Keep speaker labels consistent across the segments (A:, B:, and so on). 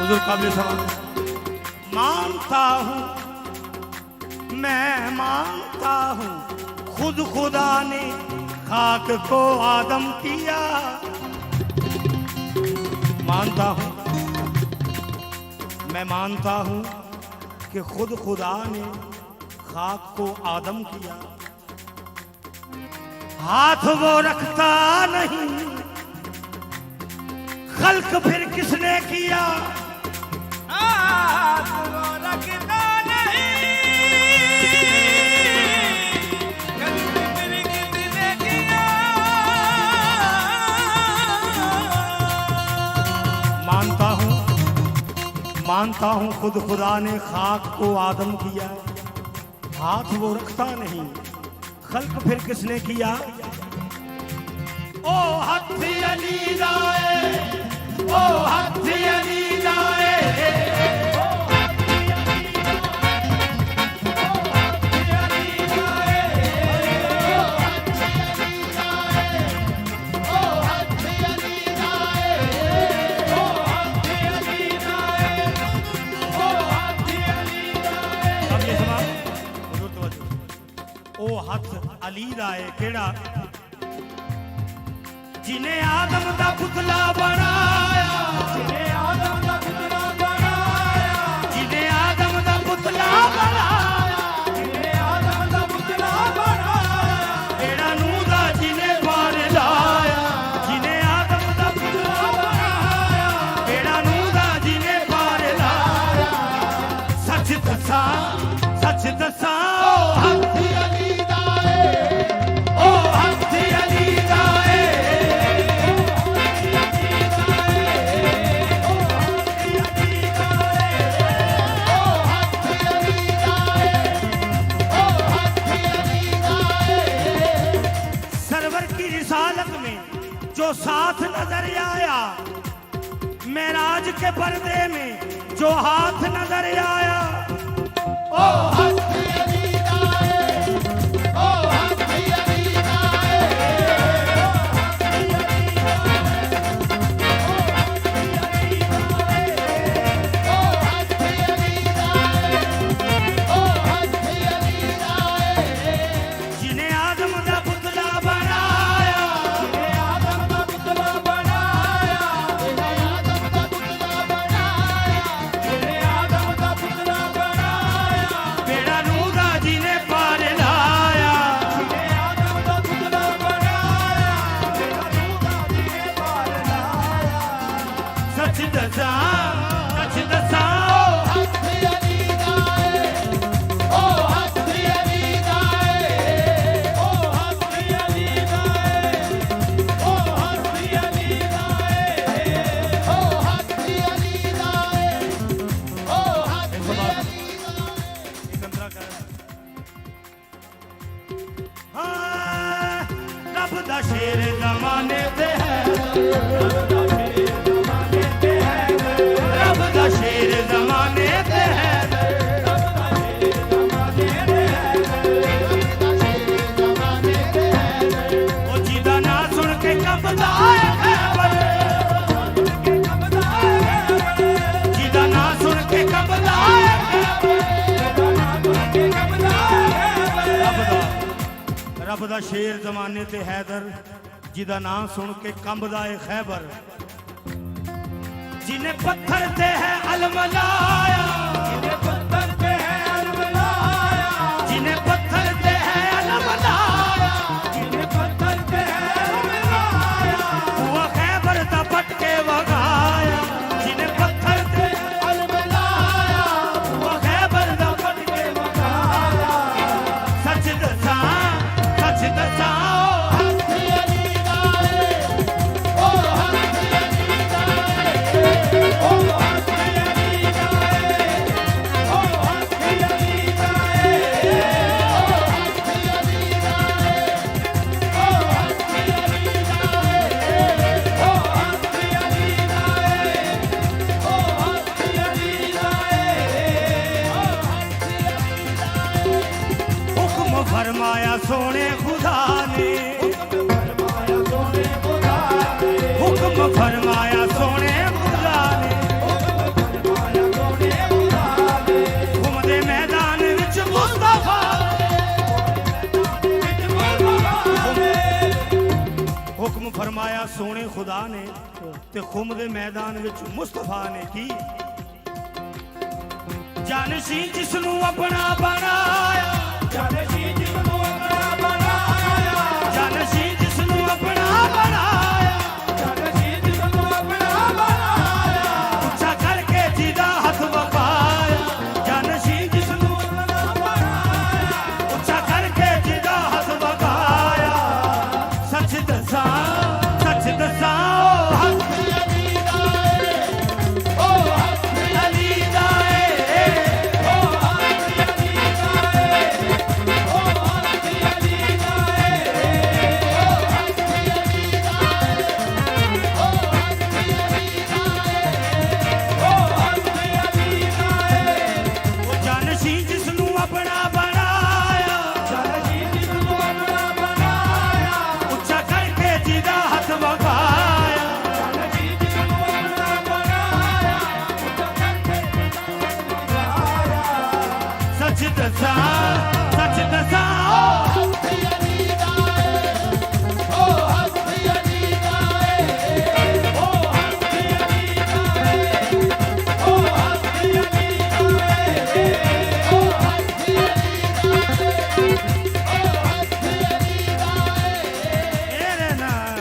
A: हुजूर काबिल सवाल। मानता हूँ मैं मानता हूँ खुद खुदा ने खाक को आदम किया। मानता हूँ मैं मानता हूँ कि खुद खुदा ने खाक को आदम किया। हाथ वो रखता नहीं खल्क फिर किसने किया।
B: हाथ वो रखता नहीं खल्क फिर किसने किया।
A: मानता हूँ खुद खुदा ने खाक को आदम किया। हाथ वो रखता नहीं खल्क फिर किसने किया। ओ हथी अली लाए, ओ हथी अली लाए, ओ हथ अली राए केड़ा जिन्हें आदम दा पुतला बनाया।
B: जिन्हें आदम दा पुतला बनाया।
A: जिन्हें आदम दा पुतला बनाया।
B: जिन्हें आदम दा पुतला बनाया।
A: केड़ा नूह दा जिन्हें पार लाया। जिन्हें आदम दा पुतला बनाया। केड़ा नूह दा जिन्हें पार लाया। सच दसा सच दसा ओ हथी अली दाए, ओ हथी अली दाए, सरवर की रिसालत में जो साथ नजर आया। मेराज के पर्दे में जो हाथ नजर आया। ओ हथी अली दाए, ओ हथी अली दाए, ओ हथी अली दाए, ओ हथी अली दाए। जिन्हें आदम दा पुतला बनाया।
B: जिन्हें आदम दा पुतला बनाया। जिन्हें आदम दा पुतला बनाया। जिन्हें आदम दा पुतला बनाया।
A: बेड़ा नूह दा जिन्हें पार लाया।
B: जिन्हें आदम दा पुतला बनाया। बेड़ा नूह दा जिन्हें पार लाया।
A: सच दसा सच दसा ओ हथी अली दाए, ओ हथी अली दाए,
B: ओ हथी अली दाए। ओ हथी अली दाए।
A: ओ हथी अली दाए, ओ हथी अली दाए। हाँ, रब दा शेर जमाने ते है। रब दा शेर जमाने ते है। ओ जिदा ना सुन के कंबदा है खैबर। जिदा ना सुन के कंबदा है खैबर। रब दा शेर जमाने ते हैदर जिदा नाम सुन के कंबदा है खैबर। जिन्हें पत्थर ते है अलमलाया।
B: जिन्हें पत्थर पे है अलमलाया।
A: जिन्हें पत्थर ते है अलमलाया।
B: जिन्हें पत्थर पे है अलमलाया।
A: हुआ खैबर दा पटके वगाया। जिन्हें पत्थर ते अलमलाया। हुआ खैबर दा पटके वगाया। सच दसा सच दसा ओ हथी अली दाए, ओ हथी अली दाए, ओ हथी अली दाए,
B: ओ हथी अली दाए।
A: ओ हथी अली दाए, ओ हथी अली दाए,
B: ओ हथी अली दाए। ओ हथी अली दाए।
A: हुक्म फरमाया सोने खुदा ने।
B: फरमाया सोने खुदा ने।
A: हुक्म फरमाया सोने खुदा ने। सोने खुदा ने ते खुम दे मैदान विच मुस्तफा ने की जानसी जिसनू अपना बनाया
B: जानसी जिसनू अपना बनाया
A: जानसी जिसनू अपना बनाया
B: जानसी जिसनू अपना बनाया
A: उच्चा करके जिदा हथ वफाया जानसी जिसनू
B: अपना बनाया
A: उच्चा करके जिदा हथ वफाया सच दसा ओ हक
B: ओ हक
A: अली दा ए
B: ओ हक ओ हक अली ओ हक
A: वो जानसी जिसनू अपना बनाया
B: जानसी जिसनू अपना बनाया
A: उच्चा करके जिदा हथ वफाया
B: जानसी जिसनू अपना बनाया
A: सच दसा ओ
B: ओ हक अली ओ हक अली ओ हक
A: मेरे नाल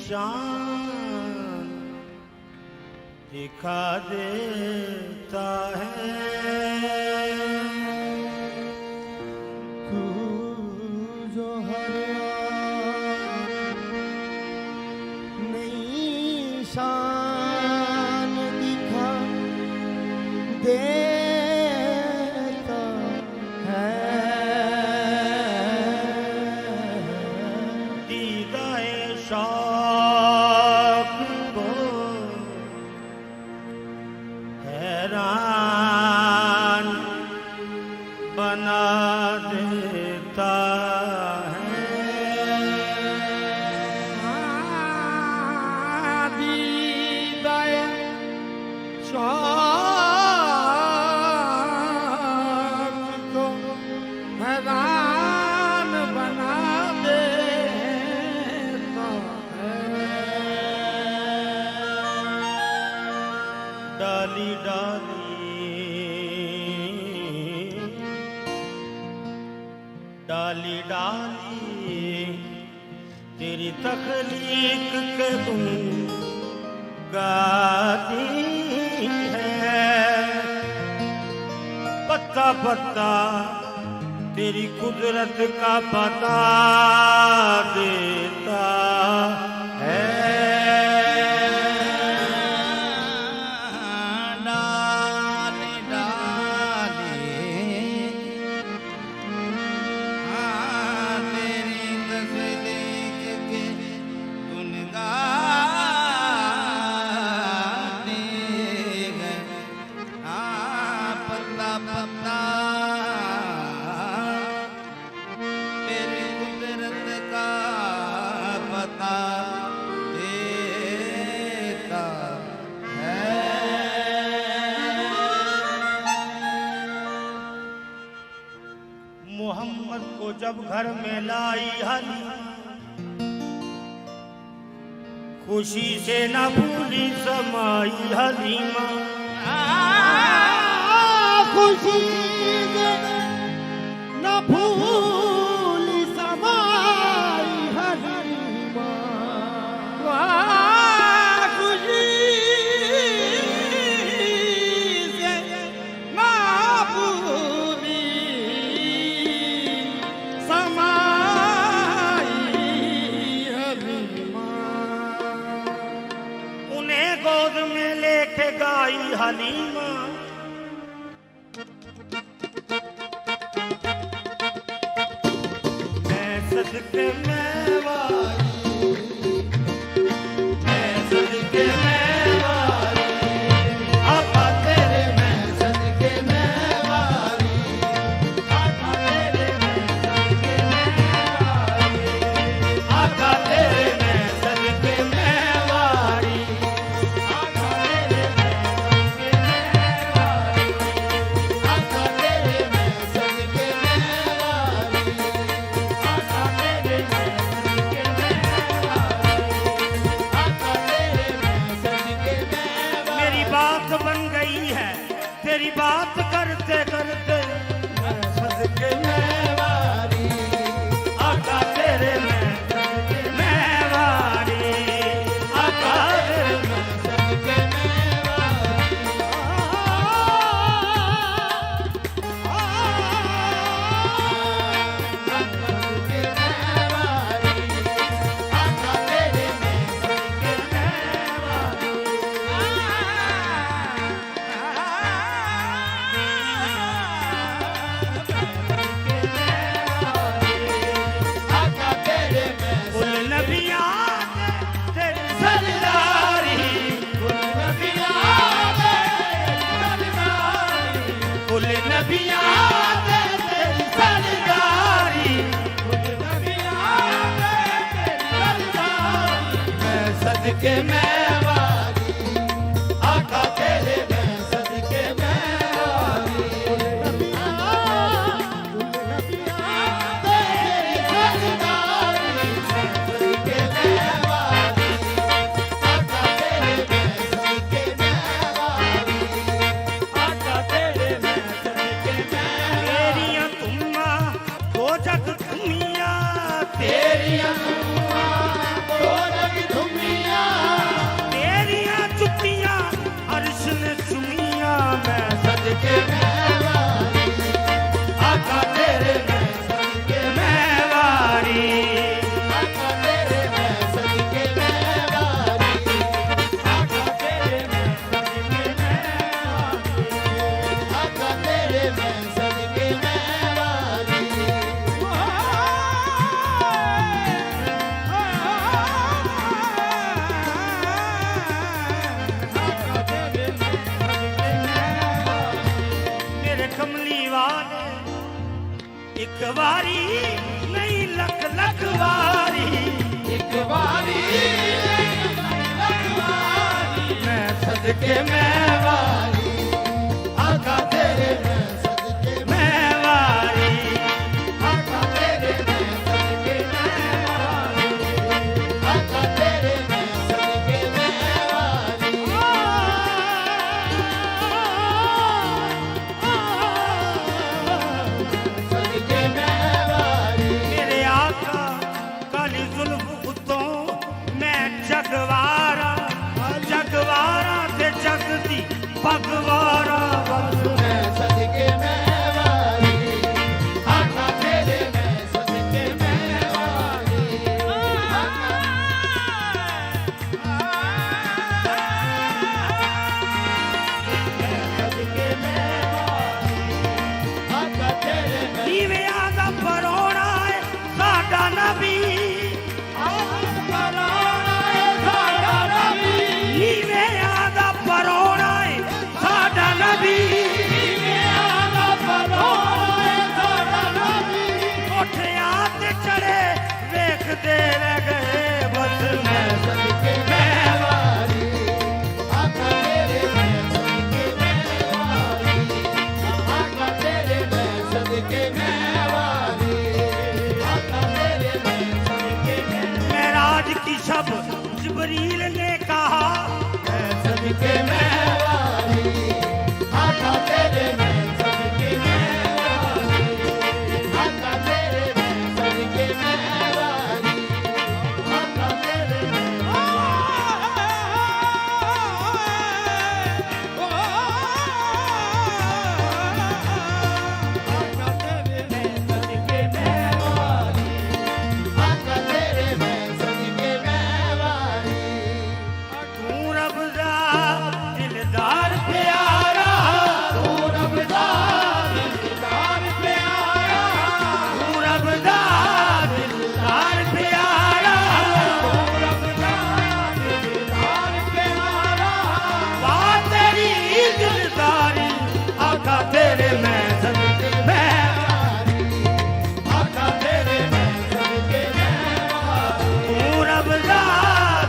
A: शान दिखा देता है।
B: तू जो हर नई शान दिखा देता है।
A: दीदाए शौक को हैरान बना देता है।
B: दीदाए शौक को हैरान बना देता है।
A: डाली डाली डाली डाली तेरी तखलीक के गुन गाती है। पत्ता पत्ता तेरी कुदरत का पता देता है। मोहम्मद को जब घर में लाई हलीमा, खुशी से न भूली समाई हलीमा।
B: खुशी से न भूली समाई हलीमा। खुशी से न भूली समाई हलीमा।
A: उन्हें गोद में लेके गाई हलीमा। मैं सदके में वाली, मैं सदके में वाली, आका तेरे मैं सदके में वाली, आका तेरे मैं सदके में वाली, आका तेरे मैं सदके में वाली, आका तेरे मैं सदके में वाली, आका तेरे मैं सदके में वाली, आका तेरे मैं सदके में वाली। मेरी बात बन गई है तेरी बात करते करते, मैं सदके में वाली, आका तेरे मैं सदके में वाली, आका तेरे मैं सदके में वाली।
B: सदके मैं वारी आका तेरे मैं सदके मैं वारी तेरी सरदारी सदके मैं वारी आका तेरे मैं सदके मैं वारी आका तेरे मैं सदके मैं
A: तेरियां तुमा दो जग धुमिया
B: तेरियां तो जग धुमिया
A: तेरियां चुपियां अर्श ने चुमिया मैं
B: सदके मैं वारी आका तेरे मैं सदके मैं
A: मैं वारी
B: आका तेरे मैं सदके मैं वारी आका तेरे मैं सदके मैं वारी आका तेरे मैं सदके मैं वारी
A: मेरे कमली वाले एक वारी नहीं लख लख वारी
B: एक बारी मैं सदके मैं वारी आका तेरे मैं सदके
A: मैं वारी
B: आका तेरे मैं सदके मैं वारी आका तेरे मैं सदके मैं वारी सदके मैं वारी
A: मेरे आका काली जुल्फ उतों मैं जगवारा जगवारा ते जगदी भगवारा
B: मैं सदके मैं वारी आका तेरे मैं सदके मैं वारी सदके मैं वारी आका तेरे मैं
A: नीवियां दा परोना है साडा नबी नीवियां दा परोना है साडा नबी कोठियां ते चढ़े वेखदे रह गए बस मैं
B: सदके मैं वारी आका तेरे मैं सदके मैं वारी आका तेरे मैं सदके मैं वारी आका तेरे मैं सदके मैं
A: मेराज की शब जिबरील ने कहा
B: मैं सदके मैं वारी आका तेरे मैं सदके मैं वारी आका तेरे मैं सदके मैं वारी आका तेरे मैं आका तेरे मैं सदके मैं वारी आका तेरे मैं सदके मैं वारी
A: तू रब दा दिलदार प्यारा
B: तू रब दा दिलदार प्यारा
A: तू रब दा दिलदार प्यारा
B: तू रब दा दिलदार प्यारा
A: वा तेरी दिलदारी आका तेरे मैं सदके मैं
B: आका तेरे मैं सदके मैं वारी
A: तू रब दा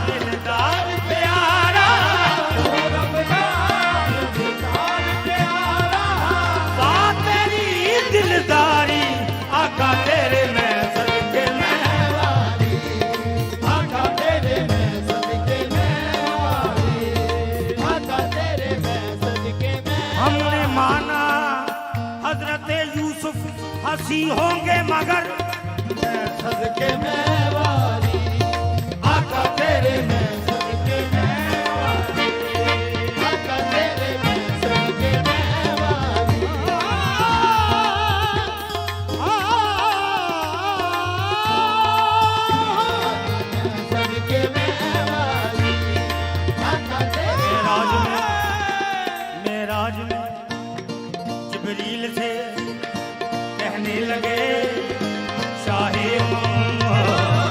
A: दिलदार प्यारा
B: तू रब दा दिलदार प्यारा
A: वा तेरी दिलदारी आका तेरे मैं सदके मैं
B: वारी आका तेरे मैं सदके मैं वारी आका तेरे मैं सदके मैं
A: हमने माना हजरत यूसुफ हंसी होंगे मगर
B: मैं सदके मैं वारी आका तेरे मैं सदके मैं वारी आका तेरे मैं सदके मैं वारी सदके मैं वारी आका तेरे
A: मेराज में जिबरील से कहने लगे शाहे मोहम्मद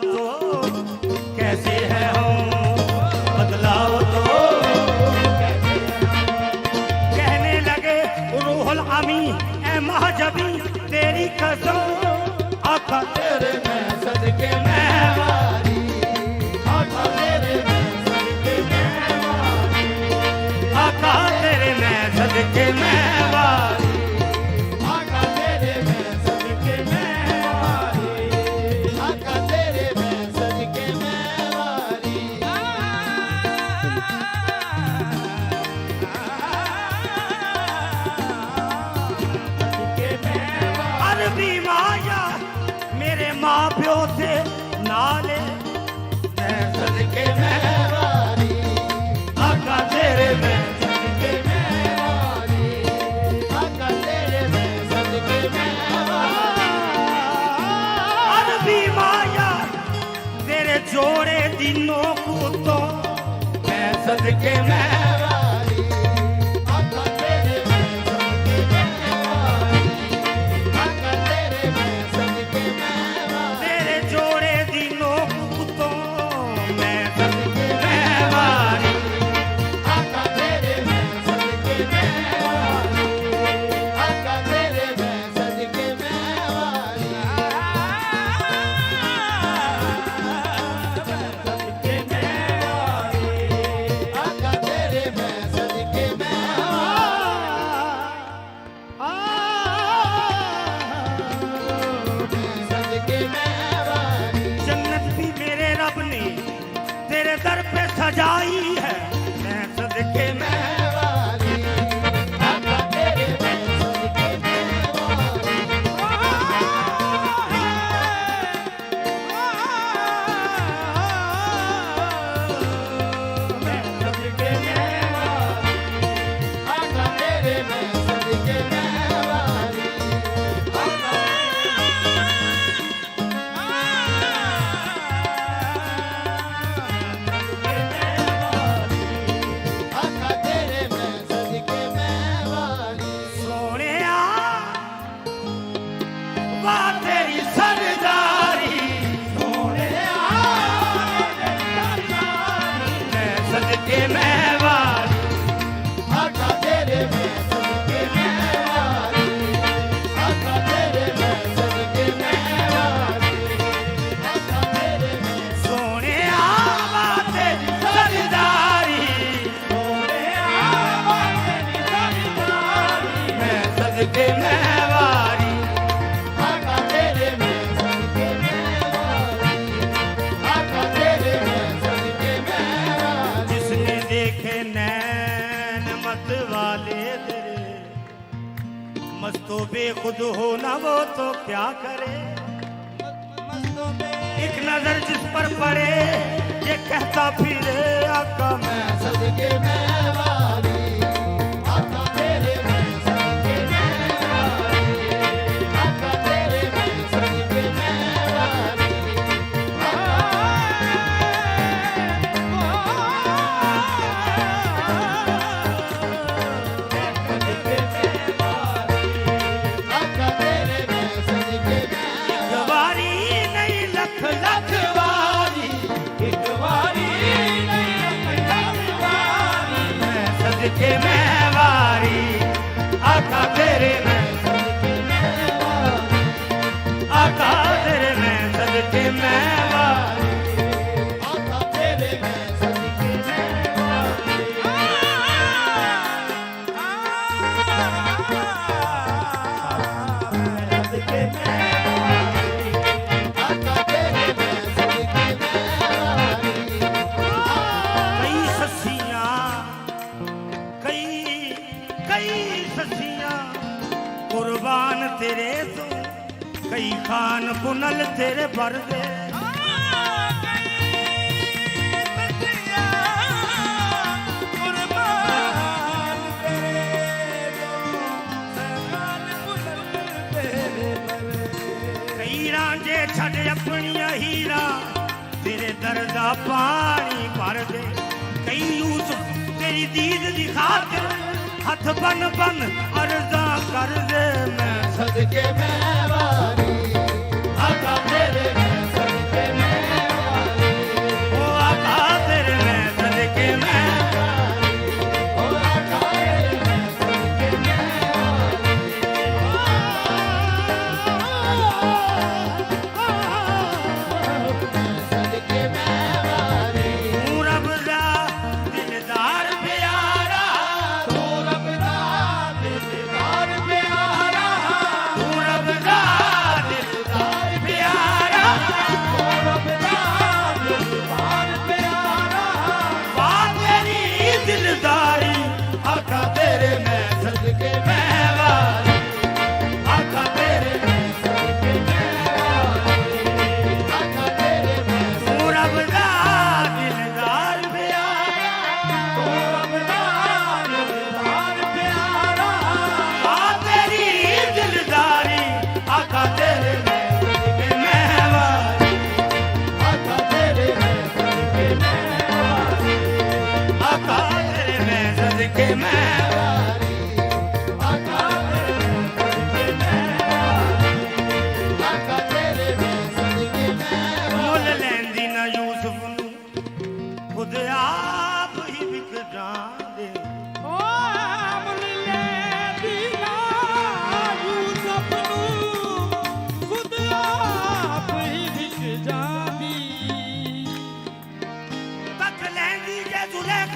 A: तो कैसे है हम, बदलाओ तो कहने लगे रूहुल अमी ए महजबी तेरी कसम आका
B: तेरे मैं सदके मैं वारी, आका तेरे मैं सदके मैं वारी,
A: आका तेरे मैं सदके मैं वारी,
B: आका तेरे मैं सदके मैं वारी, आका तेरे मैं सदके मैं वारी।
A: अरबी माया मेरे माँ प्यो थे नाले मैं सदके मैं
B: वारी,
A: आका तेरे मैं
B: सदके मैं वारी, आका तेरे मैं सदके मैं वारी।
A: अरबी माया तेरे जोड़े दिनों को तो मैं सदके मैं
B: वारी, आका तेरे मैं सदके मैं वारी, आका तेरे मैं सदके मैं वारी।
A: तेरे जोड़े दिनों को तो मैं सदके मैं वारी,
B: आका तेरे मैं सदके मैं वारी, आका तेरे मैं सदके मैं वारी। सदके मैं वारी, आका तेरे मैं सदके मैं वारी, सदके मैं वारी।
A: जन्नत भी मेरे रब ने तेरे दर पे सजाई है मैं सदके मैं
B: वारी, आका तेरे मैं सदके मैं वारी। सदके मैं वारी, आका तेरे मैं सदके मैं वारी, आका आका तेरे मैं सदके मैं वारी।
A: सोनिया वाह तेरी सरदारी मैं सदके मैं वारी,
B: आका तेरे मैं सदके मैं वारी, आका तेरे मैं सदके मैं वारी, आका तेरे मैं
A: सोनिया वाह तेरी सरदारी मैं सदके मैं वारी,
B: आका तेरे मैं सदके मैं वारी, आका तेरे मैं सदके मैं वारी।
A: जिसने देखे नैन मत वाले तेरे मस्तो बेखुद हो ना वो तो क्या करे, एक नजर जिस पर पड़े ये कहता फिरे आका मैं
B: सदके मैं वारी, आका तेरे मैं सदके मैं वारी, आका तेरे मैं सदके मैं वारी। आका तेरे मैं सदके मैं
A: गवारी नहीं लख लख वारी
B: एक वारी नहीं वारी,
A: मैं सदके मैं वारी, आका तेरे मैं
B: सदके मैं वारी,
A: आका तेरे मैं सदके मैं वारी,
B: आका तेरे मैं सदके मैं वारी। सदके मैं वारी, आका तेरे मैं सदके मैं वारी।
A: कई ससियां कई कई ससियां कुर्बान तेरे तो कई खान पुनल तेरे भर दे कई रांझे छड़ अपनियां हीरा तेरे दर दा पानी भर दे कई यूसुफ तेरी दीद दी खातिर हथ बन बन अर्जा कर दे मैं
B: सदके मैं वारी, आका तेरे मैं सदके मैं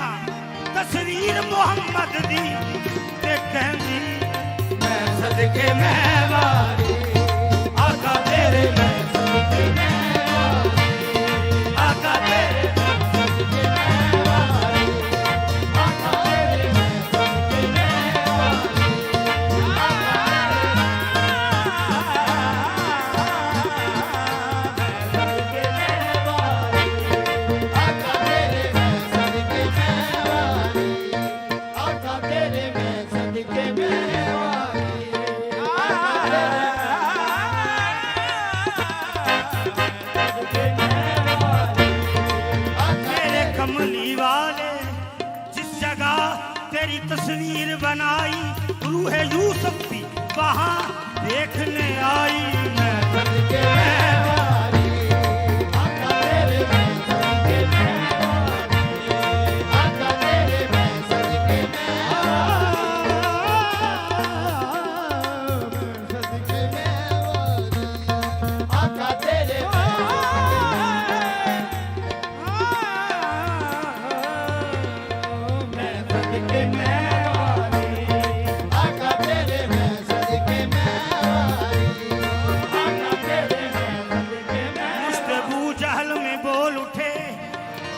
A: ਦੇਵਾਂ ਤਸਵੀਰ ਮੁਹੰਮਦ ਦੀ ਤੇ ਕਹਿੰਦੀ ਮੈਂ ਸਦਕੇ ਮੈਂ ਵਾਰੀ ਆਕਾ ਤੇਰੇ ਮੈਂ ਸਦਕੇ ਮੈਂ ਵਾਰੀ ਆਕਾ ਤੇਰੇ ਮੈਂ ਸਦਕੇ ਮੈਂ ਵਾਰੀ ਆਕਾ ਤੇਰੇ ਮੈਂ ਸਦਕੇ ਮੈਂ ਵਾਰੀ
B: ਆਕਾ ਤੇਰੇ ਮੈਂ ਸਦਕੇ ਮੈਂ ਵਾਰੀ ਆਕਾ ਤੇਰੇ ਮੈਂ ਸਦਕੇ ਮੈਂ ਵਾਰੀ
A: मेरे कमली वाले जिस जगह तेरी तस्वीर बनाई रूह यूसुफ भी वहाँ देखने आई मैं
B: सदके मैं वारी आका तेरे मैं सदके मैं वारी आका तेरे मैं सदके मैं सदके मैं वारी आका तेरे मैं सदके मैं वारी आका तेरे मैं सदके मैं वारी आका तेरे मैं सदके मैं
A: मुश्तबू जहल में बोल उठे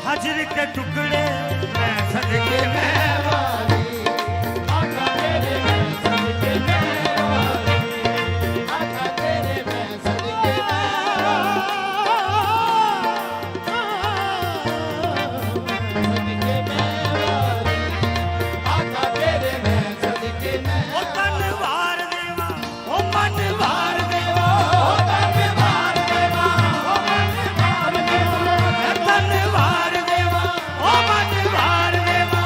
A: हजर के टुकड़े मैं सदके मैं
B: वारी आका तेरे मैं सदके मैं वारी आका तेरे मैं सदके मैं
A: ओ तन वार देवा ओ मन वार देवा तन वार देवा ओ मन वार देवा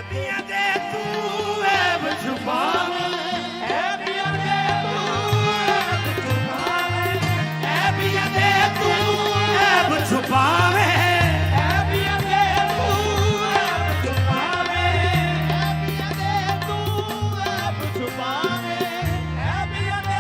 A: ऐबियां दे तू ऐब छुपावे
B: ऐबियां दे तू ऐब छुपावे
A: ऐबियां दे तू ऐब छुपावे
B: ऐबियां दे तू ऐब छुपावे ऐबियां दे तू ऐब छुपावे ऐबियां दे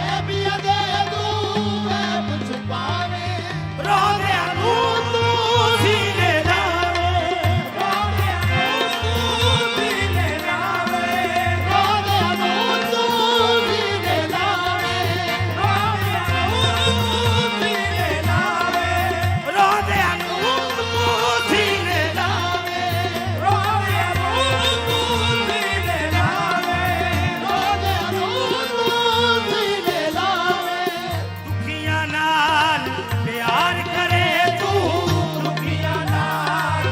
A: ऐबियां दे तू ऐब छुपावे रोंदियां नूं तू सीने लावे रोंदियां नूं तू सीने लावे दुखियां नाल प्यार करे तू दुखियां नाल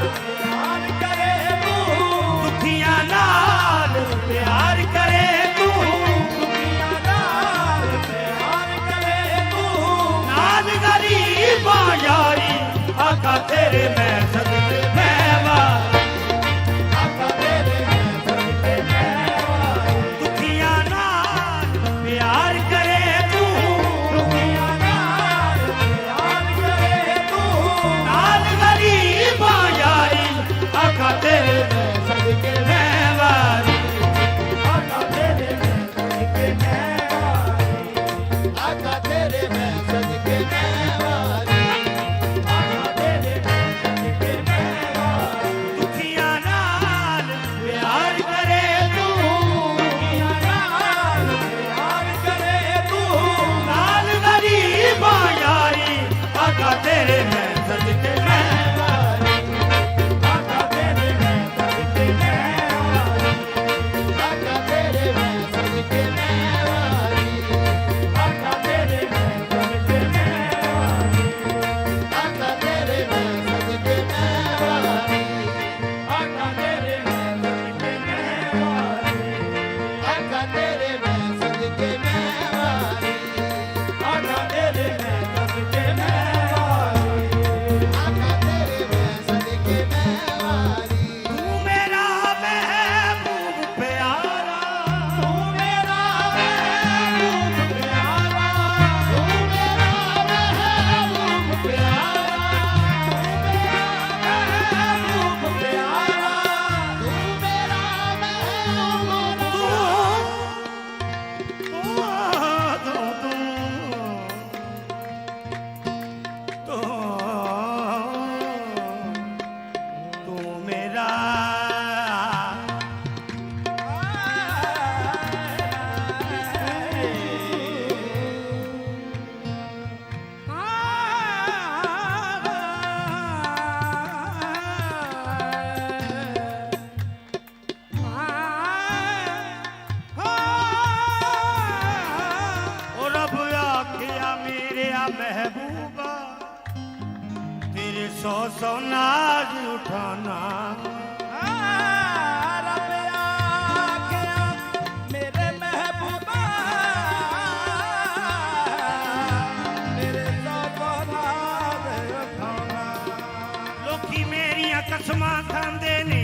A: प्यार करे तू नाल गरीबां यारी आका तेरे मैं सदके महवारी दुखियां नाल प्यार करे तू नाल गरीबां यारी आका तेरे मैं सदके महवारी दुखियां नाल प्यार करे तू नाल गरीबां यारी आका तेरे मैं सदके महवारी तू मेरा महबूब प्यारा तू मेरा ओ रब आखिया मेरे महबूबा तेरे सौ सौ नाज उठाना लोकी मेरियां कसमां खांदे ने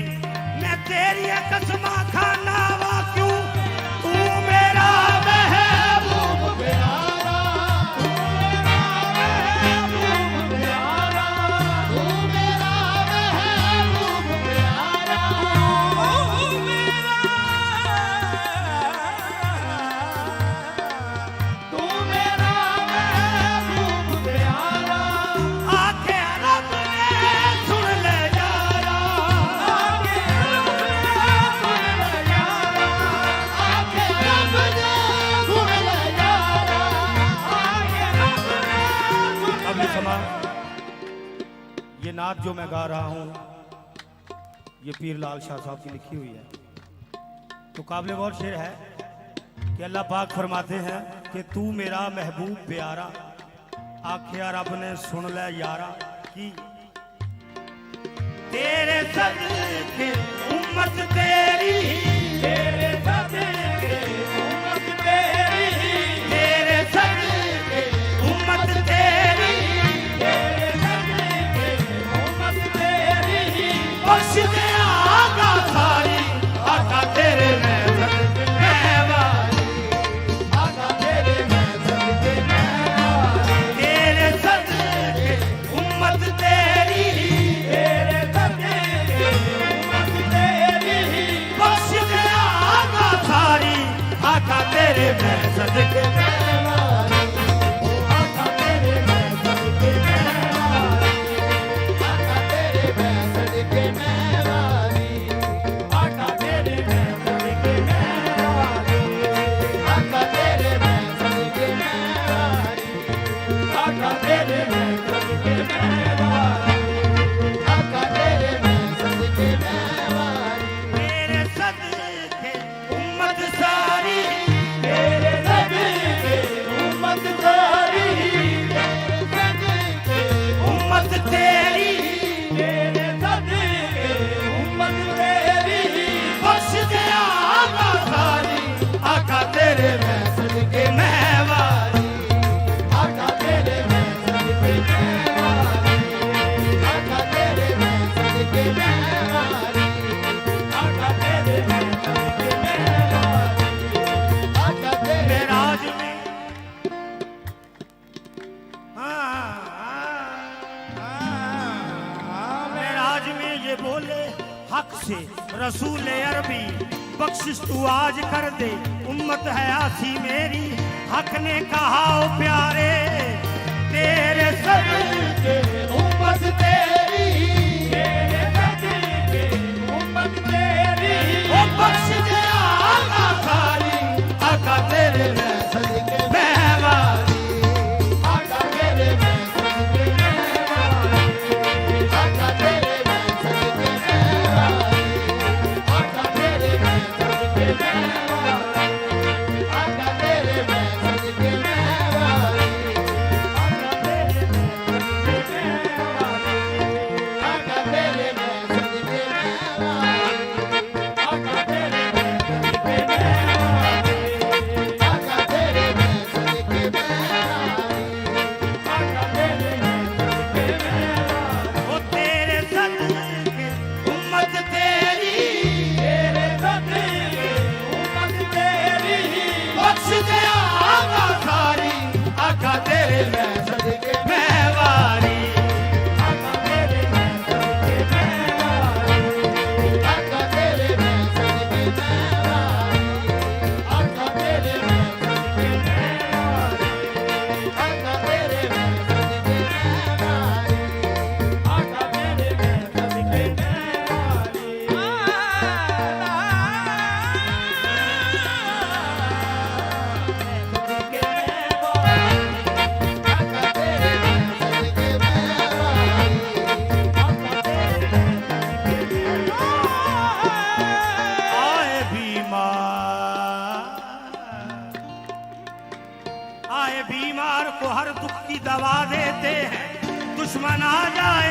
A: मैं तेरियां कसमां खाना वा क्यों तू मेरा महबूब आखे रब ने सुन ले यारा ये नात जो मैं गा रहा हूँ ये पीर लाल शाह साहब की लिखी हुई है। तो काबिल गौर शेर है कि अल्लाह पाक फरमाते हैं कि तू मेरा महबूब प्यारा आखिया रब ने सुन ले यारा की तेरे सदके उम्मत तेरी
B: तेरे सदके उम्मत तेरी
A: तेरे सदके उम्मत तेरी
B: तेरे सदके उम्मत तेरी
A: बख्श दे आका सारी आका तेरे मैं सदके मैं वाली
B: आका तेरे मैं सदके मैं वाली
A: तेरे सदके उम्मत तेरी
B: तेरे सदके उम्मत तेरी
A: बख्श दे आका सारी आका तेरे मैं सदके
B: मैं वाली आका तेरे मैं सदके मैं वाली आका तेरे मैं सदके मैं वाली आका तेरे मैं सदके मैं वाली आका तेरे मैं सदके मैं वाली आका तेरे मैं सदके मैं वाली आका तेरे मैं सदके मैं वाली
A: तेरे सदके उम्मत सारी
B: तेरे सदके उम्मत सारी तेरे सदके
A: उम्मत तेरी
B: तेरे सदके उम्मत तेरी
A: बख्श दे आका सारी आका तेरे मैं सदके मैं वाली
B: आका तेरे मैं सदके मैं वाली आका तेरे मैं सदके मैं वाली आका तेरे मैं सदके मैं वाली आका तेरे
A: मेराज में मेराज में ये बोले हक से रसूल अरबी बख्शिश तू आज कर दे उम्मत है आसी मेरी हक ने कहा ओ प्यारे तेरे सदके
B: उम्मत तेरी तेरे सदके उम्मत तेरी
A: ओ बख्श दे आका सारी आका तेरे मैं
B: सदके
A: मैं वाली
B: आका तेरे मैं सदके मैं वाली आका तेरे मैं सदके मैं वाली आका तेरे मैं सदके मैं वाली आका तेरे मैं सदके मैं वाली आका तेरे मैं सदके मैं वाली आका तेरे मैं सदके मैं वाली आका तेरे मैं सदके मैं वाली आका तेरे मैं सदके मैं वाली
A: ओ तेरे सदके उम्मत तेरी
B: तेरे सदके उम्मत तेरी
A: बख्श दे आका सारी आका तेरे मैं
B: सदके
A: मैं वाली
B: आका तेरे मैं सदके मैं वाली आका तेरे मैं सदके मैं वाली आका तेरे मैं सदके मैं वाली आका तेरे मैं सदके मैं वाली आका तेरे मैं सदके मैं
A: आए बीमार को हर दुख की दवा देते हैं दुश्मन आ जाए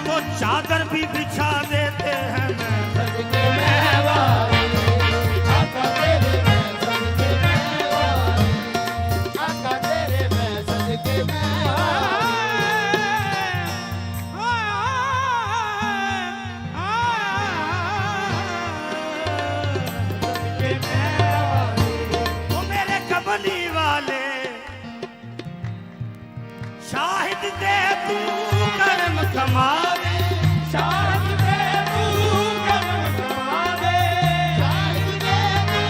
A: तो चादर भी बिछा देते हैं
B: सदके मैं वाली आका तेरे मैं सदके मैं वाली आका तेरे मैं सदके मैं
A: वो मेरे कमली वाले शाहिद दे तू कर्म कमा दे
B: शाहिद दे तू कर्म कमा दे शाहिद दे तू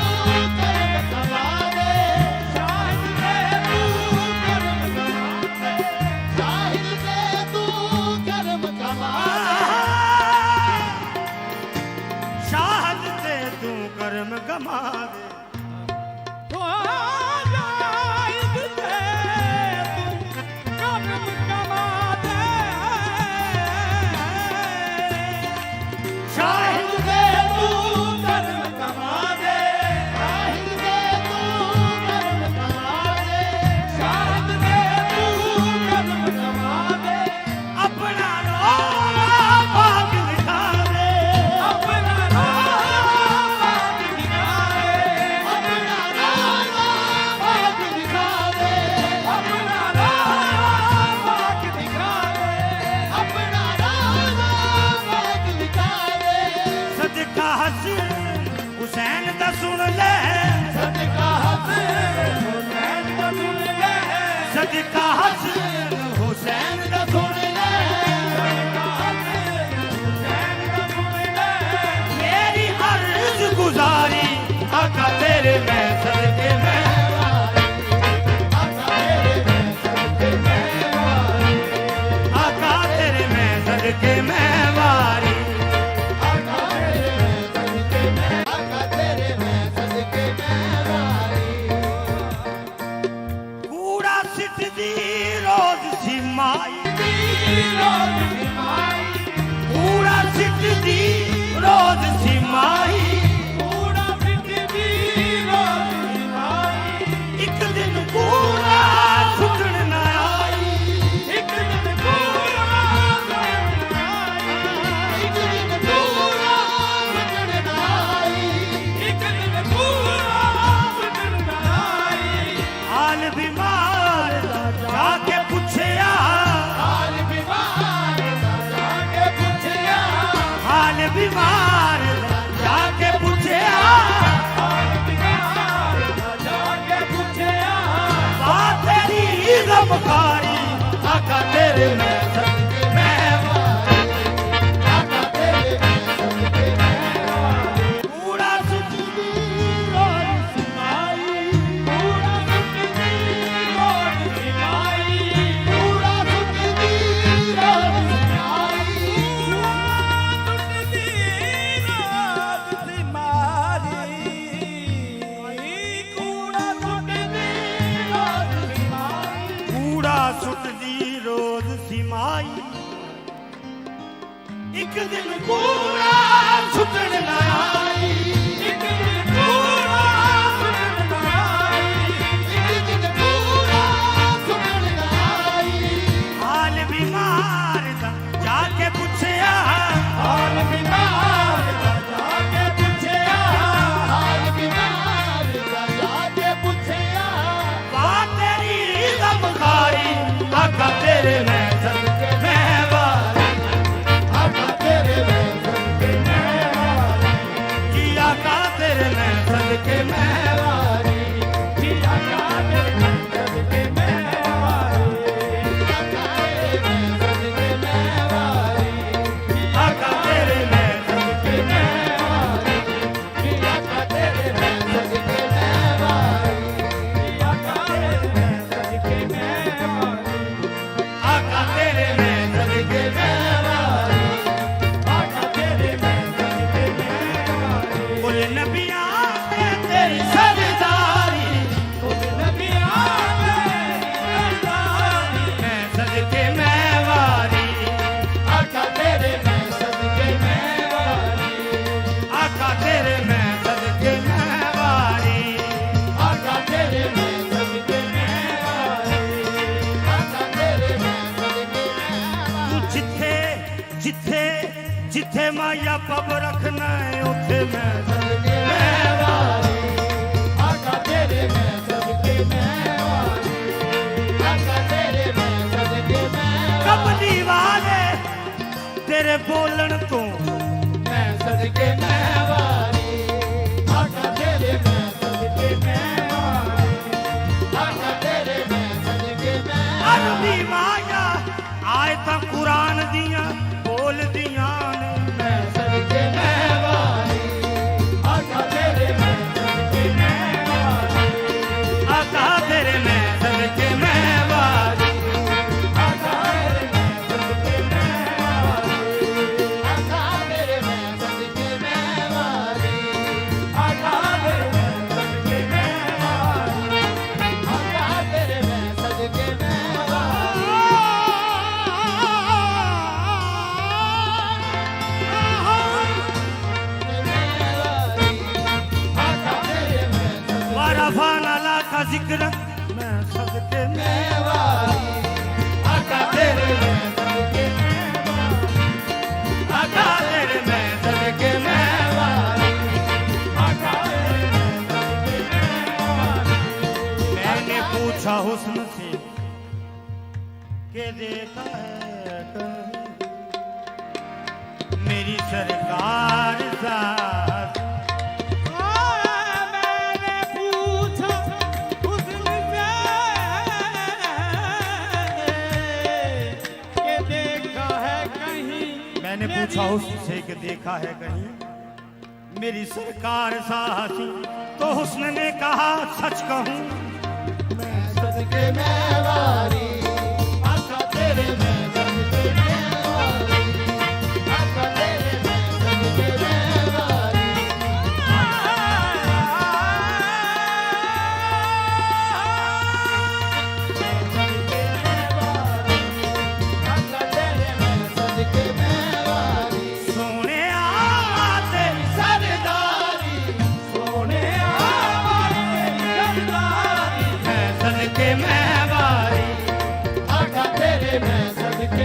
B: कर्म कमा दे शाहिद दे तू कर्म कमा दे शाहिद दे तू कर्म कमा
A: शाहद दे तू कर्म कमा दे सदके मैं वारी।
B: आका तेरे मैं सदके मैं, आका तेरे मैं सदके मैं वारी।
A: कूड़ा सिटदी रोज सिमाई, कूड़ा सिटदी रोज सिमाई। एक दिन कूड़ा सुटण ना आई,
B: एक दिन पूरा सुटण आई,
A: हाल बीमार दा जाके पुछया,
B: हाल बीमार दा जाके पुछया,
A: हाल बीमार दा जाके पुछया।
B: जाके पुछया,
A: बात तेरी गमखारी, आका तेरे मैं सदके मैं वारी।
B: आका तेरे मैं सदके मैं वारी।
A: कूड़ा सिटदी रोज सिमाई,
B: पूरा सुटदी रोज सिमाई, पूरा सुटदी रोज सिमाई,
A: कूड़ा सुटदी रोज सिमाई। एक दिन कूड़ा सुटण ना आई,
B: एक दिन पूरा सुटण आई,
A: हाल बीमार दा जाके पुछया,
B: हाल बीमार दा जाके पुछया, हाल बीमार दा जाके पुछया,
A: बात तेरी गमखारी, आका तेरे मैं सदके मैं वारी।
B: आका तेरे मैं सदके मैं वारी,
A: जी आका तेरे मैं सदके मैं वारी।
B: जी आका तेरे मैं सदके मैं वारी, आका तेरे मैं सदके मैं वारी,
A: आका तेरे मैं सदके मैं
B: वारी, जी आका तेरे मैं सदके मैं वारी, जी आका तेरे मैं सदके मैं वारी,
A: आका तेरे मैं सदके मैं वारी।
B: आका तेरे मैं सदके मैं वारी।
A: कुल नबियां से तेरी सरदारी,
B: नबियां तेरी सरदारी,
A: मैं सदके मैं वारी।
B: आका तेरे मैं सदके मैं वारी,
A: आका तेरे मैं सदके मैं वारी।
B: आका तेरे मैं सदके मैं वारी, आका तेरे मैं सदके मैं वारी।
A: जिथे जिथे जिथे माया पब रखना है उथे मैं
B: सदके मैं वारी, आका तेरे मैं सदके मैं वारी, आका तेरे मैं सदके मैं वारी।
A: कबली वाले तेरे बोलन तो
B: मैं सदके मैं वारी, आका तेरे मैं सदके मैं वारी, आका तेरे मैं सदके मैं वारी।
A: अरबी माया आए तां कुरान दियां बोल दियां ने।
B: मैं सदके मैं वारी, आका तेरे मैं सदके मैं वारी,
A: आका तेरे मैं सदके मैं वारी।
B: आका तेरे मैं सदके मैं वारी, आका तेरे मैं सदके मैं वारी, आका तेरे मैं सदके मैं वारी, आका तेरे मैं सदके मैं वारी।
A: वारफाना ला का जिक्र मैं सदके मैं
B: आका तेरे मैं सदके मैं
A: आका तेरे मैं सदके मैं वारी।
B: आका तेरे मैं सदके मैं वारी।
A: मैंने पूछा हुस्न से के देखा है कहीं मेरी सरकार साथ।
B: मैंने पूछा हुस्न से कि देखा है कहीं,
A: मैंने पूछा हुस्न से कि देखा है कहीं मेरी सरकार साथी, तो हुस्न ने कहा सच कहूं
B: मैं सदके मैं वारी, आका तेरे मैं सदके मैं वारी,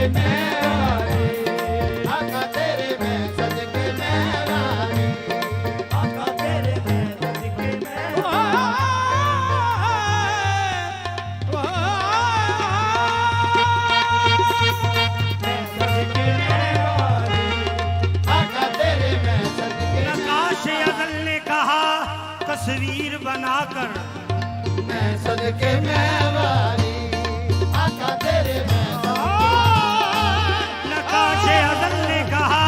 B: मेवारी आका तेरे मैं सदके मेवारी
A: आका तेरे मैं सदके
B: आका तेरे मैं सदके
A: नकाश अज़ल ने कहा तस्वीर बनाकर
B: मैं सदके मेवारी आका तेरे मैं
A: नकाश अज़ल ने कहा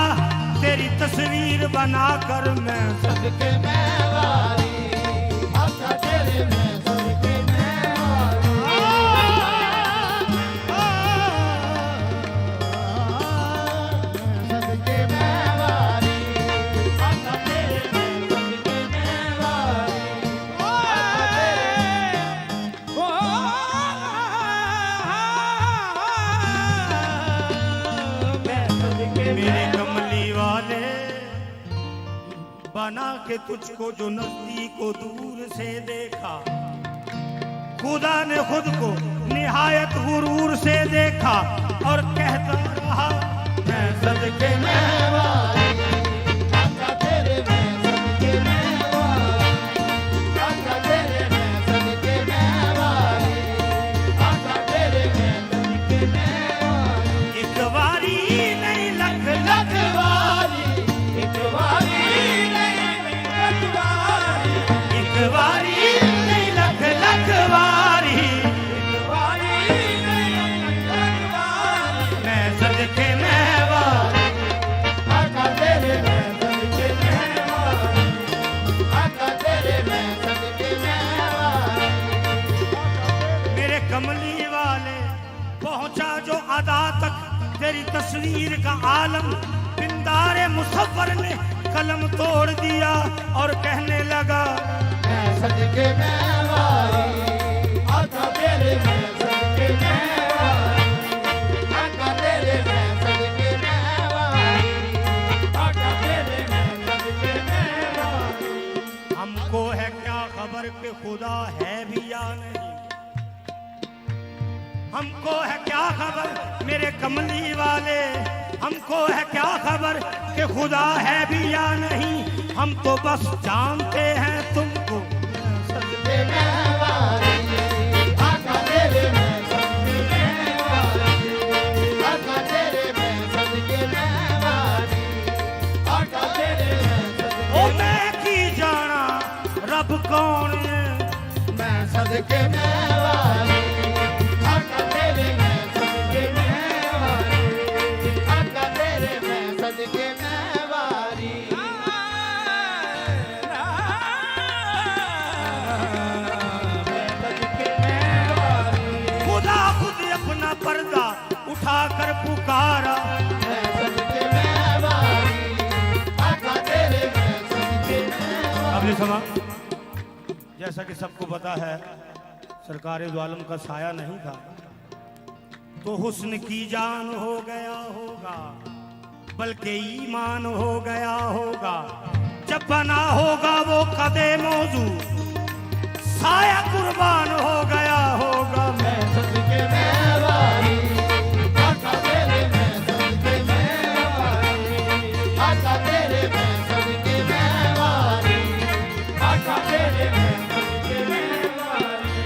A: तेरी तस्वीर बनाकर मैं
B: सदके मेवारी आका तेरे मैं सदके सदके मेवारी आका तेरे मैं सदके
A: मेरे कमली वाले बना के तुझको जो नजदीक को दूर से देखा खुदा ने खुद को निहायत गुरूर से देखा और कहता रहा मैं सदके
B: मेवारी आका तेरे मैं सदके मेवारी आका तेरे मैं सदके मेवारी आका तेरे मैं सदके मेवारी
A: एक बारी नहीं लख लख
B: वारी एक वारी नहीं वारी
A: एक बारी नहीं लख लख बारी
B: वारी नहीं
A: मैं सदके मेवारी
B: आका तेरे मैं सदके मेवारी आका तेरे मैं सदके मेवारी
A: मेरे कमली वाले पहुंचा जो अदा तक तेरी तस्वीर का आलम बिंदारे मुसव्वर ने कलम तोड़ दिया और कहने लगा
B: मैं सदके मेवारी आका तेरे मैं सदके मेवारी आका तेरे मैं सदके मेवारी आका तेरे मैं सदके मेवारी
A: हमको है क्या खबर कि खुदा है भी या नहीं हमको है क्या खबर मेरे कमली वाले हमको है क्या खबर कि खुदा है भी या नहीं हम तो बस जानते हैं तुमको
B: सदके मेवारी आका तेरे मैं सदके मेवारी आका तेरे मैं सदके मेवारी आका तेरे मैं सदके
A: ओ मैं की जाना रब कौन है
B: मैं सदके मेवारी आका तेरे मैं सदके मेवारी आका तेरे मैं सदके मेवारी मैं सदके मेवारी
A: खुदा खुद अपना पर्दा उठाकर पुकारा
B: मैं सदके मेवारी आका तेरे मैं सदके मेवारी
A: अगले समा जैसा कि सबको पता है सरकार दो आलम का साया नहीं था तो हुस्न की जान हो गया होगा बल्कि ईमान हो गया होगा जब बना होगा वो कदे मौजू साया कुर्बान हो गया होगा
B: मैं सदके मेवारी आका तेरे मैं सदके मेवारी आका तेरे मैं सदके मेवारी आका तेरे मैं सदके मेवारी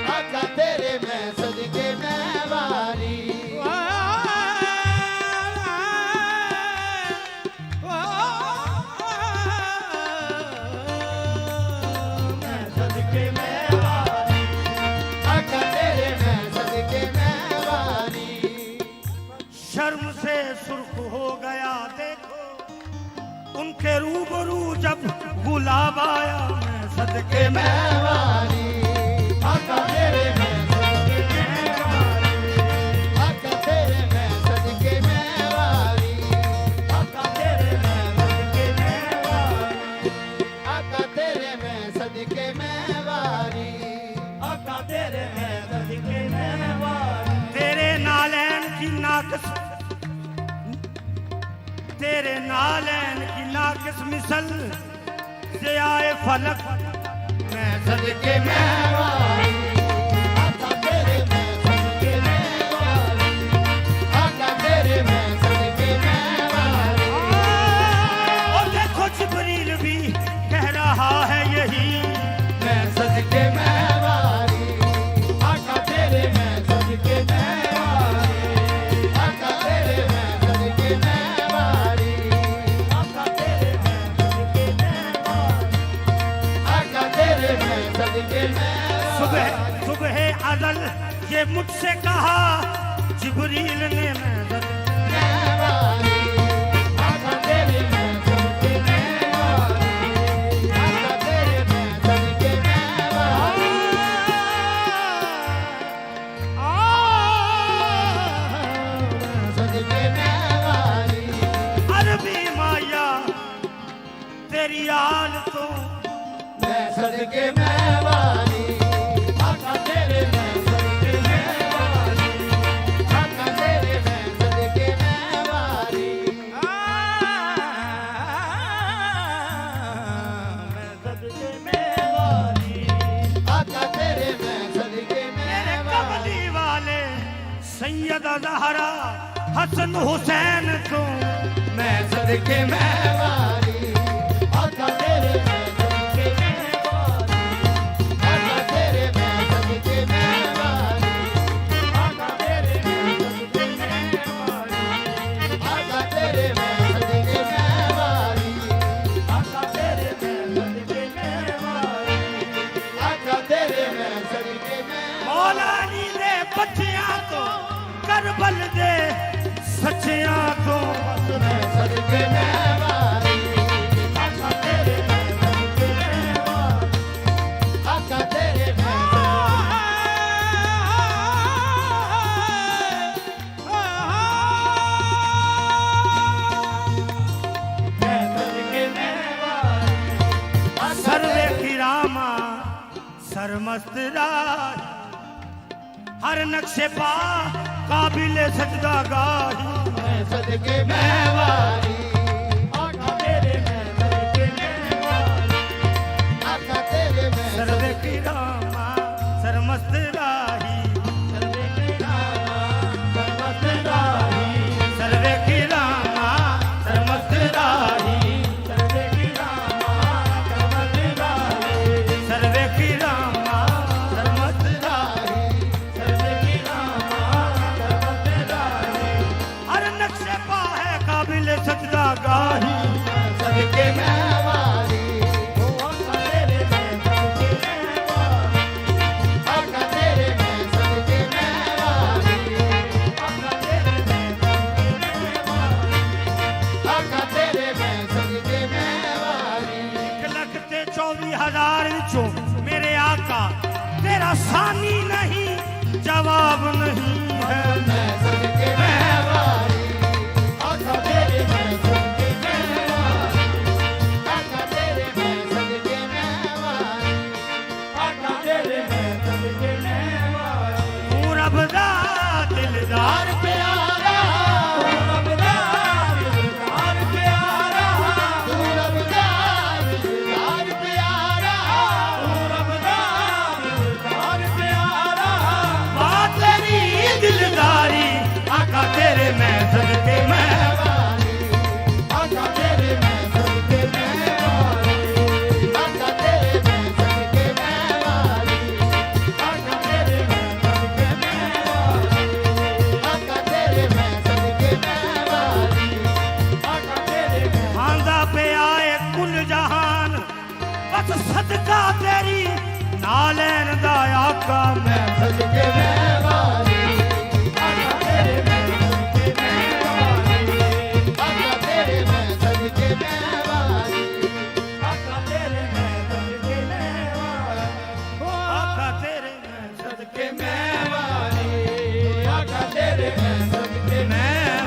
B: आका तेरे मैं सदके मेवारी मैं सदके मेवारी आका तेरे मैं सदके मेवारी
A: शर्म से सुर्ख हो गया देखो उनके रूबरू जब गुलाब आया मैं सदके में
B: मेवारी आका तेरे मैं सदके मेवारी आका तेरे मैं सदके मेवारी आका तेरे मैं सदके मेवारी आका तेरे मैं सदके मेवारी आका तेरे मैं सदके मेवारी
A: तेरे नालैन की नाकस तेरे नालैन की नाकस मिसल से आए फलक मैं
B: सदके मेवारी आका तेरे मैं सदके मेवारी आका
A: कल ये मुझसे कहा जिब्रील ने मैं
B: वाली आका तेरे मैं सदके मैं वाली आका तेरे मैं सदके मैं वाली सदके मैं वाली
A: अरबी माया तेरी आल तो
B: मैं सदके मैं वाली आका तेरे मैं सदके मैं वाली आका तेरे मैं सदके मैं वाली
A: मैं सदके में वाली
B: आका तेरे मैं सदके
A: मेरे
B: मैं
A: कमली वाले सैयद ज़हरा हसन हुसैन को मैं सदके में
B: वाली आका तेरे मैं सदके मैं वाली आका तेरे मैं सदके मैं वाली आका तेरे मैं सदके मैं वाली आका तेरे मैं सदके मैं वाली आका तेरे मैं सदके मैं वाली आका तेरे मैं सदके मैं
A: मौला अली दे बच्चियां तो करबल दे सच्चियां तो
B: मैं सदके मैं वाली आका तेरे मैं सदके मैं वाली आका तेरे मैं सदके मैं वाली
A: सर्वे किरामा सरमस्त राज हर नक्शे पा काबिल सजदा गाही
B: मैं सदके मैं वाली आका तेरे मैं सदके मैं वाली आका तेरे मैं
A: सर्वे किरामा सरमस्त राही
B: सदके की रामा सर्वत राही
A: सर्वे किरामा सरमस्त राही
B: सदके की रामा सर्वत राही
A: सर्वे किरामा सरमस्त
B: राही सदके की रामा सर्वत राही
A: हर नक्शे पा है काबिल सजदा गाही
B: सदके मैं वाली ओ आका तेरे मैं सदके मैं वाली आका तेरे मैं सदके मैं वाली आका तेरे मैं सदके मैं वाली आका तेरे मैं सदके मैं वाली
A: 1,24,000 विचों मेरे आका तेरा सानी नहीं जवाब नहीं है
B: मैं सदके मैं वाली आका तेरे मैं सदके मैं वाली आका तेरे मैं सदके मैं वाली आका तेरे मैं सदके मैं वाली
A: तू रब दा दिलदार
B: दार प्यारा तू रबदार दार प्यारा तू रबदार दार प्यारा तू रबदार दार प्यारा
A: बात तेरी दिलदारी आका तेरे मैं सदके मैं
B: वाली आका तेरे मैं सदके मैं वाली आका तेरे मैं सदके मैं वाली आका तेरे मैं सदके मैं वाली आका तेरे मैं सदके मैं वाली आका तेरे मैं
A: आंदा पे आए कुल जहान बस सदका तेरी नालैन दा आका मैं
B: सदके मैं वाली आका तेरे मैं सदके मैं वाली आका तेरे मैं सदके मैं वाली आका तेरे मैं सदके मैं वाली
A: आका तेरे मैं सदके
B: सदके मैं वाली आका तेरे मैं सदके मैं
A: मैं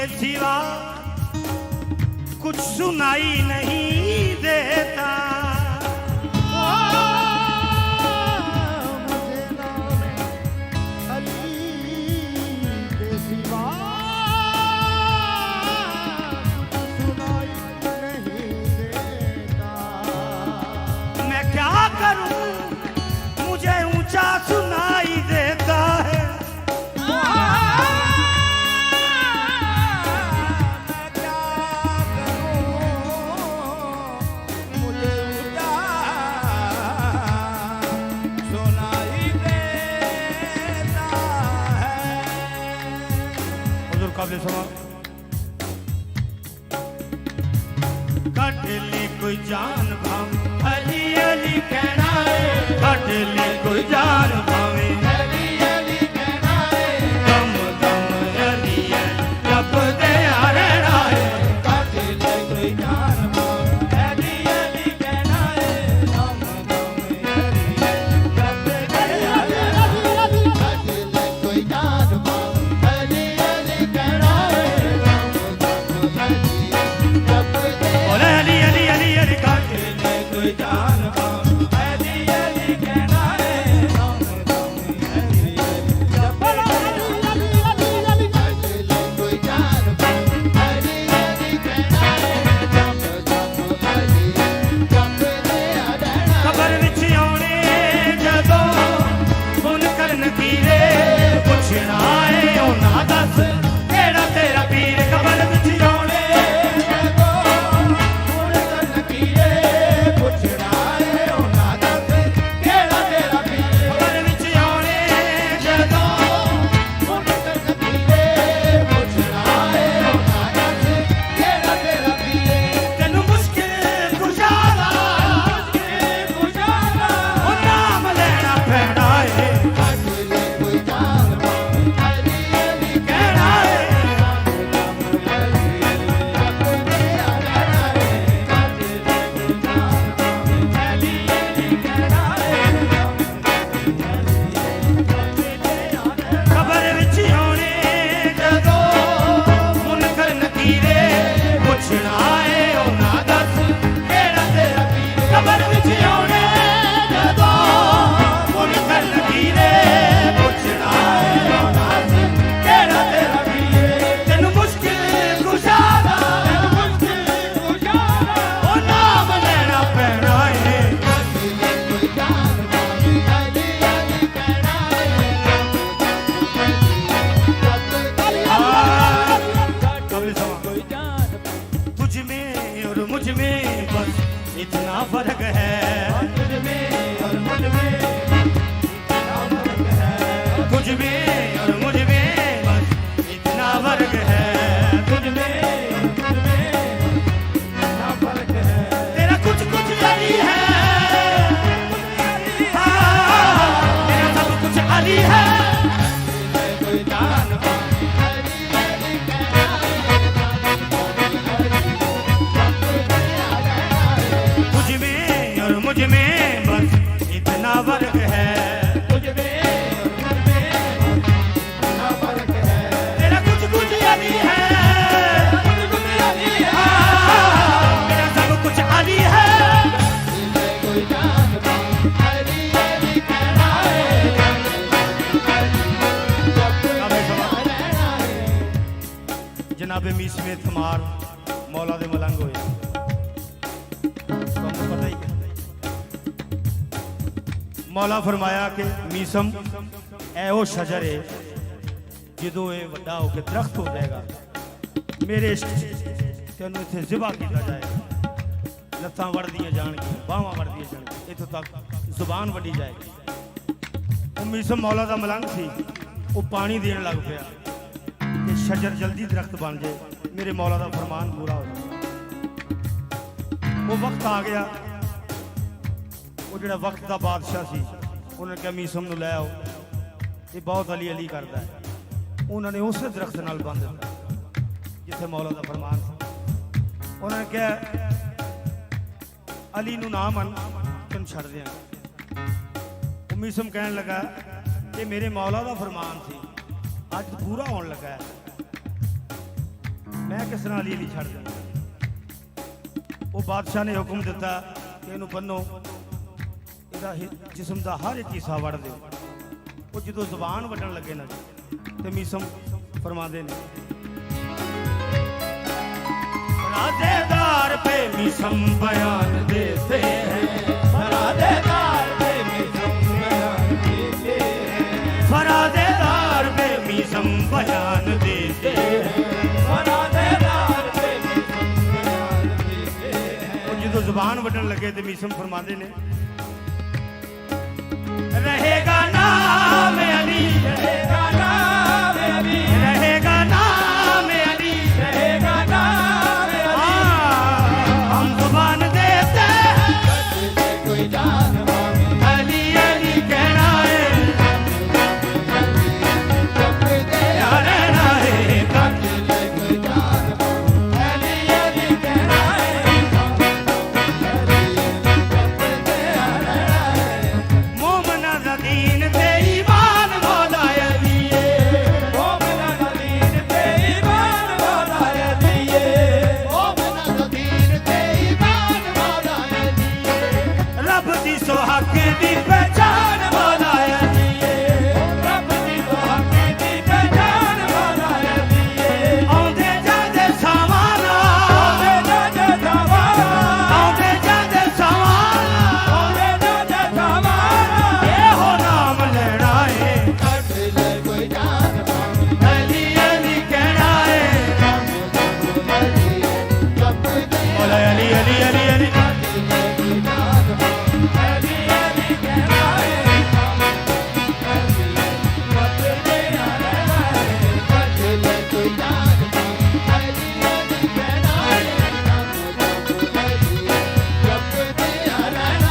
A: सिवा कुछ सुनाई नहीं देता।
B: मुझे नाम अली के सिवा कुछ सुनाई नहीं देता।
A: मैं क्या करूं मुझे ऊंचा सुनाई देता है। कट ले कोई जान भावे अली अली कहना है। कट ले कोई जान भावे
B: अली अली कहना है।
A: दम दम अली है जब दे रहना है।
B: कट ले कोई जान भावे अली अली कहना है। दम दम अली है जब दे रहना है। कट ले कोई जान भावे अली अली कहना है। दम दम अली है जब दे
A: बोले अली अली अली अली कट
B: ले कोई जान भावे अली अली कहना है। दम दम अली है जब दे कट ले कोई जान भावे अली अली कहना है। दम दम अली है जब दे रहना है।
A: खबर विच आउने जदों सुन कर नकीरे पुछना है ओ ना दस केड़ा तेरा पीर। खबर विच आउने खबर विच आउने जदों तेनू मुश्किल कुशादा ओ नाम लेना पैना है। कहना है खबर विच आउने जदों मुनकर नकीरे पुछना है ओ ना दस केड़ा तेरा पीर। खबर विच आउने जदों मुनकर नकीरे पुछना है ओ ना दस केड़ा तेरा पीर। तेनू मुश्किल कुशादा ओ नाम लेना पैना है। कबीर समा तुझ में और मुझ में बस इतना फर्क है। तुझ में और मुझ में बस इतना फर्क है। तुझ में तेरा कुछ कुछ अली है। तेरा सब कुछ अली है। तुझ में और मुझ में बस इतना फर्क है। तेरा कुछ कुछ अली है। तेरा सब कुछ अली है। जनाबे मीस में थमार मौला दे मलंग होए तुहानू पता ही है। मौला फरमाया कि मीसम ए ओ शजर है जदों ये वड्डा होकर दरख्त हो जाएगा मेरे तेनू इत्थे ज़िबा किया जाएगा। लत्तां वड़दियां जाणगियां बाहां वड़दियां जाणगियां इत्थों तक जुबान वड्डी जाएगी। वो मीसम मौला दा मलंग सी वो पानी देन लग पिया कि शजर जल्दी दरख्त बन जाए मेरे मौला दा फरमान पूरा हो जाए। वो वक्त आ गया वो जो वक्त का बादशाह सी उन्होंने कहा मीसम नूं लै आओ ये बहुत अली अली करता है। उन्होंने उस दरख्त नाल बंद दिता जिथे मौला का फरमान सी। उन्होंने कहा अली नूं ना मन तुम छड़ दिया। मीसम कहने लगा कि मेरे मौला का फरमान सी अज पूरा होने लगा है। मैं किस नाल ही नहीं छड़ देना। वो बादशाह ने हुक्म दिता कि इनू बनो, इहदा जिस्म का हर एक हिस्सा वड़ दो। वो जो जबान वड्डण लगे ना तो मीसम फरमाते ने राजेदार पे मीसम बयान देते हैं,
B: फरादेदार पे मीसम बयान देते हैं,
A: फरादेदार पे मीसम बयान देते हैं,
B: फरादेदार पे मीसम बयान देते हैं।
A: वो जो जबान वड्डण लगे तो मीसम फरमाते ने रहेगा नाम अली,
B: रहेगा नाम अली,
A: रहेगा नाम अली,
B: रहेगा नाम अली।
A: हम जुबान देते हैं
B: कत्ले कोई जान मांगे,
A: अली अली कहना है,
B: जब दे
A: रहना है
B: कत्ले कोई जान मांगे, अली अली कहना है, जब दे रहना है।
A: मोमना दीन ते ईमान मौला अली,
B: मोमना दीन पे ईमान मौला अली, मोमना दीन पे ईमान मौला अली,
A: रब दी सुहक दी पहचान मौला अली,
B: रब दी हक दी पहचान मौला अली।
A: आउंदे जांदे सवाना,
B: ओवे जाजे जवाना,
A: आउंदे जांदे सवाना,
B: ओवे जाजे जवाना।
A: एहो नाम लेना है
B: कत्ले कोई जान मांगे,
A: अली अली कहना है,
B: जब दे
A: मौला अली अली अली अली
B: कत्ले कोई जान मांगे, अली अली कहना है, जब दे रहना है। कत्ले कोई जान मांगे, अली अली कहना है, जब दे रहना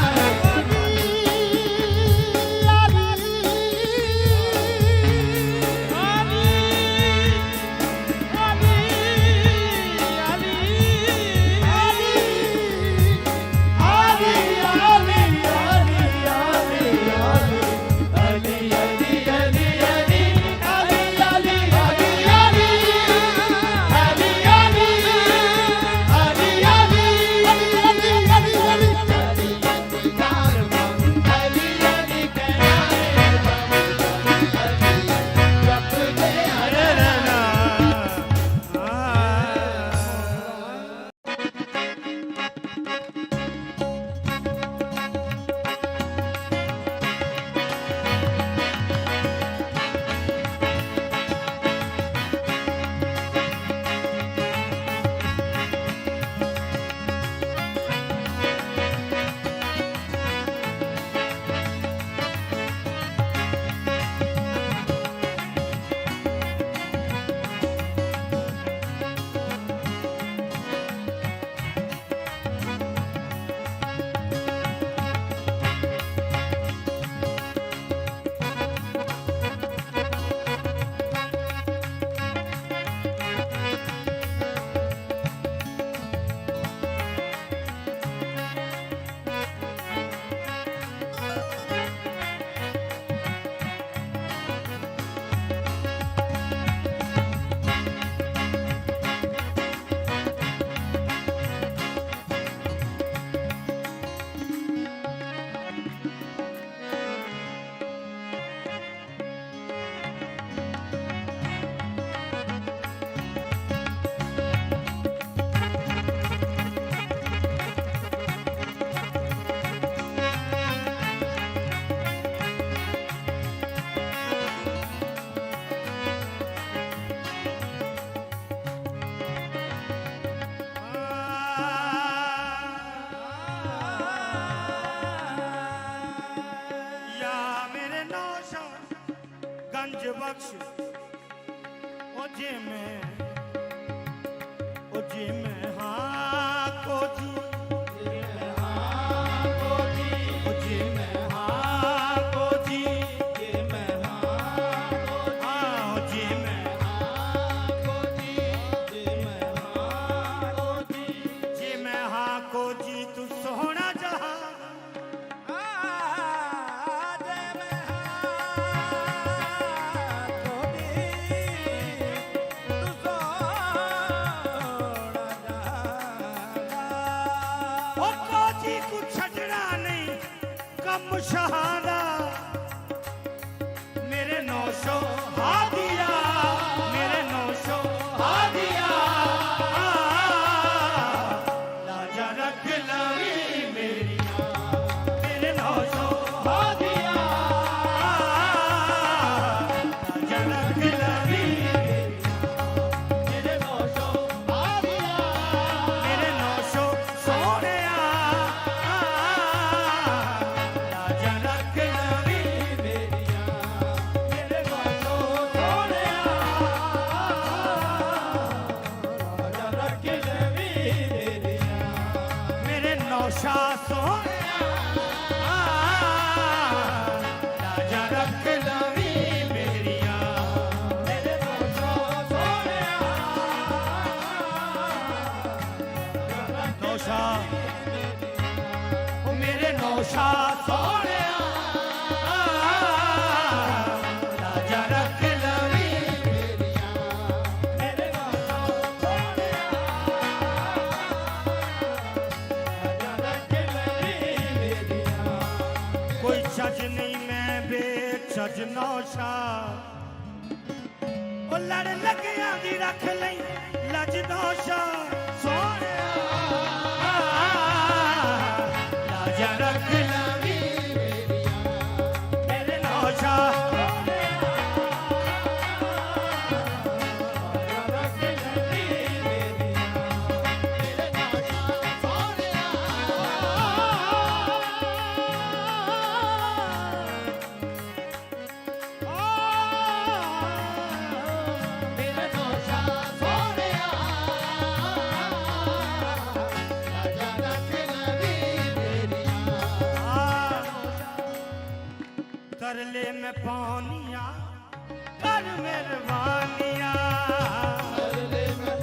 A: गंज बख्श ओ जे में हाँ को जी, ओ जे में हाँ को जी, हाँ ओ जे में हाँ को जी तू सोहना जहां ਸ਼ਹਾਦਾ ਮੇਰੇ 900 ਹਾਦੀਆ ਮੇਰੇ 900 ਹਾਦੀਆ ਲਾਜਾ ਰੱਖ ਲਵੀ ਮੇਰੀਆਂ ਮੇਰੇ 900 ਹਾਦੀਆ ਲਾਜਾ ਰੱਖ ਲਵੀ
B: ਮੇਰੇ 900 ਆਦੀਆਂ
A: ਮੇਰੇ 900 ਸੋਹਣਿਆ ਲਾਜਾ ਰੱਖ ਲਵੀ
B: ਮੇਰੀਆਂ ਮੇਰੇ 900 ਸੋਹਣਿਆ ਰਾਜਾ ਰੱਖ ਲਵੀ ਮੇਰੀਆਂ
A: ਮੇਰੇ ਨੌਸ਼ਾ ਸੋਹਣਿਆ ਲਾਜਾ ਰੱਖ ਲਵੀ ਮੇਰੀਆਂ
B: ਮੇਰੇ 900 ਸੋਹਣਿਆ
A: ਨੌਸ਼ਾ ਉਹ ਮੇਰੇ ਨੌਸ਼ਾ ਸੋਹਣਿਆ ਲਾਜਾ ਰੱਖ ਲਵੀ
B: ਮੇਰੀਆਂ ਮੇਰੇ 900 ਸੋਹਣਿਆ ਰਾਜਾ ਰੱਖ ਲਵੀ ਮੇਰੀਆਂ
A: ਕੋਈ ਚੱਜ ਨਹੀਂ ਮੈਂ ਬੇਚੱਜ ਨੌਸ਼ਾ ਉਹ ਲੜ ਲੱਗਿਆਂ ਦੀ ਰੱਖ ਲਈ ਲੱਜ ਨੌਸ਼ਾ ਸੋਹਣਿਆ ਲਾਜਾ ਰੱਖ ਲਵੀ ਮੇਰੇ ਨੌਸ਼ਾ तरले में पानिया कर मेहरबानिया तरले में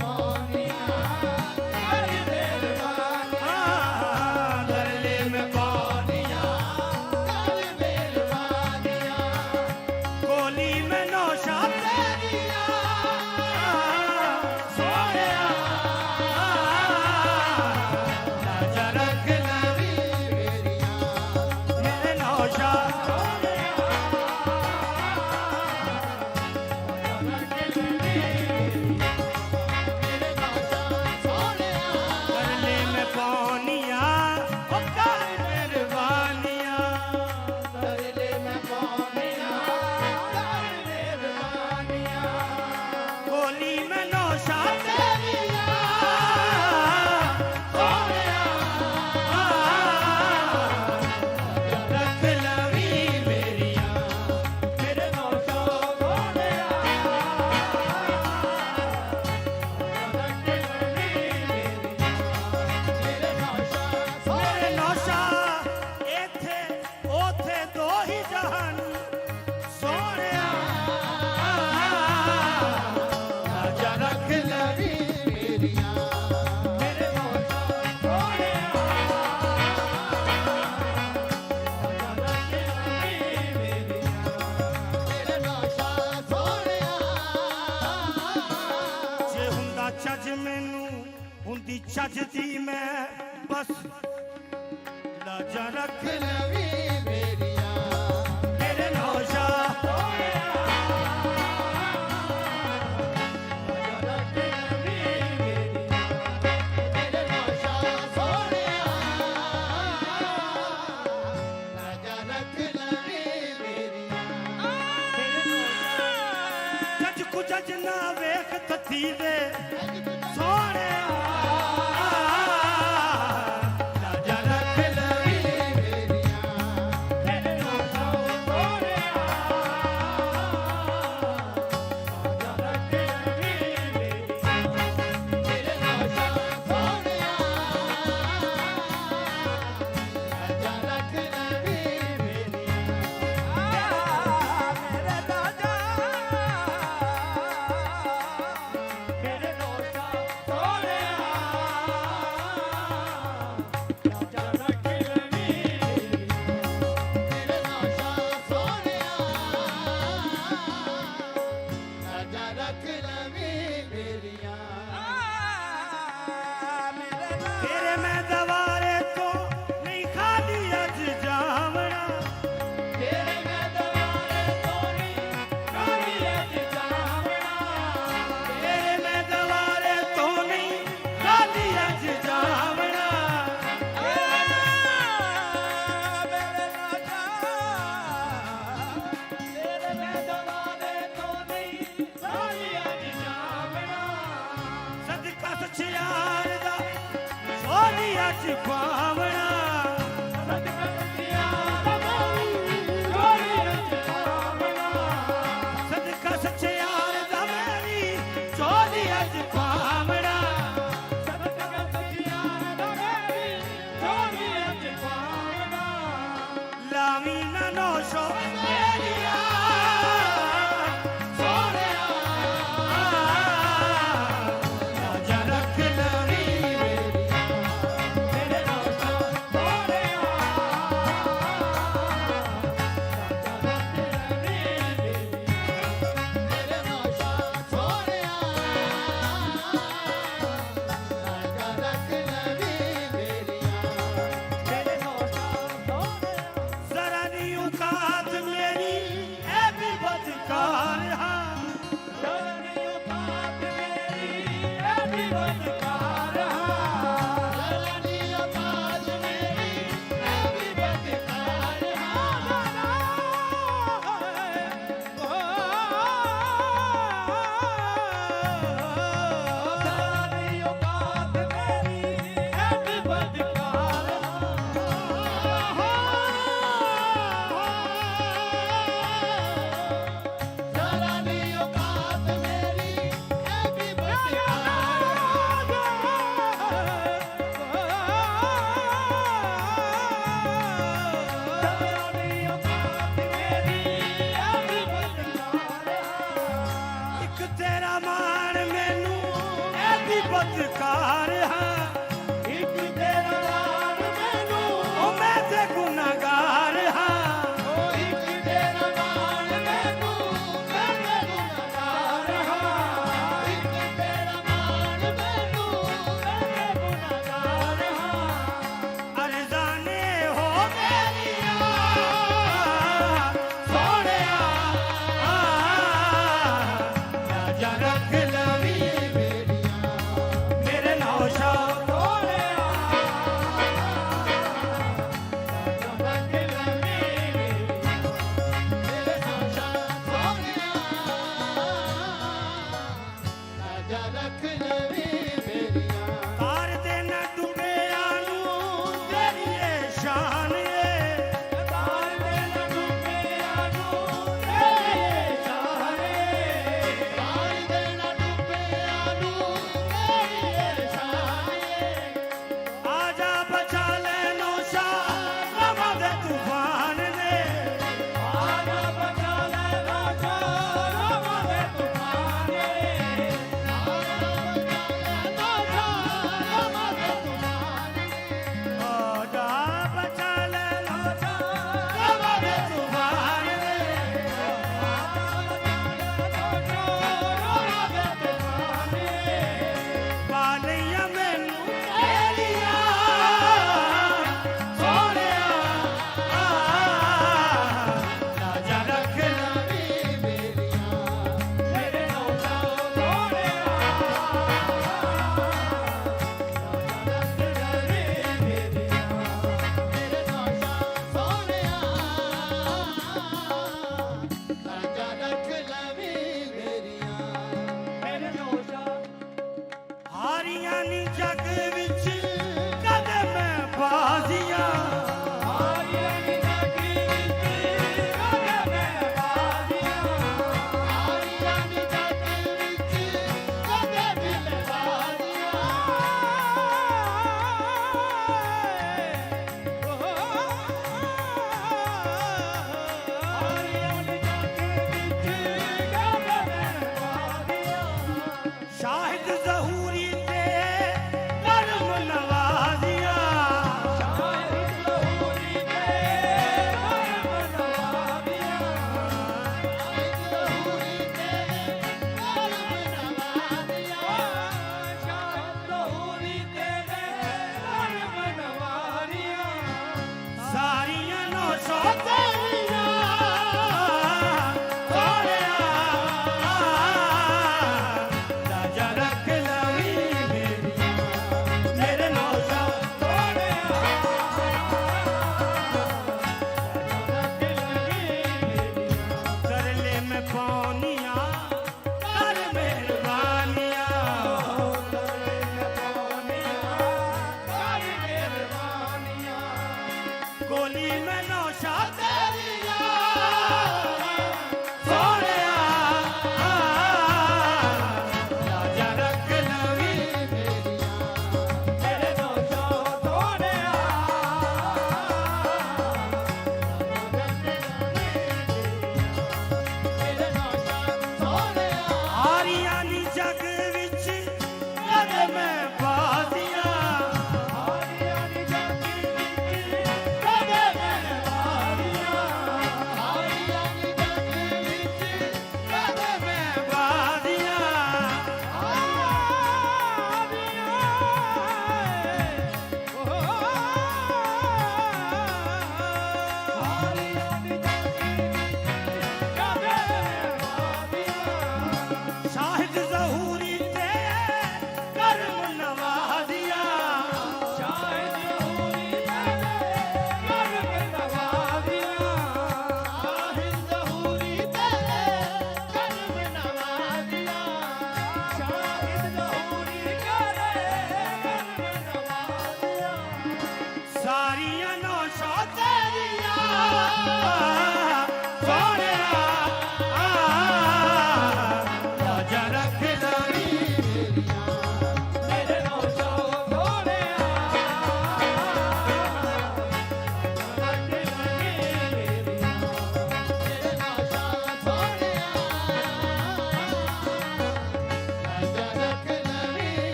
A: पानिया गोली में नौशा तेरिया सोहणिया लाजा रख लवी मेरे नौशा तरले में पानिया ओ कर मेहरबानिया गोली में नौशा तेरिया सोहणिया रख लवी मेरिया
B: मेरे 900 सोहणिया रख लवी मेरिया मेरे 900
A: ਮੇਰੇ ਨੌਸ਼ਾ ਇੱਥੇ ਉਥੇ ਦੋ ਹੀ ਜਹਾਨ ਸੋਹਣਿਆ ਲਾਜਾ ਰੱਖ ਲਵੀ
B: ਮੇਰੀਆਂ ਮੇਰੇ 900 ਸੋਹਣਿਆ ਰਾਜਾ ਰੱਖ ਲਵੀ ਮੇਰੀਆਂ ਮੇਰੇ 900 ਸੋਹਣਿਆ
A: ਜੇ ਹੁੰਦਾ ਚੱਜ ਮੈਨੂੰ ਹੁੰਦੀ ਚੱਜ ਦੀ ਮੈਂ ਬਸ ਲਾਜਾ ਰੱਖ
B: ਲਵੀ ਮੇਰੀਆਂ
A: ਮੇਰੇ ਨੌਸ਼ਾ
B: ਰਾਜਾ ਰੱਖ ਲਵੀ ਮੇਰੀਆਂ ਮੇਰੇ 900 ਸੋਹਣਿਆ ਰਾਜਾ ਰੱਖ ਲਵੀ ਮੇਰੀਆਂ
A: ਜੱਜ ਕੁ ਜੱਜ ਨਾ ਵੇਖ ਤੱਤੀ ਦੇ ਸੋਹਣਿਆ ਲਾਜਾ ਰੱਖ ਲਵੀ
B: ਮੇਰੀਆਂ
A: अज पावना सदका सच्चे यार दा मेरी चोली अज पावना लावी ना नौशो मेरिया सोहणिया राजा रख लवी मेरे नौशो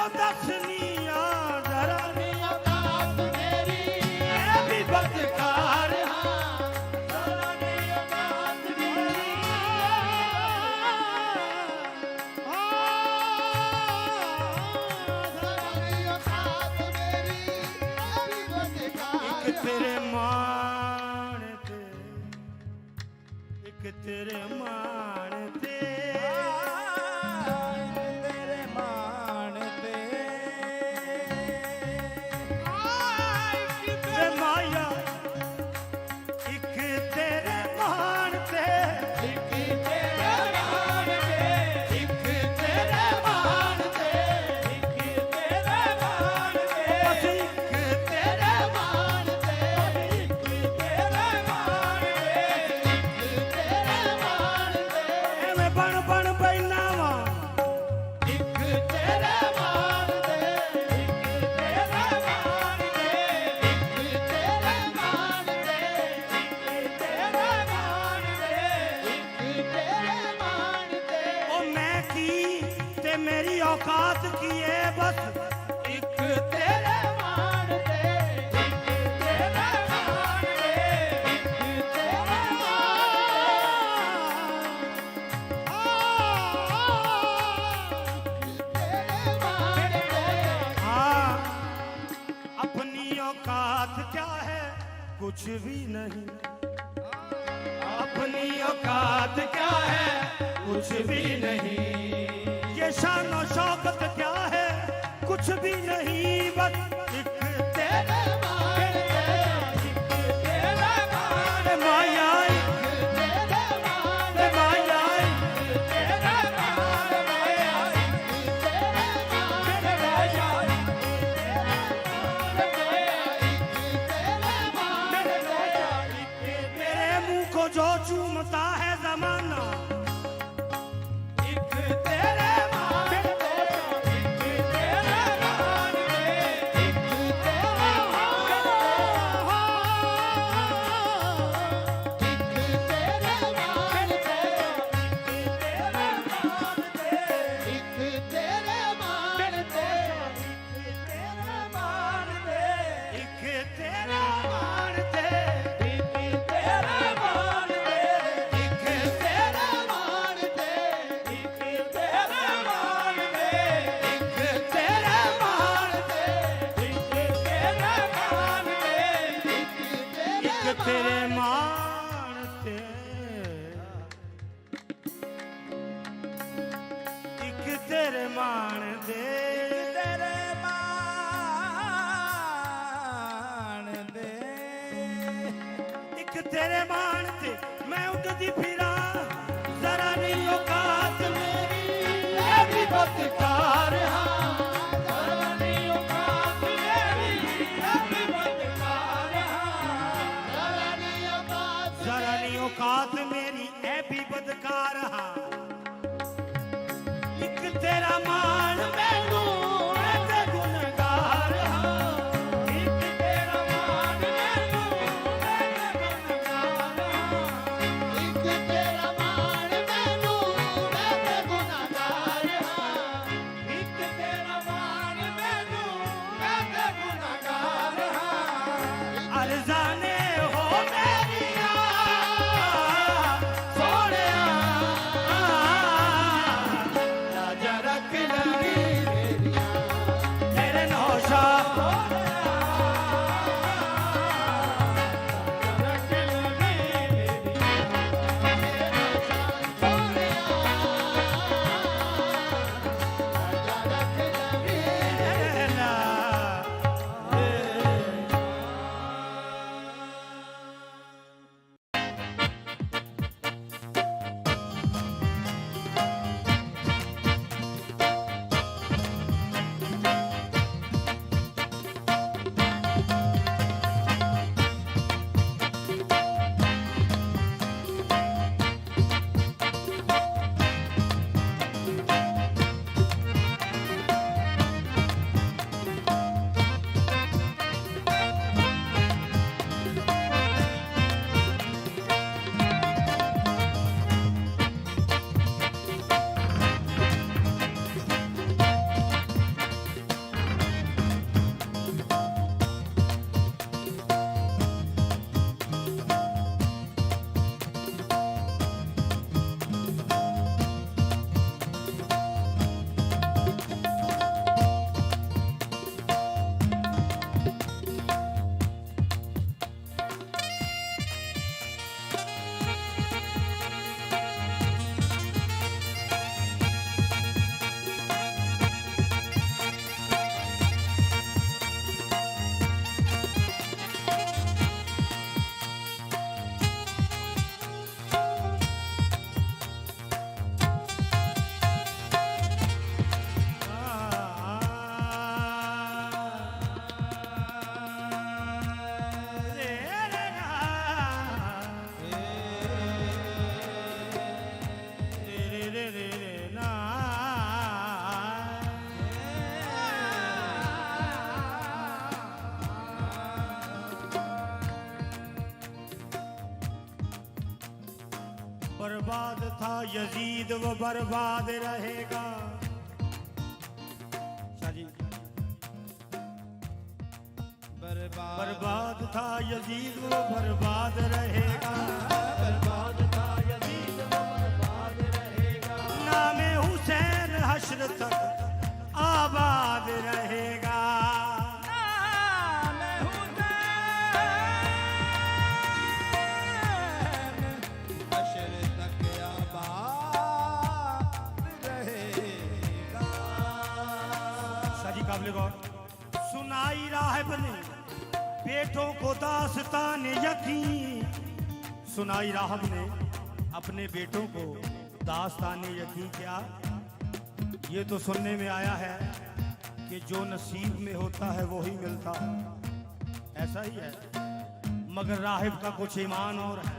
A: ਦੱਸਨੀ ਆ ਜ਼ਰਾ
B: ਨੀ ਔਕਾਤ ਮੇਰੀ
A: ਮੈਂ ਵੀ ਬਦਕਾਰ
B: ਹਾਂ ਜ਼ਰਾ ਨੀ ਔਕਾਤ ਮੇਰੀ ਜ਼ਰਾ ਨੀ ਔਕਾਤ ਮੇਰੀ ਮੈਂ ਵੀ ਬਦਕਾਰ
A: ਇੱਕ ਤੇਰੇ ਮਾਣ ਤੇ ਇੱਕ ਤੇਰੇ ਮਾਣ ਤੇ
B: ਤੇਰੇ ਮਾਣ ਤੇ
A: ਤੇ ਮਾਇਆ ਇੱਕ ਤੇਰੇ ਮਾਣ ਤੇ
B: ਇੱਕ ਤੇਰੇ ਮਾਣ ਤੇ ਇੱਕ ਤੇਰੇ ਮਾਣ ਤੇ ਇੱਕ ਤੇਰੇ ਮਾਣ ਤੇ
A: ਬਸ ਇੱਕ ਤੇਰੇ
B: ਮਾਣ ਤੇ ਇੱਕ ਤੇਰੇ ਮਾਣ ਤੇ ਇੱਕ ਤੇਰੇ ਮਾਣ ਤੇ
A: ਐਵੇਂ ਬਣ ਬਣ ਬੈਨਾ ਵਾਂ
B: ਇੱਕ ਤੇਰੇ ਮਾਣ ਤੇ ਇੱਕ ਤੇਰੇ ਮਾਣ ਤੇ ਇੱਕ ਤੇਰੇ ਮਾਣ ਤੇ ਇੱਕ ਤੇਰੇ ਮਾਣ ਤੇ ਇੱਕ ਤੇਰੇ ਮਾਣ ਤੇ
A: ਉਹ ਮੈਂ ਕੀ ਤੇ ਮੇਰੀ ਔਕਾਤ ਕੀ ਏ ਬਸ
B: ਇੱਕ ਤੇਰੇ ਮਾਣ ਤੇ ਇੱਕ ਤੇਰੇ ਮਾਣ ਤੇ ਇੱਕ ਤੇਰੇ ਮਾਣ ਤੇ
A: हाँ अपनी औकात क्या है कुछ भी नहीं अपनी औकात क्या है कुछ भी नहीं ये शान और शौकत क्या है कुछ भी नहीं बस एक तेरे
B: माण ते ਇੱਕ ਤੇਰੇ ਮਾਣ
A: ते माया
B: ਤੇਰੇ ਮਾਣ
A: ते माया
B: ਤੇਰੇ ਮਾਣ ਮਾਇਆ ਤੇਰੇ ਮਾਣ ਮਾਇਆ ਤੇਰੇ ਮਾਣ ਮਾਇਆ
A: मेरे मुंह को जो चूमता है जमाना
B: ਇੱਕ ਤੇਰੇ ਮਾਣ ਤੇ ਇੱਕ ਤੇਰੇ ਮਾਣ ਤੇ ਇੱਕ ਤੇਰੇ ਮਾਣ ਇੱਕ ਤੇਰੇ ਮਾਣ ਤੇ ਇੱਕ ਤੇਰੇ ਮਾਣ ਤੇ ਇੱਕ ਤੇਰੇ ਮਾਣ ਤੇ
A: एक तेरा मान ते
B: ਇੱਕ ਤੇਰੇ ਮਾਣ ਤੇ ਇੱਕ ਤੇਰੇ ਮਾਣ ਤੇ ਇੱਕ ਤੇਰੇ ਮਾਣ ਤੇ
A: एक तेरा मान
B: ਇੱਕ ਤੇਰੇ ਮਾਣ ਤੇ
A: एक तेरे मान ते एक तेरे मान दे
B: ਤੇਰੇ ਮਾਣ ਦੇ
A: एक तेरे मान ते मैं उठदी फिरा जरा नहीं औकात मेरी मैं भी बदकार हाँ
B: ਜ਼ਰਾ ਨੀ ਔਕਾਤ ਮੇਰੀ ਮੈਂ ਵੀ ਬਦਕਾਰ ਹਾਂ ਜ਼ਰਾ ਨੀ ਔਕਾਤ
A: जरा नहीं औकात मेरी ऐ भी बदकार हाँ एक तेरा मान मैनू मैं ते गुनहगार हाँ
B: ਇੱਕ ਤੇਰਾ ਮਾਣ ਮੈਨੂੰ ਮੈਂ ਗੁਨਹਗਾਰ
A: बर्बाद था यजीद वो बर्बाद रहेगा। शाह जी बर्बाद था यजीद वो बर्बाद रहेगा।
B: बर्बाद था यजीद वो बर्बाद रहेगा।
A: नामे हुसैन हश्र तक आबाद रहेगा।
B: नामे हुसैन हश्र तक आबाद रहेगा।
A: शाह जी काबिल गौर। सुनाई राहब ने बेटों को दास्तान यकीन, सुनाई राहब ने अपने बेटों को दास्तान यकीन। क्या ये तो सुनने में आया है कि जो नसीब में होता है वो ही मिलता है, ऐसा ही है, मगर राहिब का कुछ ईमान और है।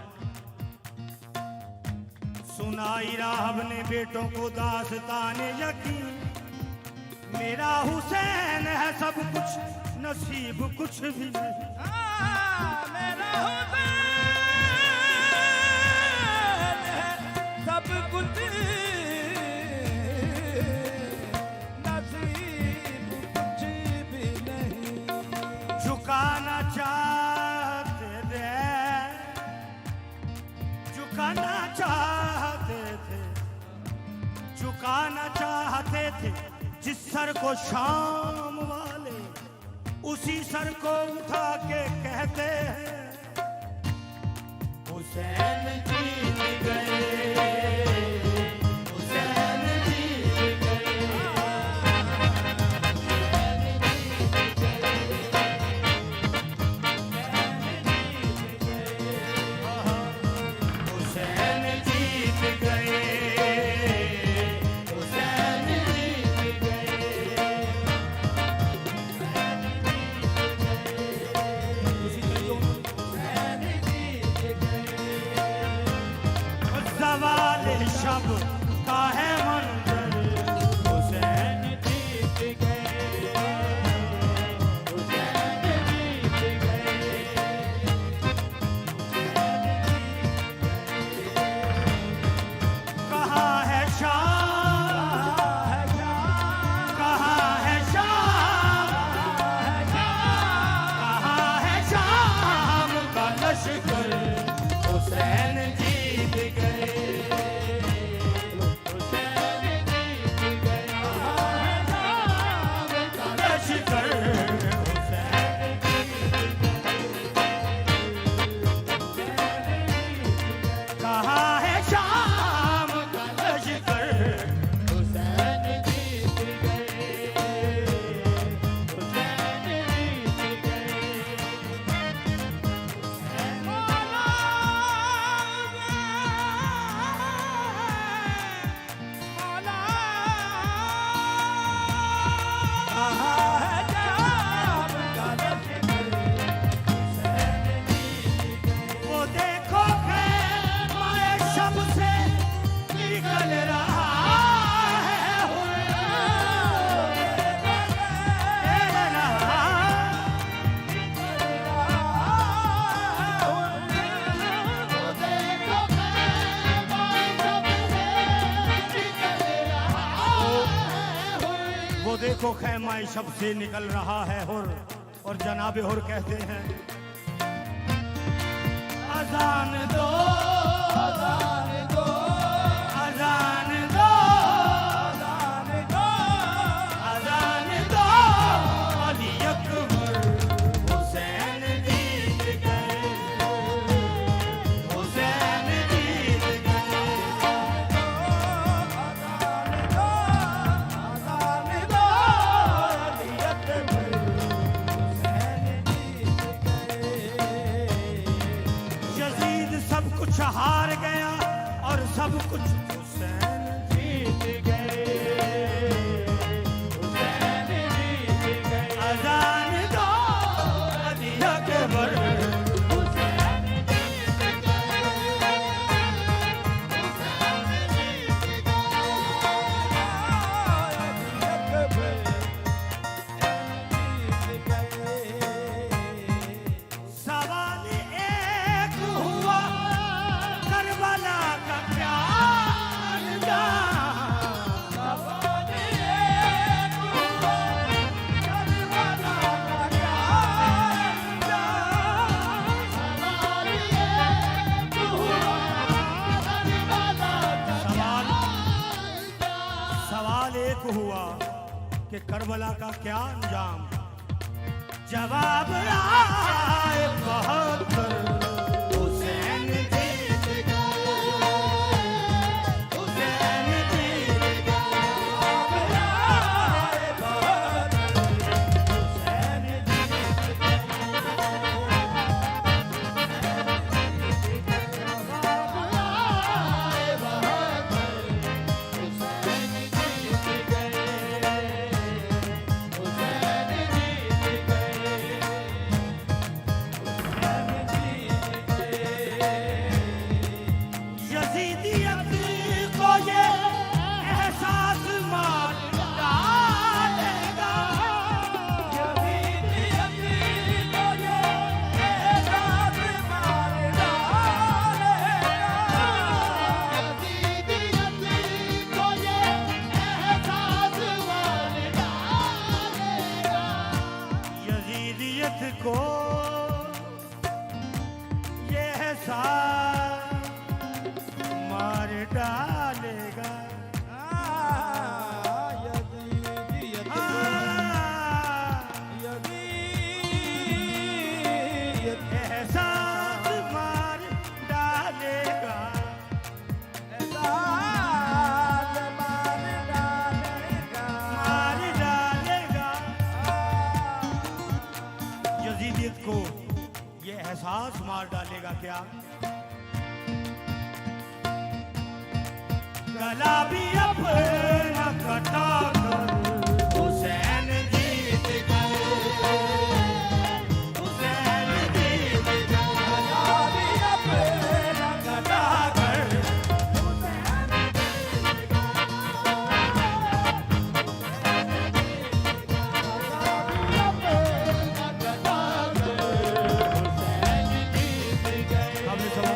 A: सुनाई राहब ने बेटों को दास्तान यकीन, मेरा हुसैन है सब कुछ नसीब कुछ भी नहीं।
B: मेरा हुसैन है सब कुछ नसीब कुछ भी नहीं।
A: झुकाना चाहते थे, झुकाना चाहते थे, झुकाना चाहते थे जिस सर को शाम वाले, उसी सर को उठा के कहते हैं हुसैन जीत गए, हुसैन जीत गए, हुसैन जीत गए, हुसैन जीत गए। सवाल शब का है मंजर, हुसैन जीत गए, हुसैन जीत गए। कहाँ है शाम, कहाँ है शाम, कहाँ है शाम का लश्कर, हुसैन जीत गए, हुसैन जीत गए। लश्कर हुसैन जीत गए। कहाँ है शाम का लश्कर, हुसैन जीत गए, हुसैन जीत गए। वो देखो खैमाए शब से निकल रहा है वो देखो खैमाए शब से निकल रहा है हुर, और जनाबे हुर कहते हैं अजान दो,
B: अज़ान दो,
A: अजान दो,
B: अज़ान दो,
A: अजान दो। अली अकबर हुसैन जीत गए, हुसैन जीत गए। यजीद सब कुछ हार गया और सब कुछ हुसैन जीत गए, हुसैन जीत गए। अजान दो अली अकबर, हुसैन जीत गए, हुसैन जीत गए। सवाल एक हुआ करबला का क्या कि करबला का क्या अंजाम। जवाब आए बहत्तर, हुसैन जीत गए, हुसैन जीत गए। आए बहत्तर, हुसैन जीत यजीदियत को ये एहसास मार डालेगा, यजीदियत को ये एहसास मार डालेगा,
B: यजीदियत को ये एहसास मार डालेगा,
A: यजीदियत को ये एहसास मार डालेगा। एहसास मार डालेगा, मार डालेगा। यजीदियत को ये एहसास मार डालेगा क्या? गला भी अपना कटा कर हुसैन जीत गए, हुसैन जीत गए। गला भी अपना कटा कर हुसैन जीत गए। आपने सुना?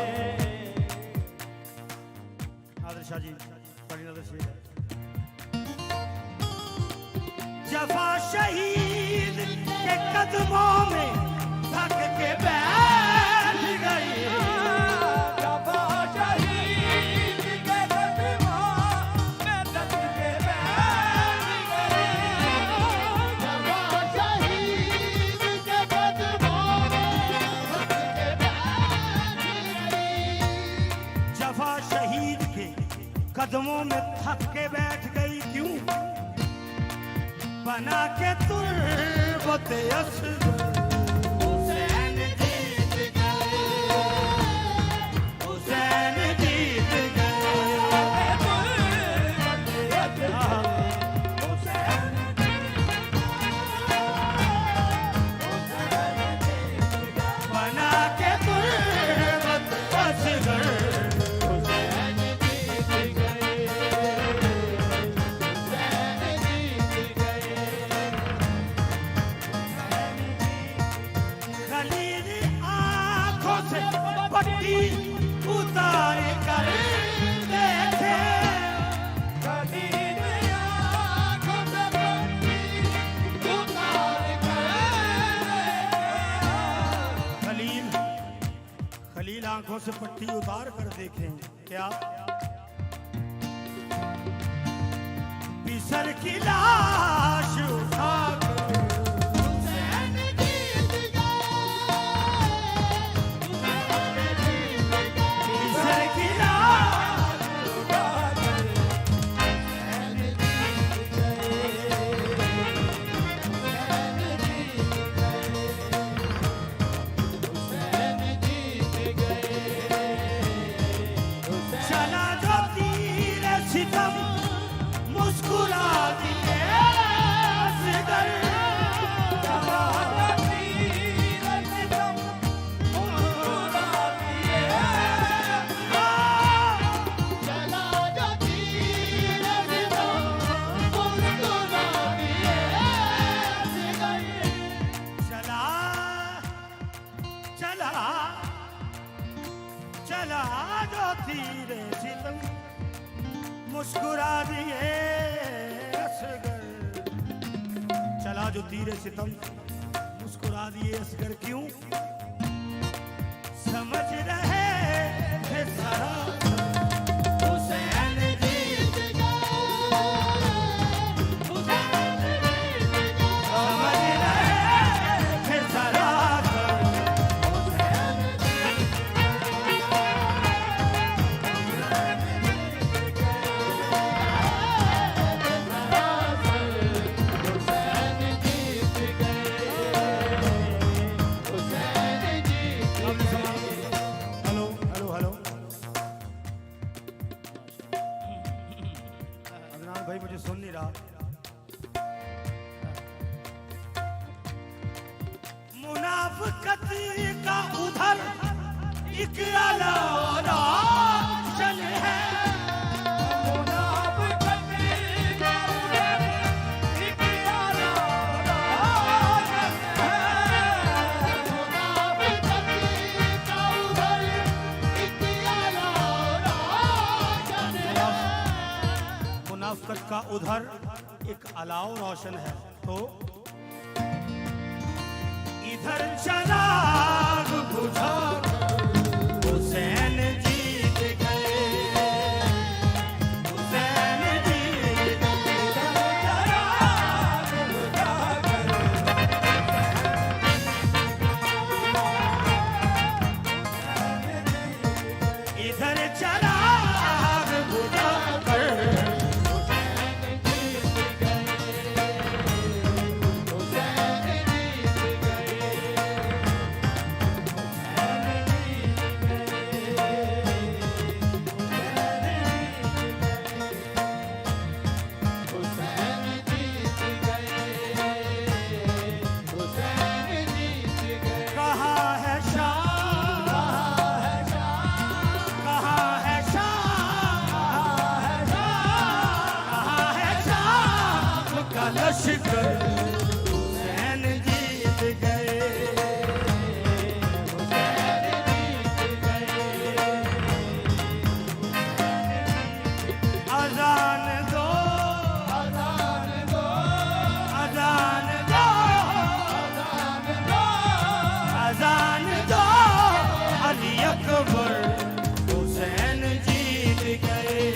A: नादिर शाह जी, बड़ी नादिर शेर है। जफा शहीद के कदमों में थक के बैठ गई, जफा शहीद के कदमों में थक के बैठ गई,
B: जवा शहीद के कदमों में थक के बैठ गई,
A: जफा शहीद के कदमों में थक के बैठ गई। क्यों? बना के तुर्बत असगर हुसैन जीत गए, हुसैन जीत गए। बना के तुर्बत असगर खलील आंखों से पट्टी उतार कर देखे, खलील आंखों से पट्टी उतार कर देखे। खलील आंखों से पट्टी उतार कर देखें क्या? बिसर की लाश उठा कर
B: हुसैन जीत
A: बिसर की लाश उठा कर चला जो तीर सितम मुस्कुरा दिए असगर, चला जो तीर सितम मुस्कुरा दिए
B: चला जो तीर सितम मुस्कुरा दिए
A: चला चला चला जो तीर सितम मुस्कुरा दिए असगर, चला जो तीर सितम मुस्कुरा दिए असगर। क्यों? समझ रहे थे सारा हुसैन जीत गए, हुसैन भाई मुझे सुन नहीं रहा। मुनाफिकत का उधर एक रोशन है, मुनाफिकत का उधर एक अलाव रोशन है। तो इधर चराग बुझा हुसैन जीत गए, हुसैन जीत गए। इधर चराग बुझा कर लश्कर हुसैन जीत गए, हुसैन जीत गए। अजान दो, अजान दो, अजान दो, अजान दो, अजान दो। अली अकबर हुसैन जीत गए,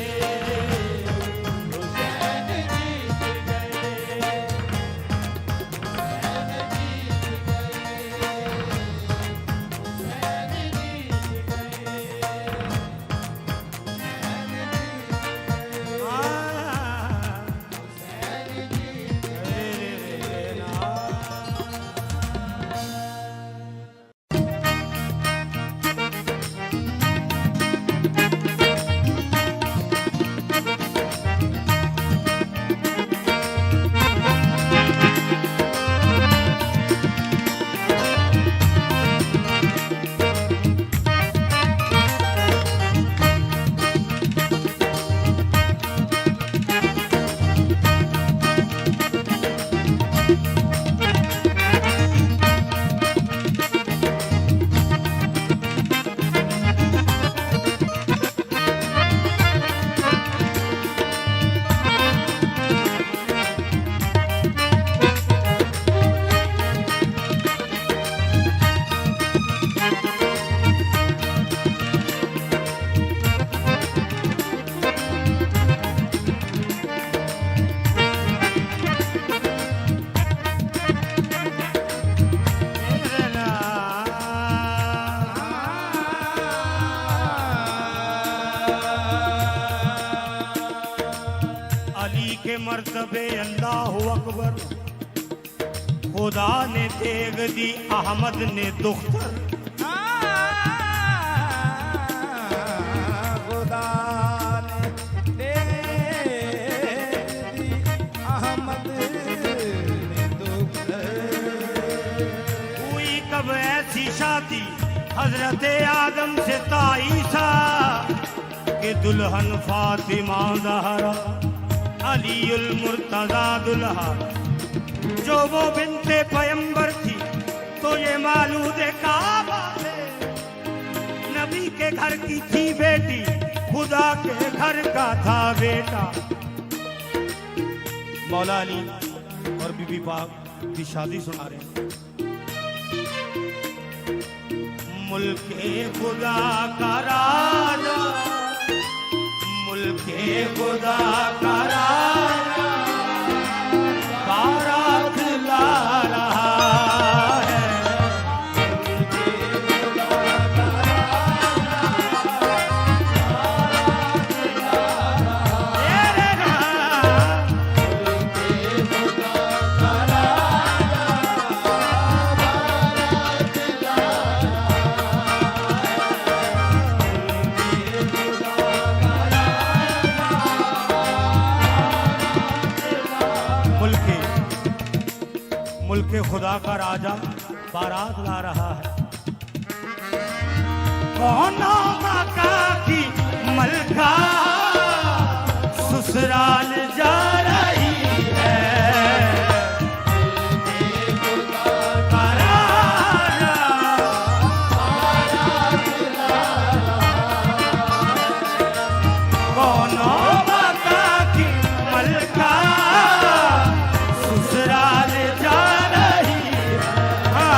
A: के मर्तबे अल्लाह अकबर। खुदा ने तेग दी, अहमद ने दुख्तर।
B: खुदा ने तेग दी, अहमद ने दुख्तर।
A: हुई कब ऐसी शादी हजरत आदम से ताईसा के दुल्हन फातिमा ज़हरा अलीउल मुर्तज़ा दुल्हा। जो वो बिन्ते पैगंबर थी तो ये मालूदे काबा है। नबी के घर की थी बेटी, खुदा के घर का था बेटा। मौला अली और बीबी पाक की शादी सुना रहे हैं। मुल्के खुदा का राजा, मुल्के खुदा का राजा बारात ला रहा है। मुल्क खुदा का राजा बारात ला रहा है। कौनो मक्का की मलका ससुराल जा रही है। कौनो मक्का की मलका ससुराल जा रही है।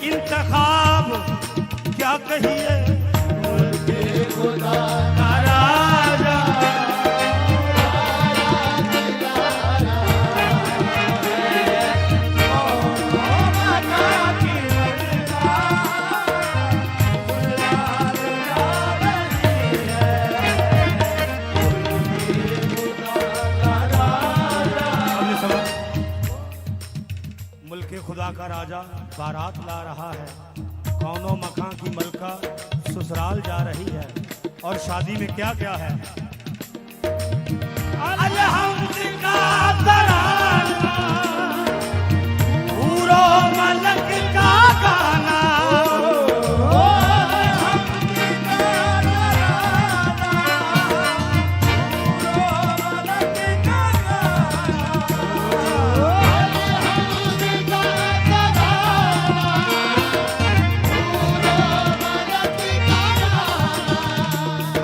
A: इंतखाब क्या कहिए खुदा का राजा। मुल्क खुदा का राजा बारात ला रहा है। कौनो मकान की मलका ससुराल जा रही है। और शादी में क्या क्या है? अलहम्द का तराना, पूरो मलक का गाना।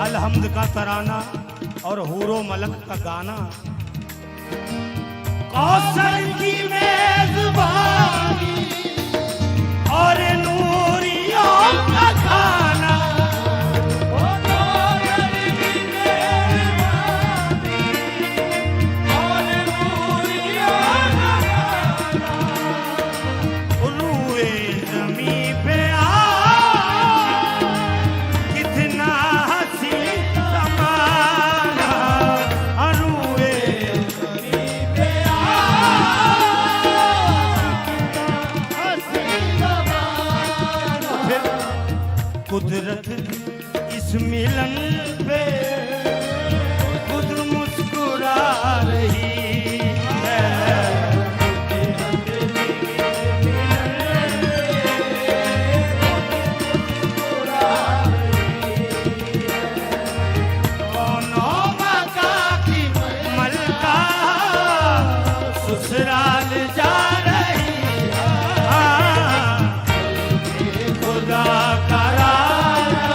A: अलहम्द का तराना और हूरो मलक का गाना। कौसर की मेजबानी और नूरियों का खाना। रूए ज़मीं पे कितना हंसी ज़माना। रूए ज़मीं पे हंसी ज़माना। कुदरत इस मिलन पे खुद मुस्कुरा रही है। कौनो मक्का की मलका ससुराल जा रही है। खुदा का राजा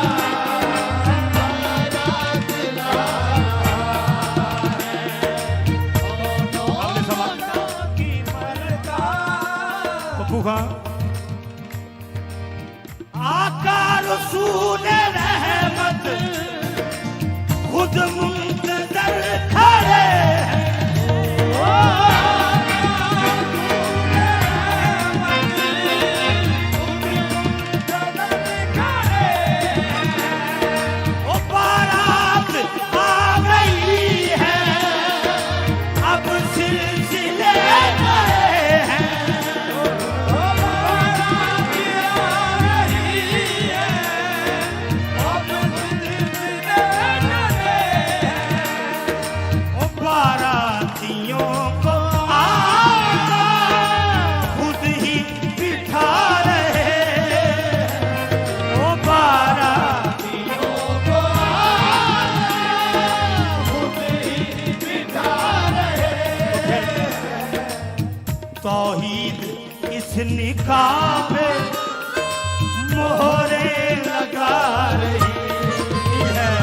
A: पप्पू खां। आका रसूल रहमत खुद मुंतजर खड़े हैं। ओ बारात आ गई है, अब सिलसिले गए हैं। बारातियों को खुद ही बिठा रहे। ओ बारातियों को खुद ही बिठा रहे। तौहीद इस निकाह पे मोहरे लगा रही है।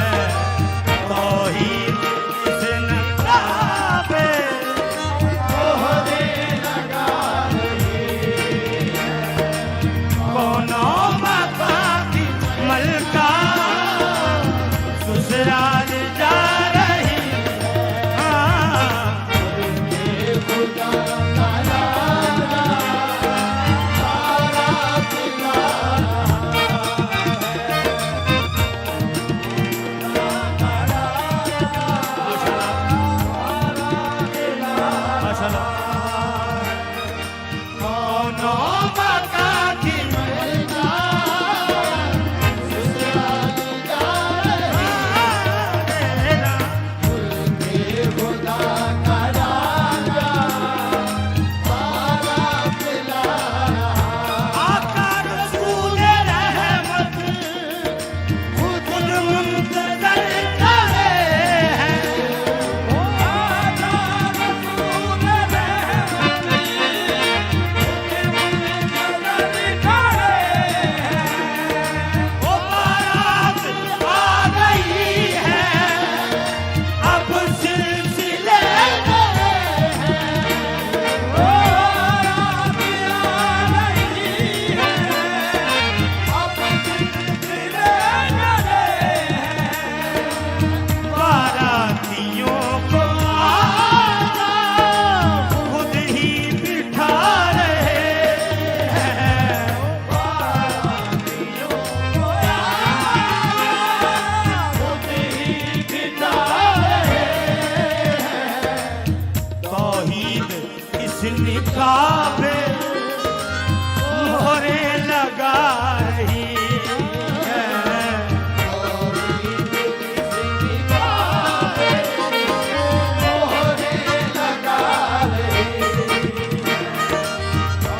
A: रही है।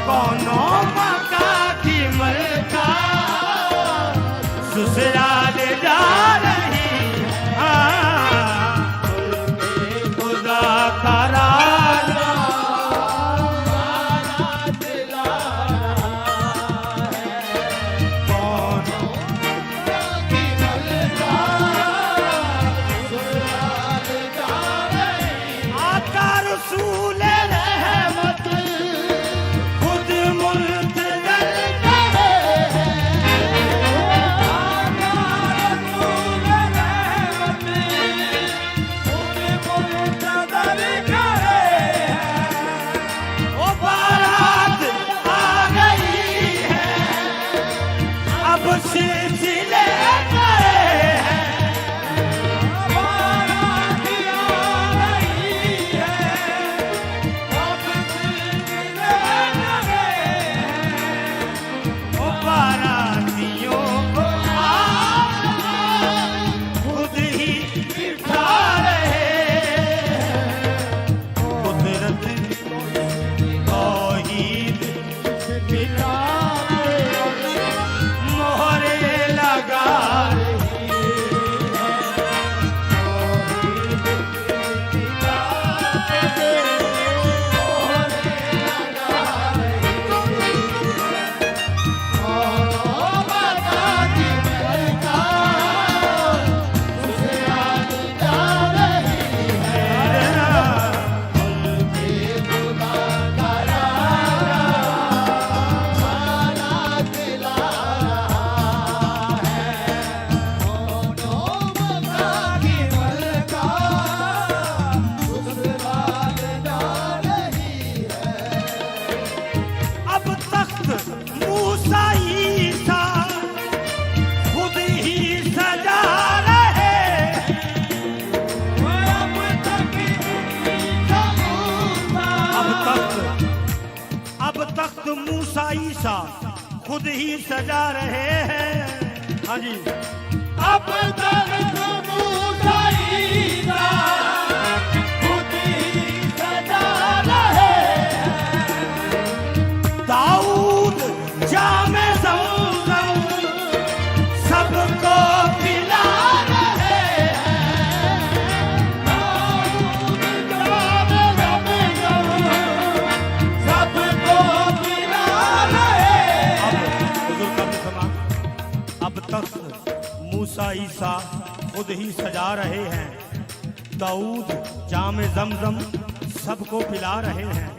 A: कौनो मका की मलका ससुराल जा रही, खुदा का राजा कौनो आका रसूल रहमत खुद मुल्तजर ओ बारात आ गई है, अब सिलसिले गए हैं। ओ बारातियों को खुद ही बिठा रहे हैं। कुदरत तौहीद मिला मोहरे लगा अब तख्त मूसा ईसा खुद ही सजा रहे हैं। अब तख्त मूसा ईसा खुद ही सजा रहे हैं। हाँ जी,
B: अब तक मूसा ईसा खुद ही सजा रहे हैं।
A: दाऊद जामे ज़मज़म सबको पिला रहे हैं।
B: सबको पिला रहे
A: अब तक मूसा ईसा खुद ही सजा रहे हैं। दाऊद जामे ज़मज़म सबको पिला रहे हैं।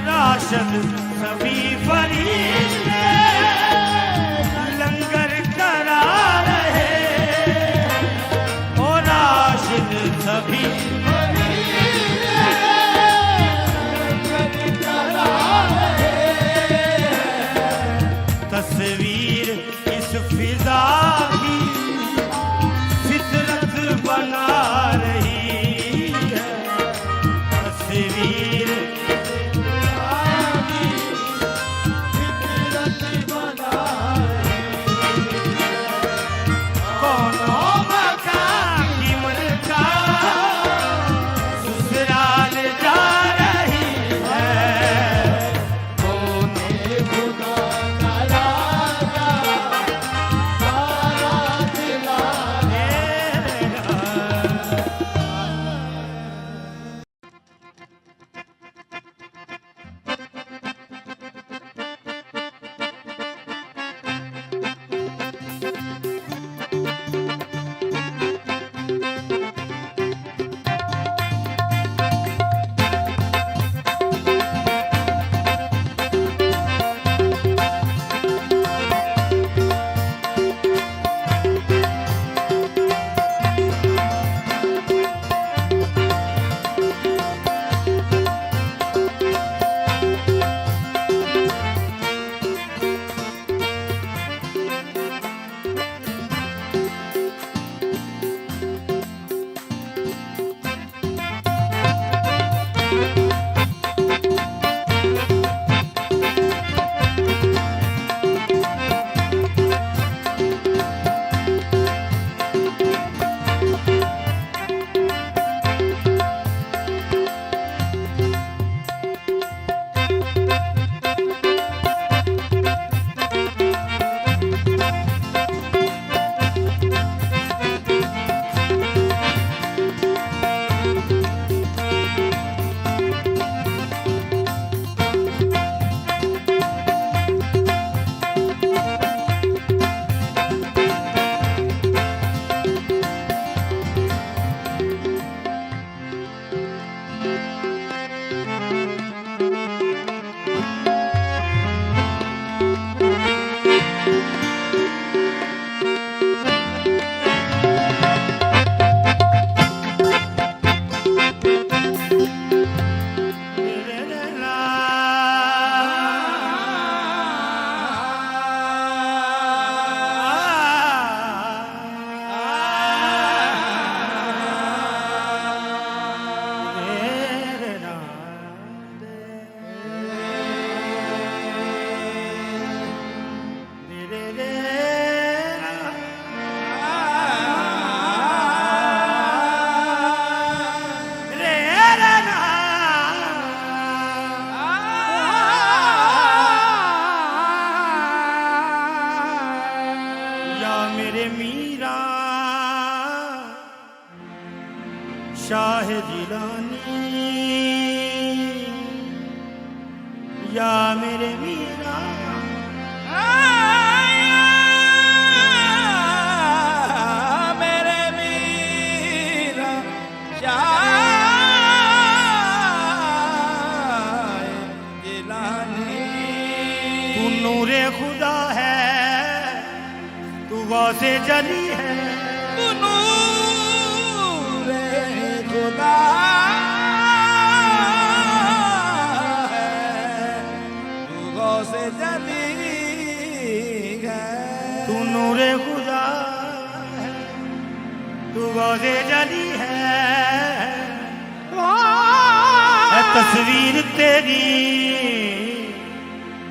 A: राशिद सभी फरिश्ते लंगर करा रहे हैं। ओ राशिद सभी तस्वीर इस फिजा की फितरत बना रही है। तस्वीर शाह जिलानी या मेरे मीरा
C: मेरे मीरा शाह जिलानी।
A: तू नूरे खुदा है, तू गौसे जली है,
C: तू नूरे खुदा है, तू गौसे जली है।
A: तू नूरे खुदा है, तू गौसे जली है तस्वीर तेरी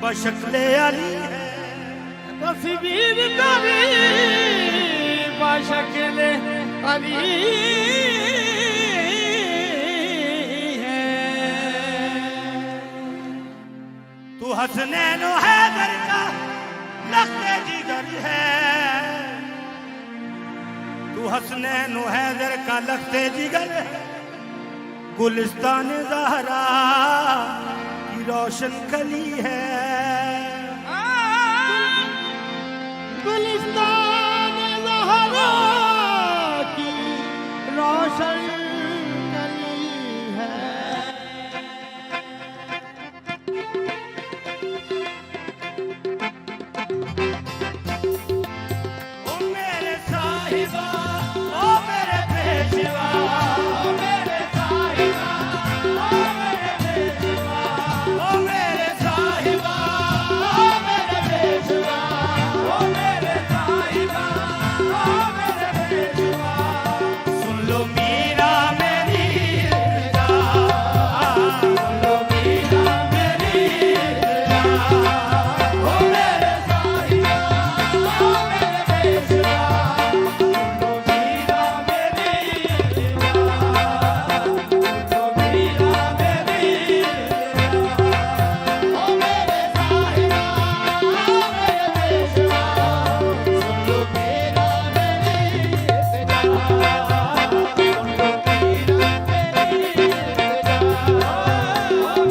A: बशक्ले अली है,
C: तस्वीर तेरी बशक्ले अली है।
A: तू हसनैन हैदर का लख्ते जिगर है, तू हसनैन हैदर का लख्ते जिगर है, गुलिस्तान ज़हरा की रोशन कली है,
C: गुलिस्तान ज़हरा की रोशन कली है।
A: ओ मेरे साहिबा, ओ मेरे पेशवा, ओ मेरे साहिबा, ओ मेरे पेशवा, ओ मेरे साहिबा, ओ मेरे पेशवा, ओ मेरे साहिबा, ओ मेरे पेशवा। सुन लो मीरा मेरी रजा, सुन लो मीरा मेरी रजा, ओ मेरे साहिबा, ओ मेरे पेशवा, सुन लो मीरा मेरी रजा, सुन लो मीरा मेरी रजा, ओ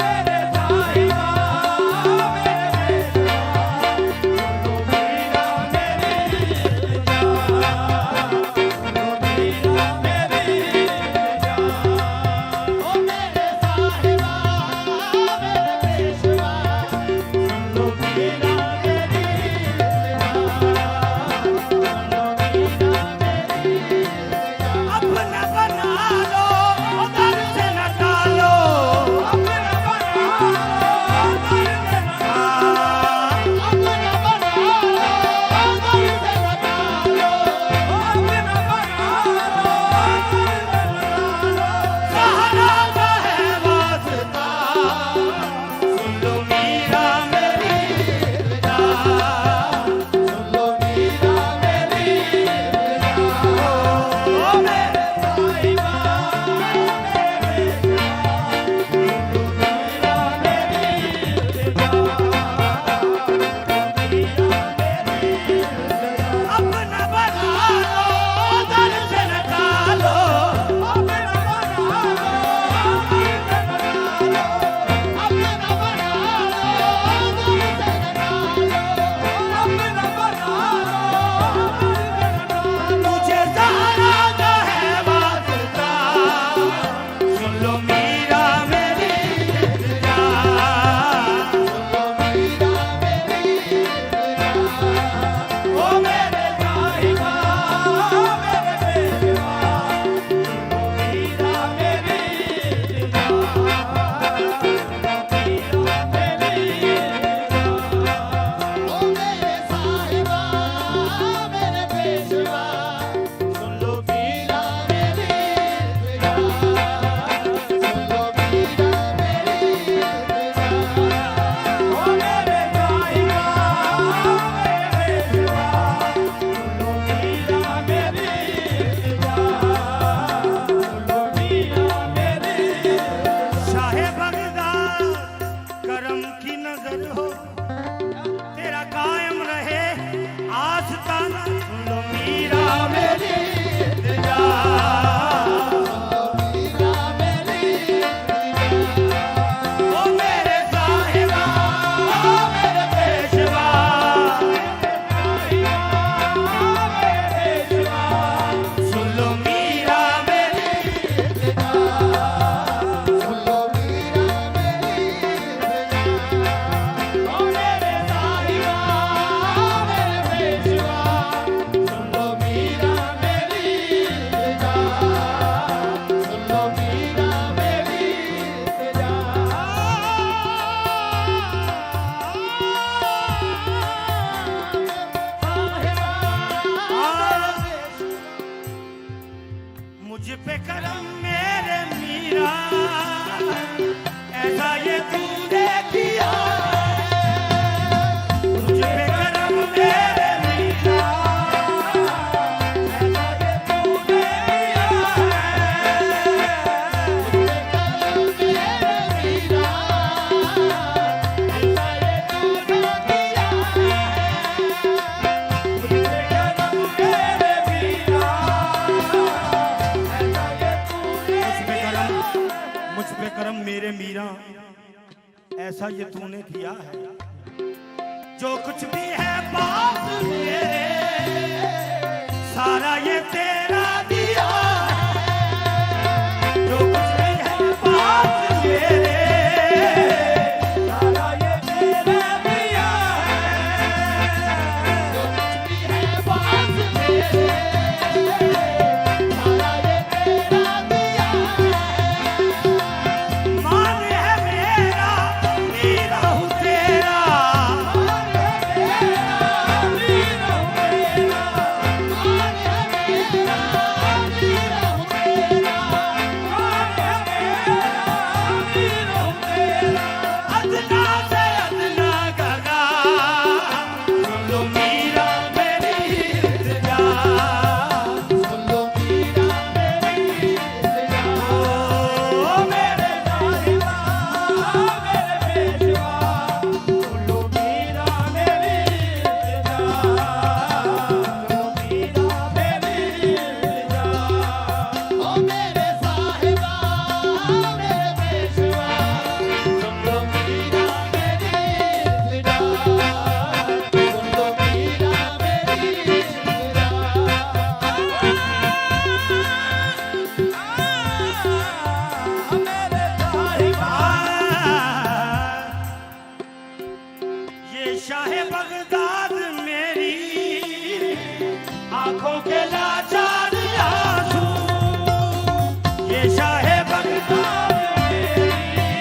A: मेरे साहिबा, ओ मेरे पेशवा, सुन लो मीरा मेरी रजा, सुन लो मीरा मेरी रजा, ओ मेरे साहिबा, ओ मेरे अपना बना लो, उधर से न डालो, अपना बना लो, उधर से न डालो, अपना बना लो, उधर से न डालो, अपना बना लो, उधर से न डालो। सहारा का है वास्ता, सुन लो मीरा मेरी ऐसा ये तूने किया है। जो कुछ भी है पास मेरे सारा ये तेरा दिया है। जो कुछ भी है पास मेरे सारा ये तेरा दिया है।
B: जो कुछ भी है पास मेरे सारा ये तेरा दिया है।
A: मान है मेरा मीरा हूँ तेरा। अदना से अदना गगा सुन लो मीरा मेरी इल्तिजा।
B: सुन लो मीरा मेरी इल्तिजा।
A: ओ मेरे साहिबा मेरे पेशवा सुन लो मीरा मेरी इल्तिजा। सुन लो मीरा मेरी इल्तिजा।
B: ओ मेरे साहिबा मेरे पेशवा सुन लो मीरा मेरी इल्तिजा। सुन लो मीरा मेरी इल्तिजा।
A: ये शाहे बगदाद मेरी आंखों के लाचार आंसू। ये शाहे बगदाद मेरी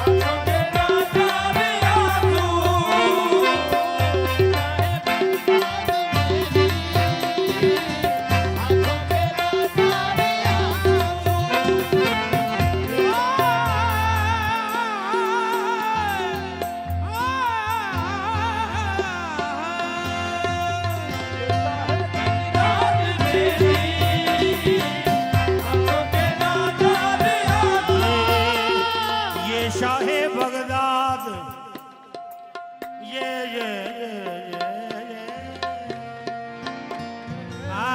A: आंखों के लाचार आंसू। ये शाहे बगदाद ये रे ला,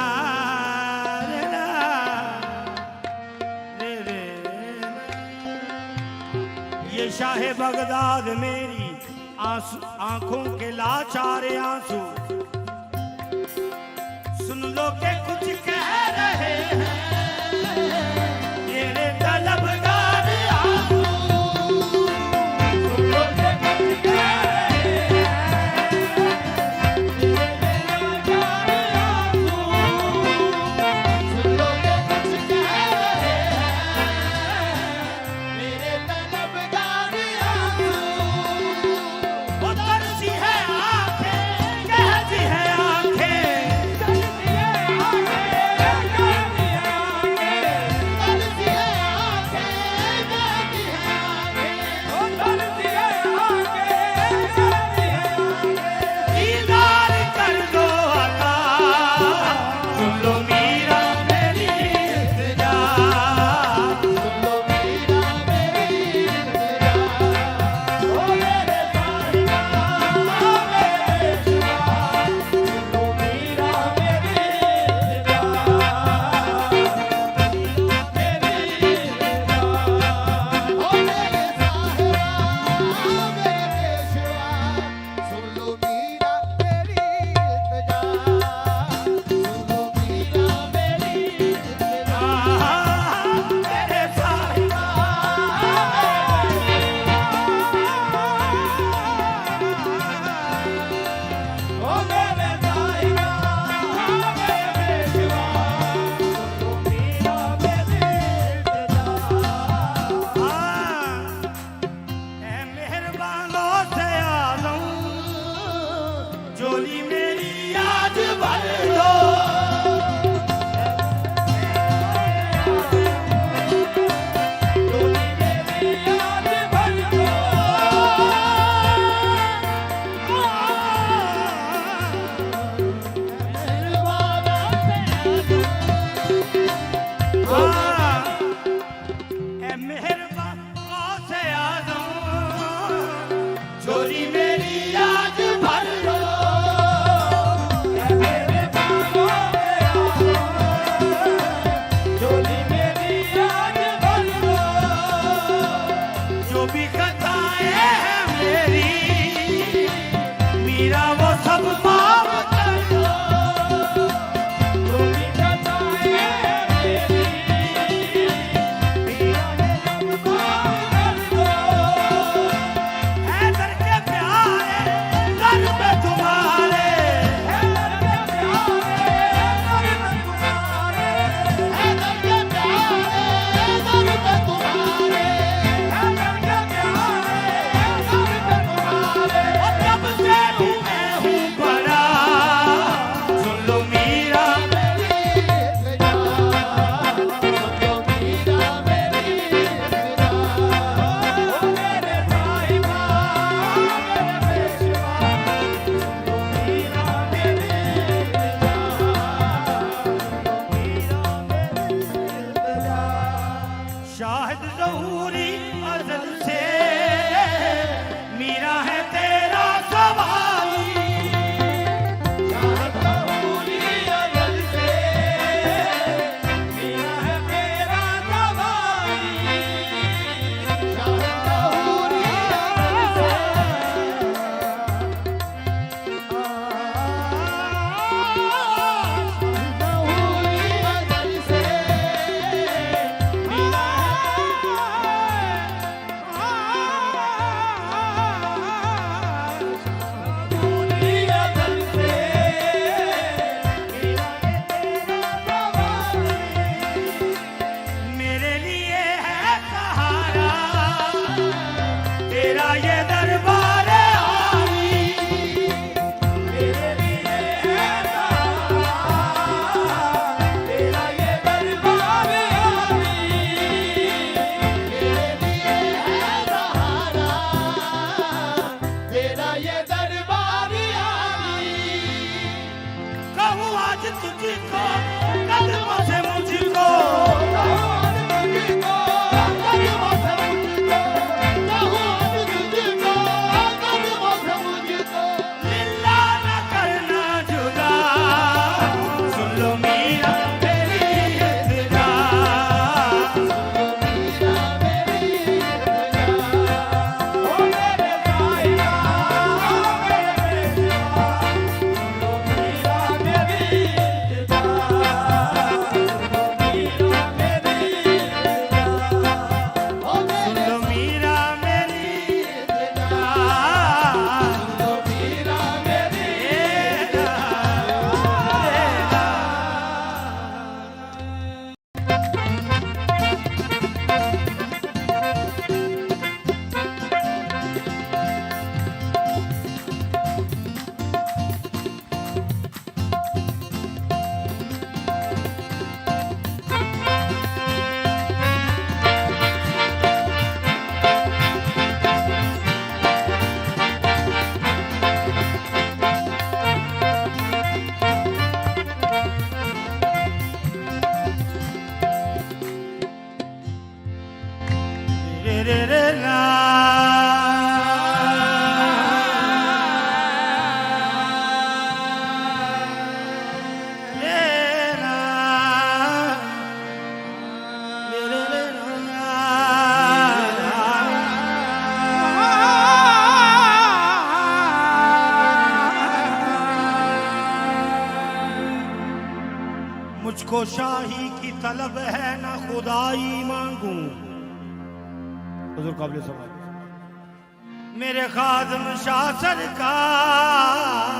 A: रे ये शाहे बगदाद मेरी आंखों के लाचार आंसू। सुन लो के कुछ कह रहे हैं मेरे तलबगार आंसू। सुन लो के कुछ कह रहे हैं मेरे तलबगार आंसू।
B: सुन लो के कुछ कह रहे हैं मेरे तलबगार आंसू।
A: वो तरसी है आंखें कहती है आंखें। तरसी है आंखें कहती है आंखें।
B: तरसी है आंखें कहती है आंखें।
A: वो तरसी है आंखें कहती है आंखें। दीदार कर दो अता सुन लो मीरा मेरी इल्तिजा।
B: सुन लो मीरा मेरी इल्तिजा।
A: ओ मेरे साहिबा मेरे पेशवा सुन लो मीरा मेरी इल्तिजा। मेरी इल्तिजा।
B: ओ मेरे साहिबा मेरे पेशवा सुन लो मीरा मेरी इल्तिजा। सुन लो मीरा मेरी इल्तिजा।
A: मेरे साहिबा ओ मेरे साहिबा मेरे पेशवा सुन लो मीरा मेरी इल्तिजा। ऐ मेहरबानों से आज़म झोली मेरी आज भर दो। झोली मेरी आज भर दो। ऐ मेहरबानों से आज़म झोली मेरी आज भर दो। ऐ मेहरबानों से आज़म झोली मेरी आज भर दो। जो भी कथा मुझको कदमों से मुझको लिल्ला न करना जुदा सुन लो मीरा मेरी इल्तिजा ओ मेरे साहिबा मेरे बेजुबा सुन लो मीरा मेरी इल्तिजा सुन लो मीरा मेरी इल्तिजा रे रे रे ला रे ला रे रे रे मुझको शाही की तलब है ना खुदाई मांगूं हुजूर काबिल सवाल मेरे खादम शाह सरकार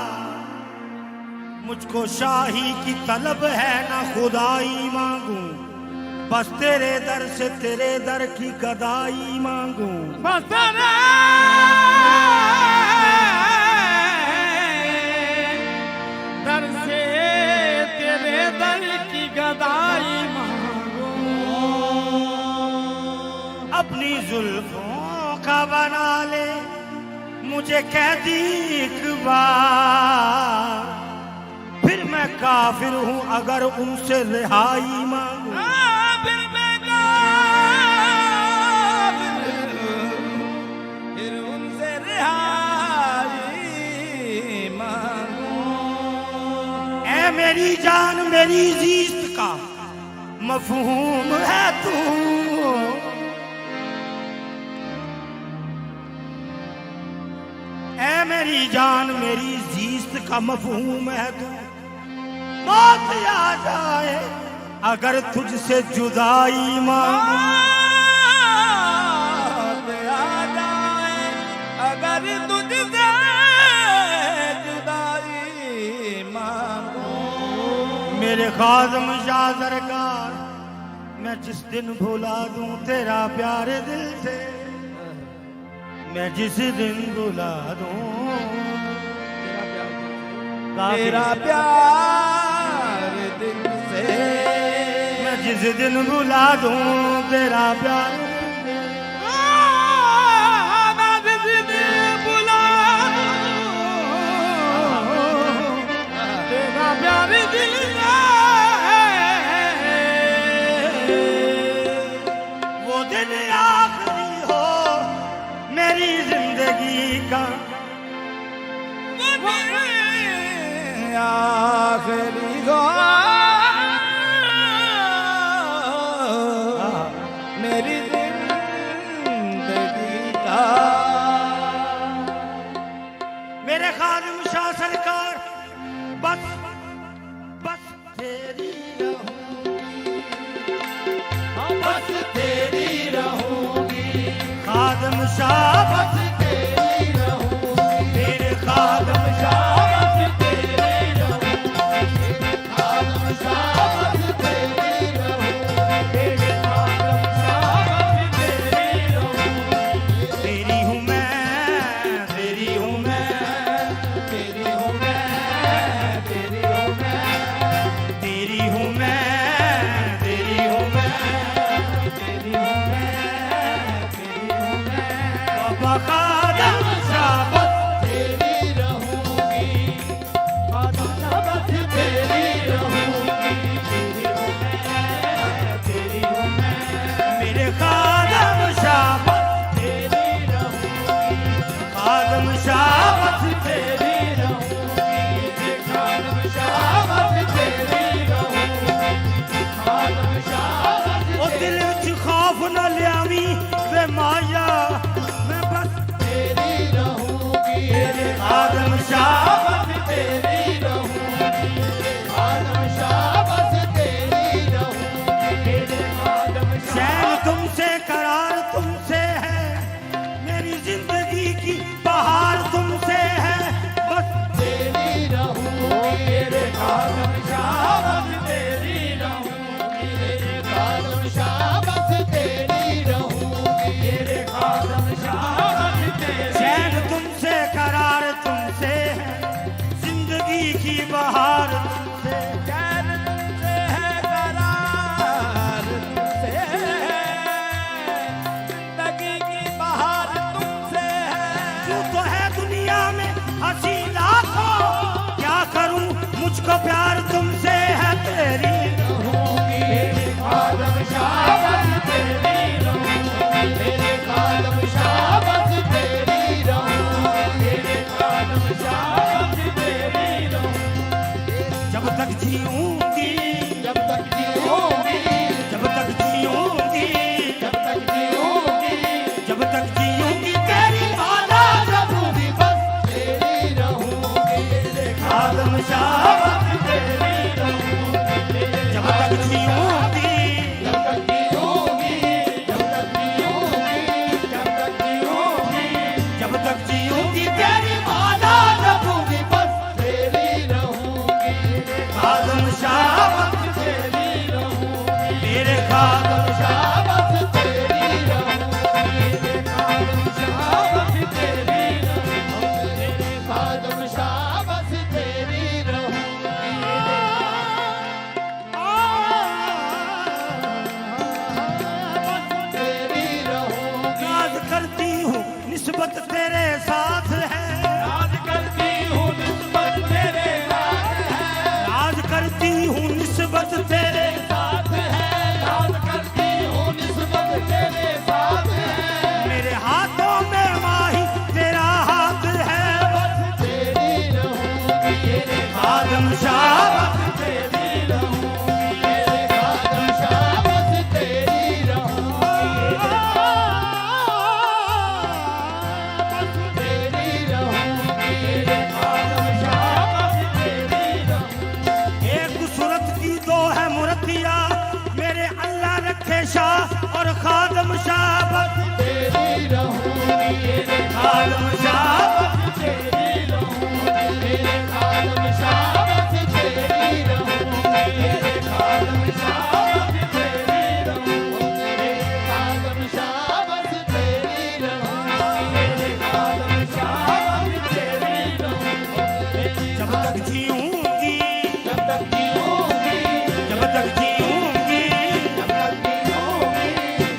A: मुझको शाही की तलब है ना खुदाई मांगूं बस तेरे दर से तेरे दर की गदाई मांगूं
C: दर से तेरे दर की गदाई मांगो
A: अपनी जुल्फों का बना ले मुझे कैदी एक बार फिर मैं काफिर हूं अगर उनसे रिहाई मांगूं
C: फिर मैं काफिर फिर उनसे रिहाई मांगो
A: ऐ मेरी जान मेरी जीत का मफहूम है तू ऐ मेरी जान मेरी जीत का मफहूम है तू मौत आ जाए अगर तुझसे जुदाई मांगूं
C: अगर तुझसे जुदाई मांगो
A: मेरे खादम शाह सरकार मैं जिस दिन भुला दूं तेरा प्यार दिल से मैं जिस दिन भुला दूं
C: तेरा प्यार दिल से
A: मैं जिस दिन भुला दूं तेरा प्यार वो दिन आखिरी हो मेरी जिंदगी का
C: आखिरी गो मेरी जिंदगी का
A: मेरे खादिम शाह सरकार बस बस तेरी रहूं
B: बस तेरी रहूंगी
A: खादिम शाह बस
B: तेरी रहूंगी
A: मेरे खादिम शाह
B: बस तेरी रहूंगी खादम शाह बस तेरी रहूंगी
A: मेरे खादिम शाह
B: बस तेरी रहूंगी
A: तेरी हूँ मैं तेरी हूँ मैं
B: तेरी हूँ मैं तेरी हूँ मैं
A: तेरी हूँ मैं तेरी हूँ मैं
B: तेरी हूँ मैं तेरी हूँ मैं
A: बाबा खादिम शाह बस
B: तेरी रहूंगी
C: बस तेरी रहूंगी खादम शाह बस तेरी रहूंगी खादम शाह बस
A: ओ दिल विच खौफ न लियावी वे माया मैं बस
B: तेरी रहूंगी
A: खादम शाह
C: बस तेरी रहूंगी
B: खादम शाह बस तेरी रहूंगी
C: खादम
A: चैन तुमसे करार तुमसे है मेरी जिंदगी की बहार तुमसे है बस
B: तेरी रहूंगी
C: खादम शाह बस तेरी रहूंगी
B: खादम शाह बस तेरी रहूंगी
C: खादम शाह बस तेरी
A: चैन तुमसे करार तुमसे है जिंदगी की बहार तुमसे
C: चैन तुमसे है करार तुमसे है जिंदगी की बहार तुमसे है
A: तू तो है दुनिया में हंसी लाखों क्या करूं मुझको प्यार तुमसे है तेरी
C: खादम शाह बस तेरी
B: तेरे खादम शाह बस तेरी रहूंगी
C: खादम शाह बस तेरी
A: जब तक जीऊंगी
B: जब तक जीऊंगी
A: जब तक जीऊंगी
B: जब तक जीऊंगी
A: जब तक जीऊंगी तेरी माला
B: रहूंगी बस तेरी रहूंगी
A: खादम शाह बस तेरी जब तक जीऊंगी
B: जब तक जीऊंगी जब तक जीऊंगी
C: जब तक जीऊंगी
A: जब तक जीऊंगी तेरी माला
B: रहूंगी बस तेरी रहूंगी
A: खादम शाह बस
C: तेरी रहूंगी
A: तेरे खादम
B: शाह बस तेरी रहूंगी
C: खादम शाह बस तेरी रहूंगी
B: खादम शाह बस तेरी रहूंगी तेरी रहूंगी
A: याद करती हूँ निस्बत तेरे साथ है
C: याद करती हूँ निस्बत तेरे साथ है
A: याद करती हूँ निस्बत तेरे
C: साथ है याद करती हूँ निस्बत तेरे साथ है
A: मेरे हाथों में माही तेरा हाथ है
B: तेरी रहूंगी
A: खादम शाह
C: तेरी रहूंगी
B: खादम शाह बस तेरी रहूंगी तेरी रहूंगी
C: खादम शाह बस तेरी रहूंगी
A: एक सूरत की दो है मुरतिया मेरे अल्लाह रखे शाह और खादम शाह बस
B: तेरी रहूंगी
A: खादम शाह
C: तेरी रहूंगी
B: खादम शाह बस तेरी रहूंगी
C: खादम शाह बस तेरी रहूंगी
B: खादम शाह बस तेरी रहूंगी
C: खादम शाह बस तेरी रहूंगी
A: जब तक जीऊंगी
B: जब तक जीऊंगी
A: जब तक जीऊंगी
B: जब तक जीऊंगी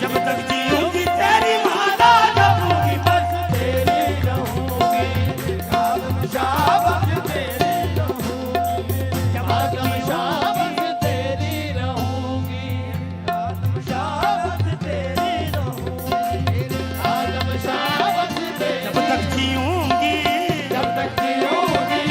A: जब तक जीऊंगी तेरी माला जपूंगी
C: बस तेरी रहूंगी खादम शाह बस तेरी रहूंगी
B: खादम शाह बस तेरी रहूंगी
C: खादम शाह बस तेरी रहूंगी
B: खादम शाह बस तेरी
A: जब तक जीऊंगी
B: जब तक जीऊंगी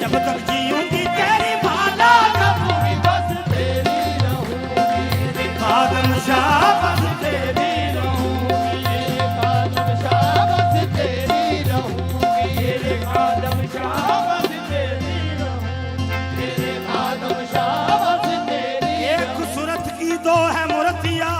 A: जब तक जीऊंगी तेरी माला
B: रहूंगी बस तेरी रहूंगी
A: खादम शाह बस
C: तेरी रहूंगी
B: खादम शाह बस तेरी रहूंगी
C: खादम शाह बस तेरी रहूंगी
B: खादम शाह बस तेरी
A: एक सूरत की दो है मुरतिया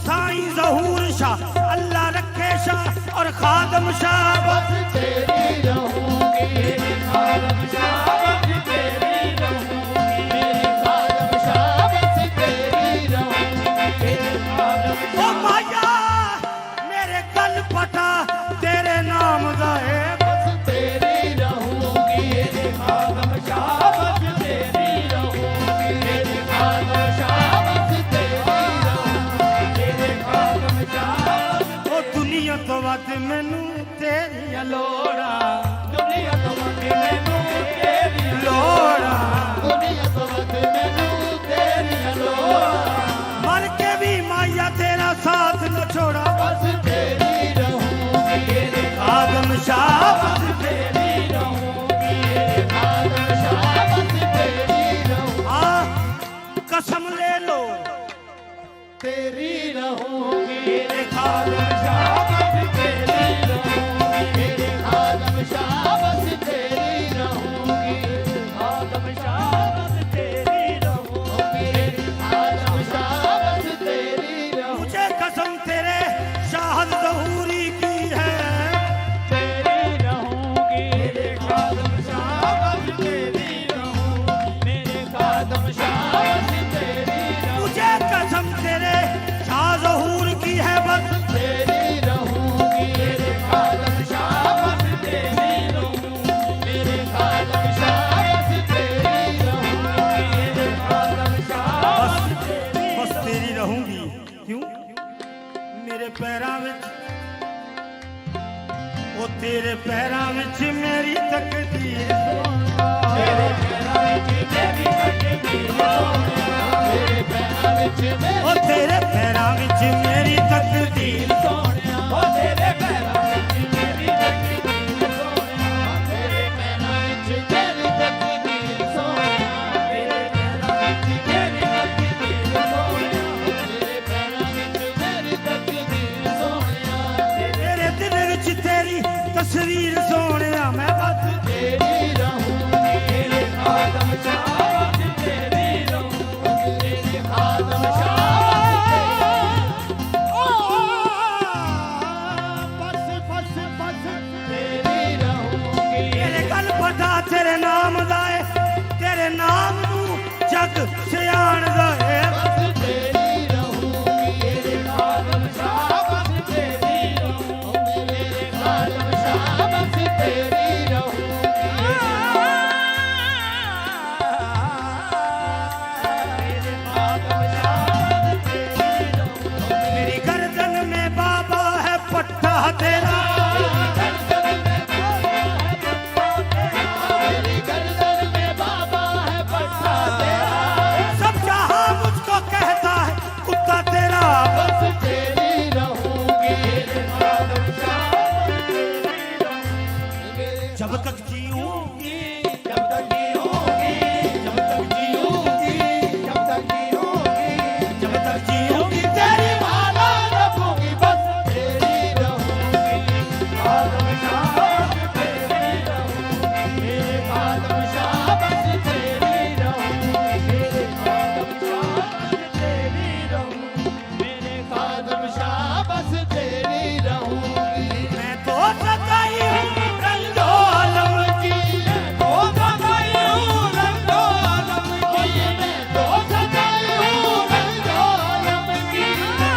A: साईं ज़हूर शाह अल्लाह रखे शाह और खादम शाह
B: बस तेरी रहूंगी
C: खादम शाह बस तेरी रहूंगी
B: खादम शाह बस तेरी रहूंगी
C: खादम
A: ओ माया मेरे कल पटा तेरे नाम दा है
B: बस तेरी रहूंगी
C: खादम शाह बस तेरी रहूंगी
B: खादम शाह बस तेरी रहूंगी
C: खादम शाह
A: ओ दुनिया तो वध मैनू तेरी
C: लोड़ा दुनिया तो मंगे मैनू तेरी
A: लोड़ा
B: दुनिया तो वध मैनू तेरी लोड़ा
A: मर के भी माया तेरा साथ न छोड़ा
B: बस तेरी रहूंगी
A: खादम शाह
C: तेरी रहूंगी
A: तेरे पैरां विच मेरी तकदीर
C: ਤੇਰੇ ਪੈਰਾਂ ਵਿੱਚ ਮੇਰੀ ਤਕਦੀਰ ਸੋਹਣਿਆ ਤੇਰੇ ਪੈਰਾਂ ਵਿੱਚ
A: ओ तेरे पैरां विच मेरी तकदीर
C: ਸੋਹਣਿਆ ਓ ਤੇਰੇ ਪੈਰਾਂ ਵਿੱਚ ਮੇਰੀ ਤਕਦੀਰ ਸੋਹਣਿਆ ਤੇਰੇ ਪੈਰਾਂ ਵਿੱਚ ਮੇਰੀ ਤਕਦੀਰ ਸੋਹਣਿਆ ਤੇਰੇ ਪੈਰਾਂ ਵਿੱਚ ਮੇਰੀ ਤਕਦੀਰ ਸੋਹਣਿਆ ਤੇਰੇ ਪੈਰਾਂ ਵਿੱਚ ਮੇਰੀ ਤਕਦੀਰ ਸੋਹਣਿਆ
A: तेरे दिल विच तेरी तस्वीर सोहणिया मैं बस
C: ਤੇਰੀ ਰਹੂੰਗੀ ਤੇਰੇ ਖਾਦਮ ਸ਼ਾਬਾਸ਼ ਤੇਰੀ ਰਹੂੰਗੀ ਤੇਰੇ ਖਾਦਮ ਸ਼ਾਬਾਸ਼ ਤੇਰੀ ਰਹੂੰਗੀ
A: तेरे गल पता तेरे नाम दा है तेरे नाम नू जग सियाणदा है
C: ਬਸ ਤੇਰੀ ਰਹੂੰਗੀ ਤੇਰੇ ਖਾਦਮ ਸ਼ਾਬਾਸ਼ ਤੇਰੀ ਰਹੂੰਗੀ ਤੇਰੇ ਖਾਦਮ ਸ਼ਾਬਾਸ਼ ਤੇਰੀ ਰਹੂੰਗੀ ਤੇਰੇ ਖਾਦਮ ਸ਼ਾਬਾਸ਼ ਤੇਰੀ ਰਹੂੰਗੀ
A: मेरी गर्दन में बाबा है पट्टा तेरा
C: मेरी गर्दन में बाबा है पट्टा तेरा
A: सब जहां मुझको कहता है कुत्ता तेरा
C: बस तेरी रहूंगी तेरे खादम शबाश तेरी रहूंगी
A: जब तक जीऊंगी
C: जब तक जीऊंगी जब तक जीऊंगी जब तक जीऊंगी
A: जब तक जीऊंगी
C: तेरी माला रखूंगी बस तेरी रहूंगी खादम शबाश तेरी रहूंगी मेरे खादम शबाश तेरी रहूंगी मेरे खादम शबाश तेरी रहूंगी मेरे खादम शबाश तेरी रहूंगी
A: मैं तो सताई हूँ रंगो आलम की
C: तो सताई हूँ रंगो आलम की मैं तो सताई हूँ रंगो आलम की मैं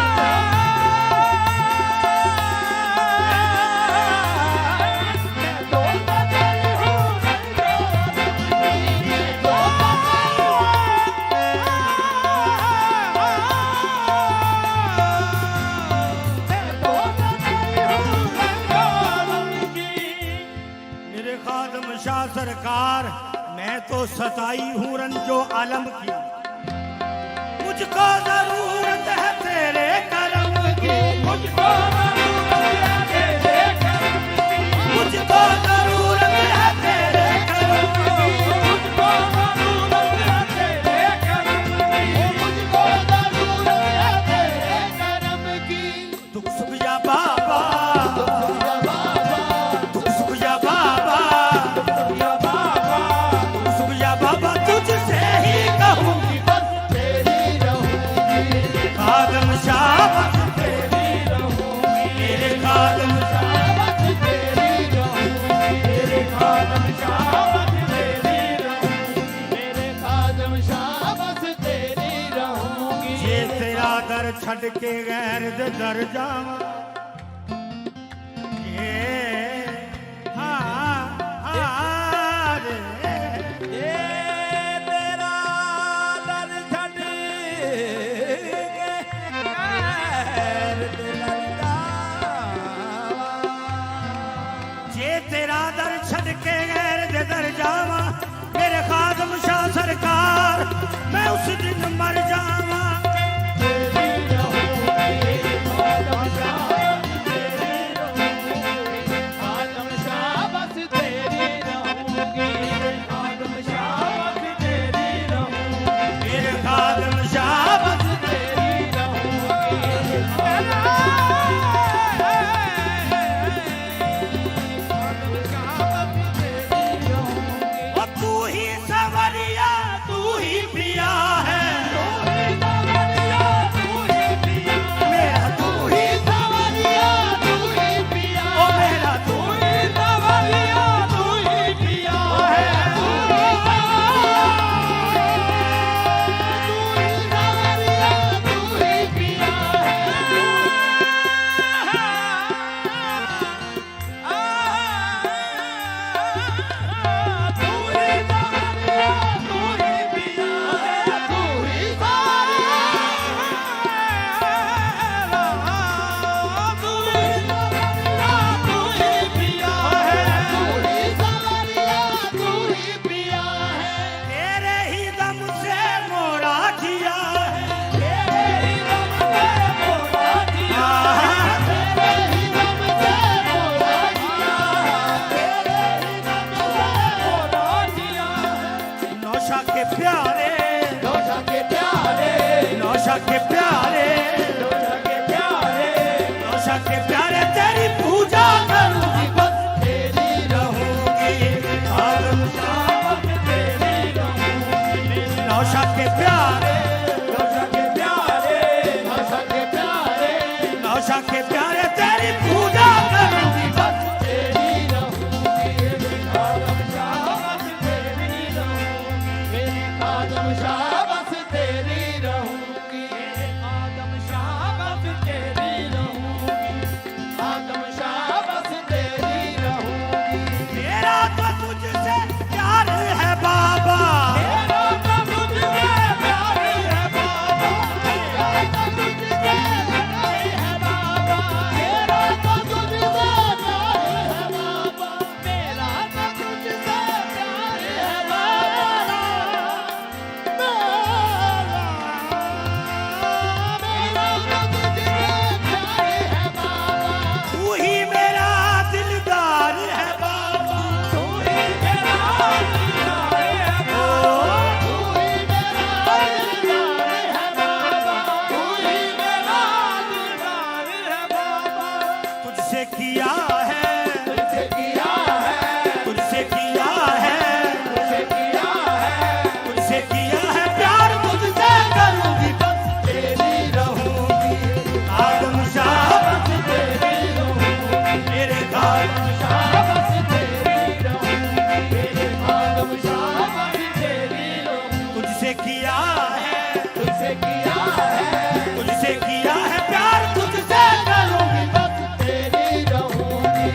C: तो सताई हूँ रंगो आलम की
A: मेरे खादम शाह सरकार मैं तो सताई हूँ रंजो आलम की मुझको जरूरत है तेरे करम की
C: मुझको जरूरत है तेरे करम की
A: मुझको जरूरत है तेरे करम की
C: मुझको जरूरत है तेरे करम की मुझको जरूरत है तेरे करम की
A: दुख सुख जा बाबा
C: या बाबा
A: दुख सुख जा बाबा
C: या बाबा
A: दुख सुख जा बाबा तुझसे ही कहूँगी
C: बस तेरी रहूंगी
A: खादम शाह
C: तेरी रहूंगी
A: मेरे खादम
C: शाबाश तेरी रहूंगी तेरे खादम शाबाश तेरी रहूंगी मेरे खादम शाबाश तेरी रहूंगी
A: जे तेरा दर छड़ के गैर दे दर जावा ये हाँ रे
C: तेरा दर छड़ के गैर दे दर जावा
A: जे तेरा दर छड़ के गैर दे दर जावा मेरे खादम शाह सरकार मैं उस दिन मर जावा
C: तेरी रहूंगी खादम शाबाश
A: नौशा के प्यारे
C: नौशा के प्यारे
A: नौशा के प्यारे तेरी पूजा करूंगी बस तेरी रहूंगी आलम
C: शाबाश तेरी रहूंगी
A: नौशा के प्यारे
C: नौशा के प्यारे
B: नौशा के प्यारे
A: नौशा के प्यारे तेरी पूजा करूंगी बस
B: तेरी रहूंगी
C: आदम शाबाश तेरी रहूंगी
B: आदम शाबाश तेरी रहूंगी
C: आदम शाबाश तेरी रहूंगी
B: आदम शाबाश तेरी रहूंगी
A: मेरा तो तुझसे प्यार है बाबा
C: मेरा तो तुझसे प्यार है बाबा
B: मेरा तो तुझसे प्यार है बाबा मेरा तो तुझसे प्यार है बाबा
C: मेरा तो तुझसे प्यार है
A: तू ही मेरा दिलदार है बाबा
C: तू ही मेरा दिलदार है बाबा तू ही मेरा दिलदार है बाबा
A: तुझसे किया है
C: तुझसे किया है
A: तुझसे किया है
C: तुझसे किया है
A: तुझसे किया है प्यार तुझसे करूंगी बस तेरी रहूंगी आदम शाबाश
C: तेरी रहूंगी
A: मेरे आदम
C: शाबाश तेरी रहूंगी आदम शाबाश तेरी रहूंगी
A: तुझसे किया है
C: तुझसे किया है
A: तुझसे किया है प्यार तुझसे करूंगी बस
B: तेरी रहूंगी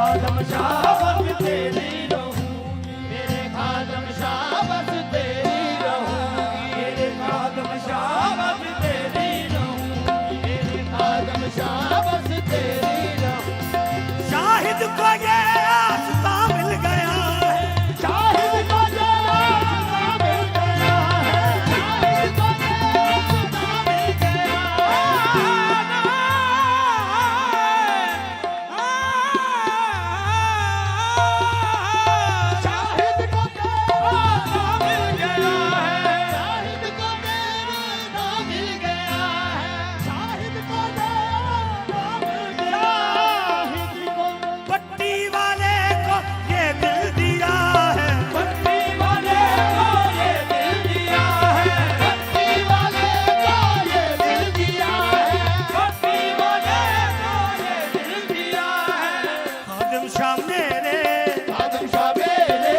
C: आदम शाबाश तेरी रहूंगी मेरे
B: आदम शाबाश तेरी रहूंगी
C: मेरे आदम शाबाश तेरी रहूंगी
B: आदम शाबाश तेरी रहूंगी
A: शाहिद को ये आस्था मिल गया है
B: शाहिद को ये आस्था मिल गया है शाहिद को ये आस्था मिल गया शाहिद को ये आस्था मिल गया है शाहिद को मेरा नाम मिल गया है शाहिद को मेरा नाम मिल गया शाहिद को
A: पट्टी वाले को ये दिल दिया है
C: पट्टी वाले को ये दिल दिया है
B: पट्टी वाले को ये दिल दिया है
C: पट्टी वाले को ये दिल दिया है
A: खादिम शाह मेरे
B: आदम शाह मेरे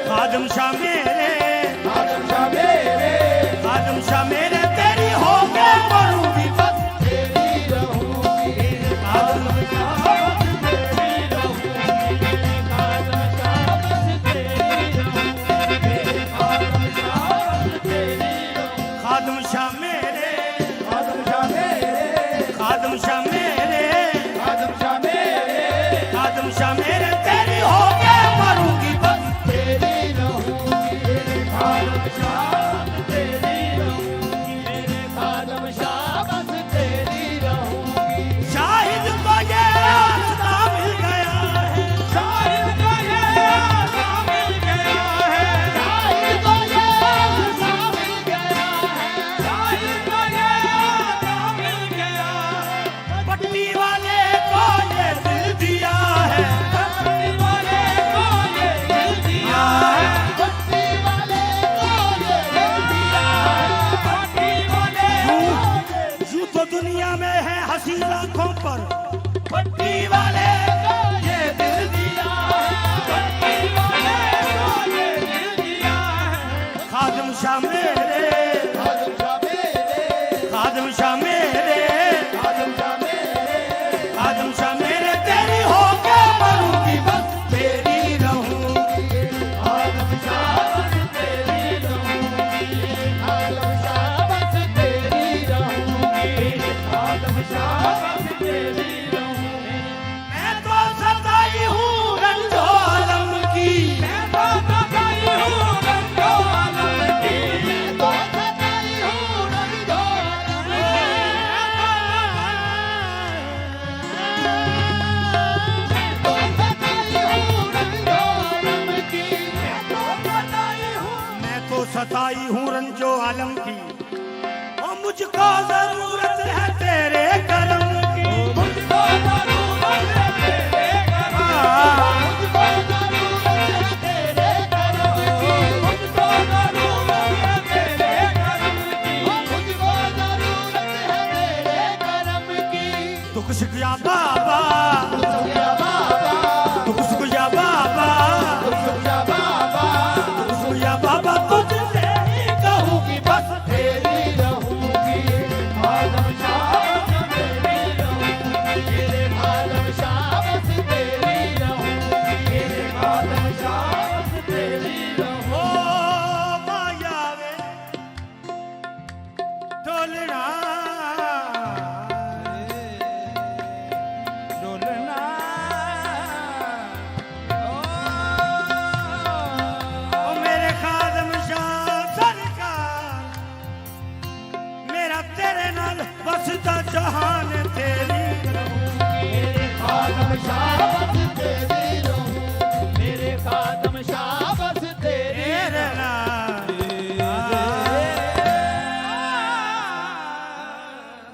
A: खादिम शाह मेरे
B: आदम शाह मेरे
A: खादिम शाह मेरे तेरी हो के मरूंगी बस
B: तेरी रहूंगी
A: आदम
C: शाबाश तेरी रहूंगी आदम शाबाश तेरी रहूंगी आदम शाबाश तेरी रहूंगी
A: खादिम शाह मेरे
C: आदम शाह मेरे
A: खादिम शाह मेरे
C: आदम शाह मेरे
A: खादिम शाह मेरे तेरी हो के मरूंगी बस
B: तेरी रहूंगी
C: आदम शाबाश तेरी रहूंगी मेरे
B: आदम शाबाश तेरी रहूंगी
A: शाहिद को ये आस्था मिल गया है
C: शाहिद को ये आस्था मिल गया है
B: शाहिद को ये आस्था मिल गया है
C: शाहिद को ये आस्था मिल गया
A: पट्टी वाले को ये दिल दिया है
C: पट्टी वाले को ये दिल दिया है
B: पट्टी वाले को ये दिल दिया है
C: पट्टी वाले
A: यूं तो दुनिया में है हंसी लाखों पर पट्टी वाले को ये दिल दिया है
C: पट्टी वाले को ये दिल दिया है
A: खादिम शाह मेरे
B: आदम शाह मेरे
A: खादिम शाह मेरे
B: आदम शाह मेरे
A: खादिम शाह मेरे तेरी हो के मरूंगी बस तेरी रहूंगी
C: आदम शाबाश तेरी रहूंगी
B: आदम शाबाश तेरी रहूंगी
C: आदम शाबाश तेरी रहूंगी
A: मैं तो सताई हूँ रंजो आलम की
C: मैं तो सताई हूँ रंगो आलम की
B: तो सताई हूँ रंगो तो सताई हूँ रंगो आलम की
A: मैं तो सताई हूँ रंजो आलम की ओ मुझको जरूरत है तेरे करम की,
C: मुझको जरूरत है तेरे करम, मुझको जरूरत है तेरे करम की, मुझको जरूरत है तेरे करम की, मुझको जरूरत है तेरे करम की।
A: दुख शुक्रिया बाबा,
B: शुक्रिया बाबा,
A: दुख शुक्रिया बाबा,
B: शुक्रिया बाबा,
A: दुख शुक्रिया बाबा, तुझसे ही कहूँगी बस
B: तेरी रहूंगी, आलम शाह तेरी रहूंगी, तेरे आलम शाह तेरी रहूंगी, तेरे आलम शाह तेरी रहूंगी।
A: ओ माया वे ढोलना
C: डोलना
A: ओ मेरे खादम शाह सरकार, मेरा तेरे नाल बसदा जहान तेरी
B: मेरे खादम शाबत तेरी रहूं, मेरे खादम शाबत तेरी
A: तेरे नाल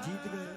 A: जीत गए।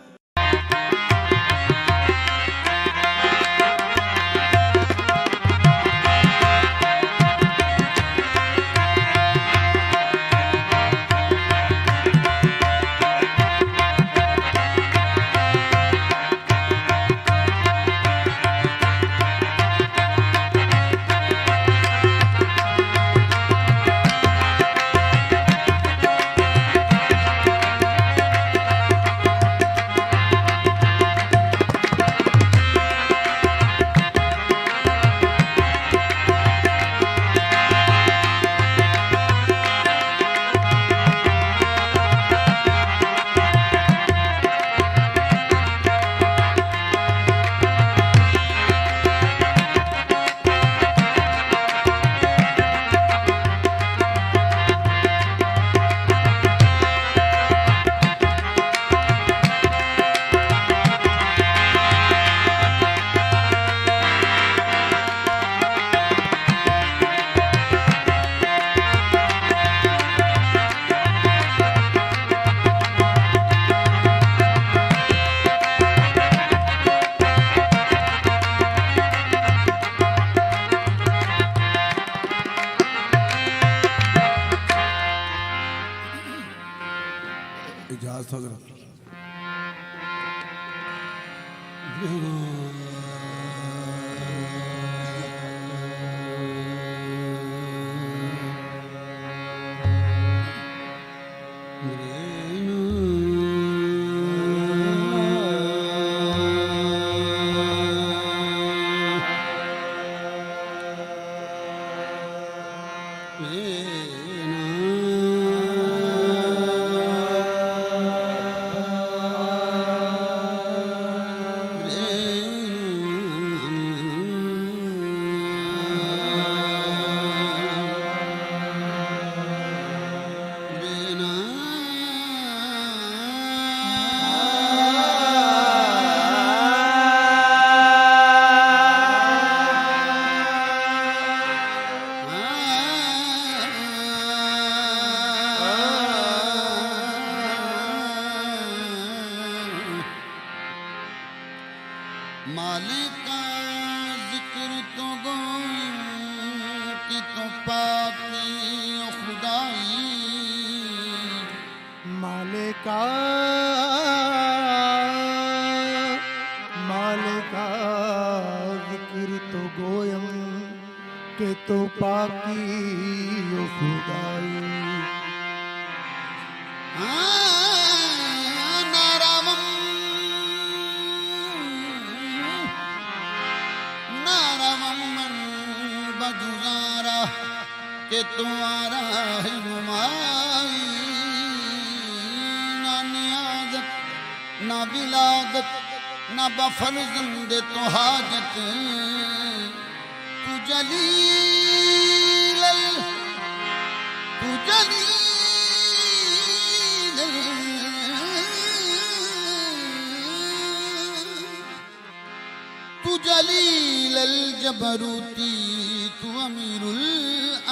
D: इजाजत हजरत। मालिक का जिक्र तो गोई कि तो पाकी ओ खुदाई,
E: मालिका जिक्र तो गोयम के तो पाकी ओ खुदाई।
D: नारावम मन बजुजारा के तुम्हारा है नुमाई, ना नियाजत ना विलादत ना बफर्जंद तो हाजत, तू जलील तू जलील तू जलील अल जबरूती, तू अमीरुल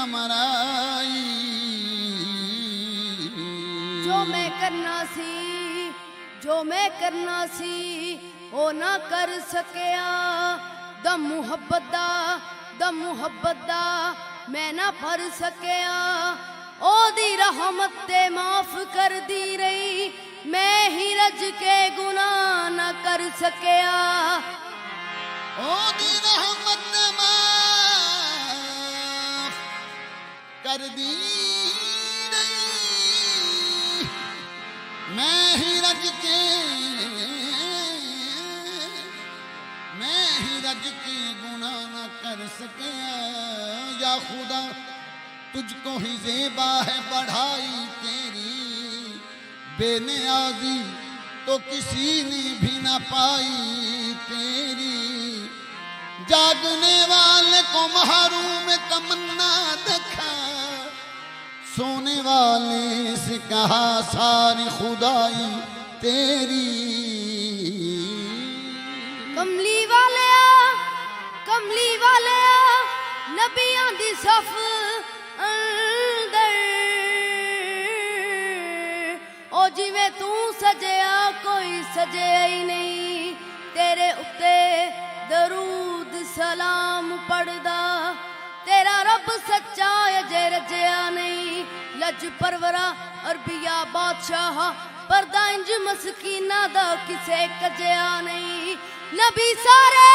D: अमराई।
F: जो मैं करना सी जो मैं करना सी ओ ना कर सकिया दम मुहब्बत दा मैं ना भर सकिया ओदी रहमत ते माफ कर दी रही मैं ही रज के गुनाह ना कर सकिया
D: ओदी रहमत ने माफ कर दी रही मैं ही रज के गुनाह न कर सके या खुदा तुझको ही ज़ेबा है बढ़ाई तेरी बेनियाजी तो किसी ने भी ना पाई तेरी जागने वाले को महरूम तमन्ना देखा सोने वाले से कहा सारी खुदाई तेरी
F: कमली वाले नबियां दी सफ अंदर ओ जिवें तू सजया कोई सजया ही नहीं तेरे उत्ते दरूद सलाम पढ़दा तेरा रब सच्चा अजे रजया नहीं लज परवरा अरबिया बादशाह परदा इंज मस्कीना दा किसे कजया नहीं नबी सारे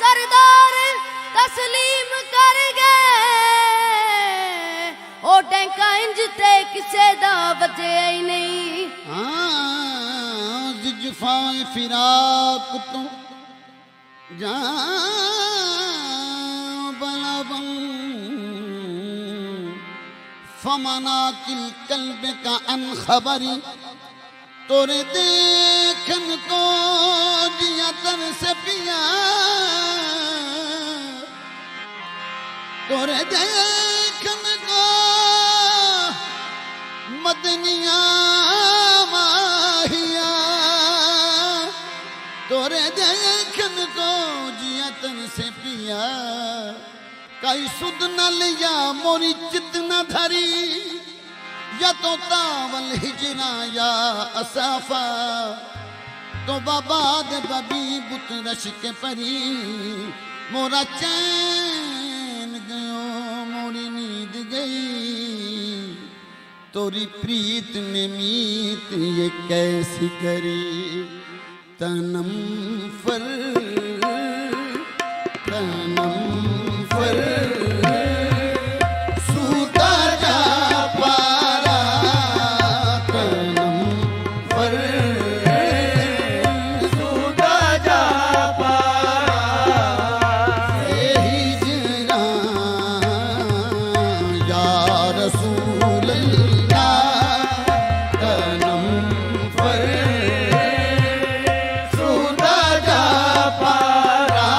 F: सरदार तस्लीम कर गए ओ टैंका इंज ते किसे दा वजया ही नहीं
D: जिजफाए फिराक तो जा बलबम फमना किल कल्ब का अनखबरी तोरे देखन को जिया तर से पिया तोरे देखन को मदनिया माहिया तोरे देखन को जिया तर से पिया कई सुध न लिया मोरी चित न धरी या तो तावल हिजरा या असाफा तो बाबाद बबी बुत रश के परी मोरा चैन गयो मोरी नींद गई तोरी प्रीत में मीत ये कैसी करी तनम फर सूता जा पारा तनम फर सूता जा पारा हिजरा या रसूल अल्लाह तनम फर सूता जा पारा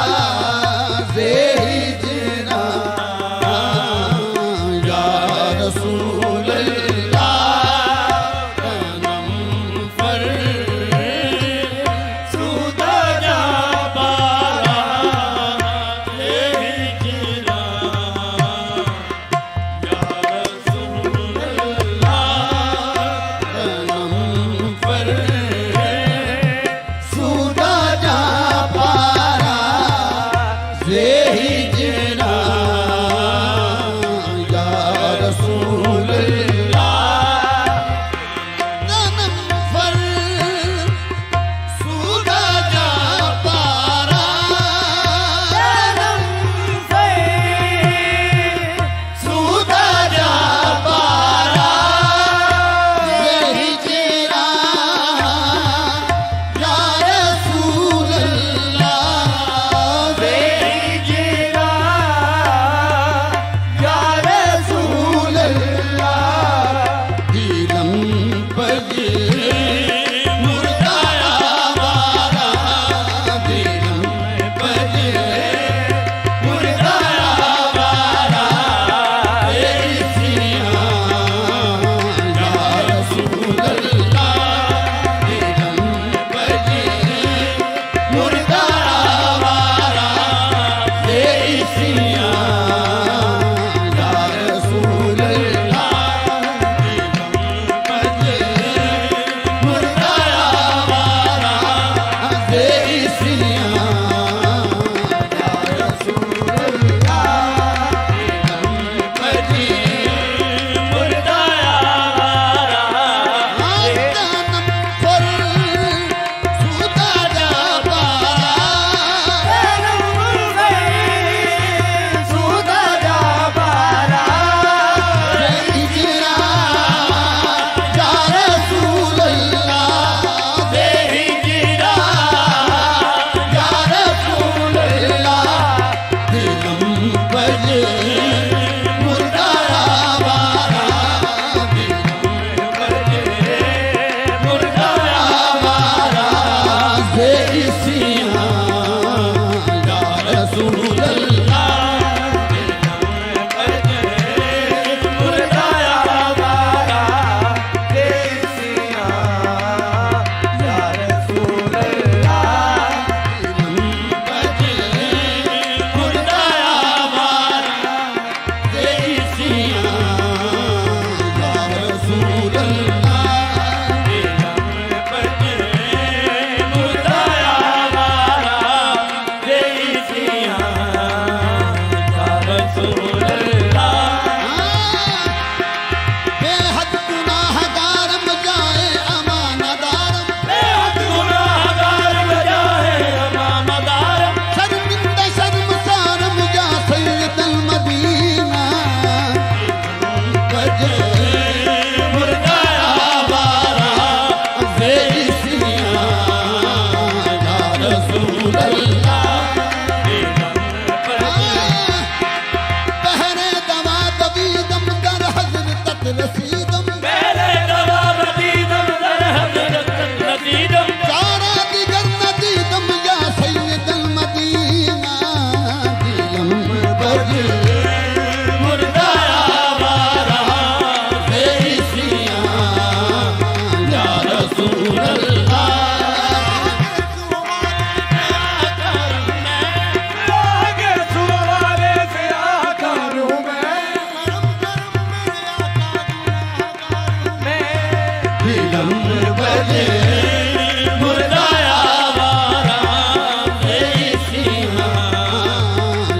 D: बजे
C: मुर्दा आवारा तेरी सियां या रसूल अल्लाह
A: आगे सुवाले से आकारूं मैं
C: दिलम बजे मुर्दा आवारा तेरी सियां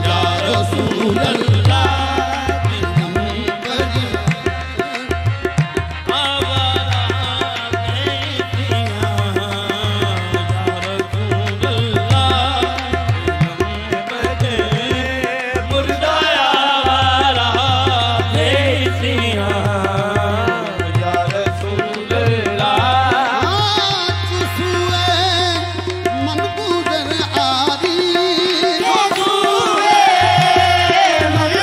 C: या रसूल अल्लाह
D: मन गुजर आरी
F: मन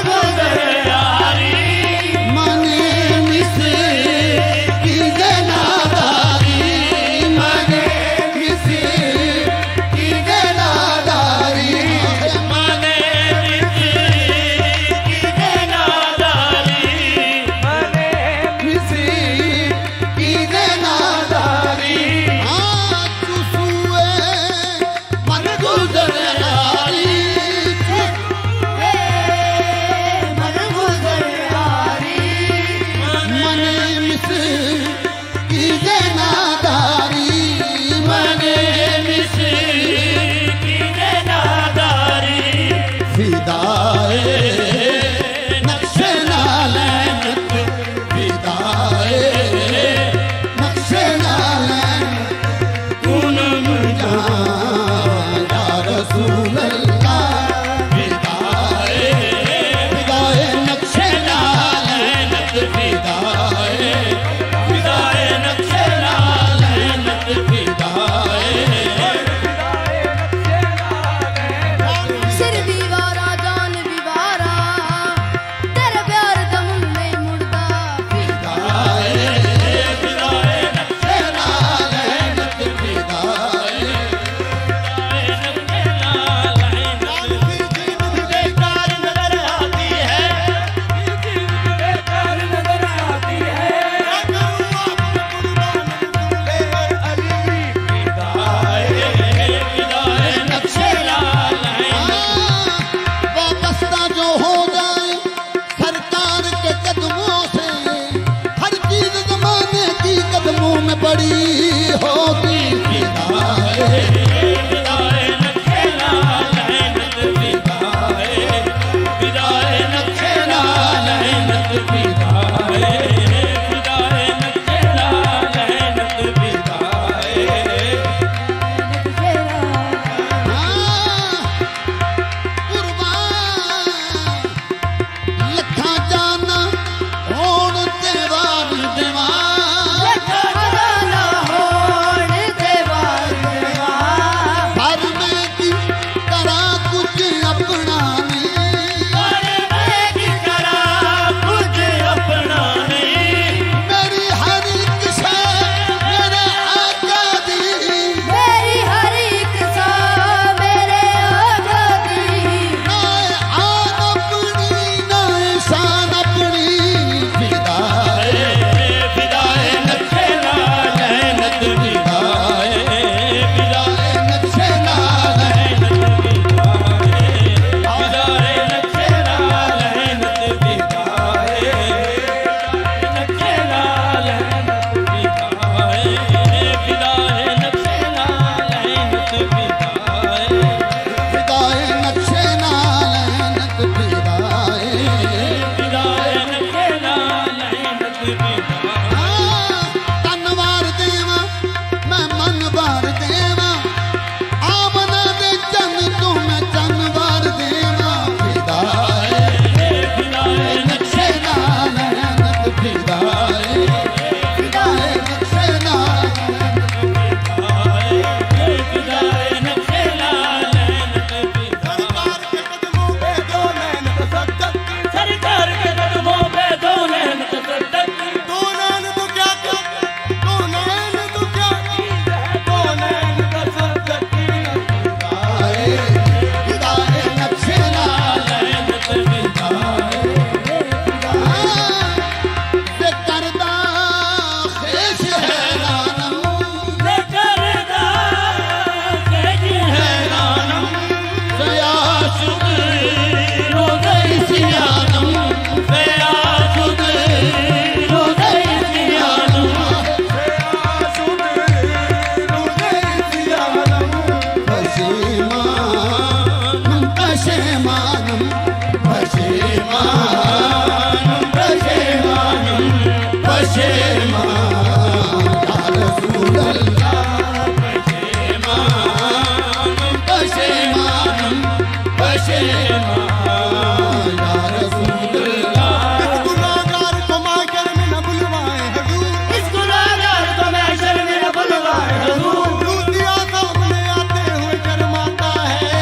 E: गुनाहगार को माकर में न बुलवाए हजूर,
C: इस गुनाहगार को महशर में न बुलवाए हुजूर।
E: दूतिया सामने आते हुए शर्माता है।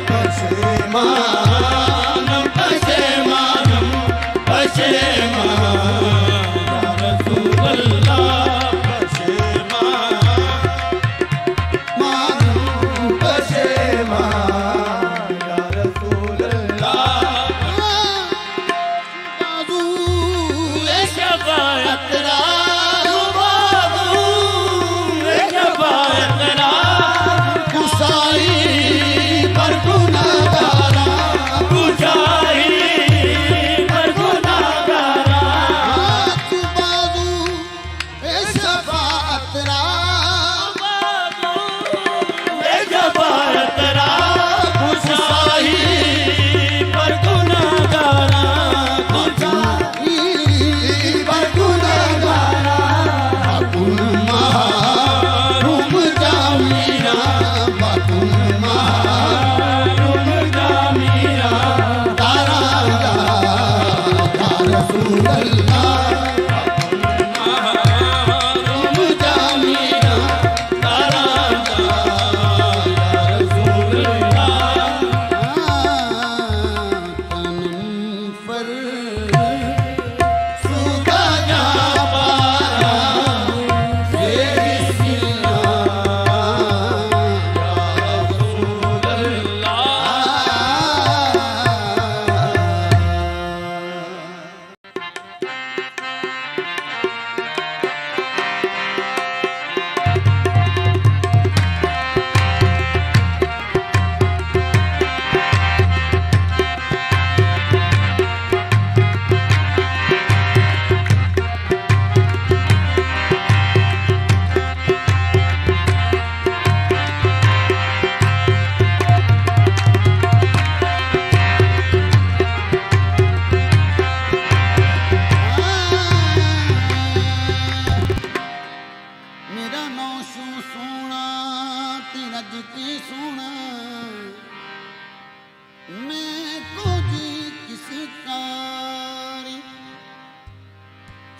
C: पशेमानम पशेमानम पशेमान या रसूल अल्लाह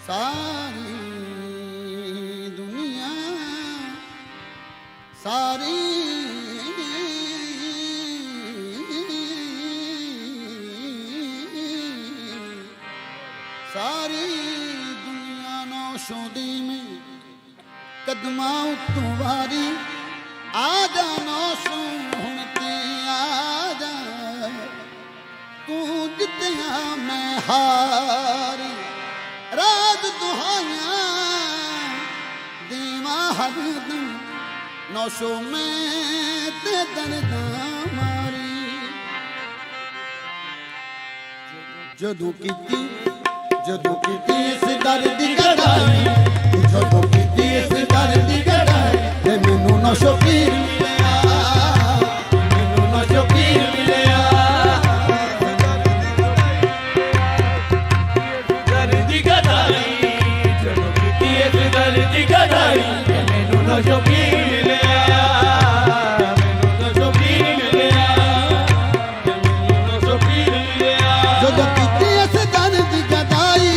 D: सारी दुनिया सारी सारी दुनिया नौशोदी में कदमा उतों वारी आजा नौशो हुण ते आजा तू जितिया मैं हारी रात दुहाया देवा हर दिन नौशो में ते दर्द मारी जदों कीती इस दर्द दी गड़ाई जदों कीती इस दर्द दी गड़ाई ते मैनू नौशो पीर मिलिया मैनू नौशो पीर मिलिया
C: नौशो पीर मिलिया नौशो पीर मिलिया नौशो पीर मिलिया
D: जदों कीती इस दर्द दी गड़ाई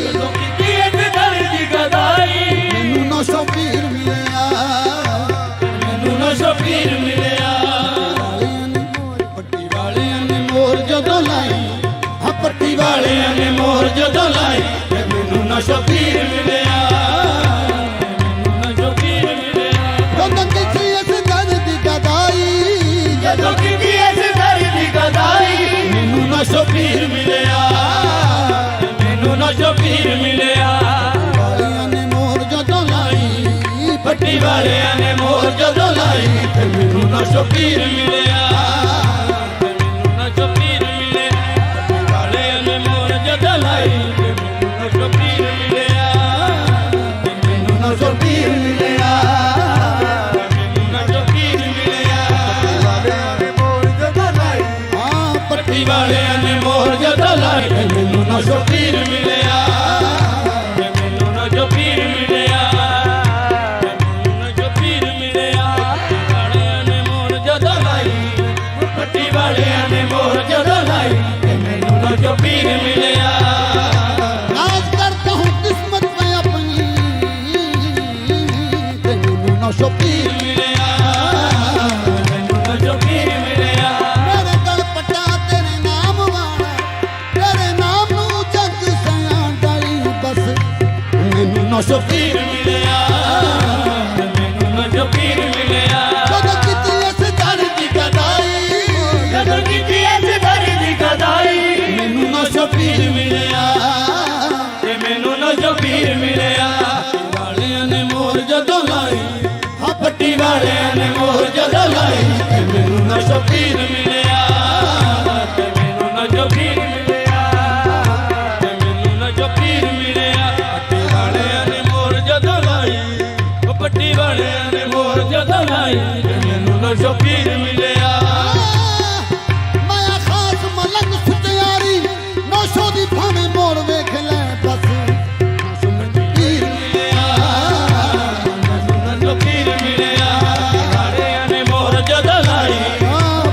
C: जदों कीती इस दर्द दी गड़ाई
D: मैनू नौशो पीर मिलिया
C: मैनू नौशो पीर मिलिया
D: पट्टी वालियां ने मोर जदों लाई हाँ पट्टी
C: वालियां ने मोर जदों लाई ते मैनू नौशो पीर मिलिया जदों कीती इस दर्द दी गड़ाई मैनू नौशो पीर मिलिया मैनू नौशो पीर मिलिया
D: वालियां ने मोर जदों लाई
C: पट्टी वालियां ने मोर जदों लाई ते मैनू नौशो पीर मिलिया मैनू नौशो पीर मिलिया पट्टी वालियां ने मोर जदों लाई ते मैनू नौशो पीर मिलिया मैनू नौशो पीर मिलिया मैनू नौशो पीर मिलिया
D: हाँ
C: पट्टी वालियां ने मोर जदों ਲਾਈ ਤੇ ਮੈਨੂੰ ਨਾ ਜੋ ਪੀਰ ਮਿਲਿਆ ਤੇ ਮੈਨੂੰ ਨਾ ਜੋ ਪੀਰ ਮਿਲਿਆ ਤੇ ਮੈਨੂੰ ਨਾ ਜੋ ਪੀਰ ਮਿਲਿਆ ਵਾਲਿਆਂ ਨੇ ਮੋਹਰ ਜਦੋਂ ਲਾਈ ਪੱਟੀ ਵਾਲਿਆਂ ਨੇ ਮੋਹਰ ਜਦੋਂ ਲਾਈ ਤੇ ਮੈਨੂੰ ਨਾ ਜੋ ਪੀਰ ਮਿਲਿਆ
D: नाज करता हूँ किस्मत में अपनी तेनू नशो पीर
C: मिलिया ਮੈਨੂੰ ਨਾ ਜੋ ਪੀਰ ਮਿਲਿਆ
D: मेरे गल पटा तेरे नाम वाला तेरे नाम नू जग सयादाई बस मैनू नशो पीर
C: ਪੀਰ ਮਿਲਿਆ ਤੇ ਮੈਨੂੰ ਨਾ ਜੋ ਪੀਰ ਮਿਲਿਆ
D: ਜਦੋਂ ਕੀਤੀ ਇਸ ਦਰ ਦੀ ਗਦਾਈ
C: ਜਦੋਂ ਕੀਤੀ ਇਸ ਦਰ ਦੀ ਗਦਾਈ
D: ਮੈਨੂੰ ਨਸ਼ੋ ਪੀਰ
C: ਮਿਲਿਆ ਤੇ ਮੈਨੂੰ ਨਾ ਜੋ ਪੀਰ ਮਿਲਿਆ ਵਾਲਿਆਂ ਨੇ ਮੋਹਰ ਜਦੋਂ ਲਾਈ ਹਾਂ ਪੱਟੀ ਵਾਲਿਆਂ ਨੇ ਮੋਹਰ ਜਦੋਂ ਲਾਈ ਤੇ ਮੈਨੂੰ ਨਾ ਜੋ ਪੀਰ ਮਿਲਿਆ ਤੇ ਮੈਨੂੰ ਨਾ ਜੋ ਪੀਰ ਮਿਲਿਆ ਤੇ ਮੈਨੂੰ ਨਾ ਜੋ ਪੀਰ ਮਿਲਿਆ ਪੱਟੀ ਵਾਲਿਆਂ ਨੇ ਮੋਹਰ ਜਦੋਂ ਲਾਈ ਉਹ ਪੱਟੀ ਵਾਲਿਆਂ ਨੇ ਮੋਹਰ ਜਦੋਂ ਲਾਈ ਤੇ ਮੈਨੂੰ ਨਾ ਜੋ ਪੀਰ ਮਿਲਿਆ
D: ਮਾਇਆ ਖਾਸ ਮਲੰਗ ਸੁਤਿਆਰੀ ਨਸ਼ੋ ਦੀ ਭਾਵੇਂ ਮੋੜ ਵੇਖ ਲੈ ਬਸ ਨਸ਼ੋ ਮੈਨੂੰ ਪੀਰ
C: ਜੋ ਪੀਰ ਮਿਲਿਆ ਵਾਲਿਆਂ ਨੇ ਮੋਹਰ ਜਦੋਂ ਲਾਈ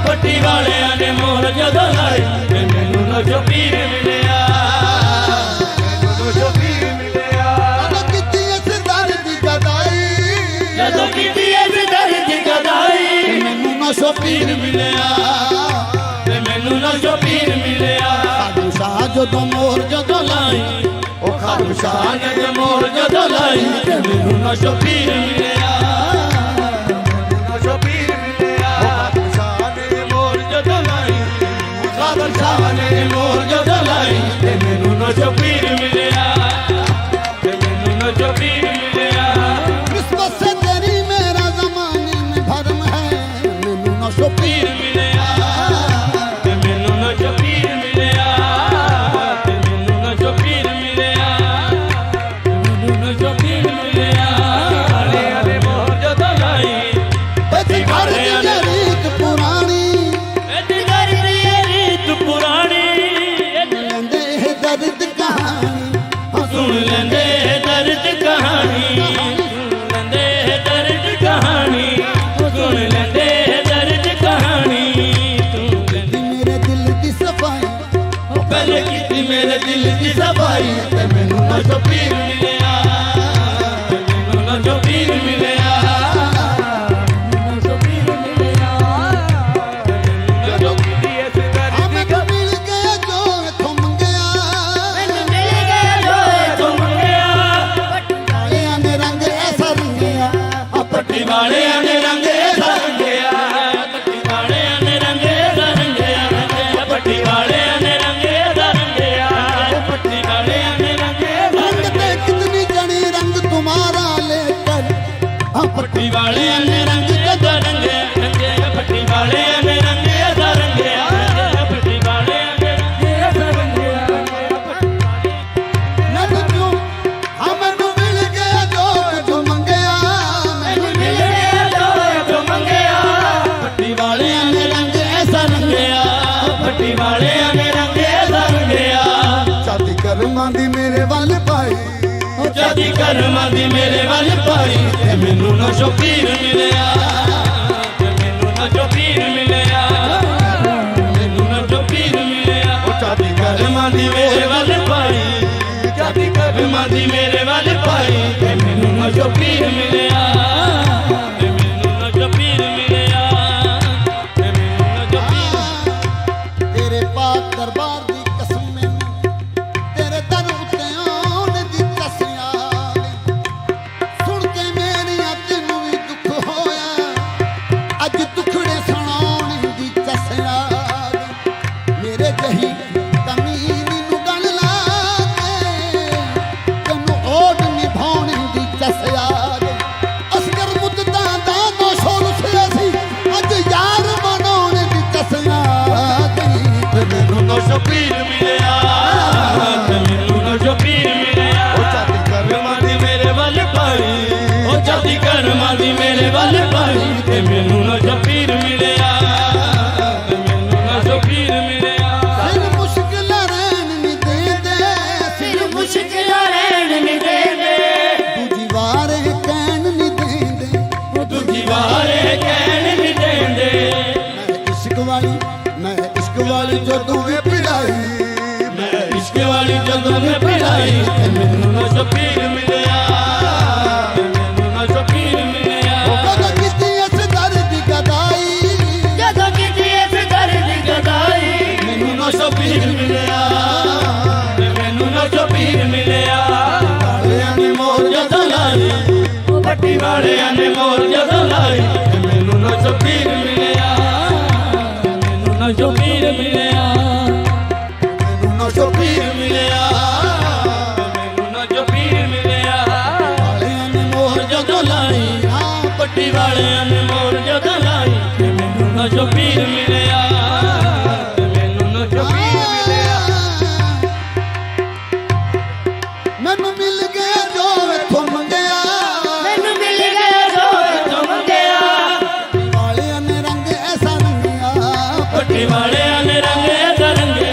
C: ਪੱਟੀ ਵਾਲਿਆਂ ਨੇ ਮੋਹਰ ਜਦੋਂ ਲਾਈ ਤੇ ਮੈਨੂੰ ਨਾ ਜੋ ਪੀਰ ਮਿਲਿਆ ਮੈਨੂੰ ਜੋ ਪੀਰ ਮਿਲਿਆ
D: ਜਦੋਂ ਕੀਤੀ ਇਸ ਦਰ ਦੀ ਗਦਾਈ
C: ਜਦੋਂ ਕੀਤੀ ਇਸ ਦਰ ਦੀ ਗਦਾਈ
D: ਮੈਨੂੰ ਨਸ਼ੋ ਪੀਰ
C: ਮਿਲਿਆ ਤੇ ਮੈਨੂੰ ਨਾ ਜੋ ਪੀਰ ਮਿਲਿਆ
D: ਖਾਲੂ ਸ਼ਾਹ ਜਦੋਂ ਮੋਰ ਜਦੋਂ
C: ਲਾਈ ਉਹ ਖਾਲੂ ਸ਼ਾਹ ਨੇ ਮੋਹਰ ਜਦੋਂ ਲਾਈ ਤੇ ਮੈਨੂੰ ਨਾ ਜੋ ਪੀਰ ਮਿਲਿਆ ਮੈਨੂੰ ਨਾ ਜੋ ਪੀਰ ਮਿਲਿਆ ਖਾਲੂ ਸ਼ਾਹ ਨੇ ਮੋਹਰ ਜਦੋਂ ਲਾਈ ਖਾਲੂ ਸ਼ਾਹ ਨੇ ਮੋਹਰ ਜਦੋਂ ਲਾਈ ਤੇ ਮੈਨੂੰ ਨਾ ਜੋ ਪੀਰ ਮਿਲਿਆ ਤੇ ਮੈਨੂੰ ਨਾ ਜੋ ਪੀਰ ਮਿਲਿਆ
D: किस्मत से तेरी मेरा जमाने में भरम है मैनू नशो पीर
C: ਪੀਰ ਮਿਲਿਆ ਤੇ ਮੈਨੂੰ ਨਾ ਜੋ ਪੀਰ ਮਿਲਿਆ ਤੇ ਮੈਨੂੰ ਨਾ ਜੋ ਪੀਰ ਮਿਲਿਆ ਮੈਨੂੰ ਨਾ ਜੋ ਪੀਰ ਮਿਲਿਆ ਵਾਲਿਆਂ ਨੇ ਮੋਹਰ ਜਦੋਂ ਲਾਈ
D: बच घर की रीत पुरानी
C: ਐਡੀ ਗਰੀ ਰੀਤ ਪੁਰਾਣੀ
D: लेंदे है दर्द कहानी
C: ਸੁਣ ਲੈਂਦੇ ਦਰਦ ਕਹਾਣੀ ਸੁਣ ਲੈਂਦੇ ਦਰਦ ਕਹਾਣੀ ਸੁਣ ਲੈਂਦੇ ਦਰਦ ਕਹਾਣੀ ਤੂੰ
D: दी मेरे दिल की सफाई
C: ਪਹਿਲੇ ਕੀਤੀ ਮੇਰੇ ਦਿਲ ਦੀ ਸਫਾਈ ਤੇ ਮੈਨੂੰ ਨਾ ਜੋ ਪੀਰ ਮਿਲਿਆ ਤੇ ਮੈਨੂੰ ਨਾ ਜੋ ਪੀਰ ਮਿਲਿਆ ਮੈਨੂੰ ਨਾ ਜੋ ਪੀਰ ਮਿਲਿਆ ਤੇ ਮੈਨੂੰ ਨਾ ਜੋ ਕੀਤੀ ਇਸ
D: आ
C: ਗਰੀ
D: मैनू मिल गया जो इथों मंगया
F: ਮੈਨੂੰ ਮਿਲ ਗਿਆ ਜੋ
C: ਤੋਂ ਮੰਗਿਆ
D: वालियां ने रंग ऐसा रंगया आ
C: ਪੱਟੀ ਵਾਲਿਆਂ ਨੇ ਰੰਗੇ ਰੰਗਿਆ ਪੱਟੀ ਵਾਲਿਆਂ ਨੇ ਰੰਗੇ ਰੰਗਿਆ ਪੱਟੀ ਵਾਲਿਆਂ ਨੇ ਰੰਗੇ ਰੰਗਿਆ ਪੱਟੀ ਵਾਲਿਆਂ ਨੇ ਰੰਗੇ
D: रंग पे कितनी जनी रंग तुम्हारा लेकर आ
C: ਪੱਟੀ ਵਾਲਿਆਂ ਨੇ ਰੰਗ ਜਦੋਂ ਰੰਗੇ ਪੱਟੀ ਵਾਲਿਆਂ ਨੇ ਰੰਗੇ ਰੰਗਿਆ ਪੱਟੀ ਵਾਲਿਆਂ ਨੇ ਰੰਗੇ ਰੰਗਿਆ
D: मैनू क्यों आ मैनू मिल गया जो इथों मंगया मैनू
C: ਮਿਲ ਗਿਆ ਜੋ ਮੰਗਿਆ ਪੱਟੀ ਵਾਲਿਆਂ ਨੇ ਰੰਗ ਐਸਾ ਰੰਗਿਆ ਪੱਟੀ ਵਾਲਿਆਂ ਨੇ ਰੰਗ ਐਸਾ ਰੰਗਿਆ
D: ਚਾਦੀ ਕਰਮਾਂ ਦੀ ਮੇਰੇ ਵੱਲ ਪਾਈ
C: ਜਾਦੀ ਕਰਮਾਂ ਦੀ ਮੇਰੇ ਵੱਲ ਪਾਈ ਤੇ ਮੈਨੂੰ ਨਾ ਜੋ ਪੀਰ ਮਿਲਿਆ ਤੇ ਮੈਨੂੰ ਨਾ ਜੋ ਪੀਰ ਮਿਲਿਆ ਮੈਨੂੰ ਨਾ ਜੋ ਪੀਰ ਮਿਲਿਆ ਉਹ ਜਾਦੀ ਕਰਮਾਂ ਦੀ ਮੇਰੇ ਵੱਲ ਪਾਈ ਜਾਦੀ ਕਰਮਾਂ ਦੀ ਮੇਰੇ ਵੱਲ ਪਾਈ ਤੇ ਮੈਨੂੰ ਨਾ ਜੋ ਪੀਰ ਮਿਲਿਆ ਤੇ ਮੈਨੂੰ ਨਾ ਜੋ ਪੀਰ ਮਿਲਿਆ ਤੇ ਮੈਨੂੰ ਨਾ ਜੋ ਪੀਰ
D: ਤੇਰੇ ਪਾਕ ਦਰਬਾਰ ਦੀ ਕਸਮ ਮੈਨੂੰ ਤੇਰੇ ਦਰ ਉੱਤੇ ਆਉਣ ਦੀ ਕਸਿਆ ਸੁਣ ਕੇ ਮੇਰੀਆਂ ਤੈਨੂੰ ਵੀ ਦੁੱਖ ਹੋਇਆ ਅੱਜ ਦੁਖੜੇ ਸੁਣਾਉਣ ਦੀ ਕਸਿਆ ਮੇਰੇ ਜਹੀ ਕਮੀਨੀ ਨੂੰ ਗਲ ਲਾ ਕੇ ਤੈਨੂੰ ਓਢ ਨਿਭਾਉਣ ਦੀ ਕਸਿਆ ਅਸਗਰ ਮੁੱਦਤਾਂ ਦਾ ਦੋਸ਼ੋਂ ਰੁਸਿਆ ਸੀ ਅੱਜ ਯਾਰ ਬਣਾਉਣ ਦੀ ਕਸਿਆ
C: ਤੇ ਮੈਨੂੰ ਨਾ ਜੋ ਪੀਰ ਮਿਲਿਆ ਤੇ ਮੈਨੂੰ ਨਾ ਜੋ ਪੀਰ ਮਿਲਿਆ ਉਹ ਜਾਦੀ ਕਰਮਾਂ ਦੀ ਮੇਰੇ ਵੱਲ ਪਾਈ ਉਹ ਜਾਦੀ ਕਰਮਾਂ ਦੀ ਮੇਰੇ ਵੱਲ ਪਾਈ ਤੇ ਮੈਨੂੰ ਨਾ ਜੋ ਪੀਰ ਮਿਲਿਆ ਤੇ ਮੈਨੂੰ ਨਾ ਜੋ ਪੀਰ ਮਿਲਿਆ
D: ਦਿਨ ਮੁਸ਼ਕਿਲ ਰਹਿਣ
C: ਪੱਟੀ ਵਾਲਿਆਂ ਨੇ ਮੋਰ ਜਦੋਂ ਲਾਈ ਤੇ ਮੈਨੂੰ ਨਾ ਸ਼ਬੀਰ ਮਿਲਿਆ ਮੈਨੂੰ ਨਾ ਸ਼ਬੀਰ ਮਿਲਿਆ
D: ਮੈਨੂੰ ਨਾ ਸ਼ਬੀਰ ਮਿਲਿਆ
C: ਮੈਨੂੰ ਨਾ ਸ਼ਬੀਰ ਮਿਲਿਆ
D: ਵਾਲਿਆਂ ਨੇ ਮੋਹਰ
C: ਜਦੋਂ ਲਾਈ ਹਾਂ ਪੱਟੀ ਵਾਲਿਆਂ ਨੇ ਮੋਰ ਜਦੋਂ ਲਾਈ ਤੇ ਮੈਨੂੰ ਨਾ ਸ਼ਬੀਰ ਮਿਲਿਆ ਮੈਨੂੰ ਨਾ ਸ਼ਬੀਰ ਮਿਲਿਆ
D: ਮੈਨੂੰ ਮਿਲ ਗਿਆ ਜੋ ਵੇਖੋ ਮੰਗਿਆ
F: ਮੈਨੂੰ ਮਿਲ ਗਿਆ ਜੋ
C: ਤੋਂ ਮੰਗਿਆ
D: ਵਾਲਿਆਂ ਨੇ ਰੰਗ ਐਸਾ ਰੰਗਿਆ
C: ਪੱਟੀ ਵਾਲਿਆਂ ਨੇ ਰੰਗੇ ਦਰੰਗੇ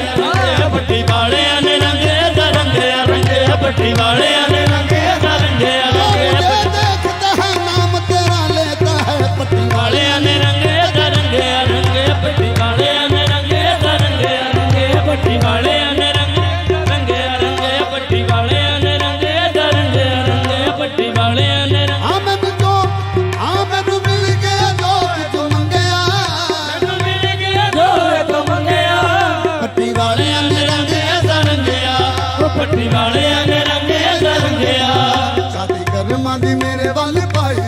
C: ਪੱਟੀ ਵਾਲਿਆਂ ਨੇ ਰੰਗੇ ਦਰੰਗੇ ਰੰਗੇ ਪੱਟੀ ਵਾਲਿਆਂ ਨੇ ਰੰਗੇ ਦਰੰਗੇ
D: ਮੁਝੇ ਦੇਖਦਾ ਹੈ ਨਾਮ ਤੇਰਾ ਲੈਤਾ ਹੈ ਪੱਟੀ
C: ਵਾਲਿਆਂ ਨੇ ਰੰਗੇ ਦਰੰਗੇ ਰੰਗੇ ਪੱਟੀ ਵਾਲਿਆਂ ਨੇ ਰੰਗੇ ਦਰੰਗੇ ਰੰਗੇ ਪੱਟੀ ਵਾਲਿਆਂ ਨੇ ਰੰਗੇ ਰੰਗੇ ਰੰਗੇ ਪੱਟੀ ਵਾਲਿਆਂ ਨੇ ਰੰਗੇ ਦਰੰਗੇ ਰੰਗੇ ਪੱਟੀ ਵਾਲਿਆਂ ਨੇ
D: ਆ ਮੈਨੂੰ ਮਿਲ ਗਿਆ ਜੋ ਤੂੰ ਮੰਗਿਆ
C: ਮੈਨੂੰ ਮਿਲ ਗਿਆ ਜੋ ਤੋਂ ਮੰਗਿਆ
D: ਪੱਟੀ ਵਾਲਿਆਂ ਨੇ ਰੰਗ
C: ਦਰੰਗਿਆ ਪੱਟੀ ਵਾਲਿਆਂ ਨੇ ਰੰਗੇ ਦਰੰਗਿਆ
D: ਸ਼ਾਦੀ ਕਰਮਾਂ ਦੀ ਮੇਰੇ ਵੱਲ ਪਾਈ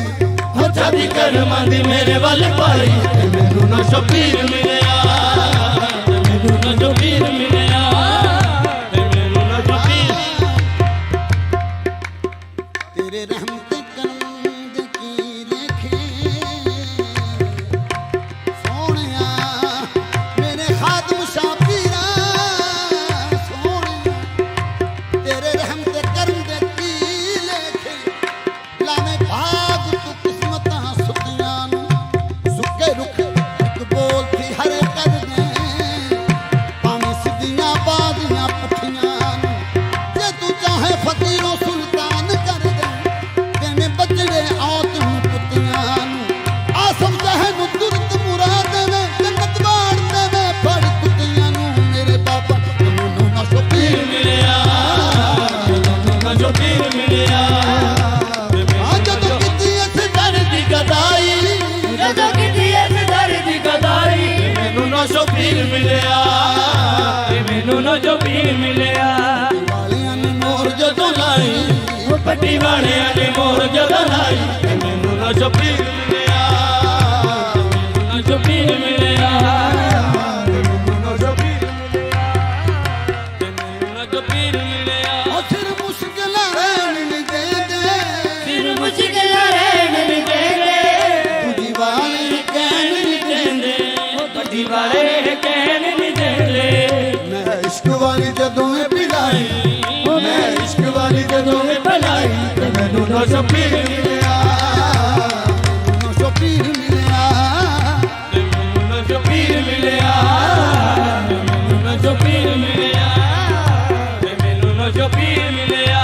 C: ਹੋ ਚਾਦੀ ਕਰਮਾਂ ਦੀ ਮੇਰੇ ਵੱਲ ਪਾਈ ਤੇ ਮੈਨੂੰ ਨਾ ਸ਼ਬੀਰ ਮਿਲਿਆ ਤੇ ਮੈਨੂੰ ਨਾ ਸ਼ਬੀਰ ਮਿਲਿਆ ਤੇ ਮੈਨੂੰ ਨਾ ਸ਼ਬੀਰ
D: ਤੇਰੇ ਰਹਿਮ ਤੇ ਕਰਮ ਦੇ ਕੀ ਲਿਖੇ ਸੋਹਣਿਆ ਮੇਰੇ ਖਾਦਮ ਸ਼ਾਬੀਰਾ ਸੋਹਣਿਆ ਤੇਰੇ ਰਹਿਮ ਤੇ ਕਰਮ ਦੇ ਕੀ ਲਿਖੇ ਲਾਵੇਂ ਭਾਗ ਤੂੰ ਕਿਸਮਤਾਂ ਸੁੱਤਿਆਂ ਨੂੰ ਸੁੱਕੇ ਰੁੱਖ ਇੱਕ ਬੋਲਤੀ ਹਰੇ ਕਰ ਦੇ ਭਾਵੇਂ ਸਿੱਧੀਆਂ ਬਾਜ਼ੀਆਂ ਪੁੱਠੀਆਂ ਨੂੰ ਜੇ ਤੂੰ ਚਾਹੇ ਫਕੀਰੋਂ ਸੁਲਤਾਨ ਕਰ ਦੇ ਤੈਨੇ ਬੱਚੜੇ ਔਤ ਨੂੰ ਪੁੱਤਿਆਂ ਨੂੰ ਆ ਸਮਝੇ ਨੂੰ ਤੁਰਤ ਮੁਰਾਦ ਨੇ ਜੰਨਤ ਬਾੜ ਦੇਵੇ ਫੜ ਕੁੱਤਿਆਂ ਨੂੰ ਮੇਰੇ ਬਾਬਾ ਮੈਨੂੰ ਨਾ ਸ਼ਬੀਰ
C: ਮਿਲਿਆ ਮੈਨੂੰ ਨਾ ਸ਼ਬੀਰ ਮਿਲਿਆ
D: ਆ ਜਦੋਂ ਕੀਤੀ ਇਸ ਦਰ ਦੀ ਗਦਾਈ
F: ਜਦੋਂ ਕਿਤੇ ਇਸ ਦਰ
C: ਦੀ ਗਦਾਈ ਮੈਨੂੰ ਨਾ ਸ਼ਬੀਰ ਮਿਲਿਆ ਤੇ ਮੈਨੂੰ ਨਾ ਸ਼ਬੀਰ ਮਿਲਿਆ
D: ਵਾਲਿਆਂ ਨੇ ਮੋਹਰ ਜਦੋਂ ਲਾਈ
C: ਉਹ ਪੱਟੀ ਵਾਲਿਆਂ ਨੇ ਮੋਰ ਜਦੋਂ ਲਾਈ ਤੇ ਮੈਨੂੰ ਨਾ ਸ਼ਬੀਰ ਮਿਲਿਆ ਮੈਨੂੰ ਨਾ ਸ਼ਬੀਰ ਮਿਲਿਆ ਮੈਨੂੰ ਨਾ ਸ਼ਬੀਰ ਮਿਲਿਆ ਤੇ ਮੈਨੂੰ ਨਾ ਸ਼ਬੀਰ ਮਿਲਿਆ
D: ਉਹ ਸਿਰ ਮੁਸ਼ਕਿਲਾਂ ਰਹਿਣ ਨਹੀਂ ਦੇਂਦੇ
C: ਫਿਰ ਮੁਸ਼ਕਿਲਾਂ ਰਹਿਣ ਨਹੀਂ ਦੇਂਦੇ
D: ਤੁਝੀ ਵਾਲੇ ਕਹਿਣ ਨਹੀਂ
C: ਦੇਂਦੇ ਉਹ ਪੱਟੀ ਵਾਲੇ ਕਹਿਣ ਨਹੀਂ ਦਿੰਦੇ
D: ਮੈਂ ਇਸ਼ਕ ਵਾਲੀ ਜਦੋਂ ਇਹ ਪਿਲਾਈ ਮੈਂ ਇਸ਼ਕ ਵਾਲੀ ਜਦੋਂ ਇਹ
C: ਭਲਾਈ ਤੇ ਮੈਨੂੰ ਨਾ ਸ਼ਬੀਰ ਮਿਲਿਆ
D: ਮੈਨੂੰ ਸ਼ਬੀਰ ਮਿਲਿਆ
C: ਤੇ ਮੈਨੂੰ ਨਾ ਸ਼ਬੀਰ ਮਿਲਿਆ ਮੈਨੂੰ ਨਾ ਸ਼ਬੀਰ ਮਿਲਿਆ ਤੇ ਮੈਨੂੰ ਨਾ ਸ਼ਬੀਰ ਮਿਲਿਆ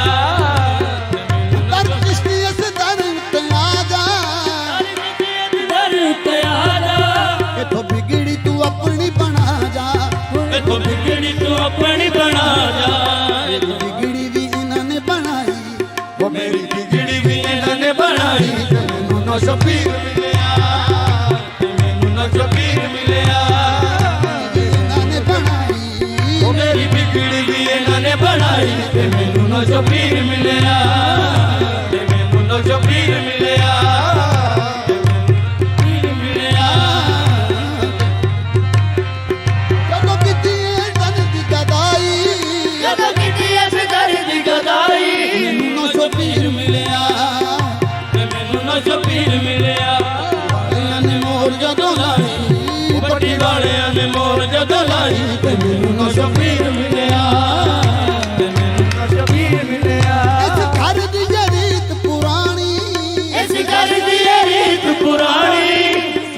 C: ਤੇ ਮੈਨੂੰ ਨਾ
D: ਦਰ ਕਿਸ਼ਤੀ ਇਸ ਦਰ ਤੇ ਆ ਜਾ
C: ਦਰ ਤੇ ਆ ਜਾ
D: ਇਥੋਂ ਬਿਗੜੀ ਤੂੰ ਆਪਣੀ ਬਣਾ ਜਾ
C: ਇਥੋਂ ਬਿਗੜੀ ਤੂੰ ਆਪਣੀ ਬਣਾ ਜਾ
D: ਬਿਗੜੀ ਵੀ ਇਹਨਾਂ ਨੇ ਬਣਾਈ ਉਹ ਮੇਰੀ
C: ਬਿਗੜੀ ਵੀ ਇਹਨਾਂ ਨੇ ਬਣਾਈ ਤੇ ਮੈਨੂੰ ਨਾ ਸ਼ਬੀਰ ਮਿਲਿਆ ਤੇ ਮੈਨੂੰ ਨਾ ਸ਼ਬੀਰ ਮਿਲਿਆ
D: ਇਹਨਾਂ ਨੇ ਬਣਾਈ
C: ਉਹ ਮੇਰੀ ਬਿਗੜੀ ਵੀ ਇਹਨਾਂ ਨੇ ਬਣਾਈ ਤੇ ਮੈਨੂੰ ਨਾ ਸ਼ਬੀਰ ਮਿਲਿਆ ਤੇ ਮੈਨੂੰ ਨਾ ਸ਼ਬੀਰ ਮਿਲਿਆ ਤੇ ਮੈਨੂੰ ਸ਼ਬੀਰ ਮਿਲਿਆ
D: ਜਦੋਂ ਕੀਤੀ ਇਹ ਦਰ ਦੀ ਗਦਾਈ
F: ਜਦੋਂ ਕਿਤੇ ਇਸ ਦਰ
C: ਦੀ ਗਦਾਈ
D: ਮੈਨੂੰ ਨਾ ਸ਼ਬੀਰ ਮਿਲਿਆ
C: ਤੇ ਮੈਨੂੰ ਨਾ ਸ਼ਬੀਰ ਮਿਲਿਆ
D: ਵਾਲਿਆਂ ਨੇ ਮੋਹਰ ਜਦੋਂ ਲਾਈ
C: ਪੱਟੀ ਵਾਲਿਆਂ ਨੇ ਮੋਰ ਜਦੋਂ ਲਾਈ ਤੇ ਮੈਨੂੰ ਨਾ ਸ਼ਬੀਰ ਮਿਲਿਆ ਤੇ ਮੈਨੂੰ ਨਾ ਸ਼ਬੀਰ ਮਿਲਿਆ
D: ਇਸ ਘਰ ਦੀ ਰੀਤ ਪੁਰਾਣੀ
F: ਇਸ ਘਰ ਦੀ
C: ਰੀਤ ਪੁਰਾਣੀ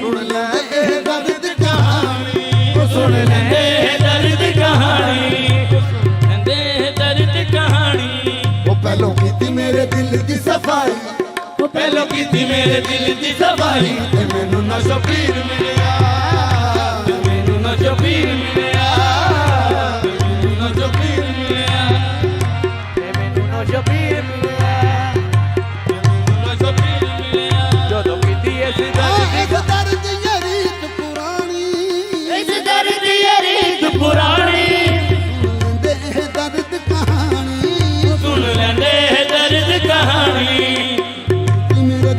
D: ਸੁਣ ਲੈ ਇਹ ਦਰਦ ਕਹਾਣੀ
C: ਉਹ ਸੁਣ ਲੈਂਦੇ ਦਰਦ ਕਹਾਣੀ ਲੈਂਦੇ ਦਰਦ ਕਹਾਣੀ
D: ਉਹ ਪਹਿਲੋਂ ਕੀਤੀ ਮੇਰੇ ਦਿਲ ਦੀ ਸਫਾਈ
C: ਉਹ ਪਹਿਲੋਂ ਕੀਤੀ ਮੇਰੇ ਦਿਲ ਦੀ ਸਫਾਈ ਤੇ ਮੈਨੂੰ ਨਾ ਸ਼ਬੀਰ ਮਿਲਿਆ ਤੇ ਮੈਨੂੰ ਨਾ ਸ਼ਬੀਰ ਮਿਲਿਆ ਤੇ ਮੈਨੂੰ ਨਾ ਸ਼ਬੀਰ ਮਿਲਿਆ ਤੇ ਮੈਨੂੰ ਨਾ ਸ਼ਬੀਰ ਮਿਲਿਆ ਤੇ ਮੈਨੂੰ ਨਾ ਸ਼ਬੀਰ ਮਿਲਿਆ ਜਦੋਂ ਕੀਤੀ ਇਸ
D: ਇਸ
C: ਦਰਦ
D: ਦਰਦ ਦੀ ਰੀਤ ਪੁਰਾਣੀ
F: ਇਸ ਦਰ ਦੀ ਰੀਤ
C: ਪੁਰਾਣੀ
D: ਦੇ ਇਹ ਦਰਦ ਕਹਾਣੀ
C: ਸੁਣ ਲੈਂਦੇ ਦਰਦ ਕਹਾਣੀ
D: ਮੇਰੇ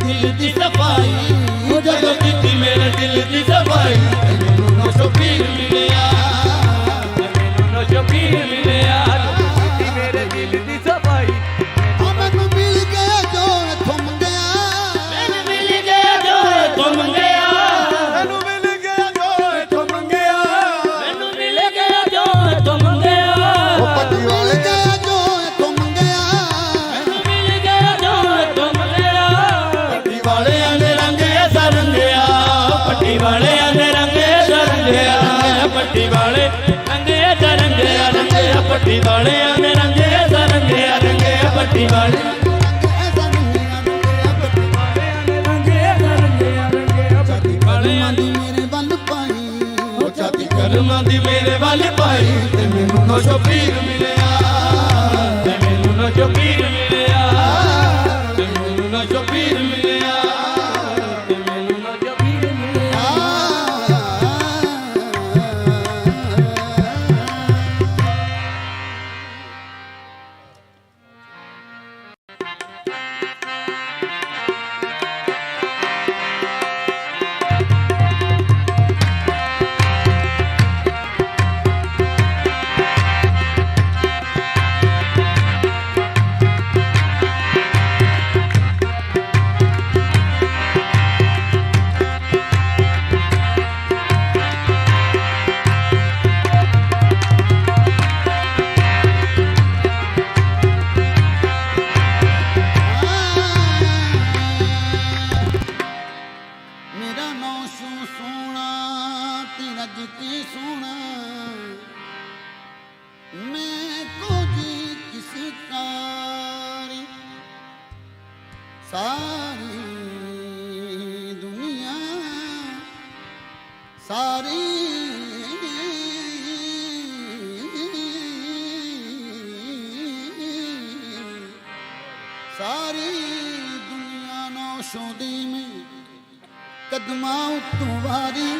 C: ਪੱਟੀ ਵਾਲਿਆਂ ਨੇ ਰੰਗਿਆ ਰੰਗਿਆ ਰੰਗਿਆ ਪੱਟੀ ਵਾਲਿਆਂ
D: ਕਰਮਾਂ ਦੀ ਮੇਰੇ ਵੱਲ ਪਾਈ
C: ਉਹ ਛਾਤੀ ਕਰਮਾਂ ਦੀ ਮੇਰੇ ਵੱਲ ਪਾਈ ਤੇ ਮੈਨੂੰ ਨਸ਼ੋ ਪੀਰ ਮਿਲਿਆ ਤੇ ਮੈਨੂੰ ਨਸ਼ੋ ਪੀਰ ਮਿਲਿਆ ਤੇ ਮੈਨੂੰ ਨਸ਼ੋ ਪੀਰ ਮਿਲਿਆ ਤੇ ਮੈਨੂੰ ਨਸ਼ੋ ਪੀਰ ਮਿਲਿਆ
D: ਮੇਰਾ ਨੌ ਸੂ ਸੋਹਣਾ ਤੇ ਰੱਜ ਕੇ ਸੋਹਣਾ ਮੈਂ ਕੋ ਜੀ ਕਿਸ कारी ਸਾਰੀ ਦੁਨੀਆ ਸਾਰੀ ਸਾਰੀ ਦੁਨੀਆ ਨੌ ਸ਼ੋਦੀ ਮੈਂ ਕਦਮਾਂ ਉੱਤੋਂ ਵਾਰੀ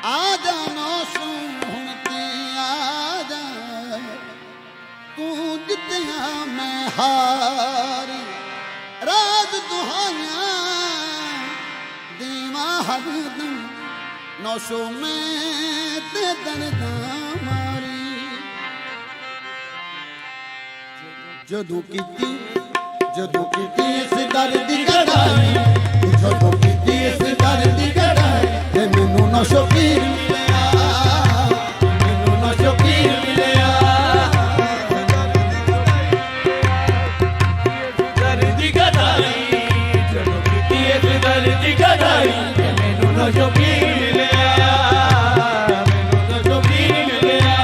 D: ਆ ਜਾ ਨੌ ਸੂ ਹੁਣ ਤੇ ਆ ਜਾ ਤੂੰ ਜਿੱਤਿਆ ਮੈਂ ਹਾਰੀ ਰਾਜ ਦੁਹਾਈਆਂ ਦੇਵਾਂ ਹਰਦਮ ਨੌ ਸੂ ਮੈਂ ਤੇ ਦਰਦਾਂ ਮਾਰੀ ਜਦੋਂ ਕੀਤੀ ਇਸ ਦਰਦ ਦੀ ਗੜਾਈ ਜਦੋਂ ਕੀਤੀ ਇਸ ਦਰਦ ਦੀ ਗੜਾਈ ਤੇ ਮੈਨੂੰ ਨਸ਼ੋ ਪੀਰ ਮਿਲਿਆ
C: ਮੈਨੂੰ ਨਸ਼ੋ ਪੀਰ ਮਿਲਿਆ ਦਰਦ ਦੀ ਗਦਾਈ ਜਦੋਂ ਕੀਤੀ ਇਸ ਦਰਦ ਦੀ ਗਦਾਈ ਮੈਨੂੰ ਨਸ਼ੋ ਪੀਰ ਮਿਲਿਆ ਮੈਨੂੰ ਨਸ਼ੋ ਪੀਰ ਮਿਲਿਆ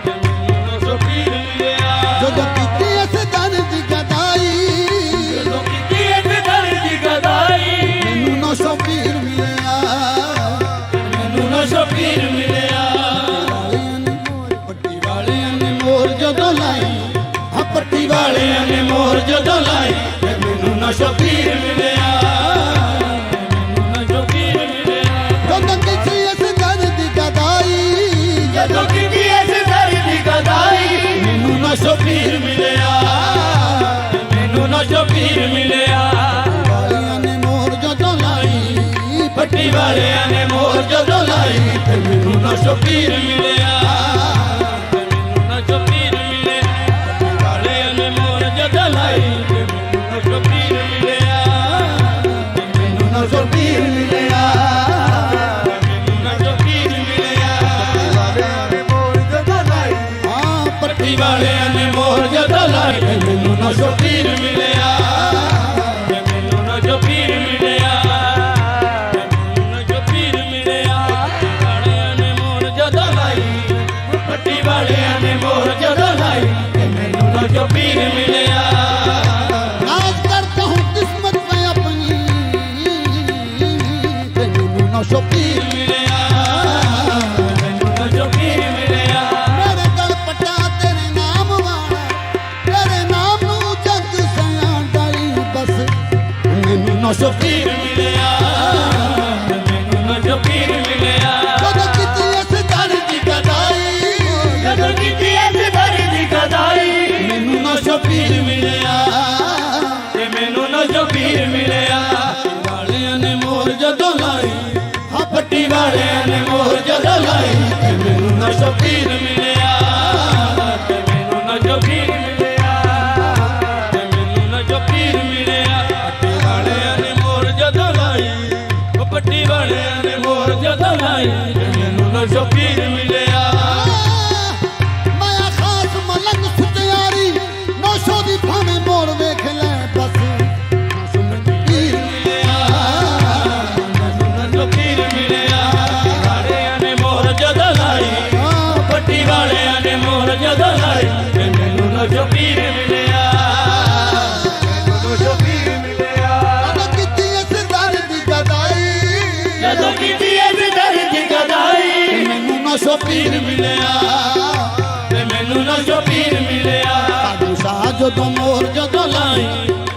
C: ਮੈਨੂੰ ਨਸ਼ੋ ਪੀਰ ਮਿਲਿਆ
D: ਜਦੋਂ ਕੀਤੀ ਇਸ ਦਰਦ ਦੀ ਗਦਾਈ
C: ਜਦੋਂ ਕੀਤੀ ਇਸ ਦਰਦ ਦੀ ਗਦਾਈ
D: ਮੈਨੂੰ ਨਸ਼ੋ ਪੀਰ ਮਿਲਿਆ
C: ਮੈਨੂੰ ਨਸ਼ੋ ਪੀਰ ਮਿਲਿਆ
D: ਪੱਟੀ ਵਾਲਿਆਂ ਨੇ ਮੋਰ ਜਦੋਂ ਲਾਈ ਆ ਪੱਟੀ
C: ਵਾਲਿਆਂ ਨੇ ਮੋਹਰ ਜਦੋਂ ਲਾਈ ਤੇ ਮੈਨੂੰ ਨਸ਼ੋ ਪੀਰ ਮਿਲਿਆ ਮੈਨੂੰ ਨਸ਼ੋ ਪੀਰ ਮਿਲਿਆ
D: ਜਦੋਂ ਕੀਤੀ ਇਸ ਦਰਦ ਦੀ ਗਦਾਈ
C: ਜਦੋਂ ਕੀਤੀ ਇਸ ਦਰਦ ਦੀ ਗਦਾਈ ਮੈਨੂੰ ਨਸ਼ੋ ਪੀਰ ਮਿਲਿਆ ਮੈਨੂੰ ਨਸ਼ੋ ਪੀਰ ਮਿਲਿਆ
D: ਵਾਲਿਆਂ ਨੇ ਮੋਰ ਜਦੋਂ ਲਾਈ
C: ਪੱਟੀ ਵਾਲਿਆਂ ਨੇ ਮੋਹਰ ਜਦੋਂ ਲਾਈ ਤੇ ਮੈਨੂੰ ਨਸ਼ੋ ਪੀਰ ਮਿਲਿਆ ਮੈਨੂੰ ਨਸ਼ੋ ਪੀਰ ਮਿਲਿਆ ਪੱਟੀ ਵਾਲਿਆਂ ਨੇ ਮੋਹਰ ਜਦੋਂ ਲਾਈ ਤੇ ਮੈਨੂੰ ਨਸ਼ੋ ਪੀਰ ਮਿਲਿਆ ਮੈਨੂੰ ਨਸ਼ੋ ਪੀਰ ਮਿਲਿਆ ਮੈਨੂੰ ਨਸ਼ੋ ਪੀਰ ਮਿਲਿਆ
D: ਆ
C: ਪੱਟੀ ਵਾਲਿਆਂ ਨੇ ਮੋਹਰ ਜਦੋਂ ਲਾਈ ਤੇ ਮੈਨੂੰ ਨਸ਼ੋ ਪੀਰ ਮਿਲਿਆ ਤੇ ਮੈਨੂੰ ਨਸ਼ੋ ਪੀਰ ਮਿਲਿਆ ਤੇ ਮੈਨੂੰ ਨਸ਼ੋ ਪੀਰ ਮਿਲਿਆ ਵਾਲਿਆਂ ਨੇ ਮੋਹਰ ਜਦੋਂ ਲਾਈ ਪੱਟੀ ਵਾਲਿਆਂ ਨੇ ਮੋਹਰ ਜਦੋਂ ਲਾਈ ਤੇ ਮੈਨੂੰ ਨਸ਼ੋ ਪੀਰ ਮਿਲਿਆ
D: ਨਾਜ਼ ਕਰਤਾ ਹੂੰ ਕਿਸਮਤ ਮੈਂ ਆਪਣੀ ਤੇ ਮੈਨੂੰ ਨਸ਼ੋ ਪੀਰ
C: ਮਿਲਿਆ ਮੈਨੂੰ ਨਸ਼ੋ ਪੀਰ ਮਿਲਿਆ
D: ਮੇਰੇ ਗਲ ਪਟਾ ਤੇਰੇ ਨਾਮ ਵਾਲਾ ਤੇਰੇ ਨਾਮ ਨੂੰ ਜੱਗ ਸਿਆਣਦਾਈ ਬਸ ਮੈਨੂੰ ਨਸ਼ੋ
C: ਪੀਰ ਮਿਲਿਆ ਮੈਨੂੰ ਨਸ਼ੋ ਪੀਰ ਮਿਲਿਆ
D: ਜਦੋਂ ਕੀਤੀ ਇਸ ਦਰਦ ਦੀ ਗਦਾਈ
C: ਜਦੋਂ ਕੀਤੀ ਇਸ ਦਰਦ ਦੀ ਗਦਾਈ
D: ਮੈਨੂੰ ਨਸ਼ੋ
C: ਪੀਰ ਮਿਲਿਆ ਤੇ ਮੈਨੂੰ ਨਸ਼ੋ ਪੀਰ ਮਿਲਿਆ ਵਾਲਿਆਂ ਨੇ ਮੋਹਰ ਜਦੋਂ ਲਾਈ ਹਾਂ ਪੱਟੀ ਵਾਲਿਆਂ ਨੇ ਮੋਹਰ ਜਦੋਂ ਲਾਈ ਤੇ ਮੈਨੂੰ ਨਸ਼ੋ ਪੀਰ ਮਿਲਿਆ ਤੇ ਮੈਨੂੰ ਨਸ਼ੋ ਪੀਰ ਮਿਲਿਆ ਤੇ ਮੈਨੂੰ ਨਸ਼ੋ ਪੀਰ ਮਿਲਿਆ ਪੱਟੀ ਵਾਲਿਆਂ ਨੇ ਮੋਹਰ ਜਦੋਂ ਲਾਈ ਉਹ ਪੱਟੀ ਵਾਲਿਆਂ ਨੇ ਮੋਹਰ ਜਦੋਂ ਲਾਈ ਤੇ ਮੈਨੂੰ ਨਸ਼ੋ ਪੀਰ ਮਿਲਿਆ
D: ਮਾਇਆ ਖਾਸ ਮਲੰਗ ਸੁਤਿਆਰੀ ਨਸ਼ੋ ਦੀ ਭਾਵੇਂ ਮੋੜ ਵੇਖ ਲੈ ਬਸ ਨਸ਼ੋ ਮੈਨੂੰ ਪੀਰ
C: ਮੈਨੂੰ ਨਸ਼ੋ ਪੀਰ ਮਿਲਿਆ ਵਾਲਿਆਂ ਨੇ ਮੋਹਰ ਜਦੋਂ ਲਾਈ
D: ਆ
C: ਪੱਟੀ
D: ਜਦੋਂ ਮੋਰ ਜਦੋਂ ਲਾਈ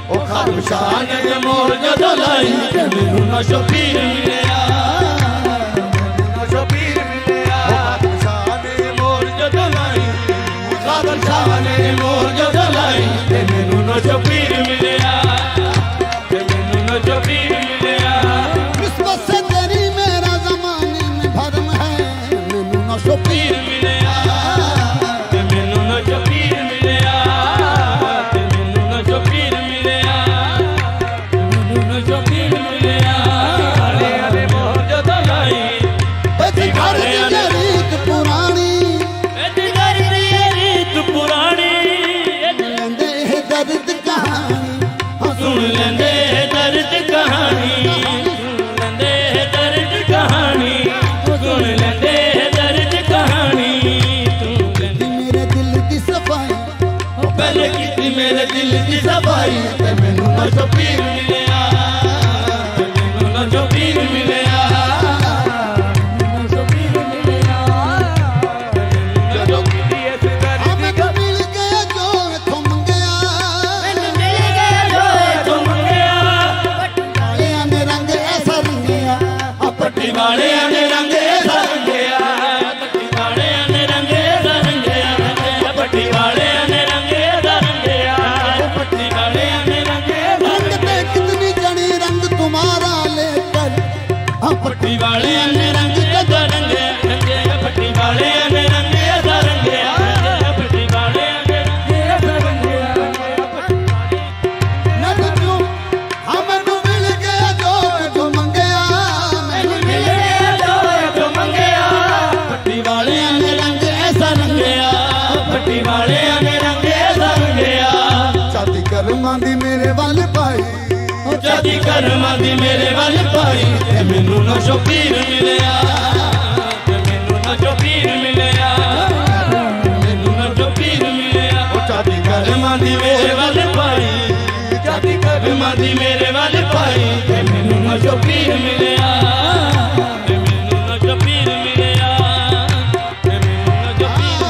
C: ਉਹ ਖਾਲੂ ਸ਼ਾਹ ਨੇ ਮੋਰ ਜਦੋਂ ਲਾਈ ਤੇ ਮੈਨੂੰ ਨਸ਼ੋ ਪੀਰ ਮਿਲਿਆ ਨਸ਼ੋ ਪੀਰ ਮਿਲਿਆ ਖਾਲੂ ਸ਼ਾਹ ਨੇ ਮੋਰ ਜਦੋਂ ਲਾਈ ਖਾਲੂ ਸ਼ਾਹ ਨੇ ਮੋਰ ਜਦੋਂ ਲਾਈ ਤੇ ਮੈਨੂੰ ਨਸ਼ੋ ਪੀਰ ਮਿਲਿਆ ਤੇ ਮੈਨੂੰ ਨਸ਼ੋ ਪੀਰ ਮਿਲਿਆ
D: किस्मत से तेरी मेरा जमाने में भरम है मैनू नशो
C: ਪੀਰ ਮਿਲਿਆ ਤੇ ਮੈਨੂੰ ਨਸ਼ੋ ਪੀਰ ਮਿਲਿਆ ਤੇ ਮੈਨੂੰ ਨਸ਼ੋ ਪੀਰ ਮਿਲਿਆ ਮੈਨੂੰ ਨਸ਼ੋ ਪੀਰ ਮਿਲਿਆ ਵਾਲਿਆਂ ਨੇ ਮੋਰ ਜਦੋਂ ਲਾਈ
D: बच घर की रीत पुरानी
C: ਇਹ ਘਰ ਦੀ ਰੀਤ ਪੁਰਾਣੀ
D: लेंदे है दर्द कहानी
C: ਸੁਣ ਲੈਂਦੇ ਦਰਦ ਕਹਾਣੀ ਸੁਣ ਲੈਂਦੇ ਦਰਦ ਕਹਾਣੀ ਸੁਣ ਲੈਂਦੇ ਦਰਦ ਕਹਾਣੀ ਤੂੰ ਲੈਂਦੀ
D: मेरे दिल की सफाई
C: ਉਹ ਪਹਿਲੇ ਕੀਤੀ ਮੇਰੇ ਦਿਲ ਦੀ ਸਫਾਈ ਤੇ ਮੈਨੂੰ ਨਸ਼ੋ ਪੀਰ ਮਿਲਿਆ ਤੇ ਮੈਨੂੰ ਨਸ਼ੋ ਪੀਰ ਮਿਲਿਆ ਨਸ਼ੋ ਪੀਰ ਮਿਲਿਆ ਜਦੋਂ ਕੀਤੀ ਇਸ ਦਰਦ ਦੀ
D: हमें मिल गया जो थम गया
F: ਮੈਨੂੰ ਮਿਲ ਗਿਆ ਜੋ
C: ਤੁਮ ਗਿਆ
D: कालियां ने रंग ऐसा रंगिया
C: ਪੱਟੀ ਵਾਲਿਆਂ ਨੇ ਰੰਗੇ ਰੰਗਿਆ ਪੱਟੀ ਵਾਲਿਆਂ ਨੇ ਰੰਗੇ ਰੰਗਿਆ ਪੱਟੀ ਵਾਲਿਆਂ ਨੇ ਰੰਗੇ ਰੰਗਿਆ ਪੱਟੀ ਵਾਲਿਆਂ ਨੇ ਰੰਗੇ
D: रंग पे कितनी जड़ी रंग तुम्हारा लेकर
C: ਪੱਟੀ ਵਾਲਿਆਂ ਨੇ ਰੰਗੇ ਰੰਗੇ ਪੱਟੀ ਵਾਲਿਆਂ ਨੇ ਰੰਗੇ ਰੰਗਿਆ ਪੱਟੀ ਵਾਲਿਆਂ ਨੇ ਰੰਗੇ ਰੰਗਿਆ
D: नद क्यों हमें मिल गया जो तुम गया
F: ਮੈਨੂੰ ਮਿਲ ਗਿਆ ਜੋ
C: ਮੰਗਿਆ ਪੱਟੀ ਵਾਲਿਆਂ ਨੇ ਰੰਗ ਐਸਾ ਰੰਗਿਆ ਪੱਟੀ ਵਾਲਿਆਂ ਨੇ ਰੰਗ ਐਸਾ ਰੰਗਿਆ
D: चाती करमां दी मेरे वाल पाई
C: ਜਾਦੀ ਕਰਮਾਂ ਦੀ ਮੇਰੇ ਵੱਲ ਪਾਈ ਤੇ ਮੈਨੂੰ ਨਸ਼ੋ ਪੀਰ ਮਿਲਿਆ ਤੇ ਮੈਨੂੰ ਨਸ਼ੋ ਪੀਰ ਮਿਲਿਆ ਮੈਨੂੰ ਨਸ਼ੋ ਪੀਰ ਮਿਲਿਆ ਉਹ ਜਾਦੀ ਕਰਮਾਂ ਦੀ ਮੇਰੇ ਵੱਲ ਪਾਈ ਜਾਦੀ ਕਰਮਾਂ ਦੀ ਮੇਰੇ ਵੱਲ ਪਾਈ ਤੇ ਮੈਨੂੰ ਨਸ਼ੋ ਪੀਰ ਮਿਲਿਆ ਤੇ ਮੈਨੂੰ ਨਸ਼ੋ ਪੀਰ ਮਿਲਿਆ ਤੇ ਮੈਨੂੰ ਨਸ਼ੋ ਪੀਰ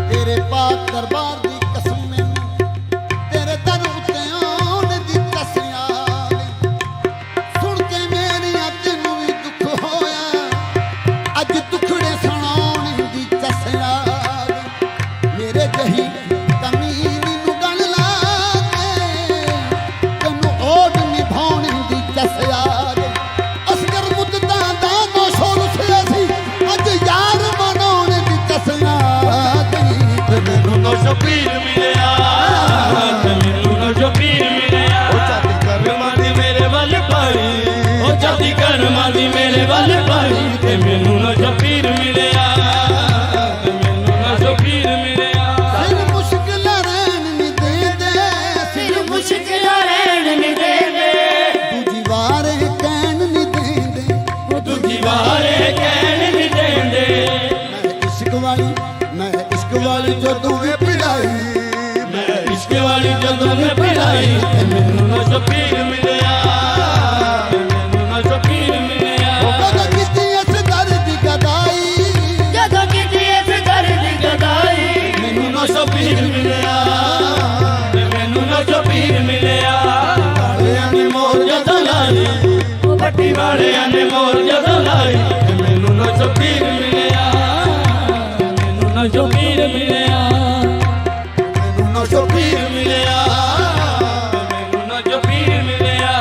D: तेरे पाक दरबार दी कसम मैनू तेरे दर उत्ते आउण दी तसिया सुन के मेरियां तैनू भी दुख होया अज दुखड़े सुनाउण दी तसिया मेरे जही कमीनी नू गल ला के तैनू ओढ़ निभाउण दी तसिया असगर मुद्दां दा दो शोर से सी अज यार मनाउण दी तसिया
C: ਮੈਨੂੰ ਨਸ਼ੋ ਪੀਰ ਮਿਲਿਆ ਤੇ ਮੈਨੂੰ ਨਸ਼ੋ ਪੀਰ ਮਿਲਿਆ ਉਹ ਜਾਤੀ ਕਰਮਾਂ ਦੀ ਮੇਰੇ ਵੱਲ ਪਾਈ ਉਹ ਜਾਤੀ ਕਰਮਾਂ ਦੀ ਮੇਰੇ ਵੱਲ ਪਾਈ ਤੇ ਮੈਨੂੰ ਨਸ਼ੋ ਪੀਰ ਮਿਲਿਆ ਤੇ ਮੈਨੂੰ ਨਸ਼ੋ ਪੀਰ ਮਿਲਿਆ
D: फिर मुश्किल रहन नहीं देंदे
F: ਫਿਰ ਮੁਸ਼ਕਿਲਾਂ ਰਹਿਣ ਨਹੀਂ ਦੇਂਦੇ
D: दूजी वार कहन नहीं देंदे
C: ਦੂਜੀ ਵਾਰੇ ਕਹਿਣ ਨਹੀਂ ਦਿੰਦੇ
D: मैं इश्क वाली जो तुम्हें पिलाई
C: ਮੈਂ ਇਸ਼ਕ ਵਾਲੀ ਜਦੋਂ ਮੈਂ ਪਿਲਾਈ ਤੇ ਮੈਨੂੰ ਨਸ਼ੋ ਪੀਰ ਮਿਲਿਆ ਤੇ ਮੈਨੂੰ ਨਸ਼ੋ ਪੀਰ ਮਿਲਿਆ
D: कद किसी इस दर्द दी गदाई
F: ਜਦੋਂ ਕੀਤੀ ਇਸ ਦਰਦ ਦੀ ਗਦਾਈ
C: ਮੈਨੂੰ ਨਸ਼ੋ ਪੀਰ ਮਿਲਿਆ ਤੇ ਮੈਨੂੰ ਨਸ਼ੋ ਪੀਰ ਮਿਲਿਆ ਵਾਲਿਆਂ ਨੇ ਮੋਰ ਜਦੋਂ ਲਾਈ ਉਹ ਪੱਟੀ ਵਾਲਿਆਂ ਨੇ ਮੋਰ ਜਦੋਂ ਲਾਈ ਤੇ ਮੈਨੂੰ ਨਸ਼ੋ ਪੀਰ ਮਿਲਿਆ ਮੈਨੂੰ ਨਸ਼ੋ ਪੀਰ ਮਿਲਿਆ ਮੈਨੂੰ ਨਸ਼ੋ ਪੀਰ ਮਿਲਿਆ ਮੈਨੂੰ ਨਸ਼ੋ ਪੀਰ ਮਿਲਿਆ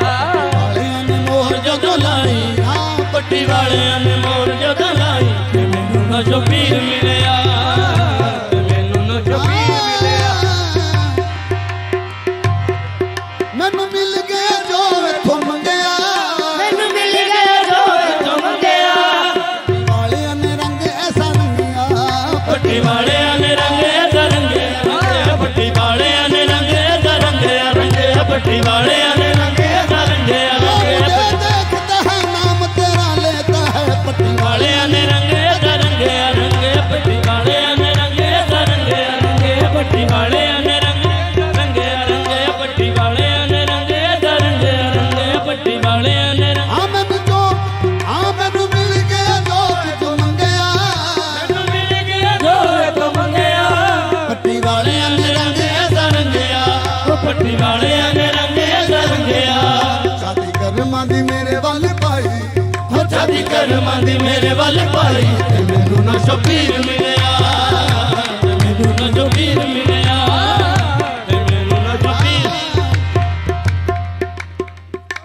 C: ਵਾਲਿਆਂ ਨੇ ਮੋਰ ਜਦੋਂ ਲਾਈ ਹਾਂ ਪੱਟੀ ਵਾਲਿਆਂ ਨੇ ਮੋਰ ਜਦੋਂ ਲਾਈ ਤੇ ਮੈਨੂੰ ਨਸ਼ੋ ਪੀਰ ਮਿਲਿਆ ਤੇ ਮੈਨੂੰ ਨਸ਼ੋ ਪੀਰ ਮਿਲਿਆ
D: मैनू मिल गया जो थम गया
F: ਮੈਨੂੰ ਮਿਲ ਗਿਆ ਜੋ
C: ਤੁਮ ਗਿਆ
D: वालियां ने रंग ऐसा रंगिया
C: ਪੱਟੀ ਵਾਲਿਆਂ ਨੇ ਰੰਗੇ ਰੰਗੇ ਪੱਟੀ ਵਾਲਿਆਂ ਨੇ ਰੰਗੇ ਰੰਗੇ ਪੱਟੀ ਵਾਲਿਆਂ ਨੇ ਰੰਗੇ ਰੰਗੇ
D: मुझे देखता है नाम तेरा लेता है पट्टी
C: ਵਾਲਿਆਂ ਨੇ ਰੰਗੇ ਪੱਟੀ ਵਾਲੇ ਕਰਮਾਂ ਦੀ ਮੇਰੇ ਵੱਲ ਪਾਈ ਤੇ ਮੈਨੂੰ ਨਾ ਸ਼ਬੀਰ ਮਿਲਿਆ ਤੇ ਮੈਨੂੰ ਨਾ ਸ਼ਬੀਰ ਮਿਲਿਆ ਤੇ ਮੈਨੂੰ ਨਾ ਸ਼ਬੀਰ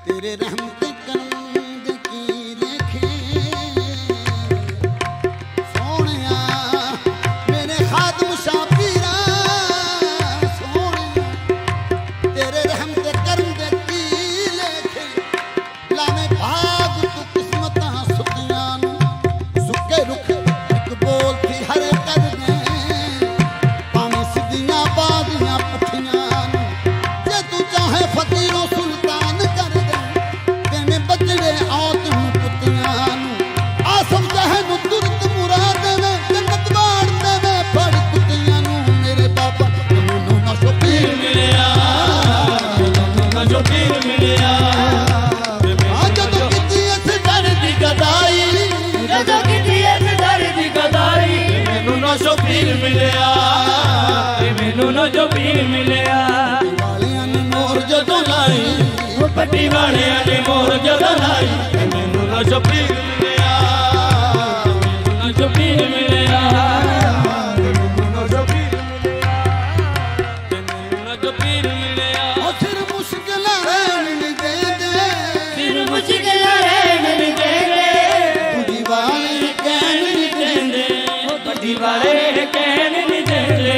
D: तेरे रहम ते कंद की लेखे सोहणिया मेरे खादम शाबीरा सोहणिया तेरे रहम ते कंद की लेखे लाने भाग तू किस्मतां सुखियां नू सुके रुख एक बोल थी हरे कर दे भावें सिद्धियां बादियां पुठियां नू जे तू चाहे फकीरों सुल्तान कर दे तेने बजड़े औत नू पुतियां नू आसम चाहे नू तुरत मुराद देवे जन्नत बाड़ देवे फड़ कुतियां नू मेरे बाबा मैनू ना शबीर
C: ਮਿਲਿਆ ਮੈਨੂੰ ਨਾ ਸ਼ਬੀਰ ਮਿਲਿਆ ਤੇ
D: आ जदों कीती इस दर दी गदाई
F: ਜਦੋਂ ਕਿਤੇ ਇਸ ਦਰ ਦੀ ਗਦਾਈ
C: ਮੈਨੂੰ ਨਾ ਸ਼ਬੀਰ ਮਿਲਿਆ ਤੇ ਮੈਨੂੰ ਨਾ ਸ਼ਬੀਰ ਮਿਲਿਆ
D: ਵਾਲਿਆਂ ਨੇ ਮੋਰ ਜਦੋਂ ਲਾਈ
C: ਉਹ ਪੱਟੀ ਵਾਲਿਆਂ ਨੇ ਮੋਹਰ ਜਦੋਂ ਲਾਈ ਤੇ ਮੈਨੂੰ ਨਾ ਸ਼ਬੀਰ ਮਿਲਿਆ ਮੈਨੂੰ ਨਾ ਸ਼ਬੀਰ ਮਿਲਿਆ ਮੈਨੂੰ ਨਾ ਸ਼ਬੀਰ ਮਿਲਿਆ ਤੇ ਮੈਨੂੰ ਨਾ ਸ਼ਬੀਰ ਮਿਲਿਆ
D: ਉਹ ਸਿਰ ਮੁਸ਼ਕਿਲਾਂ ਰਹਿਣ ਨਹੀਂ ਦੇਂਦੇ
F: ਫਿਰ ਮੁਸ਼ਕਿਲ ਰਹਿਣ ਨਹੀਂ ਦੇਵੇ
D: ਤੁਝੀ ਵਾਲੇ ਕਹਿਣ ਨਹੀਂ
C: ਦਿੰਦੇ ਉਹ ਪੱਟੀ ਵਾਲੇ ਕਹਿਣ ਨਹੀਂ ਦਿੰਦੇ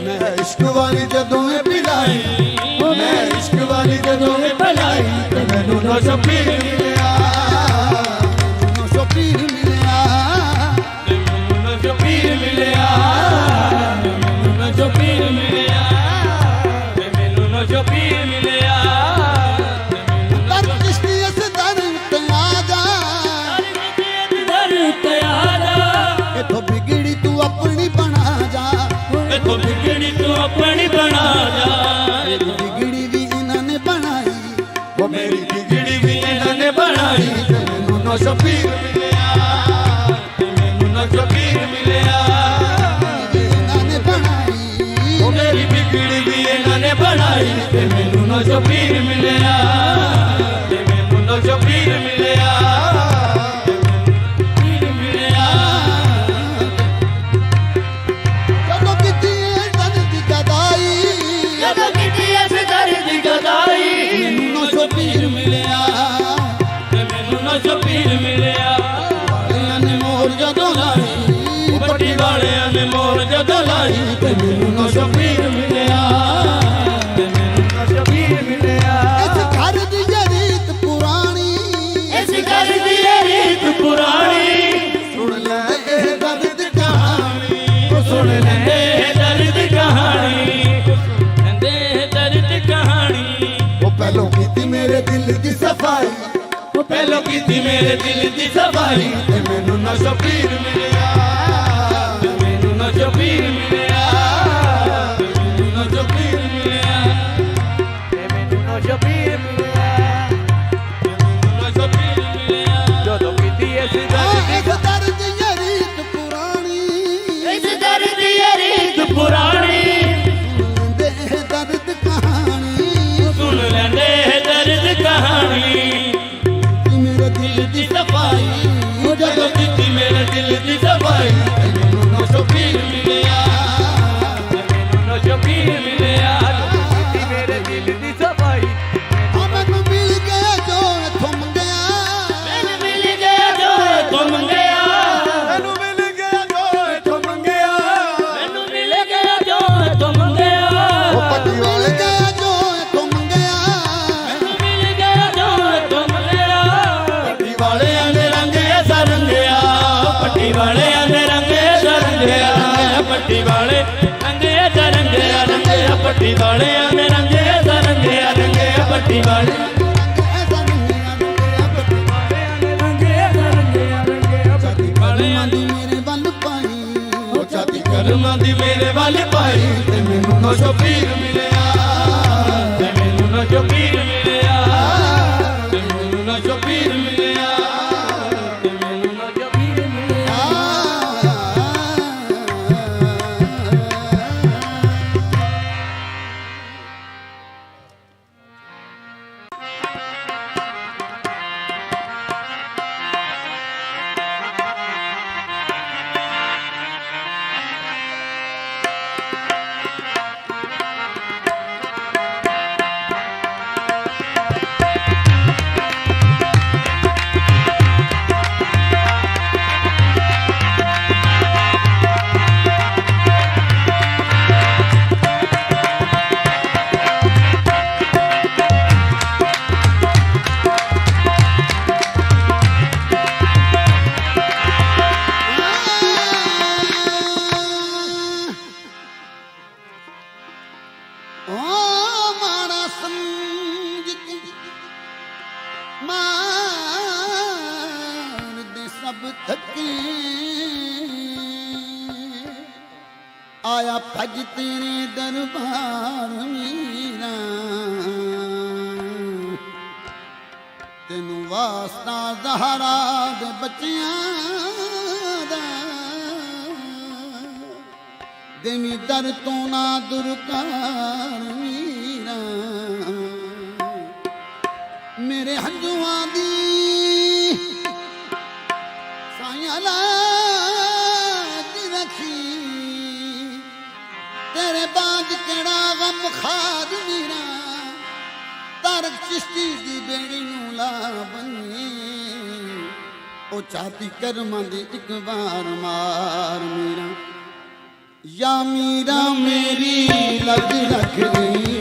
D: ਮੈਂ ਇਸ਼ਕ ਵਾਲੀ ਜਦੋਂ ਇਹ ਪਿਲਾਈ ਮੈਂ ਇਸ਼ਕ ਵਾਲੀ ਜਦੋਂ ਇਹ
C: ਭਲਾਈ ਤੇ ਮੈਨੂੰ ਨਾ ਸ਼ਬੀਰ ਮਿਲਿਆ
D: ਮੈਨੂੰ ਸ਼ਬੀਰ ਮਿਲਿਆ
C: ਤੇ ਮੈਨੂੰ ਨਾ ਸ਼ਬੀਰ ਮਿਲਿਆ ਮੈਨੂੰ ਨਾ ਸ਼ਬੀਰ ਮਿਲਿਆ ਤੇ ਮੈਨੂੰ ਨਾ ਸ਼ਬੀਰ ਮਿਲਿਆ ਤੇ ਮੈਨੂੰ ਨਾ
D: ਦਰ ਕਿਸ਼ਤੀ ਇਸ ਦਰ ਤੇ ਆ ਜਾ
C: ਦਰ ਤੇ ਆ ਜਾ
D: ਇਥੋਂ ਬਿਗੜੀ ਤੂੰ ਆਪਣੀ ਬਣਾ ਜਾ
C: ਇਥੋਂ ਬਿਗੜੀ ਤੂੰ ਆਪਣੀ ਬਣਾ ਜਾ
D: ਬਿਗੜੀ ਵੀ ਇਹਨਾਂ ਨੇ ਬਣਾਈ
C: ਉਹ ਮੇਰੀ ਬਿਗੜੀ ਵੀ ਇਹਨਾਂ ਨੇ ਬਣਾਈ ਤੇ ਮੈਨੂੰ ਨਾ ਸ਼ਬੀਰ ਮਿਲਿਆ ਤੇ ਮੈਨੂੰ ਨਾ ਸ਼ਬੀਰ ਮਿਲਿਆ
D: ਇਹਨਾਂ ਨੇ ਬਣਾਈ
C: ਉਹ ਮੇਰੀ ਬਿਗੜੀ ਵੀ ਇਹਨਾਂ ਨੇ ਬਣਾਈ ਤੇ ਮੈਨੂੰ ਨਾ ਸ਼ਬੀਰ ਮਿਲਿਆ ਤੇ ਮੈਨੂੰ ਨਾ ਸ਼ਬੀਰ ਮਿਲਿਆ ਤੇ ਮੈਨੂੰ ਮਿਲਿਆ
D: ਜਦੋਂ ਕੀਤੀ ਇਹ ਦਰ ਦੀ ਗਦਾਈ
F: ਜਦੋਂ ਕਿਤੇ ਇਸ ਦਰ ਦੀ ਗਦਾਈ
D: ਮੈਨੂੰ ਨਾ ਸ਼ਬੀਰ ਮਿਲਿਆ
C: ਤੇ ਮੈਨੂੰ ਨਾ ਸ਼ਬੀਰ ਮਿਲਿਆ
D: ਵਾਲਿਆਂ ਨੇ ਮੋਰ ਜਦੋਂ ਲਾਈ
C: ਪੱਟੀ ਵਾਲਿਆਂ ਨੇ ਮੋਹਰ ਜਦੋਂ ਲਾਈ ਤੇ ਮੈਨੂੰ ਨਾ ਸ਼ਬੀਰ ਮਿਲਿਆ ਤੇ ਮੈਨੂੰ ਨਾ ਸ਼ਬੀਰ ਮਿਲਿਆ
D: ਇਸ ਘਰ ਦੀ ਰੀਤ ਪੁਰਾਣੀ
F: ਇਸ ਘਰ ਦੀ ਇਹ ਰੀਤ
C: ਪੁਰਾਣੀ
D: ਸੁਣ ਲੈ ਇਹ ਦਰਦ ਕਹਾਣੀ
C: ਉਹ ਸੁਣ ਲੈਂਦੇ ਦਰਦ ਕਹਾਣੀ ਲੈਂਦੇ ਦਰਦ ਕਹਾਣੀ
D: ਉਹ ਪਹਿਲੋਂ ਕੀਤੀ ਮੇਰੇ ਦਿਲ ਦੀ ਸਫਾਈ
C: ਉਹ ਪਹਿਲੋਂ ਕੀਤੀ ਮੇਰੇ ਦਿਲ ਦੀ ਸਫਾਈ ਤੇ ਮੈਨੂੰ ਨਾ ਸ਼ਬੀਰ ਮਿਲਿਆ ਤੇ ਮੈਨੂੰ ਨਾ ਸ਼ਬੀਰ ਮਿਲਿਆ ਤੇ ਮੈਨੂੰ ਨਾ ਸ਼ਬੀਰ ਮਿਲਿਆ ਤੇ ਮੈਨੂੰ ਨਾ ਸ਼ਬੀਰ ਮਿਲਿਆ ਤੇ ਮੈਨੂੰ ਨਾ ਸ਼ਬੀਰ ਮਿਲਿਆ ਜਦੋਂ ਕੀਤੀ ਇਸ
D: ਇਸ ਦਰਦ ਦੀ ਰੀਤ ਪੁਰਾਣੀ
F: ਇਸ ਦਰ ਦੀ ਇਹ ਰੀਤ
C: ਪੁਰਾਣੀ
D: ਸੁਣਦੇ ਇਹ ਦਰਦ ਕਹਾਣੀ
C: ਸੁਣ ਲੈਂਦੇ ਦਰਦ ਕਹਾਣੀ
D: ਕਿ ਮੇਰੇ ਦਿਲ ਦੀ
C: ਸਫਾਈ ਉਹ ਜਦੋਂ ਕੀਤੀ ਮੇਰੇ ਦਿਲ ਦੀ ਸਫਾਈ ਤੇ ਮੈਨੂੰ ਨਾ ਸ਼ਬੀਰ ਮਿਲਿਆ ਤੇ ਮੈਨੂੰ ਨਾ ਸ਼ਬੀਰ ਮਿਲਿਆ ਜਦੋਂ ਕੀਤੀ ਮੇਰੇ ਦਿਲ ਦੀ ਸਫਾਈ
D: ਆ ਮੈਨੂੰ ਮਿਲ ਗਿਆ ਜੋ ਇਥੋਂ ਮੰਗਿਆ
F: ਮੈਨੂੰ ਮਿਲ ਗਿਆ ਜੋ
C: ਤੋਂ ਮੰਗਿਆ
E: ਮੈਨੂੰ ਮਿਲ ਗਿਆ ਜੋ ਇਥੋਂ ਮੰਗਿਆ
C: ਮੈਨੂੰ ਮਿਲ ਗਿਆ ਜੋ ਤੋਂ ਮੰਗਿਆ
D: ਉਹ ਪੱਟੀ ਮਿਲ ਗਿਆ ਜੋ ਇਥੋਂ ਮੰਗਿਆ
C: ਮੈਨੂੰ ਮਿਲ ਗਿਆ ਜੋ ਤੋਂ ਮੰਗਿਆ ਪੱਟੀ ਵਾਲਿਆਂ ਨੇ ਰੰਗੇ ਸਰੰਗਿਆ ਪੱਟੀ ਵਾਲਿਆਂ ਨੇ ਰੰਗੇ ਸਰੰਗਿਆ ਪੱਟੀ ਵਾਲੇ ਰੰਗੇ ਸਰੰਗਿਆ ਰੰਗਿਆ ਪੱਟੀ ਵਾਲਿਆਂ ਨੇ ਰੰਗੇ ਸਰੰਗਿਆ ਰੰਗਿਆ ਪੱਟੀ ਵਾਲੇ
D: ਐਸਾ ਨਹੀਂ ਆ
C: ਰੰਗੇ ਸਰੰਗਿਆ ਰੰਗਿਆ ਪੱਟੀ ਵਾਲਿਆਂ
D: ਦੀ ਮੇਰੇ ਵੱਲ ਪਾਈ
C: ਉਹ ਚਾਤੀ ਕਰਮਾਂ ਦੀ ਮੇਰੇ ਵੱਲ ਪਾਈ ਤੇ ਮੈਨੂੰ ਨਾ ਸ਼ਬੀਰ ਮਿਲਿਆ ਤੇ ਮੈਨੂੰ ਨਾ ਸ਼ਬੀਰ ਮਿਲਿਆ ਤੇ ਮੈਨੂੰ ਨਾ ਸ਼ਬੀਰ ਮਿਲਿਆ ਤੇ ਮੈਨੂੰ ਨਾ ਸ਼ਬੀਰ ਮਿਲਿਆ
D: ओ माड़ा समझ के मार दे सब थके आया भज तेरे दरबार मीरा तेनू वास्ता ज़हरा दे बच्चियां दा देवी दर तो ना दुरकार मीरा मेरे हंजुआ दी साया लाज रखी तेरे बाद केड़ा गम खाद मीरा तारक चिश्ती दी बेड़ी नू ला बनी ओ चाहती कर्मां दी एक बार मार मीरा या मीरा मेरी लज रख गई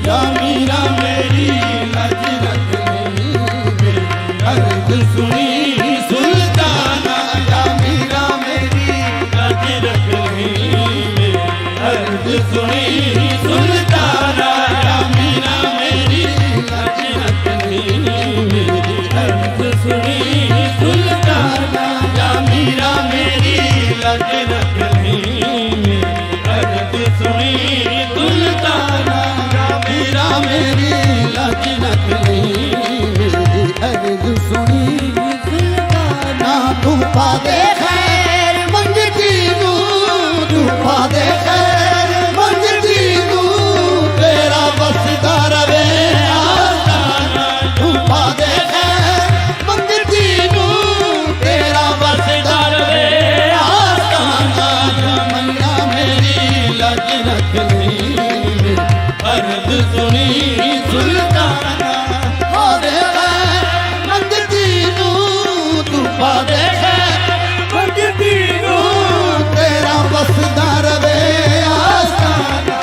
D: या मीरा मेरी लज रख गई अर्ज सुनी सुल्ताना या मीरा मेरी लज रख गई अर्ज सुनी सुल्ताना या मीरा मेरी लज रख गई अर्ज सुनी सुल्ताना या मीरा मेरी लज रख गई सुनी सुल्ताना मीरा मेरी लज रख गई मेरी अर्ज सुनी सुल्ताना तू पा दे खैर मंगती नू तू पा दे खैर मंगती नू तेरा बसदा रवे आस्ताना तू पा दे खैर मंगती नू तेरा बसदा रवे आस्ताना मैया मेरी लज रख गई अर्ज सुनी सुल्ताना हो दे मंगती नू तू पा दे मंगती नू तेरा बसदा रवे आस्ताना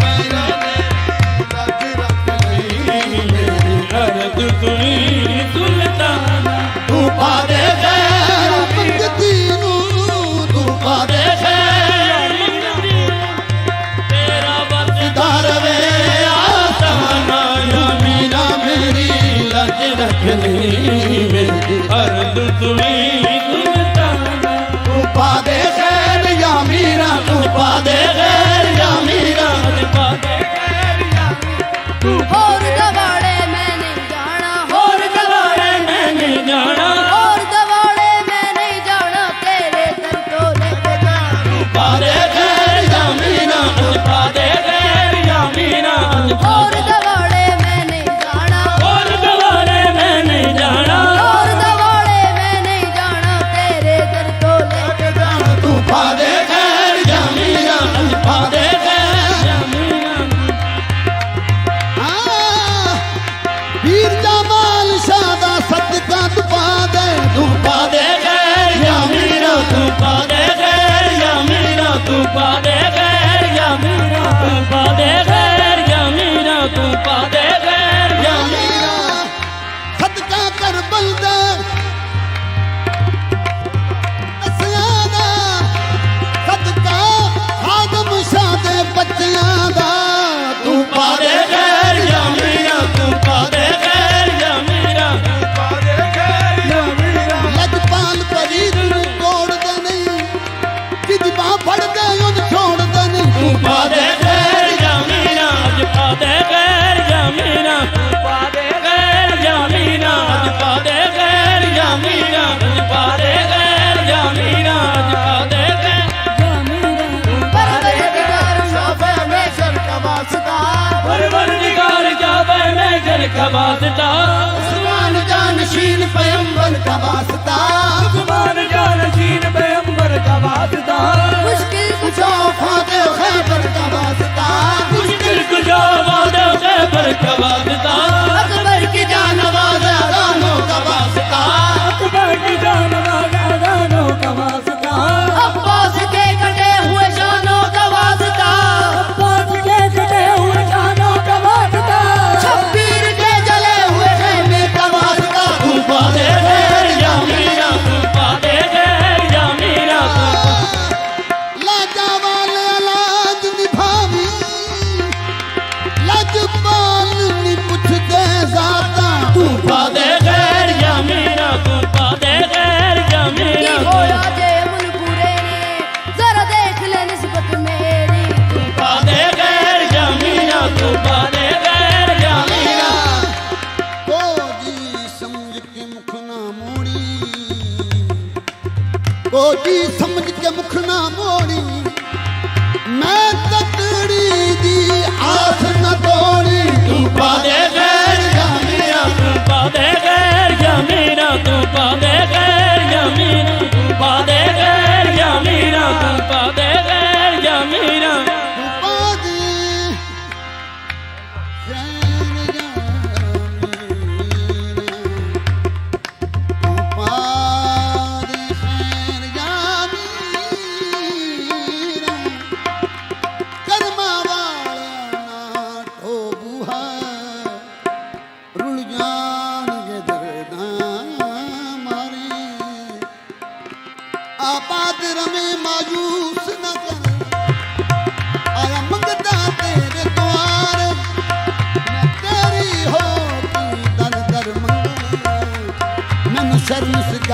D: मेरा लज रख गई मेरी अर्ज सुनी सुल्ताना तू पा दे मंगती नू तू पा दे रख मेरी अर्ज सुनी सुल्ताना तू पा दे खैर या मीरा तू पा दे खैर या मीरा पा दे खैर या
F: तू और दवाड़े मैं नहीं जाना
C: और दवाड़े मैं नहीं जाना
F: और दवाड़े मैं नहीं जाना तेरे दर तो लेके जाना
D: तू पा दे खैर या मीरा तू पा दे खैर या मीरा
F: और दवाड़े मैं नहीं जाना
C: और दवाड़े मैं नहीं जाना
F: और दवाड़े मैं नहीं जाना तेरे दर तो लेके जाना
D: तू पा दे खैर या मीरा तू पा दे खैर या वीर जमाल शाह दा सदका तू पा दे खैर या मीरा
C: तू पा दे खैर या मीरा तू पा दे खैर या मीरा तू पा दे खैर या मीरा तू पा दे खैर
D: या मीरा सदका कर बलदा दसिया दा सदका आदम शाह दे बच्चियां दा तू पा दे खैर या मीरा तू पा दे खैर या मीरा पा दे खैर या मीरा लजपाल फरीद नू तोड़ दे नहीं जिदी बां फड़ दे उन छोड़ दे नहीं तू पा दे खैर या मीरा
C: पा दे खैर या मीरा पा दे खैर या मीरा पा दे खैर या मीरा पा दे खैर या मीरा पा दे खैर या मीरा
F: परवरदिगार शाफे में शर का वास्ता
C: परवरदिगार जावे मैं घर का वास्ता
D: उस्मान जानशीन पैगंबर का वास्ता
C: उस्मान जानशीन पैगंबर का वास्ता
F: मुश्किल
D: कुछो फादे खैबर का वास्ता
C: मुश्किल कुछो फादे खैबर का वास्ता
F: अकबर की जान
D: नवाजा गानों का वास्ता
C: अकबर की जान गानों का वास्ता
F: अब्बास के कटे हुए शानों का वास्ता
C: अब्बास के कटे हुए शानों का वास्ता
F: शब्बीर के जले हुए
D: खेमे का वास्ता तू पा दे खैर या मीरा
C: तू पा दे खैर या मीरा
D: लाजा वाले अलाज दी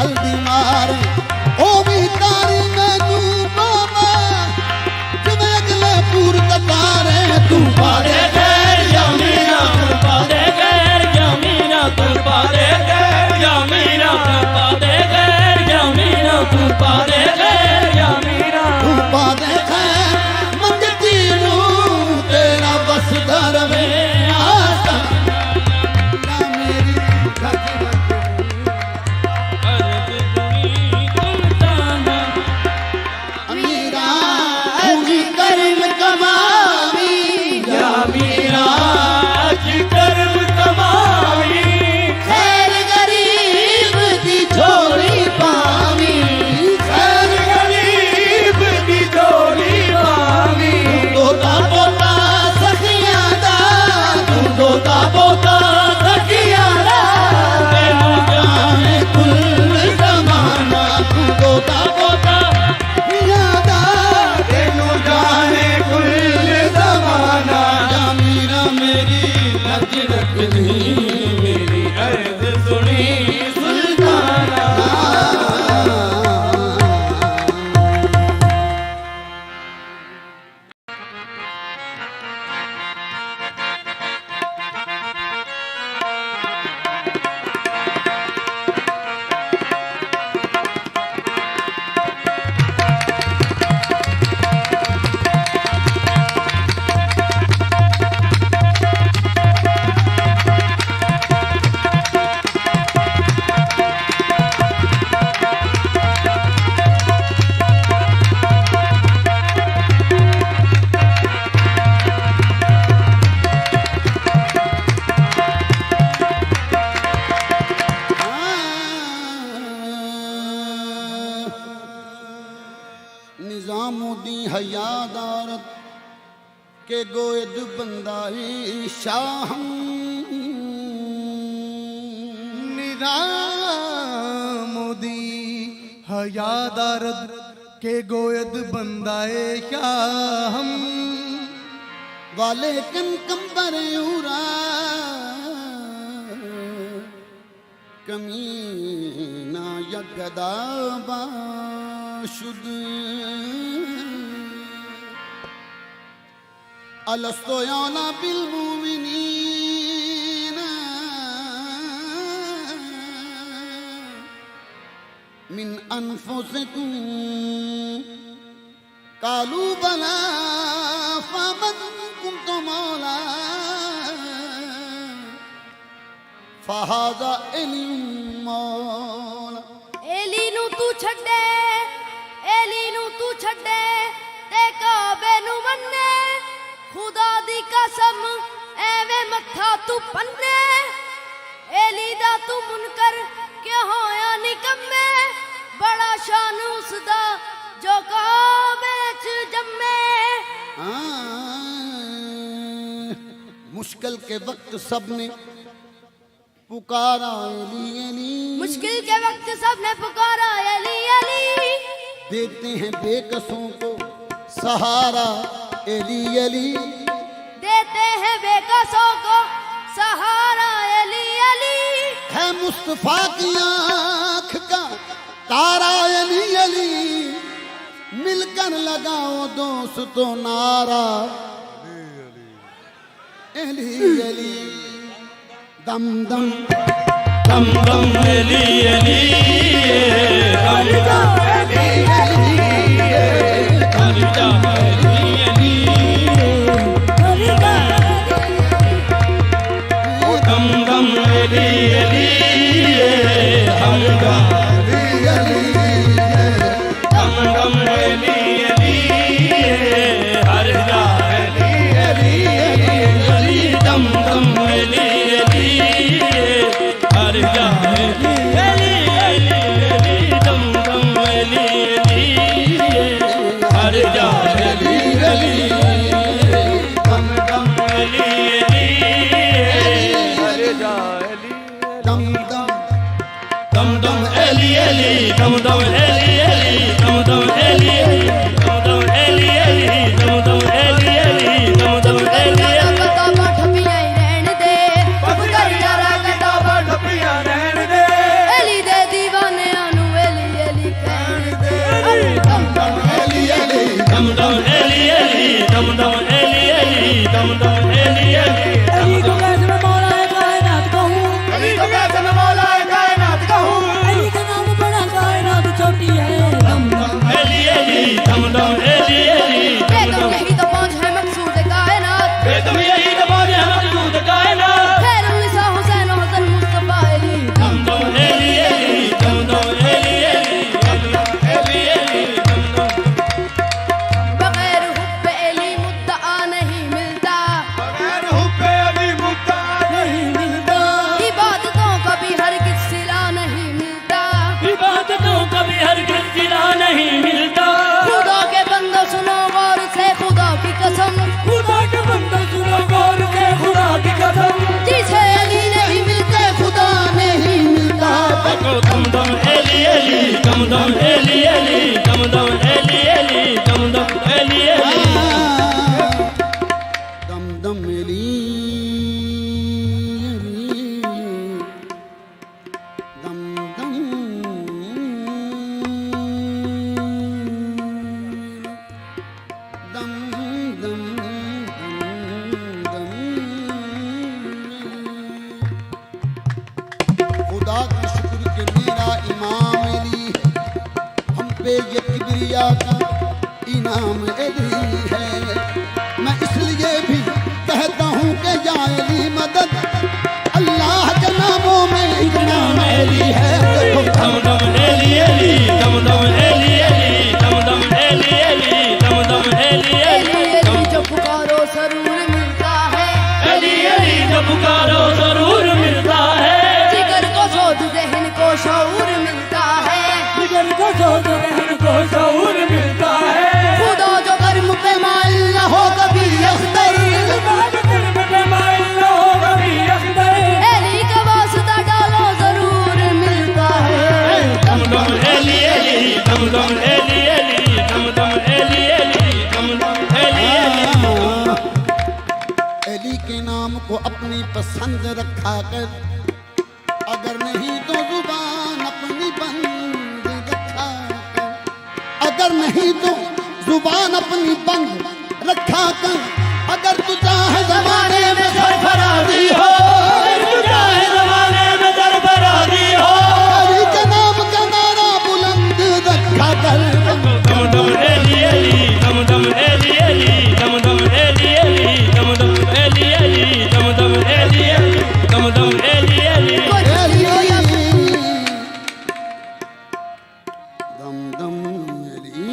D: जल्दी मारे ओ भी तारी मैनू बाबा जिवें अगले पूर तारे तू पारे
C: गैर या मीरा तू पारे गैर या मीरा तू पारे गैर या मीरा तू पारे गैर या मीरा तू पारे गैर या मीरा
D: तू पारे खैर मंगती नूं तेरा बस धरवे आसा ना मेरी धकी
C: अर्ज दुनी तुम जाना
D: अमीरा अजी कर्म कमावी
C: या मीरा अज कर्म कमावी
D: खैर गरीब दी झोली पावी खैर
C: गरीब की झोली पावी
D: दोता पोता सखियां दा
C: तू दोता पोता सखिया दा
D: तेनू जाने कुल जमाना तू दोता
C: पोता
D: सखियां दा
C: तेनू जाने कुल जमाना
D: या मीरा मेरी
C: लज रखनी मेरी अर्ज सुनी सुल्ताना
D: निजामुद्दीन हयादारत के गोयद बंदाई शाहम
E: निजामुदी हयादारद के गोयद बंदाए शाहम
D: वाले कन कंबर उरा कमीना यगदा बाशुद अलस्तो यौला बिल मुमिनीन मिन अनफुसिकुम कालू बला फमन कुंतु मौला फहाजा इल्म मौला
F: एली नू तू छड्डे एली नू तू छड्डे ते काबे नू मन्ने खुदा दी कसम एवें मत्था तू पन्ने एली दा तू मुनकर क्या होया निकम्मे बड़ा शान उसदा जो काबे च जम्मे
D: मुश्किल के वक्त सबने पुकारा अली अली
F: मुश्किल के वक्त सबने पुकारा अली अली
D: देते हैं बेकसों को सहारा अली अली
F: देते हैं बेकसों को सहारा अली अली
D: है मुस्तफा की आंख का तारा अली अली मिलकर लगाओ दोस्तों नारा अली अली दम दम
C: दम दम अली अली हर जा अली अली हर जा अली अली दम दम अली अली हर जा दम दम अली अली हर जा अली अली अली दम दम अली अली हर जा अली अली अली दम दम
A: दम दम एली एली
C: अली को कैसे मैं मौला कायनात कहूँ
B: अली को कैसे मैं मौला कायनात कहूँ
C: अली का नाम बड़ा कायनात छोटी है दम दम
A: एली एली दम दम एली एली
F: बेदम यही तो पहुंच है मकसूद कायनात
A: बेदम यही तो बात है मौजूद कायनात
F: खैरुन्निसा हुसैन और हसन मुस्तफा अली
A: दम दम एली एली दम दम एली एली दम दम एली एली दम दम
F: बगैर हुब्ब अली मुद्दा नहीं मिलता
B: बगैर हुब्बे अली मुद्दा
C: नहीं मिलता
F: इबादतों का भी हरगिज़ सिला नहीं मिलता
A: इबादतों का भी हरगिज़ सिला नहीं मिलता
F: खुदा के बंदो सुनो गौर से खुदा की कसम
C: खुदा के बंदे सुनो गौर से खुदा की कसम
F: जिसे अली नहीं मिलते खुदा नहीं मिलता
A: दम दम एली एली दम दम एली एली दम दम एली एली दम दम एली एली
D: दम दम एली दम दम दम दम खुदा का शुक्र के मेरा इमाम अली है हम पे ये किबरिया का इनाम अली है मैं इसलिए भी कहता हूँ कि या अली मदद अल्लाह के नामों में एक नाम अली है
A: दम दम एली एली दम दम एली एली दम दम एली एली दम दम एली
F: अली
A: एली
F: अली जो पुकारो जरूर मिलता है
A: एली एली जब पुकारो जरूर मिलता है
F: जिगर को सोच जहन को शऊर मिलता है
C: जिगर को सोच रहन को शऊर मिलता है
F: खुदा जो कर्म पे माइल न हो कभी अख्तर
C: बात कर्म पे माइल न हो कभी अख्तर
F: अली का वास्ता डालो जरूर मिलता है
A: दम दम एली एली दम दम एली एली दम दम एली एली दम दम एली एली
D: अली के नाम को अपनी पसंद रखा कर अगर नहीं तो जुबान अपनी बंद रखा कर अगर नहीं तो जुबान अपनी बंद रखा कर अगर तू चाहे जमाने में सरफराजी हो
A: तू चाहे ज़माने में सरफराजी हो
D: अली के नाम का नारा बुलंद रखा कर
A: दम दम एली एली दम दम एली एली दम दम एली एली दम दम एली एली दम दम एली एली दम दम एली एली
F: कुछ भी हो या
D: दम दम अली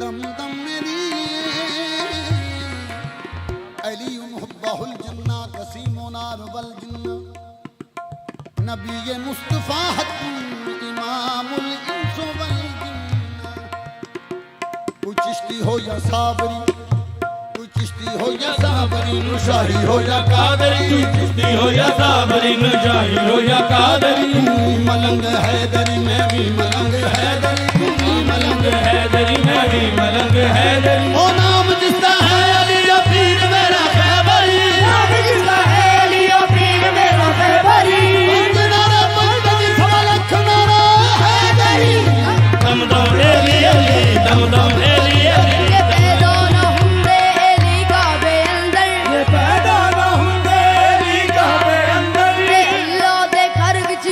D: दम दम मेरी अली मुहब्बहुल जन्ना कसीमो नार वल जिन्ना नबी ये मुस्तफा हकीम इमामुल इंस वल जिन्ना कोई चिश्ती हो या साबरी कोई चिश्ती हो या साबरी नुशाही हो या कादरी
A: चिश्ती हो या साबरी नजाही हो या कादरी
D: तू मलंग हैदरी मैं भी मलंग हैदरी तू मलंग
A: हैदरी मैं भी मलंग हैदरी
D: ओ नाम जिसका है अली या पीर मेरा खैबरी
F: जिसका है अली और पीर मेरा खैबरी
D: पंज नारा पंकज सवलख नारा हैदरी
A: दम दम एली एली दम दम एली एली
F: ये पैदा न हुंदे अली काबे अंदर
C: ये पैदा न हुंदे अली काबे अंदर
F: ते अल्लाह दे घर विच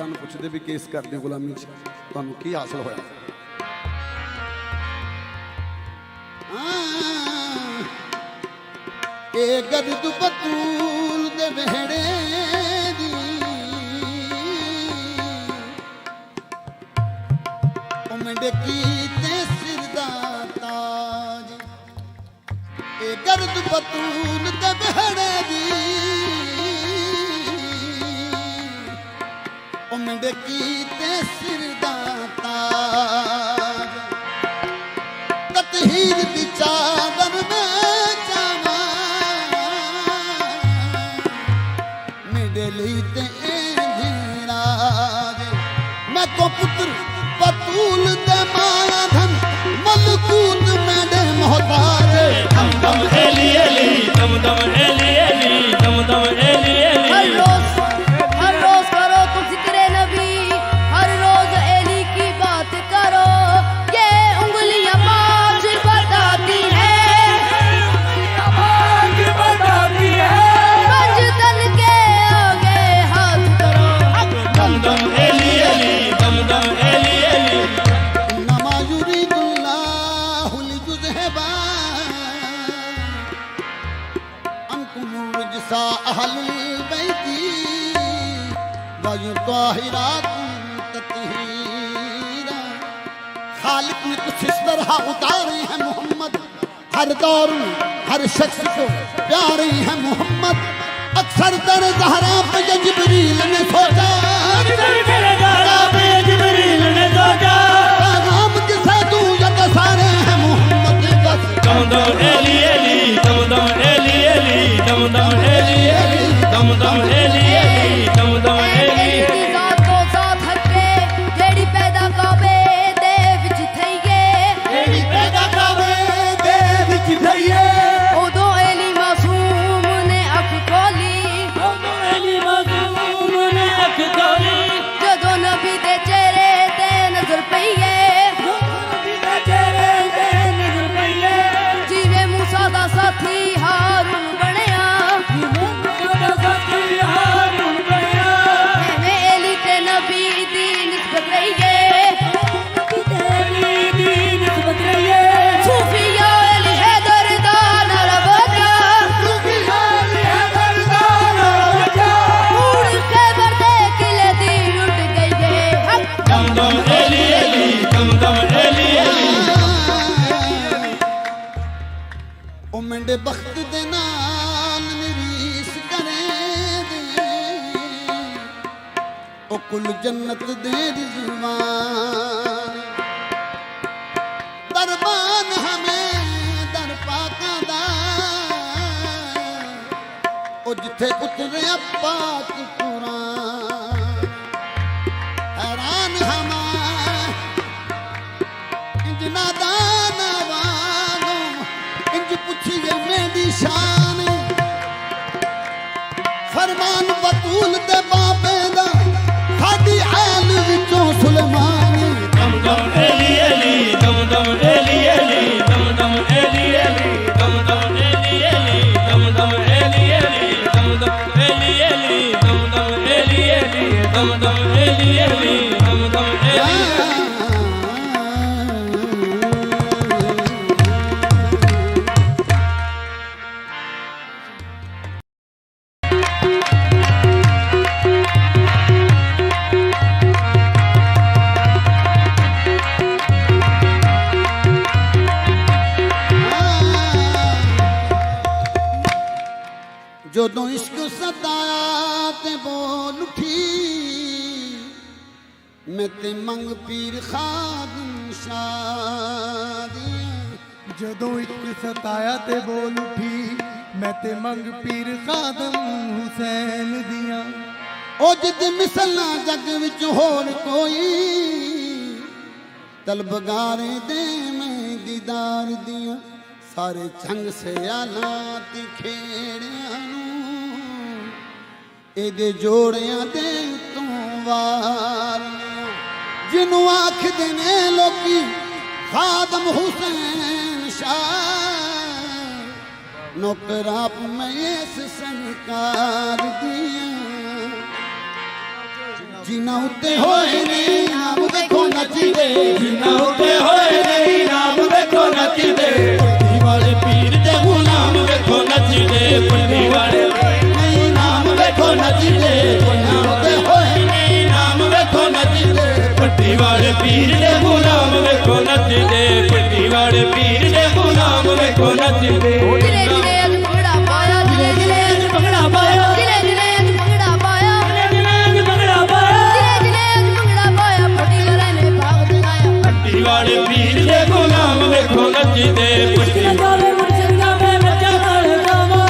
D: ਬਾਦਸ਼ਾਹ ਨੂੰ ਪੁੱਛਦੇ ਵੀ ਕੇਸ ਕਰਦੇ ਹੋ ਗੁਲਾਮੀ 'ਚ ਤੁਹਾਨੂੰ ਕੀ ਹਾਸਲ ਹੋਇਆ। ਇਹ ਗਰਦ ਬਤੂਲ ਦੇ ਵਿਹੜੇ ਦੀ ਉਹ ਮੰਡੇ ਕੀਤੇ ਸਿਰ ਦਾ ਤਾਜ। ਇਹ ਗਰਦ ਬਤੂਲ ਦੇ ਵਿਹੜੇ ਦੀ ਉਹ ਮੰਡੇ ਕੀਤੇ ਸਿਰ ਦਾ ਤਾਜ। ਤਤਹੀਰ ਦੀ ਚਾਦਰ ਮੈਂ ਜਾਵਾਂ मेरे लिए ते राज। मैं को पुत्र बतूल दे माया धन मलकूत मेरे मोहताज।
C: दम दम एली एली दम दम एली एली दम दम एली एली।
F: हर रोज करो तुम जिक्रे नबी, हर रोज एली की बात करो। ये उंगलियां बाज बताती है,
C: आवाज बताती है।
F: पंजतन के आगे हाथ करो।
C: दम दम एली एली दम दम एली एली।
D: इन्नमा युरीदुल्लाहु लियुज़हिबा अन्कुम रिज्सा अहलुल बैति व युताहिराकुम तत्हीरा। खालिक ने कुछ इस तरह उतारे हैं मोहम्मद, हर दौर में हर शख्स को प्यारे हैं मोहम्मद। अक्सर दर ज़हरा पे जिब्रील ने सोचा,
C: तेरे गाना पे जिब्रील ने सोचा।
D: पैगाम किसे दूं ये तो सारे हैं मोहम्मद बस।
C: दम दम एली एली दम दम एली एली दम दम एली एली दम दम एली एली दम दम एली
F: एली
C: एली।
F: दी ज़ात तो ज़ात हटे, जेड़ी पैदा काबे दे विच थई है।
C: तेरी पैदा काबे दे विच थई है।
F: उदों एली मासूम ने अख खोली,
C: दोनों एली मासूम ने अख खोली।
F: जदों नबी दे चेहरे ते नजर पई है।
C: नबी दे चेहरे ते नजर पई है।
F: जिवें मूसा दा साथी हारून बनया,
C: सदा साथी हारून बनया।
F: एवें एली ते नबी दी निस्बत रही है।
C: एली दी निस्बत रही है।
F: सूफिया एली हैदर दा नारा बजा, उड़ के बरदे किले दी लुट गई है।
C: दम दम एली एली दम दम एली एली।
D: ओ मेरे बख्त दे नाल निरीस करे दे, ओ कुल जन्नत दे रिज़वान। दरबान हमें दर पाका दा, ओ जिथे उतरे पाक कुरान। हैरान हमा इंज नादान वालो, इंज पुछिए मेरी शान। फरमान बतूल दे बाबे दा, साडी ऐल विचों सुलेमान।
C: दम दम एली एली दम दम एली एली दम दम एली एली दम दम एली एली दम दम एली एली दम दम एली एली दम दम एली एली दम दम एली एली दम दम एली।
D: ਜਦੋਂ ਇਸ਼ਕ ਸਤਾਇਆ ਤੇ ਬੋਲ ਉਠੀ, ਮੈਂ ਤੇ ਮੰਗ ਪੀਰ ਖਾਦਮ ਸ਼ਾਦੀਆਂ।
E: ਜਦੋਂ ਇੱਕ ਸਤਾਇਆ ਤੇ ਬੋਲ ਉਠੀ, ਮੈਂ ਤੇ ਮੰਗ ਪੀਰ ਖਾਦਮ ਹੁਸੈਨ ਦੀਆਂ।
D: ਉਹ ਜਿੱਦ ਮਿਸਲਾਂ ਜੱਗ ਵਿੱਚ ਹੋਰ ਕੋਈ, ਤਲਬਗਾਰੇ ਦੇ ਮੈਂ ਦੀਦਾਰ ਦੀਆਂ। ਸਾਰੇ ਛੰਗ ਸਿਆਲਾਂ ਤੇ ਖੇੜਿਆਂ ਨੂੰ, ਇਹਦੇ ਜੋੜਿਆਂ ਦੇ ਉੱਤੋਂ ਵਾਰੀਆਂ। ਜਿਹਨੂੰ ਆਖਦੇ ਨੇ ਲੋਕੀ ਖਾਦਮ ਹੁਸੈਨ शाह, नौकर आप मैं इस सरकार दिया। ਜਿਨ੍ਹਾਂ ਉੱਤੇ ਹੋਏ ਨੇ ਇਨਾਮ ਵੇਖੋ ਨੱਚਦੇ
C: ਜਿਨ੍ਹਾਂ ਉੱਤੇ ਹੋਏ ਨੇ ਇਨਾਮ ਵੇਖੋ ਨੱਚਦੇ ਪੱਟੀ ਵਾਲੇ ਪੀਰ ਦੇ ਗੁਲਾਮ ਵੇਖੋ ਨੱਚਦੇ ਪੱਟੀ ਵਾਲੇ
D: ਇਨਾਮ ਵੇਖੋ ਨੱਚਦੇ ਜਿਨ੍ਹਾਂ ਉੱਤੇ ਹੋਏ ਨੇ
C: ਇਨਾਮ ਵੇਖੋ ਨੱਚਦੇ ਪੱਟੀ ਵਾਲੇ ਪੀਰ ਦੇ ਗੁਲਾਮ ਵੇਖੋ ਨੱਚਦੇ ਪੱਟੀ ਵਾਲੇ ਪੀਰ ਦੇ ਗੁਲਾਮ ਵੇਖੋ ਨੱਚਦੇ
F: ਜਿਲੇ ਜਿਲੇ ਅੱਜ ਭੰਗੜਾ ਪਾਇਆ ਜਿਲੇ ਜਿਲੇ ਅੱਜ
C: ਭੰਗੜਾ ਪਾਇਆ
F: ਜਿਲੇ ਜਿਲੇ ਅੱਜ ਭੰਗੜਾ ਪਾਇਆ
C: ਜਿਲੇ ਭੰਗੜਾ ਪਾਇਆ
F: ਜਿਲੇ ਜਿਲੇ ਅੱਜ ਭੰਗੜਾ ਪਾਇਆ ਪੱਟੀ ਵਾਲੇ ਨੇ ਭਾਗ ਜਗਾਇਆ
C: ਪੱਟੀ ਵਾਲੇ ਪੀਰ ਦੇ ਗੁਲਾਮ ਵੇਖੋ ਨੱਚਦੇ ਪੱਟੀ
G: ਜਾਵੇ ਮੁਰਸ਼ਿਦਾ ਮੈਂ ਨੱਚਾਂ ਨਾਲੇ ਗਾਵਾਂ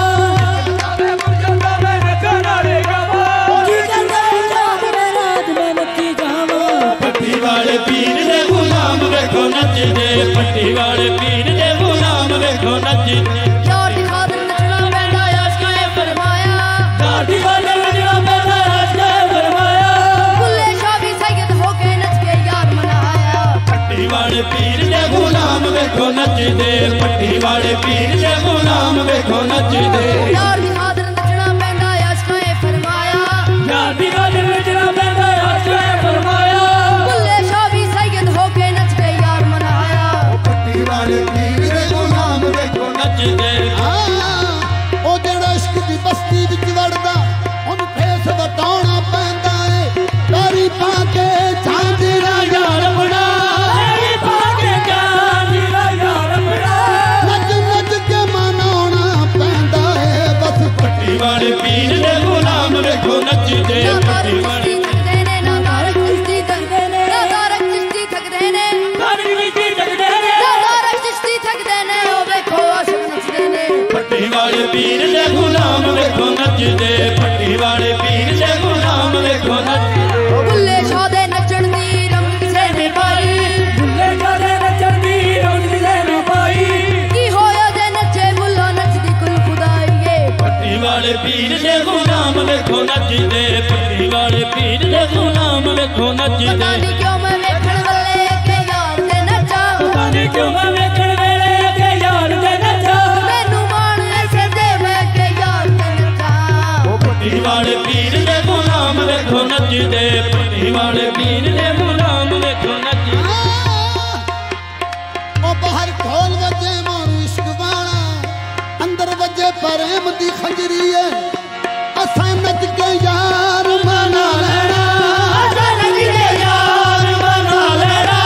C: ਜਾਵੇ ਮੁਰਸ਼ਿਦਾ ਮੈਂ ਨੱਚਾਂ ਨਾਲੇ ਗਾਵਾਂ
G: ਜੀ ਕਰਦਾ ਪੰਜਾਬ ਮੈਂ ਰਾਜ ਮੈਂ ਨੱਚੀ ਜਾਵਾਂ
C: ਪੱਟੀ ਵਾਲੇ ਪੀਰ ਦੇ ਗੁਲਾਮ ਵੇਖੋ ਨੱਚਦੇ ਪੱਟੀ ਵਾਲੇ ਪੀਰ ਦੇ ਗੁਲਾਮ ਵੇਖੋ ਨੱਚਦੇ
F: ਯਾਰ ਦੀ ਖਾਤਰ ਨੱਚਣਾ ਪੈਂਦਾ ਆਸ਼ਕਾਂ ਫਰਮਾਇਆ
C: ਦਾੜੀ ਵਾਲੇ ਵਜਣਾ ਪੈਂਦਾ ਰਾਜਾ ਫਰਮਾਇਆ
F: ਬੁੱਲੇ ਸ਼ਾਹ ਵੀ ਸੈਯਦ ਹੋ ਕੇ ਨੱਚ ਕੇ ਯਾਰ ਮਨਾਇਆ
C: ਪੱਟੀ ਵਾਲੇ ਪੀਰ ਦੇ ਗੁਲਾਮ ਵੇਖੋ ਨੱਚਦੇ ਪੱਟੀ ਵਾਲੇ ਪੀਰ ਦੇ ਗੁਲਾਮ ਵੇਖੋ ਨੱਚਦੇ
F: ਯਾਰ ਦੀ ਖਾਤਰ ਨੱਚਣਾ ਪੈਂਦਾ ਆਸ਼ਕਾਂ ਫਰਮਾਇਆ
C: ਦਾੜੀ ਵਾਲੇ ਵਜਣਾ ਪੈਂਦਾ ਰਾਜਾ ਫਰਮਾਇਆ
F: ਬੁੱਲੇ ਸ਼ਾਹ ਵੀ ਸੈਯਦ ਹੋ ਕੇ ਨੱਚ ਕੇ ਯਾਰ ਮਨਾਇਆ
D: ਪੱਟੀ ਵਾਲੇ ਪੀਰ ਦੇ ਗੁਲਾਮ ਵੇਖੋ
C: ਨੱਚਦੇ
D: ਉਹ ਜਿਹੜਾ ਇਸ਼ਕ ਦੀ ਬਸਤੀ ਵਿੱਚ ਵੜਦਾ ਉਹਨੂੰ ਫੇਸ ਵਟਾਉਣਾ ਪੈਂਦਾ ਏ ਪੈਰੀ ਪਾ ਕੇ ਝਾਂਜਰਾ ਯਾਰ ਬਣਾ
C: ਤੇਰੀ ਭਾਗੇ ਜਾਨੀਰਾ ਯਾਰ ਬੜਾ
D: ਨੱਚ ਨੱਚ ਕੇ ਮਨਾਉਣਾ ਪੈਂਦਾ ਏ ਬਸ
C: ਪੱਟੀ ਵਾਲੇ ਪੀਰ ਦੇ ਗੁਲਾਮ ਵੇਖੋ ਨੱਚਦੇ
F: ਨਾ
C: ਪੱਟੀ
F: ਤਾਰਕ
C: ਵਾਲੇ
F: ਚਿਸ਼ਤੀ ਥੱਕਦੇ ਨੇ ਨਾ ਤਾਰਕ ਚਿਸ਼ਤੀ ਥੱਕਦੇ ਨੇ ਨਾ ਤਾਰਕ ਚਿਸ਼ਤੀ ਥੱਕਦੇ ਨੇ
C: ਸਾਰੀ ਵਿੱਚ ਜਗਦੇ ਨੇ
F: ਨਾ ਤਾਰਕ ਚਿਸ਼ਤੀ ਥੱਕਦੇ ਨੇ ਉਹ ਵੇਖੋ ਆਸ਼ਕ ਨੱਚਦੇ ਨੇ
C: ਪੱਟੀ ਵਾਲੇ ਪੀਰ ਦੇ ਗੁਲਾਮ ਵੇਖੋ ਨੱਚਦੇ ਪੱਟੀ ਵਾਲੇ ਪੀਰ ਦੇ ਗੁਲਾਮ ਵੇਖੋ ਨੱਚਦੇ
F: ਬੁੱਲੇ ਸ਼ਾਹ ਦੇ ਨੱਚਣ ਦੀ ਰੰਗ ਕਿਸੇ ਨੇ ਪਾਈ
C: ਬੁੱਲੇ ਜਾਦੇ ਨੱਚਣ ਦੀ ਰੌਣਕ ਕਿਸੇ ਨੇ ਪਾਈ
F: ਕੀ ਹੋਇਆ ਜੇ ਨੱਚੇ ਬੁੱਲਾ ਨੱਚਦੀ ਕੁਲ ਖੁਦਾਈਏ
C: ਪੱਟੀ ਵਾਲੇ ਪੀਰ ਦੇ ਗੁਲਾਮ ਵੇਖੋ ਨੱਚਦੇ ਪੱਟੀ ਵਾਲੇ ਪੀਰ ਦੇ ਗੁਲਾਮ ਵੇਖੋ
F: ਪਤਾ
C: ਨੱਚਦੇ
F: ਨਹੀਂ ਕਿਉਂ ਮੈਂ ਵੇਖਣ ਵੱਲੇ ਕਿ ਯਾਰ ਦੇ ਨੱਚਾਂ
C: ਪਤਾ ਨਹੀਂ ਕਿਉਂ ਮੈਂ ਵੇਖਣ ਵੇਲੇ ਕਿ ਯਾਰ ਦੇ ਨੱਚਾ
F: ਮੈਨੂੰ ਮਾਣ ਐਸੇ ਦੇ ਮੈਂ ਕਿ ਯਾਰ ਦੇ ਨੱਚਾਂ
C: ਪੱਟੀ ਵਾਲੇ ਪੀਰ ਦੇ ਗੁਲਾਮ ਵੇਖੋ ਨੱਚਦੇ ਪੱਟੀ ਵਾਲੇ ਪੀਰ ਦੇ ਗੁਲਾਮ ਵੇਖੋ ਨੱਚਦੇ
D: ਉਹ ਬਾਹਰ ਢੋਲ ਵੱਜੇ ਮਾਰੂ ਇਸ਼ਕ ਵਾਲਾ ਅੰਦਰ ਵੱਜੇ ਪ੍ਰੇਮ ਦੀ ਖੰਜਰੀ ਏ ਅਸਾਂ ਨੱਚ ਕੇ ਯਾਰ ਮਨਾ ਲੈਣਾ
C: ਯਾਰ ਬਣਾ ਲੈਣਾ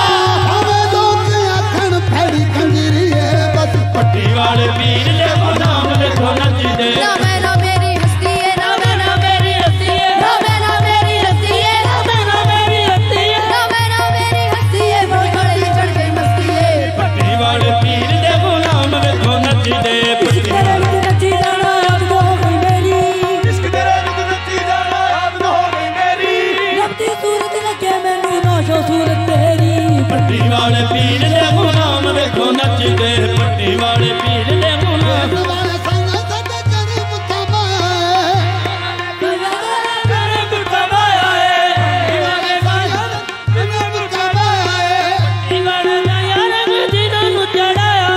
D: ਭਾਵੇਂ ਲੋਕ ਆਖਣ ਫੜੀ ਖੰਜਰੀ ਏ ਬਸ
C: ਪੱਟੀ ਵਾਲੇ ਪੀਰ ਦੇ ਗੁਲਾਮ ਵੇਖੋ ਨੱਚਦੇ
F: ਨਾ ਮੈਂ ਨਾ ਮੇਰੀ ਹਸਤੀ ਏ ਨਾ ਮੈਂ ਨਾ
C: ਮੇਰੀ ਹੱਸੀ ਏ
F: ਨਾ ਮੈਂ ਨਾ ਮੇਰੀ ਹਸਤੀ ਏ ਨਾ
C: ਮੇਰੀ ਹੱਸੀ ਏ
F: ਮੈਂ ਨਾ ਮੇਰੀ ਹਸਤੀ ਏ ਬੜੇ ਚੜ ਗਈ ਮਸਤੀ ਏ
C: ਪੱਟੀ ਵਾਲੇ ਪੀਰ ਦੇ ਗੁਲਾਮ ਵੇਖੋ ਨੱਚਦੇ ਪੱਟੀ
G: ਤੇਰੇ ਵਿੱਚ ਨੱਚੀ ਜਾਣਾ ਆਦਤ ਹੋ ਗਈ ਮੇਰੀ
C: ਇਸ਼ਕ ਤੇਰੇ ਵਿੱਚ ਨੱਚੀ ਜਾਣਾ ਆਦਤ ਹੋ ਗਈ ਮੇਰੀ
G: ਰੱਬ ਦੀ ਸੂਰਤ ਲੱਗੇ ਮੈਨੂੰ ਨਾਸ਼ੋ ਸੂਰਤ ਤੇਰੀ
C: ਪੱਟੀ ਵਾਲੇ ਪੀਰ ਦੇ ਗੁਲਾਮ ਵੇਖੋ ਨੱਚਦੇ ਪੱਟੀ ਵਾਲੇ ਪੀਰ ਦੇ ਗੁਲਾਮ
D: ਵਾਲੇ ਸੰਗ ਸੱਜੇ ਚਰੀ ਮੁੱਠਾ ਮਾਏ
C: ਤੇਰੇ ਗੁੱਟਾ ਮਾਇਆ ਏ ਇਵਾਗੇ ਸਾਇਆ ਤੇਰੇ ਗੁੱਟਾ ਮਾਇਆ ਏ ਇਵਾਗੇ ਨਾ ਯਾਰ ਜਿਹਨਾਂ ਨੂੰ ਚੜਾਇਆ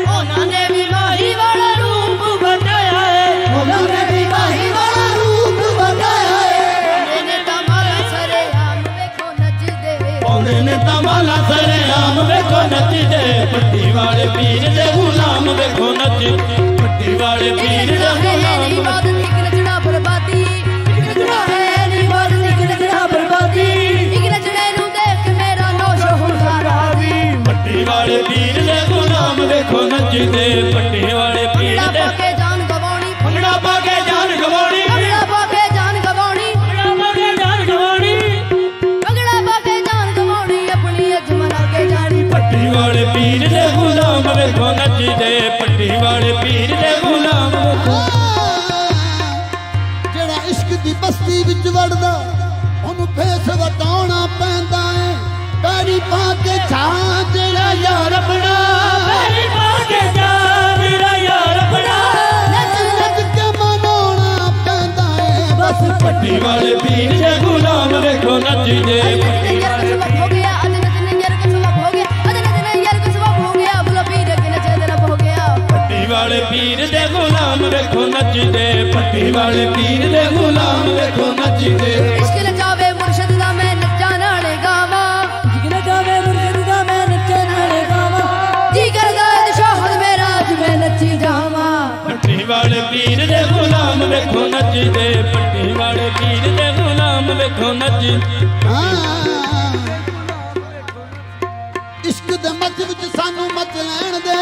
F: ਉਹਨਾਂ ਨੇ ਵੀ ਮਾਹੀ ਵਾਲਾ ਰੂਪ
C: ਬਟਾਇਆ ਏ
D: ਉਹਨਾਂ ਨੇ ਵੀ ਮਾਹੀ ਵਾਲਾ ਰੂਪ ਬਤਾਇਆ ਏ
F: ਇਹਨੇ ਤਾਂ ਮਾਰਾ ਸਰੇ ਆਮ ਵੇਖੋ ਨੱਚਦੇ
C: ਆਉਂਦੇ ਨੇ ਤਮਾਲਾ ਸਰੇ ਆਮ ਵੇਖੋ ਨੱਚਦੇ ਪੱਟੀ ਵਾਲੇ ਪੀਰ ਦੇ ਗੁਲਾਮ ਵੇਖੋ ਨੱਚਦੇ ਪੱਟੀ ਵਾਲੇ ਪੀਰ ਦੇ ਗੁਲਾਮ
F: ਨਹੀਂ ਬਾਤ ਇੱਕ ਨੱਚਣਾ ਬਰਬਾਦੀ ਇੱਕ ਨੱਚਣਾ ਹੈ ਨਹੀਂ ਬਾਤ ਇੱਕ ਨੱਚਣਾ ਬਰਬਾਦੀ ਇੱਕ ਨੱਚਣੇ ਨੂੰ ਦੇਖ ਕੇ ਮੇਰਾ ਨੋਸ਼ ਹੁੰਦਾ ਰਾਜ਼ੀ
C: ਪੱਟੀ ਵਾਲੇ ਪੀਰ ਦੇ ਗੁਲਾਮ ਵੇਖੋ ਨੱਚਦੇ ਪੱਟੀ ਵਾਲੇ ਪੀਰ
F: ਭੰਗੜਾ
C: ਦੇ
F: ਪਾ ਕੇ ਜਾਨ ਗਵਾਉਣੀ
C: ਭੰਗੜਾ ਪਾ ਕੇ ਜਾਨ ਗਵਾਉਣੀ
F: ਭੰਗੜਾ ਪਾ ਕੇ ਜਾਨ ਗਵਾਉਣੀ
C: ਭੰਗੜਾ ਪਾ ਕੇ ਜਾਨ ਗਵਾਉਣੀ
F: ਭੰਗੜਾ ਪਾ ਕੇ ਜਾਨ ਗਵਾਉਣੀ ਆਪਣੀ ਅਜਮਨ ਅੱਗੇ ਜਾਣੀ
C: ਪੱਟੀ ਵਾਲੇ ਪੀਰ ਦੇ ਗੁਲਾਮ ਵੇਖੋ ਨੱਚਦੇ ਪੱਟੀ ਵਾਲੇ ਪੀਰ ਦੇ ਗੁਲਾਮ ਵੇਖੋ
D: ਜਿਹੜਾ ਇਸ਼ਕ ਦੀ ਬਸਤੀ ਵਿੱਚ ਵੜਦਾ ਉਹਨੂੰ ਫੇਸ ਵਟਾਉਣਾ ਪੈਂਦਾ ਏ ਪੈਰੀ ਪਾ ਕੇ ਝਾਂਜਰਾ ਯਾਰ ਬਣਾ
C: ਪੈਰੀ ਪਾ ਕੇ ਜਾਨ ਮੇਰਾ ਯਾਰ ਬਣਾ
D: ਨੱਚ ਨੱਚ ਕੇ ਮਨਾਉਣਾ ਪੈਂਦਾ ਏ ਬਸ
C: ਪੱਟੀ ਵਾਲੇ ਪੀਰ ਦੇ ਗੁਲਾਮ ਵੇਖੋ ਨੱਚਦੇ ਪੱਟੀ ਵਾਲੇ
F: ਹੋ ਗਿਆ ਅੱਜ ਨੱਚਣੇ ਯਾਰ ਕੁਛ ਵਕ ਹੋ ਗਿਆ ਅੱਜ ਨੱਚਣੇ ਯਾਰ ਕੁਛ ਵਕ ਹੋ ਗਿਆ ਬੁਲਾ ਪੀਰ ਅੱਗੇ ਨੱਚੇ ਤੇ ਰੱਬ ਹੋ ਗਿਆ
C: ਪੱਟੀ ਵਾਲੇ ਪੀਰ ਦੇ ਗੁਲਾਮ ਵੇਖੋ ਨੱਚਦੇ ਪੱਟੀ ਵਾਲੇ ਪੀਰ ਦੇ ਗੁਲਾਮ ਵੇਖੋ ਨੱਚਦੇ
F: ਇਸ਼ਕ ਨਚਾਵੇ ਮੁਰਸ਼ਦ ਦਾ
D: ਦੇ ਮੱਚ ਵਿੱਚ ਸਾਨੂੰ ਮਚ ਲੈਣ ਦੇ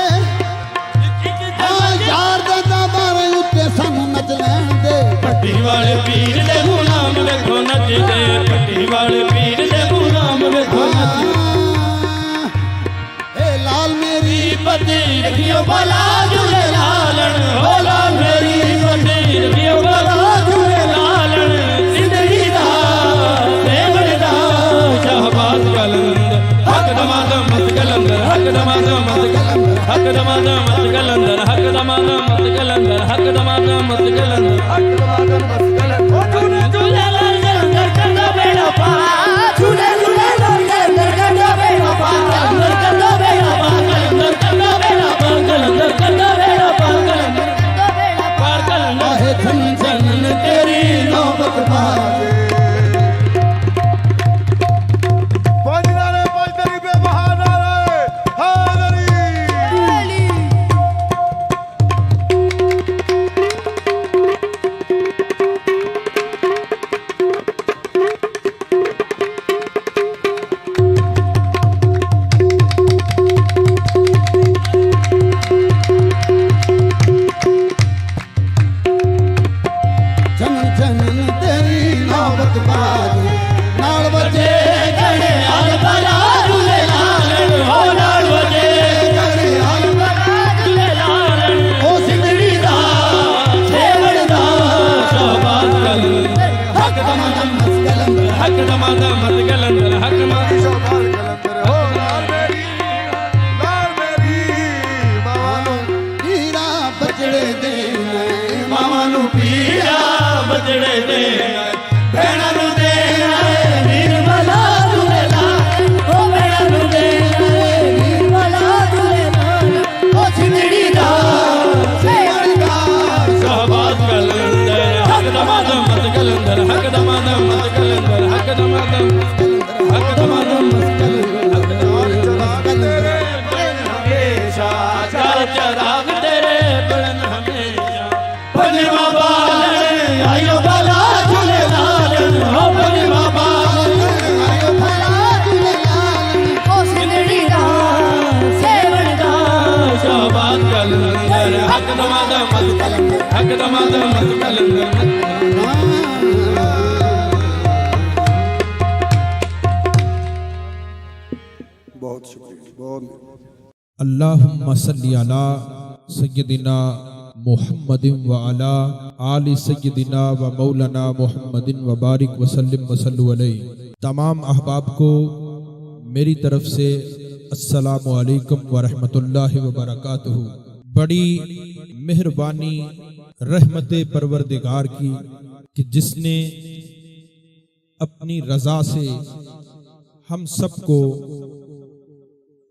D: ਯਾਰ ਦੇ ਦਾਦਾਰੇ ਉੱਤੇ ਸਾਨੂੰ ਨੱਚ ਲੈਣ ਦੇ
C: ਪੱਟੀ ਵਾਲੇ ਪੀਰ ਦੇ ਗੁਲਾਮ ਵੇਖੋ ਨੱਚਦੇ ਪੱਟੀ ਵਾਲੇ ਪੀਰ ਦੇ ਗੁਲਾਮ ਵੇਖੋ ਨੱਚਦੇ
D: ਏ ਲਾਲ ਮੇਰੀ
C: ਪੱਟੀ ਰਖਿਓ ਬਾਲਾ ਝੂਲੇ ਲਾਲਣ ਹੋ ਲਾਲ ਮੇਰੀ ਪੱਟੀ ਰਖਿਓ ਬਾਲਾ ਝੂਲੇ ਲਾਲਣ ਜ਼ਿੰਦਗੀ ਦਾ ਦੇਵੜ ਦਾ ਸ਼ਹਬਾਜ਼ ਕਲੰਦਰ ਹੱਕ ਦਮਾਦ ਮਤ ਕਲੰਦਰ ਹੱਕ ਦਮਾਦ ਮਤ ਕਲੰਦਰ ਹੱਕ ਦਮਾਦ ਮਤ ਕਲੰਦਰ ਹੱਕ ਦਮਾਦ ਮਤ ਕਲੰਦਰ ਹੱਕ ਦਮਾਦ ਮਤ ਕਲੰਦਰ ਹੱਕ ਦਮਾਦ ਮਤ ਕਲੰਦਰ ਝੂਲੇ ਝੂਲੇ ਲਾਲ ਕਲੰਦਰ ਕਰਦਾ ਬੇੜਾ ਪਾਰ ਝੂਲੇ ਝੂਲੇ ਲਾਲ ਕਲੰਦਰ ਕਰਦਾ ਬੇੜਾ ਪਾਰ ਕਲੰਦਰ ਕਰਦਾ ਬੇੜਾ ਪਾਰ ਕਲੰਦਰ ਕਰਦਾ ਬੇੜਾ ਪਾਰ ਕਲੰਦਰ ਕਰਦਾ ਬੇੜਾ ਪਾਰ ਕਲੰਦਰ ਪਾਰ ਕਲੰਦਰ
D: ਆਹੇ ਧਨ ਧਨ
C: ਤੇਰੀ ਨੌਬਤ ਬਾਜ
B: ਪੰਜ ਨਾਰੇ ਪੰਜ ਤੇਰੀ ਬੇਬਹਾ ਨਾਰੇ ਹਾਜ਼ਰੀ
D: ਜਨਨ ਜਨਨ ਤੇਰੀ ਨੌਬਤ ਬਾਜ ਨਾਲ ਵਜੇ
C: ਗੜੇ ਆਲ ਬਲਾ ਝੂਲੇ ਲਾਲਣ ਹੋ ਨਾਲ ਵਜੇ
D: ਗੜੇ ਆਲ
C: ਝੂਲੇ ਲਾਲਣ ਉਹ ਸਿੰਦੜੀ ਦਾ ਛੇਵੜ ਦਾ ਸ਼ਹਬਾਜ਼ ਕਲੰਦਰ ਹੱਕ ਦਮਾਦ ਮਤ ਕਲੰਦਰ ਹੱਕ ਦਮਾਦ ਮਤ ਕਲੰਦਰ ਹੱਕ ਦਮਾਦ
B: ਸ਼ੋਭਾਰ ਕਲੰਦਰ ਹੋ ਲਾਲ ਮੇਰੀ ਮਾਵਾਂ ਨੂੰ
D: ਹੀਰਾ ਬਚੜੇ ਦੇ
C: ਮਾਵਾਂ ਨੂੰ ਪੀੜਾ ਬਜੜੇ ਦੇ ਭੈਣਾਂ ਨੂੰ ਦੇ ਵੀਰ ਬਲਾ ਝੂਲੇ ਲਾਲਣ ਉਹ ਭੈਣਾਂ ਨੂੰ ਦੇ ਵੀਰ ਬਲਾ ਝੂਲੇ ਲਾਲਣ ਉਹ ਸਿੰਦੜੀ ਦਾ ਛੇਵੜ ਦਾ ਸ਼ਹਬਾਜ਼ ਕਲੰਦਰ ਹੱਕ ਦਮਾਦ ਮਤ ਕਲੰਦਰ ਹੱਕ ਦਮਾਦ ਮਤ ਕਲੰਦਰ ਹੱਕ ਦਮਾਦ ਹੱਕ ਦਮਾਦ ਮਤ ਕਲੰਦਰ ਹਮੇਸ਼ਾ ਚਾਰ ਚਰਾਗ ਤੇਰੇ ਬਲਨ ਹਮੇਸ਼ਾ ਪੰਜਵਾ ਬਾਲਣ ਆਇਓ ਬਲਾ ਝੂਲੇ ਲਾਲਣ ਹੋ ਪੰਜਵਾ ਬਾਲਣ
D: ਆਇਓ ਭਲਾ ਝੂਲੇ ਲਾਲਣ
F: ਉਹ ਸਿੰਦੜੀ ਦਾ ਸੇਵਣ ਦਾ
C: ਸ਼ਹਬਾਜ਼ ਕਲੰਦਰ ਹੱਕ ਦਮਾਦ ਮਤ ਕਲੰਦਰ ਹੱਕ ਦਮਾਦ ਮਤ ਕਲੰਦਰ
B: ਬਹੁਤ ਸ਼ੁਕਰੀਆ ਬਹੁਤ
H: अल्लाहुम्मा सल्ली अला सय्यदिना मुहम्मदिन व अला आलि सय्यदिना व मौलाना मुहम्मदिन व बारिक वसल्लिम वसल्लु अलैहि। तमाम अहबाब को मेरी तरफ से अस्सलामु अलैकुम व रहमतुल्लाहि व बरकातुहू। बड़ी मेहरबानी रहमत परवरदिगार की कि जिसने अपनी रज़ा से हम सबको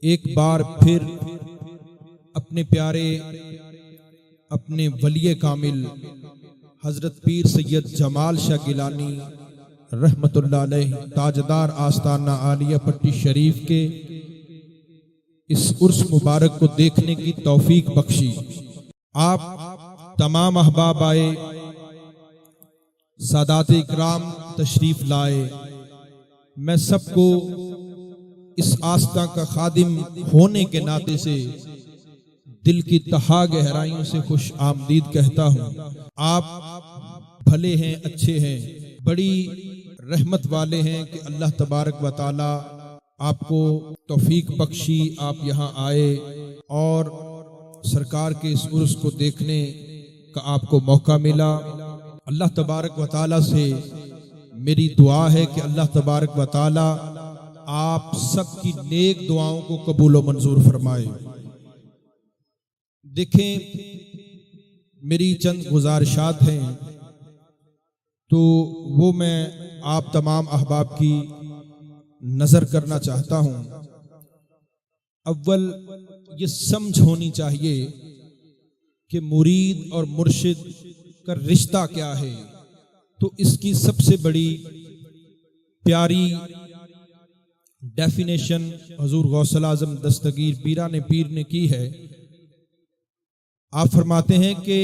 H: एक बार फिर अपने प्यारे अपने वलिय कामिल हज़रत पीर सैयद जमाल शाह गिलानी रहमतुल्लाह अलैह ताजदार आस्ताना आलिया पट्टी शरीफ के इस उर्स मुबारक को देखने की तौफीक बख्शी। आप तमाम अहबाब आए, सादात इकराम तशरीफ लाए। मैं सबको इस आस्था का खादिम होने के नाते से दिल की तहा गहराइयों से खुश आमदीद कहता हूँ। आप भले हैं, अच्छे हैं, बड़ी रहमत वाले हैं कि अल्लाह तबारक व ताला आपको तौफीक बख्शी, आप यहाँ आए और सरकार के इस उर्स को देखने का आपको मौका मिला। अल्लाह तबारक व ताला से मेरी दुआ है कि अल्लाह तबारक व ताला आप सबकी नेक दुआओं को कबूल व मंजूर फरमाए। देखें, मेरी चंद गुजारिशात हैं तो वो मैं आप तमाम अहबाब की नज़र करना चाहता हूँ। अव्वल ये समझ होनी चाहिए कि मुरीद और मुर्शिद का रिश्ता क्या है। तो इसकी सबसे बड़ी प्यारी डेफिनेशन हजूर गौसल आजम दस्तगीर पीराने पीर ने की है। आप फरमाते हैं कि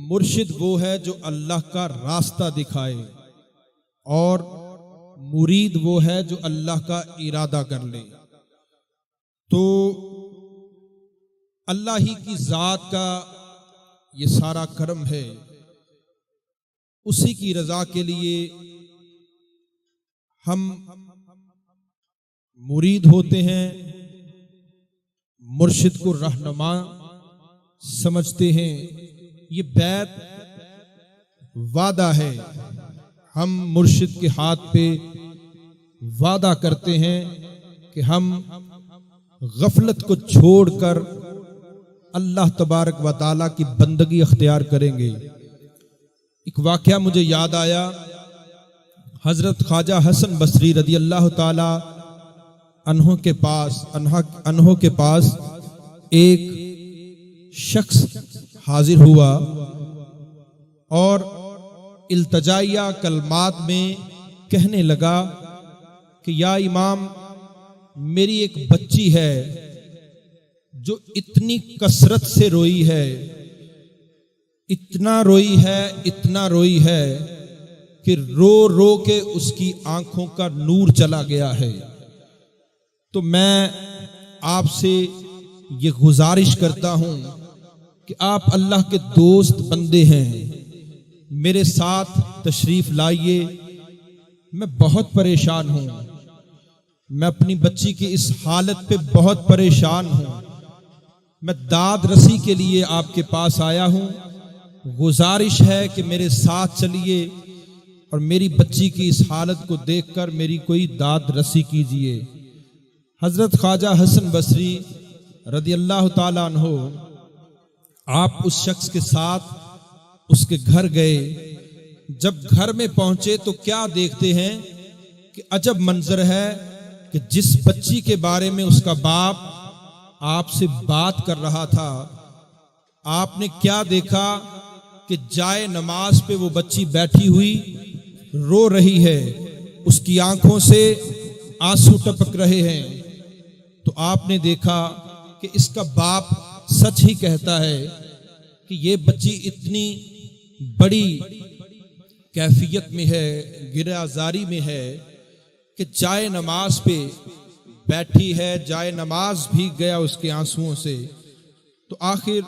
H: मुर्शिद वो है जो अल्लाह का रास्ता दिखाए और मुरीद वो है जो अल्लाह का इरादा कर ले। तो अल्लाह ही की ज़ात का ये सारा करम है, उसी की रज़ा के लिए हम मुरीद होते हैं, मुर्शिद को रहनुमा समझते हैं। ये बैत वादा है, हम मुर्शिद के हाथ पे वादा करते हैं कि हम गफलत को छोड़कर अल्लाह तबारक व ताला की बंदगी अख्तियार करेंगे। एक वाक़या मुझे याद आया, हजरत ख्वाजा हसन बसरी रदी अल्लाह ताला अन्हों के पास एक शख्स हाजिर हुआ और इल्तजाइया कलमात में कहने लगा कि या इमाम, मेरी एक बच्ची है जो इतनी कसरत से रोई है, इतना रोई है कि रो रो के उसकी आंखों का नूर चला गया है। तो मैं आपसे ये गुजारिश करता हूं कि आप अल्लाह के दोस्त बंदे हैं, मेरे साथ तशरीफ लाइए। मैं बहुत परेशान हूं, मैं अपनी बच्ची की इस हालत पे बहुत परेशान हूं। मैं दाद रसी के लिए आपके पास आया हूं, गुजारिश है कि मेरे साथ चलिए और मेरी बच्ची की इस हालत को देखकर मेरी कोई दाद रसी कीजिए। हजरत ख्वाजा हसन बसरी रदी अल्लाह ताला अन्हो आप उस शख्स के साथ उसके घर गए। जब घर में पहुंचे तो क्या देखते हैं कि अजब मंजर है कि जिस बच्ची के बारे में उसका बाप आपसे बात कर रहा था, आपने क्या देखा कि जाए नमाज पे वो बच्ची बैठी हुई रो रही है, उसकी आंखों से आंसू टपक रहे हैं। तो आपने देखा कि इसका बाप सच ही कहता है कि ये बच्ची इतनी बड़ी कैफियत में है, गिराजारी में है कि जाए नमाज पे बैठी है, जाए नमाज भी गया उसके आंसुओं से। तो आखिर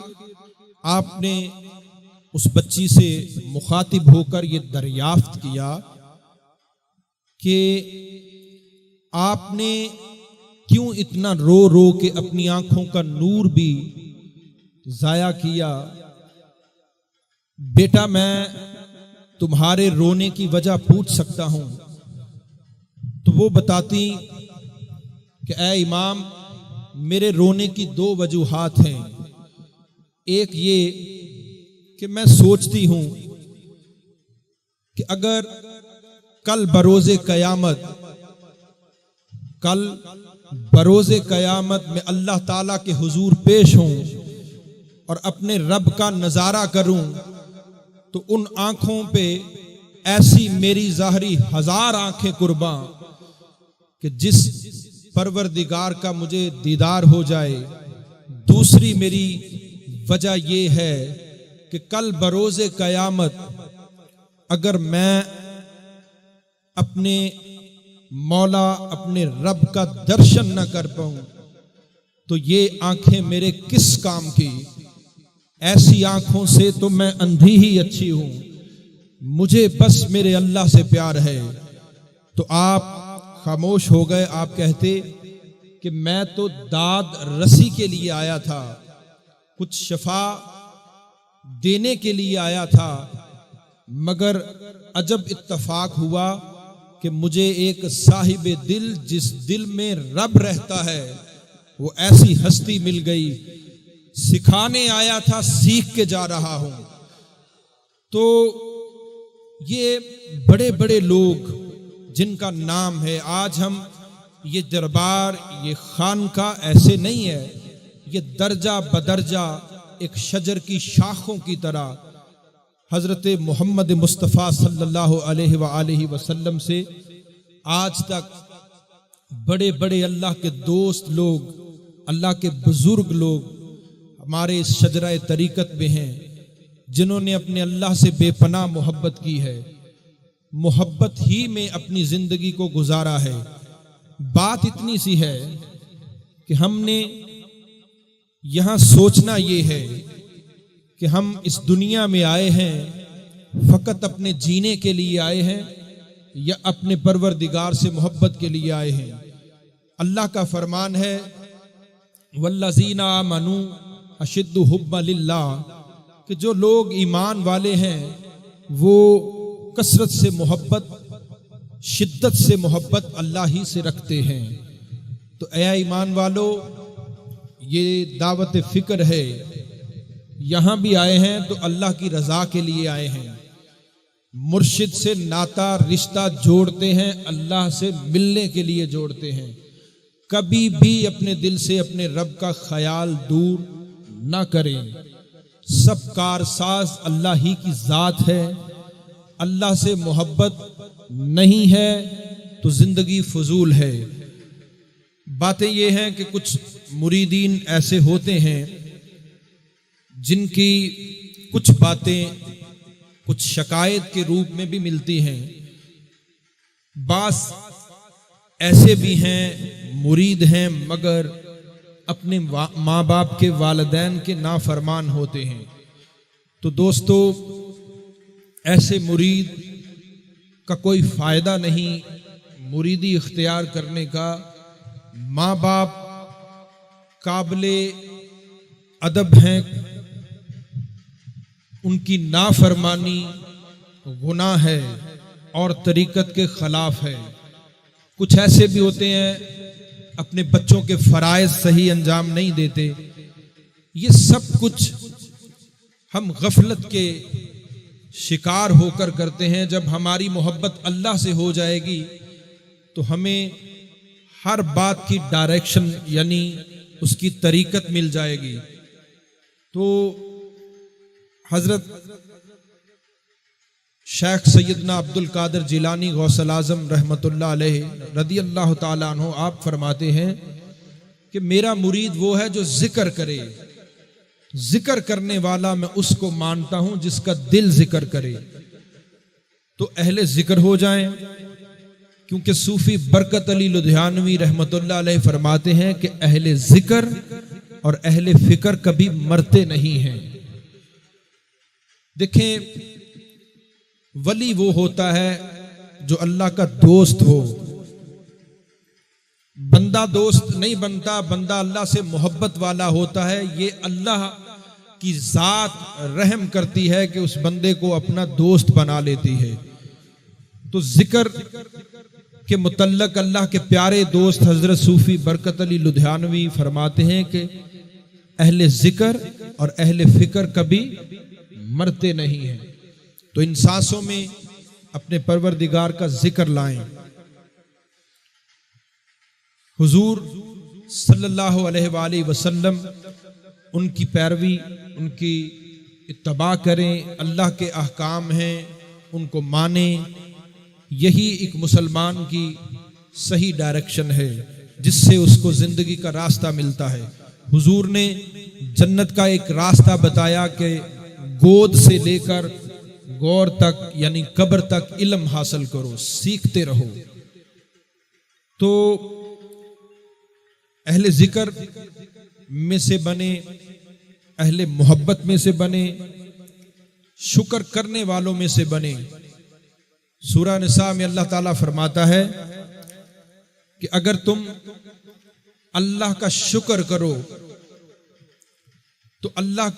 H: आपने उस बच्ची से मुखातिब होकर ये दरियाफ्त किया कि आपने क्यों इतना रो रो के अपनी आंखों का नूर भी जाया किया। बेटा, मैं तुम्हारे रोने की वजह पूछ सकता हूं। तो वो बताती कि ऐ इमाम, मेरे रोने की दो वजूहात हैं। एक ये कि मैं सोचती हूं कि अगर कल बरोज़े क़यामत में अल्लाह ताला के हुजूर पेश हों और अपने रब का नज़ारा करूं, तो उन आंखों पे ऐसी मेरी ज़ाहरी 1000 आंखें कुर्बां कि जिस परवरदिगार का मुझे दीदार हो जाए। दूसरी मेरी वजह ये है कि कल बरोज़े क़यामत अगर मैं अपने मौला, अपने रब का दर्शन न कर पाऊं तो ये आंखें मेरे किस काम की। ऐसी आंखों से तो मैं अंधी ही अच्छी हूं, मुझे बस मेरे अल्लाह से प्यार है। तो आप खामोश हो गए। आप कहते कि मैं तो दाद रसी के लिए आया था, कुछ शफा देने के लिए आया था, मगर अजब इत्तफाक हुआ कि मुझे एक साहिब दिल, जिस दिल में रब रहता है, वो ऐसी हस्ती मिल गई। सिखाने आया था, सीख के जा रहा हूं। तो ये बड़े बड़े लोग जिनका नाम है, आज हम ये दरबार, ये खानका ऐसे नहीं है, ये दर्जा बदर्जा एक शजर की शाखों की तरह हजरत मोहम्मद मुस्तफ़ा सल्लल्लाहु अलैहि वसल्लम से आज तक बड़े बड़े अल्लाह के दोस्त लोग, अल्लाह के बुजुर्ग लोग हमारे इस शजरा तरीकत में हैं, जिन्होंने अपने अल्लाह से बेपनाह मोहब्बत की है, मोहब्बत ही में अपनी जिंदगी को गुजारा है। बात इतनी सी है कि हमने यहां सोचना ये है कि हम इस दुनिया में आए हैं फकत अपने जीने के लिए आए हैं या अपने परवरदिगार से मोहब्बत के लिए आए हैं। अल्लाह का फरमान है वल्लज़ीना आमनू अशिद्दु हुब्बा लिल्लाह, कि जो लोग ईमान वाले हैं वो कसरत से मोहब्बत, शिद्दत से मोहब्बत अल्लाह ही से रखते हैं। तो ऐ ईमान वालो, ये दावत फिक्र है, यहां भी आए हैं तो अल्लाह की रजा के लिए आए हैं। मुर्शिद से नाता रिश्ता जोड़ते हैं, अल्लाह से मिलने के लिए जोड़ते हैं। कभी भी अपने दिल से अपने रब का ख्याल दूर ना करें। सब कारसाज अल्लाह ही की जात है। अल्लाह से मोहब्बत नहीं है तो जिंदगी फजूल है। बातें ये हैं कि कुछ मुरीदीन ऐसे होते हैं जिनकी कुछ बातें कुछ शिकायत के रूप में भी मिलती हैं। बास ऐसे भी हैं, मुरीद हैं, मगर अपने माँ बाप के वालिदैन के नाफरमान होते हैं। तो दोस्तों, ऐसे मुरीद का कोई फायदा नहीं मुरीदी इख्तियार करने का। माँ बाप काबिले अदब हैं, उनकी नाफरमानी गुनाह है और तरीकत के खिलाफ है। कुछ ऐसे भी होते हैं अपने बच्चों के फराइज सही अंजाम नहीं देते। ये सब कुछ हम गफलत के शिकार होकर करते हैं। जब हमारी मोहब्बत अल्लाह से हो जाएगी तो हमें हर बात की डायरेक्शन यानी उसकी तरीकत मिल जाएगी। तो हजरत शेख सैयदना अब्दुल कादिर जिलानी गौसल आजम रहमतुल्लाह अलैहि रदी अल्लाह ताला अन्हु आप फरमाते हैं कि मेरा मुरीद वो है जो जिक्र करे। जिक्र करने वाला मैं उसको मानता हूं जिसका दिल जिक्र करे। तो अहले जिक्र हो जाएं, क्योंकि सूफी बरकत अली लुधियानवी रहमतुल्लाह अलैहि फरमाते हैं कि अहले जिक्र और अहले फिक्र कभी मरते नहीं हैं। देखें, वली वो होता है जो अल्लाह का दोस्त हो। बंदा दोस्त नहीं बनता, बंदा अल्लाह से मोहब्बत वाला होता है। ये अल्लाह की जात रहम करती है कि उस बंदे को अपना दोस्त बना लेती है। तो जिक्र के मुतल्लक अल्लाह के प्यारे दोस्त हजरत सूफी बरकत अली लुधियानवी फरमाते हैं कि अहले जिक्र और अहले फिक्र कभी मरते नहीं हैं। तो इन सांसों में अपने परवरदिगार का जिक्र लाएं। हुजूर सल्लल्लाहु अलैहि वसल्लम, उनकी पैरवी, उनकी इत्तबा करें। अल्लाह के अहकाम हैं, उनको माने। यही एक मुसलमान की सही डायरेक्शन है जिससे उसको जिंदगी का रास्ता मिलता है। हुजूर ने जन्नत का एक रास्ता बताया कि गोद से लेकर गौर तक यानी कब्र तक इल्म हासिल करो, सीखते रहो। तो अहले जिक्र में से बने, अहले मोहब्बत में से बने, शुक्र करने वालों में से बने। सूरह निसा में अल्लाह ताला फरमाता है कि अगर तुम अल्लाह का शुक्र करो तो अल्लाह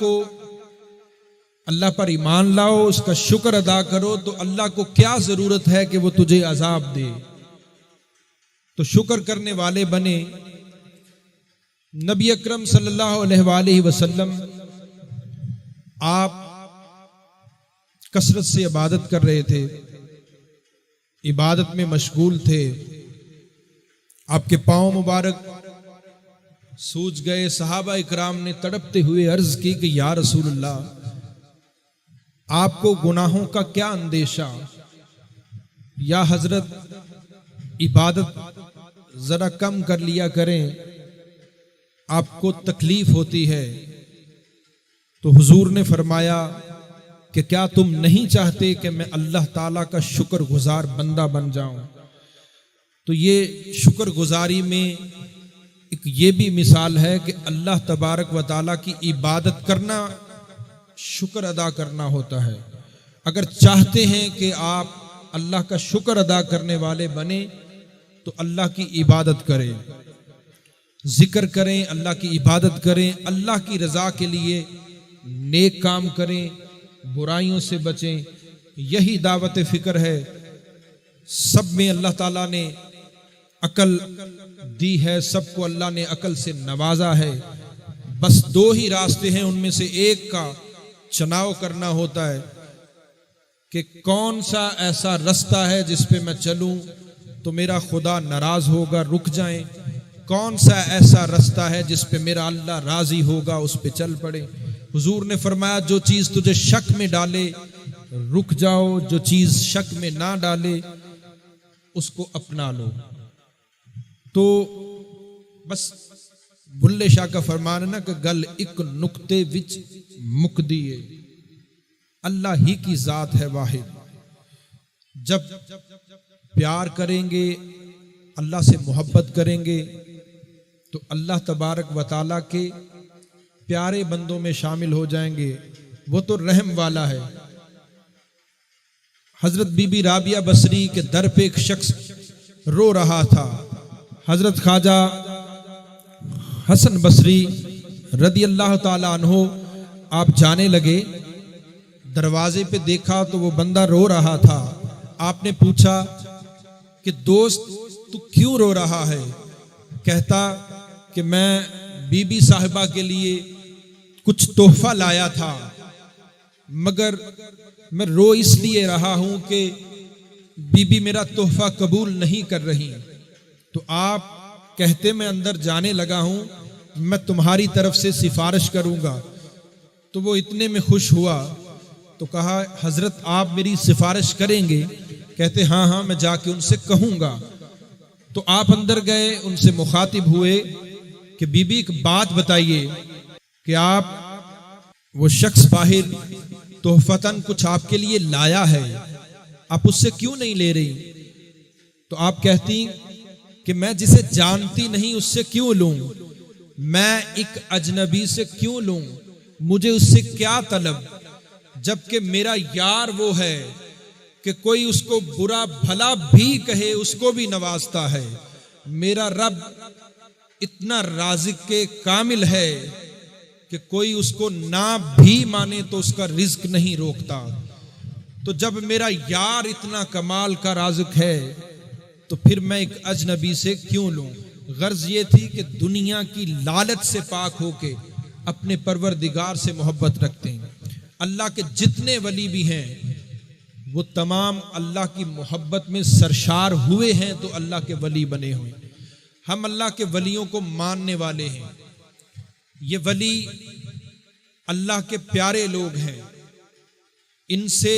H: पर ईमान लाओ, उसका शुक्र अदा करो, तो अल्लाह को क्या जरूरत है कि वो तुझे अजाब दे। तो शुक्र करने वाले बने। नबी अकरम सल्लल्लाहु अलैहि वसल्लम आप कसरत से इबादत कर रहे थे, इबादत में मशगूल थे। आपके पांव मुबारक सूज गए। सहाबा इकराम ने तड़पते हुए अर्ज की कि या रसूलल्लाह, आपको गुनाहों का क्या अंदेशा? या हजरत इबादत जरा कम कर लिया करें, आपको तकलीफ होती है। तो हुजूर ने फरमाया कि क्या तुम नहीं चाहते कि मैं अल्लाह ताला का शुक्रगुजार बंदा बन जाऊं? तो ये शुक्रगुजारी में एक ये भी मिसाल है कि अल्लाह तबारक व ताला की इबादत करना शुक्र अदा करना होता है। अगर चाहते हैं कि आप अल्लाह का शुक्र अदा करने वाले बने तो अल्लाह की इबादत करें, जिक्र करें, अल्लाह की इबादत करें, अल्लाह की रजा के लिए नेक काम करें, बुराइयों से बचें। यही दावत फिक्र है। सब में अल्लाह ताला ने अकल दी है, सबको अल्लाह ने अकल से नवाजा है। बस दो ही रास्ते हैं, उनमें से एक का चुनाव करना होता है कि कौन सा ऐसा रास्ता है जिस पे मैं चलूं तो मेरा खुदा नाराज होगा, रुक जाएं। कौन सा ऐसा रास्ता है जिस पे मेरा अल्लाह राजी होगा, उस पे चल पड़े। हुजूर ने फरमाया जो चीज तुझे शक में डाले रुक जाओ, जो चीज शक में ना डाले उसको अपना लो। तो बस बुल्ले शाह का फरमान है ना कि गल एक नुक्ते विच मुक दिए, अल्लाह ही की जात है वाहिद। जब प्यार करेंगे, अल्लाह से मोहब्बत करेंगे तो अल्लाह तबारक व ताला के प्यारे बंदों में शामिल हो जाएंगे। वो तो रहम वाला है। हजरत बीबी राबिया बसरी के दर पे एक शख्स रो रहा था। हजरत ख्वाजा हसन बसरी रदी अल्लाह ताला अन्हो आप जाने लगे, दरवाजे पे देखा तो वो बंदा रो रहा था। आपने पूछा कि दोस्त तू क्यों रो रहा है? कहता कि मैं बीबी साहिबा के लिए कुछ तोहफा लाया था, मगर मैं रो इसलिए रहा हूं कि बीबी मेरा तोहफा कबूल नहीं कर रही। तो आप कहते मैं अंदर जाने लगा हूं, मैं तुम्हारी तरफ से सिफारिश करूंगा। तो वो इतने में खुश हुआ तो कहा हजरत आप मेरी सिफारिश करेंगे? कहते हाँ हाँ मैं जाके उनसे कहूंगा। तो आप अंदर गए, उनसे मुखातिब हुए कि बीबी एक बात बताइए कि आप वो शख्स बाहिर तोहफतन कुछ आपके लिए लाया है, आप उससे क्यों नहीं ले रही? तो आप कहती कि मैं जिसे जानती नहीं उससे क्यों लूं, मैं एक अजनबी से क्यों लूं, मुझे उससे क्या तलब, जबकि मेरा यार वो है कि कोई उसको बुरा भला भी कहे उसको भी नवाजता है। मेरा रब इतना राज़िक के कामिल है कि कोई उसको ना भी माने तो उसका रिज्क नहीं रोकता। तो जब मेरा यार इतना कमाल का राज़िक है तो फिर मैं एक अजनबी से क्यों लूं? गर्ज ये थी कि दुनिया की लालच से पाक होके अपने परवरदिगार से मोहब्बत रखते हैं। अल्लाह के जितने वली भी हैं वो तमाम अल्लाह की मोहब्बत में सरशार हुए हैं तो अल्लाह के वली बने हुए। हम अल्लाह के वलियों को मानने वाले हैं। ये वली अल्लाह के प्यारे लोग हैं। इनसे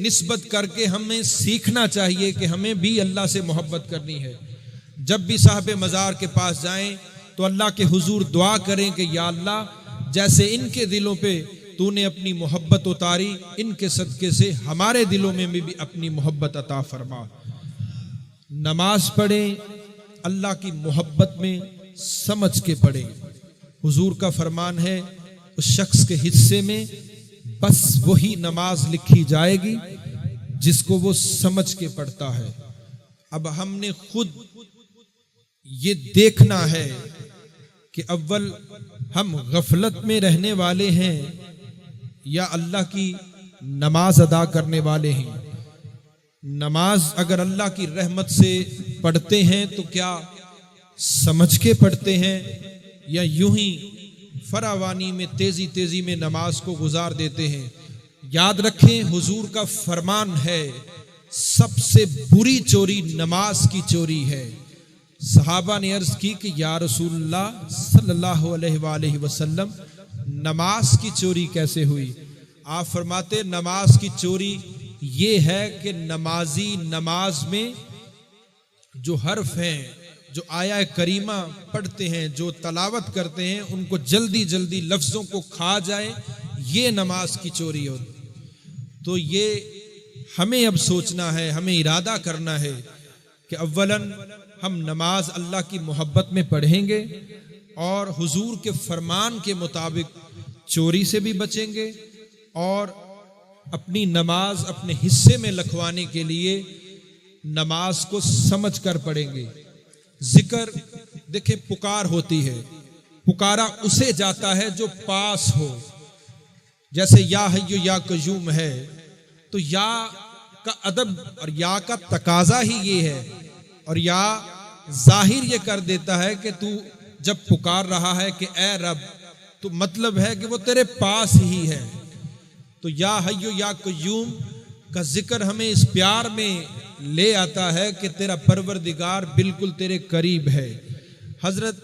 H: निस्बत करके हमें सीखना चाहिए कि हमें भी अल्लाह से मोहब्बत करनी है। जब भी साहब मज़ार के पास जाएं तो अल्लाह के हुजूर दुआ करें कि या अल्लाह जैसे इनके दिलों पे तूने अपनी मोहब्बत उतारी, इनके सदके से हमारे दिलों में भी अपनी मोहब्बत अता फरमा। नमाज पढ़ें, अल्लाह की मोहब्बत में समझ के पढ़ें। हुजूर का फरमान है उस शख्स के हिस्से में बस वही नमाज लिखी जाएगी जिसको वो समझ के पढ़ता है। अब हमने खुद ये देखना है कि अव्वल हम गफलत में रहने वाले हैं या अल्लाह की नमाज अदा करने वाले हैं। नमाज अगर अल्लाह की रहमत से पढ़ते हैं तो क्या समझ के पढ़ते हैं या यूं ही फरावानी में तेजी तेजी में नमाज को गुजार देते हैं? याद रखें हुजूर का फरमान है सबसे बुरी चोरी नमाज की चोरी है। सहाबा ने अर्ज की कि या रसूलल्लाह सल्लल्लाहु अलैहि वसल्लम नमाज की चोरी कैसे हुई? आप फरमाते नमाज की चोरी ये है कि नमाजी नमाज में जो हर्फ हैं, जो आया करीमा पढ़ते हैं, जो तलावत करते हैं, उनको जल्दी जल्दी लफ्जों को खा जाए, ये नमाज की चोरी होती। तो ये हमें अब सोचना है, हमें इरादा करना है कि अव्वलन हम नमाज अल्लाह की मोहब्बत में पढ़ेंगे और हुजूर के फरमान के मुताबिक चोरी से भी बचेंगे और अपनी नमाज अपने हिस्से में लखवाने के लिए नमाज को समझ कर पढ़ेंगे। जिक्र देखे पुकार होती है, पुकारा उसे जाता है जो पास हो। जैसे या हय्यु या कय्यूम है तो या का अदब और या का तकाजा ही ये है, और या जाहिर ये कर देता है कि तू जब पुकार रहा है कि ए रब, तो मतलब है कि वो तेरे पास ही है। तो या हय्यु या कय्यूम का जिक्र हमें इस प्यार में ले आता है कि तेरा परवरदिगार बिल्कुल तेरे करीब है। हजरत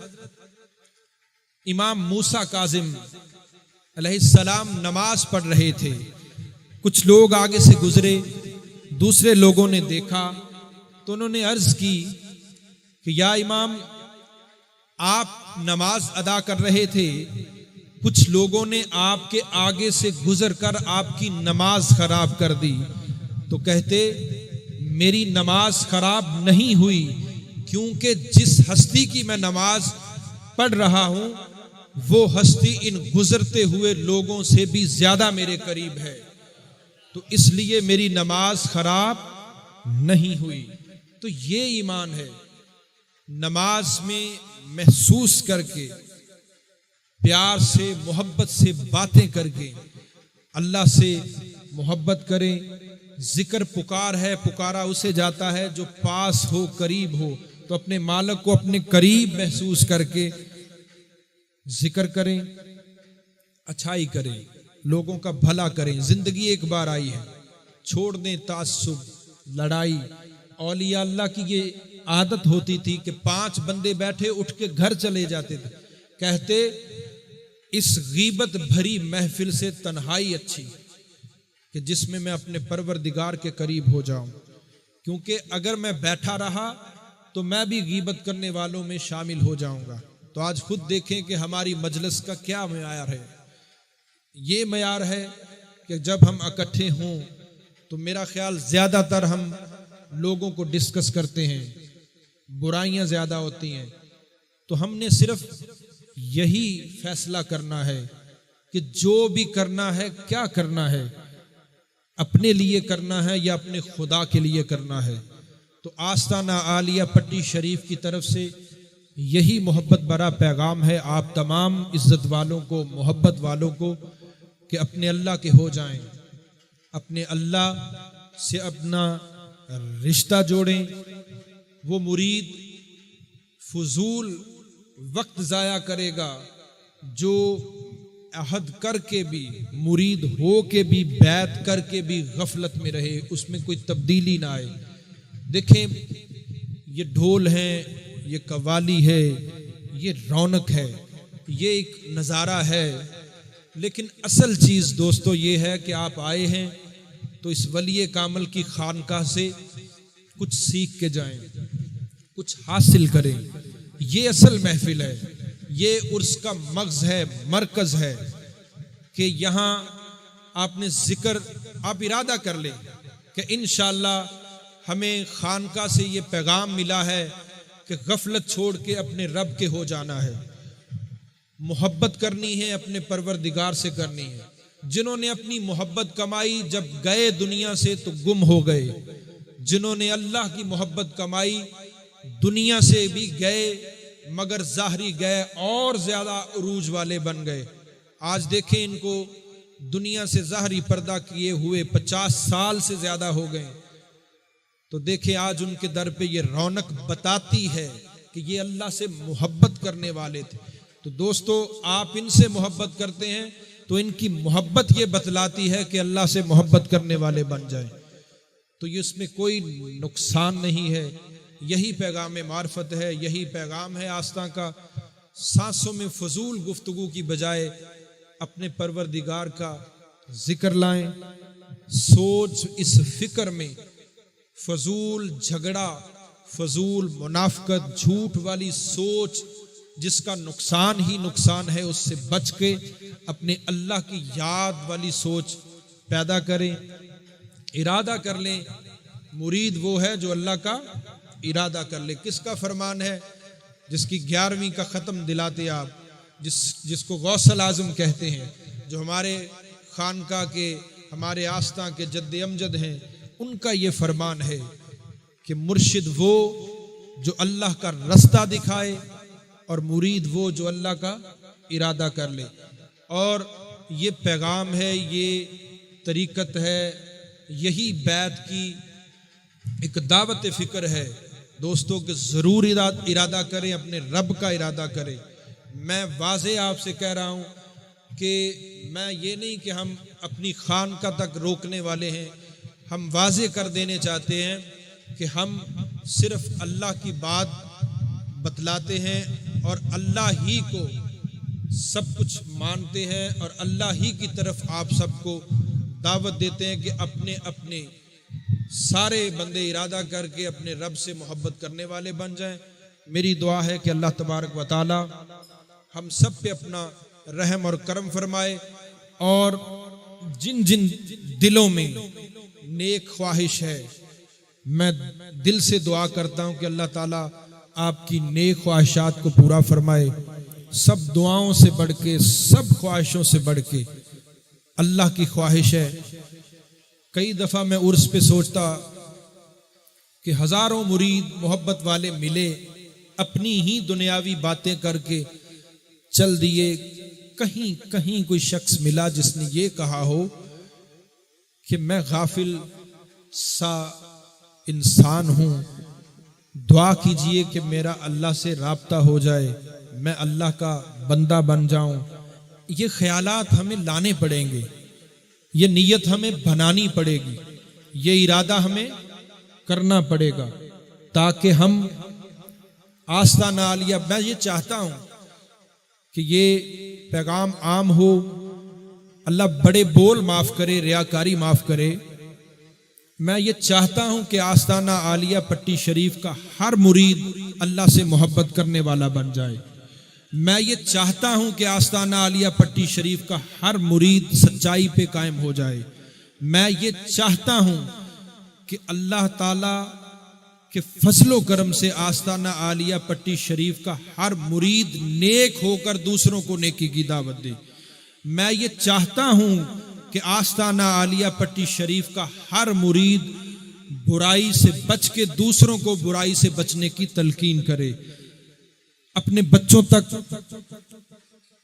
H: इमाम मूसा काजिम अलैहिस्सलाम नमाज पढ़ रहे थे। कुछ लोग आगे से गुजरे, दूसरे लोगों ने देखा तो उन्होंने अर्ज की कि या इमाम, आप नमाज अदा कर रहे थे, कुछ लोगों ने आपके आगे से गुजर कर आपकी नमाज खराब कर दी। तो कहते मेरी नमाज खराब नहीं हुई, क्योंकि जिस हस्ती की मैं नमाज पढ़ रहा हूं वो हस्ती इन गुजरते हुए लोगों से भी ज्यादा मेरे करीब है, तो इसलिए मेरी नमाज खराब नहीं हुई। तो ये ईमान है, नमाज में महसूस करके, प्यार से मोहब्बत से बातें करके अल्लाह से मोहब्बत करें। जिक्र पुकार है, पुकारा उसे जाता है जो पास हो, करीब हो। तो अपने मालिक को अपने करीब महसूस करके जिक्र करें, अच्छाई करें, लोगों का भला करें। जिंदगी एक बार आई है, छोड़ दें तासुब, लड़ाई। औलिया अल्लाह की ये आदत होती थी कि 5 बंदे बैठे उठ के घर चले जाते थे, कहते इस गीबत भरी महफिल से तन्हाई अच्छी कि जिसमें मैं अपने परवरदिगार के करीब हो जाऊं, क्योंकि अगर मैं बैठा रहा तो मैं भी गीबत करने वालों में शामिल हो जाऊंगा। तो आज खुद देखें कि हमारी मजलिस का क्या मयार है। ये मयार है कि जब हम इकट्ठे हों तो मेरा ख्याल ज्यादातर हम लोगों को डिस्कस करते हैं, बुराइयां ज्यादा होती हैं। तो हमने सिर्फ यही फैसला करना है कि जो भी करना है, क्या करना है, अपने लिए करना है या अपने खुदा के लिए करना है। तो आस्ताना आलिया पट्टी शरीफ की तरफ से यही मोहब्बत भरा पैगाम है आप तमाम इज्जत वालों को, मोहब्बत वालों को, कि अपने अल्लाह के हो जाएं, अपने अल्लाह से अपना रिश्ता जोड़ें। वो मुरीद फजूल वक्त जाया करेगा जो अहद करके भी, मुरीद हो के भी, बैत करके भी गफलत में रहे, उसमें कोई तब्दीली ना आए। देखें ये ढोल है, ये कव्वाली है, ये रौनक है, ये एक नज़ारा है, लेकिन असल चीज़ दोस्तों ये है कि आप आए हैं तो इस वली कामल की खानकाह से कुछ सीख के जाएं, कुछ हासिल करें। ये असल महफिल है, ये उर्स का मगज़ है, मरकज़ है कि यहाँ आपने जिक्र, आप इरादा कर लें कि इंशाअल्लाह हमें खानका से ये पैगाम मिला है कि गफलत छोड़ के अपने रब के हो जाना है, मोहब्बत करनी है, अपने परवरदिगार से करनी है। जिन्होंने अपनी मोहब्बत कमाई जब गए दुनिया से तो गुम हो गए, जिन्होंने अल्लाह की मोहब्बत कमाई दुनिया से भी गए मगर ज़ाहरी गए और ज्यादा उरूज वाले बन गए। आज देखें इनको दुनिया से ज़ाहरी पर्दा किए हुए 50 साल से ज्यादा हो गए, तो देखें आज उनके दर पे ये रौनक बताती है कि ये अल्लाह से मोहब्बत करने वाले थे। तो दोस्तों आप इनसे मोहब्बत करते हैं तो इनकी मोहब्बत ये बतलाती है कि अल्लाह से मोहब्बत करने वाले बन जाएं। तो ये इसमें कोई नुकसान नहीं है। यही पैगाम मार्फत है, यही पैगाम है आस्था का। सांसों में फजूल गुफ्तगू की बजाय अपने परवरदिगार का जिक्र लाएं। सोच इस फिक्र में फजूल झगड़ा, फजूल मुनाफकत, झूठ वाली सोच जिसका नुकसान ही नुकसान है, उससे बच के अपने अल्लाह की याद वाली सोच पैदा करें। इरादा कर लें मुरीद वो है जो अल्लाह का इरादा कर ले। किसका फरमान है? जिसकी 11वीं का ख़त्म दिलाते आप, जिसको गौसल आज़म कहते हैं, जो हमारे खानका के, हमारे आस्था के जद्द अमजद हैं, उनका ये फरमान है कि मुर्शिद वो जो अल्लाह का रास्ता दिखाए और मुरीद वो जो अल्लाह का इरादा कर ले। और ये पैगाम है, ये तरीक़त है, यही बैत की एक दावत फ़िक्र है दोस्तों कि ज़रूर इरादा करें, अपने रब का इरादा करें। मैं वाज़े आपसे कह रहा हूँ कि मैं ये नहीं कि हम अपनी खानका तक रोकने वाले हैं, हम वाज़े कर देने चाहते हैं कि हम सिर्फ अल्लाह की बात बतलाते हैं और अल्लाह ही को सब कुछ मानते हैं और अल्लाह ही की तरफ आप सबको दावत देते हैं कि अपने अपने सारे बंदे इरादा करके अपने रब से मोहब्बत करने वाले बन जाएं। मेरी दुआ है कि अल्लाह तबारक व तआला हम सब पे अपना रहम और करम फरमाए और जिन जिन दिलों में नेक ख्वाहिश है, मैं दिल से दुआ करता हूं कि अल्लाह ताला आपकी नेक ख्वाहिशात को पूरा फरमाए। सब दुआओं से बढ़ के, सब ख्वाहिशों से बढ़ के अल्लाह की ख्वाहिश है। कई दफ़ा मैं उर्स पे सोचता कि हज़ारों मुरीद मोहब्बत वाले मिले, अपनी ही दुनियावी बातें करके चल दिए। कहीं कहीं कोई शख्स मिला जिसने ये कहा हो कि मैं गाफिल सा इंसान हूं, दुआ कीजिए कि मेरा अल्लाह से राब्ता हो जाए, मैं अल्लाह का बंदा बन जाऊं। ये ख्यालात हमें लाने पड़ेंगे, ये नीयत हमें बनानी पड़ेगी, ये इरादा हमें करना पड़ेगा ताकि हम आस्ताना आलिया, मैं ये चाहता हूं कि ये पैगाम आम हो। अल्लाह बड़े बोल माफ करे, रियाकारी माफ करे। मैं ये चाहता हूं कि आस्ताना आलिया पट्टी शरीफ का हर मुरीद अल्लाह से मोहब्बत करने वाला बन जाए। मैं ये चाहता हूं कि आस्ताना आलिया पट्टी शरीफ का हर मुरीद सच्चाई पे कायम हो जाए। मैं ये चाहता हूं कि अल्लाह ताला के फजलो करम से आस्ताना आलिया पट्टी शरीफ का हर मुरीद नेक होकर दूसरों को नेकी की दावत दे। मैं ये चाहता हूं कि आस्ताना आलिया पट्टी शरीफ का हर मुरीद बुराई से बच के दूसरों को बुराई से बचने की तलकीन करे। अपने बच्चों तक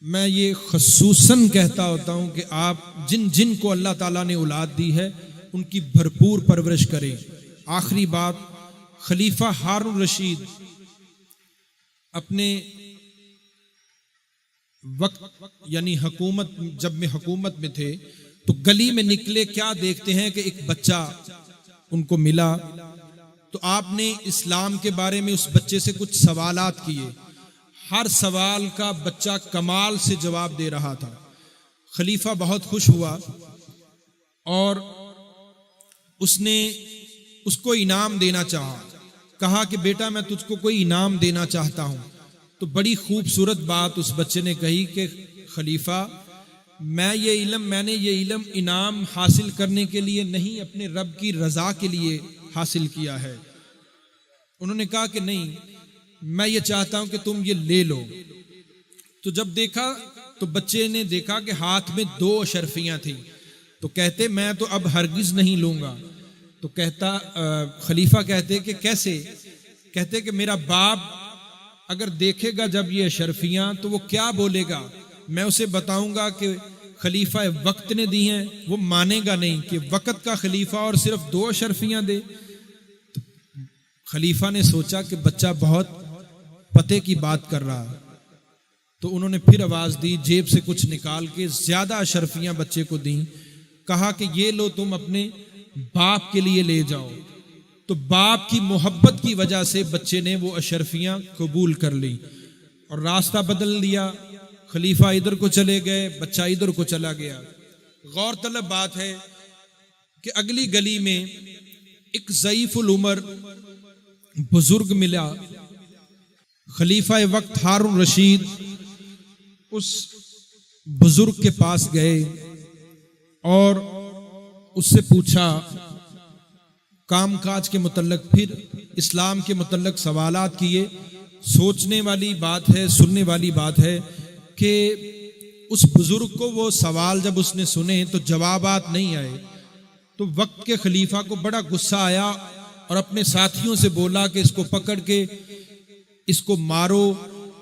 H: मैं ये खसूसन कहता होता हूं कि आप जिन जिन को अल्लाह ताला ने औलाद दी है उनकी भरपूर परवरिश करें। आखिरी बात, खलीफा हारून रशीद अपने वक्त यानी हुकूमत, जब में हुकूमत में थे तो गली में निकले, क्या देखते हैं कि एक बच्चा उनको मिला। तो आपने इस्लाम के बारे में उस बच्चे से कुछ सवालात किए। हर सवाल का बच्चा कमाल से जवाब दे रहा था। खलीफा बहुत खुश हुआ और उसने उसको इनाम देना चाहा। कहा कि बेटा मैं तुझको कोई इनाम देना चाहता हूं। तो बड़ी खूबसूरत बात उस बच्चे ने कही कि खलीफा मैंने ये इल्म इनाम हासिल करने के लिए नहीं, अपने रब की रजा के लिए हासिल किया है। उन्होंने कहा कि नहीं, मैं ये चाहता हूं कि तुम ये ले लो। तो जब देखा तो बच्चे ने देखा कि हाथ में 2 अशरफियां थी। तो कहते मैं तो अब हरगिज नहीं लूंगा। तो कहता खलीफा कहते कि कैसे? कहते कि मेरा बाप अगर देखेगा जब ये अशरफियां तो वो क्या बोलेगा? मैं उसे बताऊंगा कि खलीफा वक्त ने दी हैं, वो मानेगा नहीं कि वक्त का खलीफा और सिर्फ 2 अशरफियां दे। तो खलीफा ने सोचा कि बच्चा बहुत पते की बात कर रहा। तो उन्होंने फिर आवाज दी, जेब से कुछ निकाल के ज्यादा अशरफियां बच्चे को दी। कहा कि ये लो, तुम अपने बाप के लिए ले जाओ। तो बाप की मोहब्बत की वजह से बच्चे ने वो अशरफियां कबूल कर ली और रास्ता बदल दिया। खलीफा इधर को चले गए, बच्चा इधर को चला गया। गौरतलब बात है कि अगली गली में एक ज़ईफुल उम्र बुजुर्ग मिला। खलीफा वक्त हारून रशीद उस बुजुर्ग के पास गए और उससे पूछा कामकाज के मुतल्लिक। फिर इस्लाम के मुतल्लक सवालात किए। सोचने वाली बात है, सुनने वाली बात है कि उस बुजुर्ग को वो सवाल जब उसने सुने तो जवाबात नहीं आए, तो वक्त के खलीफा को बड़ा गुस्सा आया और अपने साथियों से बोला कि इसको पकड़ के इसको मारो,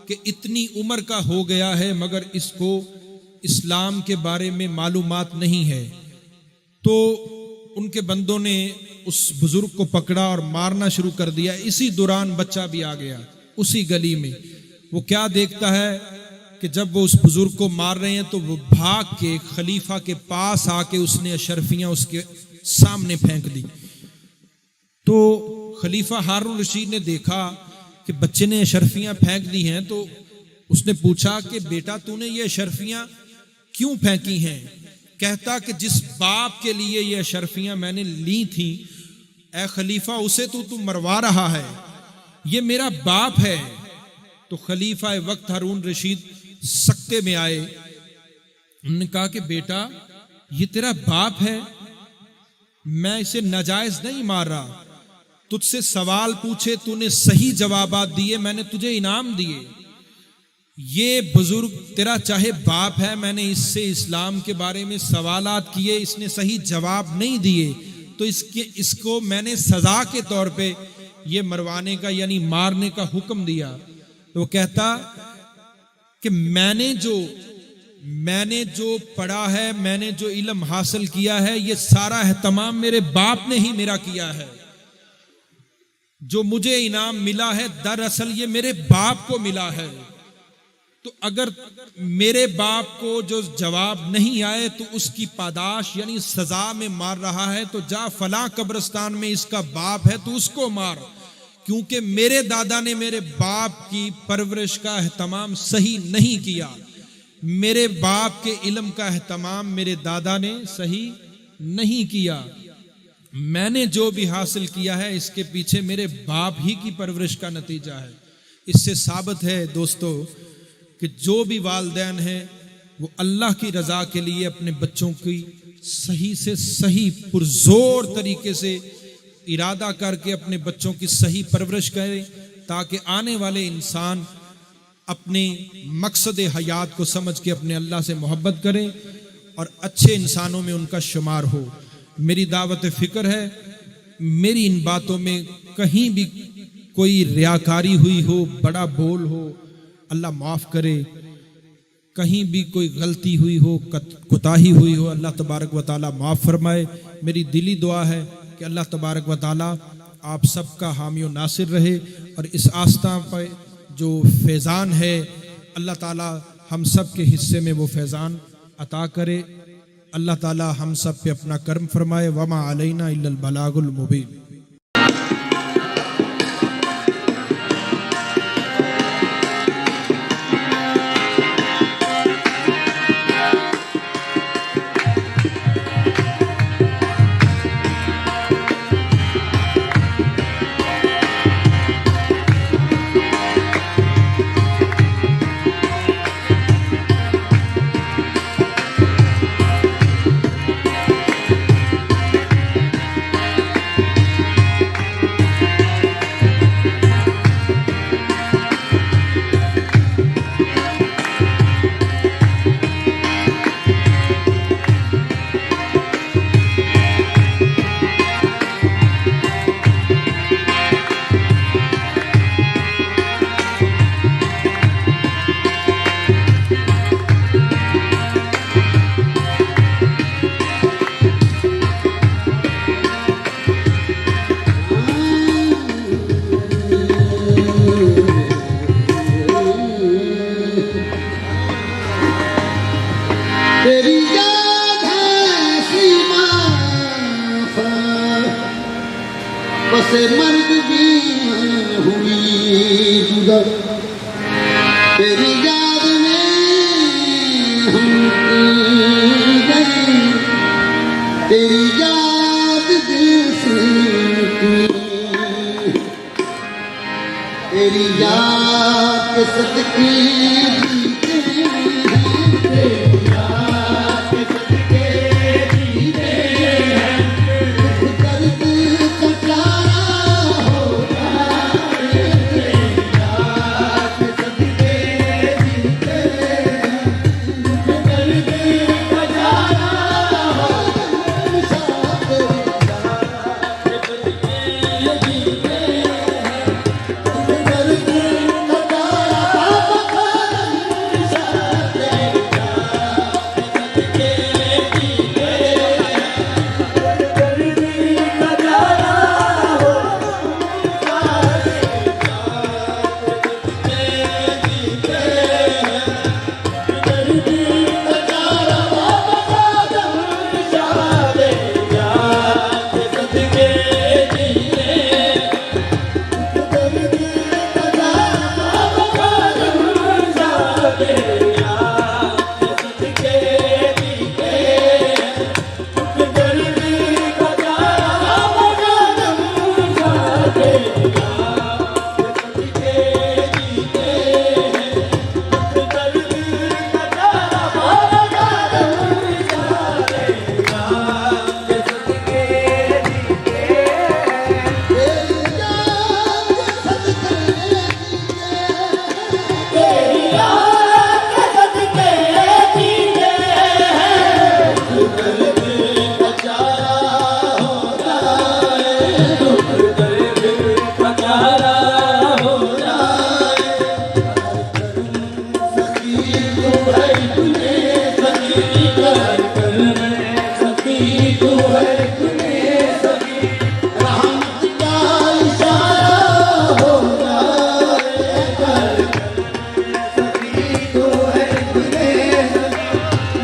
H: कि इतनी उम्र का हो गया है मगर इसको इस्लाम के बारे में मालूमात नहीं है। तो उनके बंदों ने उस बुजुर्ग को पकड़ा और मारना शुरू कर दिया। इसी दौरान बच्चा भी आ गया उसी गली में। वो क्या देखता है कि जब वो उस बुजुर्ग को मार रहे हैं तो वो भाग के खलीफा के पास आके उसने अशरफियां उसके सामने फेंक दी। तो खलीफा हारून रशीद ने देखा कि बच्चे ने अशरफियां फेंक दी हैं, तो उसने पूछा कि बेटा तूने ये अशरफियां क्यों फेंकी हैं? कहता कि जिस बाप के लिए ये अशरफियां मैंने ली थी, ए खलीफा उसे तू मरवा रहा है, ये मेरा बाप है। तो खलीफा वक्त हारून रशीद सख्ते में आए। उन्होंने कहा कि बेटा ये तेरा बाप है, मैं इसे नाजायज नहीं मार रहा, तुझसे सवाल पूछे तूने सही जवाबात दिए, मैंने तुझे इनाम दिए। ये बुजुर्ग तेरा चाहे बाप है, मैंने इससे इस्लाम के बारे में सवालात किए, इसने सही जवाब नहीं दिए, तो इसको मैंने सजा के तौर पे ये मरवाने का यानी मारने का हुक्म दिया। तो वो कहता कि मैंने जो पढ़ा है, मैंने जो इल्म हासिल किया है, ये सारा एहतमाम मेरे बाप ने ही मेरा किया है। जो मुझे इनाम मिला है दरअसल ये मेरे बाप को मिला है। तो अगर मेरे बाप को जो जवाब नहीं आए तो उसकी पादाश यानी सजा में मार रहा है, तो जा फला कब्रिस्तान में इसका बाप है तो उसको मार, क्योंकि मेरे दादा ने मेरे बाप की परवरिश का एहतमाम सही नहीं किया, मेरे बाप के इल्म का एहतमाम मेरे दादा ने सही नहीं किया। मैंने जो भी हासिल किया है इसके पीछे मेरे बाप ही की परवरिश का नतीजा है। इससे साबित है दोस्तों कि जो भी वालिदैन हैं वो अल्लाह की रजा के लिए अपने बच्चों की सही से सही पुरजोर तरीके से इरादा करके अपने बच्चों की सही परवरिश करें, ताकि आने वाले इंसान अपने मकसद हयात को समझ के अपने अल्लाह से मोहब्बत करें और अच्छे इंसानों में उनका शुमार हो। मेरी दावत फिक्र है, मेरी इन बातों में कहीं भी कोई रियाकारी हुई हो, बड़ा बोल हो, अल्लाह माफ़ करे, कहीं भी कोई गलती हुई हो, कोताही हुई हो, अल्लाह तबारक व तआला माफ़ फरमाए। मेरी दिली दुआ है कि अल्लाह तबारक व तआला आप सबका हामी और नासिर रहे और इस आस्था पर जो फैज़ान है अल्लाह ताला हम सब के हिस्से में वो फैज़ान अता करे। अल्लाह ताला हम सब पे अपना कर्म फरमाए। वमा अलैना इल्लल बलागुल मुबीन।
D: तेरी याद है सीमा बसे मर्द भी हुई जुदा, तेरी याद में हम गए, तेरी याद दिल से की, तेरी याद के सदके हो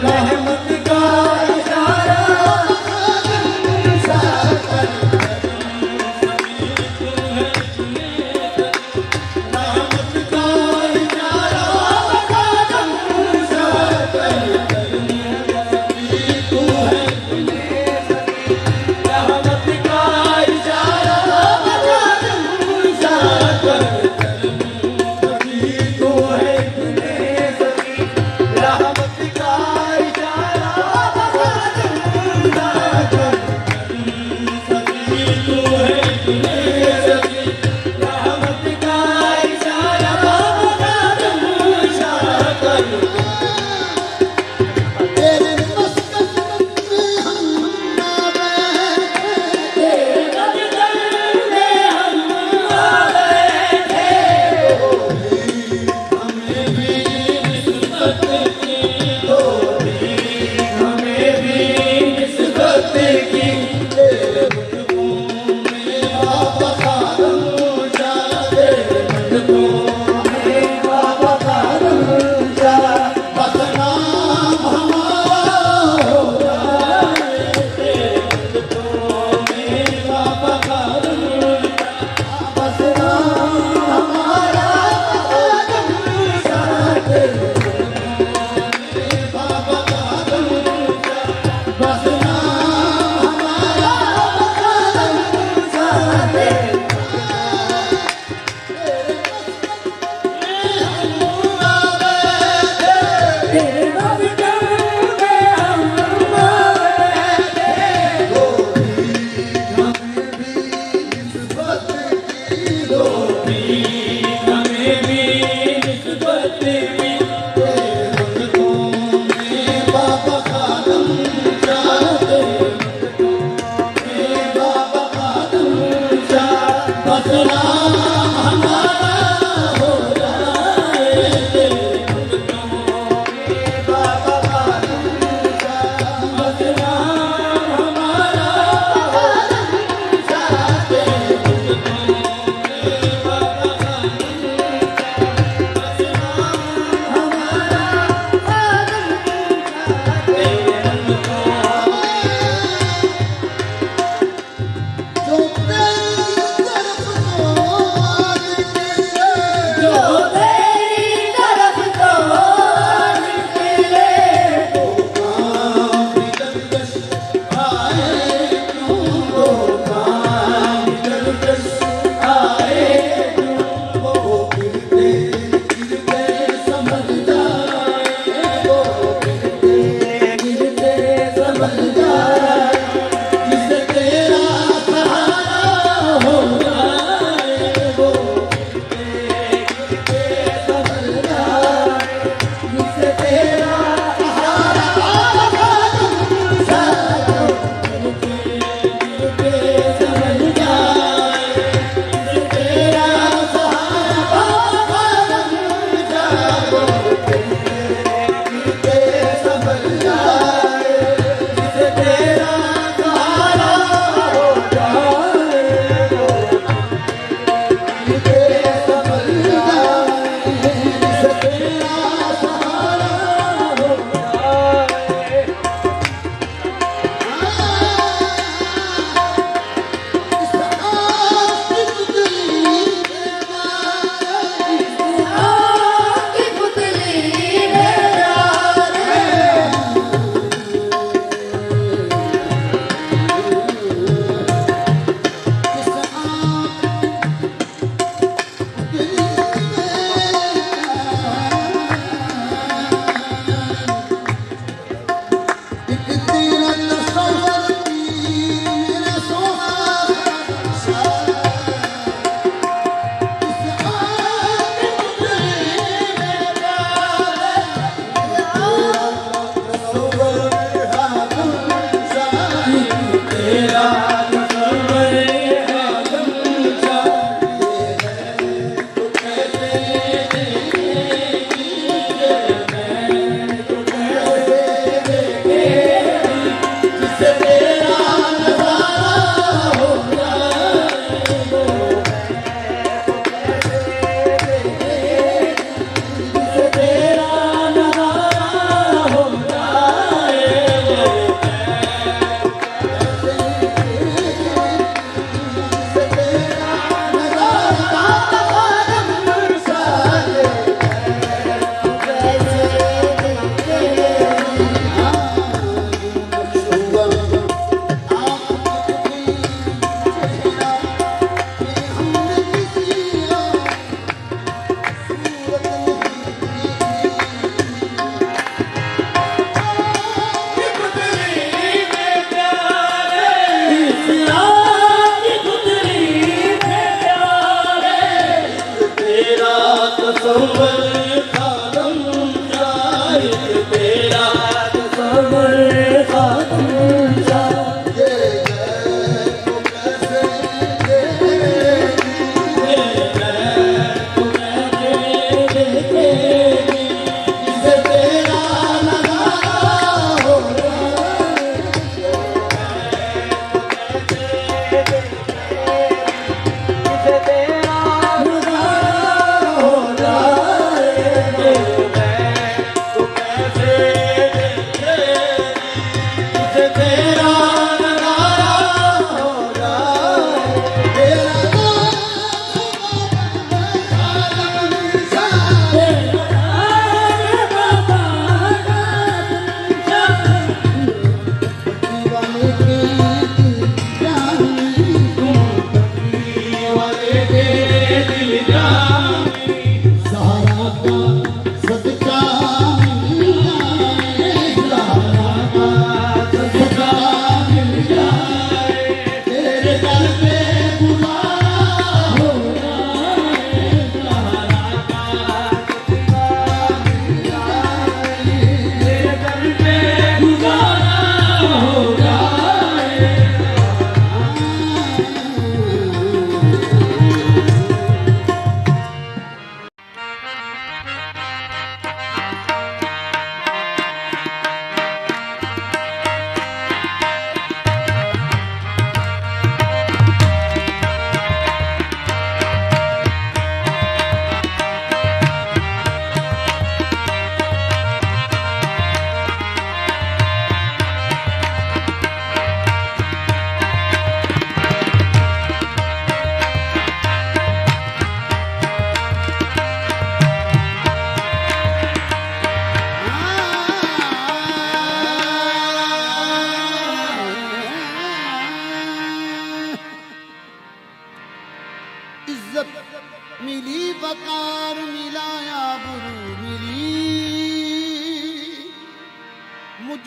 B: रहमत का इशारा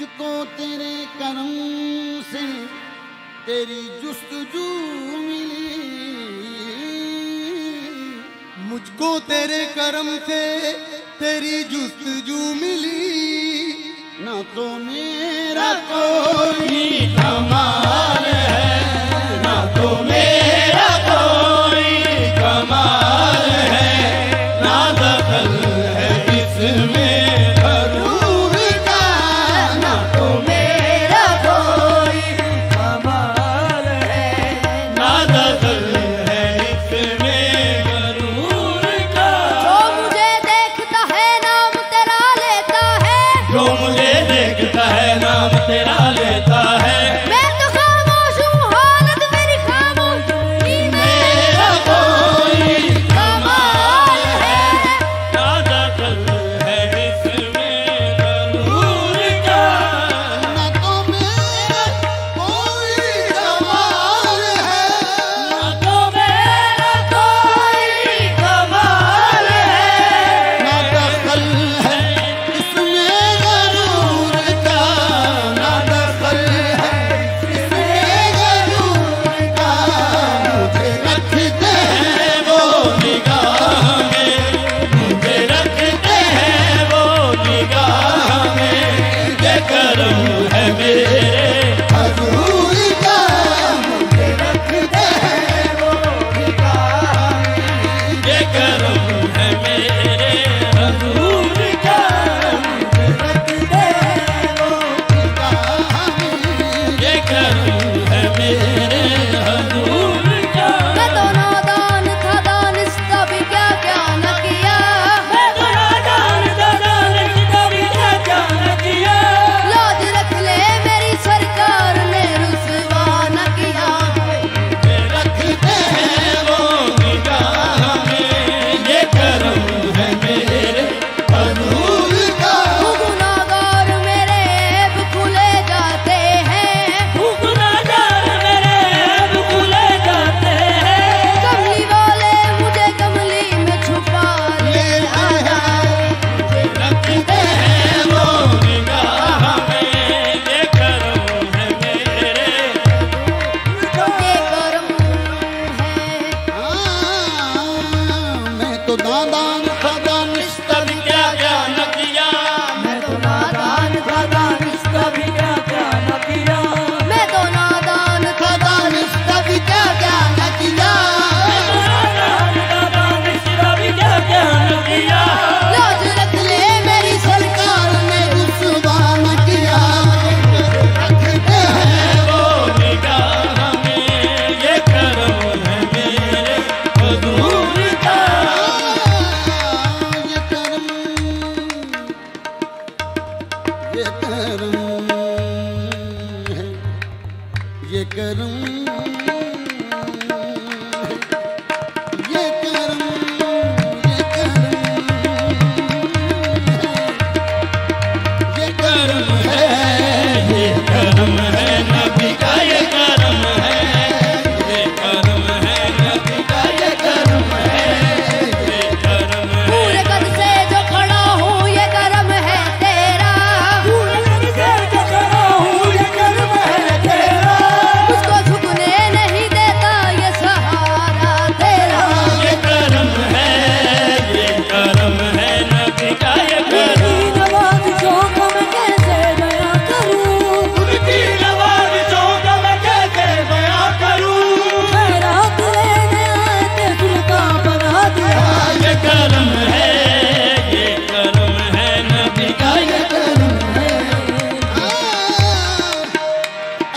D: मुझको तेरे करम से तेरी जुस्तजू मिली,
E: मुझको तेरे करम से तेरी जुस्तजू मिली,
D: ना तो मेरा कोई
C: कमाल है, ना तो मेरा कोई कमाल है, ना दखल है इसमें
D: गरूर का,
C: ना तो मेरा कोई कमाल है, ना दखल है इसमें गरूर का।
F: जो मुझे देखता है नाम तेरा लेता है,
C: जो मुझे देखता है नाम तेरा लेता है,
F: मैं तो खामोश हूँ हालत मेरी खामोश ही
C: मेरा कोई
F: कमाल है।
C: ना दखल है इसमें गरूर का।
D: ना तो मेरा कोई कमाल है,
C: ना तो मेरा कोई कमाल है,
D: ना दखल है इसमें गरूर का, ना दखल है इसमें गरूर का। मुझे रखते हैं
C: वो निगाह में, मुझे रखते हैं वो निगाह में, ये करम है मेरे
D: हजूर का, मुझे रखते हैं वो निगाह में।
C: ये करम है मेरे हजूर का, ये करम है मेरे हजूर का।
F: मैं तो नादान था दानिस्ता भी क्या क्या न किया,
C: मैं तो नादान था दानिस्ता भी क्या क्या न किया,
F: लाज रख ले मेरी सरकार ने रुसवा न किया।
C: रखते हैं वो निगाह में, ये करम है मेरे हजूर का।
F: गुनाहगार मेरे ऐब खुले जाते हैं,
C: गुनाहगार मेरे ऐब खुले जाते हैं,
F: कमली वाले मुझे कमली में छुपा ले आया।
C: रखते हैं वो निगाह में, ये करम है मेरे
F: ये करम है,
D: मैं तो नादान था दानिस्ता
C: तब क्या क्या न किया,
F: मैं तो नादान था दानिस्ता भी क्या क्या न किया, मैं तो नादान था
D: दानिस्ता भी क्या क्या न किया।
C: नादान था दानिस्ता भी क्या क्या न किया,
F: लाज रख ले मेरी सरकार
D: सरकार ने रुसवा न किया। रखते हैं
C: वो निगाह में, ये करम है मेरे हजूर का।
D: ये करम, ये करम है, ये करम है, ये करम, ये करम है, ये करम है।
C: करम है नबी का, ये करम है, ये करम है नबी का, ये करम है, ये करम है।
F: पूरे कद से जो खड़ा हूँ ये करम है तेरा, मुझको झुकने नहीं देता ये सहारा तेरा।
C: ये करम है, ये करम है नबी का, ये करम। उनकी नवाज़ों का मैं कैसे बयां करूं, ये करम है, ये करम है नबी का, ये करम है।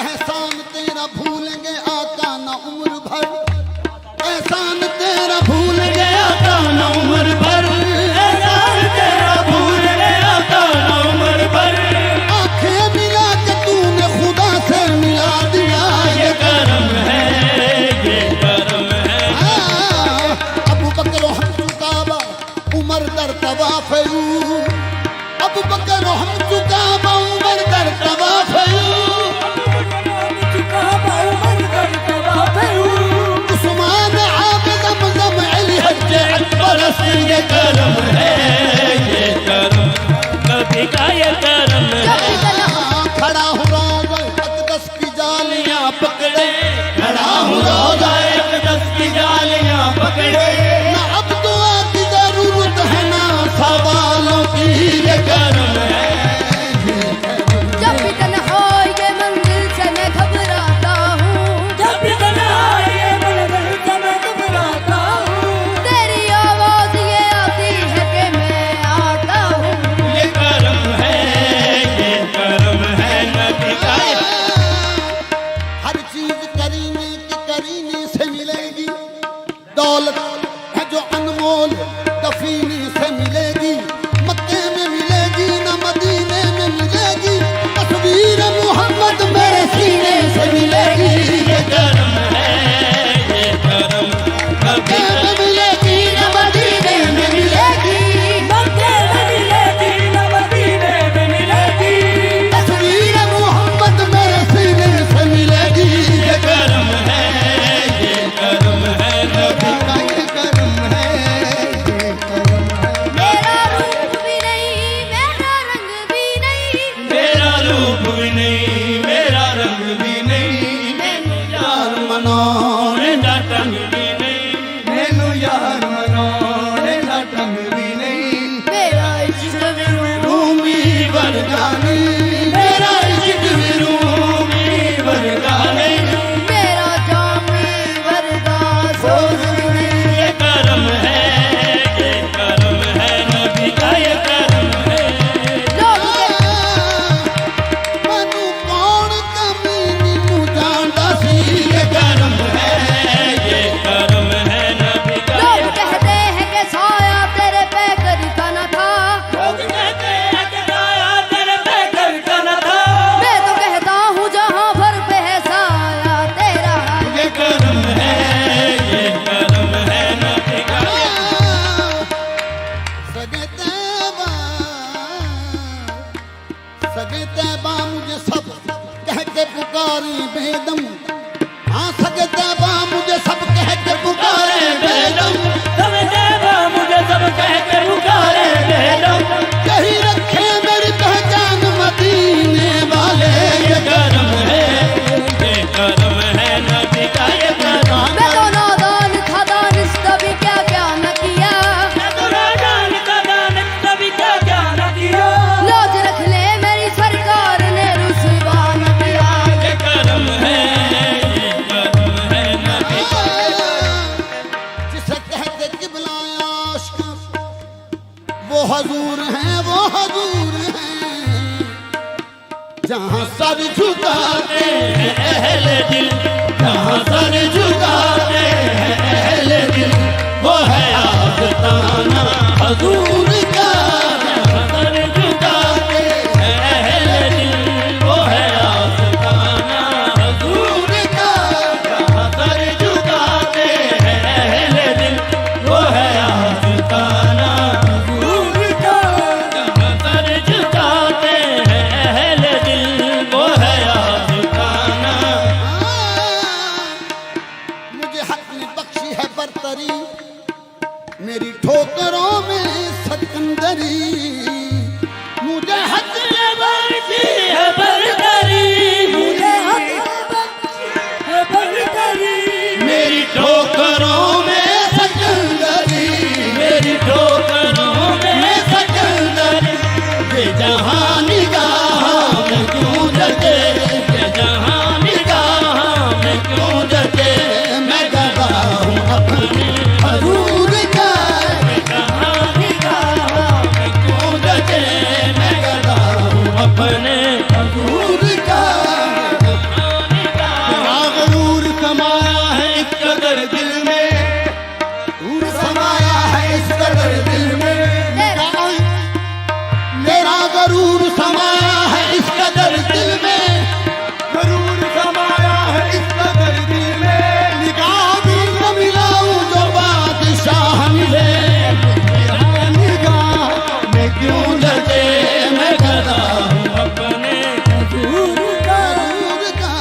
D: एहसान तेरा भूलेंगे आका न उम्र भर, एहसान तेरा भूल गया
C: आता न उम्र भर, एहसान तेरा भूल गया था न उम्र भर।
D: आंखें मिला के तूने खुदा से मिला दिया।
C: ये करम है, ये करम है।
D: अबू बकर हम चुकाबा उमर दर तवाफ, अबू बकर हम चुकाबा उमर दर तवाफ, उस्मान आबिद मजम अली हज
C: बरस ये करम है, ये करम नबी का, ये करम है।
F: जब भी तन्हा
D: खड़ा हूँ रोज़ अक़दस की जालियां पकड़े,
C: खड़ा हूँ रोज़ अक़दस की जालियां पकड़े।
D: ना अब दुआ की जरूरत है ना सवालों की, ये करम है।
F: जब भी तन्हाई के मंजिल से मैं घबराता हूँ,
G: जब भी तन्हाई ये मंजिल से मैं घबराता हूँ,
F: तेरी आवाज ये आती है कि मैं आता हूँ।
C: ये करम है नबी का।
D: हर चीज करीने की करीने से मिलेगी, दौलत है जो अनमोल कफीने से मिलेगी। मक्के में मिलेगी न मदीने में मिलेगी, तस्वीर मोहम्मद मेरे सीने से मिलेगी।
C: ये करम है
D: मक्के में मिलेगी न मदीने में मिलेगी,
G: मक्के में मिलेगी न मदीने में मिलेगी।
D: तस्वीर मोहम्मद मेरे सीने से मिलेगी।
C: ये करम है नबी
D: का ये करम है, ये करम है।
F: मेरा रूप भी नहीं, मेरा रंग भी नहीं,
C: मेरा रूप भी नहीं, मेरा रंग भी नहीं,
D: यार मनाने
C: मेरा टंग भी नहीं,
E: मैनू यार मनाने दा टंग भी नहीं,
F: मेरा इश्क भी
D: रूमी वरगानी,
C: मेरा इश्क भी रूमी वर्गा नहीं।
F: मेरा जामी वर्गा सोच नहीं।
C: ये करम है नबी का। ये करम है
F: लोग
D: मनु कौन कमी नीनू जांदा सी।
C: ये करम है नबी का।
F: लोग कहते हैं कि साया तेरे पे करता न था,
C: लोग कहते हैं कि साया तेरे पे करता न था।
F: मैं तो कहता हूँ जहाँ भर पे है साया तेरा।
C: ये करम है नबी का।
D: सगे तैबा मुझे सब कह के पुकारे बेदम। हाँ सगे तैबा मुझे सब कह के पुकारे बेदम।
C: सब देवा मुझे सब कह के पुकारे बेदम।
D: यही रखे मेरी पहचान मदीने वाले।
C: ये करम है नबी का। ये करम
F: मैं तो नादान था, दानिश कभी क्या क्या न किया।
C: मैं तो राजान का दान कभी क्या क्या न किया।
F: लाज रख ले मेरी सरकार ने रुसवा न किया।
C: ये करम है नबी का।
D: जिसे कहते किबला आशिक, वो हजूर हैं, वो हजूर हैं। जहाँ सर झुकाते हैं
C: अहले दिल, जहाँ सर झुकाते हैं अहले दिल, वो है आस्ताना हजूर का। जहाँ सर झुकाते हैं अहले दिल, वो है आस्ताना हजूर का। जहाँ सर झुकाते हैं अहले दिल, वो है आस्ताना हजूर का। जहाँ सर झुकाते हैं अहले दिल, वो है आस्ताना।
D: मुझे हक ने बख्शी है बरतरी, मेरी ठोकरों में सिकंदरी। मुझे हक ने
C: बरसी है बरदरी,
G: मुझे हक है बरदरी,
C: मेरी ठोकरों में
D: सिकंदरी,
C: मेरी ठोकरों में सिकंदरी। ये जहां निगाह में क्यों जगे, ये जहां निगाह में क्यों जगे। मैं गदा हूँ अपने हजूर का। ये जहां निगाह में क्यों जगे, मैं गदा हूँ अपने हजूर का।
D: गरूर समाया है
C: इस कदर दिल में,
D: नूर समाया है इस कदर दिल में। मेरा गरूर समाया है इस कदर दिल में।
E: गरूर समाया है इस कदर दिल में।
D: निगाह भी न मिलाऊं जो बादशाह मिले।
E: निगाह में क्यों
C: जगे मैं गदा हूँ अपने हजूर का।
D: गरूर का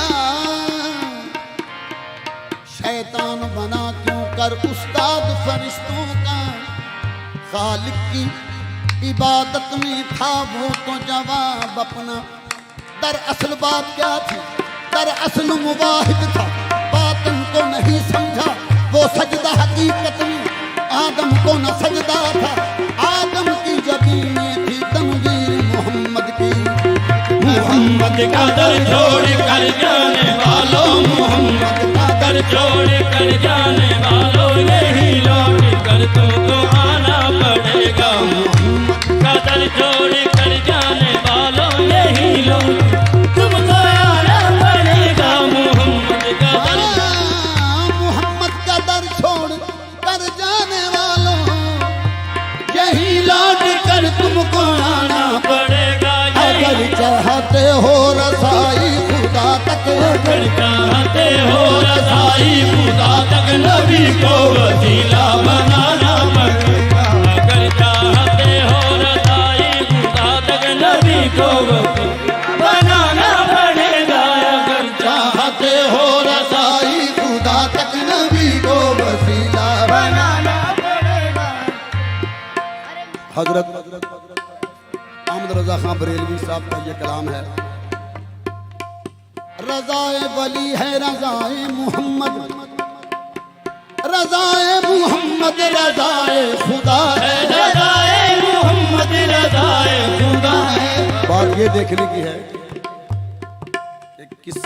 D: शैतान बना क्यों कर उस्ताद फरिश्तों का। खालिक की इबादत में था वो तो जवाब अपना दरअसल बात क्या थी, दरअसल मुवाहिद था, बातन को नहीं समझा वो सजदा हकीकत में आदम को न सजदा था। आदम की जबीनें थी तनवीर मोहम्मद की।
C: मोहम्मद का दर छोड़ कर जाने वालों, मोहम्मद का दर छोड़ कर जाने वालों, यही लौट कर तुमको आना पड़ेगा। मोहम्मद का दर छोड़ कर जाने वालों, यही लौट तुमको आना पड़ेगा। मोहम्मद का दर,
D: मोहम्मद का दर छोड़ कर जाने वालों, यही लौट कर तुमको आना
C: पड़ेगा।
D: अगर चाहते हो रसाई खुदा तक,
C: अगर चाहते हो रसाई खुदा तक, नबी को वसीला बनाना पड़ेगा। अगर चाहते हो रसाई खुदा तक, नबी को वसीला बनाना पड़ेगा। अगर
D: चाहते हो रसाई खुदा तक, नबी को वसीला
C: बनाना पड़ेगा।
D: हजरत अहमद रजा खां बरेलवी साहब का ये कलाम है। रज़ाए वली है रज़ाए मोहम्मद, रज़ाए मोहम्मद रज़ाए खुदा है,
C: रज़ाए मोहम्मद रज़ाए खुदा है।
D: बात ये देखने की है कि किस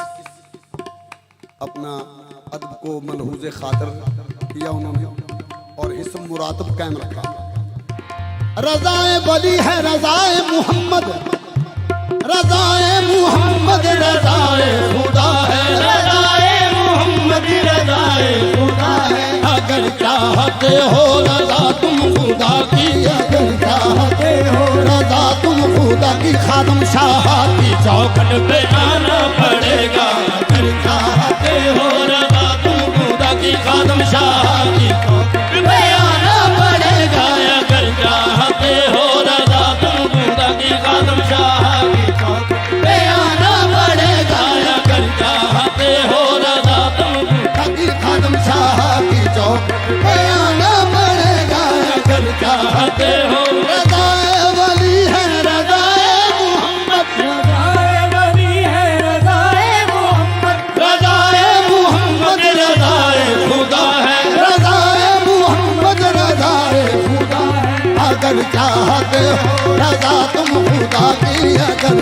D: अपना अदब को मलहूज़े खातिर किया उन्होंने और इस्म मुरातब कायम रखा। रज़ाए वली है रज़ाए मोहम्मद, रज़ाए मोहम्मद रज़ाए खुदा है,
C: रज़ाए मोहम्मद रज़ाए खुदा है।
D: अगर चाहते हो रज़ा तुम खुदा की, अगर चाहते हो रज़ा तुम खुदा की, खादम शाह की
C: चौखट पे आना पड़ेगा। अगर चाहते हो रज़ा तुम खुदा की, खादम शाह की चौखट पे आना पड़ेगा। अगर चाहते हो रज़ा तुम खुदा की, खादम शाह की चौखट पे आना पड़ेगा। अगर चाहते हो रज़ा तुम खुदा
D: की, खादम शाह की चौक पे आना पड़ेगा।
C: अगर चाहते हो
D: रज़ाए वली है रज़ाए मोहम्मद,
C: रज़ाए वली है रज़ाए मोहम्मद,
D: रज़ाए मोहम्मद रज़ाए खुदा है, रज़ाए मोहम्मद रज़ाए खुदा है। अगर चाहते हो रज़ा तुम खुदा की, अगर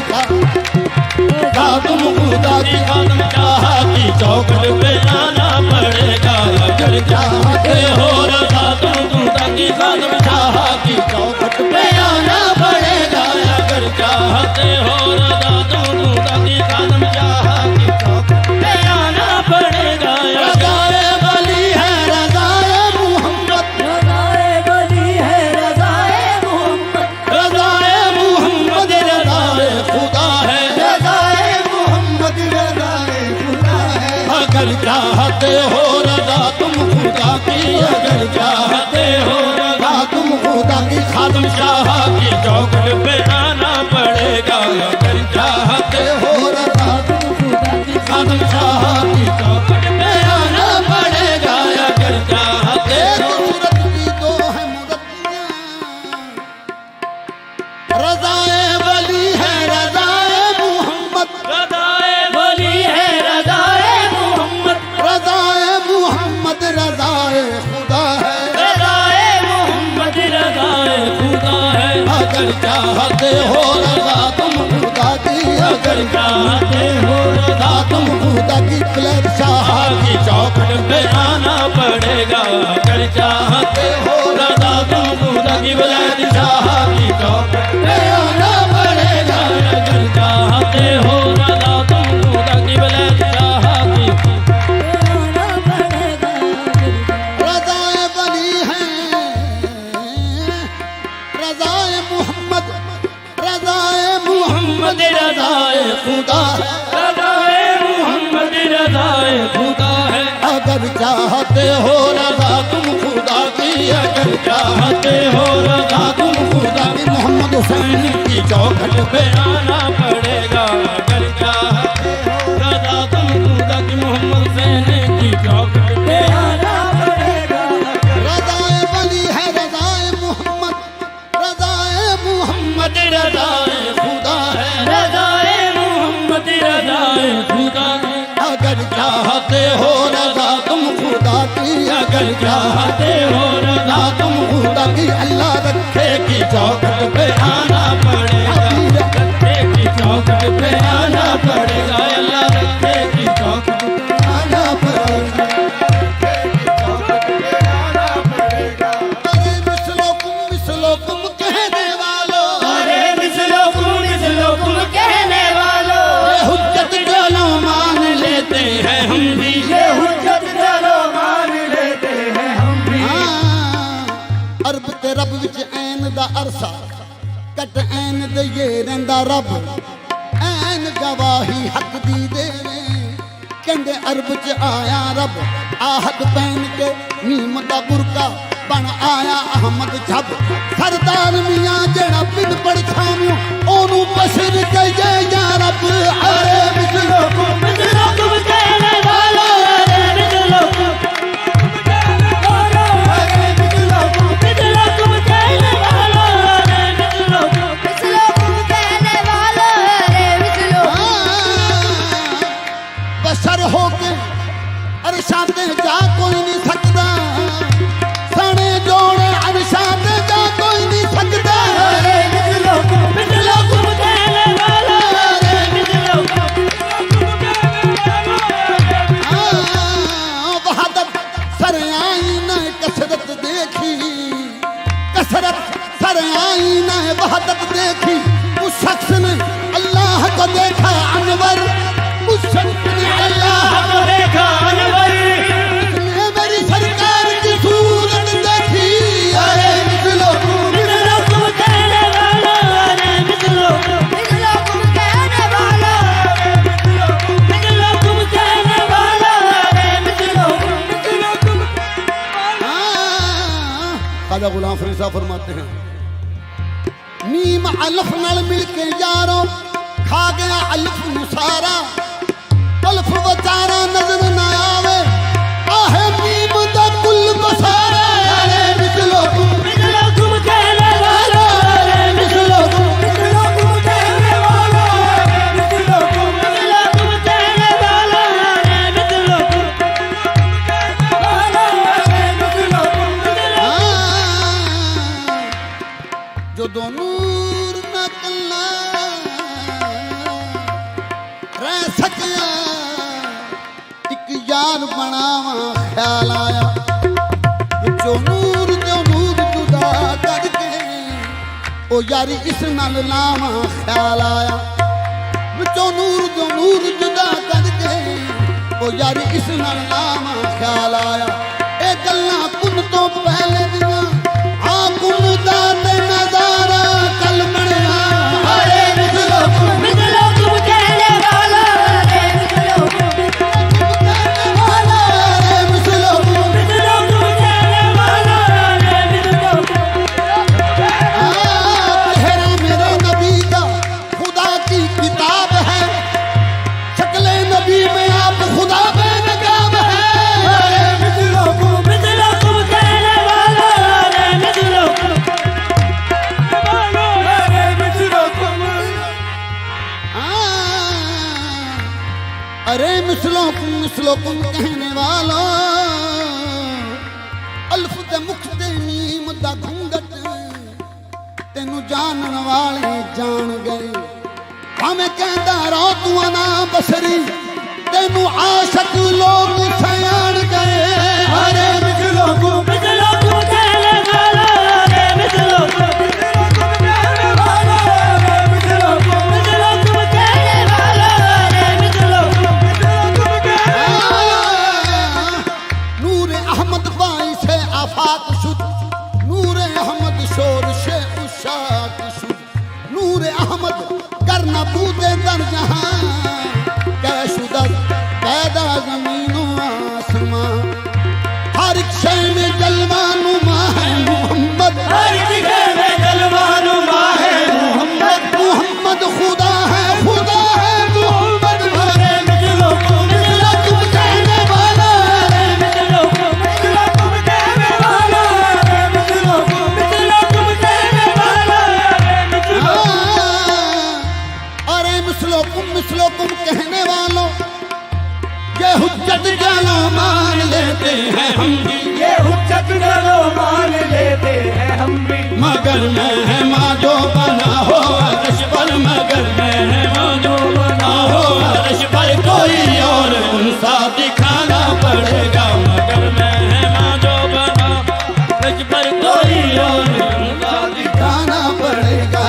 D: रज़ा तुम खुदा की,
C: खादम शाह की चौखट पे आना पड़ेगा। अगर चाहते हो रज़ा तुम खुदा की, खादम शाह की चौखट पे आना पड़ेगा। अगर चाहते हो रज़ा तुम खुदा की, खादम शाह की चौखट पे आना पड़ेगा।
D: रज़ाए वली है रज़ाए मोहम्मद,
G: रज़ाए वली है रज़ाए मोहम्मद,
D: रज़ाए मोहम्मद रज़ाए खुदा है, रज़ाए मोहम्मद रज़ाए खुदा है। अगर चाहते हो रज़ा तुम खुदा की, अगर चाहते हो रज़ा तुम खुदा की, खादम शाह
C: की चौखट पे आना पड़ेगा। अगर चाहते हो
D: रज़ा तुम खुदा की,
C: खादम शाह की चौखट पे आना पड़ेगा। अगर चाहते
D: एक
C: हो
D: सूरत की दो है मुरतियाँ, रज़ाए वली है रज़ाए मोहम्मद,
C: रज़ाए वली है रज़ाए मोहम्मद,
D: रज़ाए मोहम्मद रज़ाए खुदा है,
C: रज़ाए मोहम्मद रज़ाए खुदा है।
D: अगर चाहते हो रज़ा तुम खुदा की, अगर
C: चाहते हो
D: रज़ा तुम खुदा की, क्लब शाह
C: की चौखट पे आना पड़ेगा। अगर चाहते हो रज़ा तुम खुदा की, वलायत शाह की चौखट पे आना पड़ेगा। अगर चाहते हो रज़ा तुम खुदा की, वलायत शाह की
G: आना पड़ेगा।
D: रज़ाए वली है रज़ाए मोहम्मद, रज़ाए मोहम्मद रज़ाए खुदा है,
C: रज़ाए मोहम्मद रज़ाए खुदा है।
D: अगर चाहते हो रज़ा तुम खुदा की, अगर
C: चाहते हो रज़ा तुम खुदा
D: की, मोहम्मद हुसैन
C: की चौखट पे आना पड़ेगा। अगर चाहते हो रज़ा तुम खुदा की, मोहम्मद हुसैन की चौखट पे आना पड़ेगा।
D: रज़ाए वली है रज़ाए मोहम्मद, रज़ाए मोहम्मद
C: रज़ाए
D: खुदा है,
C: रज़ाए मोहम्मद आजकल क्या आते हो रजा
D: ना तुम खुदा की अल्लाह रखे की चौखट पे
C: आना पड़ेगा, रखे की चौखट पे आना पड़ेगा, अल्लाह रखे की चौखट पे
D: आना पड़ेगा। अरे मिसलोकुम कहने वालों,
C: अरे मिसलोकुम कहने वालों,
D: ये हुज्जत जो लो मान
C: लेते हैं हम भी, ये हुज्जत चलो मान लेते हैं हम भी।
D: अरब ते रब विच ऐन दा अरसा कट ऐन दे ये रंदा रब ऐन गवाही हक दी देवे कहंदे अरब च आया रब आहद पहन के नीम दा बुरका बन आया अहमद जब सरदार मियां जेड़ा बिन पड़छाणियों ओनू बशर कहे या रब। अरे
C: मिसलोकुम कहने वालों, अरे मिसलोकुम कहने वालों, अरे मिसलोकुम कहने वालों, अरे मिसलोकुम
F: मिसलोकुम कहने वालों, अरे मिसलोकुम।
D: बशर होके अरशाते जा कोई नहीं सकता, सने जोड़े अरशाते जा कोई नहीं सकता।
C: अरे मिसलोकुम कहने वालों, अरे मिसलोकुम कहने वालों।
D: वहादत सर आई न कसरत देखी, कसरत सर आई न वहादत देखी, उस शख्स ने अल्लाह को देखा अनवर, उस शख्स ने अल्लाह
C: को देखा अनवर,
D: ने मेरी सरकार की सूरत देखी। अरे मिसलोकुम
C: कहने वालों, अरे मिसलोकुम
F: कहने वालों,
C: कहने वालों, अरे मिसलोकुम
D: खाजा गुलाम फरीद साहब फरमाते हैं नीम अलफ नाल मिल के यारो खा गया अलफ नुसारा, अलफ वचारा नजर ना आवे आहे नीम दा कुल बसारा। अरे मिसलोकुम
C: कहने वालों, अरे मिसलोकुम कहने वालों, अरे मिसलोकुम कहने वालों, अरे मिसलोकुम कहने वालों,
D: जो दो नूर ना कल्ला रह सकिया एक यार बनावा ख्याल आया, जो नूर जुदा करके ओ यारी इस नाल लावा ख्याल आया, जो नूर जुदा करके ओ यारी इस नाल लावा ख्याल आया। ए गल्ला कुन तो पहले दियां आ कुन दा ते नजारा कल बनया। अरे मिसलोकुम
C: कहने वालों, अरे मिसलोकुम
D: कहने वाला, अरे मिसलोकुम
C: कहने वालों, अरे मिसलोकुम
D: चेहरा मेरे नबी का खुदा की किताब है, शक्ले नबी में आप खुदा बेनकाब है। अरे
C: मिसलोकुम कहने वालों, अरे मिसलोकुम अरे मिसलोकुम
D: अरे मिसलोकुम कहने वाला अल्फ ते मुख ते नीम दा घूंघट तेनू जानन वाले जान गए, भाਵੇਂ कहंदा रहो तू ना बसरी तेनू आशिक लोग सयान गए। अरे
C: मिसलोकुम कहने वालों, अरे मिसलोकुम कहने वालों, अरे मिसलोकुम कहने वालों, अरे मिसलोकुम
D: नूर अहमद बाई से आफाक शुद, नूर अहमद शोर से उशाक शुद, नूर अहमद करना बूदे दर जहां कै शुदत पैदा जमीनों आसमां, हर एक शय में जलवा नुमा है मोहम्मद,
C: हर जगह में जलवा नुमा है मोहम्मद,
D: मोहम्मद खुदा है मोहम्मद।
C: अरे मिसलोकुम कहने वाला, अरे मिसलोकुम कहने वाला, अरे मिसलोकुम कहने वाला, अरे मिसलोकुम
D: अरे मिसलोकुम कहने वालों ये हुज्जत जानो मान लेते हैं हम भी,
C: ये हुज्जत चलो मान लेते हैं हम भी,
D: मगर मैं जो बना हो अर्श पर, मगर
C: मैं जो बना
D: हो अर्श पर कोई और उनसा दिखाना पड़ेगा, मगर
C: मैं जो बना मुझ पर कोई और उनका
D: दिखाना पड़ेगा।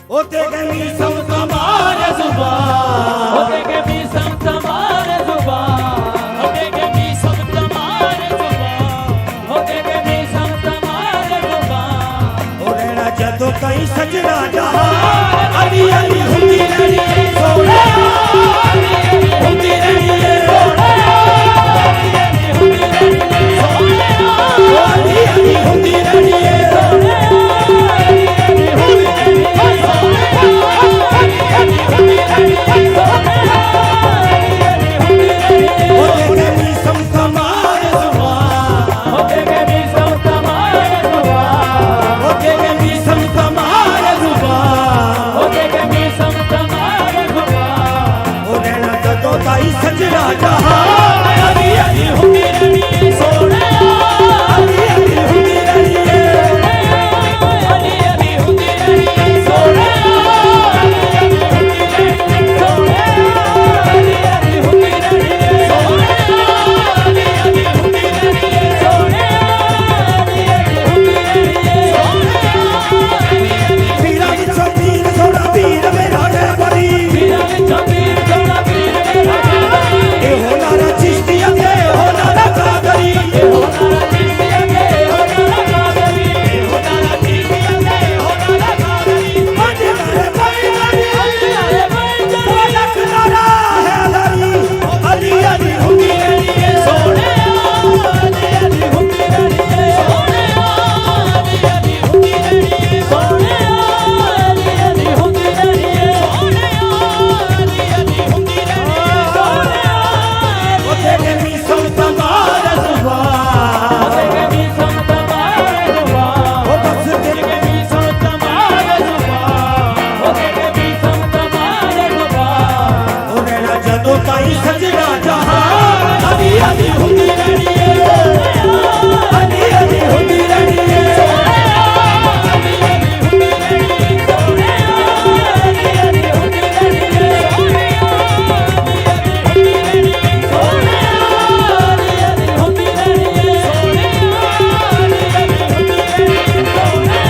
A: ओ तेरे मीसम तुम्हारे जुबान,
C: हो देगे भी सब तुम्हारे जुबान, हो देगे भी सब तुम्हारे जुबान, हो देगे भी सब तुम्हारे जुबान।
A: ओ रहना जदों ताईं सजना जहां, अली अली हुंदी रहनी है सोने, अली अली हुंदी रहनी है सोने, अली अली हुंदी रहनी है सोने, अली अली हुंदी रहनी है सोने, अली अली हुंदी रहनी है सोने, अली अली हुंदी रहनी है सोने, अली अली हुंदी रहनी है। ओ तेरे मीसम तुम्हारे जुबान,
C: हो देगे भी सब तुम्हारे जुबान,
A: ओ तेरे मीसम तुम्हारे जुबान,
C: हो देगे भी सब तुम्हारे जुबान।
A: ओ रहना जदों ताईं सजना जहां, अली अली हुंदी रहनी है सोने, अली अली हुंदी रहनी है,
C: अली अली हुंदी रहनी है सोने, अली अली हुंदी रहनी है सोने, अली अली हुंदी रहनी है सोने, अली अली हुंदी रहनी है सोने, अली अली हुंदी रहनी है सोने, अली अली
A: पीरा विचों पीर सोना पीर मेरा है बड़ी,
C: पीरा विचों पीर सोना पीर मेरा है बड़ी,
A: ए हो नारा चिश्तिया के हो नारा कादरी,
C: ए हो नारा चिश्तिया के हो नारा कादरी,
A: ए हो नारा चिश्तिया के हो नारा कादरी, मजे नारे भाई नारी,
C: अरे भाई
A: ओ लख नारा है दरी, अली अली हुंदी रहनी है सोने,
C: अली अली हुंदी रहनी है सोने, अली अली हुंदी रहनी है सोने, अली अली हुंदी रहनी है सोने, अली अली हुंदी रहनी है सोने,
A: ओ तेरे मीसम तुम्हारे जुबान,
C: हो देगे भी सब तुम्हारे जुबान,
A: ओ बस
C: हो देगे भी सब तुम्हारे जुबान, हो देगे भी सब तुम्हारे जुबान।
A: ओ रहना जदों ताईं सजना जहां, अली अली हुंदी रहनी है, अली अली हुंदी रहनी है,
C: अली अली हुंदी रहनी है सोने, अली अली हुंदी रहनी है सोने, अली अली हुंदी रहनी है सोने, अली अली हुंदी रहनी है सोने, अली अली हुंदी रहनी है सोने,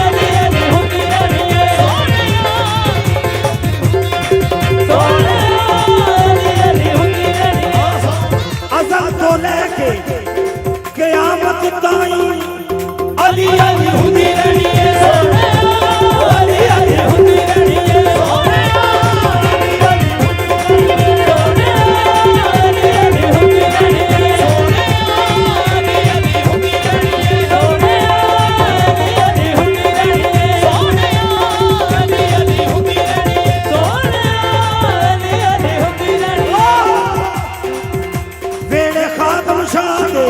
C: अली अली हुंदी रहनी है सोने, सोने, अली अली हुंदी रहनी है।
A: अज़ल तो लेके क़यामत ताईं, अली अली हुंदी रहनी है सोने, अली अली हुंदी रहनी है सोने, अली अली हुंदी रहनी है सोने,
C: अली अली हुंदी रहनी है सोने, अली अली हुंदी रहनी है सोने, अली अली हुंदी रहनी है सोने, अली अली हुंदी रहनी है सोने, अली अली हुंदी रहनी है।
A: वेड़े खातम शाह दे,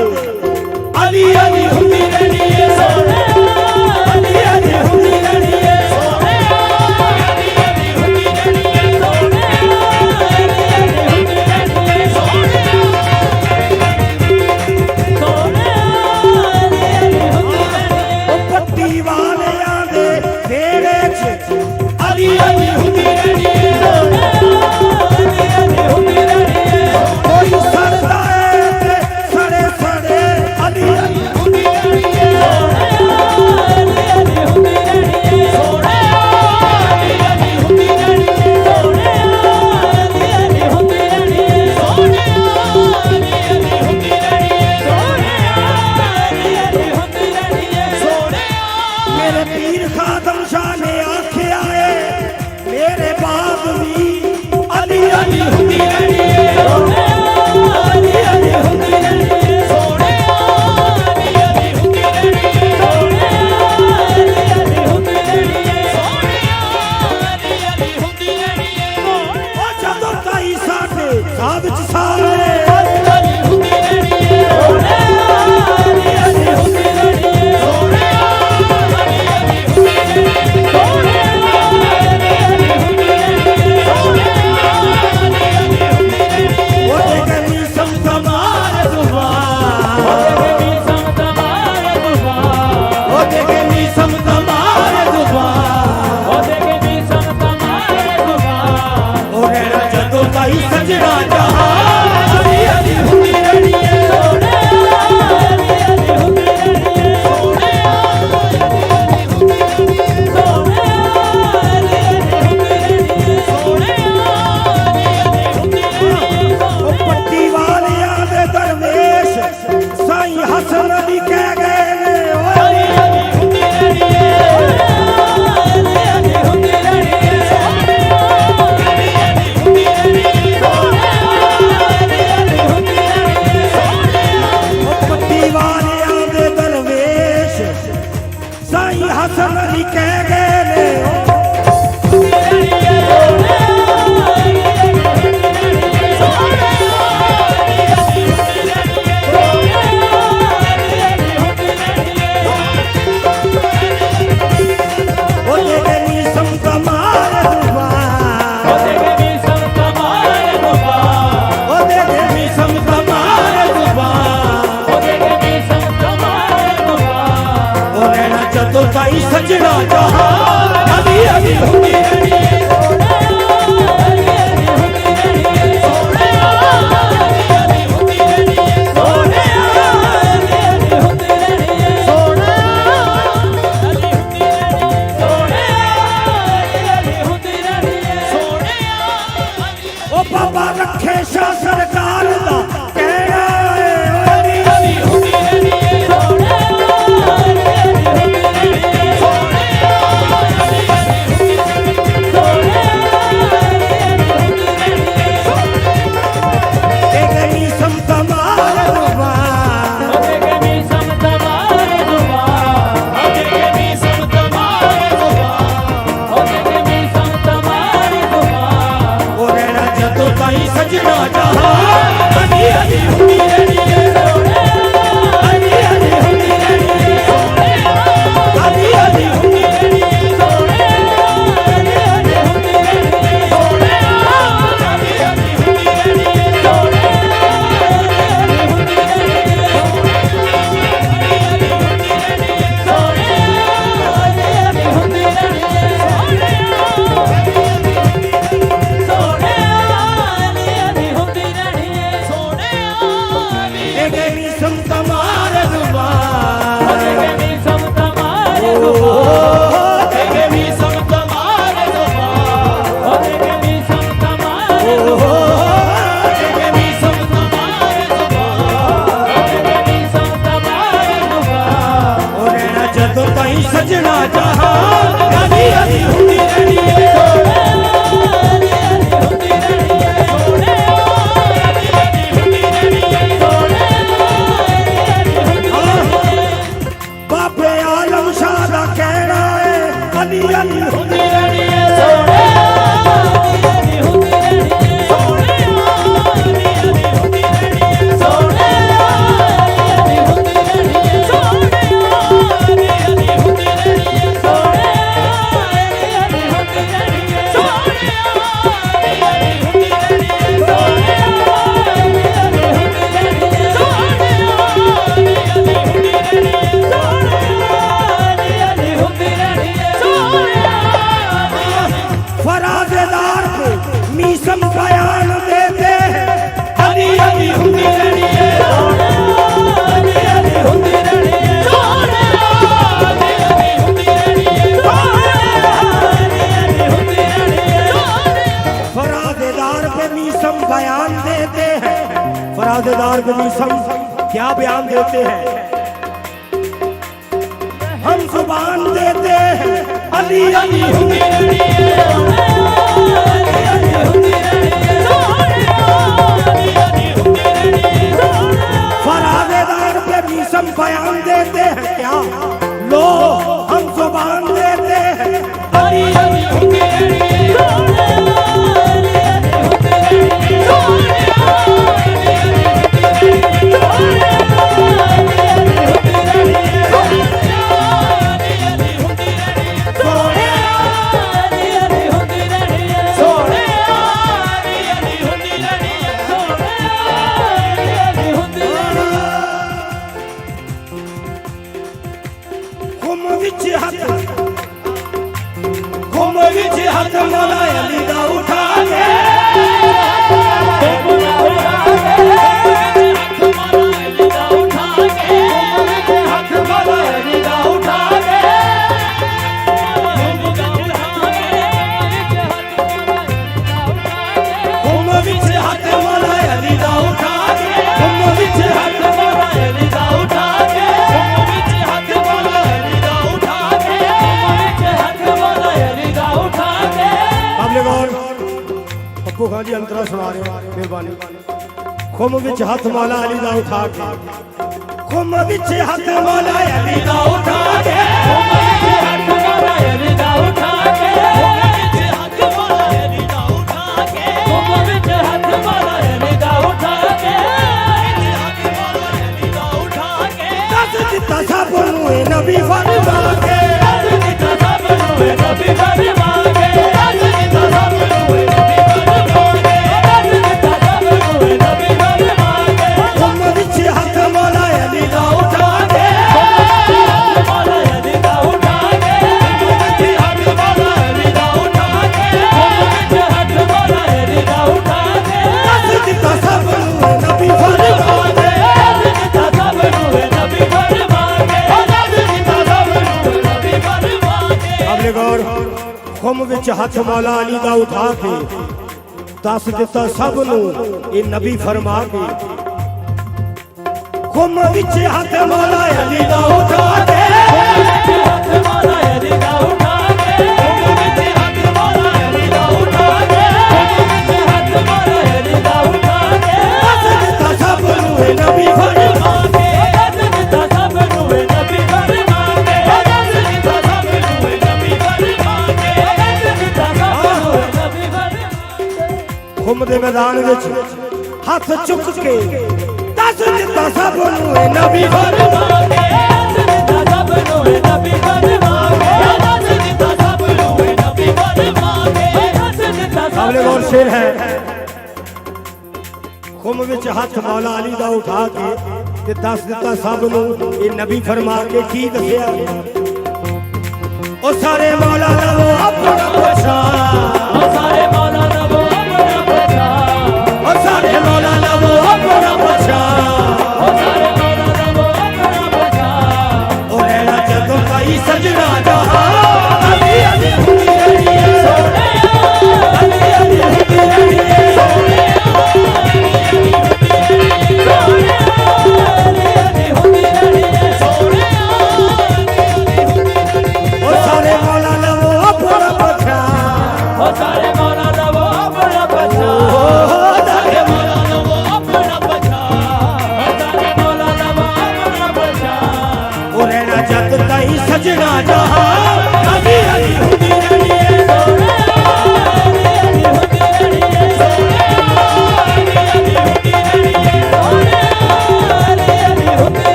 A: अली अली हुंदी रहनी है सोने, अली अली हुंदी रहनी है सोने,
C: अली अली हुंदी रहनी है सोने, अली अली हुंदी रहनी है सोने, सोने, अली अली हुंदी रहनी है।
A: ओ पट्टी वालियां दे वेड़े च, अली अली हुंदी रहनी है सोने, ਅਲੀ
C: ਹੁੰਦੀ ਰਹਿਣੀ ਏ ਸੋਹਣਿਆ ਨੀ ਅਲੀ ਹੁੰਦੀ ਰਹਿਣੀ ਏ ਸੋਹਣਿਆ ਨੀ ਅਲੀ ਹੁੰਦੀ ਰਹਿਣੀ ਏ ਸੋਹਣਿਆ ਨੀ ਅਲੀ ਹੁੰਦੀ ਰਹਿਣੀ ਏ ਸੋਹਣਿਆ ਨੀ ਅਲੀ ਹੁੰਦੀ ਰਹਿਣੀ ਏ ਸੋਹਣਿਆ ਨੀ ਅਲੀ ਹੁੰਦੀ ਰਹਿਣੀ ਏ ਸੋਹਣਿਆ ਨੀ ਅਲੀ ਹੁੰਦੀ ਰਹਿਣੀ ਏ ਸੋਹਣਿਆ ਨੀ ਅਲੀ ਹੁੰਦੀ ਰਹਿਣੀ ਏ ਸੋਹਣਿਆ ਨੀ ਅਲੀ ਹੁੰਦੀ ਰਹਿਣੀ ਏ
A: फराजेदार को मीसम बयान देते हैं अली अली हुंदी रहनी है
C: अली अली हुंदी रहनी है अली अली हुंदी रहनी है अली अली हुंदी रहनी है
A: फराजेदार पे मीसम बयान देते हैं फराजेदार पे मीसम क्या बयान देते हैं हम जुबान देते हैं अली अली हुंदी रहनी है
C: अली अली हुंदी रहनी है अली अली हुंदी रहनी है
A: फराजेदार पे मीसम बयान देते हैं क्या लो हम जुबान देते हैं
C: अली अली हुंदी रहनी है अली अली हुंदी रहनी है अली अली हुंदी रहनी है
A: घुम विच हाथ मौला अली दा उठा के
C: हाथ मौला अली दा उठा के
A: घुम विच हाथ मौला अली दा उठा के घुम विच हाथ
C: मौला अली दा उठा के विच हाथ मौला अली दा उठा के विच हाथ मौला अली दा उठा के
A: आपने गौर पप्पू खान जी अंतरा सुना रहे हो मेहरबानी घुम विच हाथ मौला अली दा उठा के घुम विच हाथ मौला अली दा उठा के
C: हाथ मौला अली दा उठा के विच हाथ मौला अली दा उठा के विच हाथ मौला अली दा उठा के हाथ मौला अली दा उठा के
A: दस दिता सब नूं ए नबी फरमा के
C: दस दिता सब नूं ए नबी फरमा के दस दिता सब नूं ए नबी फरमा के दस दिता सब नूं ए नबी फरमा के
A: घुम विच हाथ मौला अली दा उठा के
C: मौला अली दा उठा के विच हाथ मौला अली दा उठा के विच हाथ मौला अली दा उठा के
A: दस दिता सब नूं ए नबी फरमा के
C: दस दिता सब नूं ए नबी फरमा के दस दिता सब नूं ए नबी फरमा के
A: आपने गौर घुम विच हाथ मौला अली दा उठा के दस दिता सब नूं ए नबी फरमा के घुम विच हाथ मौला अली दा उठा के
C: हाथ मौला अली दा उठा के विच हाथ मौला अली दा उठा के विच हाथ मौला अली दा उठा के
A: दस दिता सब नूं ए नबी फरमा के
C: दस दिता सब नूं ए नबी फरमा के दस दिता सब नूं ए नबी फरमा के दस दिता सब नूं ए नबी फरमा
A: घुम दे मैदान विच हथ चुक के दस दिता सब नूं ए नबी फरमा के
C: दस दिता सब नूं ए नबी फरमा के दस दिता सब नूं ए नबी फरमा के दस दिता सब
A: सामने गौर शेर है घुम विच हथ मौला अली दा उठा के ते दस दिता सब नूं ए नबी फरमा के की दसिया ओ सारे मौला लवो अपना पहचान
C: सारे मौला नबो अपना पहचान
A: ओ सारे मौला लवो अपना पहचान
C: सारे मौला नबो अपना पहचान
A: ओ लैला जदों पाई सजना जहां अली अली हुंदी रहनी है अली अली हुंदी रहनी है ओ सारे मौला लवो अपना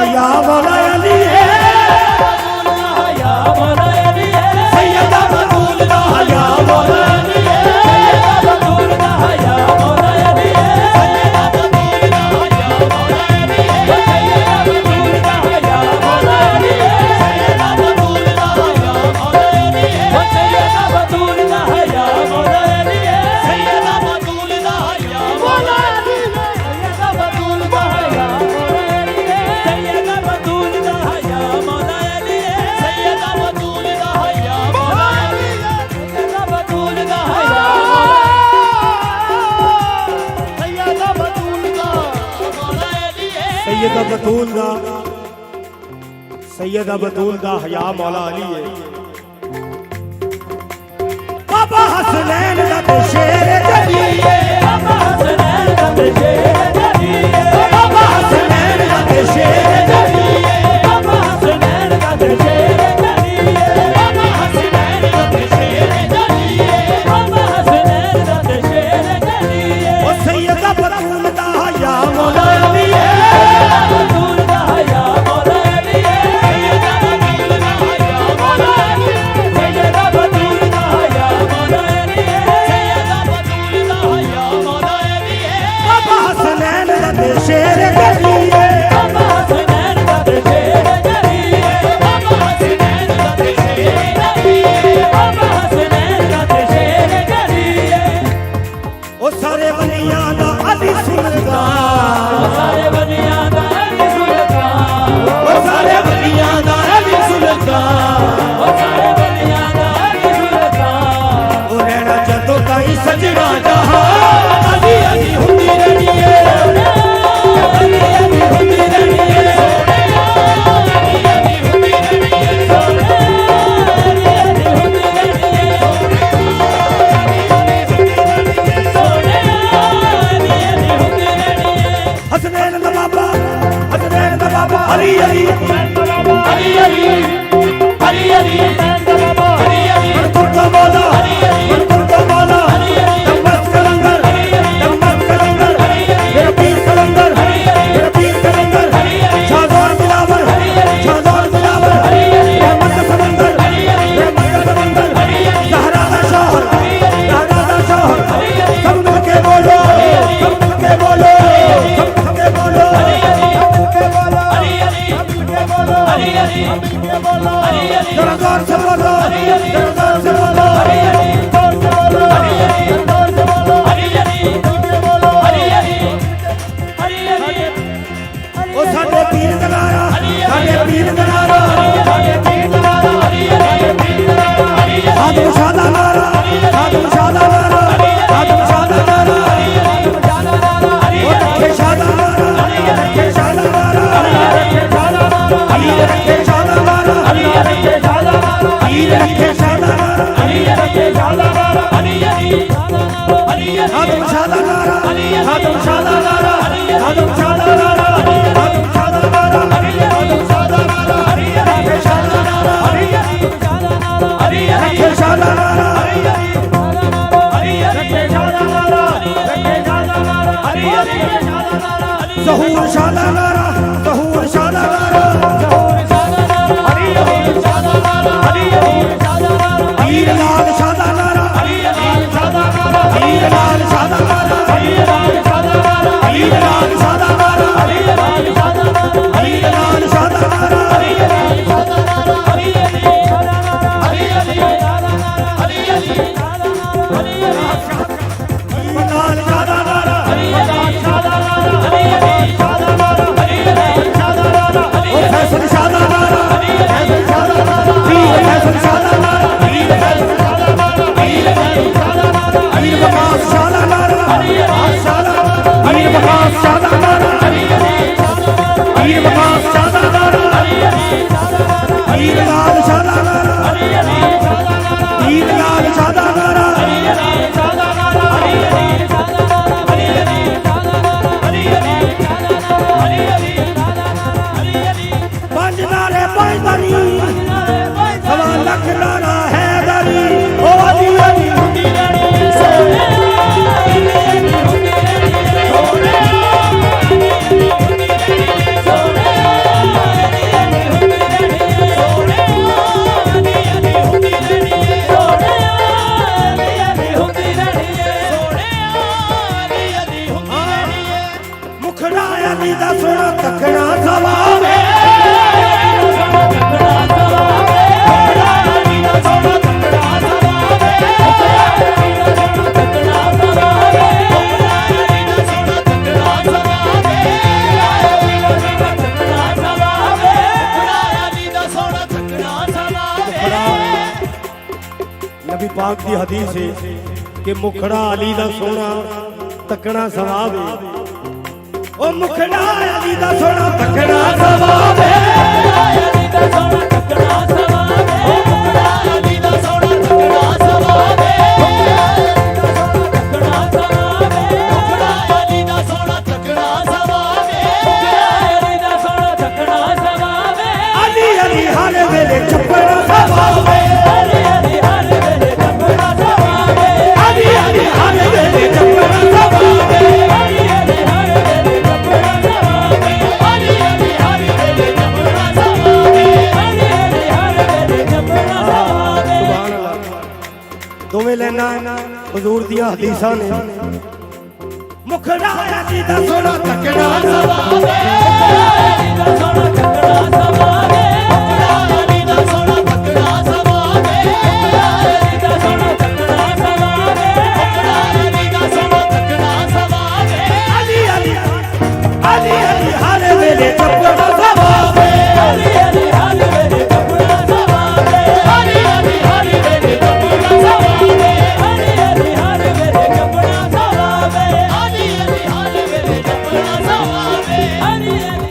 A: हया मौला अली है
C: हया मौला अली
A: सैयदा बतूल दा हया मौला अली है
C: सैयदा बतूल दा हया मौला अली सैयदा बतूल दा हया मौला अली सैयदा बतूल दा हया मौला अली सैयदा बतूल दा हया मौला अली सैयदा बतूल दा हया मौला अली सैयदा बतूल दा हया मौला अली सैयदा बतूल दा हया मौला अली सैयदा बतूल दा हया मौला अली सैयदा बतूल दा हया मौला अली सैयदा बतूल दा हया सैयदा बतूल दा मौला अली
A: सैयदा बतूल दा सैयदा बतूल दा हया मौला अली है बाबा हसनैन दा ते शेर जली है
C: बाबा हसनैन दा ते शेर जली
A: बाबा हसनैन दा ते शेर जली
C: बाबा हसनैन दा ते शेर जली बाबा हसनैन दा ते शेर जली बाबा हसनैन दा ते शेर जली
A: ओ सैयदा बतूल दा हया मौला अली है
C: बतूल दा हया मौला अली सैयदा बतूल दा हया मौला अली सैयदा बतूल दा हया मौला अली सैयदा बतूल दा हया मौला अली
A: बाबा हसनैन दा ते शेर जली
C: बाबा हसनैन दा ते शेर जली बाबा हसनैन दा ते शेर जली बाबा हसनैन दा ते शेर जली
A: ओ सारे वलियां दा अली सुल्तान
C: सारे बनिया दा अली सुल्तान
A: ओ सारे वलियां दा अली सुल्तान
C: ओ सारे बनिया दा अली सुल्तान
A: ओ रहना जदों ताई सजना जहां अली अली हुंदी रहनी है
C: अली अली हुंदी रहनी है अली अली हुंदी रहनी है अली अली हुंदी रहनी है सोने अली अली हुंदी रहनी है
A: हसनैन दा बाबा अली अली
C: अली अली अली अली बाबा अली अली
A: तुरका मौला तुरका मौला दमस कलंदर मेरा पीर कलंदर मेरा पीर कलंदर शाहदौर बिलावर रहमत समंदर ज़हरा दा शौहर सब मिलके बोलो सब मिलके बोलो सब मिलके बोलो जरा गौर से बोलो जरा गौर से बोलो ओ साडे पीर दलारा साडे पीर दलारा आदम शादा नारा आदम शादा नारा आदम शादा नारा ओ रखे शादा नारा रखे शादा नारा अली रखे शादा नारा अली रखे शादा नारा अली रखे शादा नारा अली रखे शादा नारा आदम शादा नारा आदम शादा नारा आदम शादा नारा आदम शादा नारा आदम शादा नारा रखे शादा नारा रखे शादा नारा ज़हूर शादा नारा ज़हूर शादा नारा हीर लाल शादा नारा हीर लाल शादा नारा हीर लाल शादा नारा हीर लाल शादा नारा हीर लाल शादा नारा लाल शादा नारा पाक दी हदीस है कि मुखड़ा अली दा सोना तकना सवाब है ओ मुखड़ा अली दा सोना तकना सवाब है
C: अली दा सोना तकड़ा सवाब है अली दा सोना तकड़ा सवाब है अली दा सोना तकड़ा सवाब है अली दा सोना तकड़ा सवाब है
A: अली अली हर वेले चपड़ा सवाब है
C: अली अली हर वेले चपड़ा सवाब है
A: अली अली हर वेले चपड़ा सवाब है
C: अली अली हर वेले चपड़ा सवाब है अली अली हर वेले चपड़ा सवाब है अली अली हर वेले चपड़ा सवाब है
A: सुभान अल्लाह दोवें लेना हुजूर दी हदीसां ने मुखड़ा अली दा सोना तकड़ा सवाब है
C: अली दा सोना तकड़ा सवाब है अली दा सोना तकड़ा सवाब है अली दा सोना तकड़ा सवाब है अली दा सोना तकड़ा सवाब है
A: अली अली अली अली हर वेले चपड़ा सवाब है
C: अली अली हर वेले चपड़ा सवाब है अली अली हर वेले चपड़ा सवाब है अली अली हर वेले चपड़ा सवाब है अली अली हर वेले चपड़ा सवाब है अली अली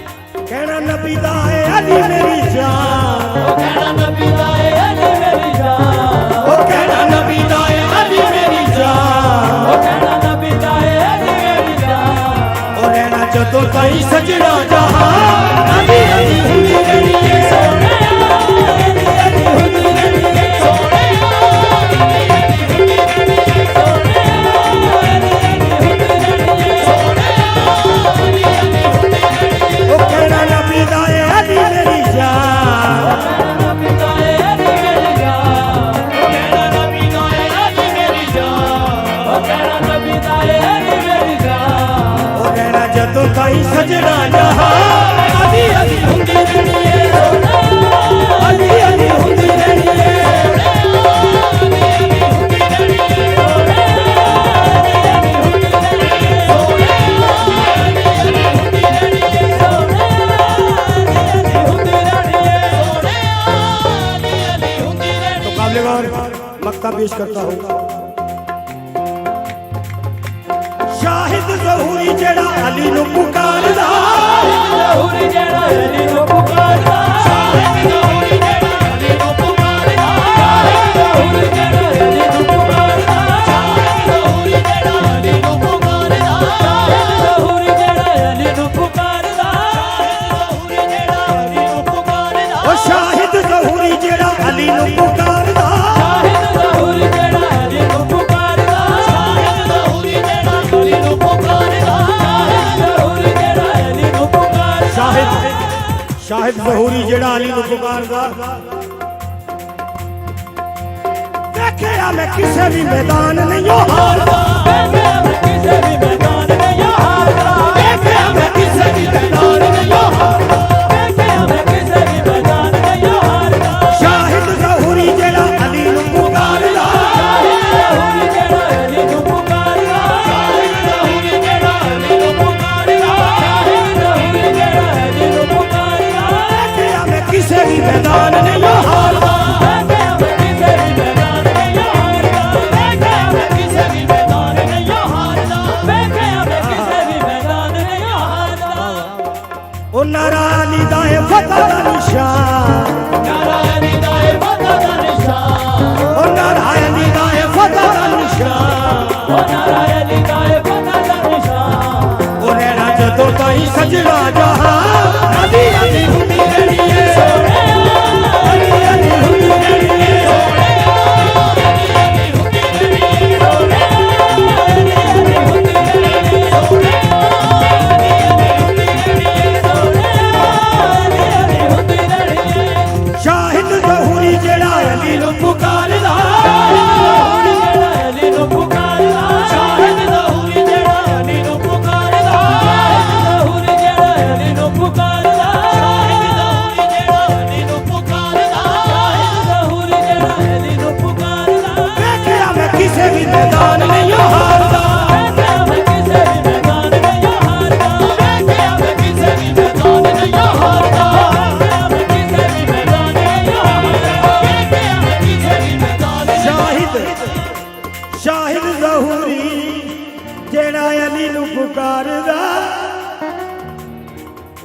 A: कहना नबी दा है अली मेरी जान
C: ओ कहना नबी दा है अली मेरी जान
A: ओ कहना नबी दा है अली मेरी जान
C: ओ कहना नबी दा है अली मेरी जान
A: ओ रहना जदों ताईं सजना जहां अली अली हुंदी रहनी है
C: सोने अली अली हुंदी रहनी है सोने अली अली हुंदी रहनी है सोने अली अली हुंदी रहनी है सोने अली अली हुंदी रहनी है
A: ओ कहना नबी दा है अली मेरी जान
C: नबी दा है अली मेरी जान ओ कहना नबी दा है अली मेरी जान ओ कहना नबी दा है अली मेरी जान
A: ओ रहना जदों ताईं सजना जहां अली अली हुंदी रहनी है अली अली हुंदी रहनी है मक्ता पेश करता हूँ शाहिद ज़हूरी जेड़ा अली नु पुकारदा
C: ज़हूरी जेड़ा अली नु पुकारदा ज़हूरी जेड़ा अली नु पुकारदा ज़हूरी जेड़ा अली नु पुकारदा ज़हूरी जेड़ा अली नु पुकारदा ज़हूरी जेड़ा अली नु पुकारदा ज़हूरी जेड़ा अली नु पुकारदा
A: ओ शाहिद ज़हूरी जेड़ा अली नु पुकारदा
C: ज़हूरी जेड़ा अली नु पुकारदा ज़हूरी जेड़ा अली नु पुकारदा ज़हूरी जेड़ा अली नु पुकारदा
A: शाहिद ज़हूरी जेड़ा अली नु पुकारदा देखिया मैं किसे भी मैदान नहीं हारदा
C: देखिया मैं किसे भी मैदान नहीं हारदा
A: देखिया मैं किसे भी मैदान नहीं हारदा
C: देखिया मैं किसे भी मैदान नहीं हारदा
A: शाहिद ज़हूरी जेड़ा अली नु पुकारदा
C: ज़हूरी जेड़ा अली नु पुकारदा ज़हूरी जेड़ा अली नु पुकारदा ज़हूरी जेड़ा अली नु पुकारदा
A: देखिया मैं किसे भी मैदान नहीं हारदा
C: देखिया मैं किसे भी मैदान नहीं हारदा देखिया मैं किसे भी मैदान नहीं हारदा देखिया मैं किसे भी मैदान नहीं हारदा
A: ओ नारा अली दा है फतह दा निशान
C: नारा अली दा है फतह दा निशान
A: ओ नारा अली दा है फतह दा निशान
C: ओ नारा अली दा है फतह दा निशान
A: ओ रहना जदों ताईं सजना जहां अली अली हुंदी रहनी है अली अली हुंदी रहनी है
C: अली हुंदी रहनी है सोने अली अली हुंदी रहनी है सोने अली अली हुंदी रहनी है सोने अली अली हुंदी रहनी है
A: शाहिद ज़हूरी जेड़ा अली नु पुकारदा
C: ज़हूरी जेड़ा अली नु पुकारदा शाहिद ज़हूरी जेड़ा अली नु पुकारदा ज़हूरी जेड़ा अली नु पुकारदा शाहिद ज़हूरी जेड़ा अली नु पुकारदा शाहिद ज़हूरी जेड़ा अली नु पुकारदा
A: देखिया मैं किसे भी मैदान नहीं हारदा
C: देखिया मैं किसे भी मैदान नहीं हारदा देखिया मैं किसे भी मैदान नहीं हारदा देखिया मैं किसे भी मैदान नहीं हारदा देखिया मैं किसे भी मैदान
A: शाहिद ਸ਼ਾਹਿਦ ਜ਼ਹੂਰੀ ਜਿਹੜਾ ਅਲੀ ਨੂੰ ਪੁਕਾਰਦਾ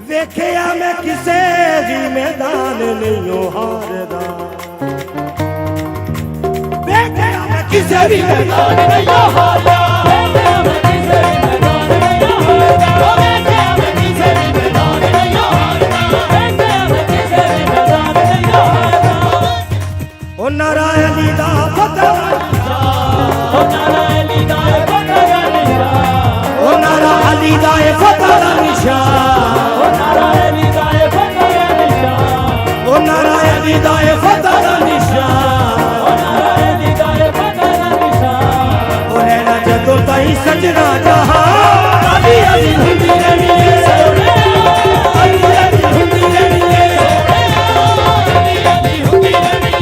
A: ਵੇਖਿਆ ਮੈਂ ਕਿਸੇ ਵੀ ਮੈਦਾਨ ਨਹੀਂ ਹਾਰਦਾ ਵੇਖਿਆ ਮੈਂ ਕਿਸੇ ਵੀ ਮੈਦਾਨ ਨਹੀਂ ਹਾਰਦਾ ਉਹ ਨਾਰਾ ਅਲੀ ਦਾ ਫਤਿਹ ਉਹ ਨਾਰਾ ਅਲੀ ਦਾ ਫਤਿਹ ਦਾ ਨਿਸ਼ਾਨ ਉਹ ਨਾਰਾ ਅਲੀ ਦਾ ਫਤਿਹ ਦਾ ਨਿਸ਼ਾਨ ਉਹ ਨਾਰਾ ਅਲੀ ਦਾ ਫਤਿਹ ਦਾ ਨਿਸ਼ਾਨ ਉਹ ਨਾਰਾ ਅਲੀ ਦਾ ਫਤਿਹ ਦਾ ਨਿਸ਼ਾਨ ਉਹ ਨਾਰਾ ਅਲੀ ਦਾ ਫਤਿਹ ਦਾ ਨਿਸ਼ਾਨ ਉਹ ਰਹਿਣਾ ਜਦੋਂ ਤਾਈਂ ਸਜਣਾ ਜਹਾਂ ਅਲੀ ਅਲੀ ਹੁੰਦੀ ਰਹਿਣੀ ਏ ਸੋਹਣਿਆ ਅਲੀ ਅਲੀ ਹੁੰਦੀ ਰਹਿਣੀ ਏ ਸੋਹਣਿਆ ਅਲੀ ਅਲੀ ਹੁੰਦੀ ਰਹਿਣੀ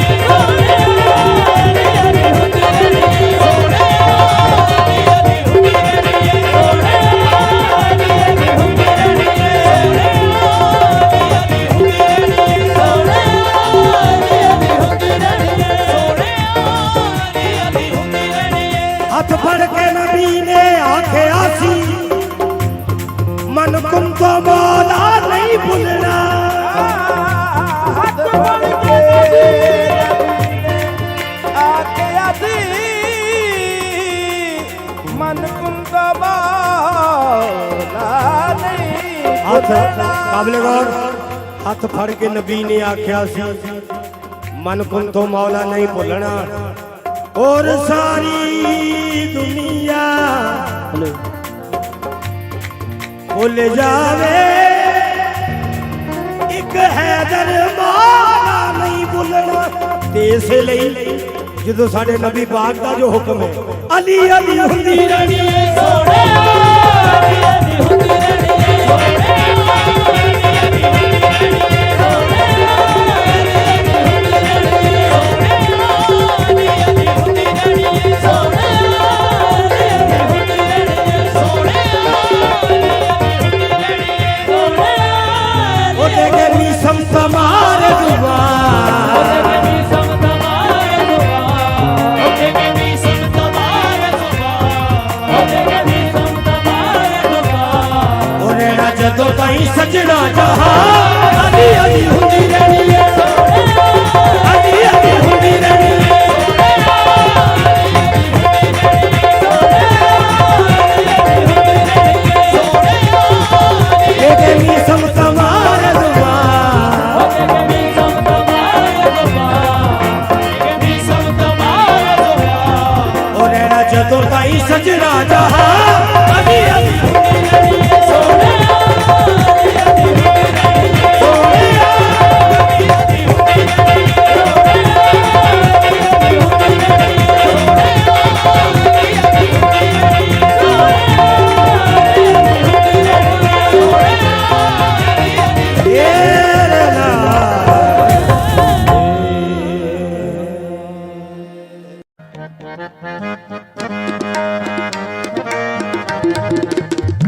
A: ਹੱਥ ਫੜ ਕੇ ਨਬੀ ਨੇ ਆਖਿਆ ਸੀ ਮਨ ਕੁੰ ਤੋਂ ਮੌਲਾ ਨਹੀਂ ਭੁੱਲਣਾ ਹੱਥ ਫੜ ਕੇ ਨਬੀ ਨੇ ਆਖਿਆ ਸੀ ਮਨ ਕੁੰ ਤੋਂ ਮੌਲਾ ਨਹੀਂ ਭੁੱਲਣਾ ਕਾਬਲੇ ਗੌਰ ਹੱਥ ਫੜ ਕੇ ਨਬੀ ਨੇ ਆਖਿਆ ਸੀ ਮਨ ਕੁੰ ਤੋਂ ਮੌਲਾ ਨਹੀਂ ਭੁੱਲਣਾ और सारी दुनिया भुल जावे एक हैदर मौला नहीं भुलना ते इस लई जदों साडे नबी पाक दा जो हुक्म है अली अली हुंदी रहनी है सोहणिया अली अली हुंदी रहनी है सोहणिया अली अली हुंदी रहनी है तमारे दुआ ओटे के सम तमारे दुआ ओटे के सम तमारे दुआ ओटे के सम तमारे दुआ ओरे ना जदों ताईं सजना जहां अली अली हुंदी रहनी है अली अली हुंदी रहनी है जदों ताईं सजना जहां अली अली हुंदी रहनी है सोहणिया अली अली हुंदी रहनी है सोहणिया अली अली हुंदी रहनी है अली अली हुंदी रहनी है अली अली हुंदी रहनी है अली अली हुंदी रहनी है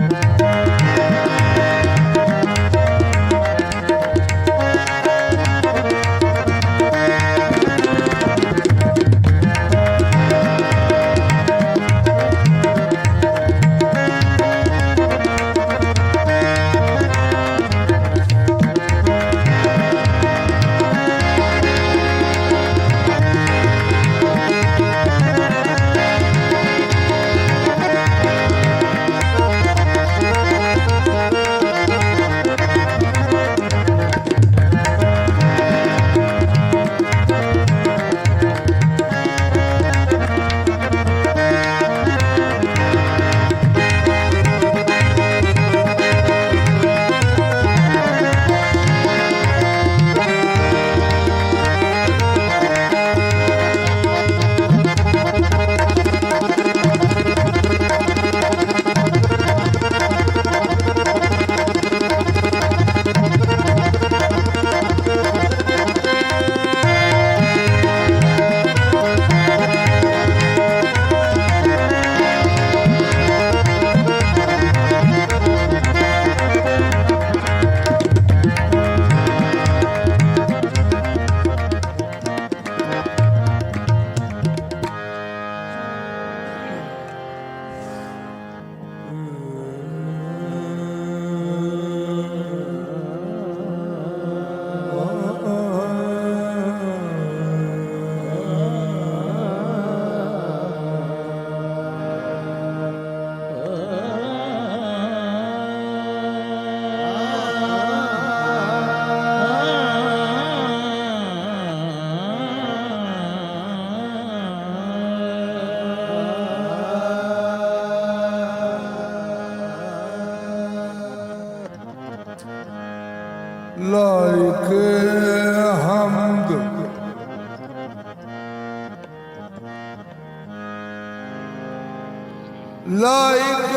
I: लाइक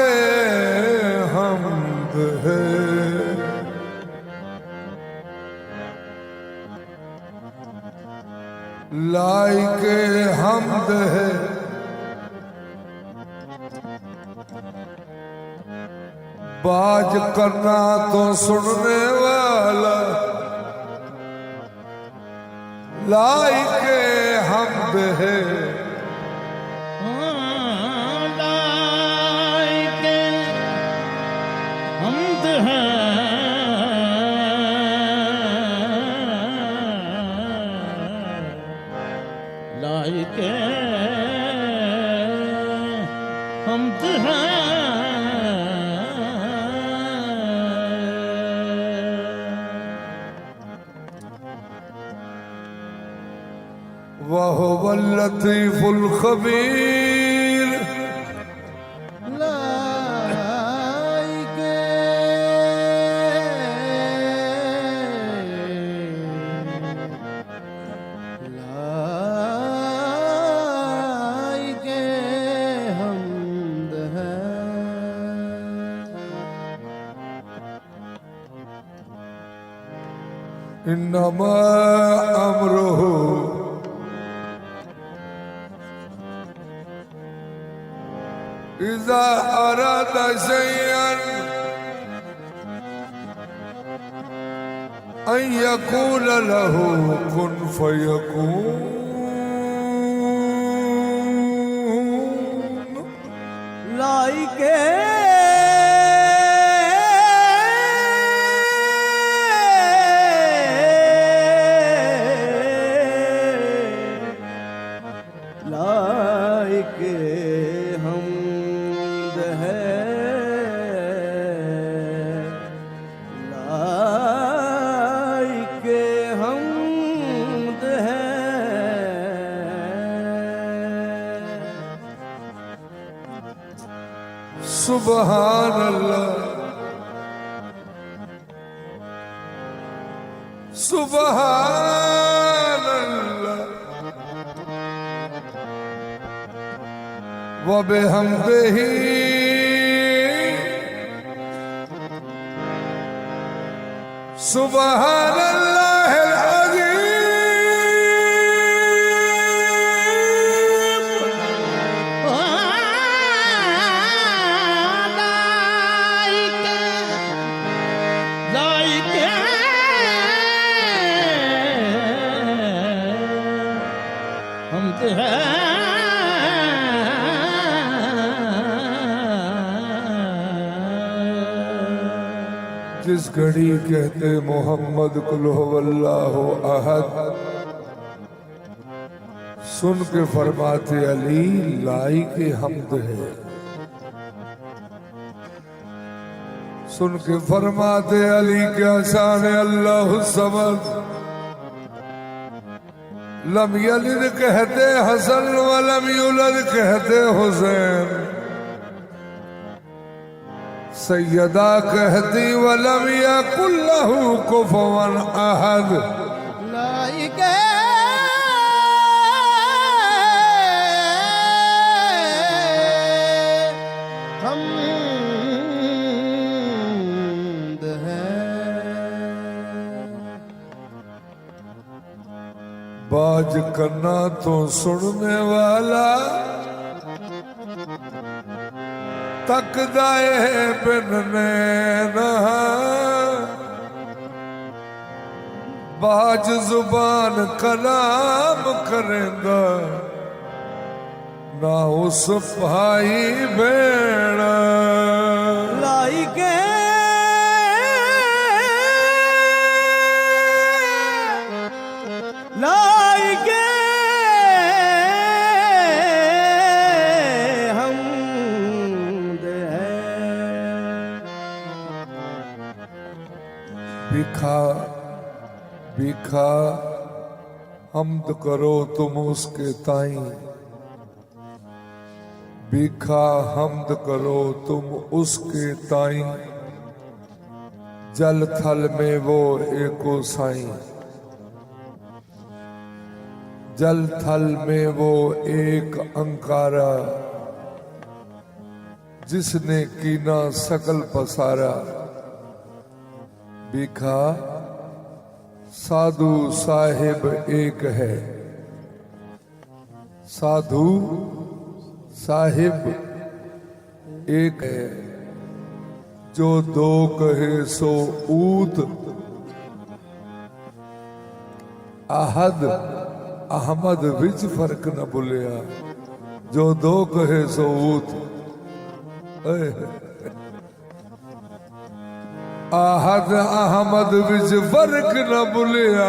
I: हमद है लाइक हमद है बाज करना तो सुनने वाला लाइक हमद है वह लतीफुल खबीर इन्नमा अमरुहु इज़ा अरादा शैअन अन यकूल लहू कुन फयकून
G: लाइके
I: सुबहान अल्लाह सुबहान अल्लाह व बिहम्दिही सुबहान अल्लाहिल अज़ीम जिस घड़ी कहते मोहम्मद कुल हुवल्लाहु अहद सुन के फरमाते अली लाई के हमद है सुन के फरमाते अली क्या शान है अल्लाह समद लम यलिद कहते हसन व लम युलद कहते हुसैन सैयदा कहती वलम यकुल लहू कुफुवन अहद
B: लाइके हमद है
I: बाज करना तो सुनने वाला तकदाए बिन नैना बाज जुबान कलाम करेंदा ना उस भाई भेड़ा
G: लाइके लाइके
I: बिखा बिखा हमद करो तुम उसके ताई बिखा हमद करो तुम उसके ताई जल थल में वो एको साई जल थल में वो एक अंकारा जिसने कीना सकल पसारा, बिखा साधु साहिब एक है। साधु साहिब एक है, जो दो कहे सो ऊत। आहद अहमद विच फर्क न बुलिया, जो दो कहे सो ऊत। आहद अहमद विच फर्क न बुलिया,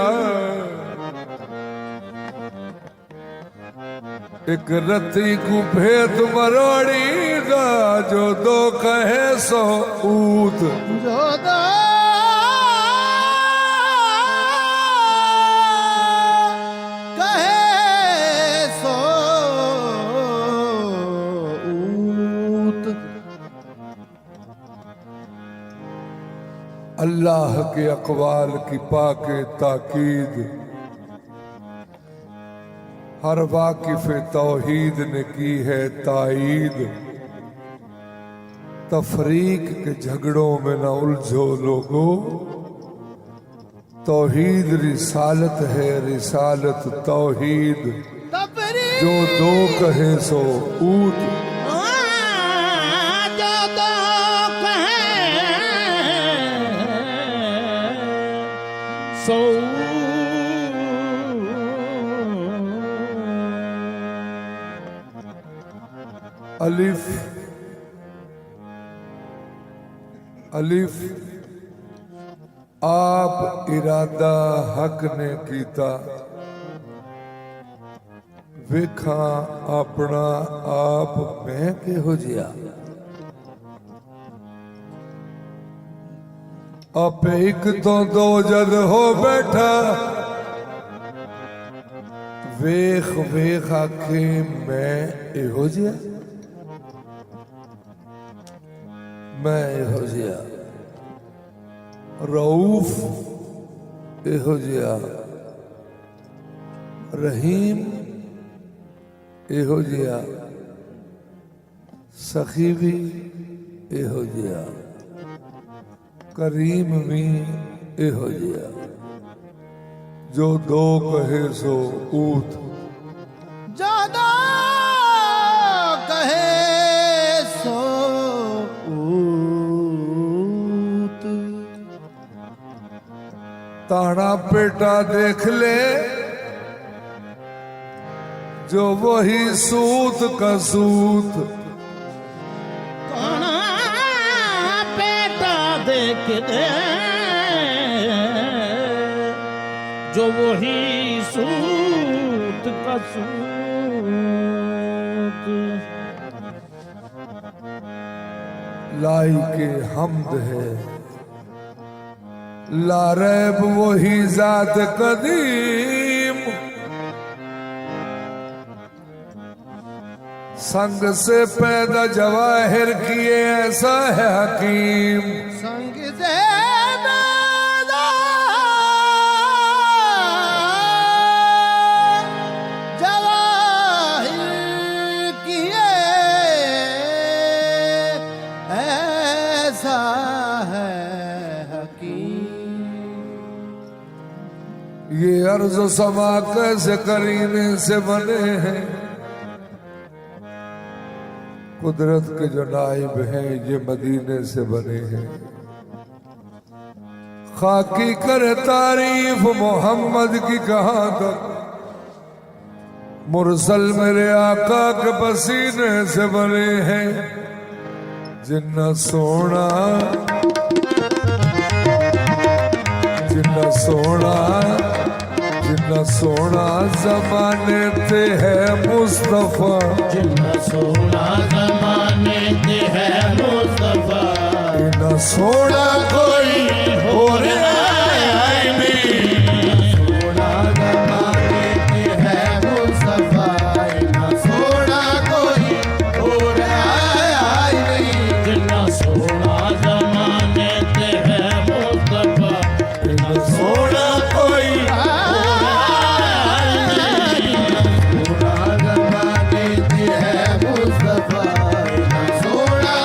I: एक रती को भेद मरोड़ी दा, जो दो कहे सो ऊत।
D: जो दो कहे सो ऊत।
I: अल्लाह के अकवाल की पाके ताकीद हर वाकिफ तौहीद ने की है ताईद। तफरीक के झगड़ों में न उलझो लोगो, तौहीद रिसालत है, रिसालत तौहीद। जो दो कहे सो ऊत।
C: जो दो कहे सो
I: अलिफ अलिफ आप इरादा हक ने कीता, वेखा अपना आप मैं किहो जिया। आप एक तो दो जद हो बैठा, वेख वेख आखे मैं इहो जिया, मैं इहो जिया। रऊफ इहो जिया, रहीम इहो जिया, सखी भी इहो जिया, करीम भी इहो जिया। जो दो कहे सो ऊत।
D: जो दो कहे सो ऊत।
I: ताना पेटा देख ले, जो वही सूत का सूत।
C: कौन पेटा देख दे, जो वही सूत का सूत।
I: लाई के हमद है, लारैब वही जात कदीम। संग से पैदा जवाहिर किए ऐसा है हकीम।
D: संग से पैदा जवाहिर किए ऐसा है हकीम।
I: ये अर्ज समा कैसे करीने से बने हैं, कुदरत के जो नाइब हैं ये मदीने से बने हैं। खाकी कर तारीफ मोहम्मद की कहाँ तक, मुरसल मेरे आका के पसीने से बने हैं। जिन्ना सोना जिन्ना सोना जिन्ना सोना जमाने ते है मुस्तफा।
C: जिन्ना सोना ज़माने ते है मुस्तफा।
I: इन्ना सोना कोई और आया नहीं।
D: सोना ज़माने के है मुस्तफा, इतना सोना कोई और आया ही नहीं।
C: जिन्ना सोना ज़माने ते है मुस्तफा।
I: इन्ना सोना कोई
D: सोना ज़माने के है मुस्तफा, इतना सोना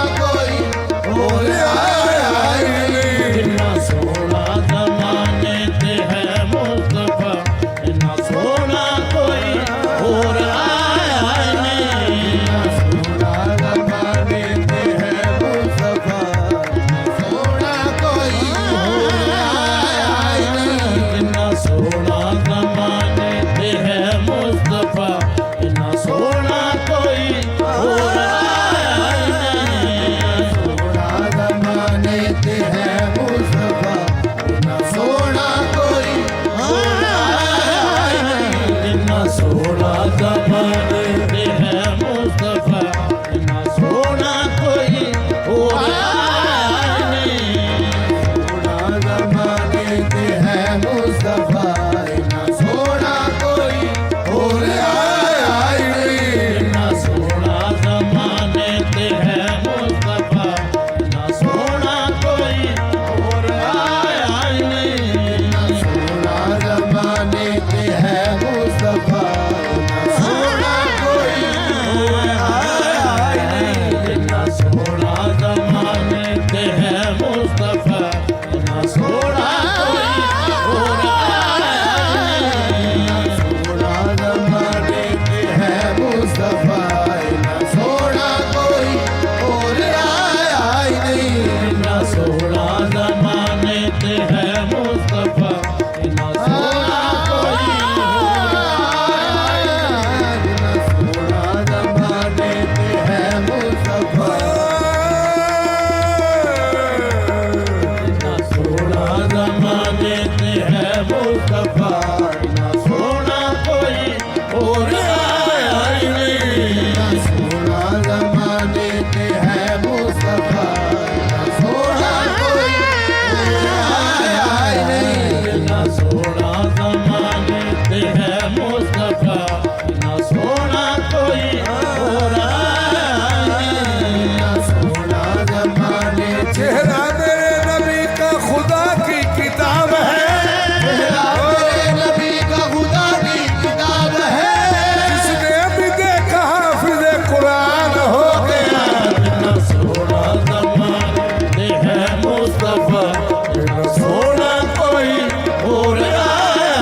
B: ते है मुस्तफा ना सोना कोई आया नहीं
C: ना सोना जमाने ते है मुस्तफा ना सोना कोई और
B: ना सोना जमाने
I: चेहरा मेरे नबी का खुदा की किताब है,
B: चेहरा मेरे नबी का खुदा की किताब है
I: जिसने भी देखा हाफिज़ कुरान हो गया।
C: ना सोना जमाने ते है मुस्तफा ना सोना कोई और आया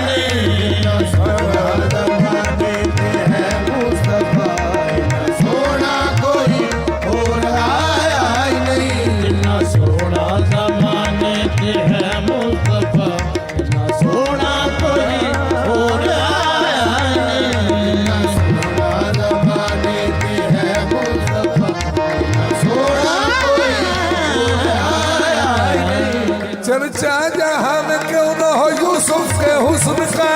C: नहीं
B: ना सोना जमाने ते है मुस्तफा ना सोना कोई और आया ही नहीं
C: ना सोना जमाने ते है मुस्तफा ना सोना कोई और आया नहीं
B: ना सोना जमाने ते है मुस्तफा ना सोना कोई और आया ही नहीं
I: चर्चा जहां में क्यों न हो यूसुफ के हुस्न का,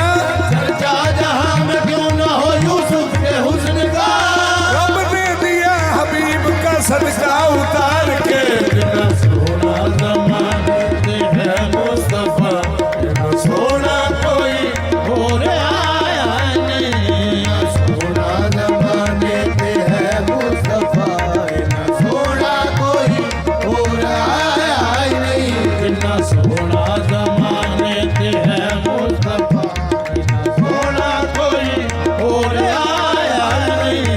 B: चर्चा जहां में क्यों न हो यूसुफ के हुस्न का
I: रब ने दिया हबीब का सदका उतार के।
C: ना सोना जमाने ते है मुस्तफा ना सोना कोई और आया नहीं
B: ना सोना जमाने पे है मुस्तफा ना सोना कोई और आया ही नहीं
C: ना सोना जमाने ते है मुस्तफा ना सोना कोई और आया नहीं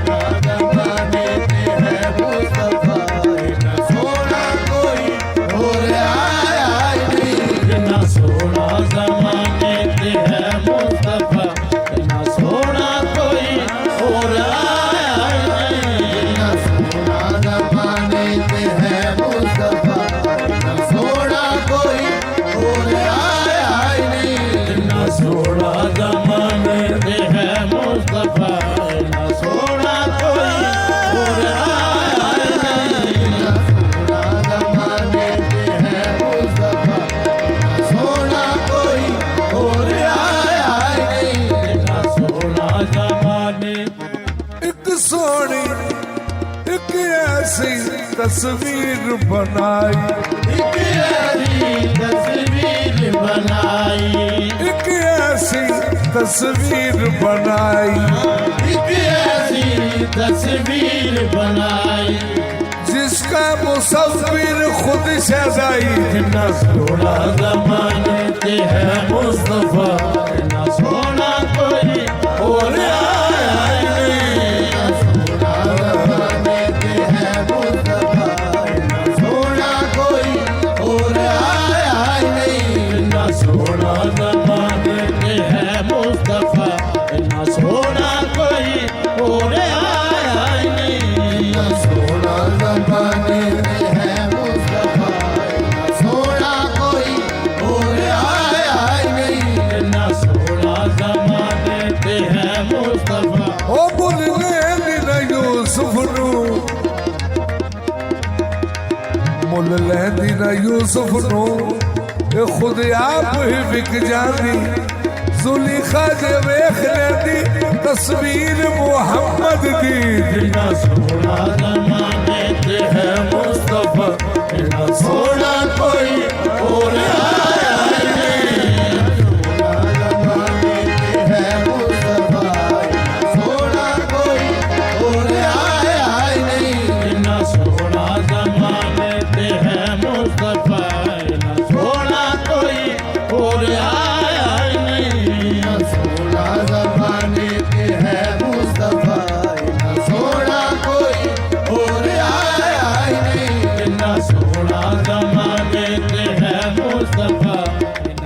B: ना जमाने पे है मुस्तफा ना सोना कोई और आया ही नहीं
C: ना सोना जमाने ते है मुस्तफा ना सोना कोई और आया नहीं
B: ना सोना जमाने पे है मुस्तफा ना सोना कोई और आया ही नहीं
C: ना सोना जमाने ते है मुस्तफा ना सोना कोई और आया नहीं
B: ना सोना जमाने पे है मुस्तफा ना सोना कोई और आया ही नहीं
C: ना सोना जमाने
I: एक सोनी एक ऐसी तस्वीर बनाई,
C: एक ऐसी तस्वीर बनाई
I: एक ऐसी तस्वीर बनाई
C: एक ऐसी तस्वीर बनाई
I: जिसका मुसव्विर खुद शहजाई।
C: ना सोना जमाने ते है मुस्तफा ना सोना कोई और आया नहीं
B: ना सोना जमाने पे है मुस्तफा ना सोना कोई और आया ही नहीं
C: ना सोना जमाने ते है मुस्तफा ना सोना कोई और आया नहीं
B: ना सोना जमाने पे है मुस्तफा ना सोना कोई और आया ही नहीं
C: ना सोना जमाने ते है मुस्तफा
I: ओ भुलने दिन यूसुफ नू, मुल लैंदी ना यूसुफ नू, ये खुद आप ही विक जाती। जुलेखा जे वेख लैंदी तस्वीर मुहम्मद दी।
C: ना सोना जमाने ते है मुस्तफा ना सोना कोई और आया नहीं
B: सोना जमाने पे है मुस्तफा ना सोना कोई और आया ही नहीं
C: ना सोना जमाने ते है मुस्तफा ना सोना कोई और आया नहीं
B: ना सोना जमाने पे है मुस्तफा ना सोना कोई और आया ही नहीं
C: ना सोना जमाने ते है मुस्तफा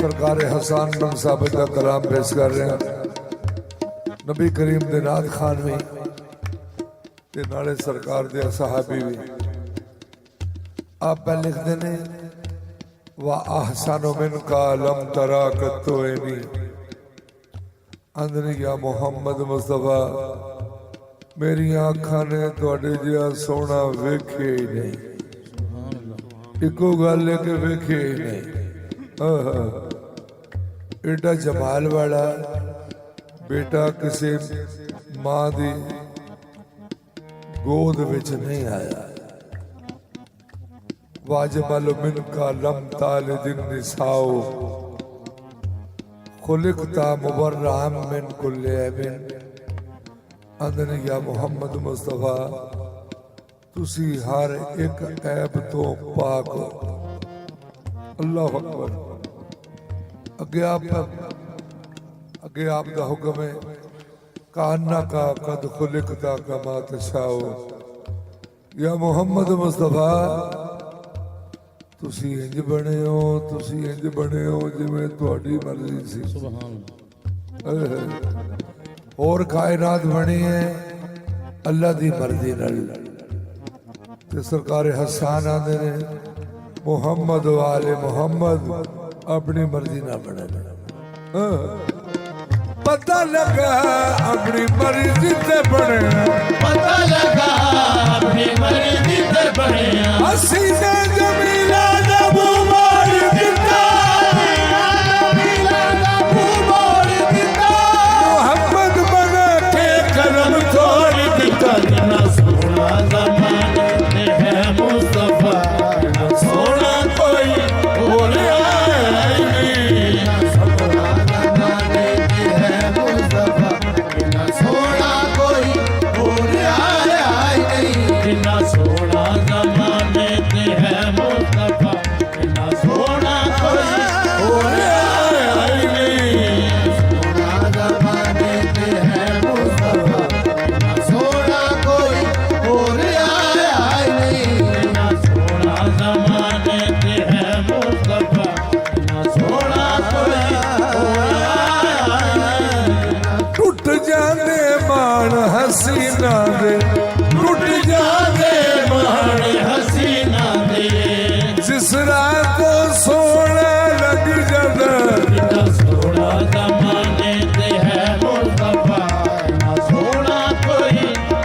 I: सरकार हसन बन साबित का कलाम पेश कर रहे हैं। नबी करीम दे नाथ खान भी ते नाले सरकार दे सहाबी भी आप पे लिखते ने व अहसन मिन का लम तरा कतोएनी, आंदे या मुहम्मद मुस्तफा मेरी अखां ने तुहाडे जिहा सोहना वेखे ही नहीं। इको गल है कि वेखे ही नहीं। एडा जमाल वाला बेटा किसी मां दी गोद विच नहीं आया। वाजमल मिनका लम तालिदिन निसाओ खुलिकता मुबर्रअम मिन कुल्ली ऐबिन। आंदे या मुहम्मद मुस्तफा तुसी हर एक ऐब तो पाक हो। अल्लाह अकबर। अगे आप दा हुक्म है कान्ना का कद खुलिकता कमा तशाओ। या मुहम्मद मुस्तफा तुसी इंज बने हो जिवें तुहाडी मर्जी सी। और कायनात बनी है अल्लाह दी मर्जी नाल। ते सरकार हसन आंदे ने मुहम्मद वाले मुहम्मद अपनी मर्जी ना बने। पता लगा अपनी मर्जी ते बने।
C: पता लगा अपनी मर्जी ते बने।
I: हसी ने जमीला दा मुबार दिता। मुहम्मद बना के कलम तोड़ दिता।
C: ना सोना ज़माने ते है मुस्तफा। ना सोना कोई और आया नहीं।
B: ना सोना ज़माने के है मुस्तफा। ना सोना कोई और आया नहीं।
C: ना सोना ज़माने ते है मुस्तफा। ना सोना कोई और आया नहीं।
B: सोना ज़माने के है मुस्तफा। ना सोना कोई और आया नहीं।
C: ना सोना ज़माने ते है मुस्तफा। ना सोना कोई और आया नहीं।
I: टूट जाने मान हसीना दे। टूट जाने
C: मान हसीना दे।
I: जिस रात को सोना लग जाता।
C: ना सोना ज़माने ते है मुस्तफा। ना सोना कोई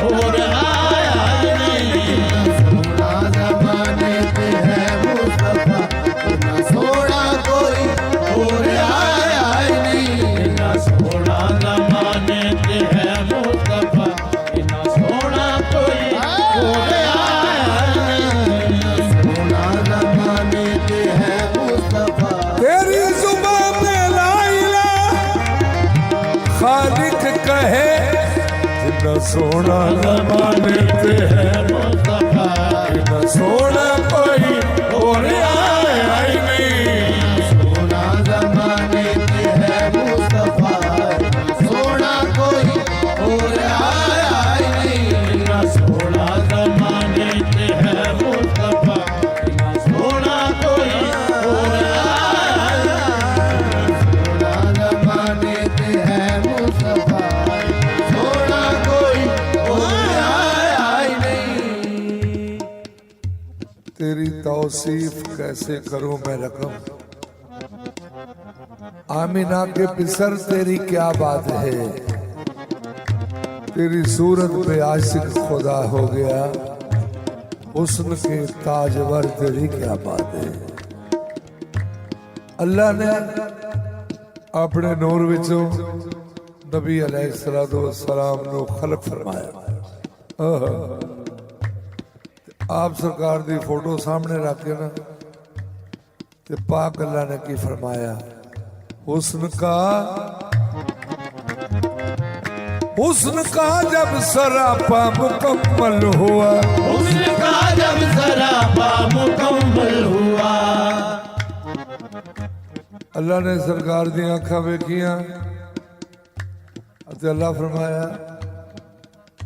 C: और आया नहीं।
B: सोना ज़माने के है मुस्तफा। ना सोना कोई और आया नहीं।
C: ना सोना ज़माने ते है मुस्तफा। ना सोना कोई और आया नहीं।
B: सोना ज़माने के है मुस्तफा।
I: तेरी जुबान में ला इलाहा खालिक कहे जितना सोना ज़माने पे है
C: मुस्तफा।
I: इतना सोना कोई और आया ही नहीं।
B: सोना ज़माने के है मुस्तफा। सोना कोई और आया नहीं।
C: ना सोना ज़माने ते है मुस्तफा। ना सोना कोई और आया
B: सोना ज़माने के है मुस्तफा। सोना कोई और आया नहीं।
I: तेरी तौसीफ कैसे करूं मैं रकम। आमिना के पिसर तेरी क्या बात है। तेरी सूरत पे आशिक खुदा हो गया। हुस्न के ताजवर तेरी क्या बात है। अल्लाह ने अपने नूर विचों नबी अलैहिस्सलातु वस्सलाम नु खलक फरमाया। आप सरकार दी फोटो सामने रख के ना ते पाक अल्लाह ने की फरमाया हुस्न का जब सरापा मुकम्मल हुआ।
C: उसका जब सरापा मुकम्मल हुआ।
I: अल्लाह ने सरकार दी आंखां वेखियां ते अल्लाह फरमाया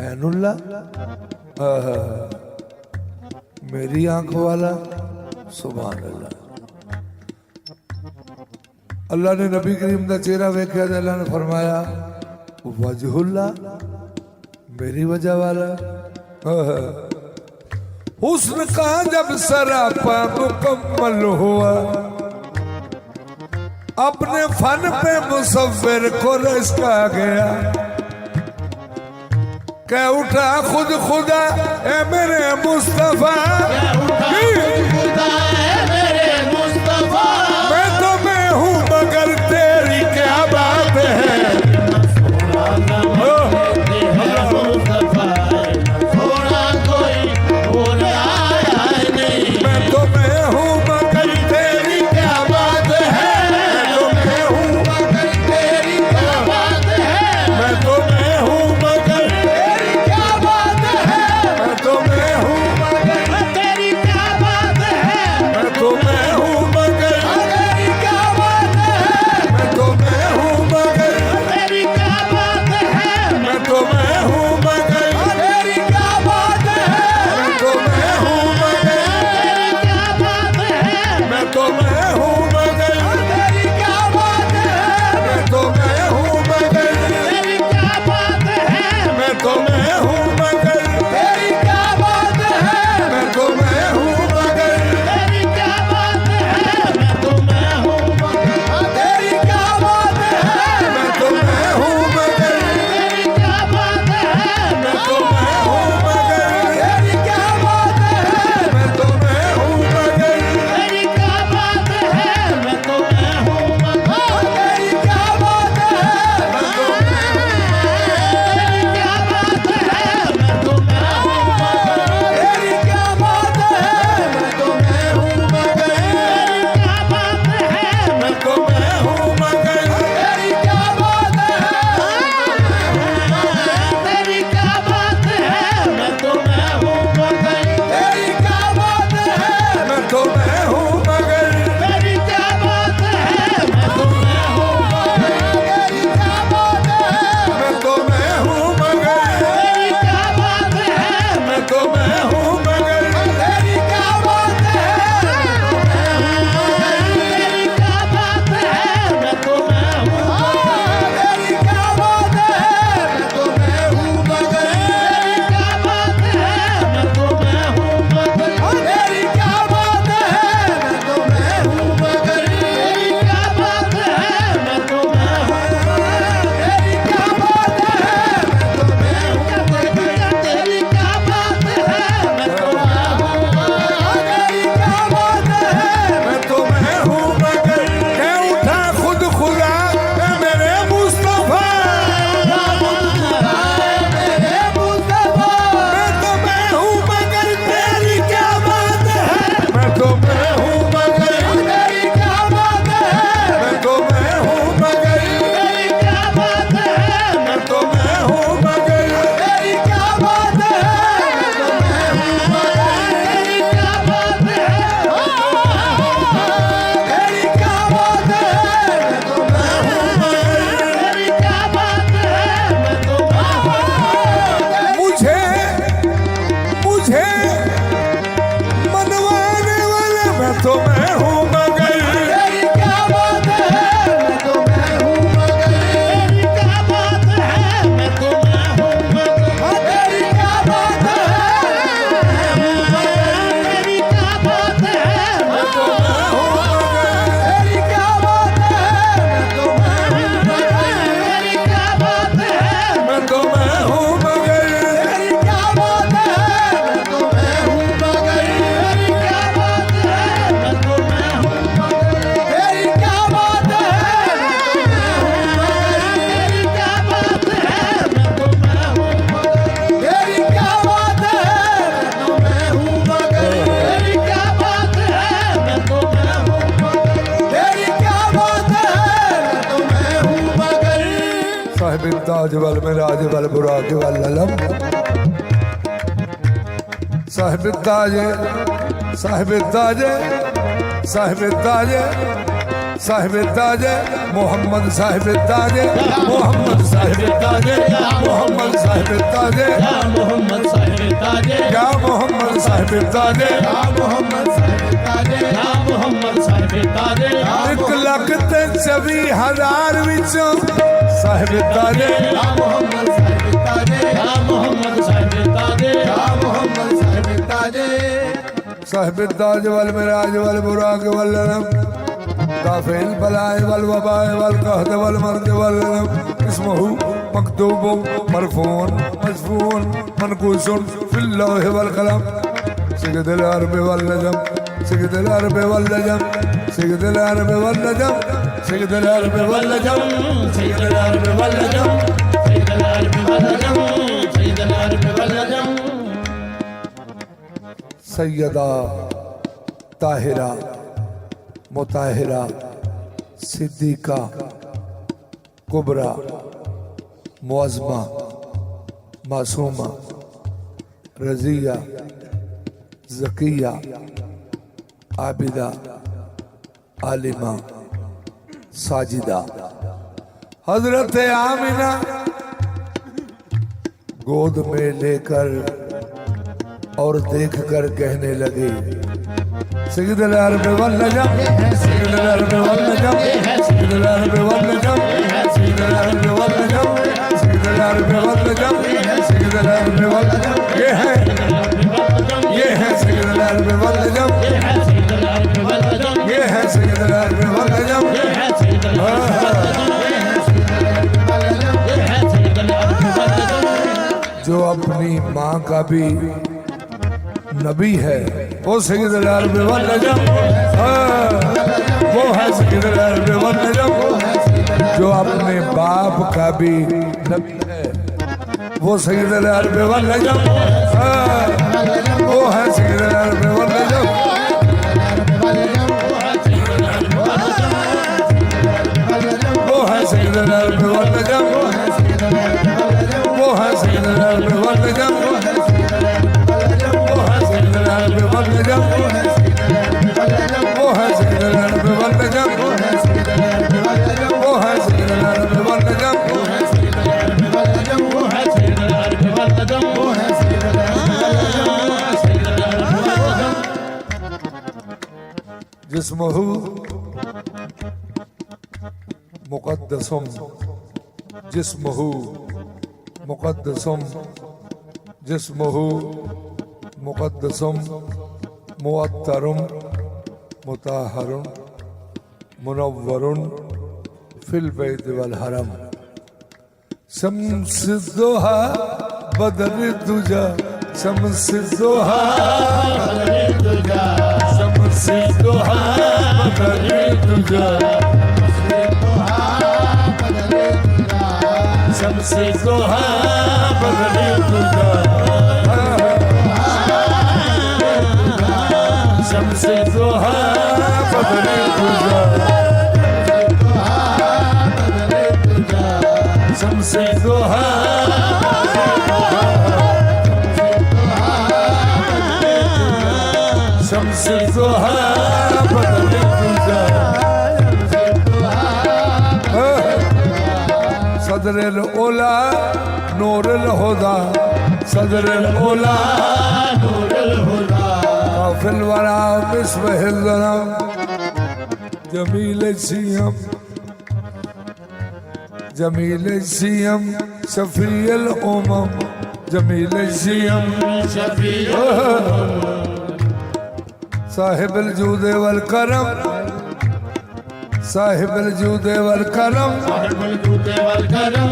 I: ऐनुल्ला मेरी आंख वाला सुभान अल्लाह। अल्लाह ने नबी करीम का चेहरा वेख्या तो अल्लाह ने फरमाया वजहुल्ला मेरी वजह वाला। हुस्न का जब सरापा मुकम्मल हुआ। अपने फन पे मुसव्विर को रिश्का गया, कह उठा खुद खुदा ए मेरे मुस्तफा,
B: खुदा है मेरे मुस्तफा,
I: मैं तो मैं हूँ मगर तेरी क्या बात है।
B: थोड़ा कोई और आया नहीं,
I: मैं तो मैं हूँ मगर तेरी क्या बात है। मैं तो मैं हूँ
B: मगर तेरी क्या बात है,
I: मैं तो मैं हूँ मगर
B: तेरी क्या बात है,
I: मैं तो मैं हूँ
B: मगर तेरी क्या बात है,
I: मैं तो मैं हूँ मगर
B: तेरी क्या बात है,
I: मैं तो मैं हूँ मगर
B: तेरी क्या बात है,
I: मैं तो मैं हूँ मगर
B: तेरी क्या बात है,
I: मैं तो मैं हूँ मगर
B: तेरी क्या बात है,
I: मैं तो मैं हूँ मगर
B: तेरी क्या बात है,
I: मैं तो मैं हूँ मगर
B: तेरी क्या बात है,
I: मैं तो मैं हूँ मगर
B: तेरी क्या बात है,
I: मैं तो मैं हूँ मगर
B: तेरी क्या बात है, मैं तो मैं हूँ मगर तेरी क्या बात है,
I: मैं तो मैं हूँ मगर
B: तेरी क्या बात है,
I: मैं तो मैं हूँ मगर
B: तेरी क्या बात है,
I: मैं तो मैं हूँ मगर
B: तेरी क्या बात है, मैं तो मैं हूँ मगर तेरी क्या बात है,
I: मैं तो मैं
B: तेरी क्या बात है, मैं तो मैं हूँ मगर तेरी क्या बात है, मैं तो मैं हूँ मगर तेरी क्या बात है,
I: मैं तो मैं हूँ मगर
B: तेरी क्या बात है, तेरी क्या बात है, मैं तो मैं हूँ मगर तेरी क्या बात है,
I: मैं तो मैं हूँ मगर
B: तेरी क्या बात है, मैं तो मैं हूँ मगर तेरी क्या बात है,
I: मैं तो मैं हूँ मगर
B: तेरी क्या बात है,
I: मैं तो मैं हूँ मगर
B: तेरी क्या बात है, तेरी क्या बात है, मैं तो मैं हूँ मगर तेरी क्या बात है, मैं तो मैं हूँ मगर तेरी क्या बात है, मैं तो मैं हूँ मगर तेरी क्या बात है, मैं तो मैं हूँ मगर तेरी क्या बात है, मैं तो मैं हूँ मगर तेरी क्या बात है, मैं तो मैं हूँ मगर तेरी क्या बात है, मैं तो मैं हूँ मगर तेरी क्या बात है,
I: मैं तो मैं हूँ मगर कह उठा खुद खुदा ए मेरे मुस्तफा,
B: मेरे मुस्तफा,
I: मैं तो मैं हूँ मगर तेरी क्या बात है। मैं तो मैं हूँ मगर
B: तेरी क्या बात है,
I: मैं तो मैं हूँ मगर
B: तेरी क्या बात है,
I: मैं तो मैं हूँ मगर
B: तेरी क्या बात है, मैं तो मैं हूँ मगर तेरी क्या बात है, तेरी क्या बात है, मैं तो मैं हूँ मगर तेरी क्या बात है, मैं तो मैं हूँ
I: मुझे मुझे मनवाने वाले मैं तो मैं हूँ मगर
B: तेरी क्या बात है, मैं तो मैं हूँ मगर तेरी क्या बात है, मैं तो मैं हूँ मगर तेरी क्या बात है, तेरी क्या बात है, मैं तो मैं हूँ मगर तेरी क्या बात है, मैं तो मैं हूँ मगर तेरी क्या बात है,
I: मैं तो मैं हूँ मगर
B: तेरी क्या बात है, मैं तो मैं हूँ मगर तेरी क्या बात है, मैं तो मैं हूँ मगर तेरी क्या बात है, मैं तो मैं हूँ मगर तेरी क्या बात है, मैं तो मैं हूँ मगर तेरी क्या बात है, मैं तो मैं हूँ मगर तेरी क्या बात है, मैं तो मैं हूँ मगर तेरी क्या बात है, मैं तो मैं हूँ मगर
I: साहिब ताज वल मिराज वल बुराक वल अलम, साहिब ताज साहिब ताज साहिब ताज साहिब ताज मोहम्मद साहिब ताज मोहम्मद साहिब ताज मोहम्मद साहिब ताज
B: मोहम्मद साहिब ताजे
I: या मोहम्मद साहिब ताज
B: मोहम्मद साहिब ताजे मोहम्मद साहिब ताजे
I: 1,24,000 ਵਿੱਚੋਂ साहिब ताज
B: मोहम्मद साहिब ताजे मोहम्मद साहिब ताजे मोहम्मद साहिब ताजे
I: साहिब ताज वल मिराज वल बुराक वल अलम दाफिल बलाए वल वबाए वल कहद वल मर्द वल इसमहु मकतूब मरफून मजफून मनकूसन फिल लौह वल कलम सिगदल अरब वल नजम सिगदल अरब वल नजम सिगदल अरब वल नजम सिगदल अरब वल नजम सिगदल अरब वल नजम सिगदल अरब वल नजम सिगदल अरब वल नजम सैयदा ताहिरा मुताहिरा सिद्दीका कुबरा मुअज़्ज़मा मासूमा रज़िया ज़किया आबिदा आलिमा साजिदा हजरत आमिना गोद में लेकर और देखकर कहने लगे सैयदुल अरब वल नजम सैयदुल अरब वल नजम सैयदुल अरब वल नजम सैयदुल अरब वल नजम सैयदुल अरब वल नजम सैयदुल अरब वल नजम ये है सैयदुल अरब वल नजम ये है सैयदुल अरब वल नजम जो अपनी माँ का भी नबी है वो सैयदुल अरब वल नजम वो है सैयदुल अरब वल नजम जो अपने बाप का भी नबी है वो सैयदुल अरब वल नजम वो है सैयदुल अरब वल नजम वो है सैयदुल अरब वल नजम वो है सैयदुल अरब वल नजम जिस्महु मुक़द्दसुम जिस्महु मुक़द्दसुम जिस्महु मुक़द्दसुम मुअत्तरुम मुताहरुन मुनव्वरुन फिल बैत वल हरम शम्स दुहा बदर दुजा शम्स दुहा बदर दुजा शम्स दुहा बदर दुजा शम्स दुहा बदर दुजा शम्स दुहा बदर दुजा शम्स दुहा शम्स दुहा बदर दुजा सदरुल उला नूरुल हुदा सदरुल उला नूरुल हुदा फिल वरा बिस्मिल ज़लाम जमील सीयम जमील सीयम शफील उमम जमील सीयम शफील साहिबुल जूद वल करम साहिबुल जूद वल करम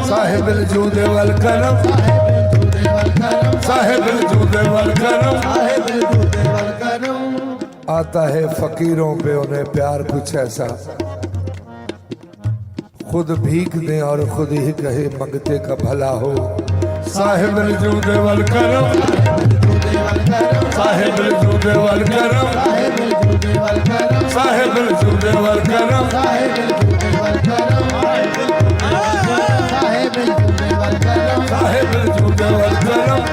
I: साहिबुल जूद वल करम साहिबुल जूद वल करम आता है फकीरों पे उन्हें प्यार कुछ ऐसा खुद भीख दे और खुद ही कहे मंगते का भला हो साहिबुल जूद वल करम साहिबुल जूद वल करम साहिबुल जूद वल करम साहिबुल जूद वल करम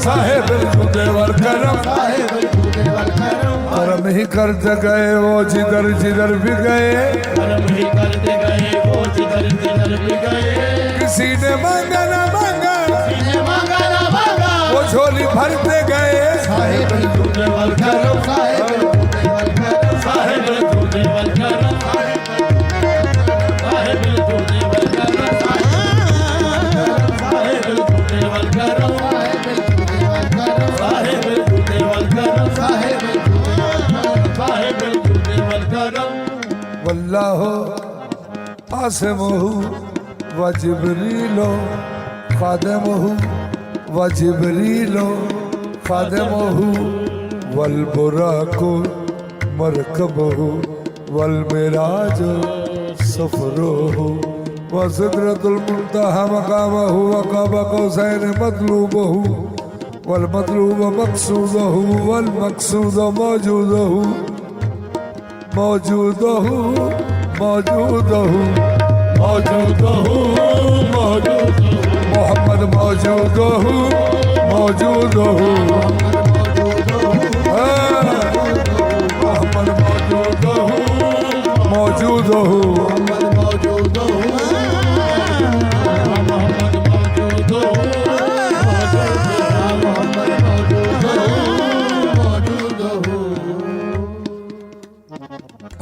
I: साहिबुल जूद वल करम करम ही करते गए वो जिधर जिधर भी गए किसी ने मांगा ना मांगा वो झोली भरते गए साहिबुल जूद
C: दूधे वल करम साहिब दूधे वल करम साहिब दूधे वल करम साहिब दूधे वल करम साहिब दूधे वल करम साहिब दूधे वल करम
I: वल्लाहु आसिमुहु व जिब्रीलो खादिमुहु व जिब्रीलो खादिमुहु वल बुराकु मरकबुहु वल मिराजु सफरुहु व सिदरतुल मुंतहा मकामहु व क़ाब क़ौसैन मतलूबुहु वल मतलूब मक़सूदुहु वल मक़सूद मौजूदुहु मौजूदुहु मौजूदुहु मौजूदुहु मौजूदुहु मोहम्मद मौजूदुहु मौजूदुहु मोहम्मद मौजूदुहु मौजूदुहु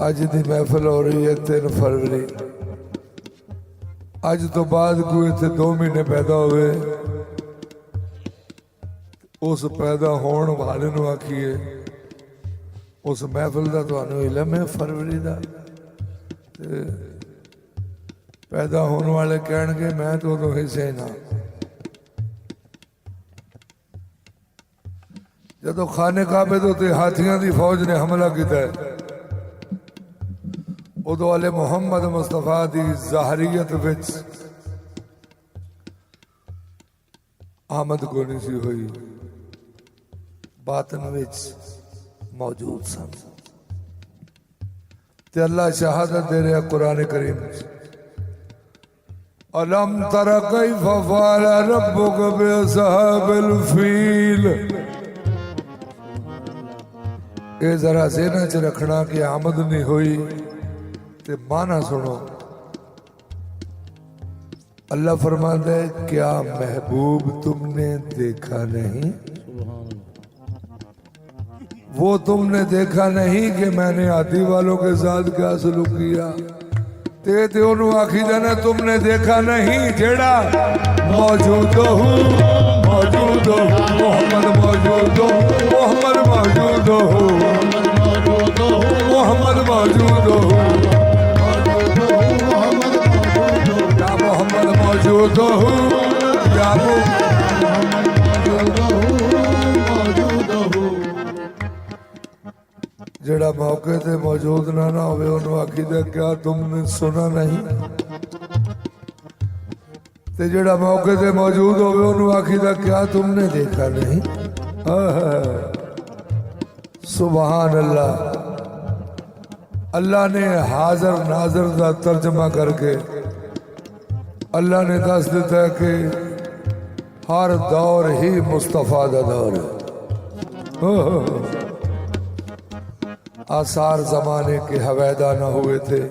I: अज की महफिल हो रही है 3 फरवरी अज तो बाद कोई इतने 2 महीने पैदा हुए उस पैदा होने वाले नूं आखिए उस महफिल का तुहानूं इलम है फरवरी का पैदा होने वाले कहणगे मैं तो उदों हिस्से ना जदों खाने काबे दे उत्ते हाथियां की फौज ने हमला किया उदों वाले मुहम्मद मुस्तफा की ज़ाहरीयत विच आमद को नहीं सी हुई बातन विच मौजूद सन ते अल्लाह शहादत दे रहा कुरान करीम अलम तरा कैफ फ़अल रब्बुक बिअस्हाबिल फील ये जरा ज़हन च रखना कि आमद नहीं हुई ते माना सुनो अल्लाह फरमाता है क्या महबूब तुमने देखा नहीं वो तुमने देखा नहीं कि मैंने आदि वालों के साथ क्या सलूक किया ते उन्होंने आखी जाना तुमने देखा नहीं जेड़ा मौजूद हो मोहम्मद मौजूद हो मोहम्मद मौजूद हो मोहम्मद मौजूद हो मोहम्मद मौजूद हो या जेड़ा मौके ते मौजूद ना होवे उन्होंने आखीदा क्या तुमने सुना नहीं ते जेड़ा मौके ते मौजूद होवे उन्होंने आखीदा क्या तुमने देखा नहीं सुभान अल्लाह अल्लाह ने हाजिर नाजर का तर्जमा करके अल्लाह ने दस दिता है कि हर दौर ही मुस्तफा का दौर है आसार जमाने के हवैदा न हुए थे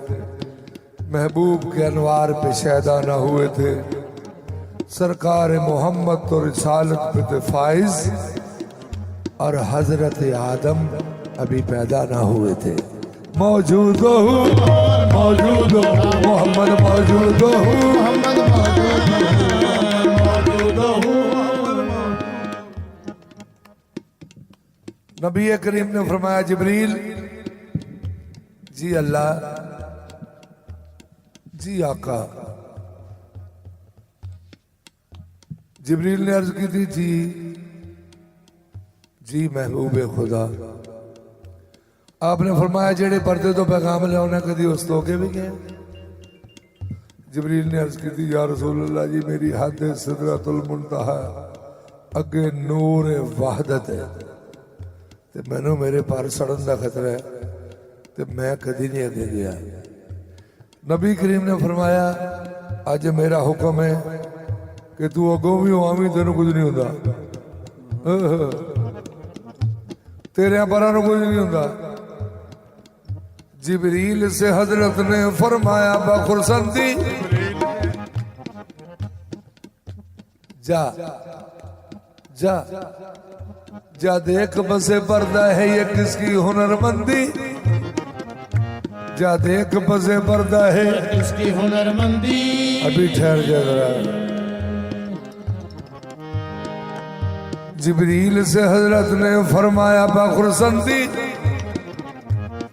I: महबूब के अनवार पे शैदा न हुए थे सरकार मोहम्मद तो रिसालत पे थे फाइज और हजरत आदम अभी पैदा न हुए थे मौजूद हो मोहम्मद मौजूद हो नबी करीम ने फरमाया जिब्रील जी अल्लाह जी आका जिब्रील ने अर्ज की थी जी महबूब खुदा आपने फरमाया जेड़े पर्दे तो पैगाम लिया कभी उस तोके भी गए जिब्रील ने अर्ज की थी या रसूल अल्लाह जी मेरी हद सिदरतुल मुंतहा अगे नूर वहदत है ते मैनू मेरे पर सड़न का खतरा है ते मैं कदी नहीं अगे गया नबी करीम ने फरमाया अज मेरा हुक्म है कि तू अगों भी आवी तेन कुछ नहीं होता तेरे पर कुछ नहीं होता जिब्रील से हजरत ने फरमाया बखुरसंदी जा जा जा देख बसे पर्दा है ये किसकी हुनरमंदी, जा देख बसे पर्दा है
B: इसकी हुनरमंदी।
I: अभी ठहर जा जरा। जिब्रील से हजरत ने फरमाया बखुरसंदी,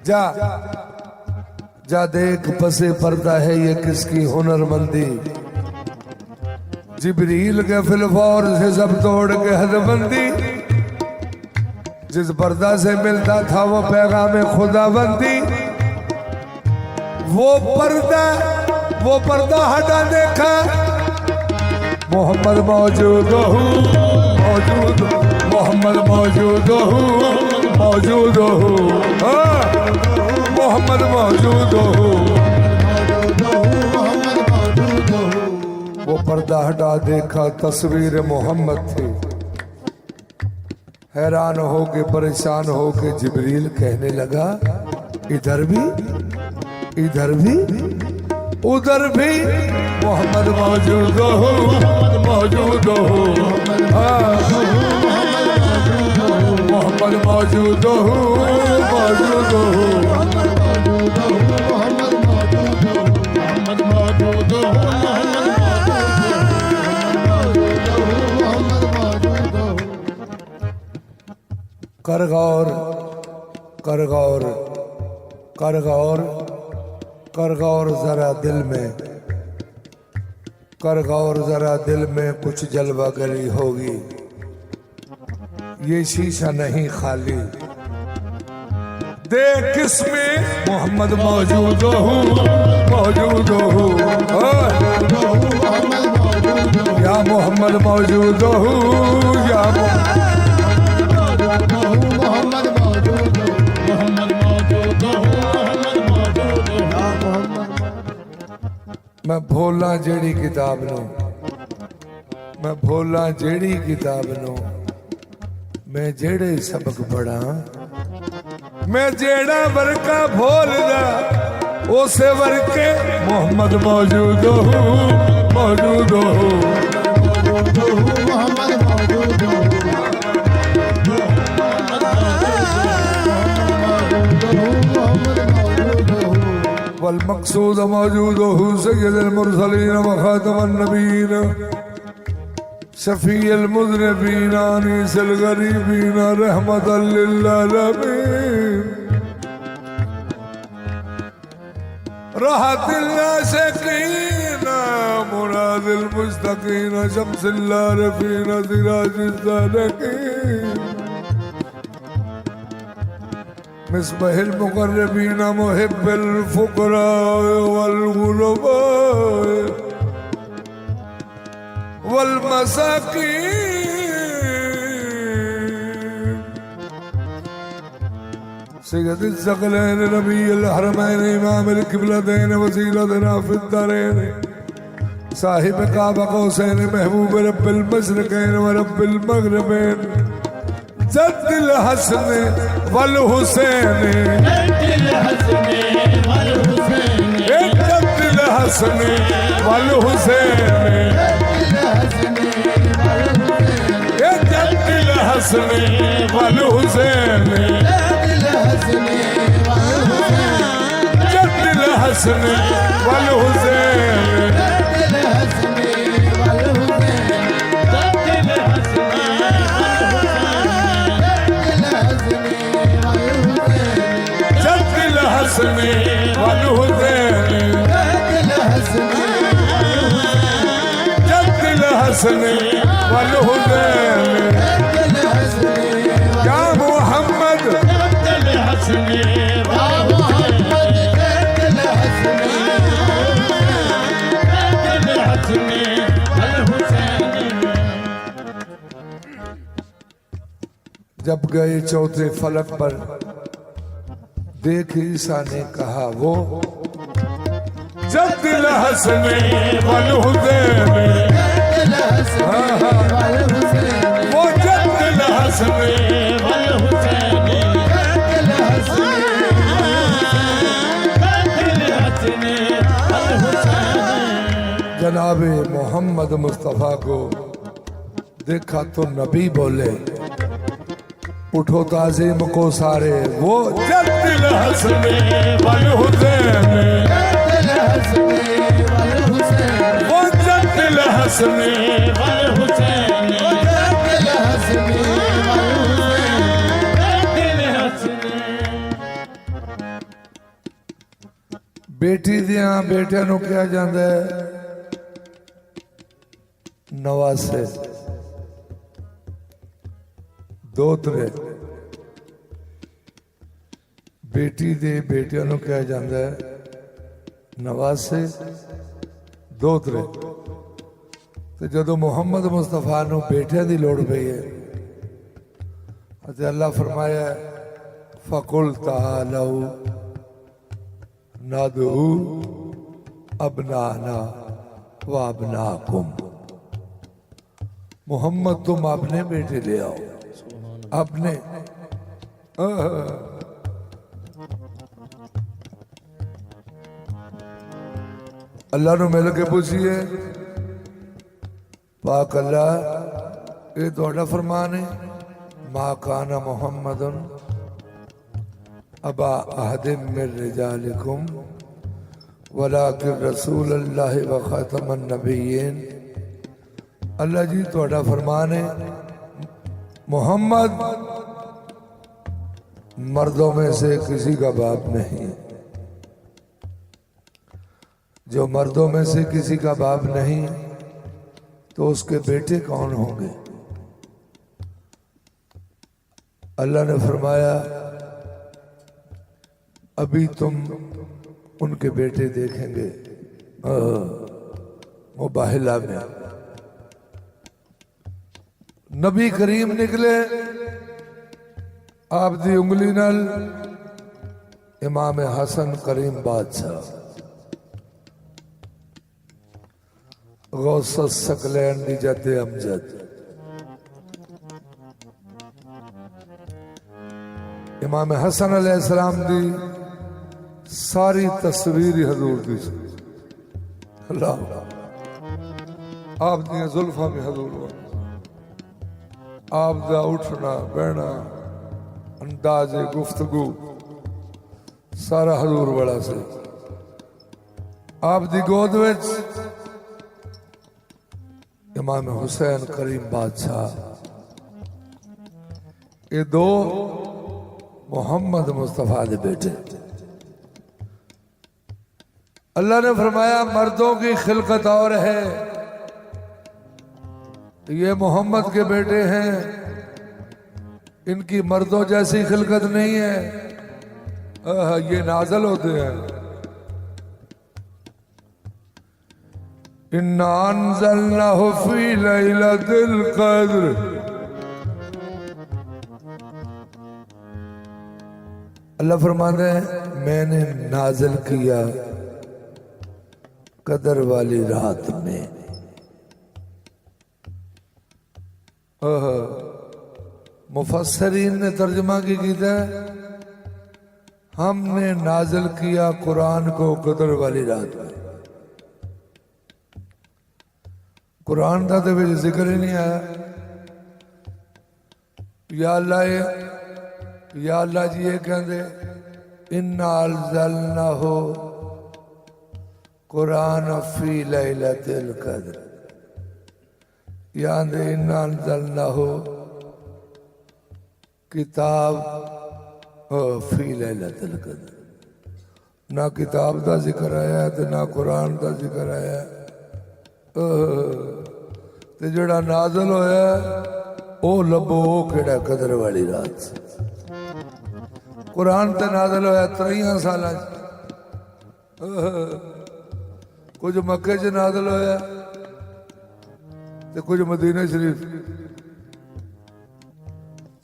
I: जा जा देख बसे पर्दा है ये किसकी हुनरमंदी। जिब्रील के फिलफौर से सब तोड़ के हदबंदी, जिस पर्दा से मिलता था वो पैगाम खुदाबंदी, वो पर्दा हटा देखा मोहम्मद मौजूद हो, मौजूद मोहम्मद मौजूद हो, मौजूद हो, मोहम्मद मौजूद हो। वो पर्दा हटा देखा तस्वीर मोहम्मद थी। हैरान हो के परेशान हो के जिब्रील कहने लगा इधर भी उधर भी मोहम्मद मौजूद हो, मौजूद हो, मोहम्मद मौजूद हो, मौजूद हो, कर गौर कर गौर कर गौर कर गौर जरा दिल में, कर गौर जरा दिल में कुछ जलवागरी होगी, ये शीशा नहीं खाली। देख किसमें मोहम्मद मौजूद हो, मौजूद हो, या मोहम्मद मौजूद हो, या मैं भोला जेड़ी किताब नो, मैं भोला जेड़ी किताब नो, मैं जेड़े सबक पढ़ा, मैं जेड़ा वर्का भोलदा उसे वर्के मोहम्मद मौजूद हो, मौजूद हो,
B: मोहम्मद मौजूद हो,
I: वल मकसूद मौजूद हो, सय्यदुल मुरसलीन व खातमुन नबीन, शफीउल मुज़निबीन, अनीसुल गरीबीन, रहमतल लिल आलमीन, राहतिल आशिकीन, मुरादिल मुस्तकीन, शम्सिल आरिफीन, सिराजिल सालिकीन, मिसबाहिल मुक़र्रबीन, मुहिब्बिल फ़ुक़रा वल ग़ुरबा वल मसाकीन, सय्यदिल सक़लैन नबील हरमैन इमामिल क़िबलतैन वसीलतना फ़िद दरैन, साहिब काबा कौसैन महबूब रब्बिल मशरिक़ैन व रब्बिल मग़रिबैन, जद्दिल हसन वल हुसैन, जद्दिल हसन वल हुसैन, जद्दिल हसन वल हुसैन, जद्दिल हसन वल हुसैन, जद्दिल हसन वल हुसैन, हसने वल हुसैन, जद्दिल हसने वल हुसैन, या मोहम्मद जद्दिल हसने वल हुसैन, जद्दिल हसने वल हुसैन। जब गए चौथे फलक पर देख ईसा ने कहा वो जद्दिल हसने वल हुसैन, वो जद्दिल हसने वल हुसैन, जनाबे मोहम्मद मुस्तफ़ा को देखा तो नबी बोले उठो ताज़ीम को सारे वो जब दिल हंसने वल हुसैन वो जब दिल हंसने वल हुसैन बेटी दियां बेटियां नूं कहा जाता है नवासे दोतरे बेटी दे बेटियां नूं कहा जाता है नवासे दोतरे ते जदों मुहम्मद मुस्तफा नूं बेटियां दी लोड़ पई है ते अल्लाह फरमाया फकुल तालौ नदू अबनाना व अबनाकुम मोहम्मद तुम अपने बेटे ले आओ अपने अल्लाह नु मिल के पूछिए पाक अल्लाह ये थोड़ा फरमान है मा काना मुहम्मदुन अबा अहदिम मिन रिजालिकुम वलाकिन रसूल अल्लाह व खातमन नबिय्यीन अल्लाह जी थोड़ा फरमान है मोहम्मद मर्दों में से किसी का बाप नहीं, जो मर्दों में से किसी का बाप नहीं तो उसके बेटे कौन होंगे? अल्लाह ने फरमाया अभी तुम उनके बेटे देखेंगे मुबाहिला में। नबी करीम निकले आप दी उंगली नाल इमाम हसन करीम बादशाह गौस सकलैन दी जते अमजद इमाम हसन अलैहिस्सलाम दी सारी तस्वीर हजूर दी अल्लाह आप दी जुल्फा में हजूर आप दा उठना बहना अंदाज गुफ्तगू सारा हजूर बड़ा से आप दी गोद विच इमाम हुसैन करीम बादशाह ये दो मोहम्मद मुस्तफा दे बेटे। अल्लाह ने फरमाया मर्दों की खिलकत और है, ये मोहम्मद के बेटे हैं, इनकी मर्दों जैसी खिलकत नहीं है, ये नाज़िल होते हैं। इन्ना अंज़लनाहु फी लैलतिल क़द्र अल्लाह फरमाते हैं मैंने नाज़िल किया कदर वाली रात में। मुफस्सरीन ने तर्जमा की कीता है हमने नाज़िल किया कुरान को कदर वाली रात में। कुरान का तो जिक्र ही नहीं आया। या अल्लाह जी ये कहते इन्ना अंज़लनाहु कुरान फी लैलतिल क़द्र या इन्ना अंज़लनाहु किताब फी लैलतिल क़द्र। ना किताब का जिक्र आया तो ना कुरान का जिक्र आया। ते जड़ा नाज़िल होया ओ लभो केड़ा कदर वाली रात। कुरान ते नाज़िल होया 23 साल कुछ मक्के च नाज़िल होया ते कुछ मदीना शरीफ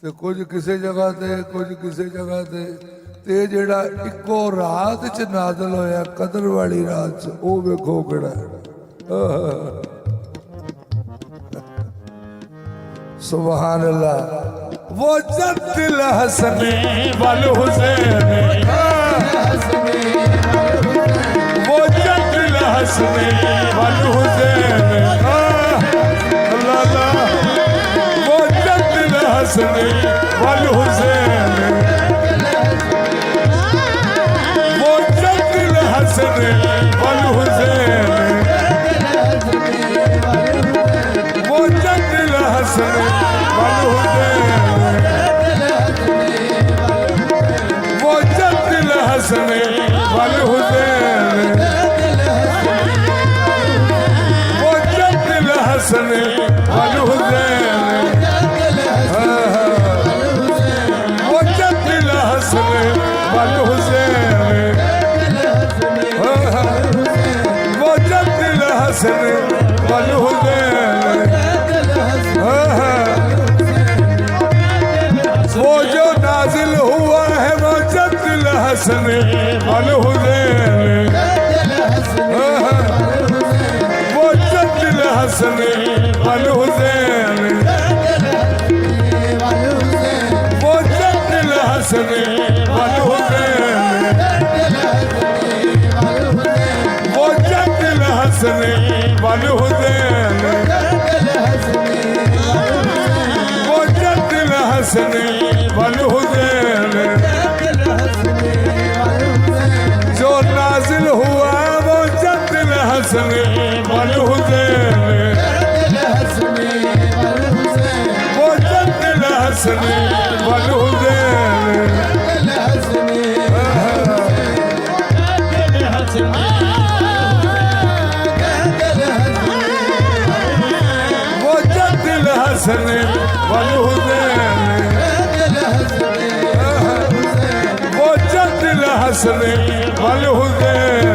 I: ते कुछ किसी जगह ते कुछ किसी जगह ते जेड़ा इको रात च नाज़िल होया कदर वाली रात च ओ वेखो केड़ा सुभान अल्लाह। वो जब दिल हसने वल हुसैन वो जब दिल हसने वल हुसैन अल्लाह वो जब दिल हसने वल हुसैन वो जद्दिल हसन वल हुसैन वो जद्दिल हसन वल हुसैन वो जद्दिल हसन वल हुसैन वो जद्दिल हसन वल हुसैन वो जद्दिल हसन वल हुसैन वो जद्दिल हसन वल हुसैन वो जो नाजिल हुआ है वो जद्दिल हसन वल हुसैन वो जद्दिल हसन वल हुसैन वो जद्दिल हसन वल हुसैन वो जद्दिल हसन वल हुसैन वो जद्दिल हसन वल हुसैन जो नाजिल हुआ वो जद्दिल हसन वल हुसैन वो जद्दिल हसन वल हुसैन वो जद्दिल हसन वल हुसैन वो जद्दिल हसन वल हुसैन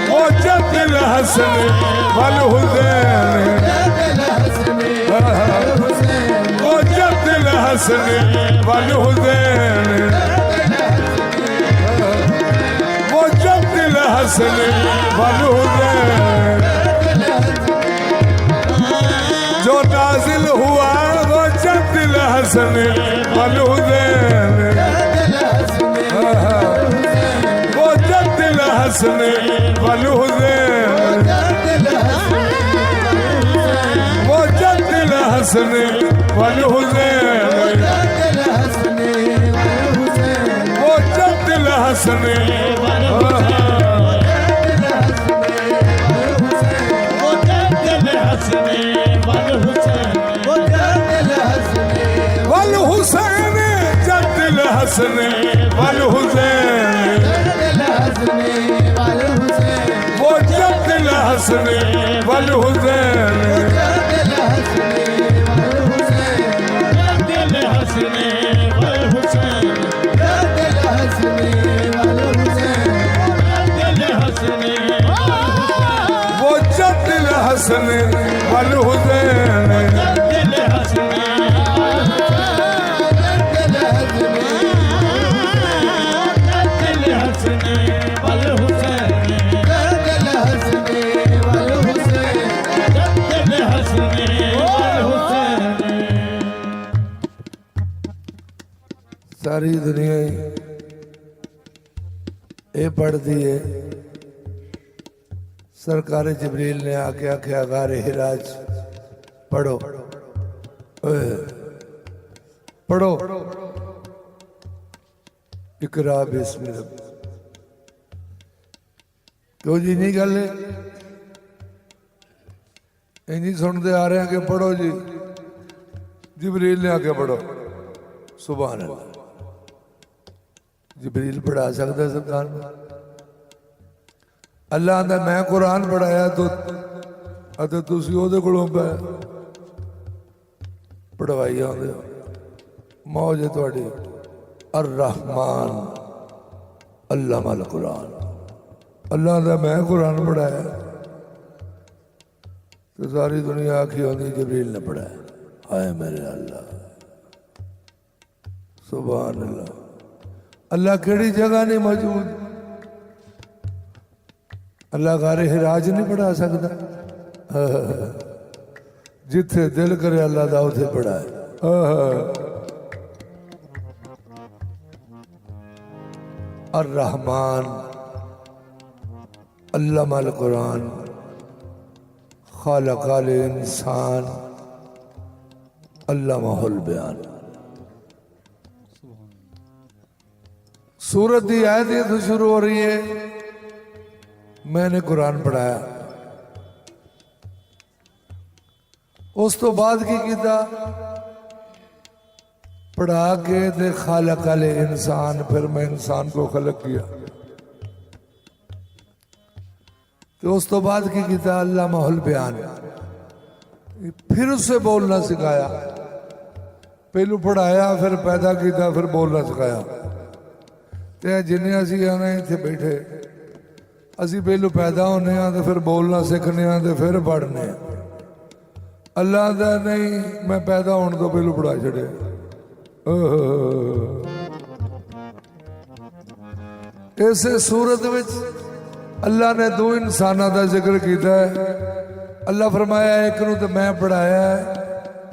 I: वो जद्दिल हसन वल हुसैन वो जद्दिल हसन वल हुसैन वो जद्दिल हसन वल हुसैन जो नाजिल हुआ वो जद्दिल हसन वल हुसैन वो जद्दिल हसन वल हुसैन वो जद्दिल हसन वल हुसैन वो जद्दिल हसन वल हुसैन जद्दिल हसन वल हुसैन वो जद्दिल हसन वल हुसैन वो जद्दिल हसन वल हुसैन सारी दुनिया ये पढ़ती है सरकार जबरील ने आके आख्या गारे हिराज पढ़ो ओए, पढ़ो इकरा बिस्म रब्बिक क्यों जी नहीं गल इंजी सुनते आ रहे हैं कि पढ़ो जी जबरील ने आके पढ़ो सुभान अल्लाह जबरील पढ़ा सकता सरकार में अल्लाह आंदा मैं कुरान पढ़ाया तो तुसी ओहदे कोलों पढ़वाई आंदे हो मौज है तुहाडी अर रहमान अल्लामल कुरान अल्लाह आंदा मैं कुरान पढ़ाया तो सारी दुनिया आखी होंदी जबरील ने पढ़ाया हाय मेरे अल्लाह सुभान अल्लाह अल्लाह केड़ी जगह नहीं मौजूद अल्लाह गारे हिराज नहीं पढ़ा सकता जिथे दिल करे अल्लाह दा उथे पढ़ाए अर रहमान अल्लामल कुरान खालक़ल इंसान अल्लामाहुल बयान। सूरत की आयत ये तो शुरू हो रही है, मैंने कुरान पढ़ाया, उस तो बाद की किया पढ़ा के ते खालक अल इंसान, फिर मैं इंसान को खलक किया, तो उस तो बाद की किया अल्लामाहुल बयान, फिर उससे बोलना सिखाया, पहलू पढ़ाया फिर पैदा किया फिर बोलना सिखाया। ते जिन्हें असी आने इतने बैठे असी पहलू पैदा होने तो फिर बोलना सीखने तो फिर पढ़ने। अल्लाह का नहीं, मैं पैदा होने तो पहलू पढ़ा छड़े। इस सूरत में अल्लाह ने दो इंसानों का जिक्र किया है। अल्लाह फरमाया एक नूं तो मैं पढ़ाया है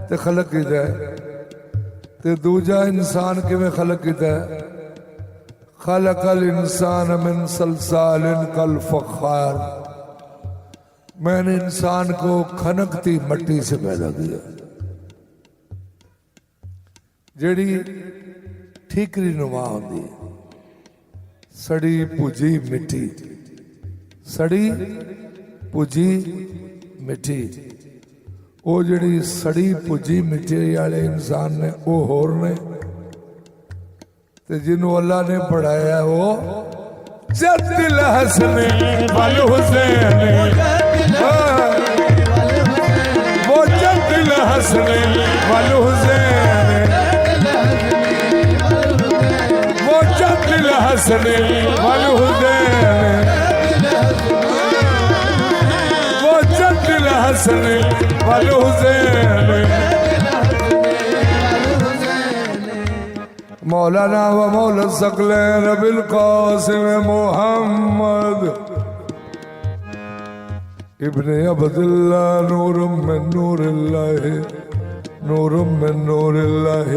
I: ते खलक किया है, ते दूजा इंसान किवें खलक किया है। खलकल इंसान मिन सलसालिन कल फखार, मैंने इंसान को खनकती मट्टी से पैदा किया, जेड़ी ठीकरी नुमा होती है, सड़ी भुजी मिट्टी, सड़ी भुजी मिट्टी। वो जिहड़ी सड़ी भुजी मिट्टी वाले इंसान ने वो होर ने, ते जिन्हों अल्लाह ने पढ़ाया वो जद्दिल हसन वल हुसैन, वो जद्दिल हसन वल हुसैन, वो जद्दिल हसन वल हुसैन, वो जद्दिल हसन वल हुसैन। मौलाना व मौला सकलैन बिल कासिम मोहम्मद इब्ने अब्दुल्लाह नूरुम मिन नूरिल्लाह, नूरुम मिन नूरिल्लाह,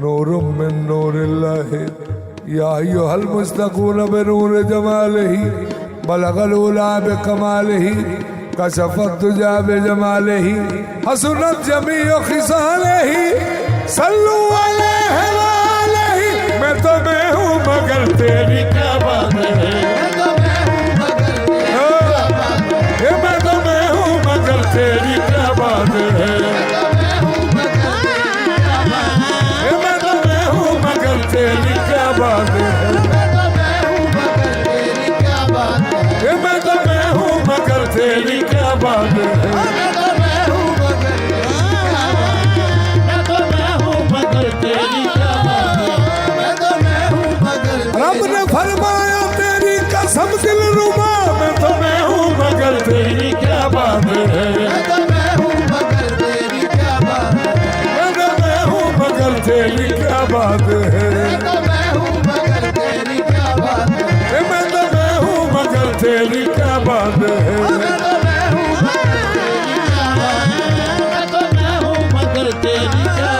I: नूरुम मिन नूरिल्लाह। या अय्युहल मुस्तक़ून बिनूर जमालिही, बलगल उला बिकमालिही, कशफत तुजा बिजमालिही, हसनत जमीउ खिसालिही, सल्लू अलैहि व अलैहि। मैं तो मैं हूँ मगर तेरी क्या बात है, मैं तो मैं हूँ मगर तेरी क्या बात है, मैं तो मैं हूँ मगर तेरी क्या बात है, मैं तो मैं हूँ मगर तेरी क्या बात है। रब ने फरमाया तेरी कसम दिल रुबा, मैं तो मैं हूँ मगर तेरी क्या बात है, मैं तो मैं हूँ मगर तेरी क्या बात है, मैं तो मैं हूँ मगर तेरी क्या बात है, मैं तो मैं हूँ मगर तेरी क्या बात है, मैं तो मैं हूँ मगर तेरी क्या बात है, मैं तो मैं हूँ मगर तेरी क्या बात है, मैं तो मैं हूँ मगर तेरी क्या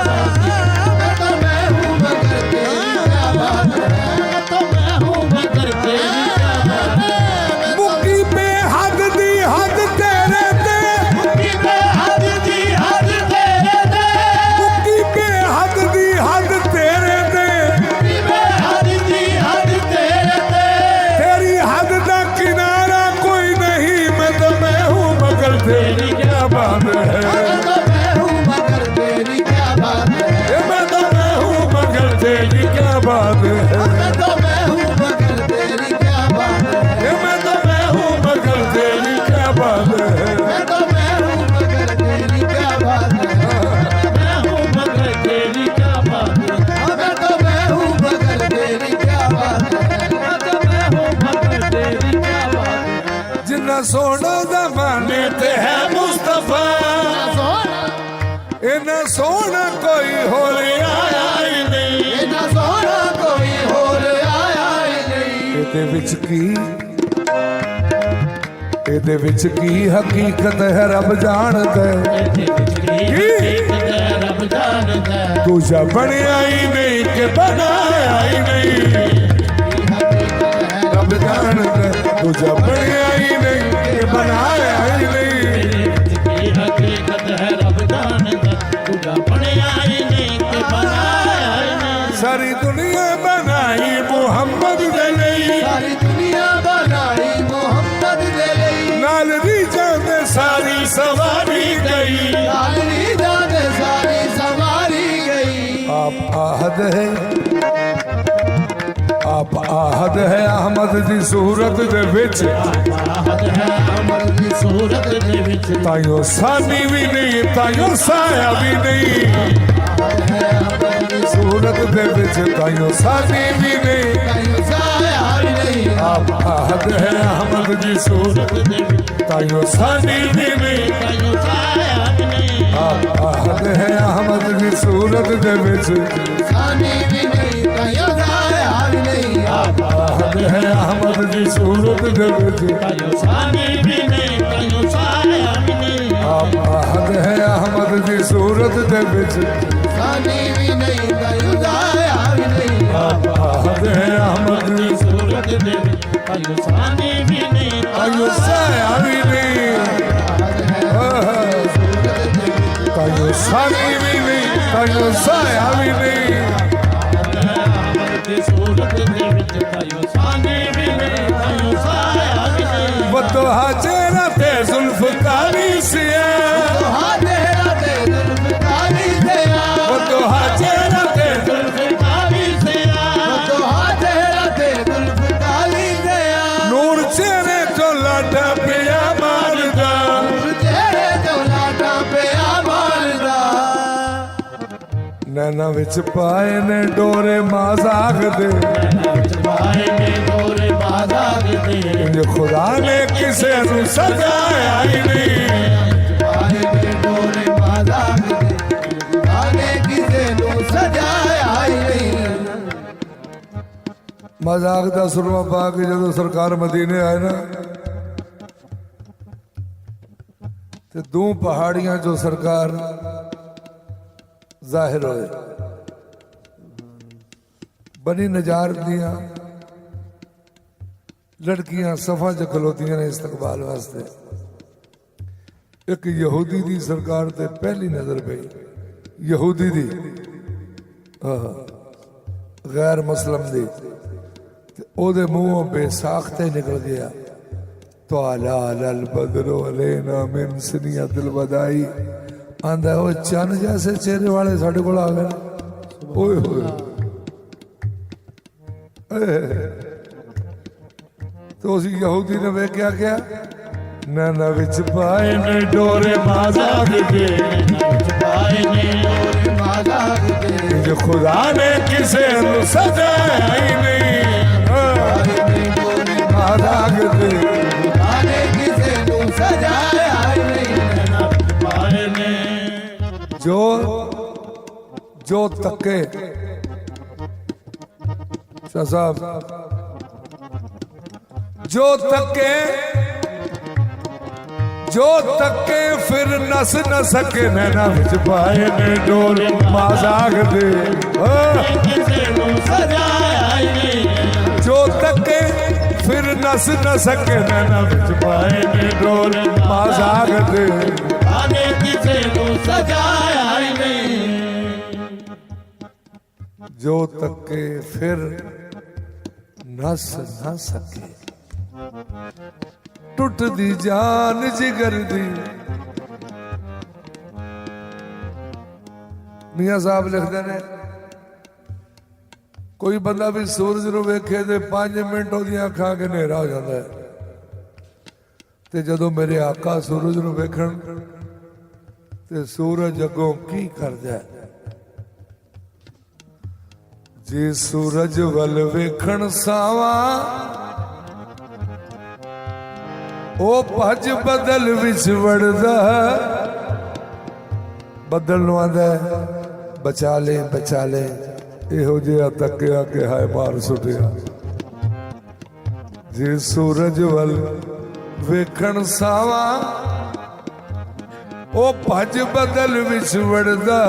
I: बात है, मैं तो मैं हूँ मगर तेरी क्या बात है। मुक्की पे हद दी हद तेरे ते, मुक्की पे हद दी हद तेरे ते, मुक्की पे हद दी हद तेरे ते, मुक्की पे हद दी हद तेरे ते। तेरी हद का किनारा कोई नहीं, मैं तो मैं हूँ मगर तेरी क्या बात है, मैं तो मैं हूँ मगर तेरी क्या बात है, मैं तो मैं हूँ मगर तेरी क्या बात है, मैं तो मैं हूँ मगर तेरी क्या बात है, मैं तो मैं हूँ मगर तेरी क्या बात है, मैं तो मैं हूँ मगर तेरी क्या बात है, मैं हूँ मगर तेरी क्या बात है, मैं तो मैं हूँ मगर तेरी क्या बात है, मैं तो मैं हूँ मगर तेरी क्या बात है। जिन्ना सोना ज़माने ते है मुस्तफा, इन्ना सोना कोई होर आया ही नहीं, इन्ना सोना कोई होर आया ही नहीं। ਇਹਦੇ ਵਿੱਚ ਕੀ ਹਕੀਕਤ ਹੈ ਰੱਬ ਜਾਣਦਾ,
C: रब जानदा,
I: ਦੂਜਾ ਬਣਿਆ ਹੀ ਨਹੀਂ ਕਿ ਬਣਾਇਆ ਹੀ ਨਹੀਂ, ਰੱਬ ਜਾਣਦਾ ਦੂਜਾ ਬਣਿਆ ਹੀ ਨਹੀਂ ਕਿ ਬਣਾਇਆ ਹੀ ਨਹੀਂ।
C: हकीकत है रब जानदा, तुझा बने
I: सवारी गई
B: लाडली जान सारी संवारी गई
I: आप आहद है अहमद दी सूरत दे विच
B: आहद है अमर दी सूरत दे विच
I: ताइयों सानी भी नहीं ताइयों साया भी नहीं
B: है अमर दी
I: सूरत दे विच ताइयों सानी भी नहीं
B: ताइयों साया भी नहीं
I: आप आहद है अहमद दी सूरत दे विच ताइयों सानी भी नहीं
B: ताइयों साया भी नहीं
I: आप आहद है अहमद दी सूरत दे विच
B: सानी भी नहीं ताइयों साया भी नहीं
I: आप आहद है अहमद दी सूरत दे विच
B: ताइयों सानी भी नहीं ताइयों साया भी नहीं
I: आप आहद है अहमद दी सूरत दे विच
B: सानी भी नहीं ताइयों साया भी नहीं
I: आप आहद है अहमद दी
B: सूरत दे विच ताइयों सानी भी नहीं
I: ताइयों साया भी नहीं ताइयों सानी भी नहीं ताइयों साया भी नहीं बदोहा चेहरा ते जुल्फकारी से बदोहा चेहरा ते नूर चेहरे तो लाडा पिया मारदा नैना विच पाए ने डोरे माजाक दे इंज खुदा ने किसे नू सजाया ही नहीं मजाक दा सुरमा पा के जदों सरकार मदीने आए ना ते दो पहाड़ियां जो सरकार जाहिर होए बनी नजार दियां लड़कियां सफा च खलोतियां ने इस्तकबाल वास्ते एक यहूदी दी सरकार ते पहली नजर पई यहूदी दी गैर मुस्लिम दी ते ओदे मुंहों बेसाख्ते निकल गया तो आला अल बदरो अलैना मिन सनियतिल बदाई आंदा वो चन जैसे चेहरे वाले साढ़े को आ गए ओए होए तो उस यहूदी ने वे क्या क्या नैना विच पाए ने डोरे माजाक के जो खुदा ने किसे नू सजाया ही नहीं माजाक के जो तके साहब जो तके फिर नस न सके नैना विच पाए ने डोर माजाक दे जो तके फिर नस न सके नैना विच पाए ने डोर माजाक दे जो तके फिर नस न सके टुट दी जान जिगर दी मियां साहब लिखते ने कोई बंदा भी सूरज नूं वेखे ते 5 मिनट ओदियां अखां के नेरा हो जाता है ते जदों मेरे आका सूरज नूं वेखण ते सूरज अगों की करदा है जे सूरज वल वेखण सावा ओ भज बदल विच वड़दा बदल नूं आंदा बचा ले इहो जिहा तकिया के हाय मार सुटिया जे सूरज वल वेखण सावा ओ भज बदल विच वड़दा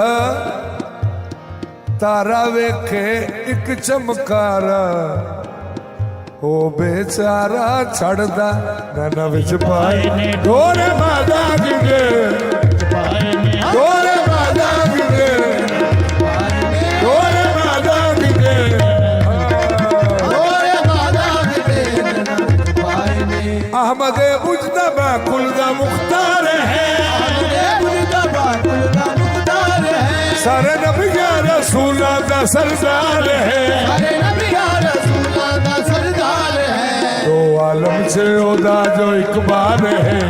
I: तारा वेखे एक चमकारा ओ बेचारा छड़दा नैना विच पाए डोरे मादा गे डोरे मादा गे डोरे मादा गे अहमद मुजतबा कुल दा मुख्तार है सारे नबिया रसूला दा सरदार है तो आलम से ओदा जो इकबाल है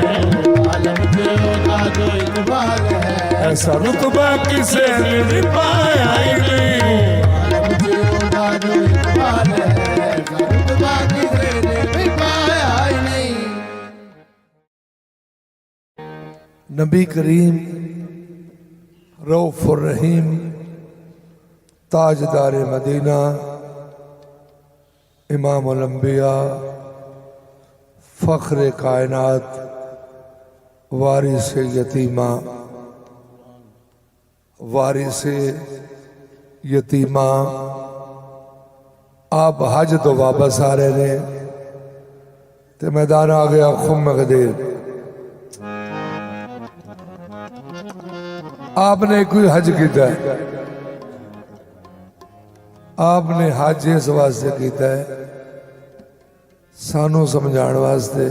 I: ऐसा रुतबा किसे ने पाया ही नहीं नबी करीम रऊफुर रहीम ताजदार मदीना इमाम उल अंबिया फख्र कायनात वारिस यतीमा वारिस यतीमा आप हज तो वापस आ रहे ने ते मैदान आ गया खुम गदीर आपने कोई हज किया आपने हज इस वास्ते किया है सानू समझाने वास्ते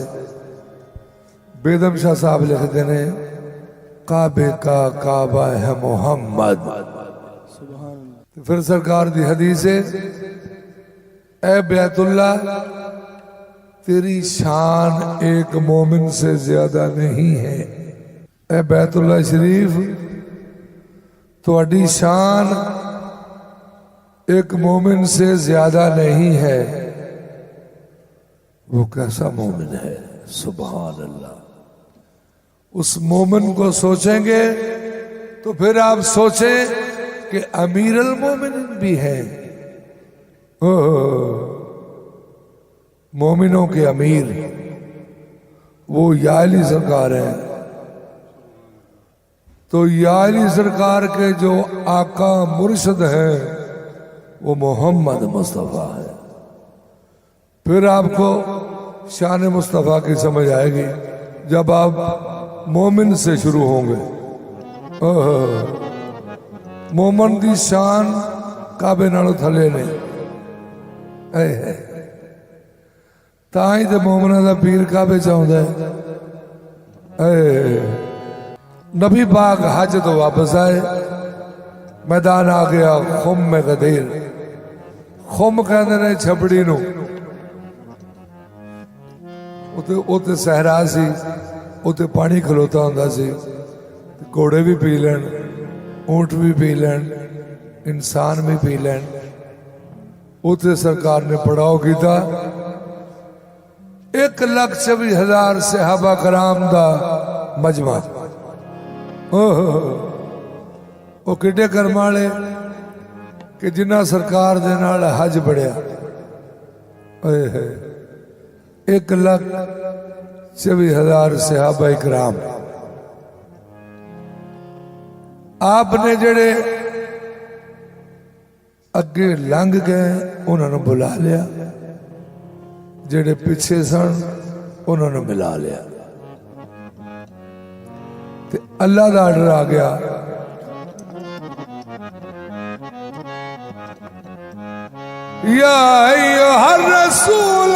I: बेदम शाह साहब लिखते ने काबे का काबा है मोहम्मद फिर सरकार दी हदीस है ए बैतुल्ला तेरी शान एक मोमिन से ज्यादा नहीं है ए बैतुल्ला शरीफ तुम्हारी शान एक मोमिन से ज्यादा नहीं है वो कैसा मोमिन है सुभान अल्लाह उस मोमिन को सोचेंगे तो फिर आप सोचें कि अमीर अल मोमिन भी है मोमिनों के अमीर वो या अली सरकार है तो या अली सरकार के जो आका मुर्शद हैं वो मोहम्मद मुस्तफ़ा है फिर आपको शान मुस्तफ़ा की समझ आएगी जब आप मोमिन से शुरू होंगे मोमन की शान काबे नालों थले ने ताई तो मोमना का पीर काबे चाहता है नबी पाक हज तो वापस आए मैदान आ गया खुम में गदीर खुम कहते ने छपड़ी नू उते सहरा सी उते पानी खलोता होंदा सी घोड़े भी पी लैन ऊंट भी पी लैन इंसान भी पी लैन उते सरकार ने पड़ाव किया 1,24,000 सहाबा कराम दा मजमा वो किड्डे कर्म वाले कि जिन्ना सरकार दे नाल हज बढ़िया 1,24,000 सहाबा इकराम आपने जड़े अगे लंघ गए उन्होंने बुला लिया जेड़े पिछे सन उन्होंने मिला लिया ते अल्लाह का आर्डर आ गया या अय्युहर रसूल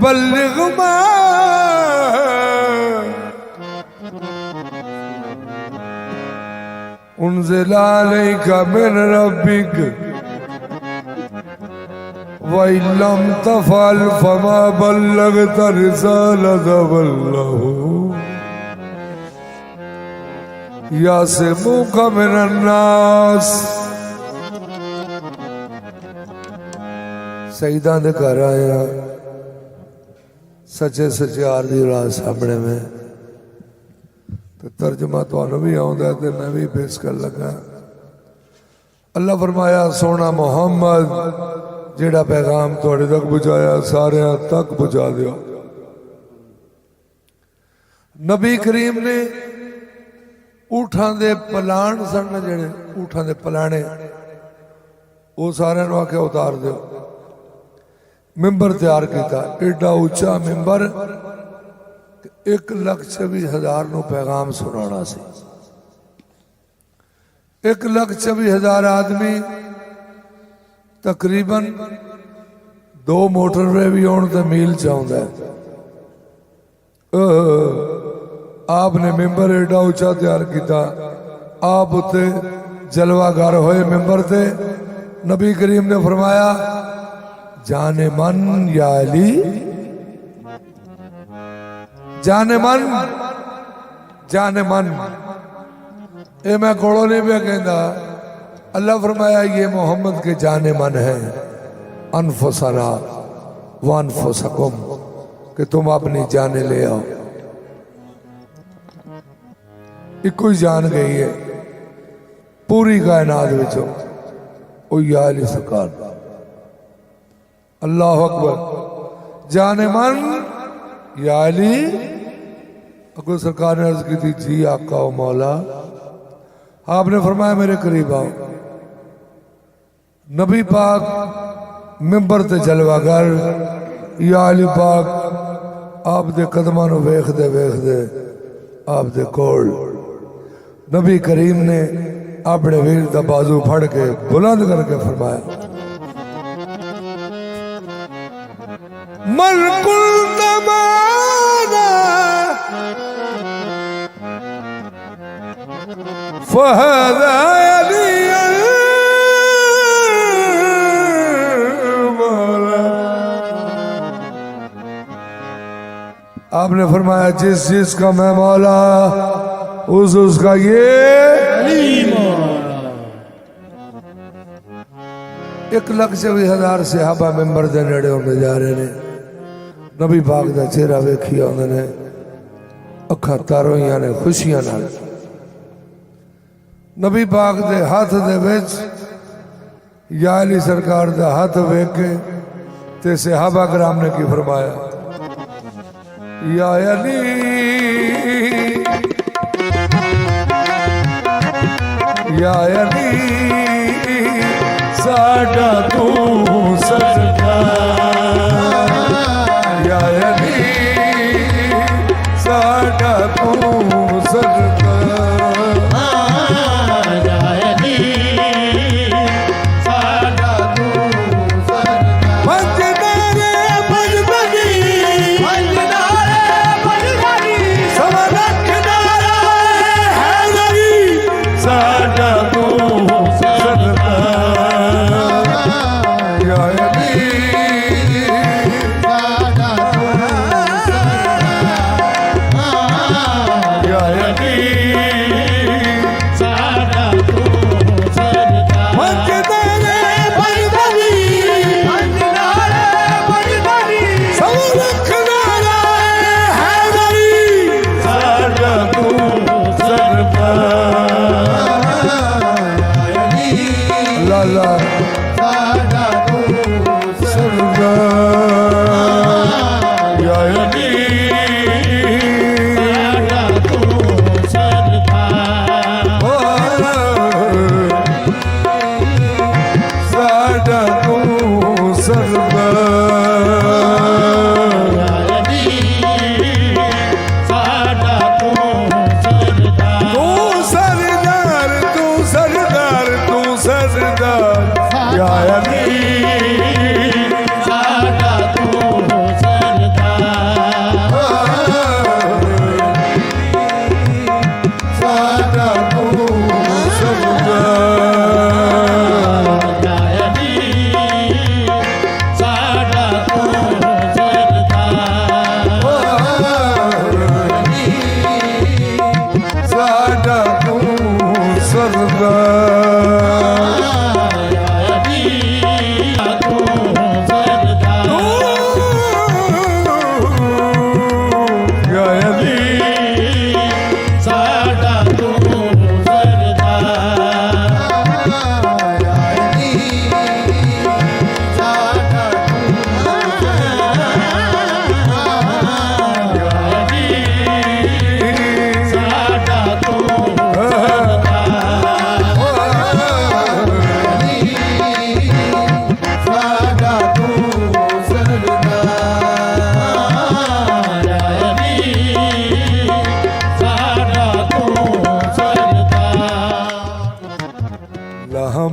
I: बल्लिग मा उन्ज़िला अलैका मिन रब्बिक व इल्लम तफ़अल फमा बल्लगत रिसालत वल्लाहु यासिमुका मिनन नास सईदा दे घर आया सच्चे सचार दी रात सामने में तो तर्जमा तो भी आउंदा ते मैं भी पेश कर लगा अल्लाह फरमाया सोना मोहम्मद जेड़ा पैगाम थोड़े तक पहुंचाया सारे तक पहुंचा दियो नबी करीम ने ऊठां दे पलाण सन जेड़े ऊठां दे पलाणे वो सारे आख्या उतार दो मिंबर तैयार किया एडा उच्चा मिंबर 1,24,000 पैगाम सुनाना सी 1,24,000 आदमी तकरीबन 2 मोटरवे भी आने तो मील चाहता है। आपने मेंबर एडा उचा तैयार किया, आप उत्ते जलवागर होए मेंबर थे। नबी करीम ने फरमाया जाने मन या अली, जाने मन, जाने मन। ये मैं कोड़ो नहीं पे कहता, अल्लाह फरमाया ये मोहम्मद के जाने मन है। अनफुसना व अनफुसकुम, कि तुम अपनी जाने ले आओ। इको ही जान गई है पूरी कायनात विचों, ओ या अली सरकार। अल्लाह अकबर। जाने मन या अली। अकबर सरकार ने अर्ज की थी जी आका ओ मौला। आपने फरमाया मेरे करीब आओ। नबी पाक मिंबर ते जलवागर, या अली पाक आप दे कदमां नूं वेखदे वेखदे आप दे कोल नबी करीम ने अपने वीर दा बाजू फड़ के बुलंद करके फरमाया मन कुल तमाना फहदा अली आपने फरमाया जिस चीज का मैं मौला उसका ये 1,24,000 सहाबा मेंबर दे नेड़े होंदे जा रहे ने। नबी पाक दा चेहरा वेखिया उन्होंने, अखां तारोइयां ने खुशियां नाल। नबी पाक दे हाथ दे विच या अली सरकार दा हाथ वेख के ते सहाबा कराम ने की फरमाया या अली या अली साडा तू सरकार, या अली साडा तू सरकार,
B: या अली साडा तू सरकार।
I: पंजदारे पंजबनी,
B: पंजदारे पंजबनी,
I: सवा रखनारा हैदरी साडा तू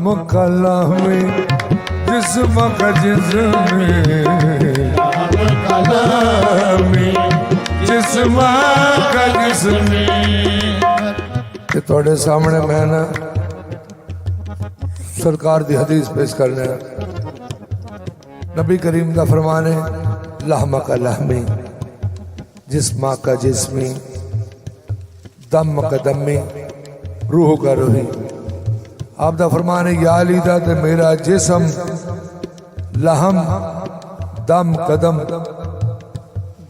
I: हम कलामी जिस्म का जिस्म कलामी जिस्म का जिस्म। ये थोड़े सामने मैं ना सरकार दी हदीस पेश करने नबी करीम का फरमान है लहमा का लहमी जिस्मा का जिस्मी दम का दमी रूह का रूही। आप दा फरमान है या अली दा ते मेरा जिस्म लहम दम कदम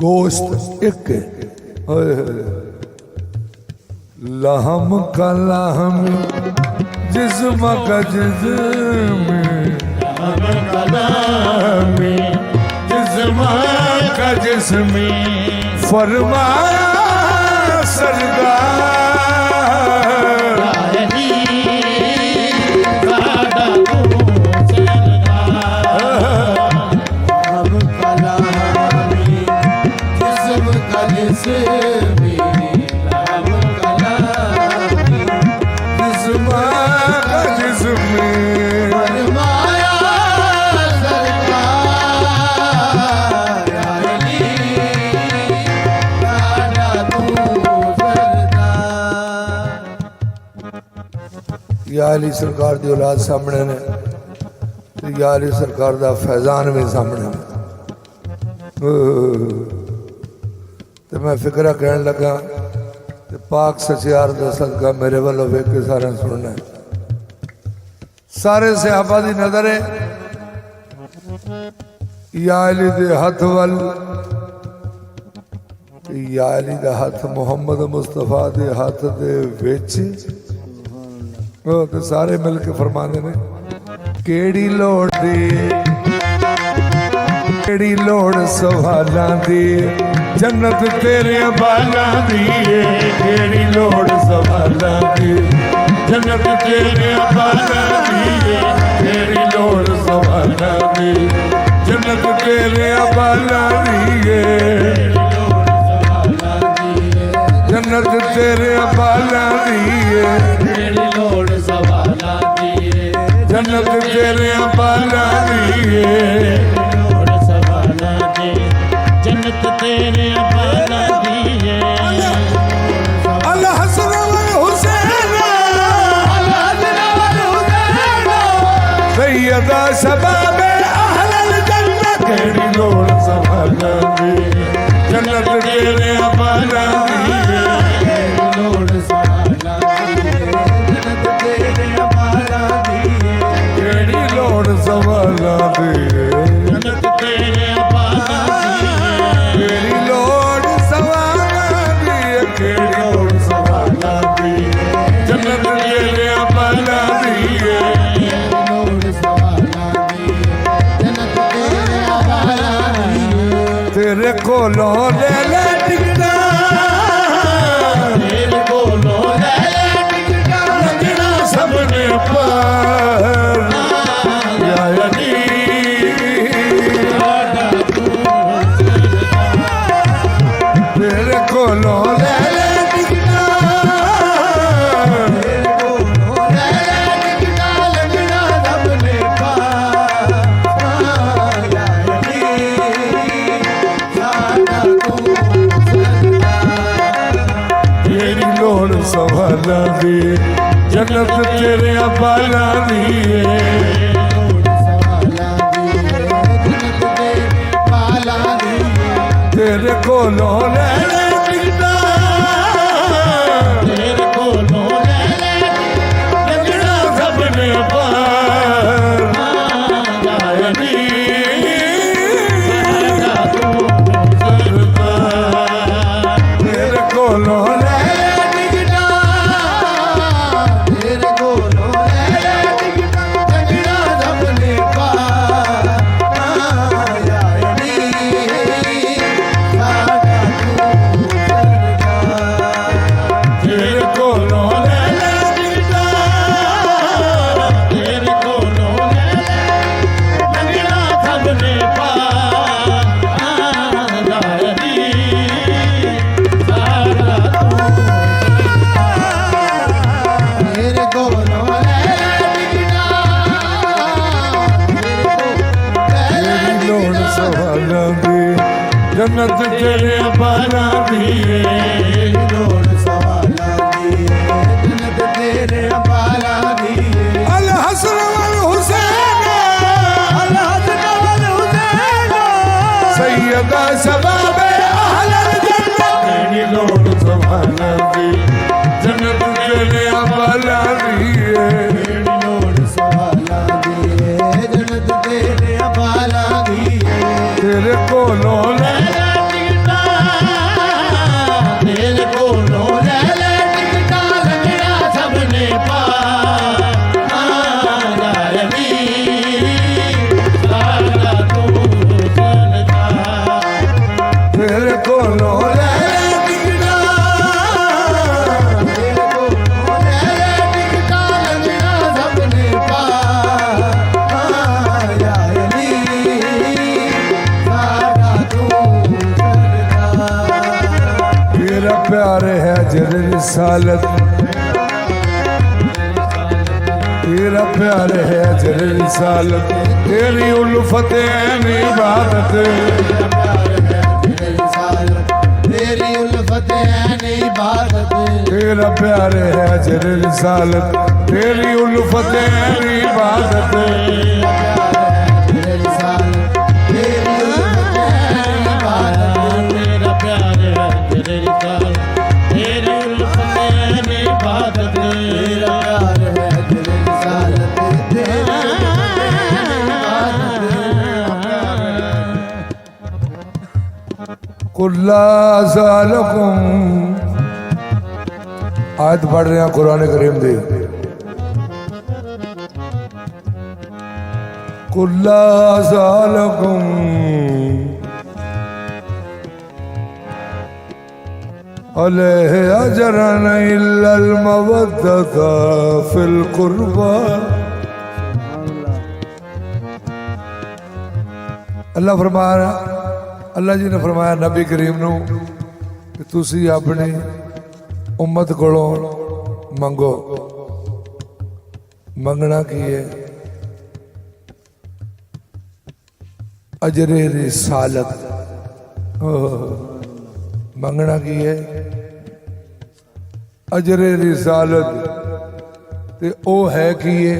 I: गोश्त एक है। ओए होए। लहम का लहम जिस्म का जिस्म जिस्म का जिस्म फरमाया सरदार या अली सरकार दी औलाद सामने ने ते या अली सरकार दा फैजान भी सामने ने। ते मैं फिक्रा कहन लगा ते पाक सचियार दा सदका मेरे वालों वेख के सारे सुनना है। सारे सहाबा दी नजर है या अली दे हथ वल। या अली दा हथ मुहम्मद मुस्तफा दे हथ दे विच तो सारे मिल के फरमाते ने केड़ी लोड़ दी केड़ी लोड़ सवालां दी जन्नत तेरे बालां दी केड़ी लोड़ सवालां दी जन्नत तेरे बालां दी केड़ी लोड़ सवालां दी जन्नत तेरे बालां दी जन्नत तेरे बालां दी जन्नत तेरे बाला दी
C: जन्नत तेरे बाला दी
I: अल्लाह हसन व हुसैन सैयदा शबाब अहल जन्नत केड़ी लोड़ सवाला दी जन्नत तेरे बाला दी लोड़ सवाला जन्नत तेरे बाला दी केड़ी लोड़ सवाला दी जन्नत तेरे बाला दी केड़ी लोड़ सवाला दी केड़ी लोड़ सवाला दी जन्नत तेरे बाला दी लोड़ सवाला दी जन्नत तेरे बाला दी तेरे कोलों ले ले टिकटा तेरे कोलों ले ले टिकटा लगना सबने पर या अली तेरे कोलों ले ले टिकटा तेरे कोलों ले ले टिकटा लगना सबने पर या अली साडा तू तेरी लोड़ सवाला दी जन्नत तेरे बाला दी तेरे कोलों ले ले टिकटा तेरे कोलों ले ले लगना सबने पर या अली तेरे कोलों ले ले टिकटा तेरे कोलों ले ले टिकटा लगना सबने पर या अली तेरे बाला दिए
B: लोड़ सवाला दिए जन्नत तेरे बाला दिए
I: अल हसन वल हुसैन
B: अल हसन वल हुसैन
I: सैयदा शबाब अहल जन्नत तेरी लोड़ सवाला दी जन्नत तेरे बाला दिए
B: लोड़ सवाला दिए जन्नत तेरे बाला दिए
I: तेरे कोलों ले
B: तेरे कोलों ले ले टिकटा लगना सबने पा
I: तेरे कोलों ले
B: टिकटा तेरे कोलों ले ले टिकटा लगना सबने पा या अली सारा तू
I: तेरा प्यार है जर रिसालत तेरा प्यार है जर रिसालत तेरी उल्फत इबादत
B: तेरी उल्फत इबादत
I: तेरा प्यार है जर रिसालत तेरी उल्फत इबादत
B: तेरी रिसालत तेरी उल्फत इबादत
C: तेरा प्यार है तेरे रिसाल तेरी उल्फत में इबादत
B: तेरा प्यार है तेरी रिसालत तेरी
I: कुल्ला ज़ालकुम आयत पढ़ रहे हैं कुरान करीम दी कुल्ला ज़ालकुम अलैहि अजरन इल्लल मवद्दता फिल कुर्बा अल्लाह फरमाया अल्लाह जी ने फरमाया नबी करीम नू कि तुसी अपनी उम्मत कोलों मंगो मंगना की है अजरे रिसालत मंगना की है अजरे रिसालत ते ओ है कि ये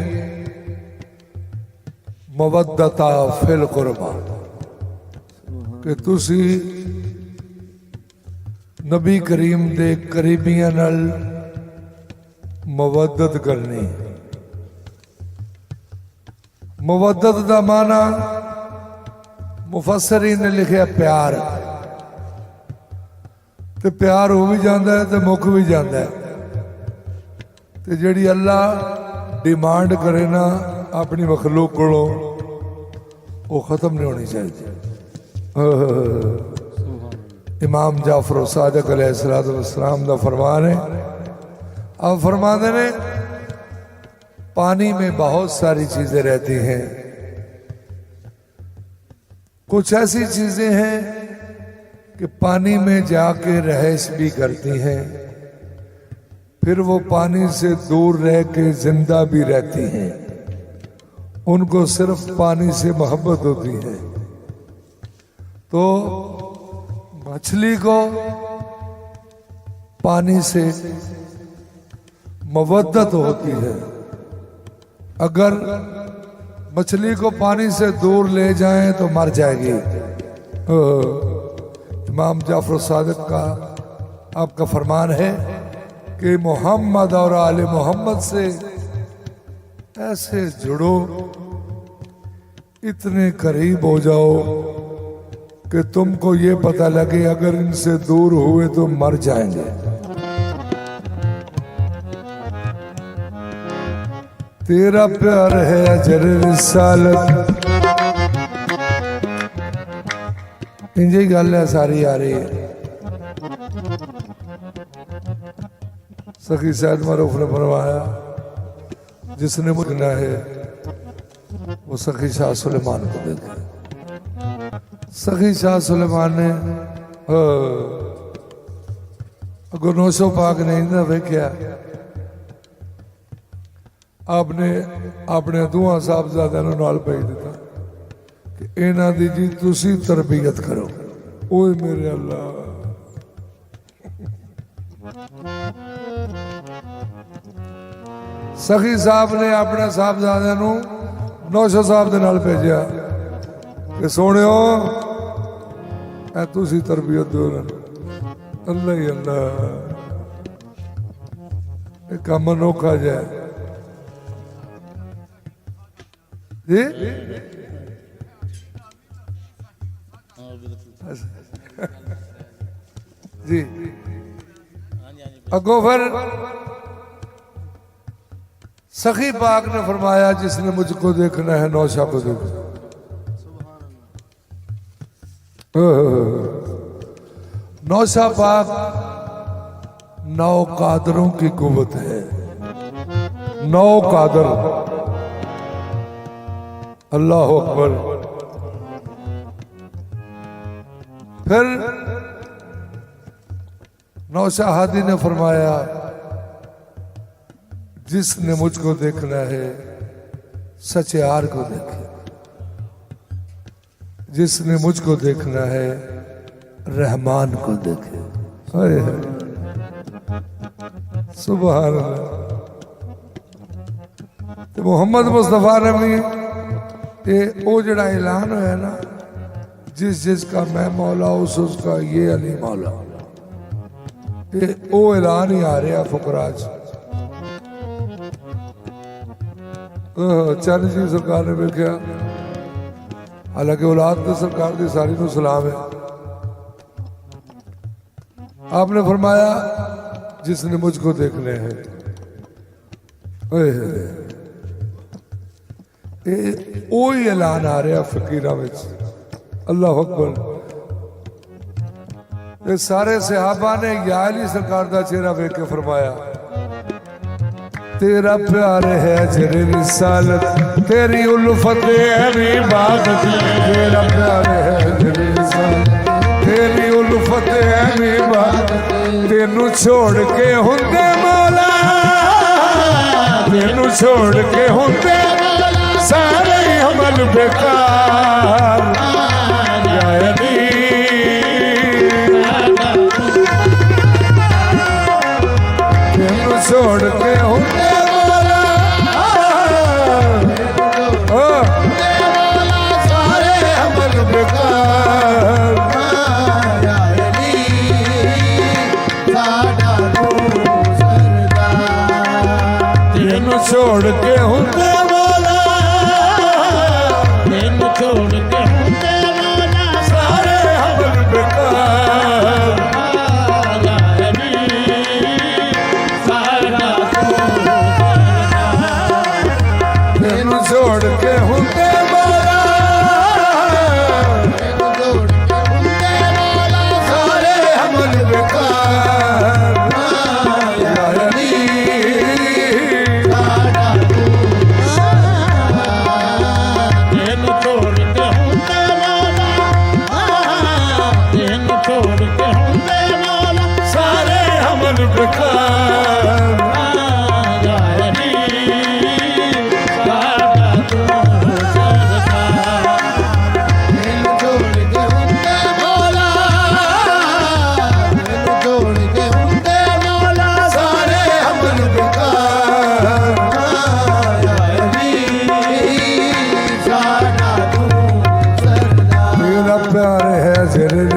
I: मवद्दता फिल कुर्बा कि तुसी नबी करीम दे करीबियां नाल मवद्दत करनी मवद्दत दा माना मुफस्सरीन ने लिखिया प्यार ते प्यार हो भी जाता है तो मुक भी जाता है ते जिहड़ी अल्लाह डिमांड करे ना अपनी मखलूक कोलों वो खत्म नहीं होनी चाहिए इमाम जाफर सादिक अलैहिस्सलाम दा फरमान है अब फरमाते ने पानी में बहुत सारी चीजें रहती हैं कुछ ऐसी चीजें हैं कि पानी में जाके रहश भी करती हैं फिर वो पानी से दूर रह के जिंदा भी रहती हैं उनको सिर्फ पानी से मोहब्बत होती है तो मछली को पानी से मवद्दत होती है अगर मछली को पानी से दूर ले जाएं तो मर जाएगी इमाम जाफर सादिक का आपका फरमान है कि मोहम्मद और आले मोहम्मद से ऐसे जुड़ो इतने करीब हो जाओ कि तुमको ये पता लगे अगर इनसे दूर हुए तो मर जाएंगे तेरा प्यार है अजर रिसालत इंज ही गल है सारी आ रही है सखी सैयद मरूफ ने फरमाया जिसने मुझना है वो सखी शाह सुलेमान को दे दे सखी शाह सुलेमान ने गुनोशो पाक ने इंदा वेख्या आपने अपने दोवां साहबजादियां नूं नाल भेज दिता कि इन्हां दी जी तुसी तरबियत करो ओए मेरे अल्लाह सखी साहब ने अपने साहबजादे नू नौशा साहब दे नाल भेजिया कि सोनियो ऐ तुसी तरबियत दो अल्लाह ही अल्लाह ये काम अनोखा जाए जी जी अगो फिर सखी पाक ने फरमाया जिसने मुझको देखना है नौशा को देखो नौशा पाक 9 कादरों की कुव्वत है 9 कादर अल्लाह अकबर फिर नौशा हादी ने फरमाया जिसने मुझको देखना है सचयार को देखे जिसने मुझको देखना है रहमान को देखे हाय हाय सुभान अल्लाह तो मोहम्मद मुस्तफा ने भी ये वो जड़ा ऐलान होया ना जिसका मैं मौला उसका ये अली मौला ये वो ऐलान ही आ रहा फुकरा चंद जी सरकार ने वेख्या हालांकि औलाद तो सरकार की सारी नू सलाम है आपने फरमाया जिसने मुझको देखने हैं वो ही ऐलान आ रहा फकीरा में अल्लाह अकबर ये सारे सहाबा ने या अली सरकार का चेहरा वेख के फरमाया तेरा प्यार है तेरी रिसालत तेरी उल्फत है इबादत तेरा प्यार है तेरी रिसालत तेरी उल्फत है इबादत तेनू छोड़ के हुंदे मौला तेनू छोड़ के हुंदे सारे अमल बेकार या अली तेनू छोड़ के हुंदे छोड़ के हुंदे मौला तेनू छोड़ के हुंदे मौला सारे अमल बेकार या अली सारा तेनू छोड़ के हुंदे मौला तेनू छोड़ के हुंदे मौला सारे अमल बेकार या अली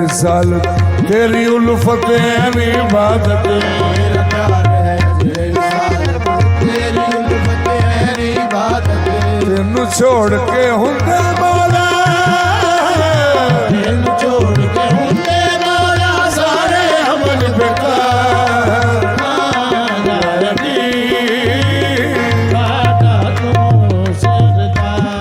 I: रिसालत तेरी उल्फत है इबादत तेरा प्यार है तेरी रिसालत तेरी उल्फत है इबादत तेनू छोड़ के हुंदे मौला तेनू छोड़ के हुंदे मौला सारे अमल बेकार या अली साडा तू सरदार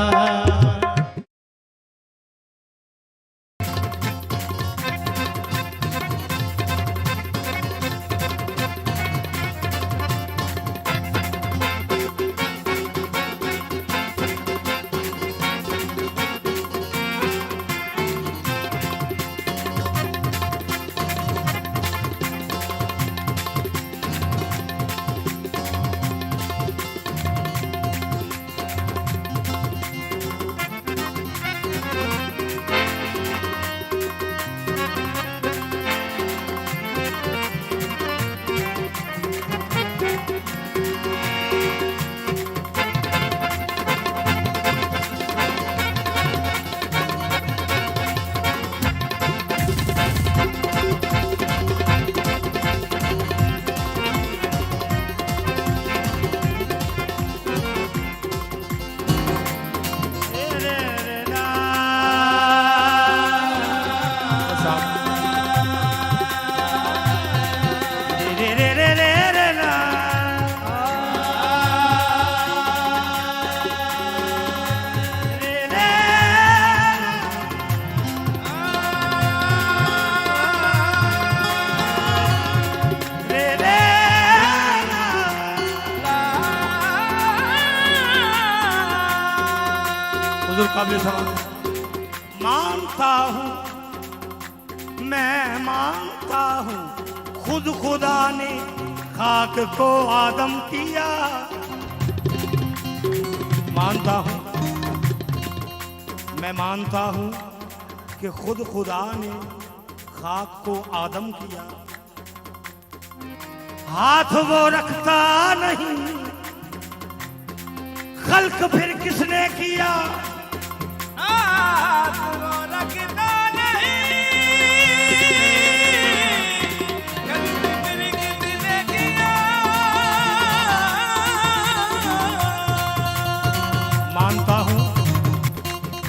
A: हुजूर काबिल सवाल। मानता हूँ मैं मानता हूँ खुद खुदा ने खाक को आदम किया। मानता हूँ मैं मानता हूँ कि खुद खुदा ने खाक को आदम किया। हाथ वो रखता नहीं खल्क फिर किसने किया।
C: हाथ वो रखता नहीं खल्क फिर किसने किया।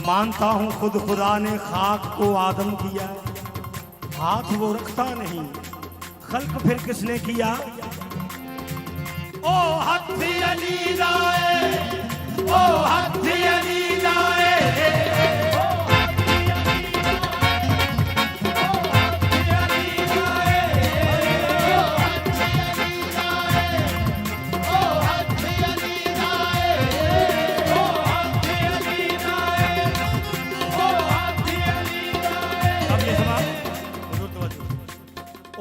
A: मानता हूँ खुद खुदा ने खाक को आदम किया। हाथ वो रखता नहीं खल्क फिर किसने किया। ओ हत्थी अली राय ओ हत्थी अली राय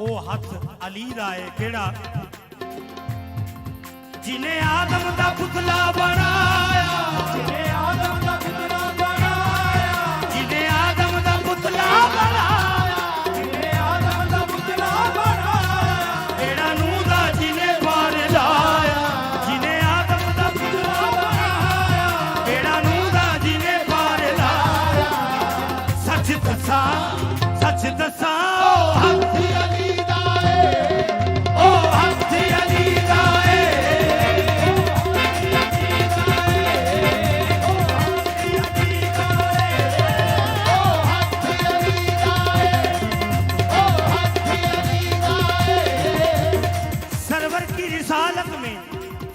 A: ओ हथ अली राय केड़ा जिन्हें आदम दा पुतला बनाया। जिन्हें आदम दा पुतला बनाया। जिन्हें आदम दा पुतला बनाया। जिन्हें आदम दा पुतला बनाया। केड़ा नूह दा जिन्हें पार लाया। जिन्हें आदम दा पुतला बनाया। केड़ा नूह दा जिन्हें पार लाया। सच दसा सच दसा ओ हत्थी अली राय ओ हत्थी अली राय सरवर की रिसालत में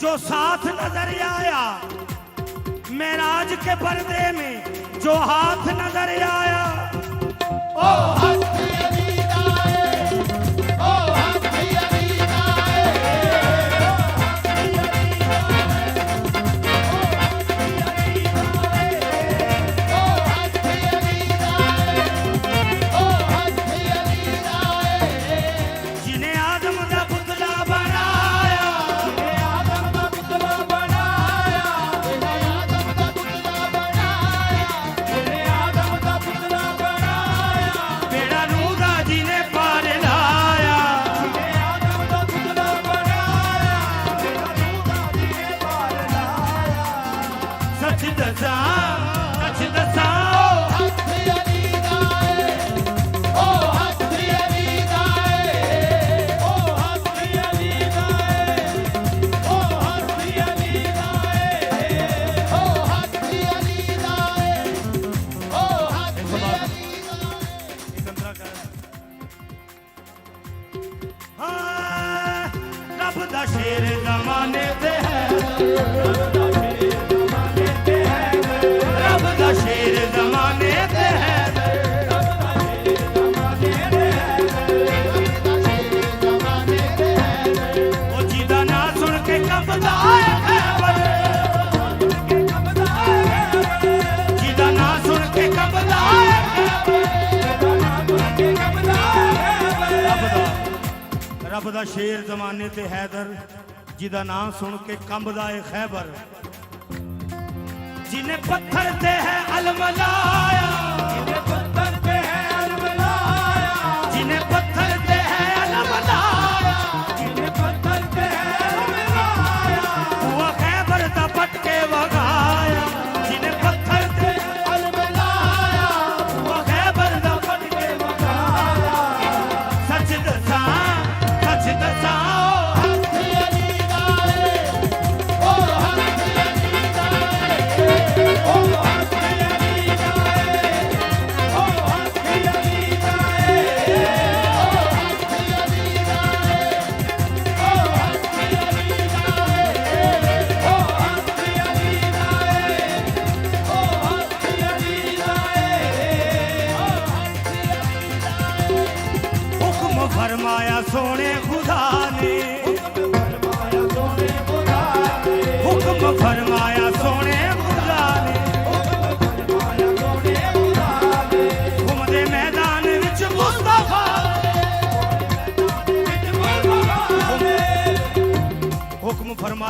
A: जो साथ नजर आया। मेराज के पर्दे में जो हाथ नजर आया। ओ हत्थी अली राय ओ हत्थी अली राय ओ हत्थी अली राय ओ हत्थी अली राय जिन्हें आदम दा पुतला बनाया। जिन्हें आदम दा पुतला बनाया। जिन्हें आदम दा पुतला बनाया। जिन्हें आदम दा पुतला बनाया। बेड़ा नूह दा जिन्हें पार लाया। जिन्हें आदम दा पुतला बनाया। बेड़ा नूह दा जिन्हें पार लाया। सच दसा सच दसा ओ हत्थी अली राय ओ हत्थी अली राय ओ हत्थी अली राय ओ हत्थी अली राय ओ हत्थी अली राय ओ हत्थी अली हाँ रब दा शेर जमाने ते है। रब दा शेर जमाने ते है। ओ जिदा ना सुन के कंबदा है खैबर। जिदा ना सुन के कंबदा है रब दा शेर जमाने ते हैदर। जिदा नाम सुन के कंबदा है खैबर। जिन्हें पत्थर ते है अलमलाया। जिन्हें पत्थर ते है अलमलाया। जिन्हें पत्थर ते है अलमलाया। जिन्हें पत्थर ते है अलमलाया। हुआ खैबर दा पटके वगाया। जिन्हें पत्थर ते अलमलाया। हुआ खैबर दा पटके वगाया। सच दसा सच दसा ओ हत्थी अली राय ओ हत्थी अली राय ओ हत्थी अली राय ओ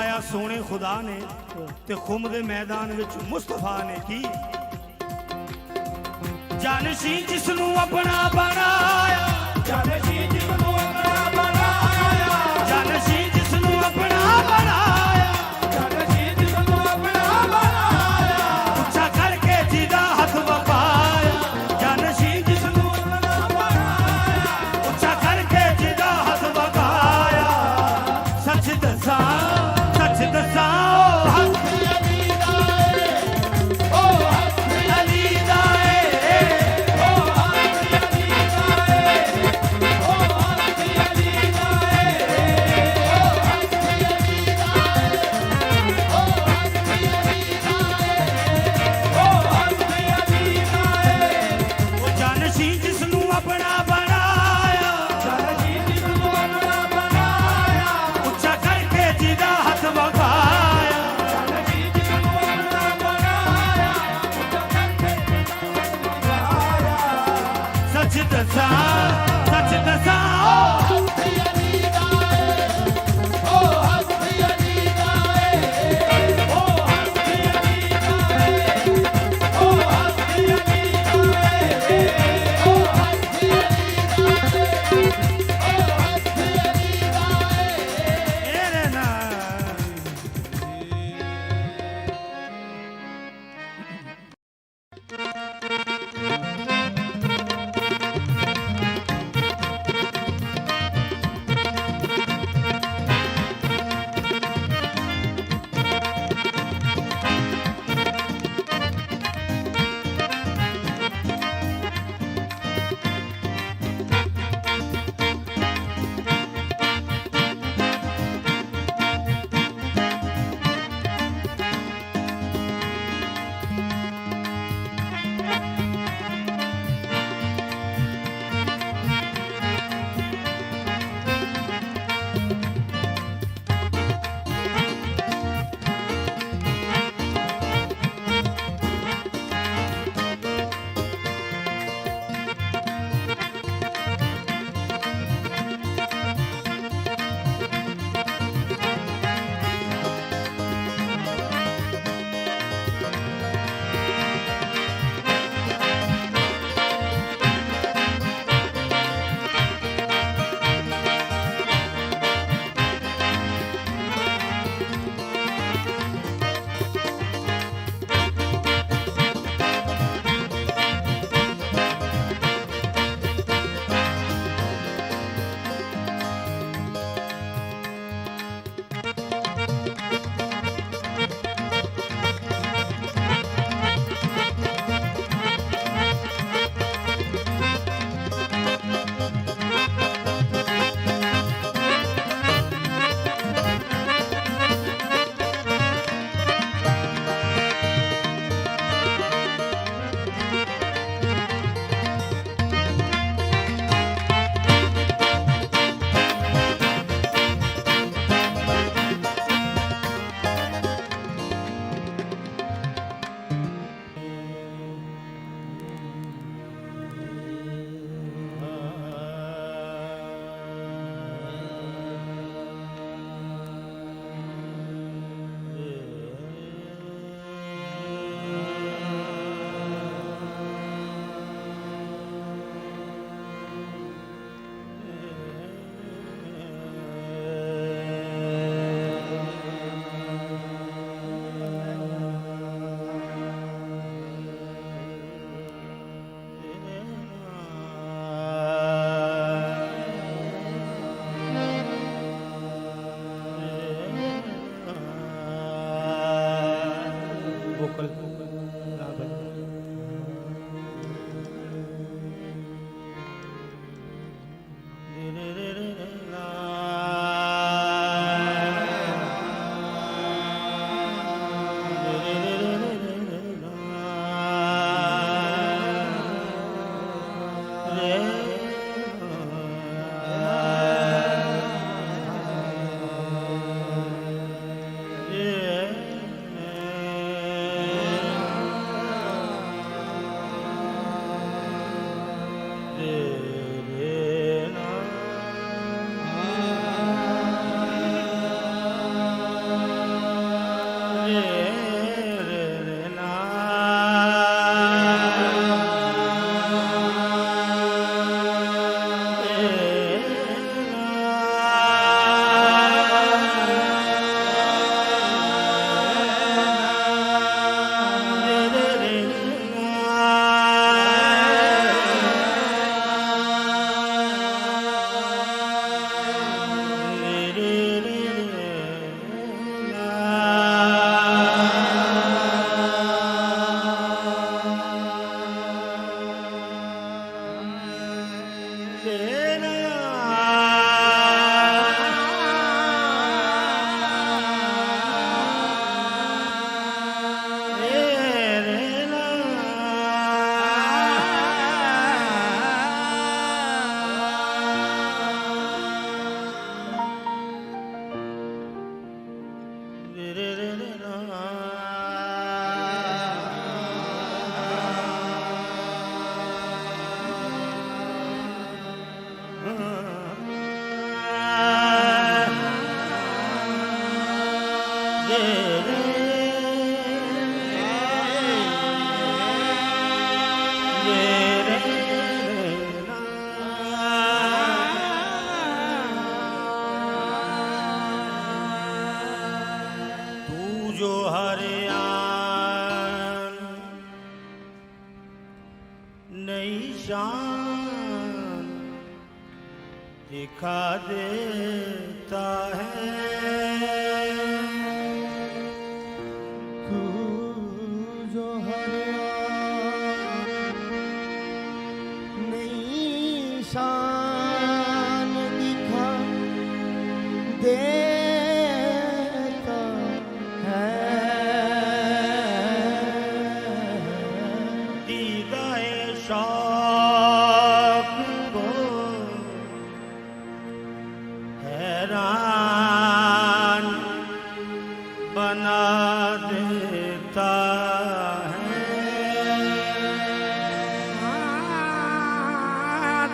A: फरमाया सोने खुदा ने ते खुम दे मैदान विच मुस्तफा ने की जानशी जिसनू अपना बनाया
C: जानशी जिसनू अपना बनाया
A: जानशी जिसनू अपना बनाया
C: जानशी जिसनू अपना बनाया
A: उच्चा करके जिदा हथ वफाया जानशी जिसनू
C: अपना बनाया
A: उच्चा करके जिदा हथ वफाया सच दसा ओ हक अली दा ए ओ जानशी जिसनू अपना बनाया
C: जानशी जिसनू अपना बनाया
A: उच्चा करके जिदा हथ वफाया
C: जानशी जिसनू अपना बनाया
A: सच दसा ओ मेरे नाम दिखा देता है
E: तू जो हर नई शान दिखा देता है
A: दीदाए शौक को हैरान बना देता है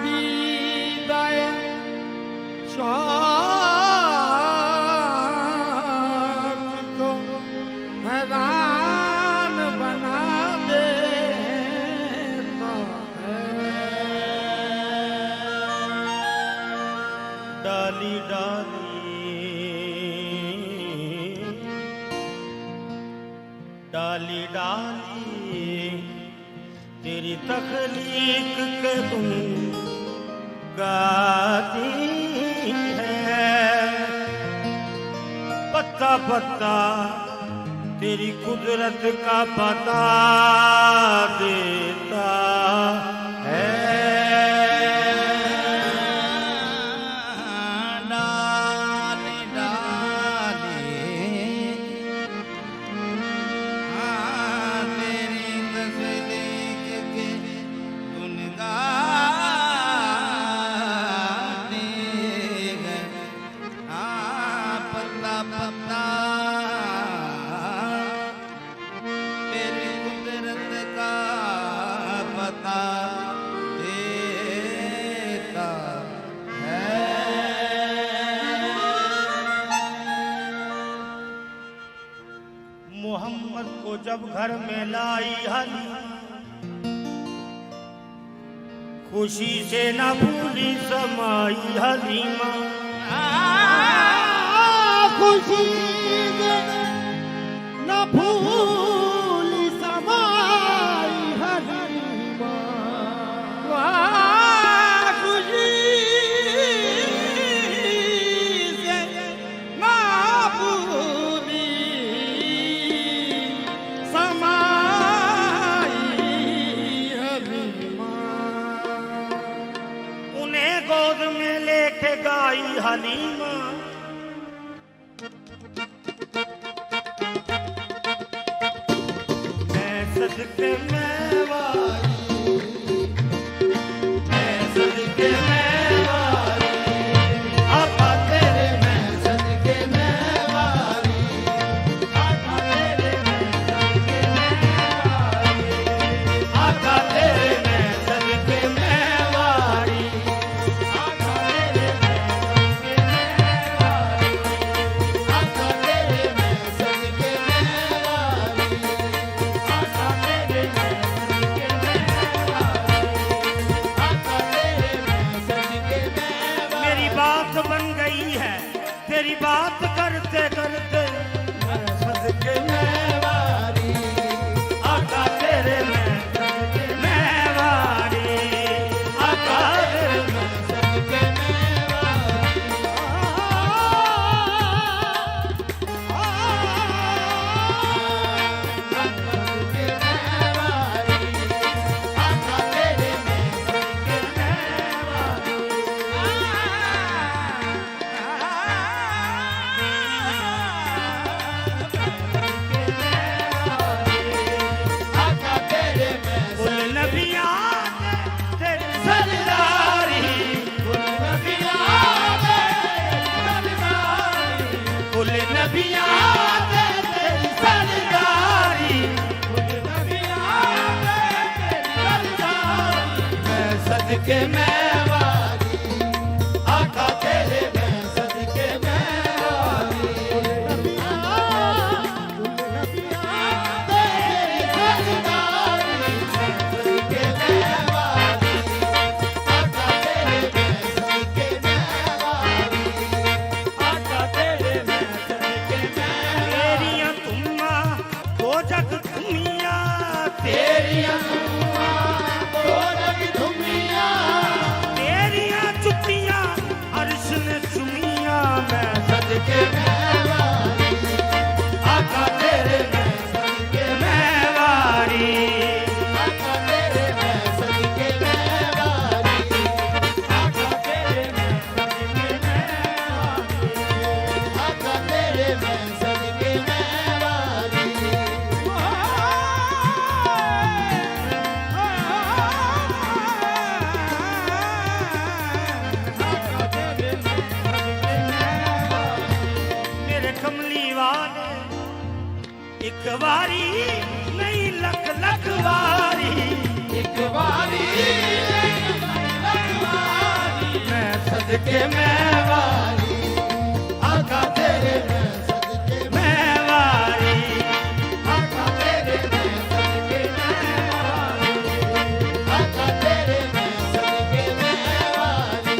E: दीदाए शौक को हैरान बना देता है
A: डाली डाली डाली डाली तेरी तखलीक के गुन गाती है पत्ता पत्ता तेरी कुदरत का पता देता है मोहम्मद को जब घर में लाई हलीमा खुशी से न भूली समाई हलीमा
E: खुशी से न भूली समाई हलीमा खुशी से न भूली समाई हलीमा
A: उन्हें गोद में लेके गाई हलीमा मैं सदके में वारी मैं सदके में वारी आपा तेरे मैं सदके में वारी आपा तेरे मैं सदके में वारी आपा तेरे मैं सदके में वारी आपा तेरे मैं सदके में वारी
B: आका तेरे मैं सदके में वारी
A: आपा तेरे मैं
B: सदके मैं वारी आका तेरे मैं सदके मैं वारी तेरी सरदारी मैं सदके मैं वारी आका तेरे मैं सदके मैं वारी
C: आका तेरे मैं सदके मैं
A: तेरियां तुम्मा दो जग तुम्मिया
B: तेरियां तो जग धुमिया
A: तेरियां चुप्पियां अर्श ने चुमिया मैं
B: सदके मैं वारी आका तेरे मैं सदके मैं
A: वारी
B: आका तेरे मैं सदके मैं वारी
C: आका तेरे मैं सदके मैं
B: आका तेरे मैं सदके मैं वारी
A: मेरे कमली वाले एक बारी नहीं लख लख बारी
B: एक बारी
A: मैं
B: सदके मैं वारी आका तेरे मैं सदके
A: मैं वारी
B: आका तेरे मैं सदके मैं वारी आका तेरे मैं सदके मैं वारी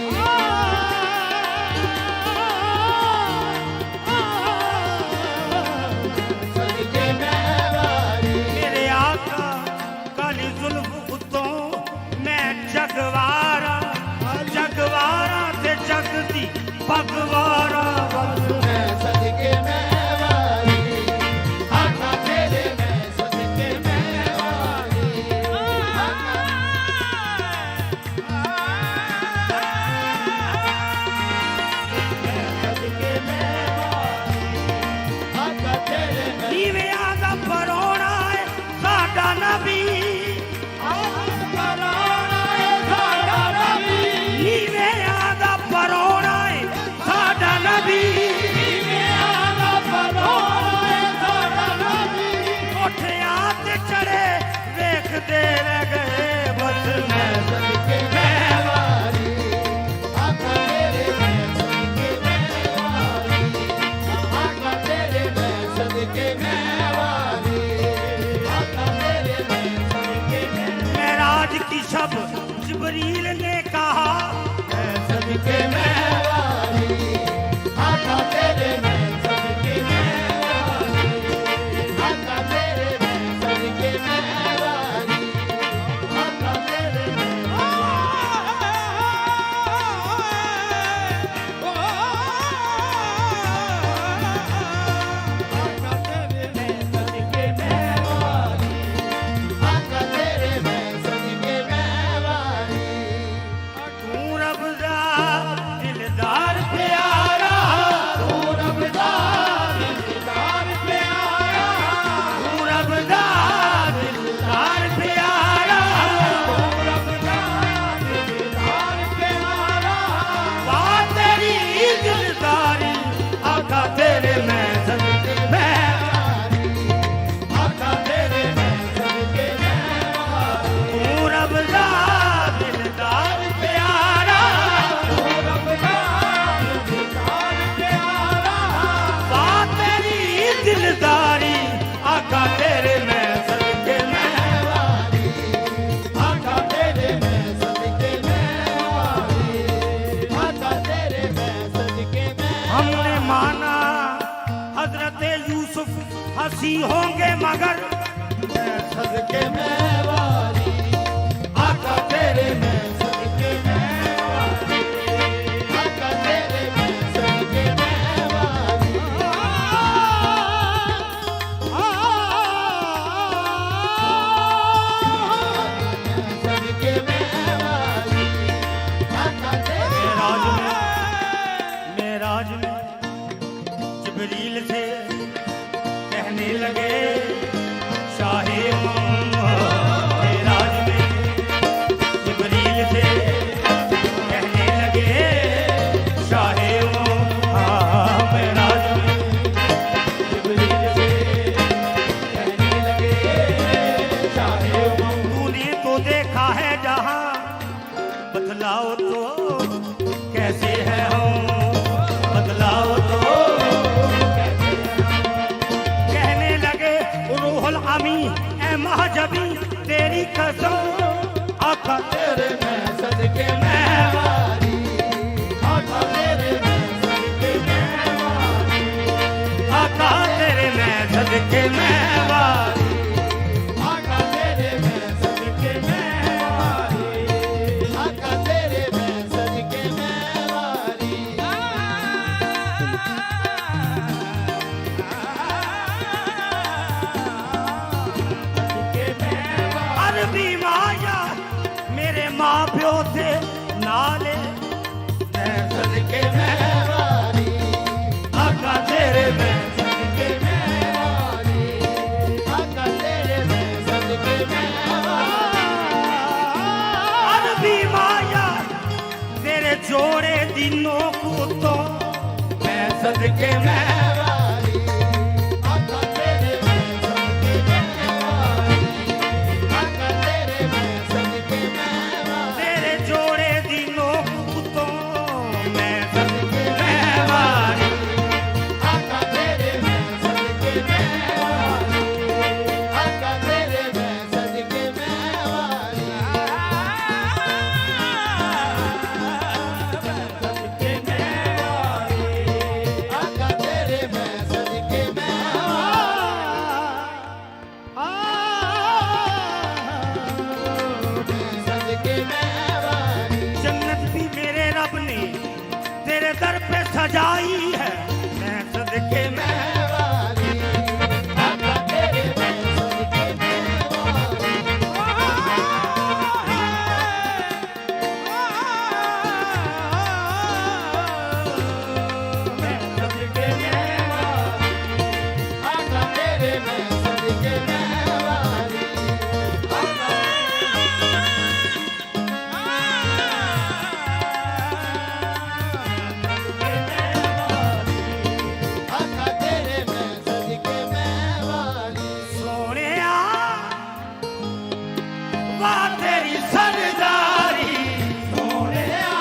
B: सदके मैं वारी
A: मेरे आका काली जुल्फ उत्तों मैं जगवारा जगवारा ते जगदी भगवारा
B: मैं सदके मैं वारी आका तेरे मैं सदके मैं वारी सदके मैं आका तेरे मैं
A: नीवे आदा परोना है साडा नबी नीवे आदा परोना है साडा नबी कोठियां ते चढ़े देखते रह गए बस मैं
B: सदके मैं वारी आका तेरे मैं सदके मैं वारी आका तेरे मैं सदके मैं वारी आका तेरे मैं सदके मैं
A: मेराज की शब जिब्रील ने कहा
B: मैं सदके मैं वारी आका तेरे मैं सदके मैं वारी आका तेरे मैं सदके मैं वारी आका तेरे मैं आका तेरे मैं सदके मैं वारी आका तेरे मैं सदके मैं वारी
A: तू रब दा दिलदार प्यारा
B: तू रब दा दिलदार प्यारा
A: तू रब दा दिलदार प्यारा
B: तू रब दा दिलदार प्यारा
A: बात तेरी दिलदारी आका तेरे मैं सदके मैं
B: आका तेरे मैं सदके मैं वारी
A: तू रब दा दिलदार प्यारा
B: तू रब दा दिलदार प्यारा
A: बात तेरी दिलदारी आका तेरे मैं सदके मैं
B: वारी आका तेरे मैं सदके मैं वारी आका तेरे मैं सदके मैं
A: हमने माना हजरत यूसुफ हंसी होंगे मगर
B: मैं सदके मैं वारी आका तेरे मैं सदके मैं वारी आका तेरे मैं सदके मैं वारी सदके मैं वारी आका तेरे
A: मेराज में जिब्रील से कहने लगे शाहे मेराज में जिब्रील से कहने लगे शाहे मेराज में
B: जिब्रील से कहने लगे शाहे
A: तूने तो देखा है जहां रुहुल अमी ए महजबी तेरी कसम आका तेरे
B: मैं सदके मैं वारी आका तेरे मैं सदके मैं वारी
A: आका तेरे मैं सदके मैं वारी
B: आका तेरे मैं सदके मैं वारी आका तेरे मैं सदके मैं वारी
A: अरबी माया मेरे माँ प्यो थे नाले
B: मैं सदके मैं वारी आका तेरे मैं सदके मैं वारी आका तेरे मैं सदके मैं वारी
A: अरबी माया तेरे जोड़े दिनों को तो
B: मैं सदके मैं वारी आका तेरे मैं सदके मैं वारी आका तेरे मैं सदके मैं वारी
A: तेरे जोड़े दिनों को तो मैं सदके मैं वारी
B: आका तेरे मैं सदके मैं वारी आका तेरे मैं सदके मैं वारी सदके मैं वारी आका तेरे मैं सदके मैं वारी सदके मैं वारी
A: जन्नत भी मेरे रब ने तेरे दर पे सजाई है मैं सदके मैं
B: वारी आका तेरे मैं सदके मैं वारी सदके मैं वारी आका तेरे मैं सदके मैं वारी आका तेरे मैं सदके मैं वारी
A: सोनिया वाह तेरी सरदारी सोनिया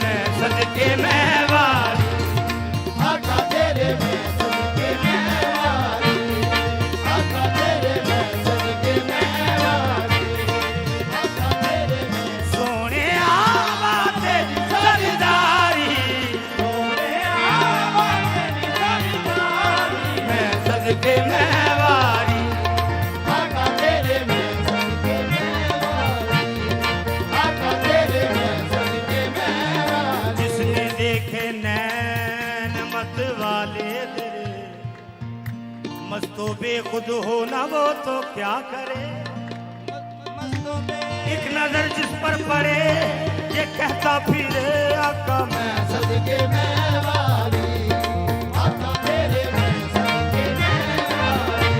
A: मैं सदके मैं वारी
B: आका तेरे मैं सदके मैं वारी आका तेरे मैं सदके मैं वारी आका तेरे मैं
A: सोनिया वाह तेरी सरदारी मैं सदके मैं वारी
B: आका तेरे मैं सदके मैं वारी आका तेरे मैं सदके मैं वारी
A: जिसने देखे नैन मत वाले तेरे मस्तो बेखुद हो ना वो तो क्या करे एक नजर जिस पर पड़े ये कहता फिरे आका मैं
B: सदके मैं वारी आका तेरे मैं सदके मैं वारी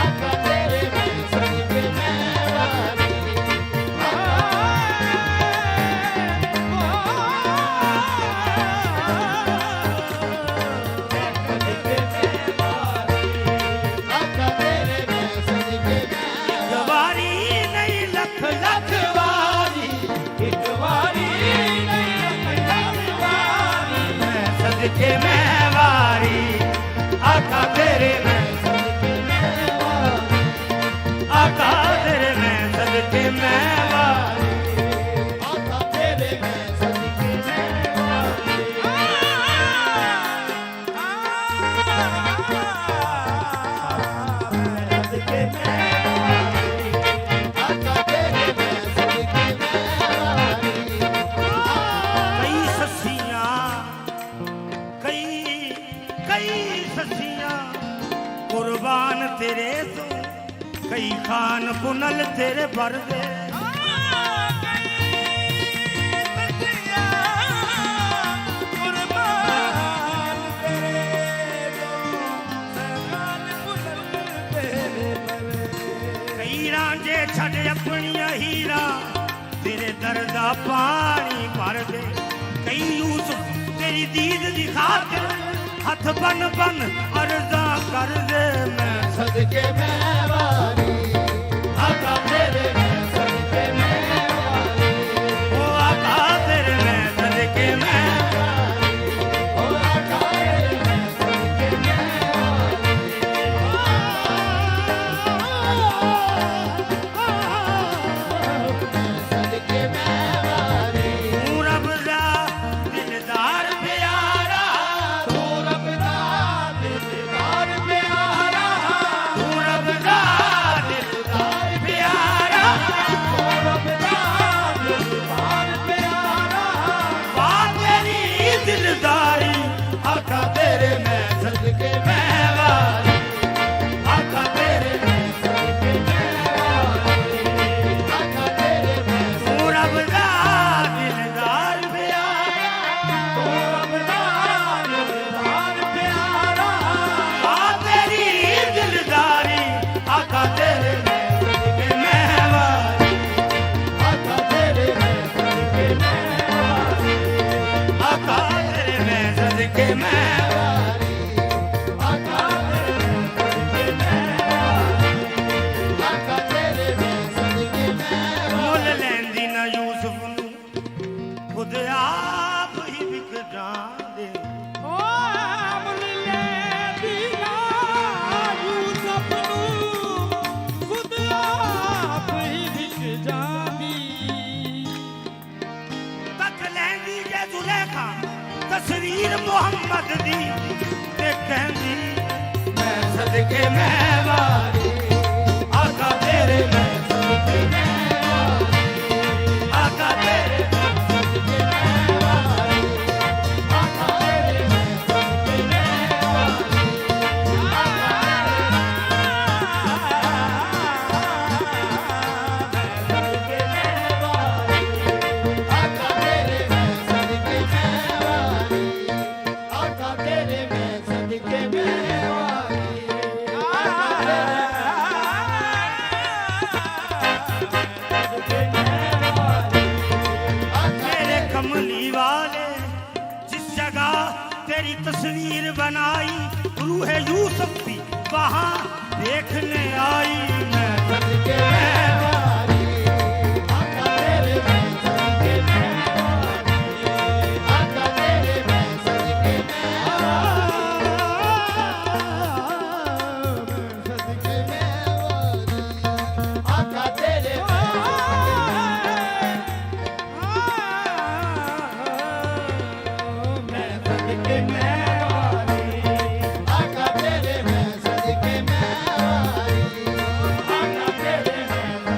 B: आका तेरे मैं सदके मैं वारी आका तेरे मैं सदके मैं
A: गवारी नहीं लख लख वारी
C: एक वारी नहीं
A: मैं सदके मैं वारी आका तेरे मैं आका तेरे मैं सदके मैं वारी
B: आका तेरे मैं सदके मैं आका तेरे मैं सदके मैं
A: कई ससियां कई ससियां कुर्बान तेरे तो कई खान बुनल तेरे बरदे कई रांझे छड़ अपनियां हीरा तेरे दर्दा पानी भर दे कई यूसुफ तेरी दीद दी खातिर हथ बन बन अर्जा कर दे मैं
B: सदके मैं वारी आका तेरे मैं सदके मैं वारी
A: ओ आका तेरे मैं सदके मैं
B: ओ आका तेरे मैं सदके मैं वारी
A: ਮੁਹੰਮਦ ਦੀ ਤੇ ਕਹਿੰਦੀ ਮੈਂ ਸਦਕੇ ਮੈਂ ਵਾਰੀ ਆਕਾ ਤੇਰੇ ਮੈਂ ਸਦਕੇ ਮੈਂ ਵਾਰੀ ਆਕਾ ਤੇਰੇ ਮੈਂ ਸਦਕੇ ਮੈਂ ਵਾਰੀ ਆਕਾ ਤੇਰੇ ਮੈਂ ਸਦਕੇ ਮੈਂ ਵਾਰੀ
B: ਆਕਾ ਤੇਰੇ ਮੈਂ ਸਦਕੇ ਮੈਂ ਵਾਰੀ ਆਕਾ ਤੇਰੇ ਮੈਂ ਸਦਕੇ ਮੈਂ ਵਾਰੀ
A: मेरे कमली वाले जिस जगह तेरी तस्वीर बनाई रूह यूसुफ भी वहां देखने आई मैं
B: सदके मैं वारी आका तेरे मैं सदके मैं वारी आका तेरे मैं सदके मैं सदके मैं वारी आका तेरे मैं
A: सदके मैं वारी
B: आका तेरे मैं सदके मैं वारी
A: आका तेरे मैं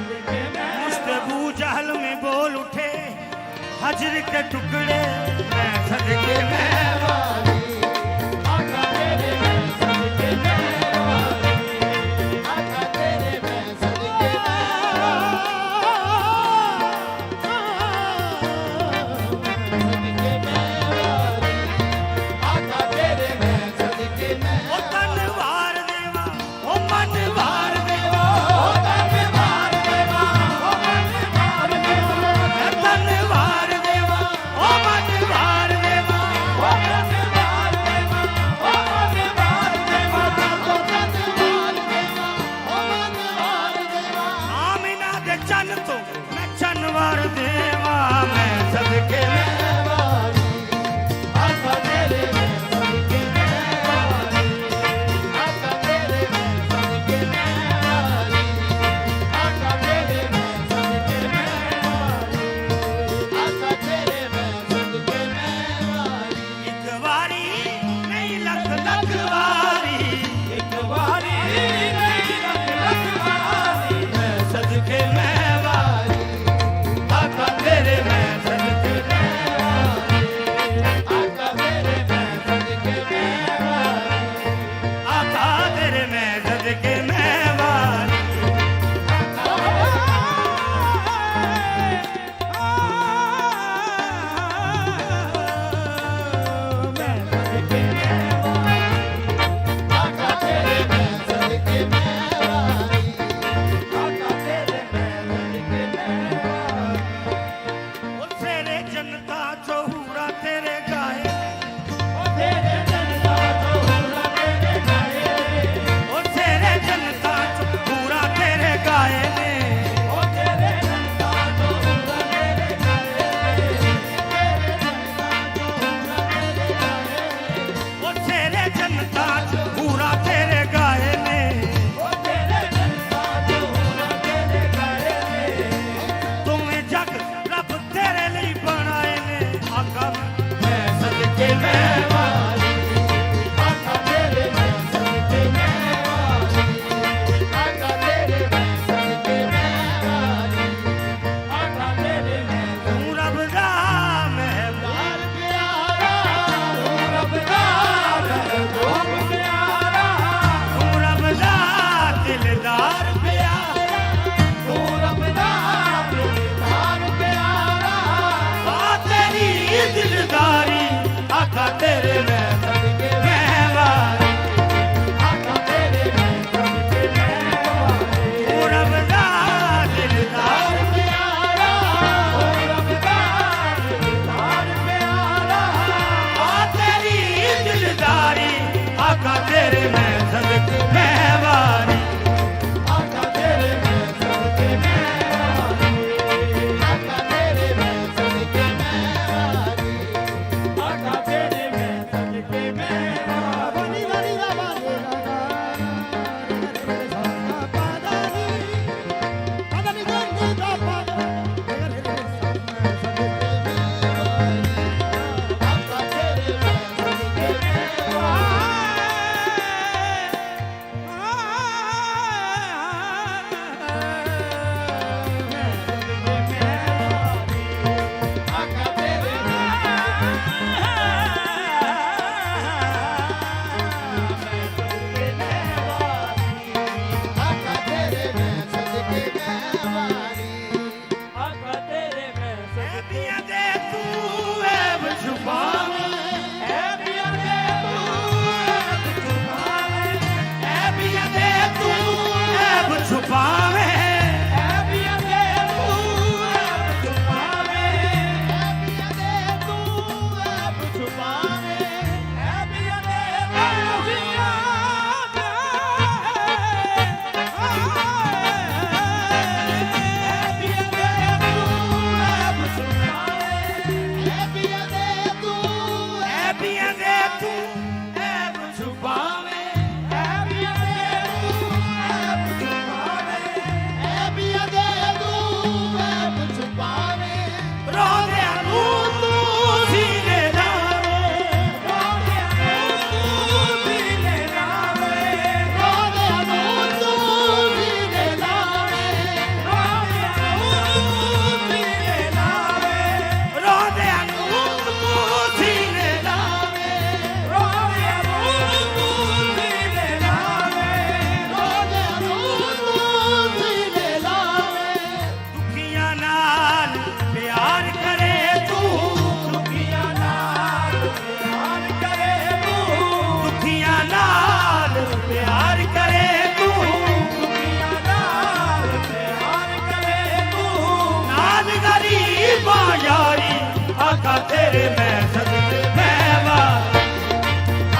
A: तेरे मैं सदके महवारी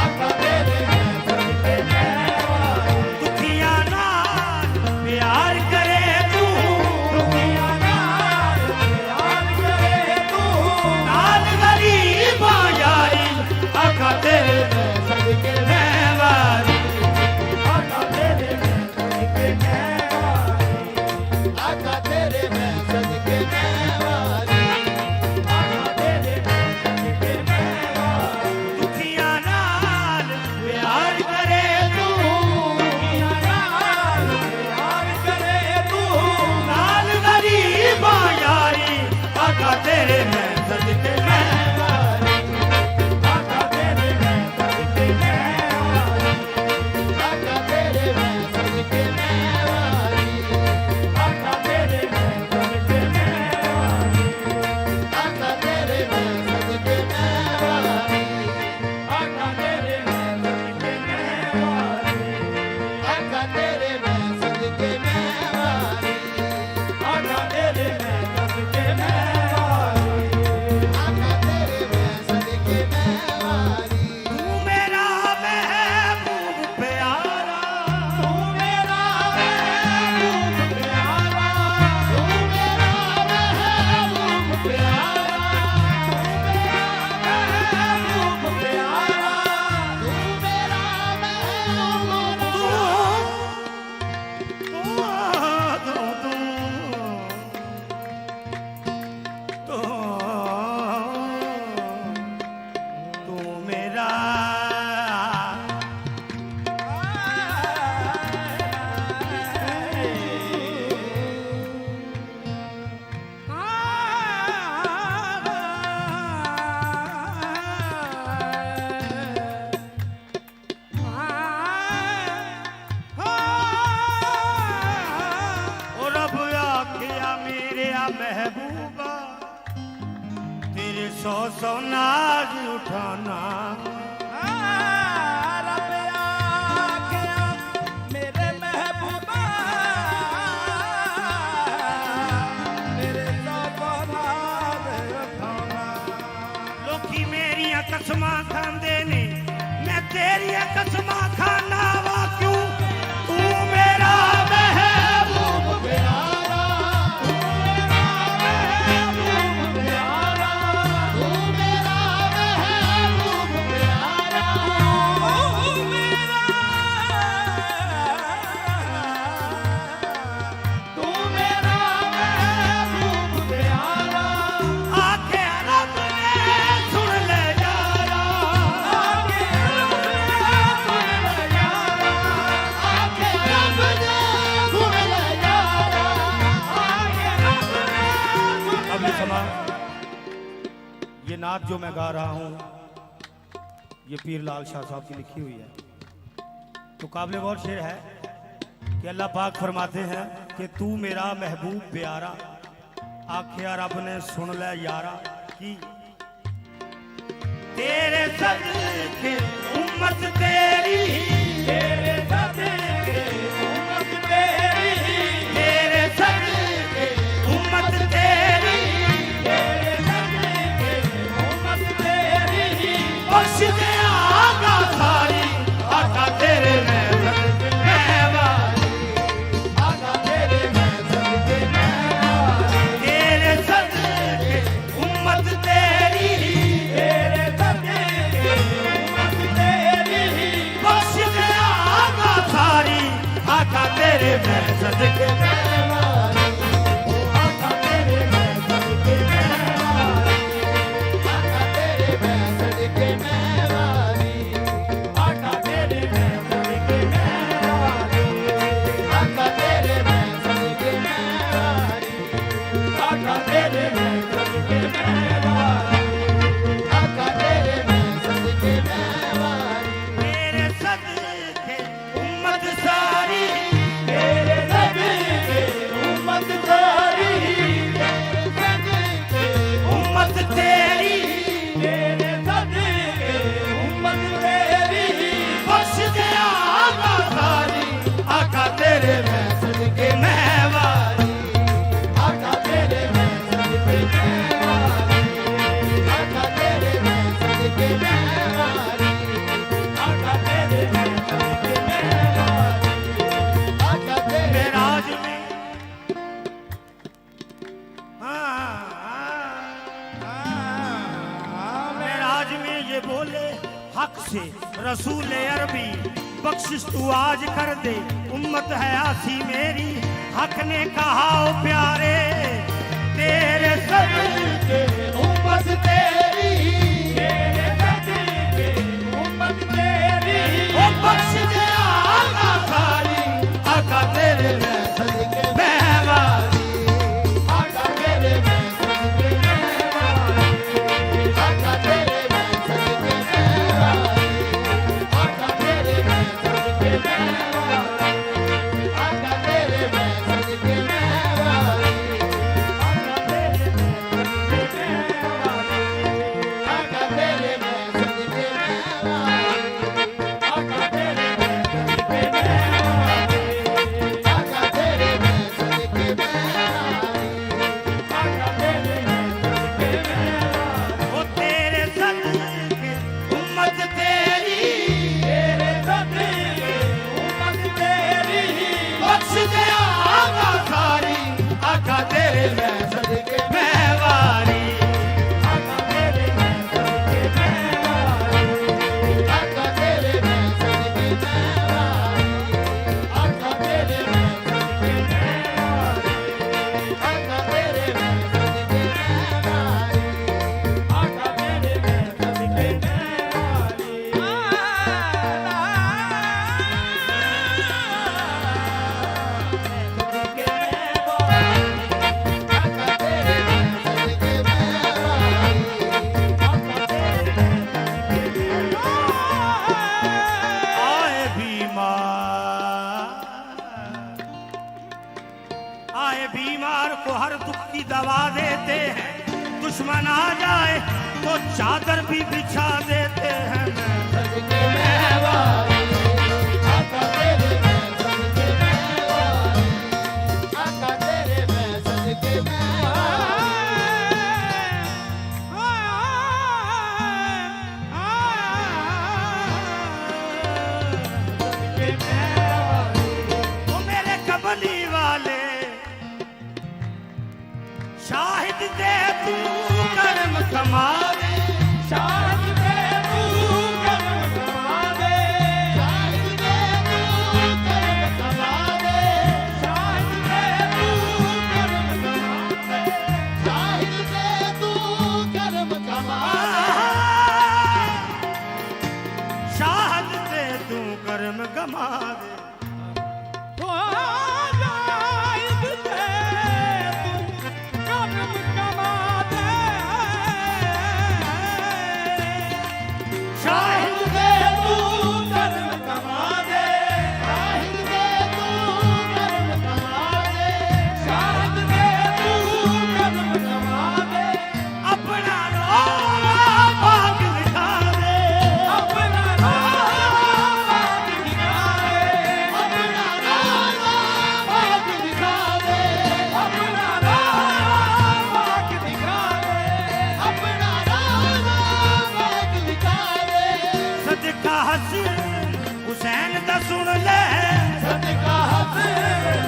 B: आका तेरे मैं सदके महवारी
A: दुखियां नाल प्यार करे तू
B: दुनिया नाल प्यार करे तू
A: नाल गरीबां यारी आका तेरे मैं
B: सदके
A: महवारी
B: आका तेरे मैं सदके महवारी आका तेरे मैं सदके महवारी आका तेरे मैं सदके महवारी
A: दुखियां नाल प्यार करे तू
B: दुनिया नाल प्यार करे तू
A: नाल गरीबां यारी आका तेरे मैं सदके महवारी
B: आका तेरे मैं सदके महवारी आका तेरे मैं सदके महवारी आका तेरे मैं सदके महवारी आका तेरे मैं सदके महवारी आका तेरे मैं सदके महवारी आका तेरे मैं सदके महवारी आका तेरे मैं सदके महवारी आका तेरे मैं सदके महवारी
A: तू मेरा महबूब प्यारा
B: तू मेरा महबूब प्यारा तू मेरा महबूब प्यारा महबूब प्यारा तू मेरा महबूब
A: तू मेरा ओ रब आखिया मेरे महबूबा तेरे सौ सौ नाज उठाना
B: रब आखिया मेरे महबूबा मेरे नाज उठाना
A: लोकी मेरिया कसमां खांदे ने मैं तेरिया कसमां खाना वा क्यों तू मेरा महबूब
B: प्यारा तू मेरा महबूब प्यारा तू मेरा महबूब प्यारा तू मेरा तू मेरा महबूब प्यारा
A: आखे रब ने सुन ले यारा
B: आके रब ने सुन ले यारा आके रब ने सुन ले यारा आके रब ने सुन
A: अब ये समा ये नात जो मैं गा रहा हूँ ये पीर लाल शाह साहब की लिखी हुई है तो काबिल गौर शेर है कि अल्लाह पाक फरमाते हैं कि तू मेरा महबूब प्यारा आखिया रब ने सुन ले यारा की तेरे सदके उम्मत तेरी
B: तेरे सदके उम्मत तेरी
A: तेरे सदके उम्मत तेरी
B: तेरे सदके उम्मत तेरी
A: बख्श दे आगा सारी आका तेरे मैं सदके महवारी
B: आका तेरे मैं सदके महवारी
A: तेरे सदके उम्मत तेरी
B: तेरे सदके उम्मत तेरी
A: बख्श दे आगा सारी आका तेरे मैं सदके
B: महवारी ओ आका तेरे मैं सदके महवारी आका तेरे मैं सदके महवारी आका तेरे मैं सदके महवारी आका तेरे मैं सदके महवारी आका तेरे मैं सदके महवारी आका तेरे मैं सदके महवारी
A: तेरे सदके उम्मत सारी
B: तेरे सदके
A: रसूल अरबी बख्शिश तू आज कर दे, उम्मत है आसी मेरी, हक ने कहा ओ प्यारे तेरे सदके
C: उम्मत तेरी, तेरे सदके उम्मत तेरी,
A: ओ बख्श दे आका सारी, आका तेरे मैं
B: सदके
A: महवारी,
B: आका तेरे मैं सदके महवारी, आका तेरे मैं सदके महवारी, आका तेरे मैं सदके महवारी, आका तेरे मैं सदके महवारी, आका तेरे मैं सदके महवारी, आका तेरे मैं सदके महवारी, आका तेरे मैं सदके महवारी, आका तेरे मैं सदके महवारी,
A: ओ तेरे सदके उम्मत तेरी,
C: तेरे सदके उम्मत तेरी,
A: बख्श दे आका सारी, आका तेरे मैं
B: सदके
A: महवारी,
C: आका तेरे मैं सदके महवारी,
B: आका तेरे मैं सदके महवारी, आका तेरे मैं सदके महवारी, आका तेरे मैं सदके महवारी,
C: आका तेरे मैं सदके
B: आका तेरे मैं सदके महवारी,
A: आए बीमार को हर दुख की दवा देते हैं, दुश्मन आ जाए तो चादर भी बिछा देते हैं।
B: सदके महवारी, आका तेरे मैं सदके महवारी, आका तेरे मैं सदके
A: वो मेरे कबली वाले शाहिद दे तू कर्म कमा दे,
C: शाहिद दे तू कर्म कमा दे,
B: शाहिद दे तू कर्म कमा दे,
C: शाहिद दे तू कर्म कमा दे,
B: शाहिद दे तू कर्म कमा
A: शाहिद दे तू कर्म कमा दे,
C: तो शाहिद दे तू कर्म कमा दे,
A: शाहिद
C: दे तू कर्म कमा दे,
B: शाहिद दे तू कर्म कमा दे,
C: शाहिद दे तू कर्म कमा दे,
A: अपना रोना भाग दिखा दे,
C: अपना राज दिखा दे,
B: अपना राजा भाग दिखा दे,
C: अपना राज दिखा दे,
B: अपना राजा भाग दिखा दे,
A: सदका हसन हुसैन दा सुन ले,
C: सदका हसन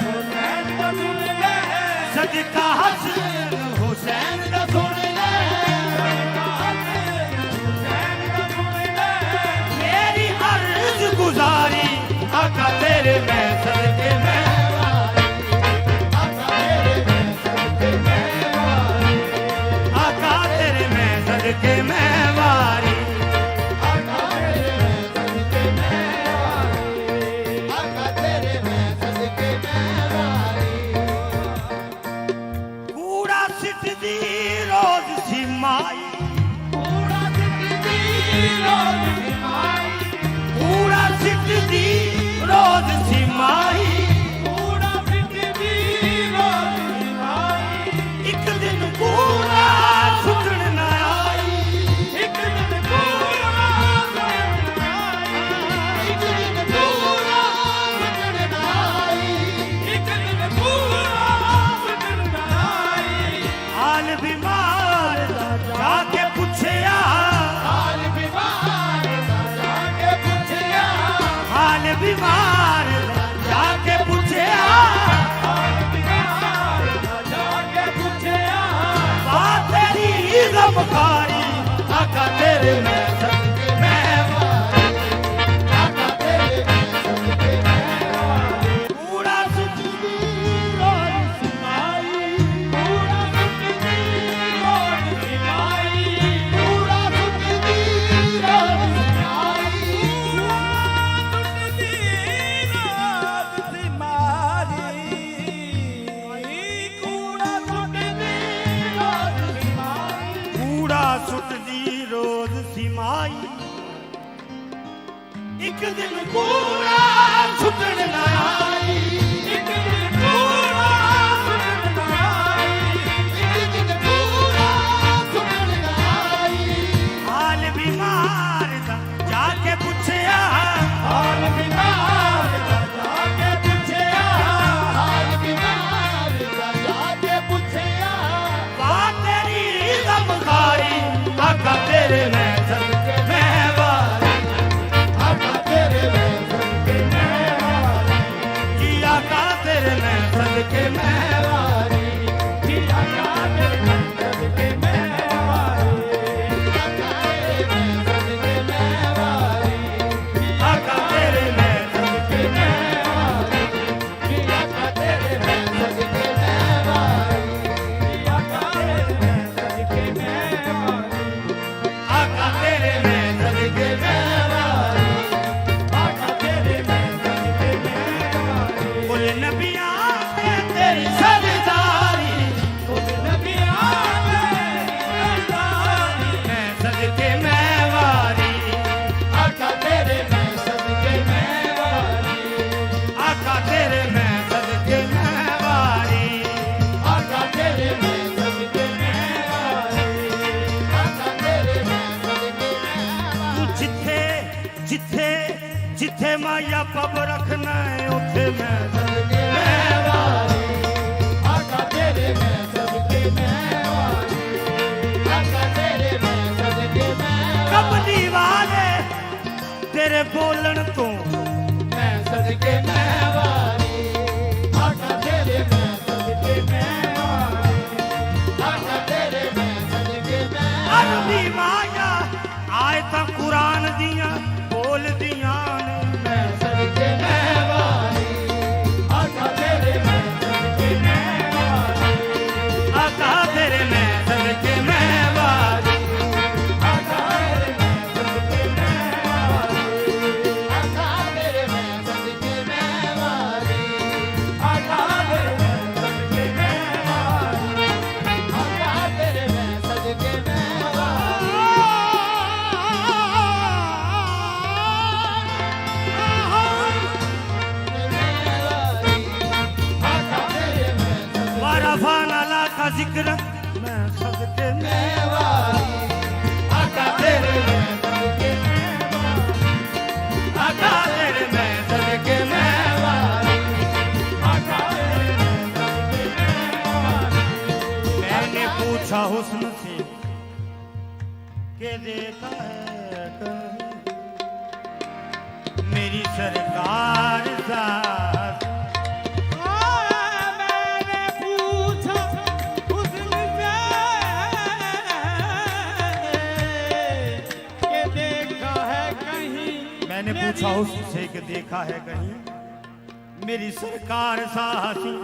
C: हुसैन दा सुन ले,
A: सदका हसन हुसैन दा सुन ले,
C: सदका हसन हुसैन दा सुन ले,
A: मेरी अर्ज गुजारी, आका तेरे मैं सदके महवारी,
B: आका तेरे मैं सदके महवारी,
A: आका तेरे मैं सदके महवारी,
B: आका तेरे मैं सदके महवारी, आका तेरे मैं सदके महवारी,
A: कूड़ा सिट दी रोज सी माई,
C: पूरा जिंदगी रोज निभाई,
A: कूड़ा सिट दी रोज सी माई,
C: पूरा जिंदगी रोज निभाई,
A: एक दिन कूड़ा सुटन न आई,
C: एक दिन पूरा दिन आई,
B: एक दिन पूरा सुटन आई,
C: एक दिन पूरा दिन आई,
A: हाल बीमार दा जाके पुछया,
B: हाल बीमार दा जाके पुछया,
A: हाल बीमार दा जाके पुछया,
C: जाके पूछया,
A: बात तेरी गमखारी, आका तेरे मैं सदके महवारी, दिन कूड़ा छुटण न आई
C: एक दिन कूड़ा सुटण न आई
B: एक दिन पूरा सुटण न आई
A: हाल बीमार दा जाके पुछया
C: हाल बीमार दा जाके पुछया
B: हाल बीमार दा जाके पुछया
A: वा तेरी गमखारी आका तेरे मैं सदके मैं वारी
B: आका तेरे मैं सदके मैं वारी
A: जी आका तेरे मैं सदके मैं वारी
C: जिया का तेरे सदके मैं वारी
B: आका तेरे मैं सदके मैं वारी
A: आका तेरे मैं सदके मैं
C: जिया का तेरे
B: मैं सदके मैं वारी
C: जिया का तेरे सदके मैं वारी
A: आका तेरे मैं सदके मैं वारी
C: आका तेरे सदके मैं वारी
A: कुल नबियां से तेरी सरदारी
C: नबिया मेरी सरदारी
A: मैं सदके मैं वारी
B: आका तेरे मैं सदके मैं वारी
A: आका तेरे मैं सदके मैं वारी
B: आका तेरे मैं सदके मैं वारी आका तेरे मैं सदके मैं
A: तू जिथे जिथे जिथे माया पब रखना है उथे मैं सदके मैं वारी
B: आका तेरे मैं सदके मैं वारी आका तेरे मैं सदके मैं
A: कबली वाले तेरे बोलन तो
B: मैं सदके मैं वारी आका तेरे मैं सदके मैं वारी आका तेरे मैं सदके मैं
A: अरबी माया आए ता कुरान दियां बोल दियां ने
B: मैं सदके मैं वारी आका तेरे मैं सदके मैं वारी
A: आका तेरे मैं सदके मैं वारी
B: आका तेरे मैं सदके मैं वारी आका तेरे मैं सदके मैं वारी
C: आका तेरे सदके मैं वारी
B: आका तेरे मैं सदके मैं आका तेरे मैं
A: वारफाना ला का जिक्र मैं सदके मैं
B: मैं वारी आका तेरे मैं सदके मैं
A: आका तेरे मैं सदके मैं
B: वारी
C: आका तेरे सदके मैं वारी
A: मैंने पूछा हुस्न से के देखा है कहीं मेरी सरकार साथ
C: मैंने पूछा हुस्न से कि देखा है कहीं
A: मैंने पूछा हुस्न से कि देखा है कहीं मेरी सरकार साथी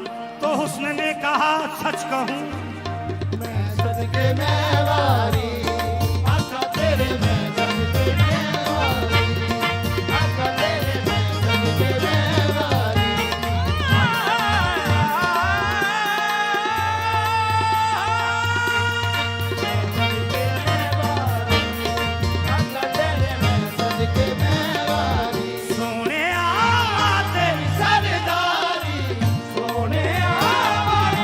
A: तो हुस्न ने कहा सच कहूं
B: सदके मैं वारी आका तेरे मैं सदके मैं वारी आका तेरे मैं सदके मैं वारी आका तेरे मैं सदके मैं वारी
A: सोने आ तेरी
B: सरदारी
C: सोने आवाज़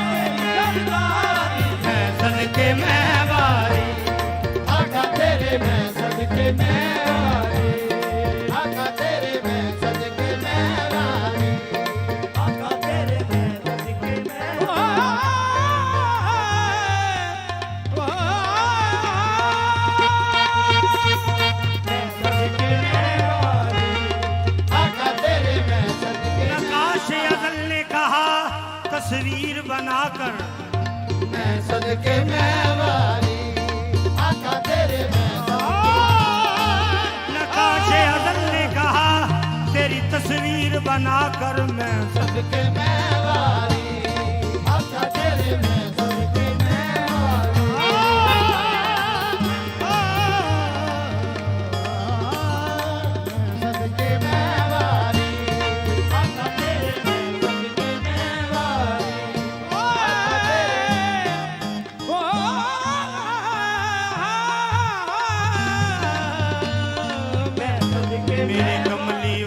C: सरदारी
A: मैं सदके मैं वारी
B: आका तेरे मैं सदके मैं वारी आका तेरे मैं सदके मैं वारी
C: आका तेरे मैं सदके मैं
B: आका तेरे मैं सदके
A: नकाश अजल ने कहा तस्वीर बनाकर
B: मैं सदके मैं वारी आका तेरे मैं
A: नकाश अजल ने कहा तेरी तस्वीर बनाकर मैं
B: सदके मैं वारी आका तेरे मैं सदके मैं वारी सदके मैं वारी आका तेरे मैं सदके मैं वारी आका तेरे
A: मेरे कमली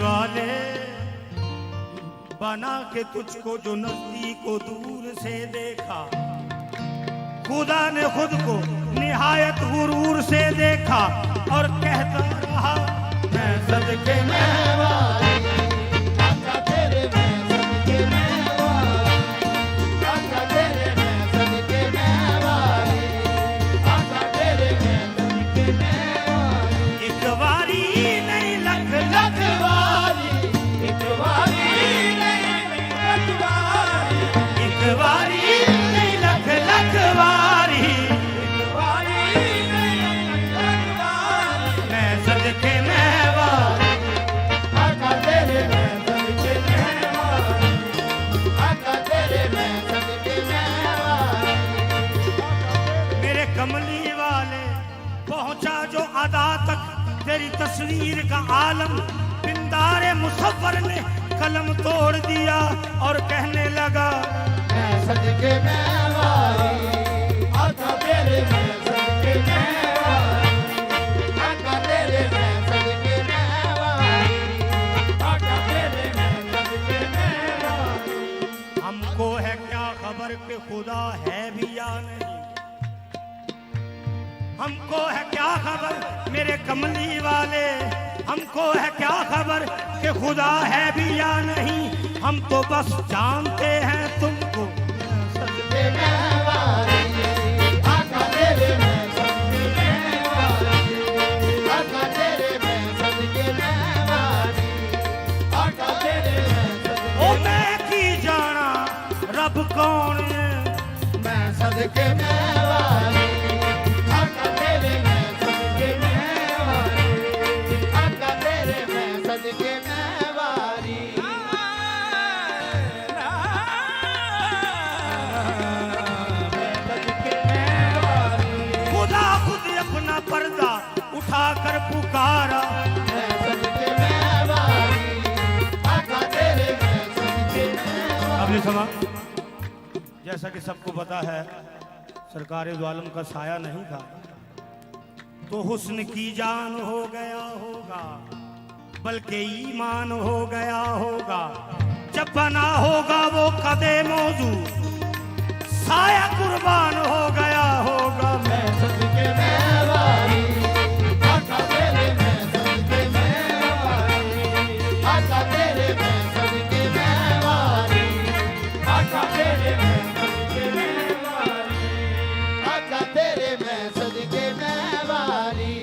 A: बना के तुझको जो नजदीक को दूर से देखा, खुदा ने खुद को निहायत गुरूर से देखा और कहता रहा मैं सदके में
B: आका तेरे मैं सदके में आका तेरे मैं सदके में आका तेरे मैं सदके में
A: एक बारी नहीं लख लख
B: वारी एक वारी नहीं लख वारी
A: एक बारी नहीं लख लख बारी मैं सदके में
B: आका तेरे मैं सदके में आका तेरे मैं सदके में
A: मेरे कमली वाले पहुंचा जो अदा तक तेरी तस्वीर का आलम, बिंदारे मुसव्वर ने कलम तोड़ दिया और कहने लगा
B: मैं सदके में आका तेरे मैं सदके में आका तेरे मैं सदके में आका तेरे मैं सदके में
A: हमको है क्या खबर कि खुदा है भी या नहीं, हमको है क्या खबर मेरे कमली वाले, हमको है क्या खबर कि खुदा है भी या नहीं, हम तो बस जानते हैं तुमको
B: सदके में आका तेरे मैं सदके में आका तेरे मैं सदके में आका तेरे मैं सदके
A: ओ मैं की जाना रब कौन है,
B: मैं सदके में आका तेरे मैं सदके में आका तेरे मैं सदके में वारी
A: खुदा खुद अपना पर्दा उठाकर पुकारा,
B: मैं सदके में वारी आका तेरे मैं सदके में
A: आपने सुना जैसा कि सबको पता है सरकार दो आलम का साया नहीं था तो हुस्न की जान हो गया होगा, बल्कि ईमान हो गया होगा जब बना होगा वो कदे मौजू, साया कुर्बान हो गया होगा। मैं
B: सदके में वारी आका तेरे मैं सदके में वारी आका तेरे मैं सदके में वारी आका तेरे मैं सदके में वारी आका तेरे मैं सदके में वारी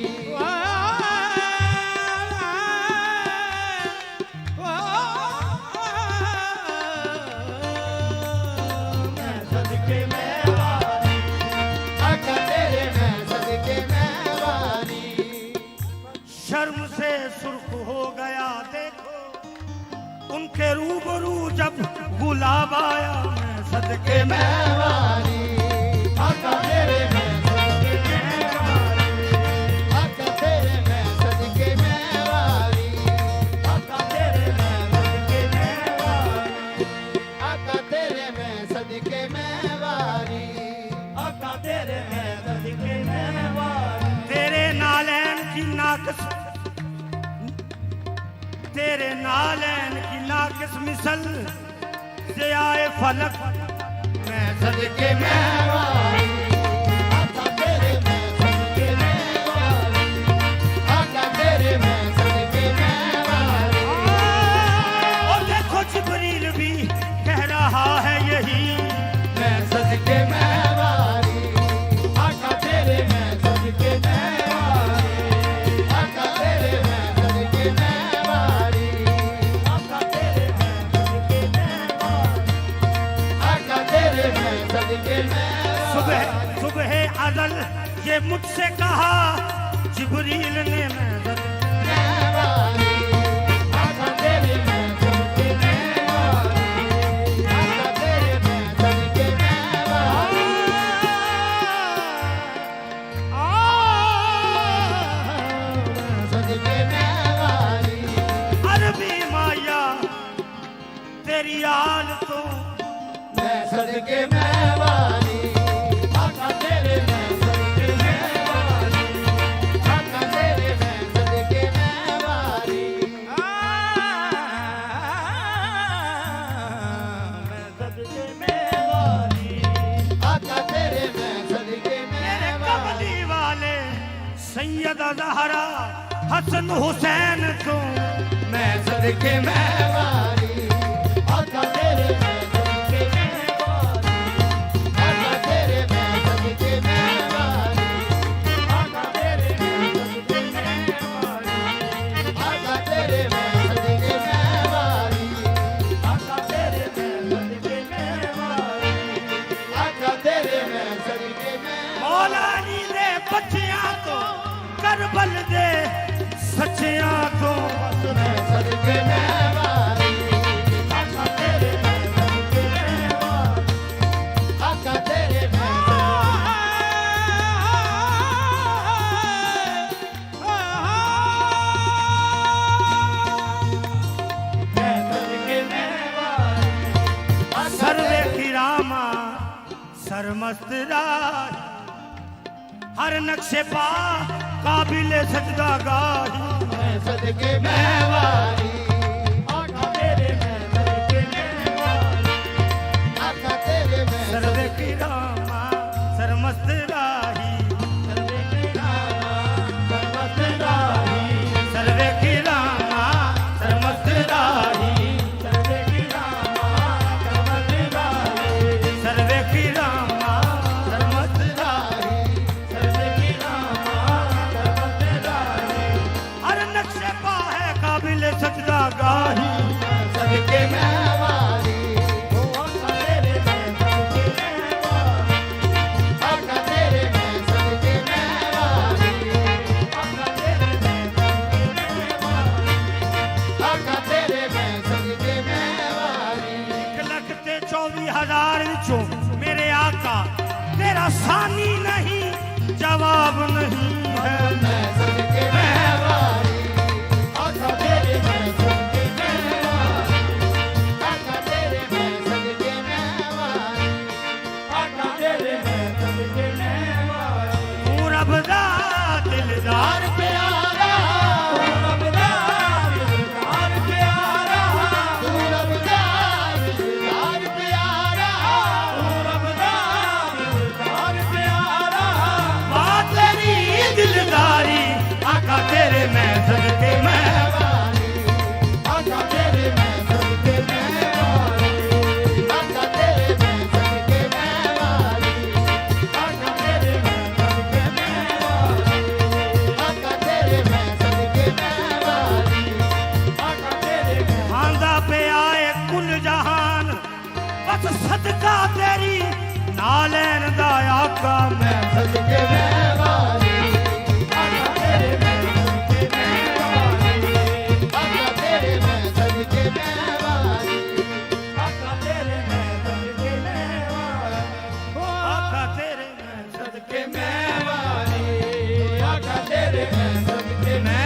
B: मैं सदके में वारी आका तेरे मैं सदके में वारी
A: शर्म से सुर्ख हो गया देखो उनके रूबरू जब गुलाब आया, मैं सदके में
B: मैं वारी आका तेरे मैं सदके में वारी आका तेरे मैं सदके में वारी आका तेरे मैं सदके में वारी आका तेरे मैं सदके में वारी आका तेरे मैं सदके में वारी
A: तेरे नालैन की नाकस, तेरे नालैन की नाकस मिसल से आए फलक, मैं
B: सदके में वारी आका तेरे मैं सदके में वारी आका तेरे मैं सदके में वारी
A: और देखो जिब्रील भी कह रहा है यही,
B: मैं सदके में वारी आका तेरे मैं सदके में वारी आका तेरे मैं सदके में वारी आका तेरे मैं सदके में वारी आका तेरे मैं सदके में
A: सुबह सुबह अदल ये मुझसे कहा जिब्रील ने, मैं सदके
B: वारी आका तेरे मैं सदके में वारी आका तेरे मैं सदके में वारी सदके में वारी
A: अरबी माया तेरी आल तो
B: मैं सदके में वारी आका तेरे मैं सदके में वारी आका तेरे मैं सदके में वारी
A: सहारा हसन हुसैन तो मैं
B: सदके मैं वारी आका तेरे मैं सदके मैं वारी आका तेरे मैं सदके मैं वारी आका तेरे मैं सदके मैं वारी आका तेरे मैं सदके मैं वारी आका तेरे मैं सदके मैं वारी आका तेरे मैं सदके मैं
A: मौलानी दे बच्चियां तो करबल दे सच्चियां तो
B: मैं सदके मैं वारी आका तेरे मैं सदके मैं वारी आका तेरे मैं
A: सर्वे किरामा सरमस्त राज हर नक्शे पा काबिल सजदा गाही
B: मैं सदके मैं वारी आका तेरे मैं सदके मैं वारी आका तेरे मैं
A: सर्वे किरामा सरमस्त राही
B: सर्वे किरामा सर्वत राही
A: सर्वे किरामा सरमस्त राही
B: सर्वे किरामा सर्वत राही
A: सर्वे किरामा सरमस्त
B: राही सर्वे किरामा सर्वत राही
A: हर नक्शे पा है काबिल सजदा गाही
B: सदके मैं वारी ओ आका तेरे मैं सदके मैं वारी आका तेरे मैं सदके मैं वारी आका तेरे मैं सदके मैं वारी आका तेरे मैं सदके मैं वारी
A: 1,24,000 विचों मेरे आका तेरा सानी नहीं जवाब नहीं है
B: मैं सदके मैं वारी आका तेरे मैं सदके मैं वारी आका तेरे मैं सदके मैं वारी आका तेरे मैं सदके मैं वारी
A: तू रब दा दिलदार
B: प्यारा रबदा दिलदार प्यारा तू रबदा दिलदार प्यारा तू रबदा दिलदार प्यारा
A: बात तेरी दिलदारी आका तेरे मैं सदके मैं
B: आका तेरे मैं सदके मैं वारी आका तेरे मैं सदके मैं वारी आका तेरे मैं सदके मैं वारी आका तेरे मैं सदके मैं वारी आका तेरे मैं
A: आंदा पे आए कुल जहान बस सदका तेरी नालैन दा आका मैं
B: सदके मैं वारी आका तेरे मैं सदके मैं वारी आका तेरे मैं सदके मैं वारी आका तेरे मैं सदके मैं वारी
A: आका तेरे मैं
B: सदके मैं वारी आका तेरे मैं सदके मैं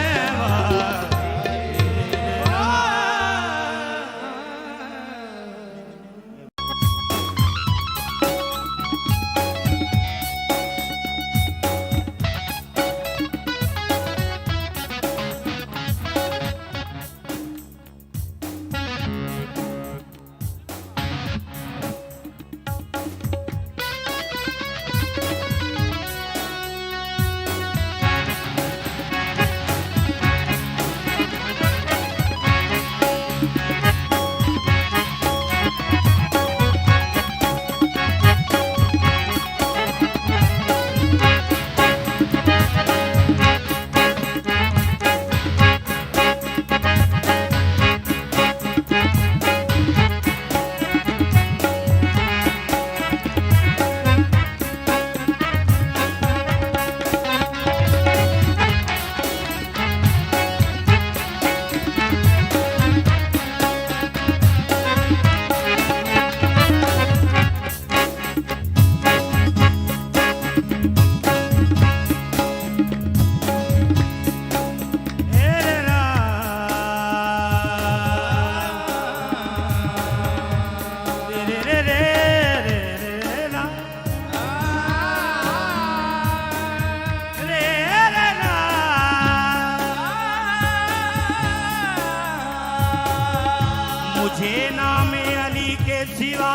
A: सिवा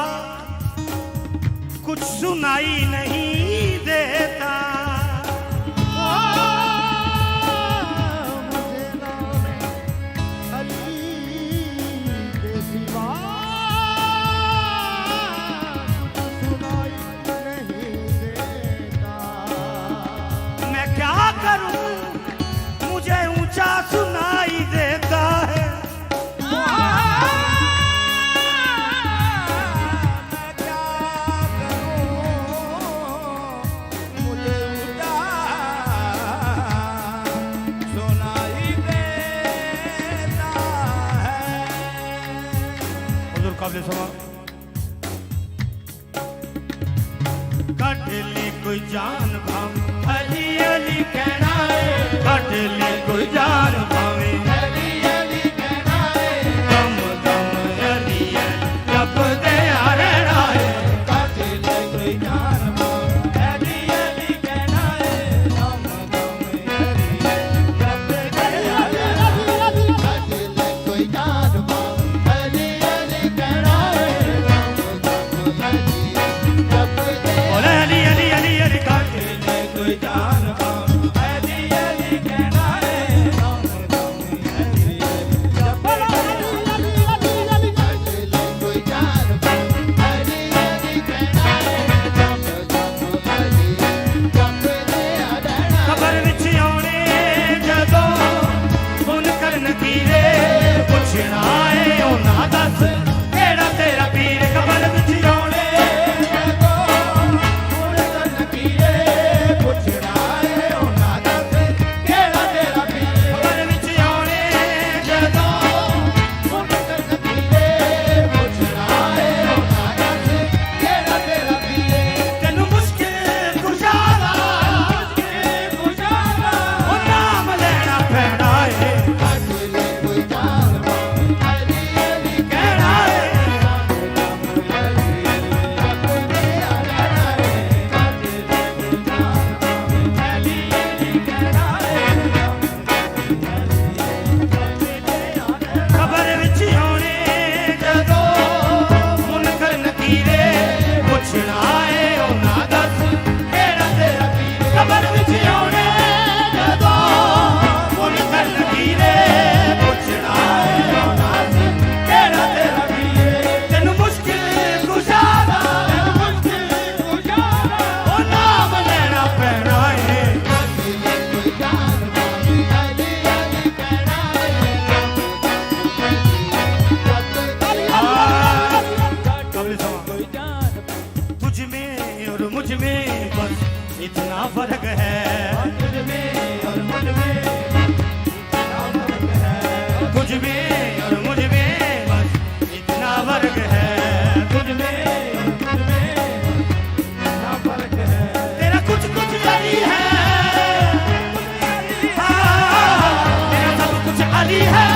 A: कुछ सुनाई नहीं देता। काबिल समा कट ले कोई जान भाव अली अली कहना है कट ले कोई जान भावे
B: अली अली कहना है
A: दम दम अली जप दे रहना है
B: कट ले कोई जान अली अली कहना है दम दम अली जप दे कट ले कोई जान अली अली कहना है दम दम अली जप दे
A: बोले अली अली अली अली कट
B: ले कोई जान अली अली कहना है दम दम अली जप दे कट ले कोई जान अली अली कहना है दम दम अली जप दे अडना
A: खबर विच आउने जदों सुन कर नकीरे पुछना है ओना दस केड़ा तेरा पीर खबर विच आउने खबर विच आउने जदों तेनू मुश्किल गुजारा ओ नाम लेना पैना है कहना है खबर विच आउने जदों मुनकर नकीरे पुछना है ओना दस केड़ा तेरा पीर खबर विच आउने जदों मुनकर नकीरे पुछना है ओना दस केड़ा तेरा पीर तेनू मुश्किल गुजारा ओ नाम लेना पैना है कबल समा तुझ में और मुझ में बस इतना फर्क है तुझ में और मुझ में तुझ में और मुझ में बस इतना फर्क है तुझ में और मुझ में इतना फर्क है तेरा कुछ कुछ अली है हाँ, तेरा सब कुछ अली है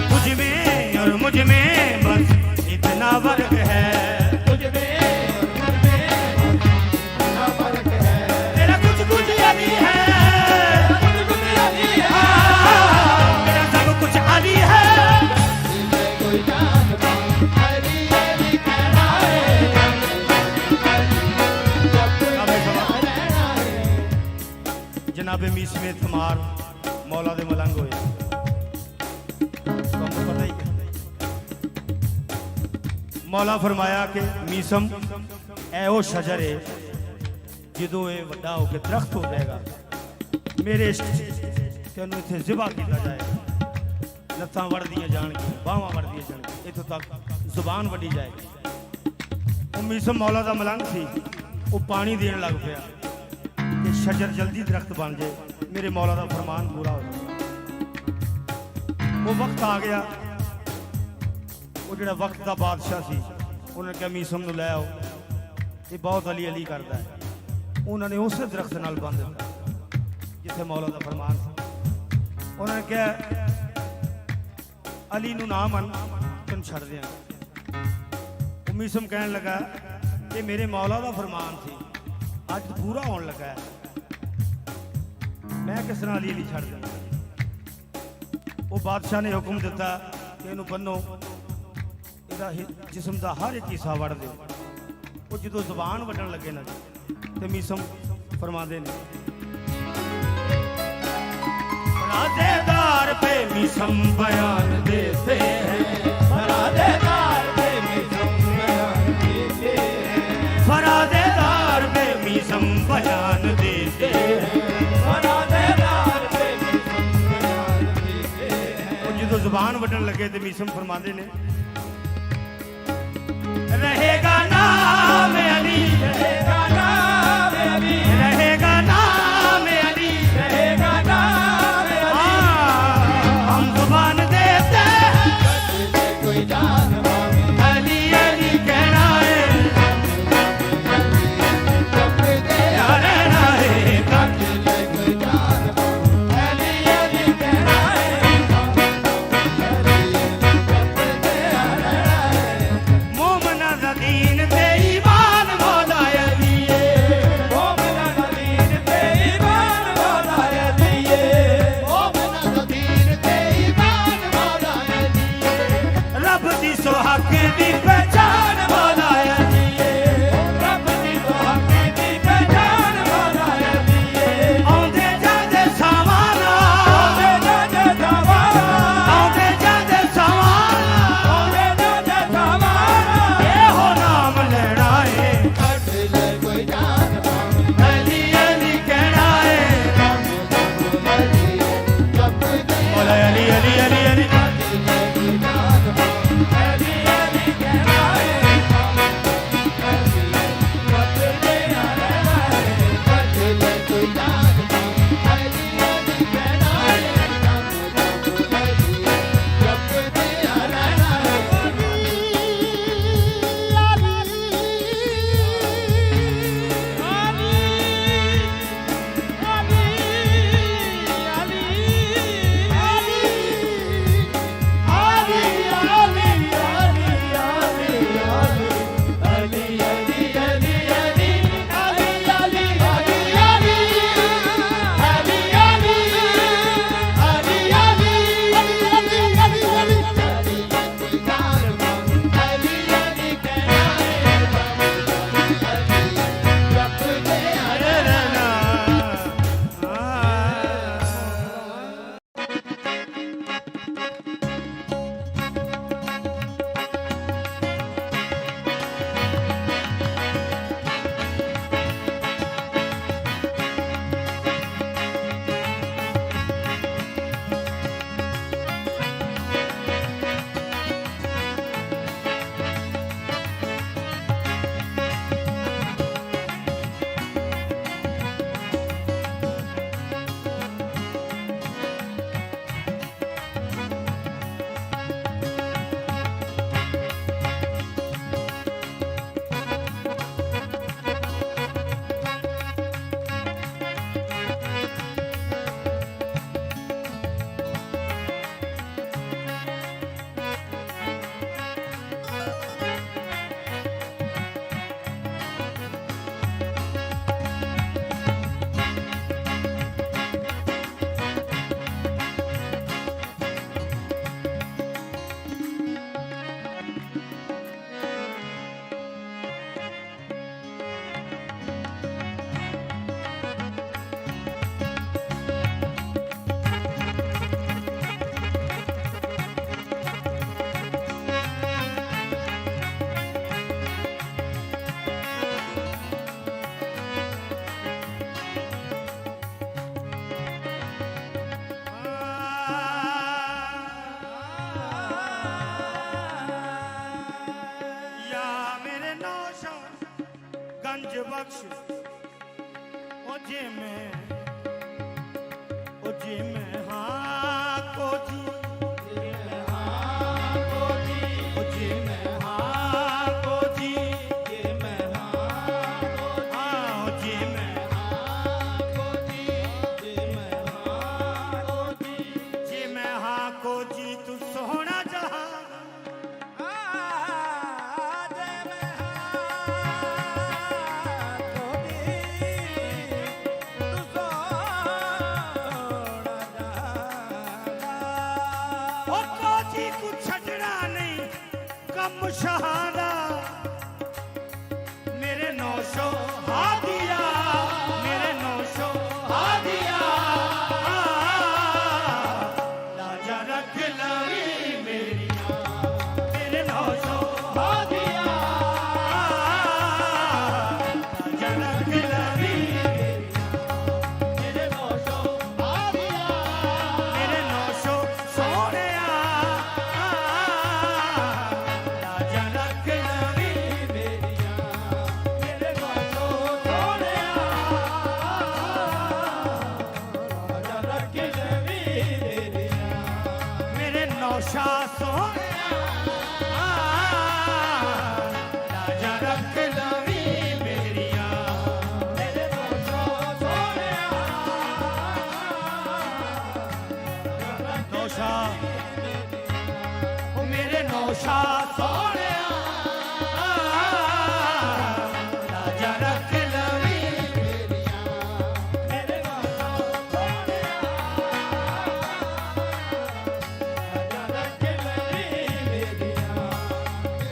A: तुझ में और मुझ में बस इतना फर्क है तुझ में और मुझ में इतना फर्क है तेरा कुछ कुछ अली है हाँ, तेरा सब कुछ अली है जनाबे मीस में थमार मौला दे मलंग होए तुहानू पता ही है मौला फरमाया कि मीसम ए ओ शजर है जदों ये वड्डा होके दरख्त हो जाएगा मेरे इश्क तेनू इत्थे ज़िबा कीता जाएगा लत्तां वड़दियां जाणगियां बाहां वड़दियां जाणगियां इत्थों तक जुबान वड्डी जाएगी वो मीसम मौला दा मलंग सी वो पानी देन लग पिया कि शजर जल्दी दरख्त बन जाए मेरे मौला दा फरमान पूरा हो जाए वो वक्त आ गया वो जिहड़ा वक्त दा बादशाह सी उन्होंने कहा मीसम नूं लै आओ ये बहुत अली अली करता है उन्होंने उस दरख्त नाल बंद दिता जिथे मौला दा फरमान सी उन्होंने कहा अली नूं ना मन तैनूं छड्ड दियां वो मीसम कहन लगा कि मेरे मौला दा फरमान सी अज पूरा होने लगा है मैं किस नाल अली छड्ड देना वो बादशाह ने हुक्म दिता कि इहनूं बन्नो इहदा जिस्म दा हर एक हिस्सा वड़ दो वो जो जुबान वड्डण लगे ना ते मीसम फरमाते ने राज़ेदार पे मीसम बयान देते हैं
B: फरादेदार पे मीसम बयान देते हैं
A: फरादेदार पे मीसम बयान देते हैं
B: फरादेदार पे मीसम बयान देते हैं
A: वो जो जुबान वड्डण लगे ते मीसम फरमाते ने रहेगा नाम अली
B: रहेगा नाम अली
A: रहेगा नाम बख्श ओ जे मैं हाँ को जी शहादा मेरे नौशो हादिया मेरे नौशो हादिया लाजा रख लवी मेरिया मेरे नौशो हादिया लाजा रख लवी मेरे नौशो हादिया मेरे नौशो सोने नौशा सोने राजा रख लवी मेरिया मेरे नौशा सोने नौशा मेरे नौशा सोने राजा रख लवी मेरे नौशा सोने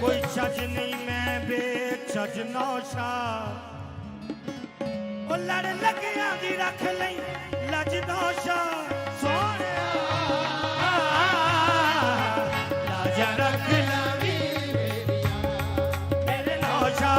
A: कोई छज नहीं मैं बेछज नौशा ओ लड़ लगिया दी रख लई लज नौशा सोने राजा रख लवी मेरे नौशा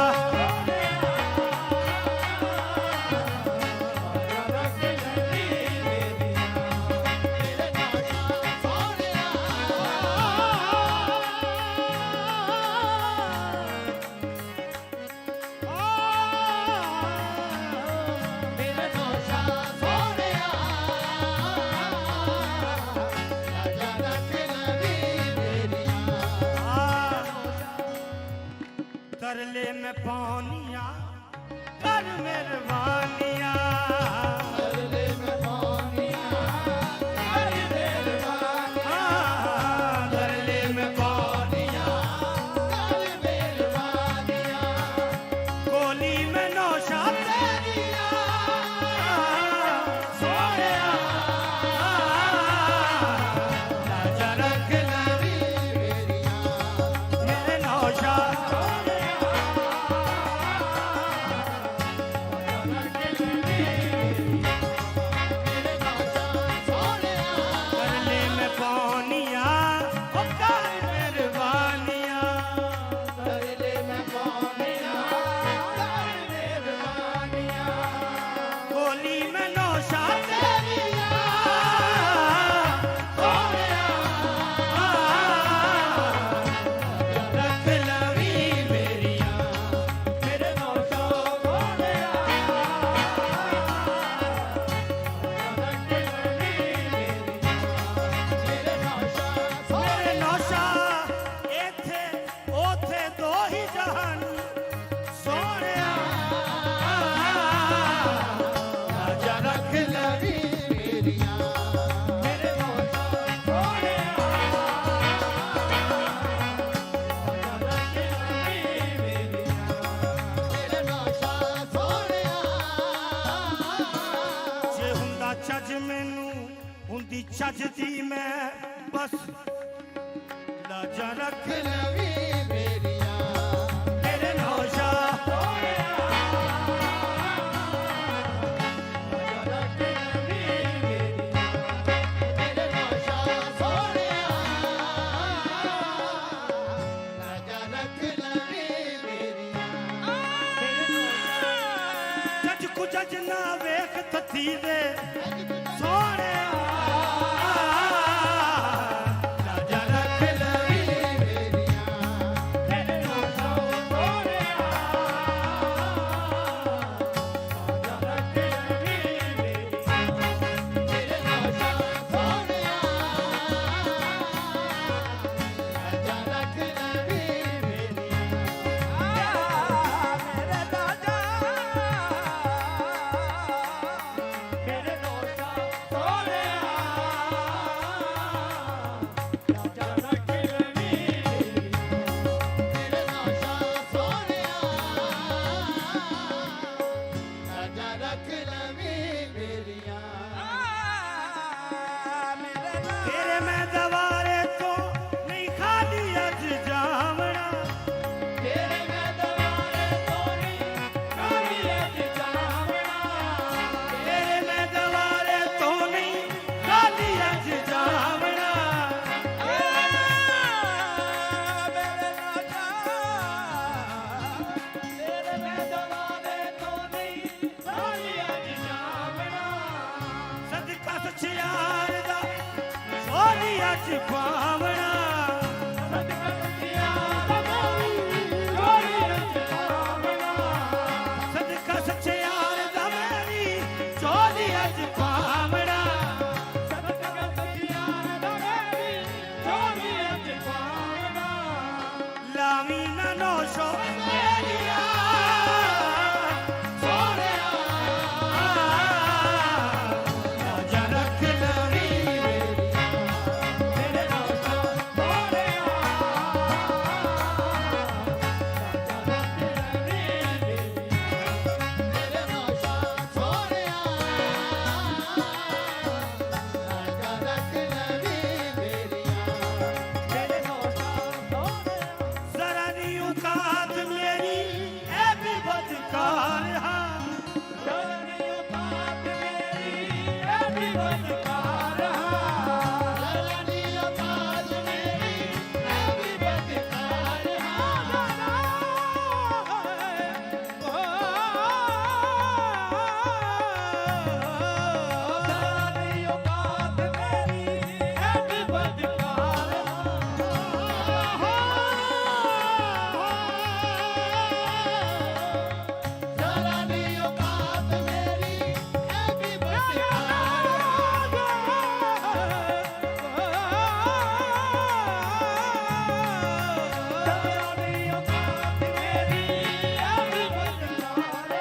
A: तरले में पानिया कर मेहरबानिया तरले में पानिया कर मेहरबानिया तरले में पानिया कर मेहरबानिया कोली में नौशा तेरिया सोया राजा रख लवी मेरिया मेरे नौशा छजती मैं बस लाजा रख लवी मेरिया मेरे नौशा रख लवी मेरिया मेरे नौशा सोने लाजा रख लवी मेरिया जज को जज ना वेख तथी दे सोने
B: ਰੱਖ ਲਵੀਂ ਮੇਰੀਆਂ
A: ਤੇਰੇ ਮੈਂ ਦਵਾਰੇ ਤੋਂ ਨਹੀਂ ਖਾਲੀ ਅੱਜ ਜਾਵਣਾ
C: ਤੇਰੇ ਮੈਂ ਦਵਾਰੇ ਤੋਂ ਨਹੀਂ ਖਾਲੀ ਅੱਜ ਜਾਵਣਾ
A: ਤੇਰੇ ਮੈਂ ਦਵਾਰੇ ਤੋਂ ਨਹੀਂ ਖਾਲੀ ਅੱਜ ਜਾਵਣਾ
C: ਮੇਰੇ ਨਾਲ ਤੇਰੇ ਮੈਂ ਦਵਾਰੇ ਤੋਂ ਨਹੀਂ ਖਾਲੀ ਅੱਜ ਜਾਵਣਾ
A: ਸਦਕਾ ਸਚਿਆਰ ਦਾ ਸੋਨੀ ਅੱਜ ਪਾਵਣਾ
C: ਸਦਕਾ ਸੱਚਿਆਰ ਦਾ ਚੋਰੀ ਅੱਜ ਜਾਵਣਾ
A: ਸਦਕਾ ਸਚਿਆਰ ਦਾ ਮੇਰੀ ਚੋਲੀ ਅੱਜ ਪਾਵਣਾ
C: ਸਦਕਾ ਸੱਚਿਆਰ ਦਾ ਮੇਰੀ ਚੋਰੀ ਅੱਜ ਪਾਵਣਾ
A: ਲਾਵੀ ਨਾ ਨੋਸ਼ੋ ਮੇਰੀਆ ਸੋਹਣਿਆ ਰਾਜਾ ਰੱਖ ਲਵੀਂ
C: ਮੇਰੇ ਨਾਲ ਸੋਹਣਿਆ
B: ਮੇਰੇ ਨੌਸ਼ਾ ਸੋਹਣਿਆ ਰਾਜਾ ਰੱਖ ਲਵੀਂ ਮੇਰੀਆਂ
C: ਮੇਰੇ ਨਾਲ ਸੋਹਣਿਆ
A: ਜ਼ਰਾ ਨੀ ਔਕਾਤ ਮੇਰੀ ਐ ਵੀ ਬਦਕਾਰ ਹਾਂ
C: ਜਰਨੀ ਉਤਾਰ ਮੇਰੀ ਇਹ ਵੀ ਬਦਕਾਰ ਹਾਂ
B: ਲੜਨੀ ਆਵਾਜ਼ ਮੇਰੀ ਐ ਵੀ ਬਦਕਾਰ
C: ਜਰਨੀ ਉਤਾਰ ਮੇਰੀ ਇਹ ਵੀ ਬਦਕਾਰ
B: ਜ਼ਰਾ ਨੀ ਔਕਾਤ ਮੇਰੀ ਐ ਵੀ ਬਦਕਾਰ
C: ਜਰਨੀ ਉਤਾਰ ਮੇਰੀ ਇਹ ਵੀ ਬਦਕਾਰ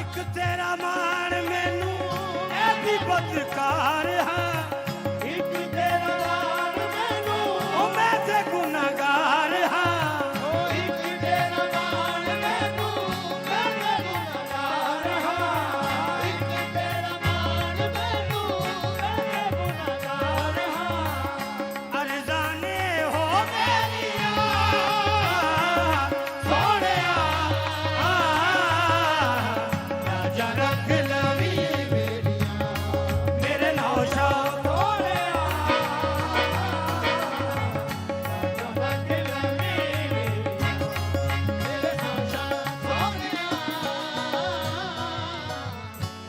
A: ਇੱਕ ਤੇਰਾ ਮਾਣ ਮੈਨੂੰ ਐ ਵੀ ਬਦਕਾਰ ਹਾਂ
C: ਇੱਕ ਤੇਰਾ ਮਾਣ ਮੈਨੂੰ
A: ਉਹ ਮੈਂ ਤੇ ਗੁਨਾਹਗਾਰ ਹਾਂ
B: ਇੱਕ ਤੇਰਾ ਮਾਣ ਮੈਨੂੰ ਮੈਂ ਗੁਨਾਹਗਾਰ ਹਾਂ ਇੱਕ ਤੇਰਾ ਮਾਣ ਮੈਨੂੰ
C: ਮੈਂ ਗੁਨਾਹਗਾਰ ਹਾਂ
A: ਅਰਜ਼ਾਨੇ ਹੋ ਮੇਰੀਆਂ ਸੋਹਣਿਆ ਰਾਜਾ ਰੱਖ ਲਵੀਂ
B: ਮੇਰੀਆਂ
A: ਮੇਰੇ ਨੌਸ਼ਾ
C: ਸੋਹਣਿਆ ਰੱਖ ਲਵੀਂ
B: ਮੇਰੇ ਨੌਸ਼ਾ ਸੋਹਣਿਆ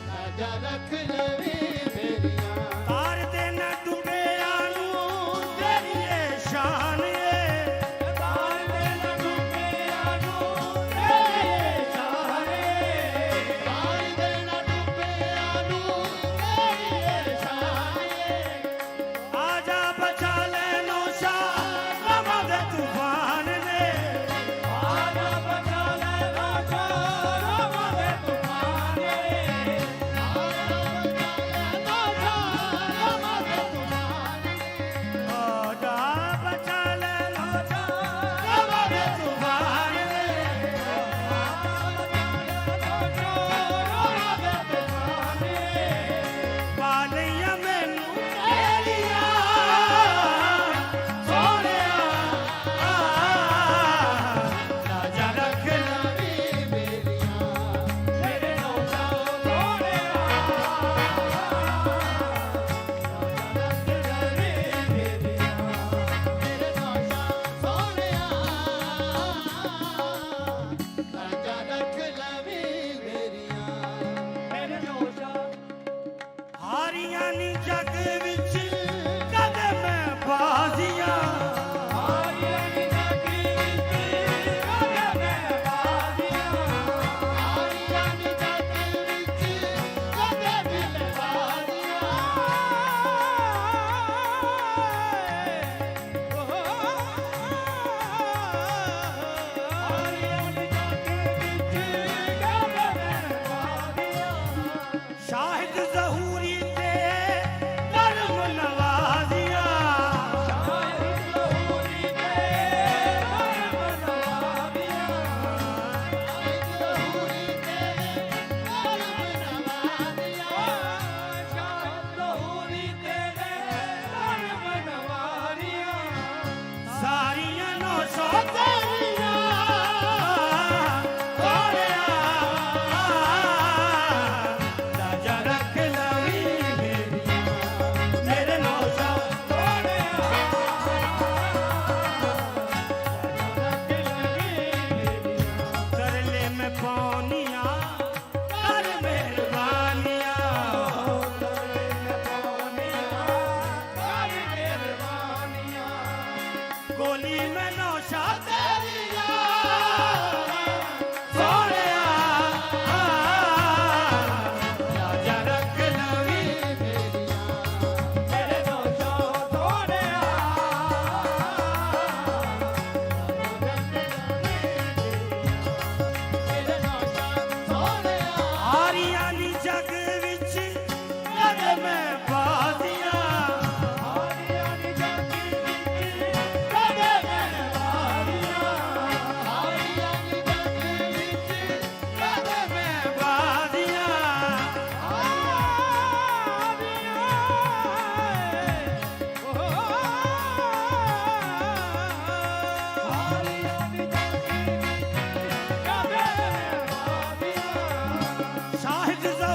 B: ਰਾਜਾ ਰੱਖ ਲਵੀਂ ਮੇਰੀਆਂ
A: ਤਾਰ ਦੇ ਨਾ ਡੁੱਬਿਆਂ ਨੂੰ ਤੇਰੀ ਏ ਸ਼ਾਨ ਏ
C: ਤਾਰ ਦੇ ਡੁੱਬਿਆਂ ਨੂੰ ਤੇਰੇ ਚਾਰੇ
B: ਤਾਰ ਦੇ ਨਾ ਡੁੱਬਿਆਂ ਨੂੰ ਤੇਰੀ ਸ਼ਾਨ
A: ਆਜਾ ਬਚਾ ਲੈ ਨੌਸ਼ਾ ਰਵਾਂ ਦੇ ਤੂਫਾਨ ਨੇ
C: ਆਜਾ ਬਚਾ ਲੈ ਰਾਜਾ ਰਵਾਂ ਦੇ ਤੂਫਾਨੇ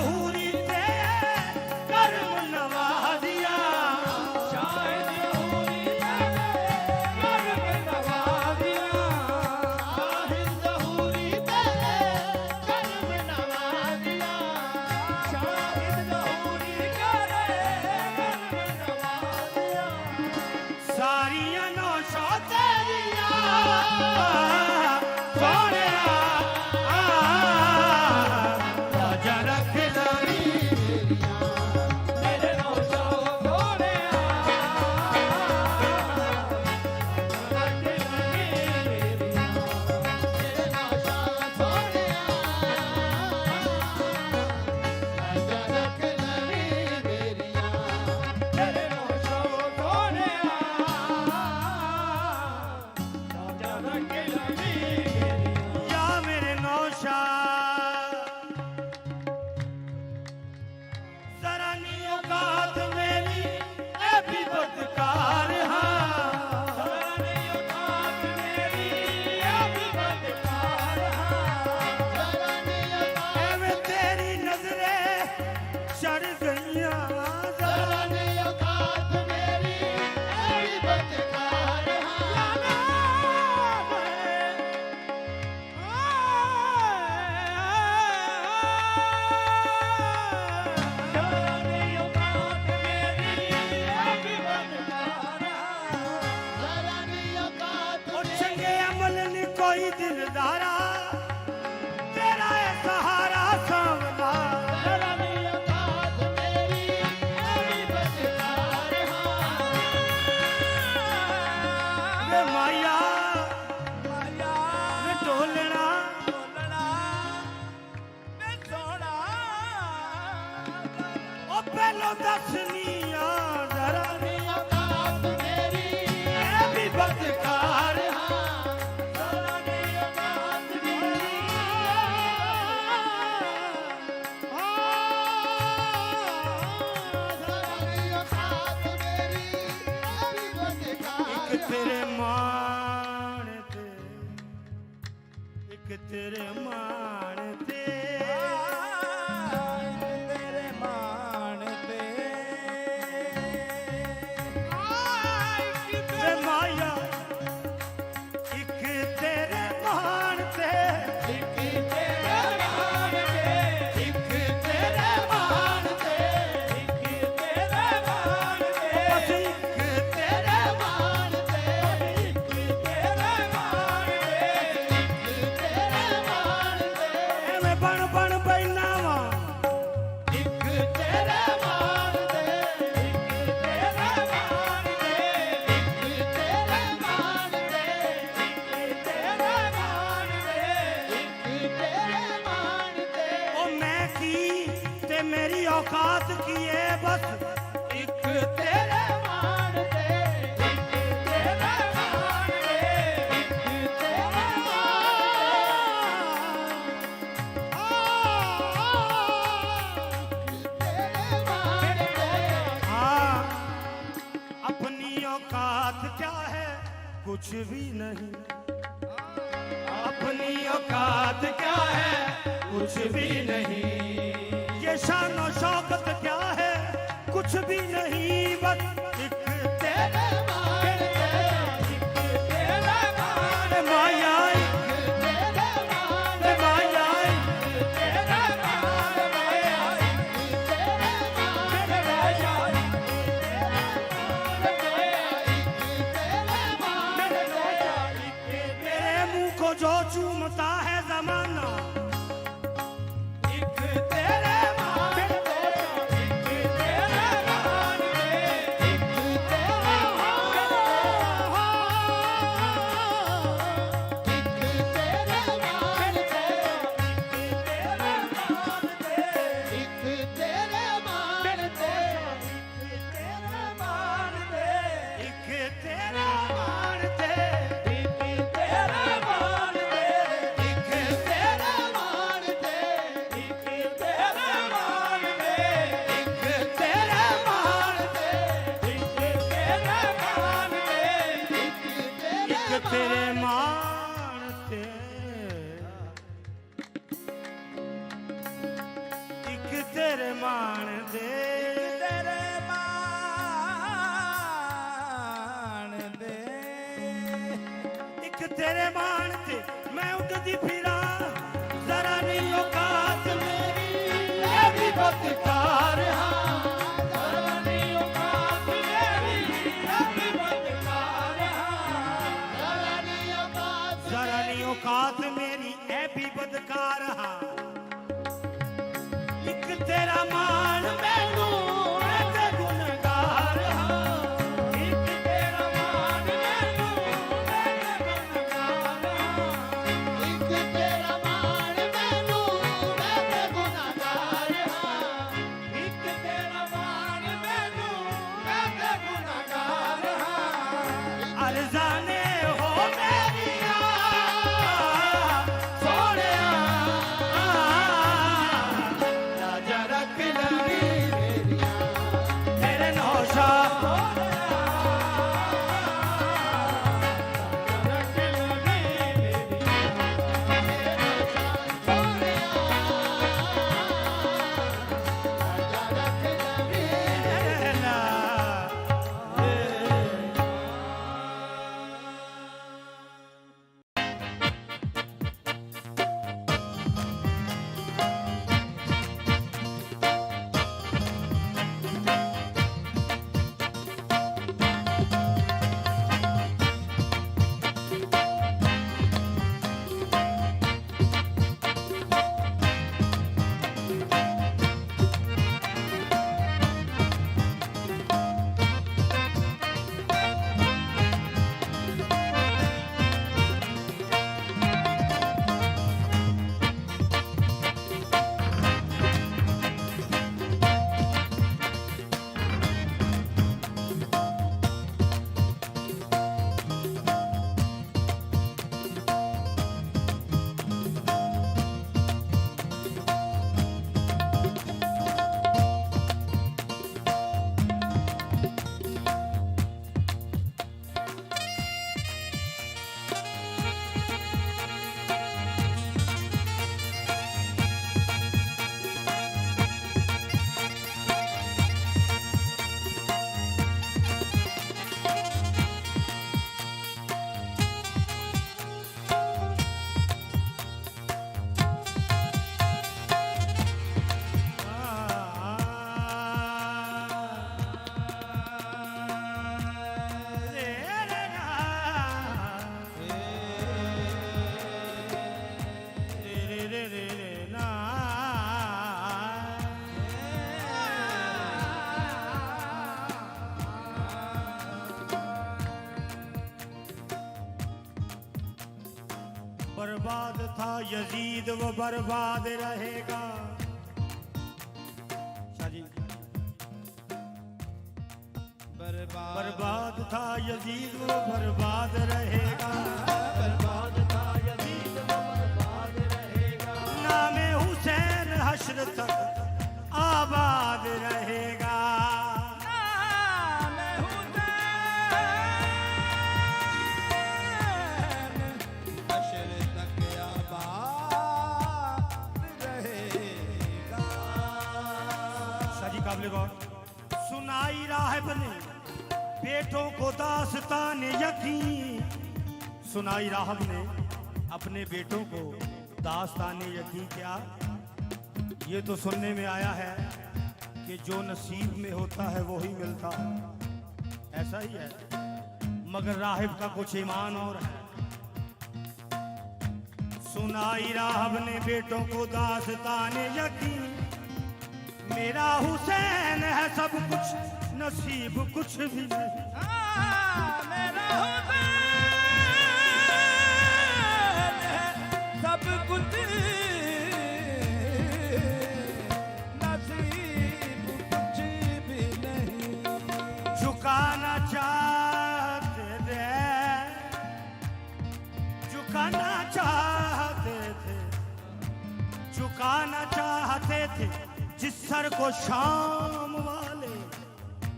A: ਹੂਰੀ ਤੇ ਕਰਮ ਨਵਾਜ਼ਿਆ
C: ਸ਼ਾਹਿਦ ਹੂਰੀ ਤੇਰੇ ਕਰਮ ਨਵਾਜ਼ਿਆ
B: ਸਾਹਿਬ ਜ਼ਹੂਰੀ ਤੇਰੇ ਕਰਮ ਨਵਾਜ਼ਿਆ
C: ਸ਼ਾਹਿਦ ਹੂਰੀ ਕਰੇ ਕਰਮ ਨਵਾਜ਼ਿਆ
A: ਸਾਰੀਆਂ ਨੌਸ਼ਾਂ ਤੇਰੀਆਂ ਸੋਹਣਿਆ ਰਾਜਾ ਰੱਖ ਲਵੀ
C: ਮੇਰੇ ਨੌਸ਼ਾ ਸੋਹਣਿਆ ਰੱਖ ਲਵੀ ਮੇਰੀਆਂ
B: ਤੇਰੇ ਨਾਸ਼ਾ ਸੋਹਣਿਆ ਰਾਜਾ ਰੱਖ ਲਵੀ ਮੇਰੀਆਂ
C: ਤੇਰੇ ਨੌਸ਼ਾ ਸੋਹਣਿਆ ਰਾਜਾ ਰੱਖ ਲਵੀ ਮੇਰੀਆਂ
A: ਯਾ ਮੇਰੇ ਨੌਸ਼ਾ ਜ਼ਰਾ ਨੀ ਔਕਾਤ ਮੇਰੀ ਐ ਵੀ ਬਦਕਾਰ ਹਾਂ
C: ਸਰਾਣੇ ਔਕਾਤ ਮੇਰੀ ਆਪ ਬਦਕਾਰ ਹਾਂ
A: ਐਵੇਂ ਤੇਰੀ ਨਜ਼ਰੇ ਛੜ ਗਈਆਂ ਜ਼ਰਾ
B: ਜ਼ਰਾਨੇ ਔਕਾਤ ਮੇਰੀ ਐਵੀ ਬਦਕਾਰ ਹਾਂ
C: ਸਰਾਣੇ ਔਕਾਤ ਮੇਰੀ ਆਪ ਬਦਕਾਰ ਹਾਂ
B: ਜ਼ਰਾਨੇ ਔਕਾਤ
A: ਉਹ ਚੰਗੇ ਅਮਲ ਨੀ ਕੋਈ ਦਿਲਦਾਰਾ ਤੇਰਾ ਏ ਸਹਾਰਾ ਸਾਂਵਲਾ
B: ਜ਼ਰਾਨੇ ਔਕਾਤ ਮੇਰੀ ਐਵੀ ਬਦਕਾਰ ਹਾਂ
A: ਵੇ ਮਾਇਆ
C: ਮਾਇਆ
A: ਵੇ ਢੋਲਣਾ
C: ਬੋਲਣਾ ਮੈਂ ਸੋਣਾ
A: ਉਹ ਪਹਿਲੋਂ ਦੱਸਨੀਆਂ ਜ਼ਰਾ
B: ਜ਼ਰਾਨੇ ਔਕਾਤ ਮੇਰੀ
A: ਐ ਵੀ ਬਦਕਾਰ
B: ਹਾਂ
C: ਸਰਾਣੇ ਔਕਾਤ ਮੇਰੀ
B: ਜ਼ਰਾਨੇ ਔਕਾਤ ਮੇਰੀ ਐਵੀ ਬਦਕਾਰ
A: ਇੱਕ ਤੇਰੇ ਮਾਣ ਤੇ ਇੱਕ ਤੇਰੇ ਮਾਣ ਤੇ
C: ਤੇਰੇ ਮਾਣ ਤੇ
A: ਵੇ ਮਾਇਆ ਇੱਕ ਤੇਰੇ ਮਾਣ ਤੇ
C: ਇੱਕ ਤੇਰੇ ਮਾਣ ਤੇ
A: ਇੱਕ ਤੇਰੇ ਮਾਣ ਤੇ
C: ਇੱਕ ਤੇਰੇ ਮਾਣ
A: ਬਸ
C: ਤੇ
A: ਇੱਕ ਤੇਰੇ
B: ਮਾਣ ਤੇ
C: ਇੱਕ ਤੇਰੇ ਮਾਣ ਤੇ
B: ਤੇਰੇ ਮਾਣ ਤੇ
A: ਐਵੇਂ ਬਣ ਬਣ ਬੈਨਾ ਵਾ
B: ਇੱਕ ਤੇਰੇ ਮਾਣ ਤੇ
C: ਇੱਕ ਤੇਰੇ ਮਾਣ ਤੇ
B: ਇੱਕ ਤੇਰੇ ਮਾਣ ਤੇ
C: ਇੱਕ ਤੇਰੇ ਮਾਣ ਤੇ
B: ਇੱਕ ਤੇਰੇ ਮਾਣ ਤੇ
A: ਉਹ ਮੈਂ ਕੀ ਤੇ ਮੇਰੀ ਔਕਾਤ ਕੀ ਏ ਬਸ ਇੱਕ ਤੇਰੇ
B: ਮਾਣ ਤੇ
C: ਇੱਕ ਤੇਰੇ ਮਾਣ ਤੇ
B: ਇੱਕ ਤੇਰੇ ਮਾਣ ਤੇ
A: हाँ अपनी औकात क्या है कुछ भी नहीं अपनी औकात क्या है कुछ भी नहीं ये शान और शौकत क्या है कुछ भी नहीं बस एक तेरे
B: ਮਾਣ ਤੇ
C: ਤੇਰੇ ਮਾਣ
A: माया
B: ਤੇਰੇ ਮਾਣ
A: रे माया
C: ਤੇਰੇ ਮਾਣ ਮਾਇਆ
B: ਤੇਰੇ ਮਾਣ
C: ਤੇਰੇ ਮਾਇਆ
A: तेरे मुंह को जो चूमता है जमाना एक तेरे मान एक तेरा मान ते एक तेरा मान तेरे मान ते एक तेरे मान दे
C: तेरे मान दे
A: एक तेरे मान ते मैं उठदी फिरा जरा नहीं औकात मेरी ये भी बदकार हाँ
C: जरा नहीं औकात मेरी ये भी बदकार हाँ
A: जरा नहीं औकात मेरी ऐ भी बदकार हाँ एक तेरा मान मैनू मैं ते गुनहगार हाँ
C: एक तेरा मान मैनू मैं ते गुनहगार हाँ
B: एक तेरा मान मैनू मैं ते गुनाहगार हां
C: एक तेरा मान मैनू मैं ते गुनहगार हाँ
A: अरजाने हो मेरिया सोनिया राजा रख लगी तेरे नौशा बर्बाद था यजीद वो बर्बाद रहेगा शाह जी बर्बाद था यजीद वो बर्बाद रहेगा
C: बर्बाद था यजीद वो बर्बाद रहेगा
A: नामे हुसैन हश्र तक आबाद रहेगा
C: नाम हुसैन हश्र तक आबाद रहेगा
A: शाह जी काबिल गौर सुनाई राहब ने बेटों को दास्तान यकीन सुनाई राहब ने अपने बेटों को दास्तान यकीन क्या ये तो सुनने में आया है कि जो नसीब में होता है वो ही मिलता है ऐसा ही है मगर राहिब का कुछ ईमान और है सुनाई राहब ने बेटों को दास्तान यकीन मेरा हुसैन है सब कुछ नसीब कुछ भी नहीं
C: मेरा हुसैन है सब कुछ नसीब कुछ भी नहीं
A: झुकाना चाहते थे झुकाना चाहते थे झुकाना चाहते थे जिस सर को शाम वाले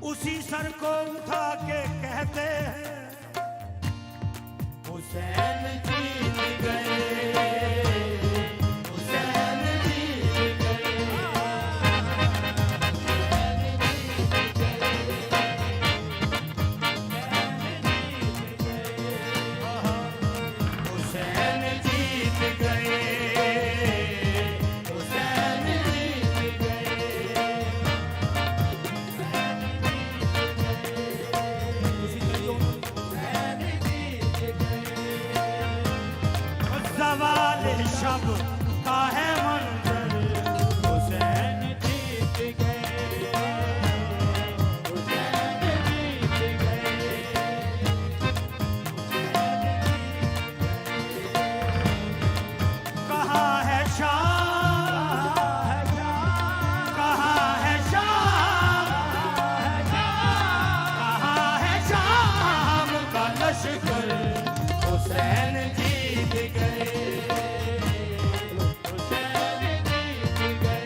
A: उसी सर को उठा के कहते हैं हुसैन जीत गए हुसैन जीत गए का है मंजर,
C: हुसैन जीत गए, हुसैन जीत गए,
A: कहाँ है शाह, कहाँ है शाह, कहाँ है शाम का लश्कर, हुसैन जीत गए,
C: हुसैन जीत गए,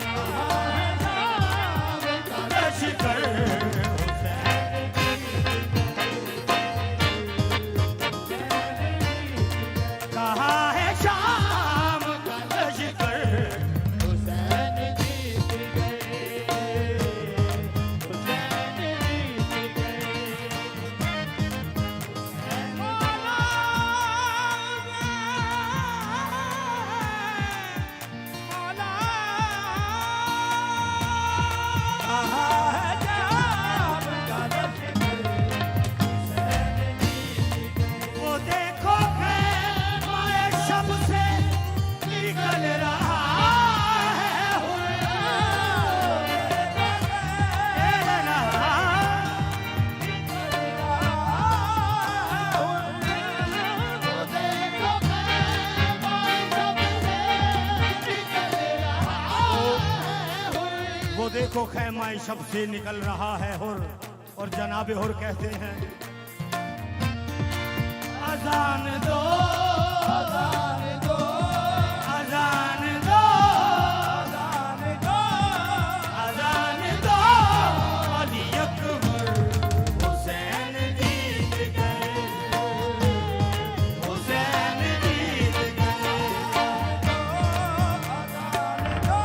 A: लश्कर कहाँ है शाम का लश्कर,
C: हुसैन जीत गए, हुसैन जीत गए।
A: वो देखो खैमाए शब से निकल रहा है वो देखो खैमाए शब से निकल रहा है हुर, और जनाबे हुर कहते हैं अजान दो, अजान दो, अजान दो, अजान दो, अजान दो, अली अकबर हुसैन जीत गए, हुसैन जीत गए, अजान दो,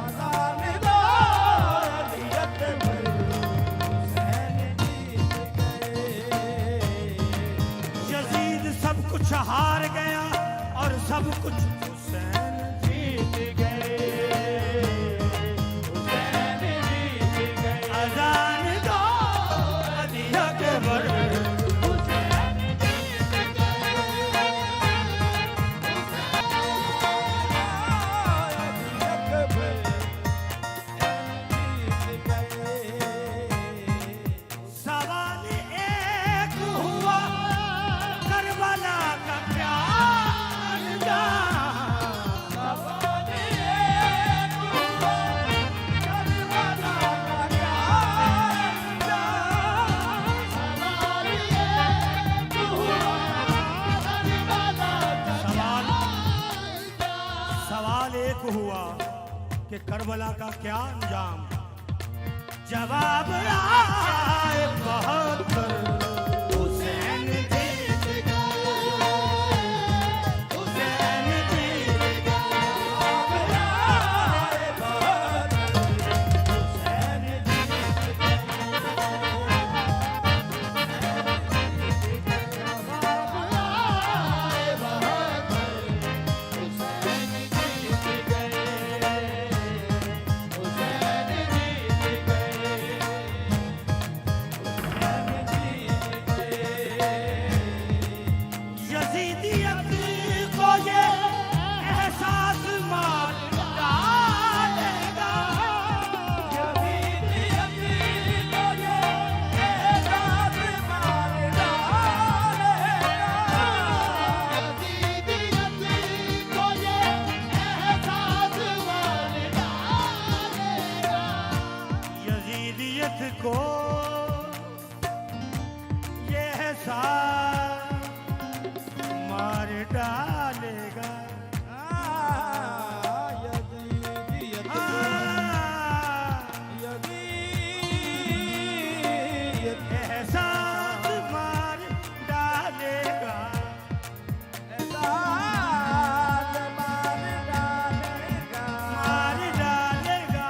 A: अजान दो, अली अकबर हुसैन जीत गए। यजीद सब कुछ हार गया और सब कुछ हुसैन
C: जीत गए, हुसैन जीत गए,
A: अजान दो अली अकबर
C: हुसैन जीत
A: सवाल एक हुआ करबला का क्या सवाल एक हुआ कि करबला का क्या अंजाम, जवाब आए बहत्तर हुसैन जीत गए, हुसैन जीत गए, आए बहत्तर हुसैन जीत यजीदियत को ये एहसास मार डालेगा, यजीदियत को ये एहसास मार डालेगा,
B: यजीदियत को ये एहसास मार डालेगा,
A: यजीदियत को ये एहसास मार डालेगा, एहसास मार डालेगा, मार डालेगा,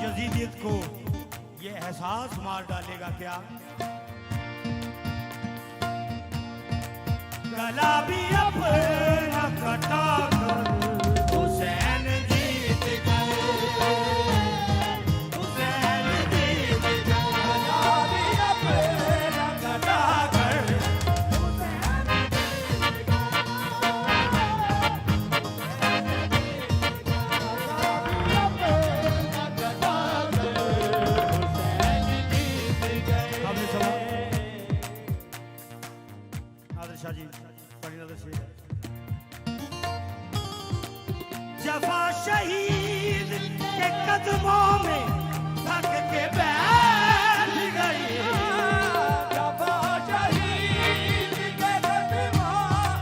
A: यजीदियत को ये एहसास मार डालेगा क्या, गला भी अपना कटा कर हुसैन जीत गए, हुसैन जीत गए, गला भी अपना कटा कर हुसैन जीत गए, कदमों में थक के बैठ गई
C: जफा शहीद के कदमों में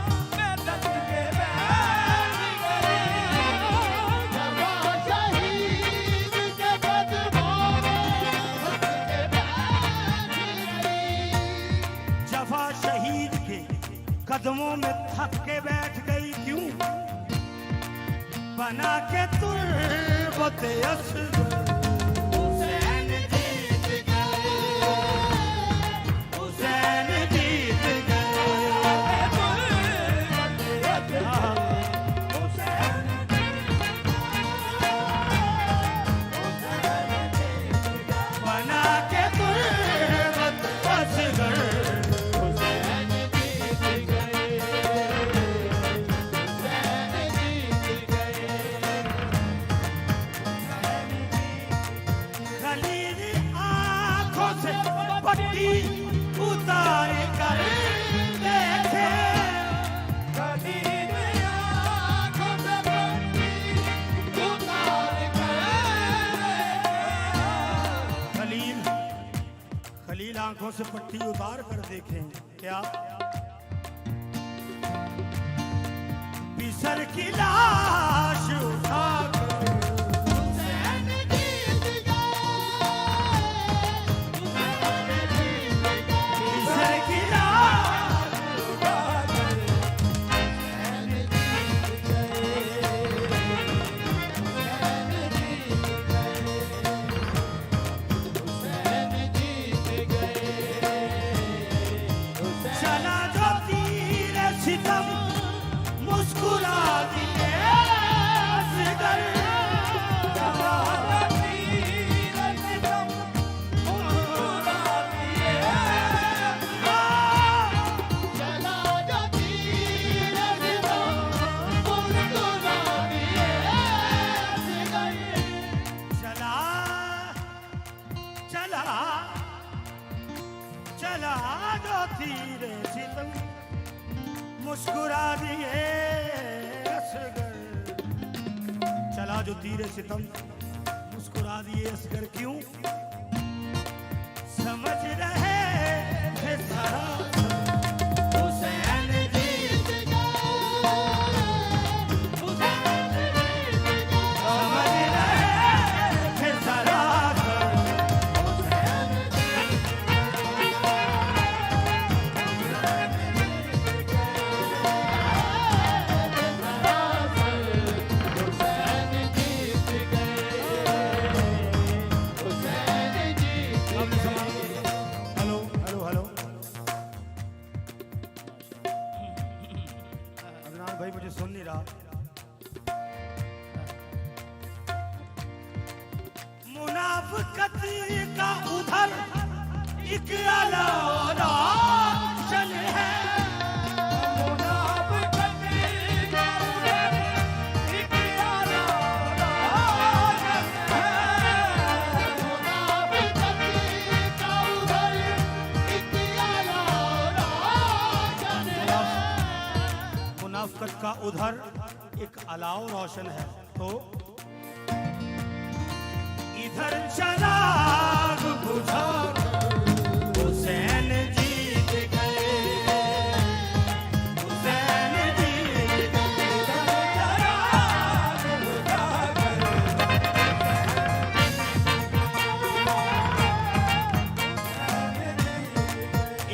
C: धक के बैठ गई
B: जफा शहीद के कदमों में
A: जफा शहीद के कदमों में थक के बैठ गई क्यों बना के तुर्बत असगर हुसैन जीत गए हुसैन जीत बना के तुर्बत असगर खलील आंखों से पट्टी उतार कर देखे
C: खलील आंखों से पट्टी उतार
A: खलील खलील आंखों से पट्टी उतार कर देखें क्या बिसर की लाश उठा कर
B: हुसैन जीत
A: बिसर की लाश चला जो तीर सितम मुस्कुरा दिए असगर
B: चला जो तीर सितम मुस्कुरा दिए
A: चला चला चला जो तीर सितम मुस्कुरा दिए असगर चला जो तीर सितम मुस्कुरा दिए असगर क्यों समझ रहे थे सारा हुसैन जीत समझ रहे थे सारा हेलो हेलो हेलो अदनान भाई मुझे सुन नहीं रहा मुनाफिकत का उधर एक अलावा चल है मुनाफिकत का उधर एक अलाव रोशन है तो इधर चराग बुझा हुसैन जीत गए हुसैन जीत गए चराग बुझा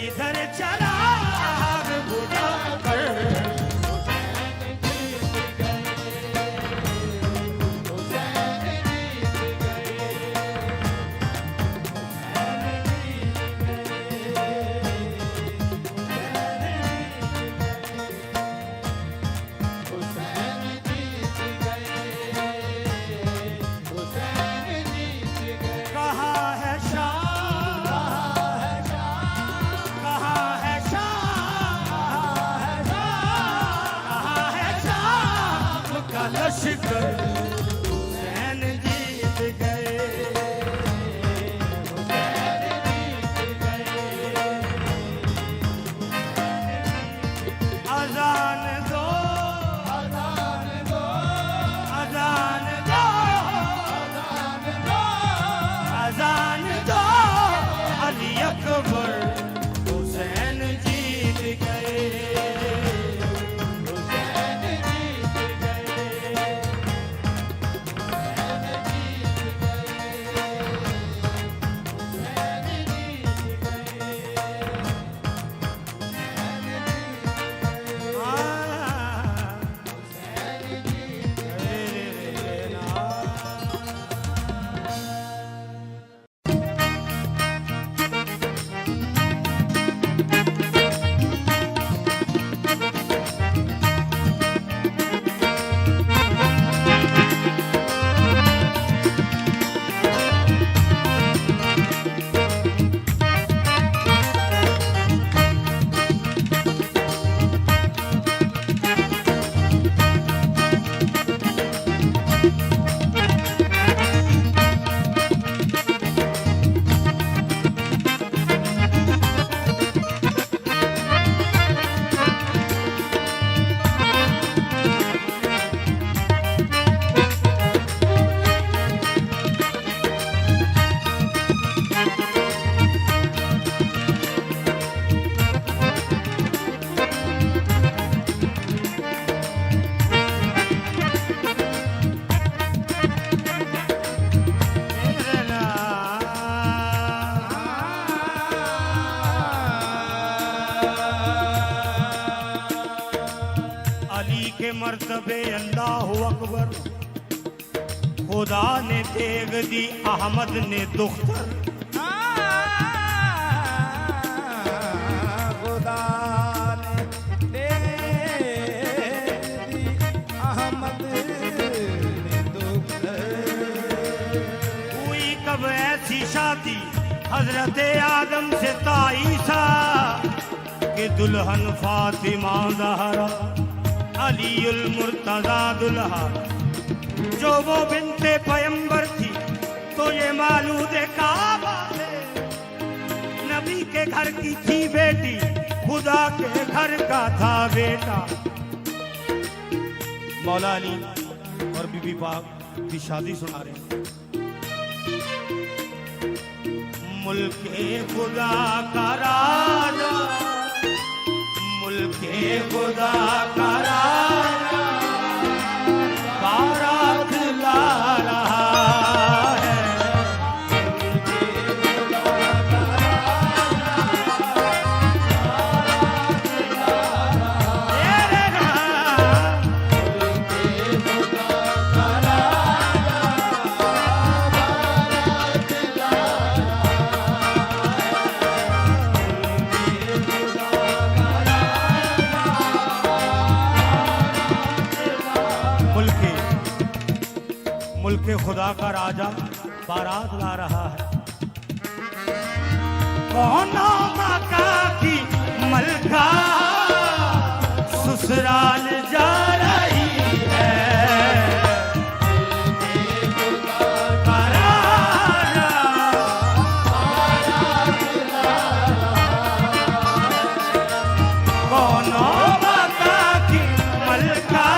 A: इधर चराग बुझा कर मर्तबे अल्लाह अकबर। खुदा ने देग दी, अहमद ने दुख्तर।
C: खुदा ने दे दी, अहमद ने दुख्तर।
A: हुई कब ऐसी शादी हजरत आदम से ताईसा कि दुल्हन फातिमा ज़हरा अलीउल मुर्तज़ा दुल्हा। जो वो बिन्ते पैगंबर थी तो ये मालूद काबा है। नबी के घर की थी बेटी, खुदा के घर का था बेटा। मौला अली और बीबी पाक की शादी सुना रहे हैं। मुल्के खुदा का राजा, मुल्के खुदा का राजा बारात ला रहा है। मुल्के खुदा का राजा बारात ला रहा है। कौनो मक्का की मलका ससुराल जा रही है। कौनो मक्का की मलका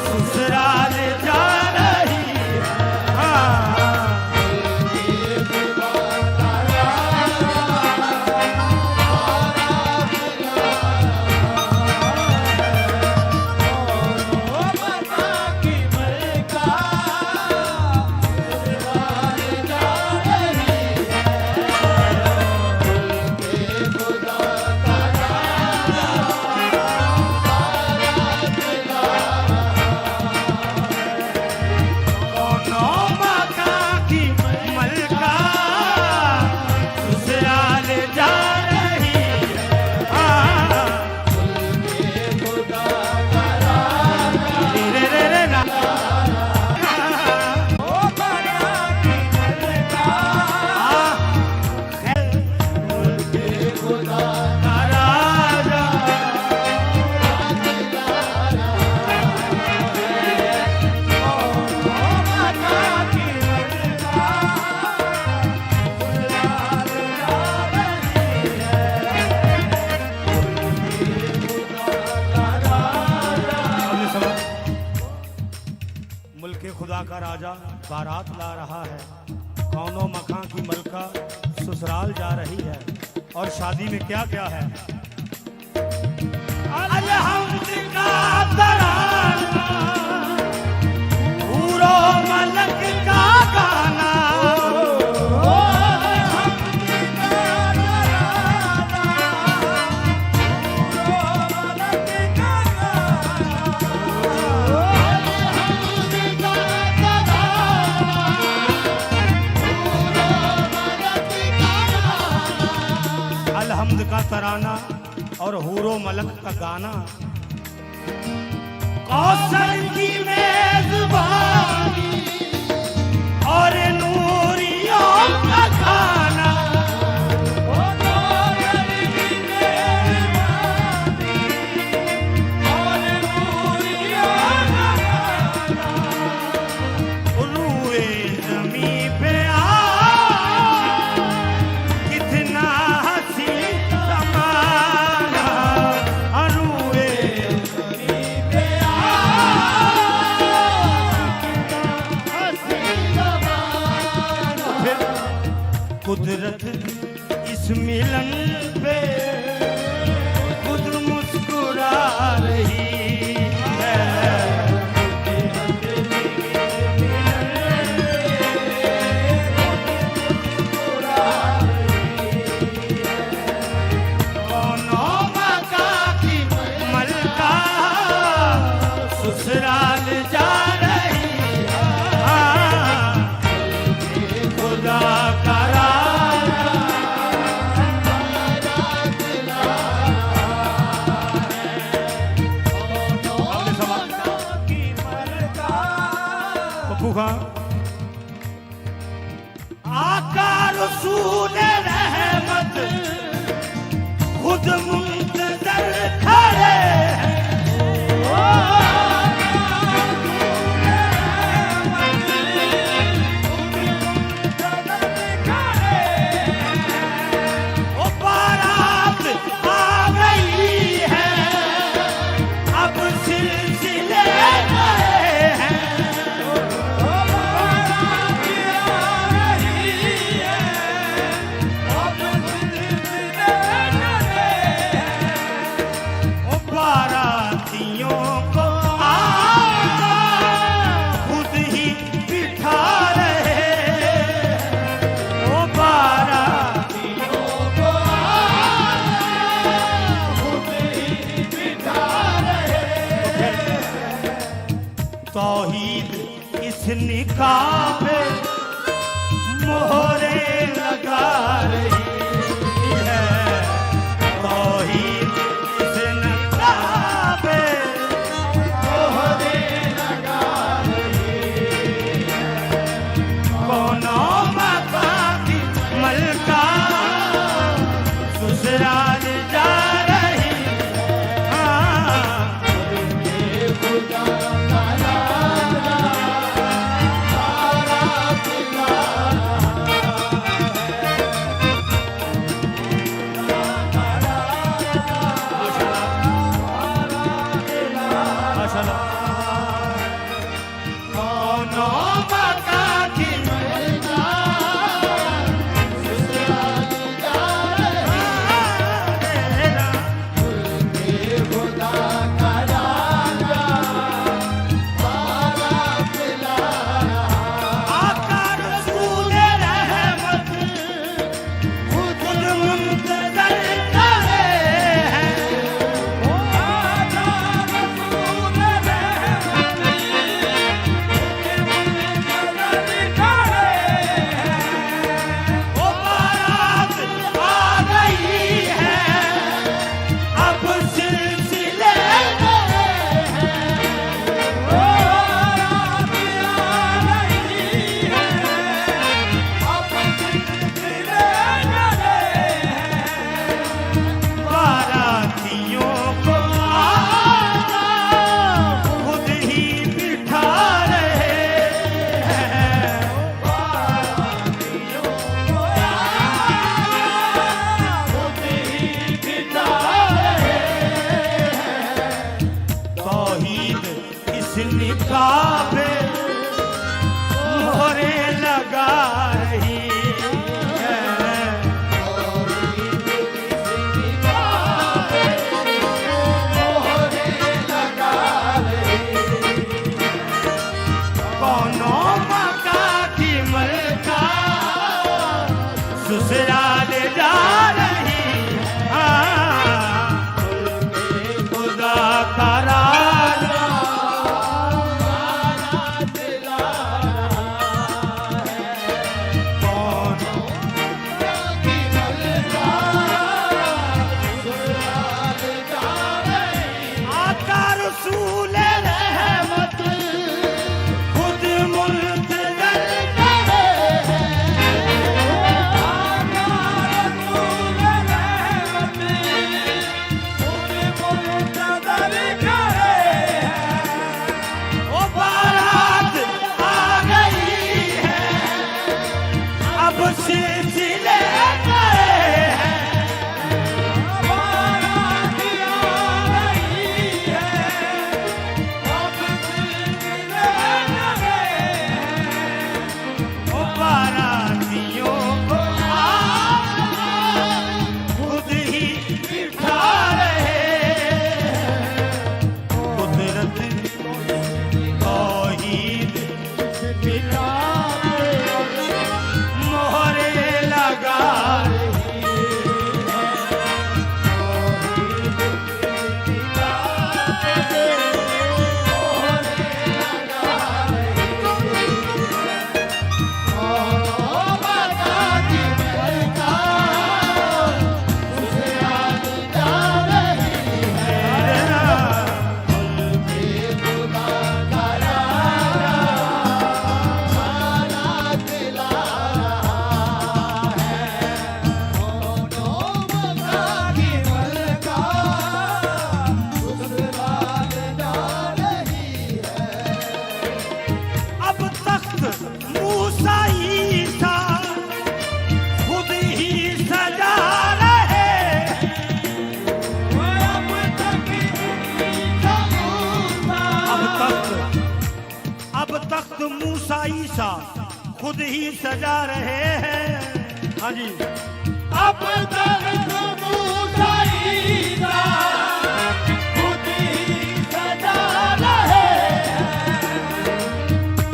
A: ससुराल जा का राजा बारात ला रहा है। कौनो मकान की मलका ससुराल जा रही है। और शादी में क्या क्या है? अलहम्द का तराना, हूरो मलक का गाना। अलहम्द का तराना और हूरो मलक का गाना। कौसर की मेजबानी और नूरियों का खाना। रूए ज़मीं पे कितना हंसी ज़माना। रूए ज़मीं पे हंसी ज़माना। फिर कुदरत इस मिलन पे खुद मुस्कुरा रही है। कौनो मका की मलका फुहा आका रसूल रहमत खुद मुंतजर खड़े ओ बारात आ गई है अब सिलसिले नए हैं ओ बारातियों को आका खुद ही बिठा रहे ओ बारातियों को आका खुद ही बिठा रहे तौहीद इस निकाह पे मोहरे लगा रही है तौहीद इस निकाह पे मोहरे लगा रही है कौनो मका की मलका ससुराल जा रही हाँ कौनो मका की मलका ससुराल जा रही खुदा का राजा बारात लाया आका रसूल रहमत खुद मुंतजर खड़े हैं ओ आका रसूल रहमत ईसा खुद ही सजा रहे हैं। हाँ जी,
C: अब तक मूसा ईसा खुद ही सजा रहे हैं।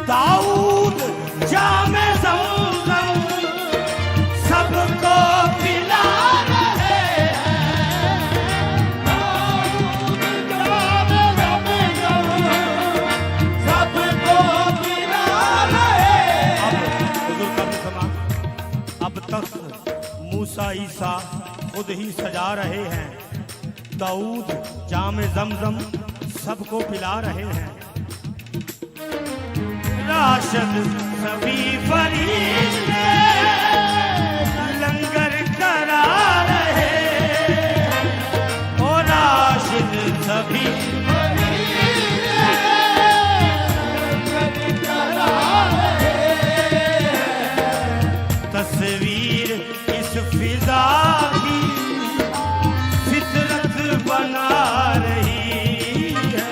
A: दाऊद जामे ज़मज़म सबको पिला रहे हैं।
C: सबको पिला रहे हैं।
A: हुजूर का समा, अब तक मूसा ईसा खुद ही सजा रहे हैं। दाऊद जामे ज़मज़म सबको पिला रहे हैं। राशिद सभी फरीश्ते लंगर करा रहे हैं। ओ राशिद सभी तस्वीर इस फिजा की फितरत बना रही है।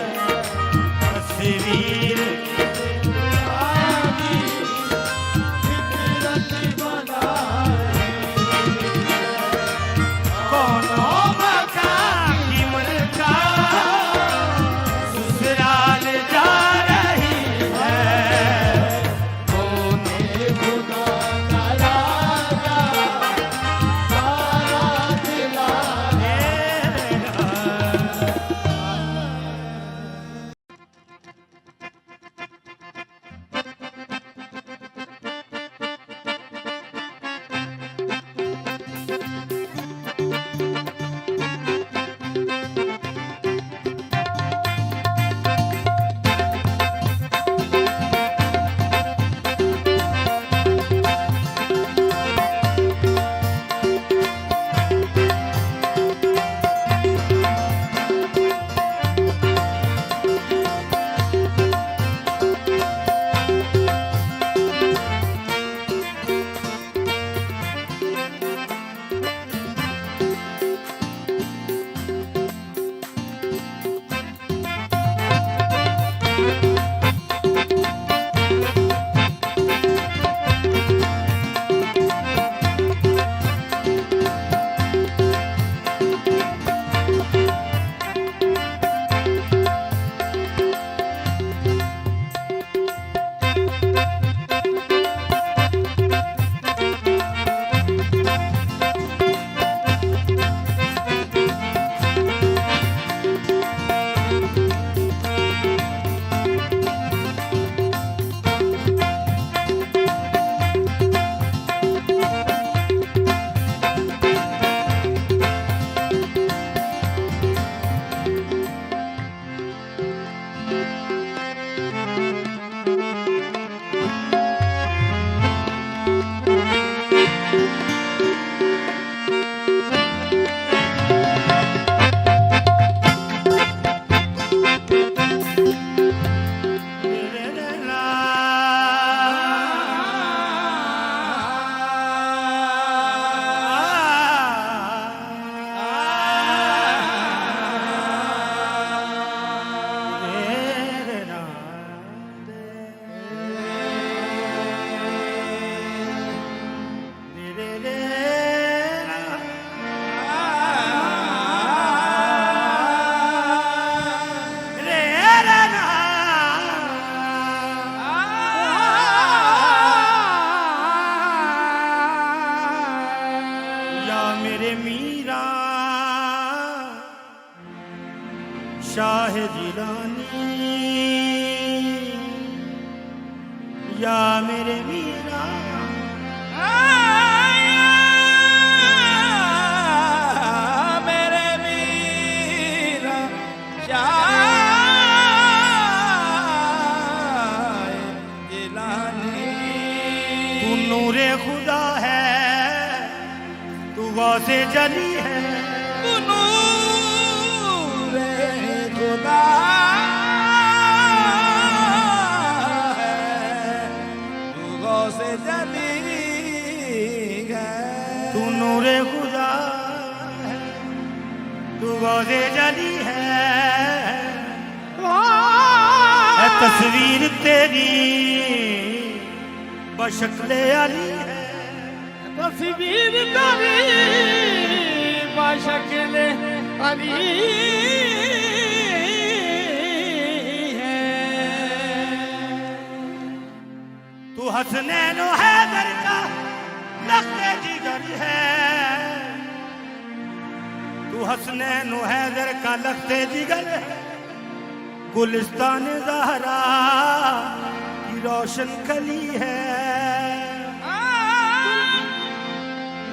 A: तस्वीर कौनों मकान की मलका ससुराल जा रही है। शाह जिलानी या मेरे मीरा
C: मेरे मीरा शाह जिलानी।
A: तू नूरे खुदा है, तू गौसे जली है,
C: तू नूरे खुदा है, तू गौसे जली है।
A: तू नूरे खुदा है, तू गौसे जली है तस्वीर तेरी बशक्ले अली है
C: तस्वीर तेरी बशक्ल अली है।
A: तू हसनैन हैदर का लख्ते जिगर है, तू हसनैन हैदर का लख्ते जिगर है, गुलिस्तान ज़हरा की रोशन कली है।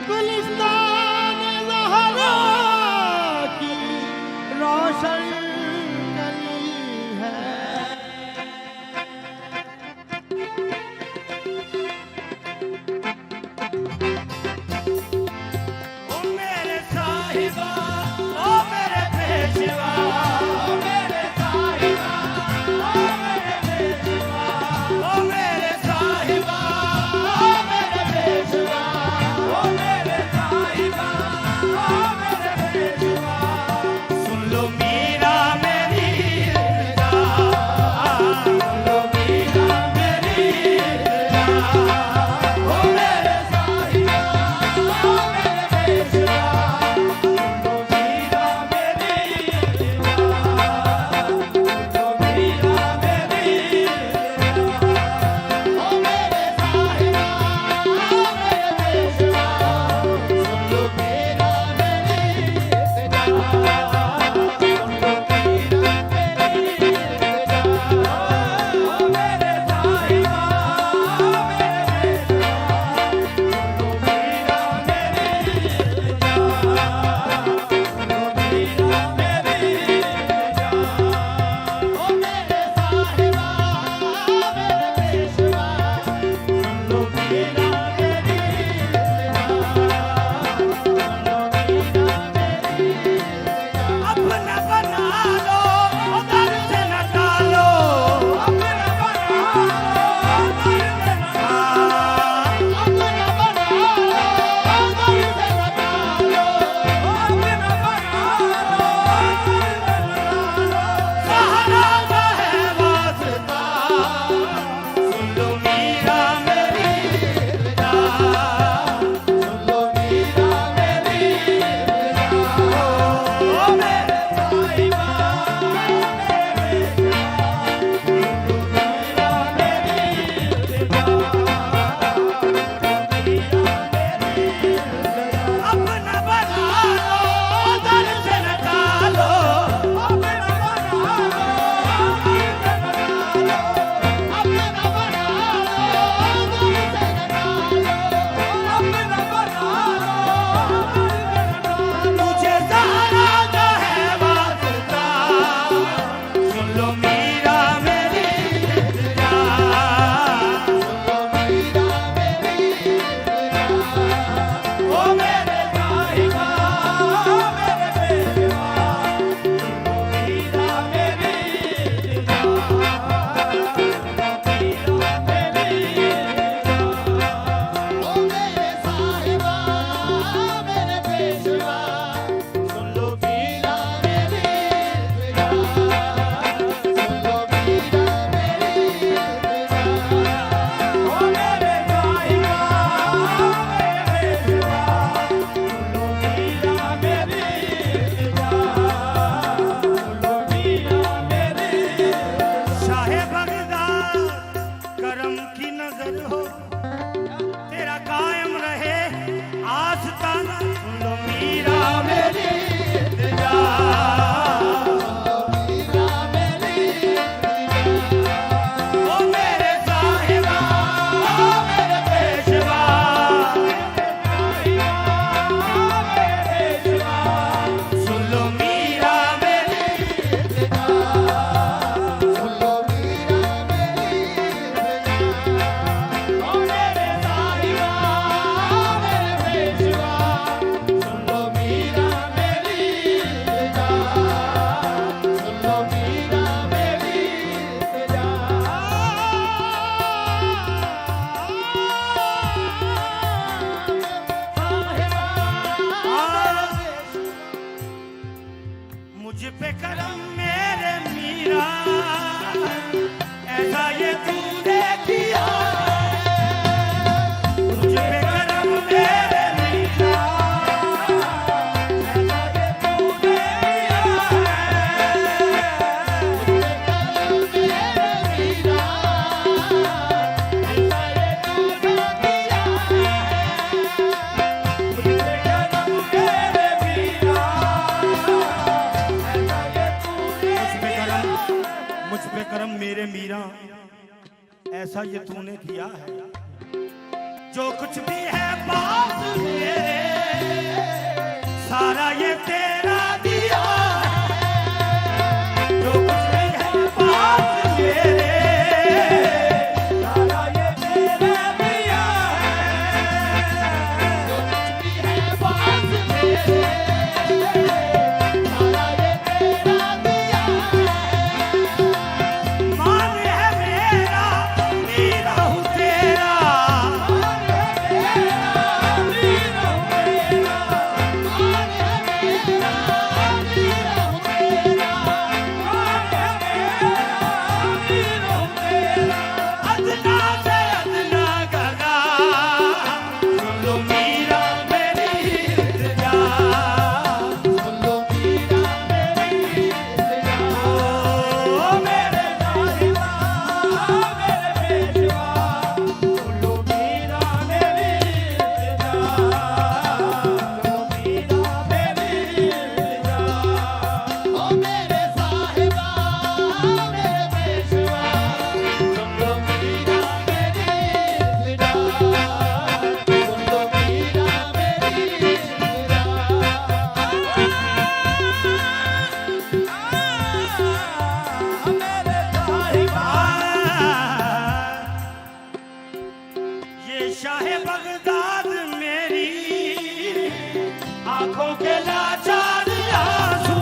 C: गुलिस्तान ज़हरा की रोशन कली है।
A: ओ मेरे साहिबा, ओ मेरे पेशवा, ओ मेरे साहिबा, ओ मेरे पेशवा, ओ मेरे साहिबा, ओ मेरे पेशवा, ओ मेरे साहिबा। मेरे मीरा ऐसा ये तूने किया है, जो कुछ भी है पास मेरे सारा ये तेरा दिया है, जो कुछ भी है पास मेरे सारा ये तेरा दिया है,
B: जो कुछ भी है पास मेरे सारा ये तेरा दिया है।
A: मान है मेरा मीरा हूँ तेरा, अदना से अदना गगा सुन लो मीरा मेरी इल्तिजा,
B: सुन लो मीरा मेरी इल्तिजा,
A: ओ मेरे साहिबा मेरे पेशवा सुन लो मीरा मेरी इल्तिजा, सुन लो मीरा मेरी इल्तिजा।
B: ओ मेरे साहिबा मेरे पेशवा, सुन लो मीरा मेरी इल्तिजा, सुन लो मीरा मेरी इल्तिजा।
A: ये शाहे बगदाद मेरी आंखों के लाचार आंसू,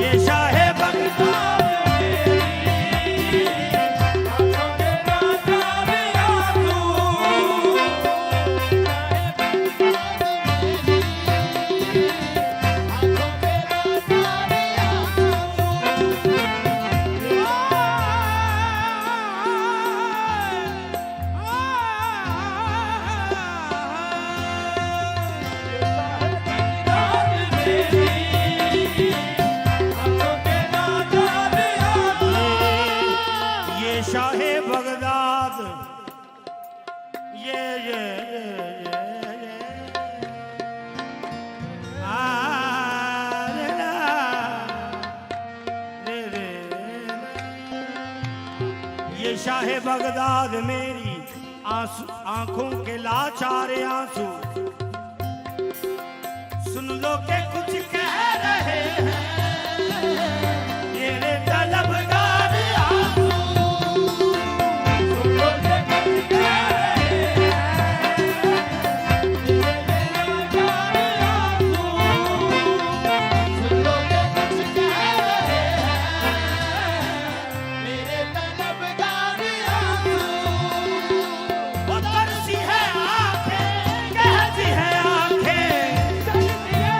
A: ये शाहे बगदाद मेरी आंखों के लाचार आंसू, ये शाहे बगदाद ये आ रे ला, रे ये शाहे बगदाद मेरी आंखों के लाचार आंसू, सुन लो के कुछ कह रहे हैं तेरे तलबगार आंसू, सुन लो के कुछ कह रहे हैं तेरे तलबगार आंसू,
B: सुन लो के कुछ कह रहे हैं मेरे तलबगार आंसू।
A: वो तरसी है आंखें कहती है आंखें, कहती है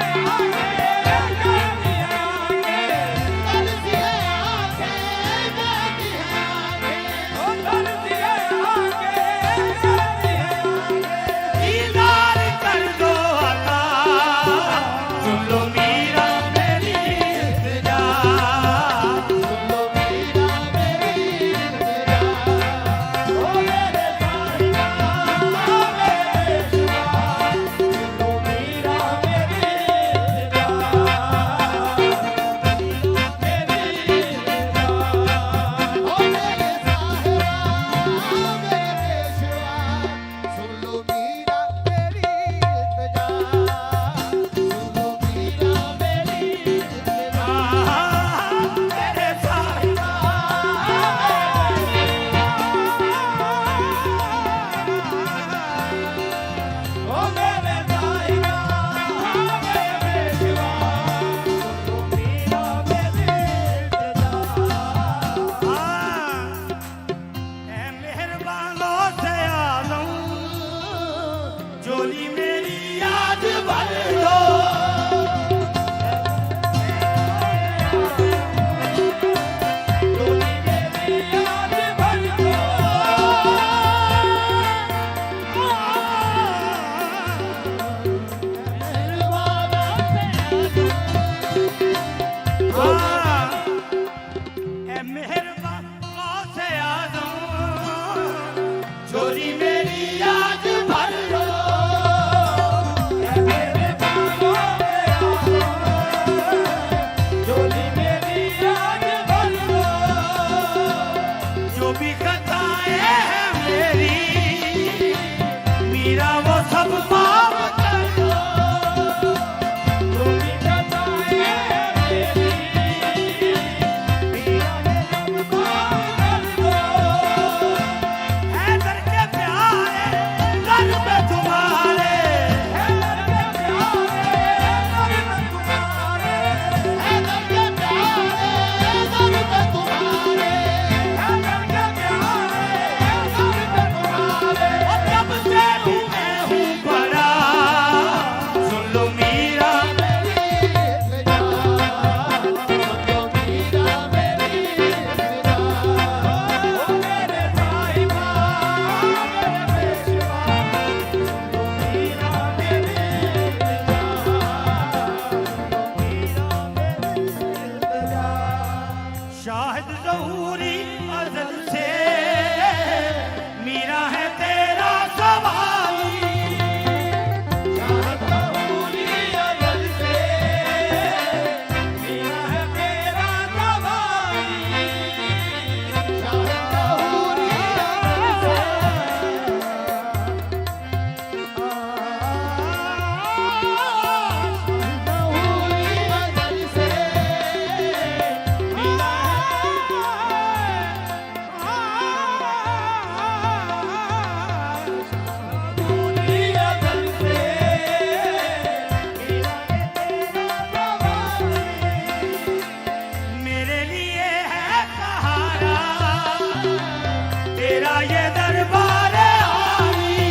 A: दरबार आवी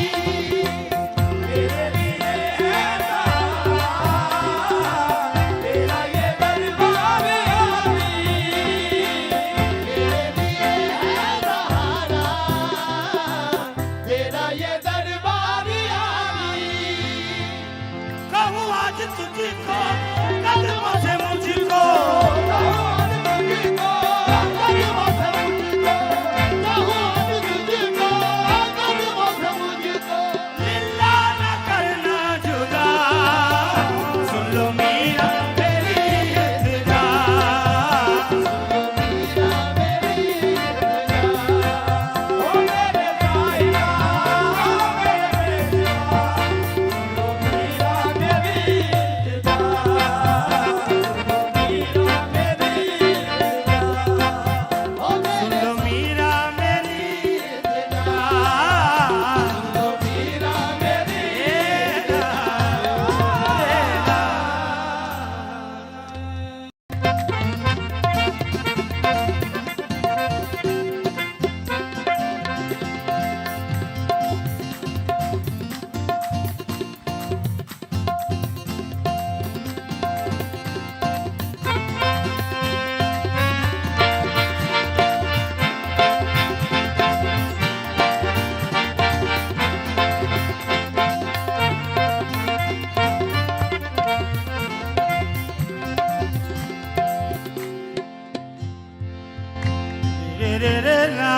C: तेरे लिए है सहारा, तेरा ये दरबार आवी
B: तेरे लिए है सहारा, तेरा ये दरबार आवी।
A: कहूँ आज तुझको कदमों से मुझको लिल्ला न करना जुदा सुन लो मीरा मेरी इल्तिजा
C: ओ मेरे साहिबा मेरे बेजुआ, मीरा मेरी इल्तिजा, मीरा मेरी इल्तिजा।
A: सुन लो मीरा मेरी इल्तिजा रे रे रे ला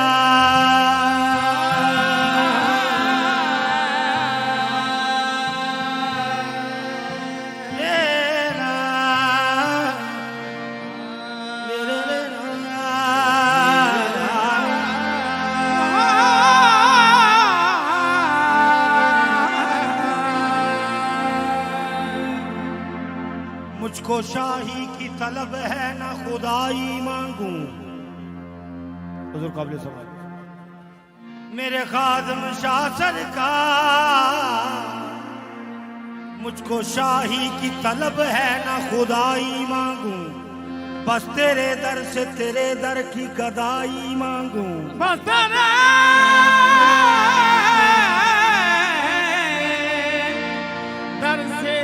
A: रे ला रे रे रे मुझको शाही की तलब है ना खुदाई मांगूं हुजूर काबिल सवाल मेरे खादम शाह सरकार मुझको शाही की तलब है ना खुदाई मांगूं बस तेरे दर से तेरे दर की गदाई मांगूं
C: दर से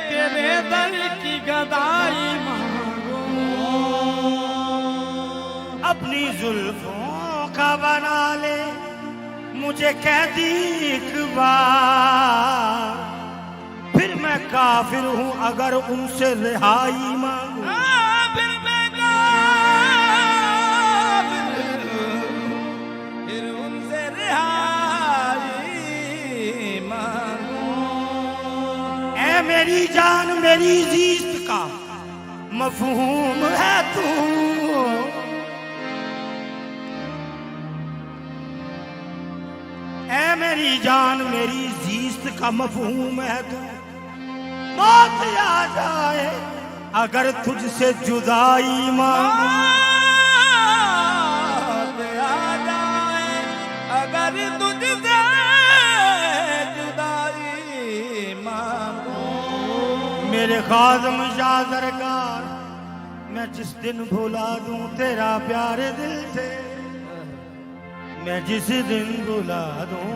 C: तेरे दर की गदाई मांगो,
A: अपनी जुल्फों का बना ले मुझे कैदी एक बार फिर मैं काफिर हूँ अगर उनसे रिहाई मांगूं
C: फिर मैं काफिर, फिर उनसे रिहाई मांगो।
A: ऐ मेरी जान मेरी जीत का मफहूम है तू ऐ मेरी जान मेरी जीत का मफहूम है तू मौत आ जाए अगर तुझसे जुदाई मांगूं
C: मौत आ जाए अगर तुझसे जुदाई मांगो।
A: मेरे खादम शाह सरकार मैं जिस दिन भुला दूं तेरा प्यार दिल से मैं जिस दिन भुला दूं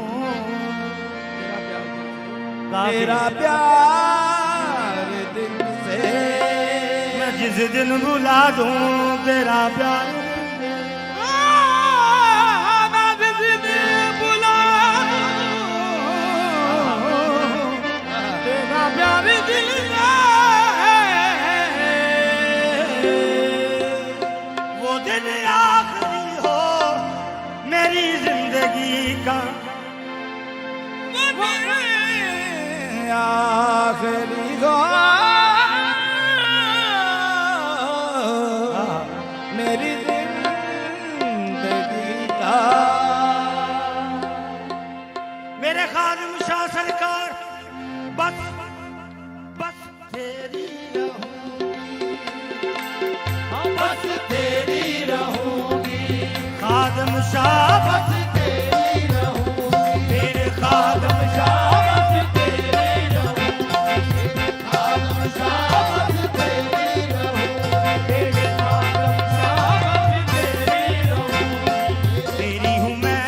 C: तेरा प्यार दिल से,
A: मैं जिस दिन भुला दूं तेरा प्यार
C: मैं जिस दिन भुला दूं तेरा प्यार दिल से,
A: वो दिन आखिरी हो मेरी जिंदगी का
C: आखिरी गो मेरी जिंदगी का।
A: मेरे खादिम शाह सरकार बस बस तेरी रहूं
B: बस तेरी रहूंगी,
A: खादिम शाह बस
B: तेरी रहूंगी,
A: मेरे खादिम शाह
B: बस तेरी रहूंगी, खादम शाह बस तेरी रहूंगी, खादम शाह बस तेरी रहूंगी,
A: तेरी हूँ मैं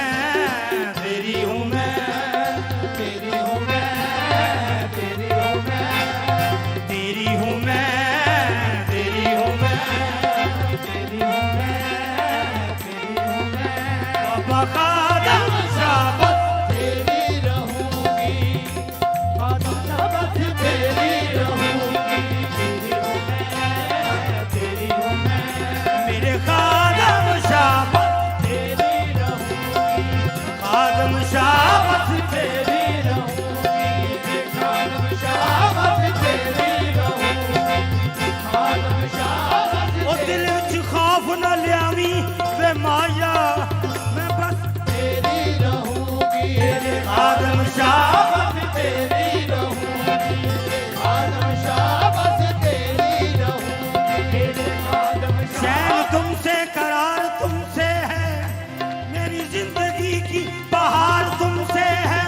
A: शाह बस
C: तेरी रहूंगी खादम शाह बस तेरी रहूंगी खादम शाह बस
A: ओ दिल विच खौफ न लियावी वे माया मैं बस
C: तेरी रहूंगी
A: खादम शाह
C: बस तेरी रहूंगी खादम शाह बस तेरी रहूंगी खादम
A: चैन तुमसे करार तुमसे है मेरी जिंदगी की बहार तुमसे है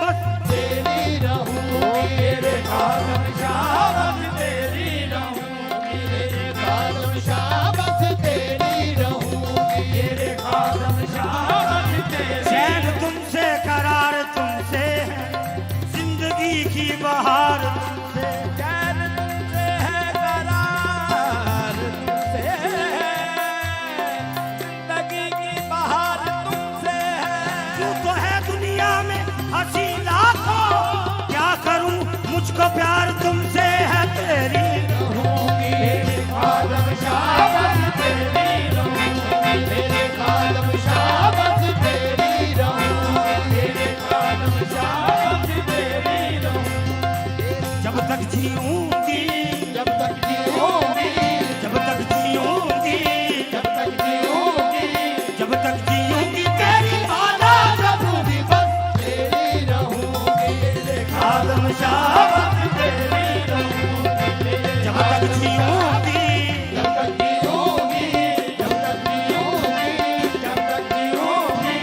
A: बस
C: तेरी रहूंगी खादम शाह बस तेरी रहूंगी खादम शाह बस तेरी रहूंगी खादम शाह बस तेरी
A: चैन तुमसे करार तुमसे है जिंदगी की बहार तुमसे
C: चैन तुमसे है करार तुमसे है जिंदगी की बहार तुमसे है
A: तू तो है दुनिया में हंसी लाखों क्या करूं मुझको प्यार तुमसे है तेरी
C: खादम शाह बस तेरी रहूंगी खादम शाह बस तेरी रहूंगी खादम शाह बस तेरी रहूंगी
A: जब तक जीऊंगी
C: जब तक जीऊंगी
A: जब तक जीऊंगी
C: जब तक जीऊंगी
A: जब तक जीऊंगी तेरी माला
C: जबूंगी बस तेरी रहूंगी
A: खादम शाह
C: बस तेरी रहूंगी
A: जब तक जीऊंगी
C: जब तक जीऊंगी जब तक जीऊंगी जब तक जीऊंगी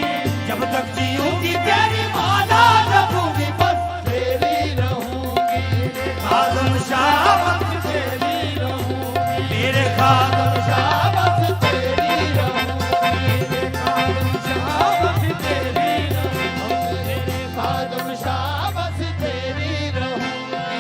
A: जब तक जीऊंगी तेरी माला
C: जबूंगी बस तेरी रहूंगी
A: खादम शाह
C: तेरी रहूंगी
A: मेरे खादम
C: शाह बस तेरी रहूंगी खादम शाह बस तेरी रहूंगी खादम शाह बस तेरी रहूंगी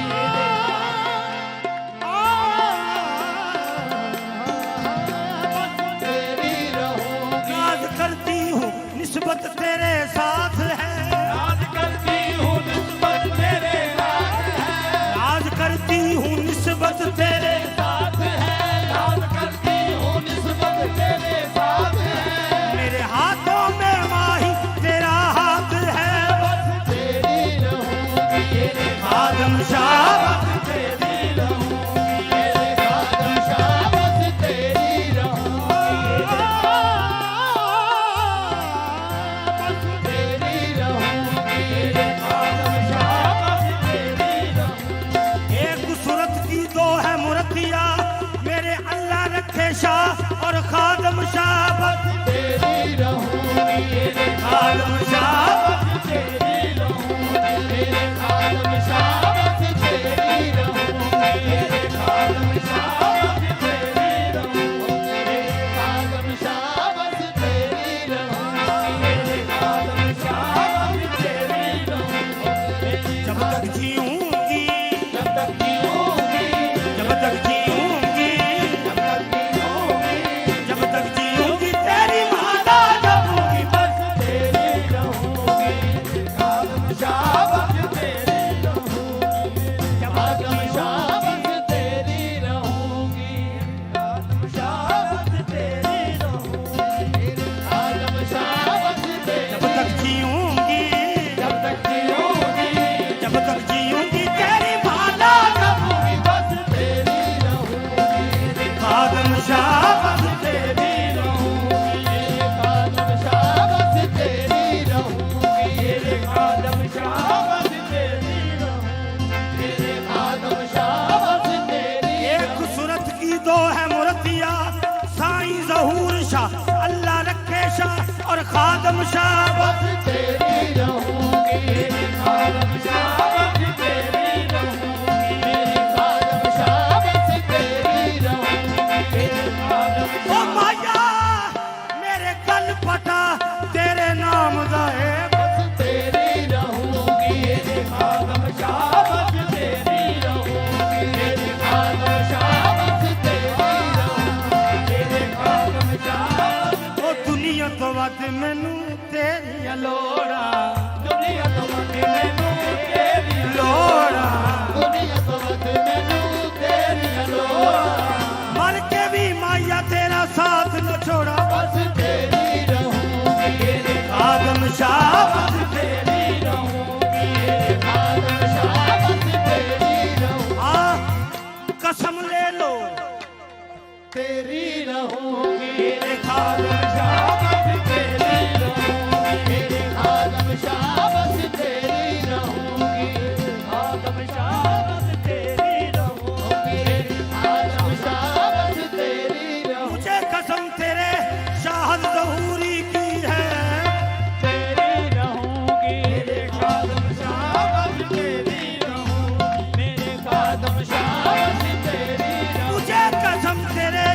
C: तेरी रहूंगी
A: नाज करती हूँ निस्बत तेरे साथ है
C: राज करती हूँ निस्बत तेरे साथ है
A: नाज करती हूँ निस्बत तेरे
C: साथ है राज करती हूँ निस्बत तेरे साथ है
A: मेरे हाथों में माही तेरा हाथ है
C: बस तेरी रहूंगी
A: खादम शाह
C: तेरी रहूंगी खादम शाह बस तेरी रहूंगी बस तेरी रहूंगी खादम शाह बस तेरी रहूंगी
A: एक सूरत की दो है मुरतिया मेरे अल्लाह रखे शाह और खादम शाह बस
C: तेरी रहूंगी
A: खादम शाह
C: तेरी रहूंगी खादम शाह बस तेरी रहूंगी खादम शाह बस तेरी रहूंगी खादम शाह बस तेरी रहूंगी खादम शाह बस तेरी रहूंगी
A: जब तक जीऊंगी
C: जब तक जीऊंगी
A: जब तक जीऊंगी
C: जब तक जीऊंगी
A: जब तक जीऊंगी तेरी माला जबूंगी
C: बस तेरी रहूंगी खादम शाह बस तेरी रहूंगी खादम शाह बस तेरी रहूंगी खादम शाह बस तेरी रहूंगी खादम शाह बस तेरी
A: जब तक जीऊंगी
C: जब तक जीऊंगी
A: जब तक जीऊंगी तेरी माला
C: जबूंगी बस तेरी रहूंगी
A: खादम शाह बस
C: तेरी रहूंगी खादम शाह बस तेरी रहूंगी खादम शाह बस तेरी रहूंगी खादम शाह बस तेरी
A: एक सूरत की दो है मुरतिया साईं ज़हूर शाह अल्लाह रखे शाह और खादम शाह
C: बस तेरी रहूंगी खादम शाह बस तेरी रहूंगी खादम शाह बस तेरी रहूंगी खादम
A: ओ माया मेरे कल पटा तेरे नाम दा है
C: बस तेरी रहूंगी खादम शाह बस तेरी रहूंगी खादम शाह बस तेरी रहूंगी खादम शाह
A: ओ दुनिया तो वध मैनू तेरी
C: तेरी रहूंगी
A: मेरे खादम शाबाश तेरी
C: मेरे खादम शाबाश तेरी रहूंगी
A: खादम शाबाश तेरी रहूंगी
C: खादम शाबाश तेरी रहूंगी
A: मुझे कसम तेरे शाहद ज़हूरी की है
C: तेरी रहूंगी
A: मेरे खादम शाबाश तेरी रहूंगी
C: मेरे खादम शाबाश तेरी
A: मुझे कसम तेरे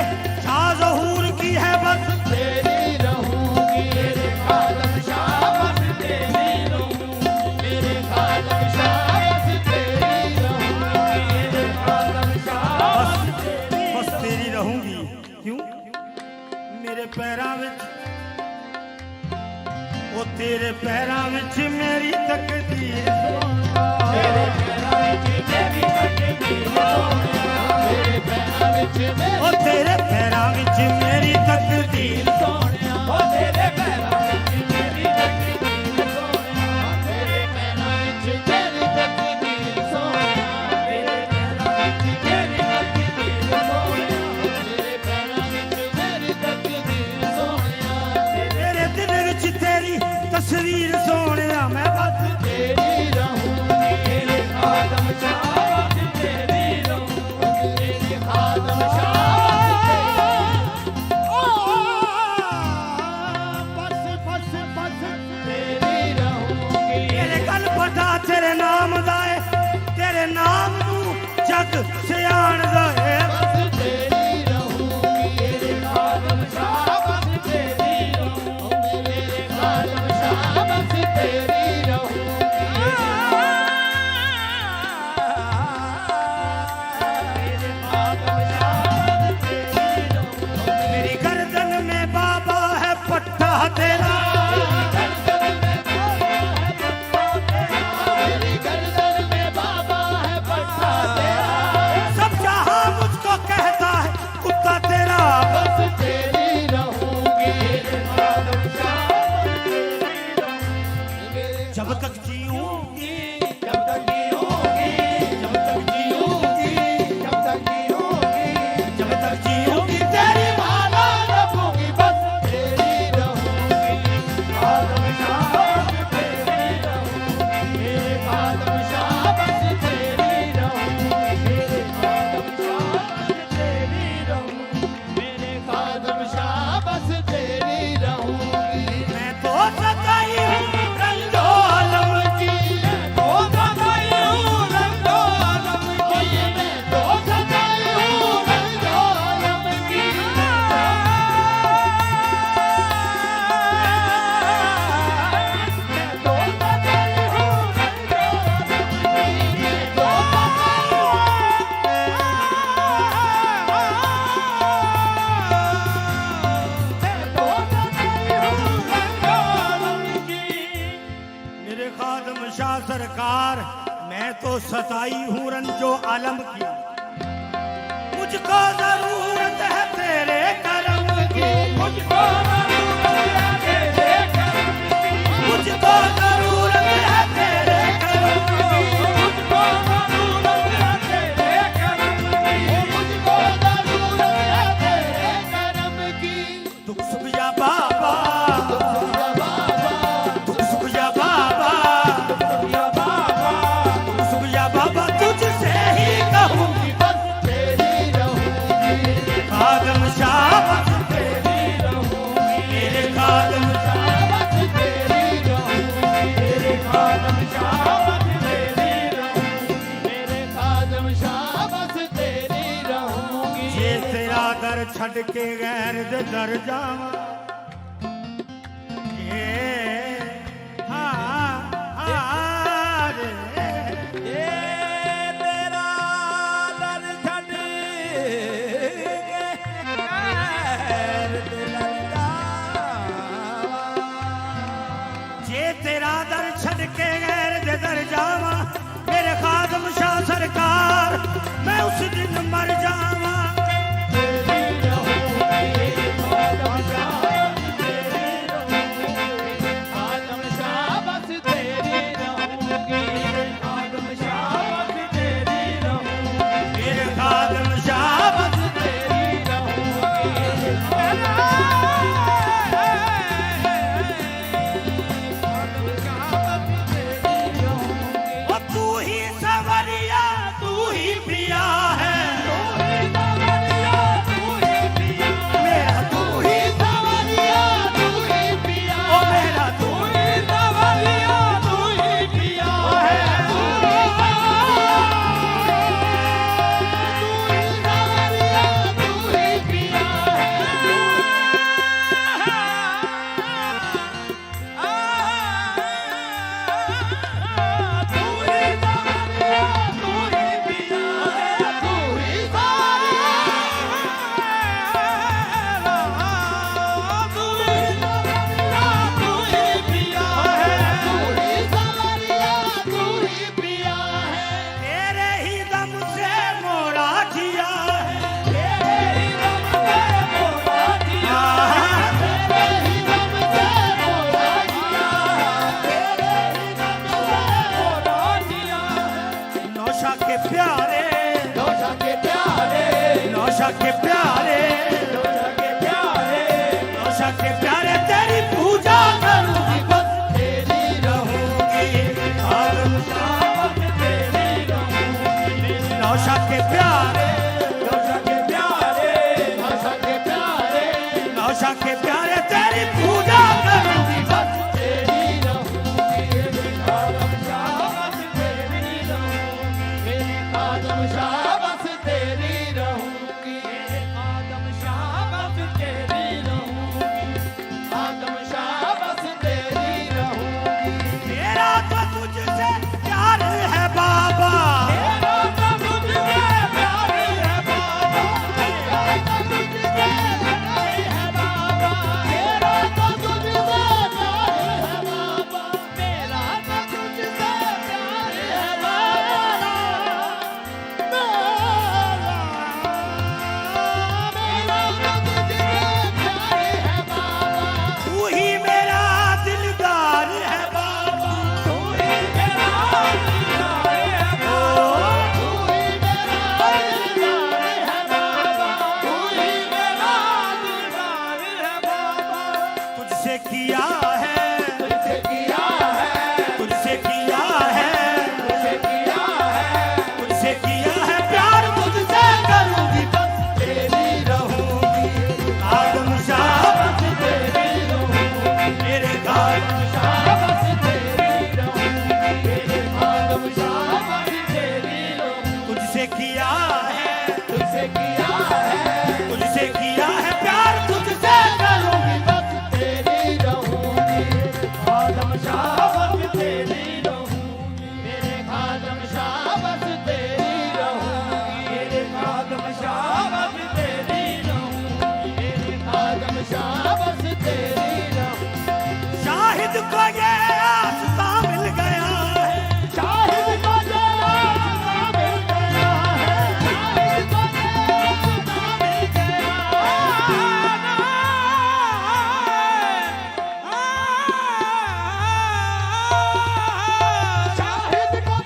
A: शाह ज़हूर की है बस
C: तेरी रहूंगी मेरे खादम शाबाश तेरी रहूंगी मेरे खादम शाबाश तेरी रहूंगी मेरे खादम शाबाश
A: बस तेरी रहूंगी क्यों मेरे पैरां विच ओ तेरे पैरां विच मेरी तकदीर
C: मेरे पैरां विच मेरी तकदीर सोहणिया मेरे पैरां विच
A: ओ तेरे पैरां विच मेरी तकदीर
C: सोहणिया ओ तेरे पैरां विच मेरी तकदीर सोहणिया तेरे पैरां विच मेरी तकदीर सोहणिया तेरे पैरां विच मेरी तकदीर सोहणिया तेरे पैरां विच मेरी तकदीर सोहणिया
A: तेरे दिल विच तेरी तस्वीर सोहणिया मैं बस
C: तेरी रहूंगी मेरे खादम शाबाश तेरी रहूंगी मेरे खादम शाबाश तेरी रहूंगी
A: तेरे गल पता तेरे नाम दा है तेरे नाम नू जग सियाणदा है
C: तेरी रहूंगी मेरे खादम शाबाश तेरी रहूंगी मेरे खादम शाबाश तेरी रहूंगी मेरे खादम शाबाश तेरी रहूंगी
A: मेरी गर्दन में बाबा है पट्टा तेरा
C: मेरी गर्दन में बाबा है पट्टा तेरा
A: सब जहां मुझको कहता है कुत्ता तेरा
C: बस तेरी रहूंगी मेरे खादम शाबाश तेरी रहूंगी
A: जब तक जीऊंगी
C: जब तक जीऊंगी
A: जब तक जीऊंगी
C: जब तक जीऊंगी
A: जब तक जीऊंगी तेरी
C: माला रखूंगी बस तेरी रहूंगी
A: खादम शाबाश
C: तेरी रहूंगी मेरे खादम शाबाश तेरी रहूंगी मेरे खादम शाबाश तेरी रहूंगी मेरे खादम शाबाश तेरी रहूंगी
A: मैं तो सताई हूँ रंगो आलम की
C: मैं तो सताई हूँ रंगो आलम की मैं तो सताई हूँ रंगो आलम की मैं तो सताई हूँ रंगो आलम की
A: मेरे खादम शाह सरकार मैं तो सताई हूँ रंजो आलम की मुझको जरूरत है तेरे करम की
C: मुझको जरूरत है तेरे करम की
A: मुझको जरूरत है तेरे करम की
C: मुझको जरूरत है तेरे करम की मुझको जरूरत है तेरे करम की
A: दुख सुख जा बाबा दुख सुख जा बाबा
C: या बाबा
A: दुख सुख जा बाबा तुझसे ही कहूँगी
C: बस तेरी रहूंगी
A: खादम शाबाश
C: तेरी रहूंगी
A: मेरे खादम
C: शाबाश तेरी रहूंगी मेरे खादम शाबाश तेरी रहूंगी मेरे खादम शाबाश तेरी रहूंगी
A: जे तेरा दर छड़ के गैर दे दर जावा ये हाँ रे
C: तेरा दर छड़ के गैर दिल
A: जे तेरा दर छड़ के गैर दे दर जावा मेरे खादम शाह सरकार मैं उस दिन मर जावा
C: तेरी रहूंगी खादम शाबाश तेरी रहूंगी खादम शाबाश तेरी रहूंगी खादम शाबाश तेरी रहूंगी
A: मेरे खादम शाबाश
C: तेरी रहूंगी
A: नौशा के प्यारे नौशा के प्यारे तेरी पूजा करूंगी बस तेरी रहूंगी आलम शाह तेरी रहूंगी नौशा के प्यारे
B: नौशा के प्यारे
A: नौशा के प्यारे तेरी पूजा करूंगी बस
B: तेरी रहूंगी आलम शाबाश तेरी रहूंगी आदम शाबाश तेरी रहूंगी आदम शाबाश तेरी रहूंगी आदम शाबाश तेरी रहूंगी
A: मेरा तो तुझसे प्यार है बाबा
B: मेरा तो तुझसे प्यार है बाबा मेरा तो तुझसे प्यार है बाबा मेरा तो तुझसे प्यार है बाबा मेरा तो तुझसे प्यार है बाबा मेरा तो तुझसे प्यार है बाबा
A: तू ही मेरा दिलदार है बाबा
B: तू ही मेरा दिलदार है बाबा तू ही मेरा दिलदार है बाबा तू ही मेरा दिलदार है बाबा
A: तुझसे किया है
B: तुझसे किया है
A: तुझसे किया है
B: तुझसे किया है
A: तुझसे किया है प्यार तुझसे करूंगी बस
B: तेरी रहूंगी
A: आदम शाबाश
B: तेरी रहूंगी
A: मेरे गाल
B: शाबाश तेरी रहूंगी मेरे आदम शाबाश तेरी रहूंगी
A: तुझसे किया है
B: तुझसे किया है
A: तुझसे किया है प्यार तुझसे करूंगी
B: बस तेरी रहूंगी आदम शाबाश तेरी रहूंगी मेरे आदम शाबाश तेरी रहूंगी मेरे आदम शाबाश तेरी रहूंगी मेरे आदम शाबाश तेरी रहूंगी
A: शाहिद को ये आस्था मिल गया है
B: शाहिद को ये आस्था मिल गया है शाहिद को ये आस्था मिल गया शाहिद को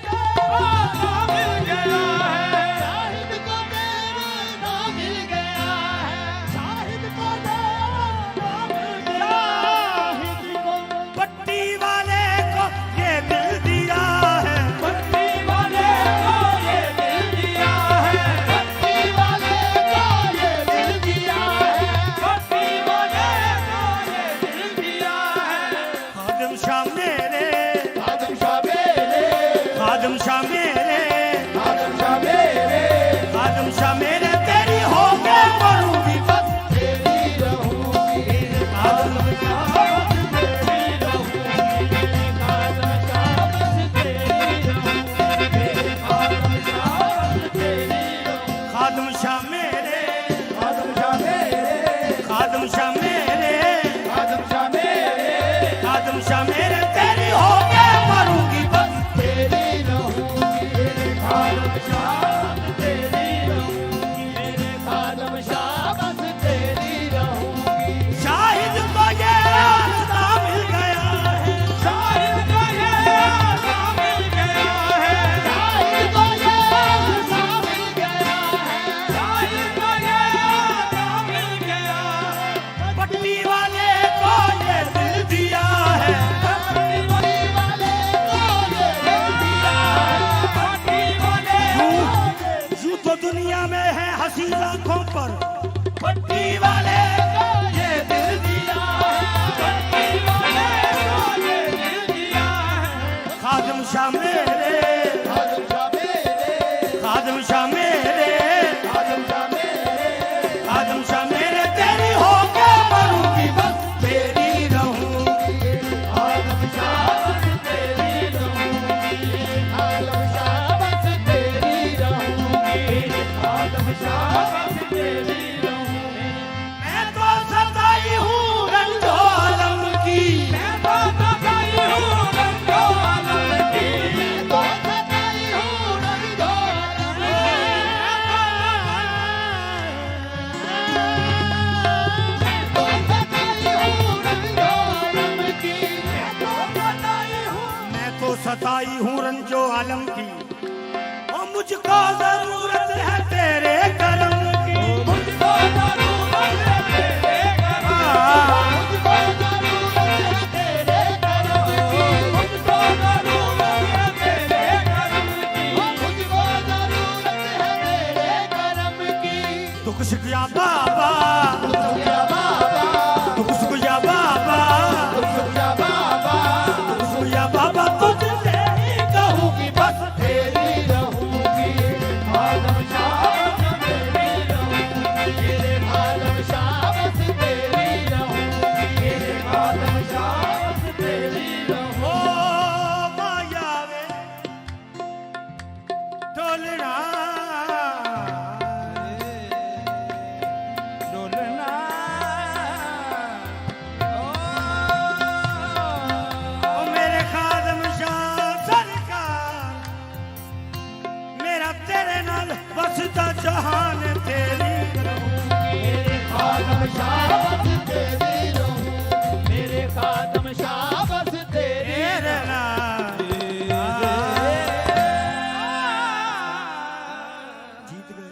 B: आस्था मिल गया है शाहिद को मेरा नाम मिल गया है शाहिद को मेरा नाम मिल गया शाहिद को
A: पट्टी वाले को ये दिल दिया है
B: पट्टी वाले को ये दिल दिया है पट्टी वाले को ये दिल दिया है पट्टी वाले को ये दिल दिया है
A: खादिम शाह मेरे
B: आदम शाह मेरे
A: खादिम शाह मेरे
B: आदम शाह मेरे
A: खादिम शाह मेरे तेरी होके मरूंगी बस
B: तेरी रहूंगी
A: आदम
B: शाबाश तेरी रहूंगी आदम शाबाश तेरी रहूंगी आदम शाबाश तेरी रहूंगी
A: खादिम शाह मेरे
B: आदम शाह मेरे
A: खादिम शाह मेरे
B: आदम शाह मेरे
A: खादिम शाह मेरे तेरी होके मरूंगी बस
B: तेरी रहूंगी आदम शाबाश तेरी रहूंगी मेरे आदम शाबाश तेरी रहूंगी
A: शाहिद को ये रास्ता मिल गया है
B: शाहिद को ये आस्था मिल गया है शाहिद को ये आस्था मिल गया है शाहिद को ये आस्था मिल गया है
A: पट्टी वाले को ये दिल दिया है
B: पट्टी वाले को ये दिल दिया है पट्टी वाले
A: यूं तो दुनिया में है हंसी आंखों पर पट्टी वाले को ये दिल दिया है
B: पट्टी वाले को ये दिल दिया है
A: खादिम शाह मेरे
B: आदम शाह मेरे
A: खादिम शाह मेरे
B: आदम शाह मेरे
A: खादिम शाह मेरे तेरी होके मरूंगी बस तेरी रहूंगी
B: आदम शाबाश तेरी रहूंगी आदम शाबाश तेरी रहूंगी आदम शाबाश तेरी रहूंगी
A: मैं तो सताई हूँ रंजो आलम की
B: मैं तो सताई हूँ रंगो आलम की मैं तो सताई हूँ रंगो आलम की
A: सताई हूँ रंजो आलम की ओ मुझको जरूरत है तेरे करम की
C: तौबा तुझसे ही कहूँगी बस तेरी रहूंगी आलम शाह बस तेरी रहूंगी तेरे आलम शाह बस तेरी रहूंगी तेरे आलम शाह बस तेरी रहूंगी
A: ओ माया वे डोलना डोलना ओ मेरे खादम शाह सरकार मेरा तेरे नाल वसदा जहान तेरी
C: मेरे खादम शाह बस तेरी रहूंगी मेरे खादम शाह बस तेरी
A: तेरे नाल जीत गए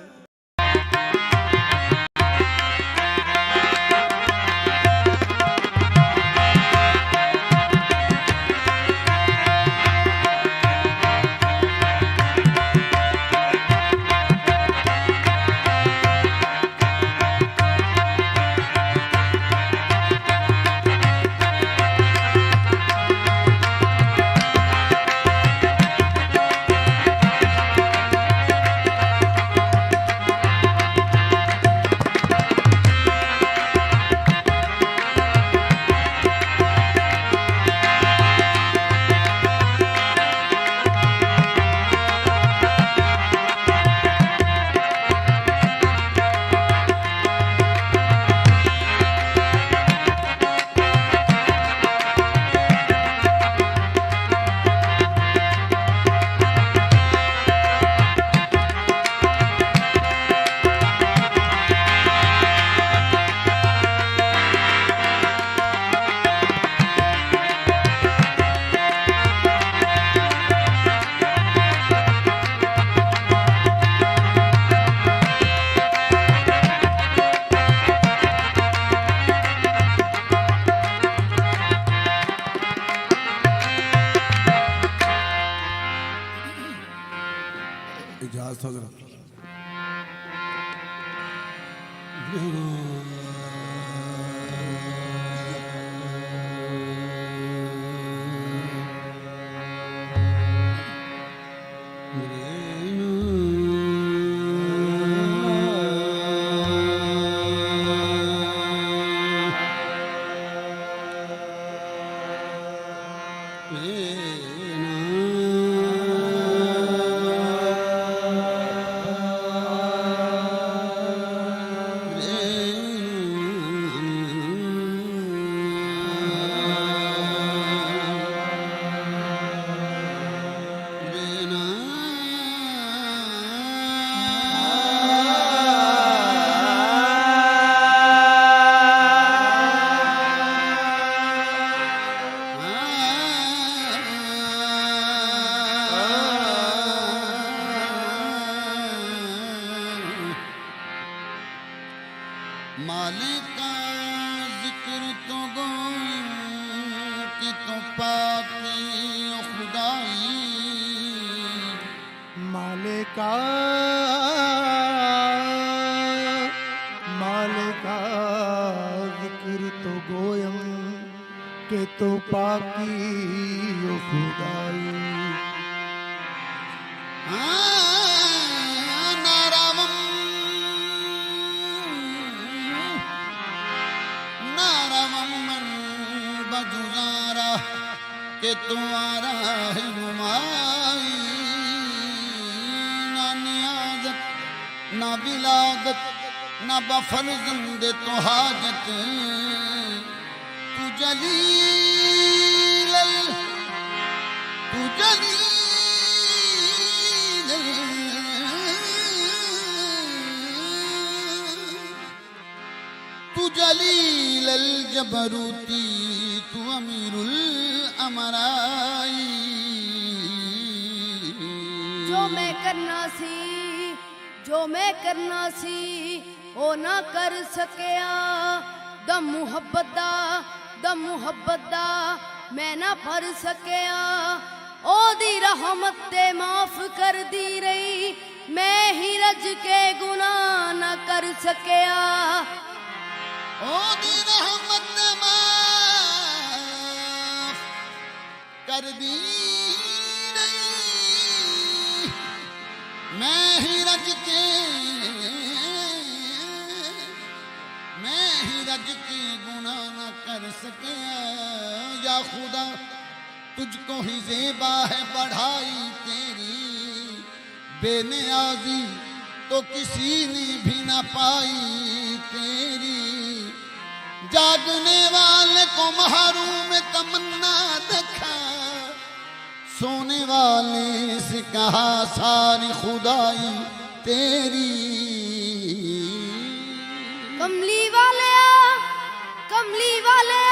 D: इजाजत हजरत मालिक का जिक्र तो गोई कि तो पाकी ओ खुदाई
E: मालिका जिक्र तो गोयम के तो पाकी ओ खुदाई
D: के तुम्हारा है नुमाई ना नियाजत ना बिलादत ना बफरजंद तो हाजत तू जलील तू जलील जबरूती तू अमीरुल अमराई
F: जो मैं करना सी ओ ना कर सकिया दम मुहब्बत दा मैं ना भर सकिया ओदी रहमत ते माफ कर दी रही मैं ही रज के गुनाह ना कर सकिया
D: ओदी रहमत ते माफ कर दी नहीं मैं ही रज के गुना न कर सके या खुदा तुझको ही ज़ेबा है बढ़ाई तेरी बेनियाजी तो किसी ने भी ना पाई तेरी जागने वाले को महरूम तमन्ना देखा सोने वाले से कहा सारी खुदाई तेरी
F: कमली वाले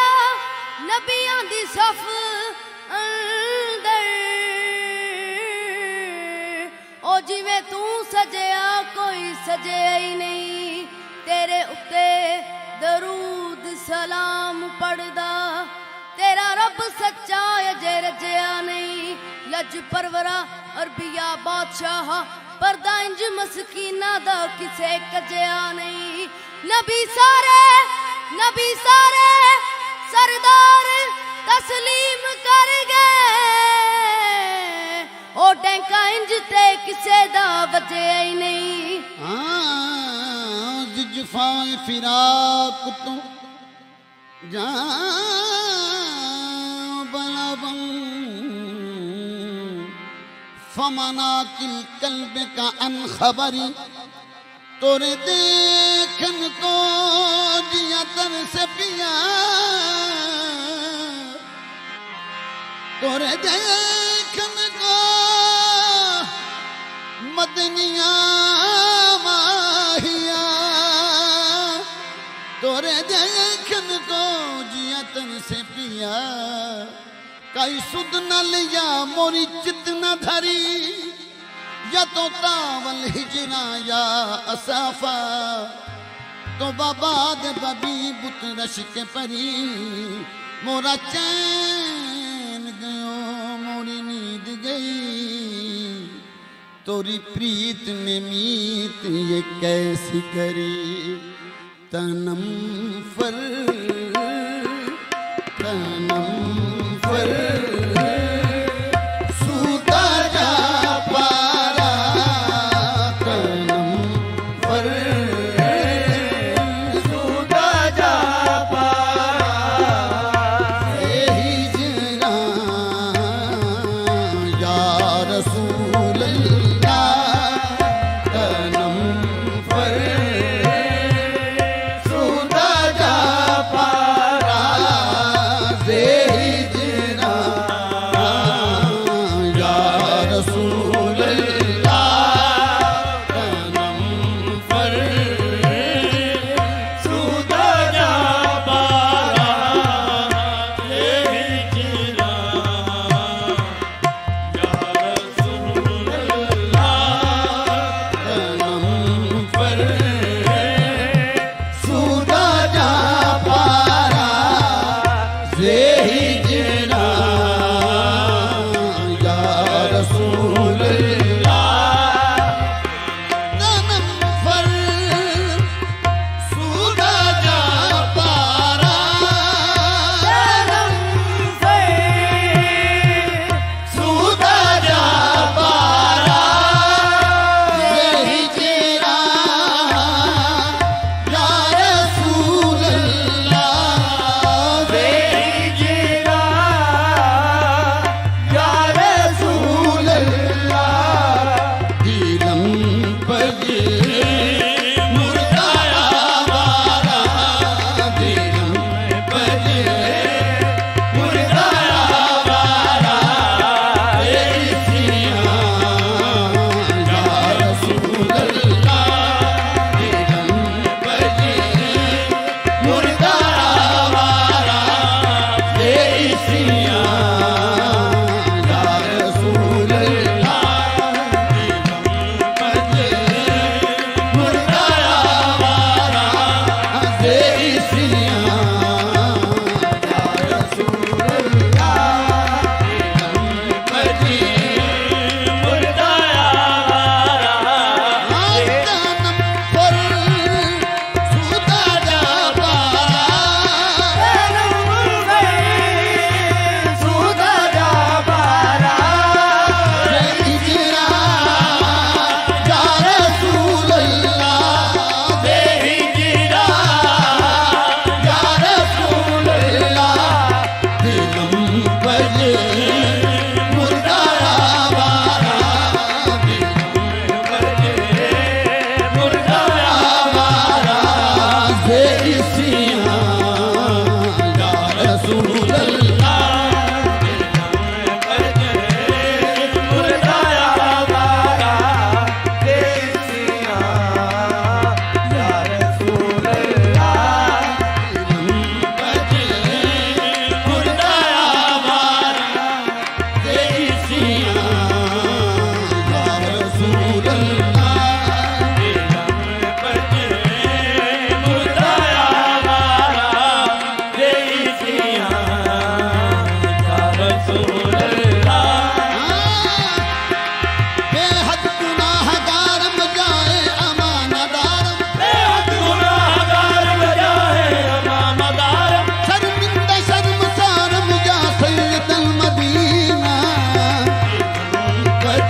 F: नबियां दी सफ अंदर ओ जिवें तू सजया कोई सजया ही नहीं तेरे उत्ते दरूद सलाम पढ़दा तेरा रब सच्चा अजे रजया नहीं लज परवरा अरबिया बादशाह परदा इंज मस्कीना दा किसे कजया नहीं नबी सारे सरदार तस्लीम कर गए ओ टैंका इंज ते किसे दा वजया ही नहीं
D: जिजफाए फिराक तो जा बलबम फमना किल कल्ब का अनखबरी तोरे देखन को जिया तर से पिया तोरे देखन को मदनिया माहिया तोरे देखन को जिया तन से पिया कई सुध न लिया मोरी चित न धरी या तो तावल हिजरा या असाफा तो बाबाद बबी बुत रश के परी मोरा चैन गयो मोरी नींद गई तोरी प्रीत में मीत ये कैसी करी तनम फर सूता जा पारा तनम फर सूता जा पारा यही जना या रसूल अल्लाह तनम फर सूता जा पारा यही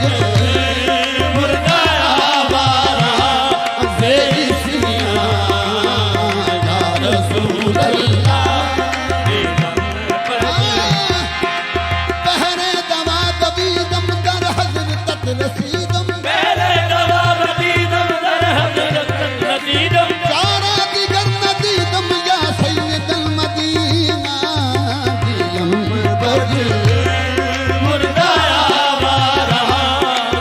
D: बजे मुर्दा आवारा बेसियां या रसूल अल्लाह पहरे दवा दबी दम दर हजरत रसीदम
C: पहले दवा रदीदम दर हजरत रदीदम
D: चारा दिगर नदीदम या सैयद अल मदीना दिलम बजे
C: मुर्दा आवारा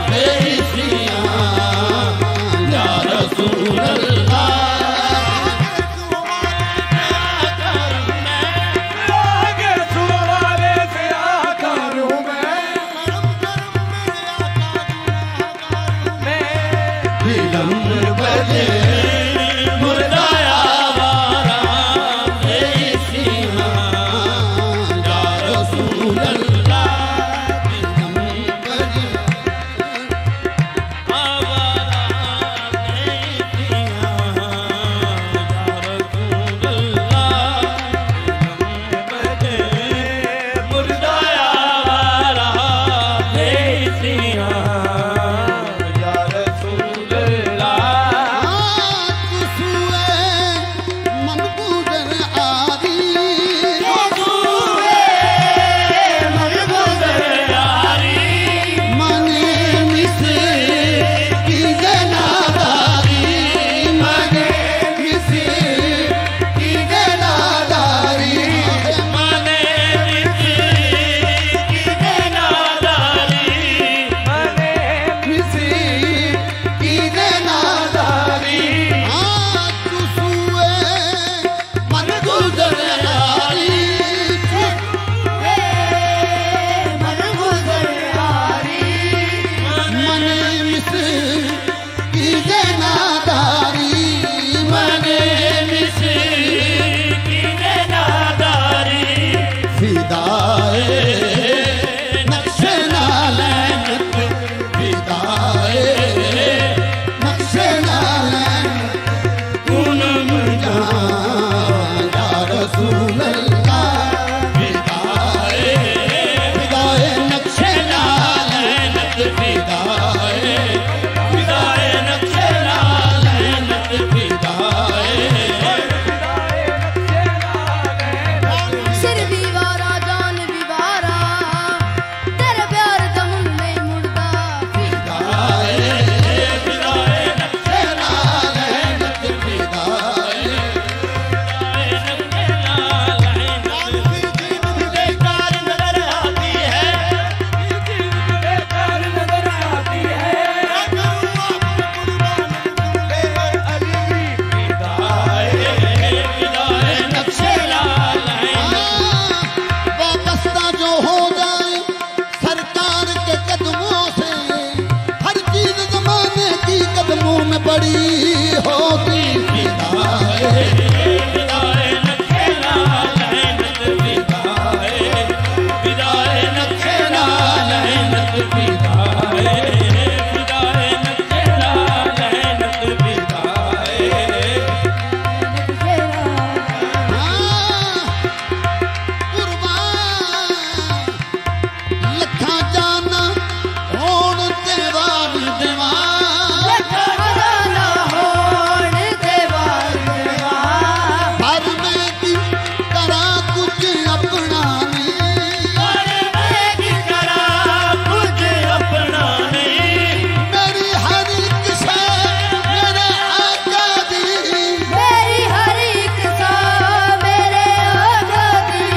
D: बेसियां या रसूल अल्लाह
C: आगे सुवाले से आकर हूँ मैं
D: दिलम बजे
C: मुर्दा आवारा
D: बेसियां या रसूल अल्लाह दिलम बजे
F: सिर भी वारा जान भी वारा तेरे प्यार दा मुल नहीं मुड़दा
D: वाबस्ता जो हो जाए सरकार के कदमों से हर चीज जमाने की कदमों में पड़ी होगी लखा जाना होण देवार देवार
F: खजाना होण देवार
D: पर मैं भी करा कुछ अपना नहीं मेरी हर एक शे मेरे आका दी
F: मेरी हर एक सा मेरे आका दी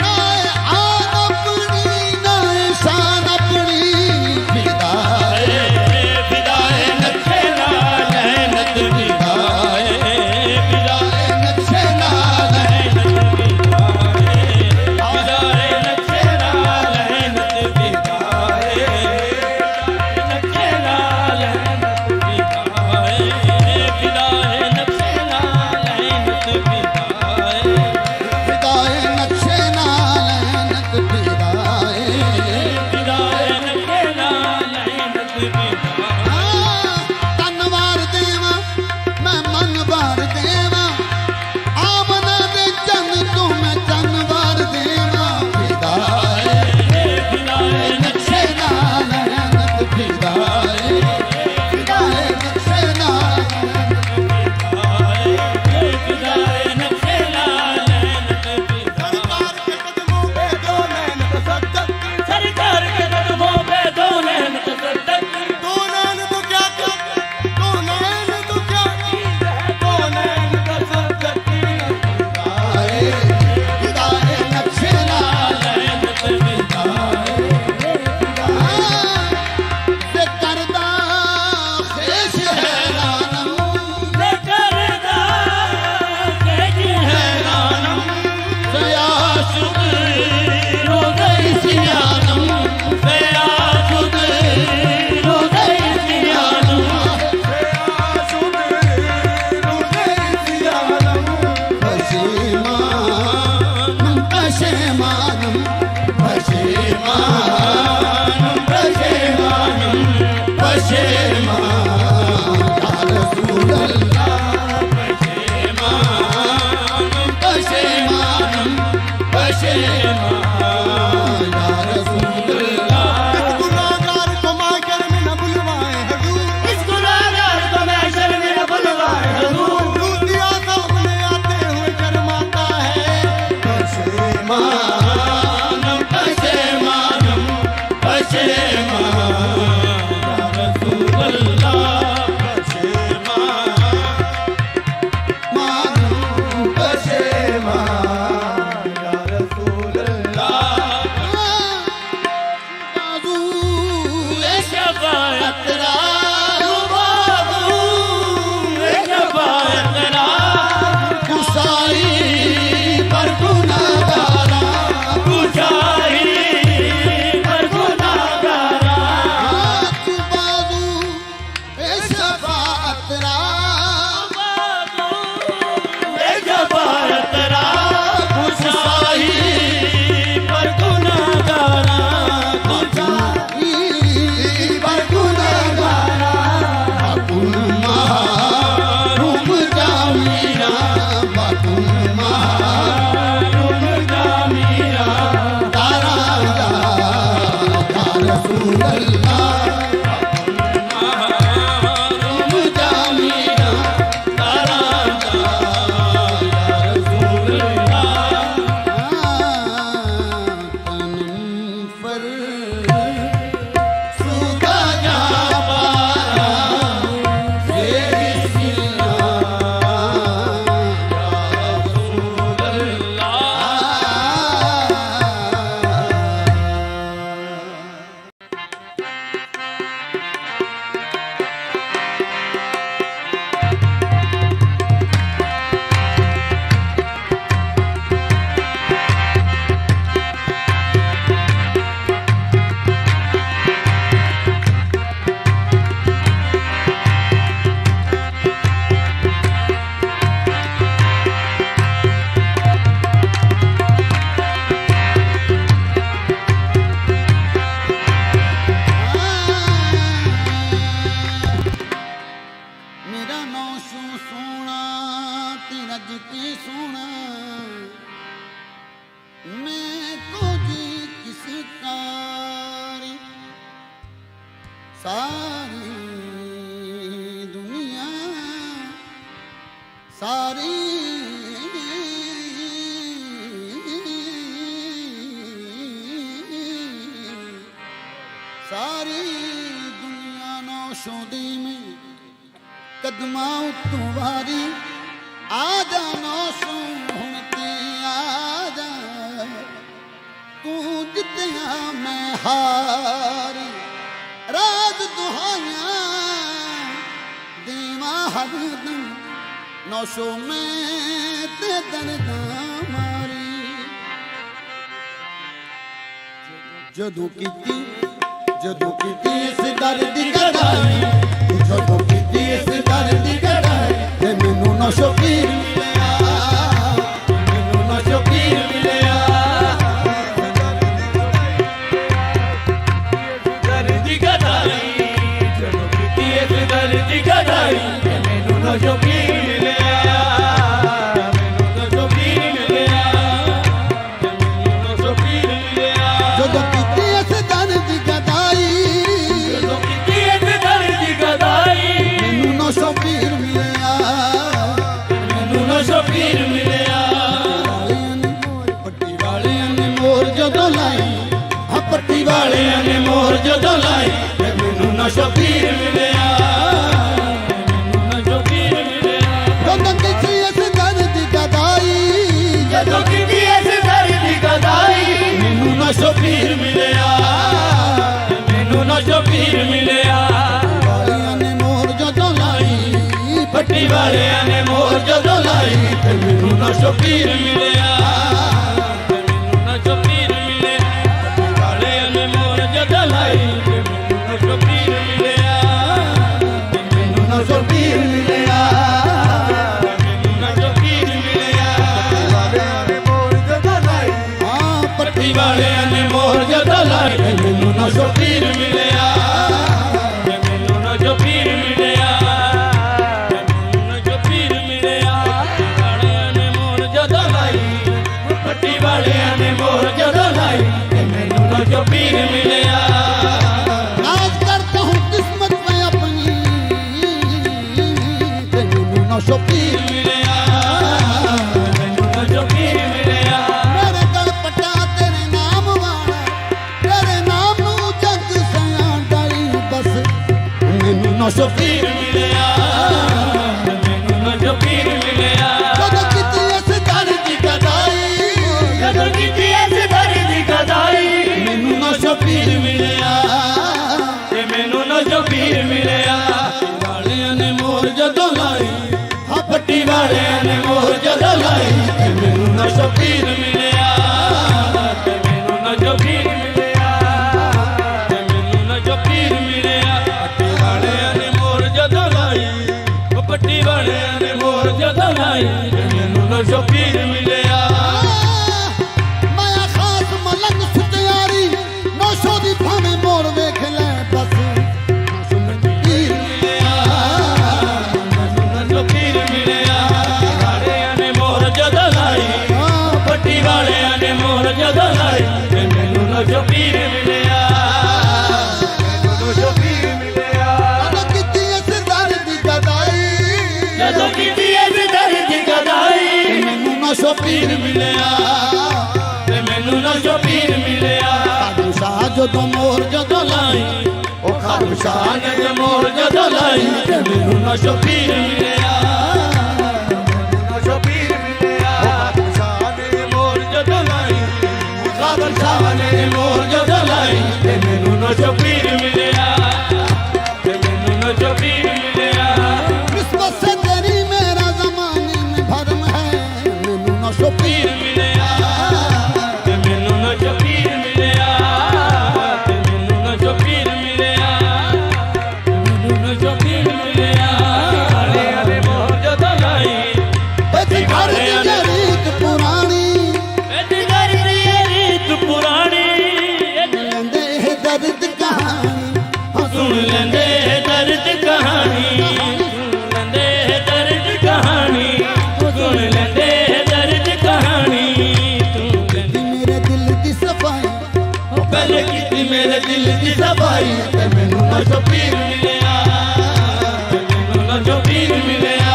D: नाए आन अपनी नाए शान अपनी फिदाए नक्शे फिदाए नक्शे नालैनत तनवार देवा मैं मनवार देवा आमना दे जन तू मैं जनवार देवा फिदाए नक्शे नालैनत
C: ਸ਼ਫਾਅਤ
D: ਤੇਰਾ
C: ਸ਼ਫਾਅਤ
D: ਕੁਸਾਈ ਪਰ ਗੁਨਾਹਗਾਰਾਂ
C: ਪੁਜਾਰੀ ਪਰ ਗੁਨਾਹਗਾਰਾਂ
D: ਤੂੰ ਬਾਜ਼ੂ ਇਹ ਸ਼ਫਾਅਤ ਰਾ
C: ਸ਼ਫਾਅਤ ਪੁਜਾਰੀ ਪਰ ਗੁਨਾਹਗਾਰਾਂ
D: ਪਰ ਗੁਨਾਹਗਾਰਾਂ ਬਾਕੁਲ ਮਾਹਰੂਮ ਜਾਮੀਨਾ ਬਾਕੁਲ ਮਾਹਰੂਮ
C: ਜਾਮੀਰਾ
D: ਤਾਰਾ ਯਾ ਰਸੂਲ ਅੱਲਾਹ ਮਾਹਰੂਮ ਜਾਮੀਨਾ
C: ਤਾਰਾ ਯਾ ਰਸੂਲ
D: ਤਨਮ ਫਰ ਸੁਦਾ ਜਾ ਪਾਰਾ ਬੇਸਿਲਾ ਮੇਰਾ ਨੌ ਸੂ ਸੋਣਾ ਤੇ ਰੱਜ ਕੇ ਸੋਣਾ ਮੈਂ ਕੁਝ ਕਿਸ ਕਾਰ ਸਾਰੀ ਦੁਨੀਆ ਸਾਰੀ ਸਾਰੀ ਦੁਨੀਆ ਨੌ ਸ਼ੋਦੀ ਮੈਂ ਕਦਮਾਂ ਉੱਤੋਂ ਵਾਰੀ ਆ ਜਾ ਨੌ ਸੂ ਹੁਣ ਤੇ ਆ ਜਾ ਤੂੰ ਜਿੱਤਿਆ ਮੈਂ ਹਾਰੀ ਰਾਜ ਦੁਹਾਈਆਂ ਦੇਵਾਂ ਹਰਦਮ ਨੌ ਸੂ ਮੈਂ ਤੇ ਦਰਦਾਂ ਮਾਰੀ ਜਦੋਂ ਕੀਤੀ ਇਸ ਦਰਦ ਦੀ ਗਦਾਈ ਜਦੋਂ ਕੀਤੀ ਇਸ ਦਰਦ ਦੀ ਗਦਾਈ ਤੇ ਮੈਨੂੰ ਨਸ਼ੋ ਪੀਰ ਮਿਲਿਆ ਮੈਨੂੰ ਨਸ਼ੋ ਪੀਰ ਮਿਲਿਆ
C: ਦਰਦੀ ਗਦਾਈ ਜਦੋਂ ਕੀਤੀ ਇਸ ਦਰਦੀ ਗਦਾਈ ਮੈਨੂੰ ਨਾ ਜੋ ਪੀਰ ਮਿਲਿਆ ਮੈਨੂੰ ਨਾ ਜੋ ਪੀਰ ਮਿਲਿਆ ਮੈਨੂੰ ਨਾ ਜੋ ਪੀਰ ਮਿਲਿਆ
D: ਜਦੋਂ ਕੀਤੀ ਇਸ ਦਰਦ ਦੀ ਗਦਾਈ
C: ਜਦੋਂ ਕੀਤੀ ਇਸ ਦਰਦੀ ਗਦਾਈ
D: ਮੈਨੂੰ ਨਸ਼ੋ ਪੀਰ ਮਿਲਿਆ
C: ਮੈਨੂੰ ਨਾ ਜੋ ਪੀਰ ਮਿਲਿਆ
D: ਪੱਟੀ ਵਾਲਿਆਂ ਨੇ ਮੋਰ ਜਦੋਂ ਲਾਈ ਆ ਪੱਟੀ
C: ਵਾਲਿਆਂ ਨੇ ਮੋਹਰ ਜਦੋਂ ਲਾਈ ਤੇ ਮੈਨੂੰ ਨਾ ਜੋ ਪੀਰ ਮਿਲਿਆ ਮੈਨੂੰ ਨਾ ਜੋ ਪੀਰ ਮਿਲਿਆ
D: ਜਦੋਂ ਕੀਤੀ ਇਸ ਦਰਦ ਦੀ ਗਦਾਈ
C: ਜਦੋਂ ਕੀਤੀ ਇਸ ਦਰਦੀ ਗਦਾਈ
D: ਮੈਨੂੰ ਨਸ਼ੋ
C: ਪੀਰ ਮਿਲਿਆ ਮੈਨੂੰ ਨਾ ਜੋ ਪੀਰ ਮਿਲਿਆ
D: ਵਾਲਿਆਂ ਨੇ ਮੋਰ ਜਦੋਂ ਲਾਈ
C: ਪੱਟੀ ਵਾਲਿਆਂ ਨੇ ਮੋਹਰ ਜਦੋਂ ਲਾਈ ਤੇ ਮੈਨੂੰ ਨਾ ਜੋ ਪੀਰ ਮਿਲਿਆ ਮੈਨੂੰ ਨਾ ਜੋ ਪੀਰ ਮਿਲਿਆ ਪੱਟੀ ਵਾਲਿਆਂ ਨੇ ਮੋਹਰ ਜਦੋਂ ਲਾਈ ਤੇ ਮੈਨੂੰ ਨਾ ਜੋ ਪੀਰ ਮਿਲਿਆ ਮੈਨੂੰ ਨਾ ਜੋ ਪੀਰ ਮਿਲਿਆ ਮੈਨੂੰ ਨਾ ਜੋ ਪੀਰ ਮਿਲਿਆ ਵਾਲਿਆਂ ਨੇ ਮੋਹਰ ਜਦੋਂ ਲਾਈ
D: ਹਾਂ
C: ਪੱਟੀ ਵਾਲਿਆਂ ਨੇ ਮੋਹਰ ਜਦੋਂ ਲਾਈ ਤੇ ਮੈਨੂੰ ਨਾ ਜੋ ਪੀਰ ਮਿਲਿਆ ਤੇ ਮੈਨੂੰ ਨਾ ਜੋ ਪੀਰ ਮਿਲਿਆ ਤੇ ਮੈਨੂੰ ਨਾ ਜੋ ਪੀਰ ਮਿਲਿਆ ਵਾਲਿਆਂ ਨੇ ਮੋਹਰ ਜਦੋਂ ਲਾਈ ਪੱਟੀ ਵਾਲਿਆਂ ਨੇ ਮੋਹਰ ਜਦੋਂ ਲਾਈ ਤੇ ਮੈਨੂੰ ਨਾ ਜੋ ਪੀਰ ਮਿਲਿਆ
D: नाज करता हूँ किस्मत में अपनी तेनू नशो पीर
C: ਮਿਲਿਆ ਮੈਨੂੰ ਨਾ ਜੋ ਪੀਰ ਮਿਲਿਆ
D: मेरे गल पटा तेरे नाम वाला तेरे नाम नू जग सया डाई बस मैनू नशो
C: ਪੀਰ
D: पीर
C: ਮਿਲਿਆ ਤੇ ਮੈਨੂੰ ਨਾ ਜੋ ਪੀਰ ਮਿਲਿਆ
D: ਜਦੋਂ ਕੀਤੀ ਇਸ ਦਰਦ ਦੀ ਗਦਾਈ
C: ਜਦੋਂ ਕੀਤੀ ਇਸ ਦਰਦੀ ਗਦਾਈ
D: मैनू नशो पीर
C: ਮਿਲਿਆ ਤੇ ਨਸ਼ੋ ਪੀਰ ਮਿਲਿਆ ਤੇ ਮੈਨੂੰ ਨਸ਼ੋ ਪੀਰ ਮਿਲਿਆ ਤੇ ਮੈਨੂੰ ਨਸ਼ੋ ਪੀਰ ਮਿਲਿਆ ਪੱਟੀ ਵਾਲਿਆਂ ਨੇ ਮੋਰ ਜਦੋਂ ਲਾਈ ਉਹ ਪੱਟੀ ਵਾਲਿਆਂ ਨੇ ਮੋਰ ਜਦੋਂ ਲਾਈ ਤੇ ਮੈਨੂੰ ਨਸ਼ੋ ਪੀਰ ਮਿਲਿਆ
D: ਮਾਇਆ ਖਾਸ ਮਲੰਗ ਸੁਤਿਆਰੀ ਨੌਸ਼ੋ ਦੀ ਭਾਵੇਂ ਮੋਰ ਵੇਖ ਲੈ ਬਸ ਨੌਸ਼ੋ ਮੈਨੂੰ ਪੀਰ
C: ਨਸ਼ੋ ਪੀਰ ਮਿਲਿਆ ਵਾਲਿਆਂ ਨੇ ਮੋਰ ਜਦੋਂ ਲਾਈ ਪੱਟੀ ਵਾਲਿਆਂ ਨੇ ਮੋਰ ਜਦੋਂ ਲਾਈ ਤੇ ਮੈਨੂੰ ਨਸ਼ੋ ਪੀਰ ਮਿਲਿਆ ਨਸ਼ੋ ਪੀਰ ਮਿਲਿਆ
D: ਜਦੋਂ ਕੀਤੀ ਇਸ ਦਰ ਦੀ ਗਦਾਈ
C: ਜਦੋਂ ਕੀਤੀ ਇਸ ਦਰ ਦੀ ਗਦਾਈ
D: ਮੈਨੂੰ ਨੌਸ਼ੋ ਪੀਰ
C: ਮਿਲਿਆ ਤੇ ਮੈਨੂੰ ਨਸ਼ੋ ਪੀਰ ਮਿਲਿਆ
D: ਖਾਦਮ ਸ਼ਾਹ ਜਦੋਂ ਮੋਰ ਜਦੋਂ
C: ਲਾਈ ਉਹ ਖਾਦਮ ਸ਼ਾਹ ਨੇ ਮੋਰ ਜਦੋਂ ਲਾਈ ਤੇ ਮੈਨੂੰ ਨਸ਼ੋ ਪੀਰ ਮਿਲਿਆ ਨਸ਼ੋ ਪੀਰ ਮਿਲਿਆ ਖਾਦਮ ਸ਼ਾਹ ਨੇ ਮੋਰ ਜਦੋਂ ਲਾਈ ਖਾਦਮ ਸ਼ਾਹ ਨੇ ਮੋਰ ਜਦੋਂ ਲਾਈ ਤੇ ਮੈਨੂੰ ਨਸ਼ੋ ਪੀਰ ਮਿਲਿਆ ਤੇ ਮੈਨੂੰ ਨਸ਼ੋ ਪੀਰ ਮਿਲਿਆ
D: किस्मत से तेरी मेरा जमाने में भरम है मैनू नशो
C: ਪੀਰ ਮਿਲਿਆ ਤੇ ਮੈਨੂੰ ਨਸ਼ੋ ਪੀਰ ਮਿਲਿਆ ਤੇ ਮੈਨੂੰ ਨਸ਼ੋ ਪੀਰ ਮਿਲਿਆ ਮੈਨੂੰ ਨਸ਼ੋ ਪੀਰ ਮਿਲਿਆ ਵਾਲਿਆਂ ਨੇ ਮੋਰ ਜਦੋਂ ਲਾਈ
D: पति घर की रीत पुरानी
C: ਐਡੀ ਗਰੀ ਰੀਤ ਪੁਰਾਣੀ
D: लेंदे है दर्द कहानी
C: ਸੁਣ ਲੈਂਦੇ ਦਰਦ ਕਹਾਣੀ ਸੁਣ ਲੈਂਦੇ ਦਰਦ ਕਹਾਣੀ ਸੁਣ ਲੈਂਦੇ ਦਰਦ ਕਹਾਣੀ ਤੂੰ ਕਹਿੰਦੀ
D: मेरे दिल की सफाई
C: ਉਹ ਪਹਿਲੇ ਕੀਤੀ ਮੇਰੇ ਦਿਲ ਦੀ ਸਫਾਈ ਤੇ ਮੈਨੂੰ ਨਸ਼ੋ ਪੀਰ ਮਿਲਿਆ ਤੇ ਮੈਨੂੰ ਨਸ਼ੋ ਪੀਰ ਮਿਲਿਆ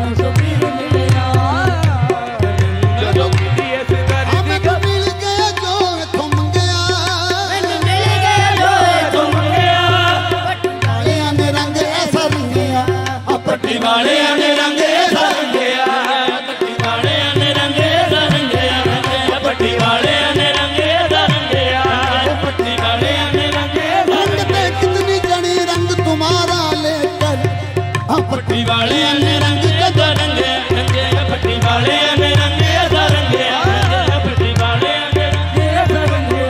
C: ਨਸ਼ੋ ਪੀਰ ਮਿਲਿਆ ਜਦੋਂ ਕੀਤੀ ਇਸ ਗੱਲ
D: हमें तो मिल गया जो थम गया
F: ਮੈਨੂੰ ਮਿਲ ਗਿਆ ਜੋ
C: ਤੁਮ ਗਿਆ
D: कालियां ने रंग ऐसा रंगिया
C: ਪੱਟੀ ਵਾਲਿਆਂ ਨੇ ਰੰਗੇ ਰੰਗਿਆ ਪੱਟੀ ਵਾਲਿਆਂ ਨੇ ਰੰਗੇ ਰੰਗਿਆ ਪੱਟੀ ਵਾਲਿਆਂ ਨੇ ਰੰਗੇ ਰੰਗਿਆ ਪੱਟੀ ਵਾਲਿਆਂ ਨੇ ਰੰਗੇ
D: रंग पे कितनी जनी रंग तुम्हारा लेकर हाँ
C: ਪੱਟੀ ਵਾਲਿਆਂ ਨੇ ਰੰਗੇ ਰੰਗਿਆ ਪੱਟੀ ਵਾਲਿਆਂ ਨੇ ਰੰਗੇ ਰੰਗਿਆ ਪੱਟੀ ਵਾਲਿਆਂ ਨੇ ਰੰਗੇ ਰੰਗਿਆ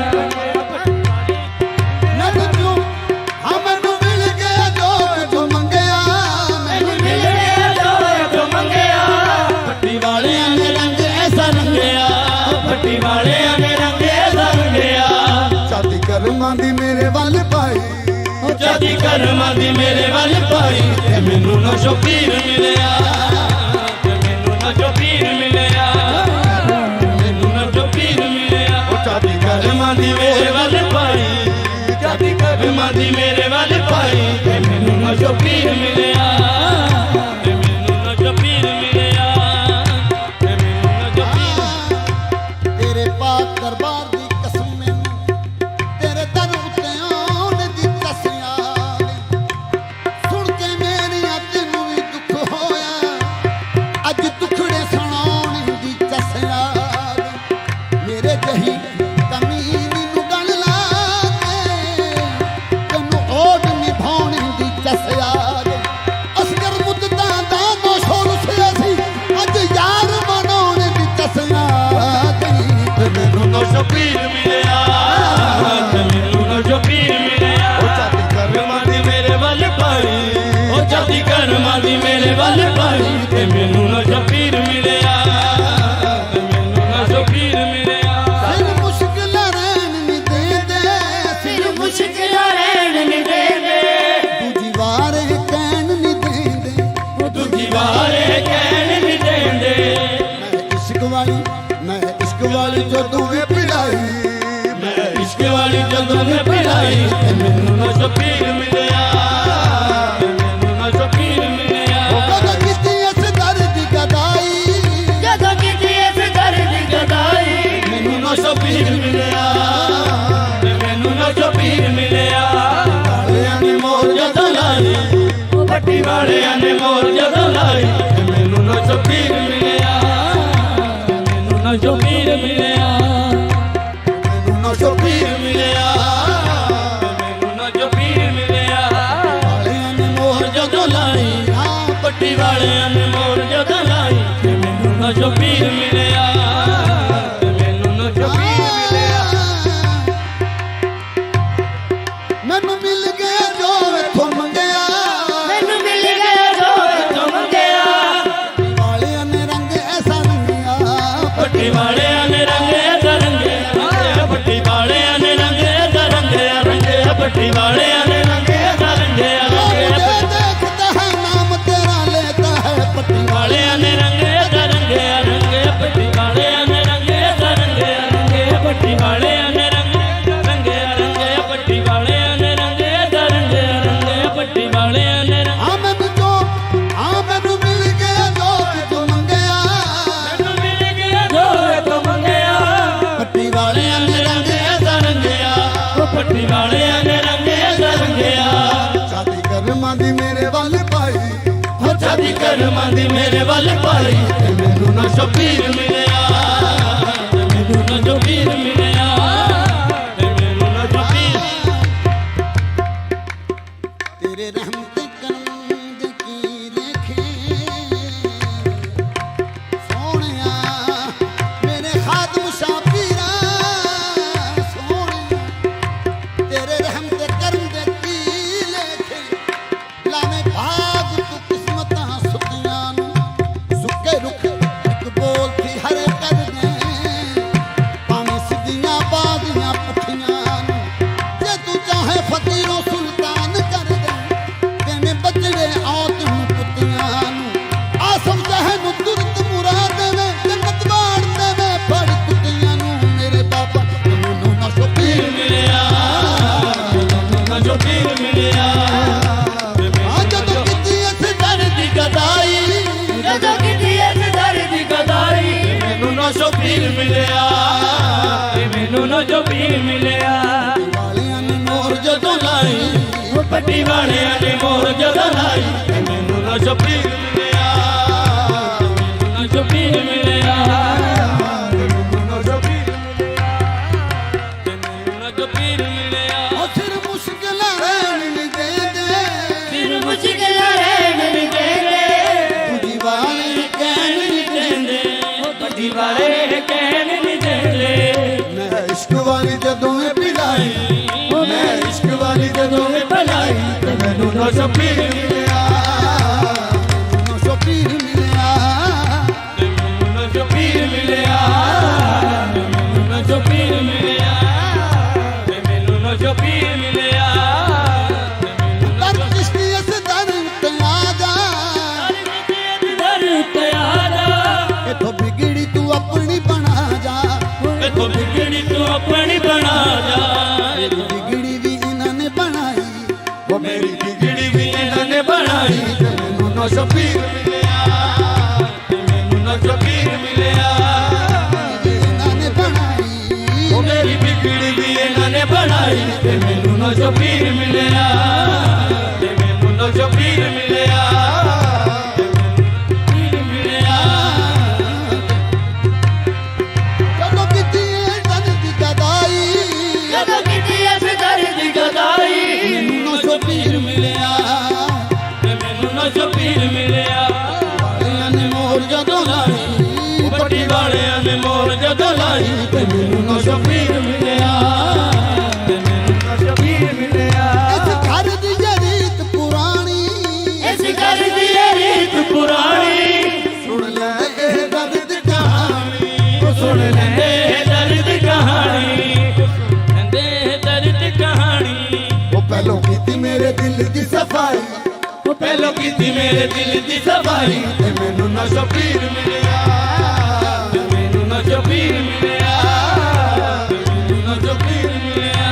D: नद क्यों हमें तो मिल गया जो मंगया मैनू
C: ਮਿਲ ਗਿਆ ਜੋ ਮੰਗਿਆ ਪੱਟੀ ਵਾਲਿਆਂ ਨੇ ਰੰਗ ਐਸਾ ਰੰਗਿਆ ਪੱਟੀ ਵਾਲਿਆਂ ਨੇ ਰੰਗ ਐਸਾ ਰੰਗਿਆ
D: शादी करमां दी मेरे वाल पाई
C: ਜਾਦੀ ਕਰਮਾਂ ਦੀ ਮੇਰੇ ਵੱਲ ਪਾਈ ਤੇ ਮੈਨੂੰ ਨਸ਼ੋ ਪੀਰ ਮਿਲਿਆ ਤੇ ਮੈਨੂੰ ਨਸ਼ੋ ਪੀਰ ਮਿਲਿਆ ਮੈਨੂੰ ਨਸ਼ੋ ਪੀਰ ਮਿਲਿਆ ਉਹ ਜਾਦੀ ਕਰਮਾਂ ਦੀ ਮੇਰੇ ਵੱਲ ਪਾਈ ਜਾਦੀ ਕਰਮਾਂ ਦੀ ਮੇਰੇ ਵੱਲ ਪਾਈ ਤੇ ਮੈਨੂੰ ਨਸ਼ੋ ਪੀਰ ਮਿਲਿਆ ਤੇ ਮੈਨੂੰ ਨਸ਼ੋ ਪੀਰ ਮਿਲਿਆ ਤੇ ਮੈਨੂੰ ਨਸ਼ੋ ਪੀਰ
D: तेरे पाक दरबार दी कसम मैनू तेरे दर उत्ते आउण दी तसिया सुन के मेरिया तैनू भी दुख होया अज दुखड़े सुनाउण दी तसिया मेरे जही कमीनी नू गल ला के तैनू ओढ़ निभाउण दी तसिया असगर मुद्दां दा नौशो रुसिया सी अज यार बनाउण दी तसिया
C: ਮੈਨੂੰ ਨਸ਼ੋ ਪੀਰ ਮਿਲਿਆ ਤੇ ਮੈਨੂੰ ਨਸ਼ੋ ਪੀਰ ਮਿਲਿਆ ਉਹ ਜਾਦੀ ਕਰਮਾਂ ਦੀ ਮੇਰੇ ਵੱਲ ਪਾਈ ਉਹ ਜਾਦੀ ਕਰਮਾਂ ਦੀ ਮੇਰੇ ਵੱਲ ਪਾਈ ਤੇ ਮੈਨੂੰ ਨਸ਼ੋ ਪੀਰ ਮਿਲਿਆ ਤੇ ਮੈਨੂੰ ਨਸ਼ੋ ਪੀਰ ਮਿਲਿਆ
D: सिर मुश्किल रहन नहीं देंदे
F: ਸਿਰ ਮੁਸ਼ਕਿਲਾਂ ਰਹਿਣ ਨਹੀਂ ਦੇਂਦੇ
D: दूजी वार कहन नहीं देंदे
C: ਉਹ ਦੂਜੀ ਵਾਰੇ ਕਹਿਣ ਨਹੀਂ ਦਿੰਦੇ
D: मैं इश्क वाली जो तू भी पिलाई
C: ਮੈਂ ਇਸ਼ਕ ਵਾਲੀ ਜਦੋਂ ਮੈਂ ਪਿਲਾਈ ਤੇ ਮੈਨੂੰ ਨਸ਼ੋ ਪੀਰ ਮਿਲਿਆ ਤੇ ਮੈਨੂੰ ਨਸ਼ੋ ਪੀਰ ਮਿਲਿਆ
D: कद किती इस दर दी गदाई
F: ਜਦੋਂ ਕੀਤੀ ਇਸ ਦਰ ਦੀ ਗਦਾਈ
C: ਮੈਨੂੰ ਨਸ਼ੋ ਪੀਰ ਮਿਲਿਆ ਤੇ ਮੈਨੂੰ ਨਸ਼ੋ ਪੀਰ ਮਿਲਿਆ ਵਾਲਿਆਂ ਨੇ ਮੋਰ ਜਦੋਂ ਲਾਈ ਉਹ ਪੱਟੀ ਵਾਲਿਆਂ ਨੇ ਮੋਰ ਜਦੋਂ ਲਾਈ ਤੇ ਮੈਨੂੰ ਨਸ਼ੋ ਪੀਰ ਮਿਲਿਆ ਤੇ ਮੈਨੂੰ ਨਸ਼ੋ ਪੀਰ ਮਿਲਿਆ ਮੈਨੂੰ ਨਸ਼ੋ ਪੀਰ ਮਿਲਿਆ ਤੇ ਮੈਨੂੰ ਨਸ਼ੋ ਪੀਰ ਮਿਲਿਆ ਵਾਲਿਆਂ ਨੇ ਮੋਰ ਜਦੋਂ ਲਾਈ ਪੱਟੀ ਵਾਲਿਆਂ ਨੇ ਮੋਰ ਜਦੋਂ ਲਾਈ ਤੇ ਮੈਨੂੰ ਨਸ਼ੋ ਪੀਰ
D: ਮੈਨੂੰ ਮਿਲ ਗਿਆ ਜੋ ਇਥੋਂ ਮੰਗਿਆ
G: ਮੈਨੂੰ ਮਿਲ ਗਿਆ ਜੋ ਇਥੋਂ ਮੰਗਿਆ
D: ਵਾਲਿਆਂ ਨੇ ਰੰਗ ਐਸਾ ਰੰਗਿਆ
C: ਪੱਟੀ ਵਾਲਿਆਂ ਨੇ ਰੰਗੇ ਰੰਗਿਆ ਪੱਟੀ ਵਾਲਿਆਂ ਨੇ ਰੰਗੇ ਰੰਗਿਆ ਪੱਟੀ ਵਾਲਿਆਂ ਨੇ ਰੰਗੇ ਰੰਗਿਆ
D: देखता है नाम तेरा लेता है पट्टी
C: ਵਾਲਿਆਂ ਨੇ ਰੰਗੇ ਰੰਗੇ ਪੱਟੀ ਵਾਲਿਆਂ ਨੇ ਰੰਗੇ ਪੱਟੀ ਵਾਲਿਆਂ ਨੇ ਰੰਗੇ ਪੱਟੀ ਵਾਲਿਆਂ ਨੇ ਰੰਗੇ ਪੱਟੀ ਵਾਲਿਆਂ ਨੇ
D: ਮੈਨੂੰ ਮਿਲ ਗਿਆ ਜੋ ਤੂੰ ਮੰਗਿਆ
C: ਮੈਨੂੰ ਮਿਲ ਗਿਆ ਜੋ ਤੂੰ ਮੰਗਿਆ
D: ਪੱਟੀ ਵਾਲਿਆਂ ਨੇ
C: ਰੰਗਿਆ ਪੱਟੀ ਵਾਲਿਆਂ ਨੇ ਰੰਗਿਆ
D: ਸ਼ਾਦੀ ਕਰਮਾਂ ਦੀ ਮੇਰੇ ਵੱਲ ਪਾਈ
C: ਹੋ ਛਾਤੀ ਕਰਮਾਂ ਦੀ ਮੇਰੇ ਵੱਲ ਪਾਈ ਤੇ ਮੈਨੂੰ ਨਾ ਸ਼ਬੀਰ ਮਿਲਿਆ ਤੇ ਮੈਨੂੰ ਨਾ ਸ਼ਬੀਰ ਮਿਲਿਆ ਤੇ ਮੈਨੂੰ ਨਾ ਸ਼ਬੀਰ
D: तेरे रहम ते करम दे की लेखे सोहणिया मेरे खादम शाबीरा सोहणिया तेरे रहम ते करम दे की लेखे लाने भाग तू किस्मतां सुखियां नू सुके रुख एक बोल थी हरे कर दे भावें सिद्धियां बादियां पुठियां नू जे तू चाहे फकीरों सुल्तान कर दे तेने बचड़े औत नू पुतियां नू आसम चाहे नू तुरत मुराद देवे जन्नत बाड़ देवे फड़ कुतियां नू मेरे बाबा मैनू ना शबीर
C: ਮਿਲਿਆ ਮੈਨੂੰ ਨਾ ਸ਼ਬੀਰ ਮਿਲਿਆ
D: आ जदों कीती इस दर दी गदाई
G: ਜਦੋਂ ਕਿਤੇ ਇਸ ਦਰ ਦੀ ਗਦਾਈ
C: ਮੈਨੂੰ ਨਾ ਸ਼ਬੀਰ ਮਿਲਿਆ ਤੇ ਮੈਨੂੰ ਨਾ ਸ਼ਬੀਰ ਮਿਲਿਆ
D: वालियां ने मोर जदों लाई
C: ਉਹ ਪੱਟੀ ਵਾਲਿਆਂ ਨੇ ਮੋਹਰ ਜਦੋਂ ਲਾਈ ਤੇ ਮੈਨੂੰ ਨਾ ਸ਼ਬੀਰ ਮਿਲਿਆ ਮੈਨੂੰ ਨਾ ਸ਼ਬੀਰ ਮਿਲਿਆ ਮੈਨੂੰ ਨਾ ਸ਼ਬੀਰ ਮਿਲਿਆ ਤੇ ਮੈਨੂੰ ਨਾ ਸ਼ਬੀਰ ਮਿਲਿਆ
D: ओ सिर मुश्किलां रहन नहीं देंदे
G: ਫਿਰ ਮੁਸ਼ਕਿਲਾਂ ਰਹਿਣ ਨਹੀਂ ਦੇਂਦੇ
D: तुझी वाली कहन नहीं देंदे
C: ਉਹ ਪੱਟੀ ਵਾਲੇ ਕਹਿਣ ਨਹੀਂ ਦਿੰਦੇ
D: मैं इश्क वाली जदों पिलाई मैं इश्क वाली जदों
C: ਭਲਾਈ ਤੇ ਮੈਨੂੰ ਨਾ ਸ਼ਬੀਰ ਮਿਲਿਆ
D: ना शबीर मिलिया
C: ਤੇ ਮੈਨੂੰ ਨਾ ਸ਼ਬੀਰ ਮਿਲਿਆ ਤੇ ਮੈਨੂੰ ਨਾ ਸ਼ਬੀਰ ਮਿਲਿਆ ਤੇ ਮੈਨੂੰ ਨਾ ਸ਼ਬੀਰ ਮਿਲਿਆ ਤੇ ਮੈਨੂੰ ਨਾ
D: दर किश्ती इस दर ते आ जा
C: ਦਰ ਤੇ ਆ ਜਾ
D: इथों बिगड़ी तू अपनी बना जा
C: ਇਥੋਂ ਬਿਗੜੀ ਤੂੰ ਆਪਣੀ ਬਣਾ ਜਾ
D: बिगड़ी भी इन्होंने बनाई
C: ਉਹ ਮੇਰੀ ਬਿਗੜੀ ਵੀ ਇਹਨਾਂ ਨੇ ਬਣਾਈ ਤੇ ਮੈਨੂੰ ਨਾ ਸ਼ਬੀਰ ਮਿਲਿਆ ਤੇ ਮੈਨੂੰ ਨਾ ਸ਼ਬੀਰ ਮਿਲਿਆ
D: इन्होंने बनाई
C: ਉਹ ਮੇਰੀ ਬਿਗੜੀ ਵੀ ਇਹਨਾਂ ਨੇ ਬਣਾਈ ਤੇ ਮੈਨੂੰ ਨਾ ਸ਼ਬੀਰ ਮਿਲਿਆ ਤੇ ਮੈਨੂੰ ਨਾ ਸ਼ਬੀਰ ਮਿਲਿਆ ਤੇ ਮੈਨੂੰ ਮਿਲਿਆ
D: चलो किती दर दी गदाई
G: ਜਦੋਂ ਕਿਤੇ ਇਸ ਦਰ ਦੀ ਗਦਾਈ
D: ना शबीर
C: ਮਿਲਿਆ ਤੇ ਮੈਨੂੰ ਨਾ ਸ਼ਬੀਰ ਮਿਲਿਆ
D: वालियां ने मोर जदों लाई
C: ਪੱਟੀ ਵਾਲਿਆਂ ਨੇ ਮੋਹਰ ਜਦੋਂ ਲਾਈ ਤੇ ਮੈਨੂੰ ਨਾ ਸ਼ਬੀਰ ਮਿਲਿਆ ਤੇ ਮੈਨੂੰ ਨਾ ਸ਼ਬੀਰ ਮਿਲਿਆ
D: इस घर दी रीत पुरानी
G: ਇਸ ਘਰ ਦੀ ਇਹ ਰੀਤ ਪੁਰਾਣੀ
D: सुन ले ए दर्द कहानी
C: ਉਹ ਸੁਣ ਲੈਂਦੇ ਦਰਦ ਕਹਾਣੀ ਲੈਂਦੇ ਦਰਦ ਕਹਾਣੀ
D: वो पहलों कीती मेरे दिल दी सफाई
C: ਉਹ ਪਹਿਲੋਂ ਕੀਤੀ ਮੇਰੇ ਦਿਲ ਦੀ ਸਫਾਈ ਤੇ ਮੈਨੂੰ ਨਾ ਸ਼ਬੀਰ ਮਿਲਿਆ ਤੇ ਮੈਨੂੰ ਨਾ ਸ਼ਬੀਰ ਮਿਲਿਆ ਤੇ ਮੈਨੂੰ ਨਾ ਸ਼ਬੀਰ ਮਿਲਿਆ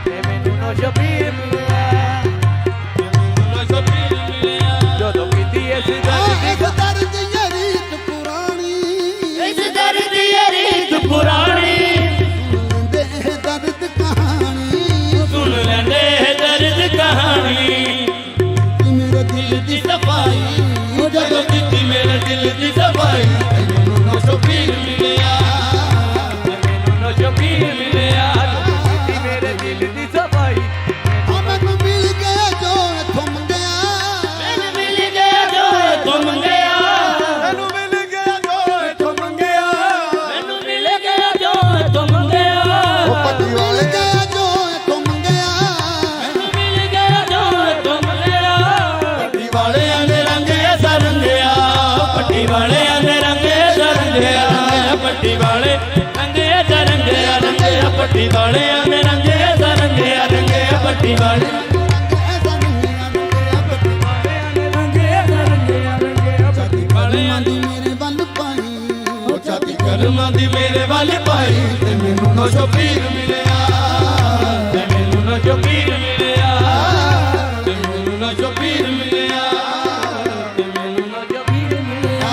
C: ਤੇ ਮੈਨੂੰ ਨਾ ਸ਼ਬੀਰ ਮਿਲਿਆ ਤੇ ਮੈਨੂੰ ਨਾ ਸ਼ਬੀਰ ਮਿਲਿਆ ਜਦੋਂ ਕੀਤੀ ਇਸ
D: एक दर्द ये रीत पुरानी
G: ਇਸ ਦਰ ਦੀ ਇਹ ਰੀਤ ਪੁਰਾਣੀ
D: दे दर्द कहानी
C: ਸੁਣ ਲੈਂਦੇ ਦਰਦ ਕਹਾਣੀ
D: मेरे दिल दी
C: ਸਫਾਈ ਉਹ ਜਦੋਂ ਕੀਤੀ ਮੇਰੇ ਦਿਲ ਦੀ ਸਫਾਈ ਤੇ ਮੈਨੂੰ ਨਾ ਸ਼ਬੀਰ ਮਿਲਿਆ ਤੇ ਮੈਨੂੰ ਨਾ ਸ਼ਬੀਰ ਮਿਲਿਆ ਜਦੋਂ ਕੀਤੀ ਮੇਰੇ ਦਿਲ ਦੀ ਸਫਾਈ
D: मैनू मिल गया जो इथों मंगया
G: ਮੈਨੂੰ ਮਿਲ ਗਿਆ ਜੋ
C: ਤੋਂ ਮੰਗਿਆ
A: ਮੈਨੂੰ ਮਿਲ ਗਿਆ ਜੋ ਇਥੋਂ ਮੰਗਿਆ
C: ਮੈਨੂੰ ਮਿਲ ਗਿਆ ਜੋ ਤੋਂ ਮੰਗਿਆ
D: मिल गया जो इथों मंगया
C: ਪੱਟੀ ਵਾਲੇ ਰੰਗੇ ਦਾ ਰੰਗੇ ਆ ਰੰਗੇ ਆ ਪੱਟੀ ਵਾਲਿਆਂ ਨੇ ਰੰਗੇ ਦਾ ਰੰਗੇ ਆ ਰੰਗੇ ਆ ਪੱਟੀ ਵਾਲੇ
D: ਵਾਲਿਆਂ ਦੀ ਮੇਰੇ ਵੱਲ ਪਾਈ
C: ਉਹ ਛਾਤੀ ਕਰਮਾਂ ਦੀ ਮੇਰੇ ਵੱਲ ਪਾਈ ਤੇ ਮੈਨੂੰ ਨਸ਼ੋ ਪੀਰ ਮਿਲਿਆ ਤੇ ਮੈਨੂੰ ਨਸ਼ੋ ਪੀਰ ਮਿਲਿਆ ਤੇ ਮੈਨੂੰ ਨਸ਼ੋ ਪੀਰ ਮਿਲਿਆ ਤੇ ਮੈਨੂੰ ਨਸ਼ੋ ਪੀਰ ਮਿਲਿਆ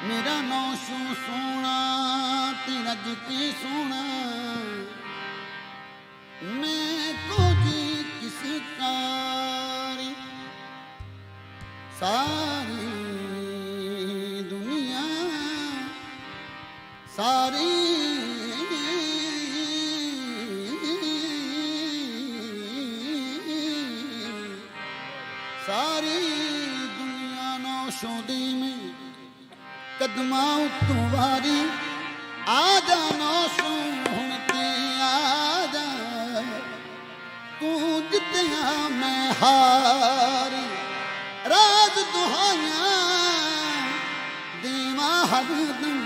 D: ਮੇਰਾ ਨਾਂ ਸੋਹਣਾ ਤੇ ਰੱਜ ਕੇ ਸੋਹਣਾ ਮੈਂ ਕੁਝ ਕਿਸ ਕਾਰ ਸਾਰੀ ਦੁਨੀਆ ਸਾਰੀ ਸਾਰੀ ਦੁਨੀਆ ਨਾਲ ਸ਼ੌਂਦੀ ਮੈਂ ਕਦਮਾਂ ਉੱਤੋਂ ਵਾਰੀ ਆ ਜਾ ਨਾ ਹੁਣ ਤੇ ਆ ਜਾ ਤੂੰ ਜਿੱਤਿਆ ਮੈਂ ਹਾਰੀ ਰਾਜ ਦੁਹਾਈਆਂ ਦੇਵਾਂ ਹਰਦਮ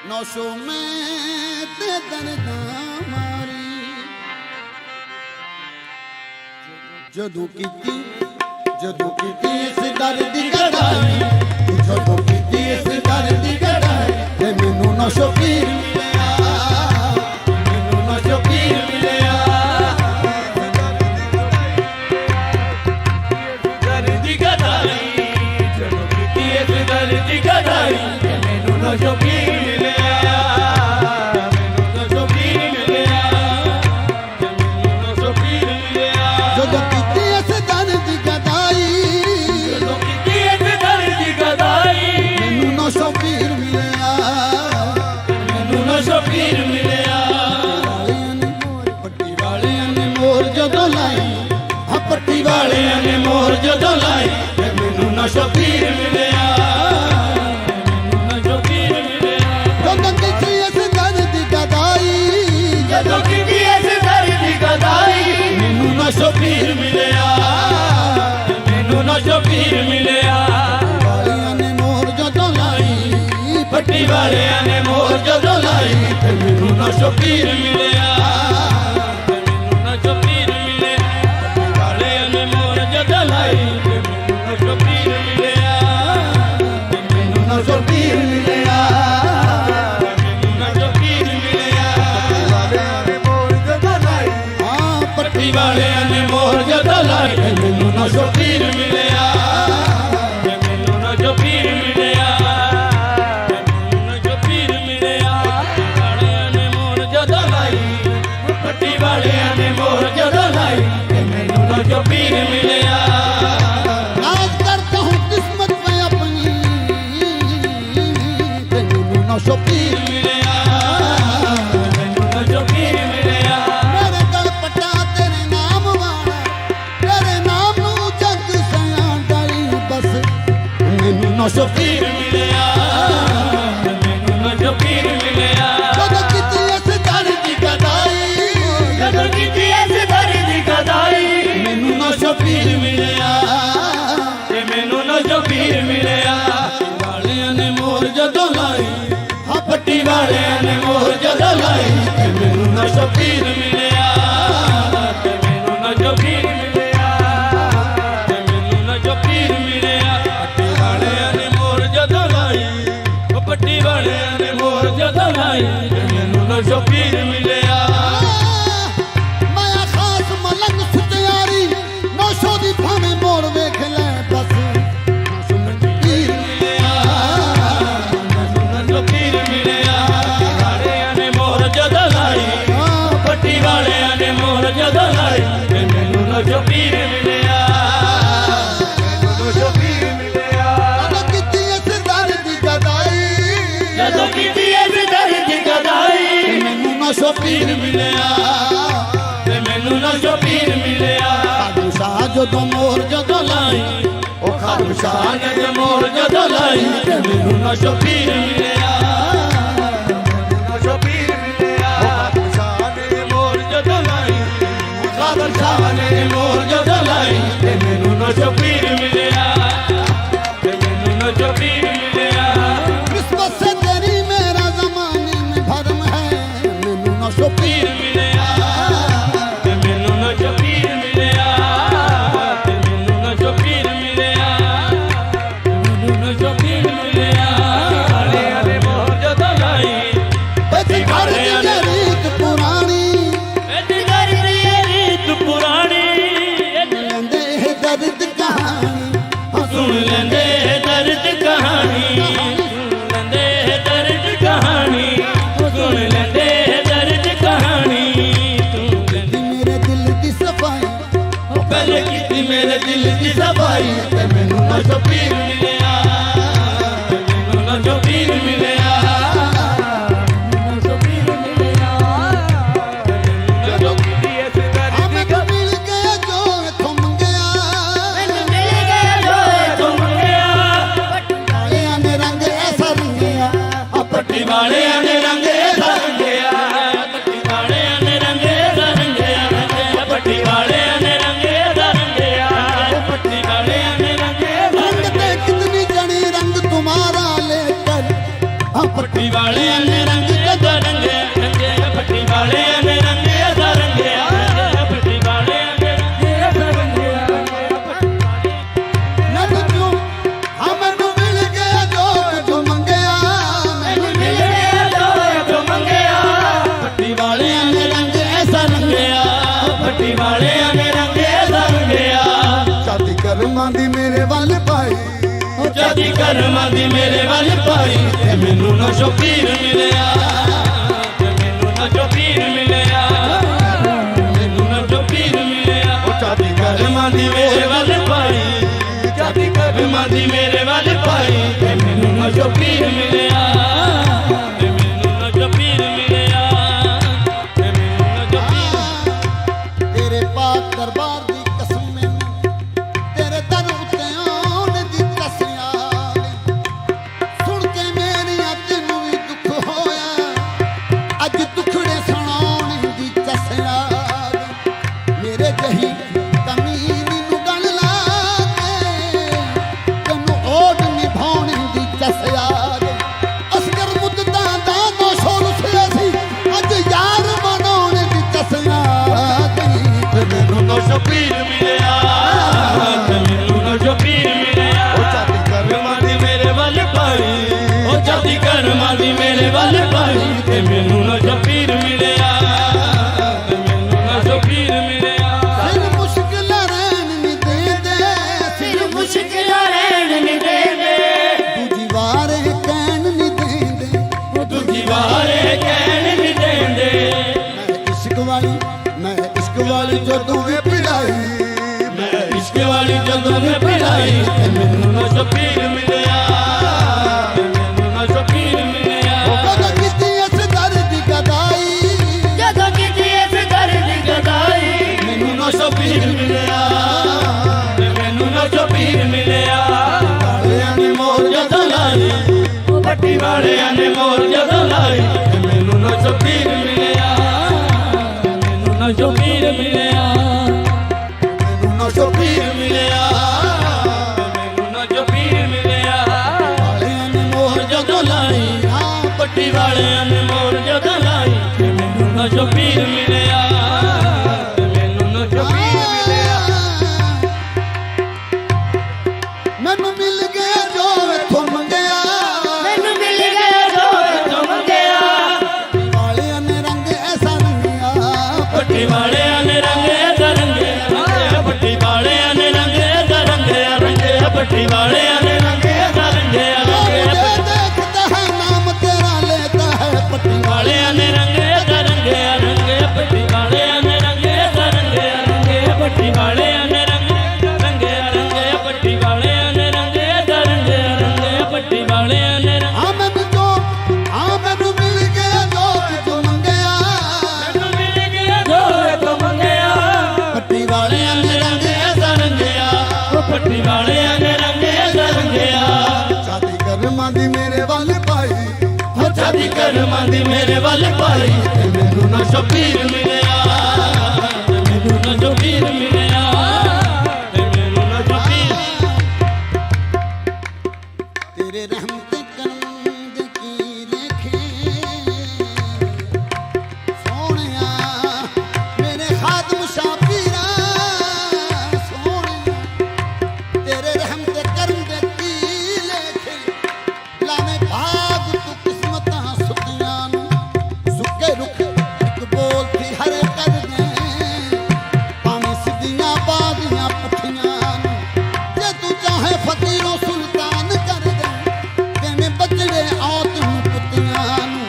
D: ਨੌਸ਼ੋ ਮੈਂ ਤੇ ਦਰਦਾਂ ਮਾਰੀ ਜਦੋਂ ਕੀਤੀ ਇਸ ਦਰਦ ਦੀ ਕੜਾਈ ਜਦੋਂ ਕੀਤੀ ਇਸ ਦਰਦ ਦੀ ਕੜਾਈ ਤੇ ਮੈਨੂੰ ਨਸ਼ੋ ਪੀਰ ਮਿਲਿਆ
C: ਮੈਨੂੰ ਨਸ਼ੋ ਪੀਰ ਮਿਲਿਆ ਦਰਦ ਦੀ ਗਦਾਈ ਜਦੋਂ ਕੀਤੀ ਇਸ ਦਰਦ ਦੀ ਗਦਾਈ ਤੇ ਮੈਨੂੰ ਨਸ਼ੋ ਪੀਰ ਮਿਲਿਆ ਮੈਨੂੰ ਨਸ਼ੋ ਪੀਰ ਮਿਲਿਆ ਤੇ ਮੈਨੂੰ ਨਸ਼ੋ ਪੀਰ ਮਿਲਿਆ
D: ਜਦੋਂ ਕੀਤੀ ਇਸ ਦਰਦ ਦੀ ਕੜਾਈ
C: ਜਦੋਂ ਕੀਤੀ ਇਸ ਦਰਦ ਦੀ ਗਦਾਈ
D: ਮੈਨੂੰ ਨਸ਼ੋ ਪੀਰ ਮਿਲਿਆ
C: ਮੈਨੂੰ ਨਸ਼ੋ ਪੀਰ ਮਿਲਿਆ
D: ਪੱਟੀ ਵਾਲਿਆਂ ਨੇ ਮੋਰ ਜਦੋਂ ਲਾਈ ਆ ਪੱਟੀ
C: ਵਾਲਿਆਂ ਨੇ ਮੋਹਰ ਜਦੋਂ ਲਾਈ ਤੇ ਮੈਨੂੰ ਨਸ਼ੋ ਪੀਰ ਮਿਲਿਆ ਮੈਨੂੰ ਨਸ਼ੋ ਪੀਰ ਮਿਲਿਆ
D: ਜਦੋਂ ਕੀਤੀ ਇਸ ਦਰਦ ਦੀ ਕੜਾਈ
C: ਜਦੋਂ ਕੀਤੀ ਇਸ ਦਰਦ ਦੀ ਗਦਾਈ ਮੈਨੂੰ ਨਸ਼ੋ ਪੀਰ ਮਿਲਿਆ ਮੈਨੂੰ ਨਸ਼ੋ ਪੀਰ ਮਿਲਿਆ
D: ਵਾਲਿਆਂ ਨੇ ਮੋਰ ਜਦੋਂ ਲਾਈ
C: ਪੱਟੀ ਵਾਲਿਆਂ ਨੇ ਮੋਹਰ ਜਦੋਂ ਲਾਈ ਤੇ ਮੈਨੂੰ ਨਸ਼ੋ ਪੀਰ ਮਿਲਿਆ ਮੈਨੂੰ ਨਸ਼ੋ ਪੀਰ ਮਿਲਿਆ ਪੱਟੀ ਵਾਲਿਆਂ ਨੇ ਮੋਹਰ ਜਦੋਂ ਲਾਈ ਤੇ ਮੈਨੂੰ ਨਸ਼ੋ ਪੀਰ ਮਿਲਿਆ ਤੇ ਮੈਨੂੰ ਨਸ਼ੋ ਪੀਰ ਮਿਲਿਆ ਮੈਨੂੰ ਨਸ਼ੋ ਪੀਰ ਮਿਲਿਆ
D: ਹਾਂ
C: ਪੱਟੀ ਵਾਲਿਆਂ ਨੇ ਮੋਹਰ ਜਦੋਂ ਲਾਈ ਤੇ ਮੈਨੂੰ ਨਸ਼ੋ ਪੀਰ ਮਿਲਿਆ ਤੇ ਮੈਨੂੰ ਨਸ਼ੋ ਪੀਰ ਮਿਲਿਆ ਤੇ ਮੈਨੂੰ ਨਸ਼ੋ ਪੀਰ ਮਿਲਿਆ ਵਾਲਿਆਂ ਨੇ ਮੋਹਰ ਜਦੋਂ ਲਾਈ ਪੱਟੀ ਵਾਲਿਆਂ ਨੇ ਮੋਹਰ ਜਦੋਂ ਲਾਈ ਤੇ ਮੈਨੂੰ ਨਸ਼ੋ ਪੀਰ ਮਿਲਿਆ
D: नाज करता हूँ किस्मत में अपनी तेनू नशो पीर
C: ਮਿਲਿਆ ਮੈਨੂੰ ਨਸ਼ੋ ਪੀਰ ਮਿਲਿਆ
D: मेरे गल पटा तेरे नाम वाला तेरे नाम नू जग सया डाई बस मैनू नशो पीर
C: ਪੀਰ ਮਿਲਿਆ ਤੇ ਮੈਨੂੰ ਨਸ਼ੋ ਪੀਰ ਮਿਲਿਆ
D: ਜਦੋਂ ਕੀਤੀ ਇਸ ਦਰਦ ਦੀ ਕਦਾਈ
C: ਜਦੋਂ ਕੀਤੀ ਇਸ ਦਰਦ ਦੀ ਗਦਾਈ
D: ਮੈਨੂੰ ਨਸ਼ੋ ਪੀਰ
C: ਮਿਲਿਆ ਤੇ ਮੈਨੂੰ ਨਸ਼ੋ ਪੀਰ ਮਿਲਿਆ ਵਾਲਿਆਂ ਨੇ ਮੋਹਰ ਜਦੋਂ ਲਾਈ ਹਾਂ ਪੱਟੀ ਵਾਲਿਆਂ ਨੇ ਮੋਹਰ ਜਦੋਂ ਲਾਈ ਤੇ ਮੈਨੂੰ ਨਸ਼ੋ ਪੀਰ ਮਿਲਿਆ ਤੇ ਮੈਨੂੰ ਨਸ਼ੋ ਪੀਰ ਮਿਲਿਆ ਤੇ ਮੈਨੂੰ ਨਸ਼ੋ ਪੀਰ ਮਿਲਿਆ ਪੱਟੀ ਵਾਲਿਆਂ ਨੇ ਮੋਹਰ ਜਦੋਂ ਲਾਈ ਮਿਲਿਆ ਤੇ ਮੈਨੂੰ ਨਾ ਸ਼ਬੀਰ ਮਿਲਿਆ
D: ਖਾਲੂ ਸ਼ਾਹ ਜਦੋਂ ਮੋਹਰ ਜਦੋਂ ਲਾਈ
C: ਉਹ ਖਾਲੂ ਸ਼ਾਹ ਨੇ ਮੋਹਰ ਜਦੋਂ ਲਾਈ ਤੇ ਮੈਨੂੰ ਨਾ ਸ਼ਬੀਰ ਮਿਲਿਆ ਨਾ ਸ਼ਬੀਰ ਮਿਲਿਆ ਖਾਲੂ ਸ਼ਾਹ ਨੇ ਮੋਹਰ ਜਦੋਂ ਲਾਈ ਖਾਲੂ ਸ਼ਾਹ ਨੇ ਮੋਹਰ ਜਦੋਂ ਲਾਈ ਤੇ ਮੈਨੂੰ ਨਾ ਸ਼ਬੀਰ ਮਿਲਿਆ ਤੇ ਮੈਨੂੰ ਨਾ ਸ਼ਬੀਰ ਮਿਲਿਆ
D: निस्बत से तेरी मेरा जमाने में भरम है मैनू ना शबीर
C: ਪੀਰ ਮਿਲਿਆ ਤੇ ਮੈਨੂੰ ਨਾ ਸ਼ਬੀਰ ਮਿਲਿਆ ਤੇ ਮੈਨੂੰ ਨਾ ਸ਼ਬੀਰ ਮਿਲਿਆ ਮੈਨੂੰ ਨਾ ਸ਼ਬੀਰ ਮਿਲਿਆ ਵਾਲਿਆਂ ਨੇ ਮੋਹਰ ਜਦੋਂ ਲਾਈ
D: बच घर की रीत पुरानी
C: ਐਡੀ ਗਰੀ ਰੀਤ ਪੁਰਾਣੀ
D: लेंदे है दर्द कहानी
C: ਸੁਣ ਲੈਂਦੇ ਦਰਦ ਕਹਾਣੀ ਸੁਣ ਲੈਂਦੇ ਦਰਦ ਕਹਾਣੀ ਸੁਣ ਲੈਂਦੇ ਦਰਦ ਕਹਾਣੀ ਤੂੰ ਲੈਂਦੀ
D: मेरे दिल की सफाई
C: ਪਹਿਲੇ ਕੀਤੀ ਮੇਰੇ ਦਿਲ ਦੀ ਸਫਾਈ ਤੇ ਮੈਨੂੰ ਨਾ ਸ਼ਬੀਰ ਮਿਲਿਆ ਤੇ ਮੈਨੂੰ ਨਾ ਸ਼ਬੀਰ ਮਿਲਿਆ ਮੈਨੂੰ ਨਾ ਸ਼ਬੀਰ ਮਿਲਿਆ ਜਦੋਂ ਕੀਤੀ ਇਸ ਦਰਦ
D: हमें
C: ਦੀ ਗੱਲ
D: मिल गया जो थम गया
F: ਮੈਨੂੰ ਮਿਲ ਗਿਆ ਜੋ
C: ਤੁਮ ਗਿਆ
D: कालिया ने रंग ऐसा रंगिया
C: ਪੱਟੀ ਵਾਲਿਆਂ ਨੇ ਰੰਗੇ ਰੰਗਿਆ ਪੱਟੀ ਵਾਲਿਆਂ ਨੇ ਰੰਗੇ ਰੰਗਿਆ ਪੱਟੀ ਵਾਲਿਆਂ ਨੇ ਰੰਗੇ ਰੰਗਿਆ ਪੱਟੀ ਵਾਲਿਆਂ ਨੇ ਰੰਗੇ
D: रंग पे कितनी जड़ी रंग तुम्हारा लेकर
C: ਪੱਟੀ ਵਾਲਿਆਂ ਨੇ ਰੰਗੇ ਰੰਗਿਆ ਪੱਟੀ ਵਾਲਿਆਂ ਨੇ ਰੰਗੇ ਰੰਗਿਆ ਪੱਟੀ ਵਾਲਿਆਂ ਨੇ ਰੰਗੇ ਰੰਗਿਆ
D: नब क्यों हमें मिल गया जो मंगया
C: ਮੈਨੂੰ ਮਿਲ ਗਿਆ ਜੋ ਮੰਗਿਆ ਪੱਟੀ ਵਾਲਿਆਂ ਨੇ ਰੰਗ ਐਸਾ ਰੰਗਿਆ ਪੱਟੀ ਵਾਲਿਆਂ ਨੇ ਰੰਗ ਐਸਾ ਰੰਗਿਆ
D: शादी करमां दी मेरे वाल पाई
C: ਜਾਦੀ ਕਰਮਾਂ ਦੀ ਮੇਰੇ ਵੱਲ ਪਾਈ ਤੇ ਮੈਨੂੰ ਨਾ ਸ਼ਬੀਰ ਮਿਲਿਆ ਤੇ ਮੈਨੂੰ ਨਾ ਸ਼ਬੀਰ ਮਿਲਿਆ ਮੈਨੂੰ ਨਾ ਸ਼ਬੀਰ ਮਿਲਿਆ ਉਹ ਜਾਦੀ ਕਰਮਾਂ ਦੀ ਮੇਰੇ ਵੱਲ ਪਾਈ ਜਾਦੀ ਕਰਮਾਂ ਦੀ ਮੇਰੇ ਵੱਲ ਪਾਈ ਤੇ ਮੈਨੂੰ ਨਾ ਸ਼ਬੀਰ ਮਿਲਿਆ ਤੇ ਮੈਨੂੰ ਨਾ ਸ਼ਬੀਰ ਮਿਲਿਆ ਤੇ ਮੈਨੂੰ ਨਾ ਸ਼ਬੀਰ
D: तेरे पाक दरबार दी कसम मैनू तेरे दर उत्ते आउण दी तसिया सुन के मेरिया तैनू भी दुख होया अज दुखड़े सुनाउण दी तसिया मेरे जही कमीनी नू गल ला के तैनू ओढ़ निभाउण दी तसिया असगर मुद्दा दा दो शोर से सी अज यार बनाउण दी तसिया
C: ਮੈਨੂੰ ਨਾ ਸ਼ਬੀਰ ਮਿਲਿਆ ਤੇ ਮੈਨੂੰ ਨਾ ਸ਼ਬੀਰ ਮਿਲਿਆ ਉਹ ਜਾਦੀ ਕਰਮਾਂ ਦੀ ਮੇਰੇ ਵੱਲ ਪਾਈ ਉਹ ਜਾਦੀ ਕਰਮਾਂ ਦੀ ਮੇਰੇ ਵੱਲ ਪਾਈ ਤੇ ਮੈਨੂੰ ਨਾ ਸ਼ਬੀਰ ਮਿਲਿਆ ਤੇ ਮੈਨੂੰ ਨਾ ਸ਼ਬੀਰ ਮਿਲਿਆ
D: फिर मुश्किल रहन नहीं देंदे
F: ਫਿਰ ਮੁਸ਼ਕਿਲਾਂ ਰਹਿਣ ਨਹੀਂ ਦੇਂਦੇ
D: दूजी वार कहन नहीं देंदे
C: ਦੂਜੀ ਵਾਰੇ ਕਹਿਣ ਨਹੀਂ ਦੇਂਦੇ
D: मैं इश्क वाली जो तुम्हें पिलाई
C: ਮੈਂ ਇਸ਼ਕ ਵਾਲੀ ਜਦੋਂ ਮੈਂ ਪਿਲਾਈ ਤੇ ਮੈਨੂੰ ਨਾ ਸ਼ਬੀਰ ਮਿਲਿਆ ਤੇ ਮੈਨੂੰ ਨਾ ਸ਼ਬੀਰ ਮਿਲਿਆ
D: कद किसी इस दर्द की गदाई
F: ਜਦੋਂ ਕਿਤੇ ਇਸ ਦਰਦ ਦੀ ਗਦਾਈ
C: ਮੈਨੂੰ ਨਾ ਸ਼ਬੀਰ ਮਿਲਿਆ ਤੇ ਮੈਨੂੰ ਨਾ ਸ਼ਬੀਰ ਮਿਲਿਆ ਵਾਲਿਆਂ ਨੇ ਮੋਹਰ ਜਦੋਂ ਲਾਈ ਉਹ ਪੱਟੀ ਵਾਲਿਆਂ ਨੇ ਮੋਹਰ ਜਦੋਂ ਲਾਈ ਤੇ ਮੈਨੂੰ ਨਾ ਸ਼ਬੀਰ ਮਿਲਿਆ ਮੈਨੂੰ ਨਾ ਸ਼ਬੀਰ ਮਿਲਿਆ ਮੈਨੂੰ ਨਾ ਸ਼ਬੀਰ ਮਿਲਿਆ ਮੈਨੂੰ ਨਾ ਸ਼ਬੀਰ ਮਿਲਿਆ ਵਾਲਿਆਂ ਨੇ ਮੋਹਰ ਜਦੋਂ ਲਾਈ ਪੱਟੀ ਵਾਲਿਆਂ ਨੇ ਮੋਹਰ ਜਦੋਂ ਲਾਈ ਤੇ ਮੈਨੂੰ ਨਾ ਸ਼ਬੀਰ ਮਿਲਿਆ ਤੇ ਮੈਨੂੰ ਨਾ ਸ਼ਬੀਰ ਮਿਲਿਆ
D: मैनू मिल गया जो इथों मंगया
F: ਮੈਨੂੰ ਮਿਲ ਗਿਆ ਜੋ
C: ਤੋਂ ਮੰਗਿਆ
D: वालिया ने रंग ऐसा रंगिया
C: ਪੱਟੀ ਵਾਲਿਆਂ ਨੇ ਰੰਗੇ ਰੰਗੇ ਪੱਟੀ ਵਾਲਿਆਂ ਨੇ ਰੰਗੇ ਰੰਗੇ ਪੱਟੀ ਵਾਲਿਆਂ ਨੇ ਰੰਗੇ ਰੰਗੇ
D: मुझे देखता है नाम तेरा लेता है पट्टी
C: ਵਾਲਿਆਂ ਨੇ ਰੰਗੇ ਰੰਗੇ ਪੱਟੀ ਵਾਲਿਆਂ ਨੇ ਰੰਗੇ ਰੰਗੇ ਪੱਟੀ ਵਾਲਿਆਂ ਨੇ ਰੰਗੇ ਪੱਟੀ ਵਾਲਿਆਂ ਨੇ ਰੰਗੇ ਰੰਗੇ ਪੱਟੀ ਵਾਲਿਆਂ ਨੇ
D: हाँ मैनू मिल गया जो तू मंगया
C: ਮੈਨੂੰ ਮਿਲ शादी कर्मां दी मेरे वाले पाई ते मैनू ना शबीर मिलिया ते मैनू ना शबीर मिलिया ते मैनू ना शबीर
D: तेरे रहम ते करम दे की लेखे सोहणिया मेरे खादम शाबीरा सोहणिया तेरे रहम ते करम दे की लेखे लाने भाग तू किस्मतां सुखियां नू सुके रुख एक बोल थी हरे कर दे पावे सिद्धियां बादियां पुठियां नू जे तू चाहे फकीरों सुल्तान कर दे तेने बचड़े औत नू पुतियां नू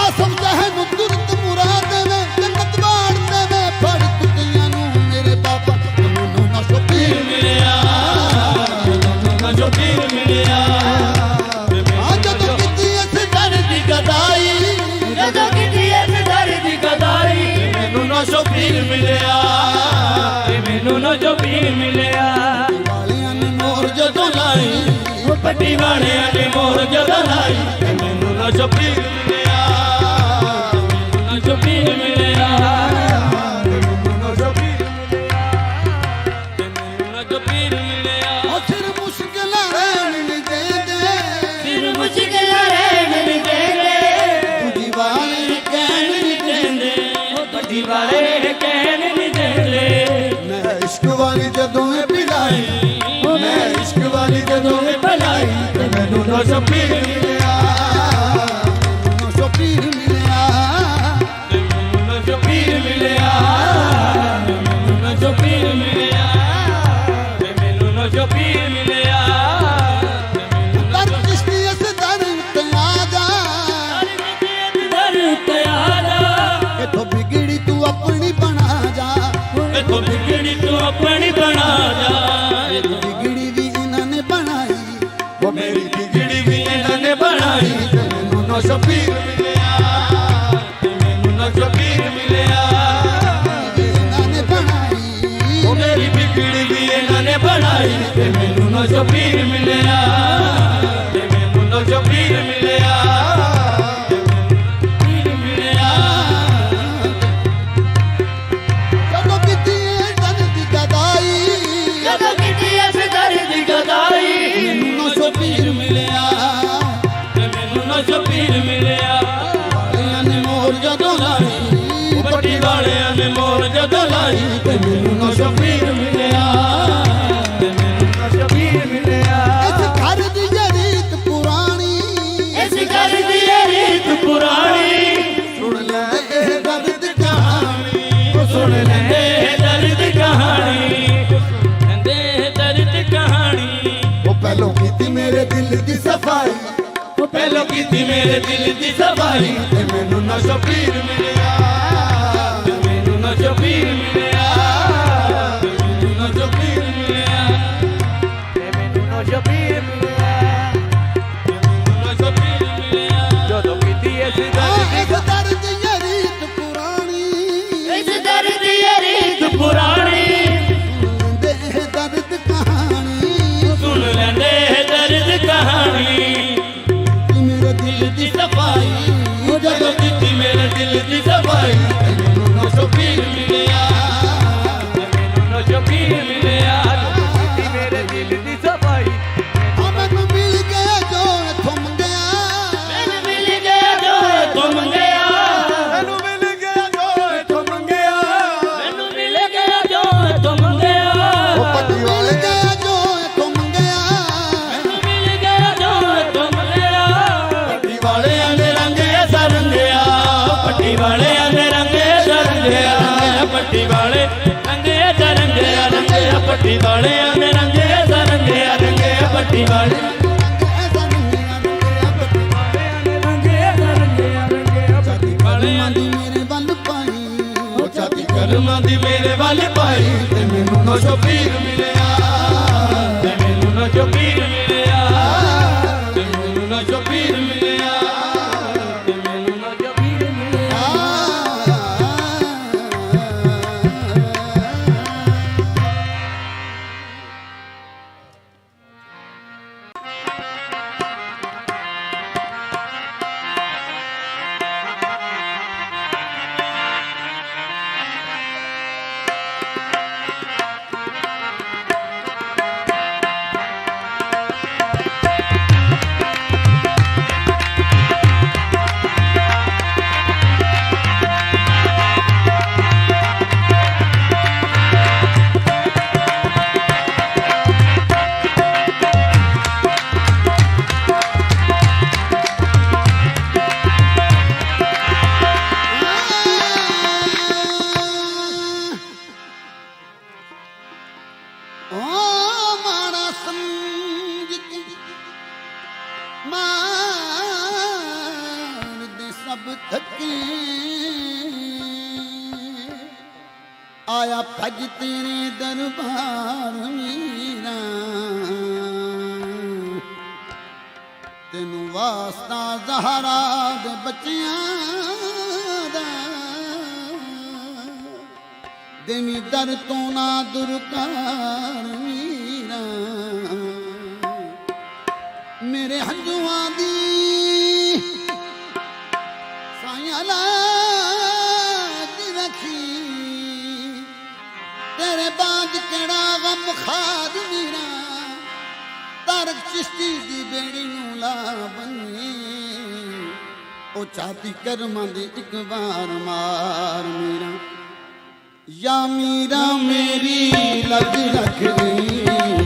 D: आसम चाहे नू तुरत मुराद देवे जन्नत बाड़ देवे फड़ कुतियां नू मेरे बाबा तैनू ना शबीर
C: मिलिया मैनू ना शबीर मिलिया
D: आ जदों कीती इस दर दी गदाई
F: ਜਦੋਂ ਕੀਤੀ ਇਸ ਦਰ ਦੀ ਗਦਾਈ
C: मैनू ना शबीर मिलिया ते मैनू ना शबीर मिलिया
D: वालियां ने मोर जदों लाई
C: ओ पट्टी वालियां ने मोर जदों लाई ते मैनू ना शबीर मिलिया मैनू ना शबीर मिलिया मैनू ना शबीर मिलिया ते मैनू ना शबीर मिलिया
D: ओ सिर मुश्किल रहन नहीं देंदे
F: ਫਿਰ ਮੁਸ਼ਕਿਲ ਰਹਿਣ ਨਹੀਂ ਦੇਂਦੇ
D: तुझी वाली कहन नहीं
C: देंदे ओ पट्टी वाले कहन नहीं देंदे
D: मैं इश्क वाली जदों में पिलाई मैं इश्क वाली जदों में
C: भलाई ते मैनू ना शबीर मिलिया
D: नो शबीर मिलिया
C: ते मैनू ना शबीर मिलिया मैनू ना शबीर मिलिया ते मैनू ना शबीर मिलिया
D: दर किश्ती इस दर ते आ जा
C: दर ते आ जा
D: इथों बिगड़ी तू अपनी बना जा
C: इथों बिगड़ी तू अपनी बना जा
D: बिगड़ी भी इन्होंने बनाई
C: वो मेरी बिगड़ी भी इन्होंने बनाई ते मैनू ना शबीर मिलिया ते मैनू ना शबीर मिलिया
D: इन्होंने बनाई
C: वो मेरी बिगड़ी भी इन्होंने बनाई ते मैनू ना शबीर मिलिया ते मैनू ना शबीर मिलिया ते मैनू मिलिया
D: जदों कीती इस दर दी गदाई
F: ਜਦੋਂ ਕੀਤੀ ਇਸ ਦਰ ਦੀ ਗਦਾਈ
D: नो शबीर
C: मिलिया ते मैनू ना शबीर मिलिया
D: वालियां ने मोर जदों लाई
C: पट्टी वालियां ने मोर जदों लाई ते मैनू ना शबीर मिलिया ते मैनू ना शबीर मिलिया
D: इस घर दी रीत पुरानी
F: ਇਸ ਘਰ ਦੀ ਇਹ ਰੀਤ ਪੁਰਾਣੀ
D: सुन ले ए दर्द कहानी
C: ओ सुन लेंदे दर्द कहानी लेंदे दर्द कहानी
D: वो पहलों कीती मेरे दिल दी सफाई
C: ओ पहलों कीती मेरे दिल दी सफाई ते मैनू ना शबीर मिलिया ते मैनू ना शबीर मिलिया ते मैनू ना शबीर मिलिया ते मैनू ना शबीर मिलिया ते मैनू ना शबीर मिलिया ਜਦੋਂ ਕੀਤੀ ਇਸ
D: इस दर्द ये रीत पुरानी
F: ਇਸ ਦਰ ਦੀ ਇਹ ਰੀਤ ਪੁਰਾਣੀ
D: दे दर्द कहानी
C: ਸੁਣ ਲੈਂਦੇ ਦਰਦ ਕਹਾਣੀ
D: मेरे दिल दी सफाई
C: ਉਹ ਜਦੋਂ ਕੀਤੀ ਮੇਰੇ ਦਿਲ ਦੀ ਸਫਾਈ ਤੇ ਮੈਨੂੰ ਨਾ ਸ਼ਬੀਰ ਮਿਲਿਆ ਤੇ ਮੈਨੂੰ ਨਾ ਸ਼ਬੀਰ ਮਿਲਿਆ ਜਦੋਂ ਕੀਤੀ ਮੇਰੇ ਦਿਲ ਦੀ ਸਫਾਈ
D: मैनू मिल गया जो इथों मंगया
F: ਮੈਨੂੰ ਮਿਲ ਗਿਆ ਜੋ
C: ਤੋਂ ਮੰਗਿਆ
A: ਮੈਨੂੰ ਮਿਲ ਗਿਆ ਜੋ ਇਥੋਂ ਮੰਗਿਆ
C: ਮੈਨੂੰ ਮਿਲ ਗਿਆ ਜੋ ਤੋਂ ਮੰਗਿਆ
D: पट्टी मिल गया जो इथों मंगया
C: ਮੈਨੂੰ ਮਿਲ ਗਿਆ ਜੋ ਤੋਂ ਮੰਗਿਆ ਪੱਟੀ ਵਾਲਿਆਂ ਨੇ ਰੰਗੇ ਸਰੰਗਿਆ ਪੱਟੀ ਵਾਲਿਆਂ ਨੇ ਰੰਗੇ ਸਰੰਗਿਆ ਪੱਟੀ ਵਾਲੇ ਰੰਗੇ ਸਰੰਗਿਆ ਰੰਗਿਆ ਪੱਟੀ ਵਾਲਿਆਂ ਨੇ ਰੰਗੇ ਸਰੰਗਿਆ ਰੰਗਿਆ ਪੱਟੀ ਵਾਲੇ
D: ऐसा नहीं रंगया पट्टी
C: ਵਾਲਿਆਂ
D: दी मेरे बल पाई
C: ਉਹ ਛਾਤੀ ਕਰਮਾਂ ਦੀ ਮੇਰੇ ਵੱਲ ਪਾਈ ਤੇ ਮੈਨੂੰ ਨਾ ਸ਼ਬੀਰ ਮਿਲਿਆ ਤੇ ਮੈਨੂੰ ਨਾ ਸ਼ਬੀਰ ਮਿਲਿਆ ਤੇ ਮੈਨੂੰ ਨਾ ਸ਼ਬੀਰ ਮਿਲਿਆ ਤੇ ਮੈਨੂੰ ਨਾ ਸ਼ਬੀਰ ਮਿਲਿਆ
D: समझ के मार दे सब थके आया भज तेरे दरबार मीरा तेनू वास्ता ज़हरा दे बच्चियां दा देवी दर तो ना दुरकार मीरा मेरे हंजुआं दी साया लाज रखी तेरे बाद केड़ा गम खाद मीरा तारक चिश्ती दी बेड़ी नू ला बनी ओ चाहती कर्मां दी एक बार मार मीरा या मीरा मेरी लज रख गई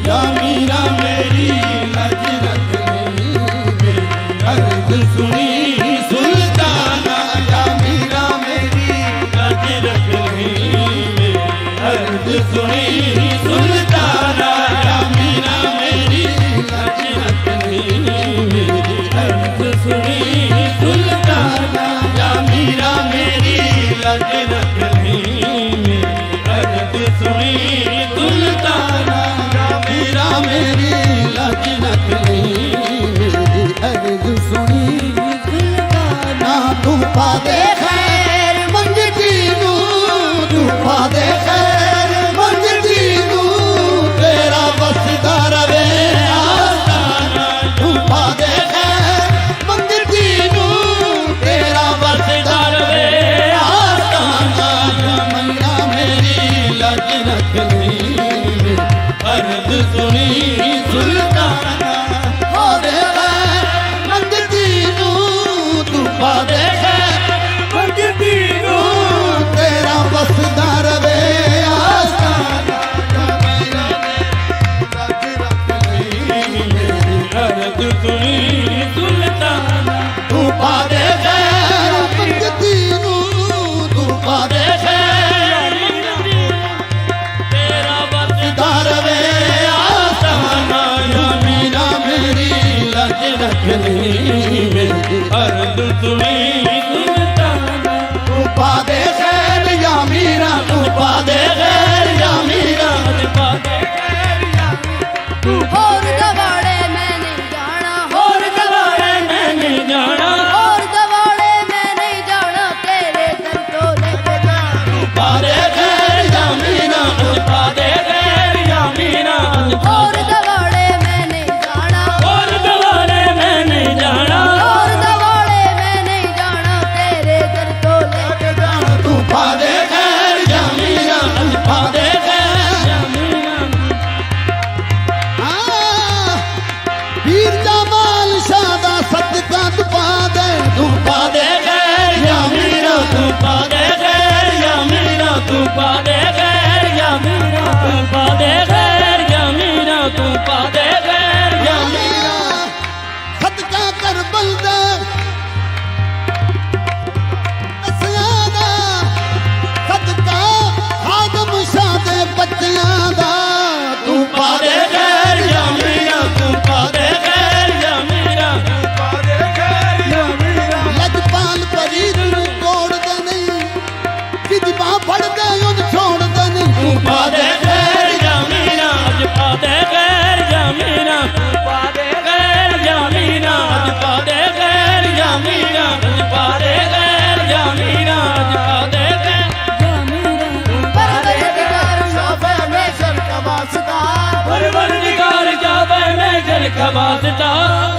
D: या मीरा मेरी लज रख गई अर्ज सुनी सुल्ताना या मीरा मेरी लज रख गई अर्ज सुनी सुल्ताना या मीरा मेरी लज रख गई अर्ज सुनी सुल्ताना या मीरा मेरी लज रख गई सुनी सुल्ताना मीरा मेरी लज रख गई अर्ज सुनी सुल्ताना तू पा दे खैर मंगती नू तू पा दे खैर मंगती नू तेरा बसदा रवे आस्ताना तू पा दे खैर मंगती नू तेरा बसदा रवे आस्ताना मैया मेरी लज रख गई अर्ज सुनी सुल्ताना हो दे मंगती नू तू पा दे मंगती नू तेरा बसदा रवे आस्ताना मैया लज रख गई अर्ज सुनी सुल्ताना तू पा दे मंगती नू तू पा दे अर्ज सुनी सुल्ताना तू पा दे खैर या मीरा तू पा दे खैर या मीरा तू पा दे खैर या
F: और दवाड़े मैं नहीं जाना
C: और दवाड़े मैं नहीं जाना
F: और दवाड़े मैं नहीं जाना तेरे दर तो लेके जाना
D: तू पा दे खैर या मीरा
C: तू पा दे खैर या मीरा
F: और दवाड़े मैं नहीं जाना
C: और दवाड़े मैं नहीं जाना
F: और दवाड़े मैं नहीं जाना तेरे दर तो लेके जाना
D: तू पा दे खैर या मीरा तू पा दे खैर
C: या मीरा
D: वीर जमाल शाह दा सदका तू पा दे खैर या मीरा
C: तू पा दे खैर या मीरा तू पा दे खैर या मीरा तू पा दे खैर या मीरा तू पा दे खैर या मीरा
D: सदका कर बंदा असलादा सदका आदम शाह दे बच्चियां दा तू पा दे
C: खैर या मीरा तू पा दे खैर या मीरा तू पा दे खैर या मीरा
D: लजपाल फरीद नू तोड़ दे नहीं किदी बां फड़ दे उन छोड़ दे नहीं
C: तू पा दे खैर या मीरा अज पा दे खैर या मीरा तू पा दे खैर या मीरा अज पा दे खैर या मीरा अज पा दे खैर या मीरा अज पा दे खैर या मीरा
F: परवरदिगार शाबे में शर का वास्ता
C: परवरदिगार जावे मैं घर का वास्ता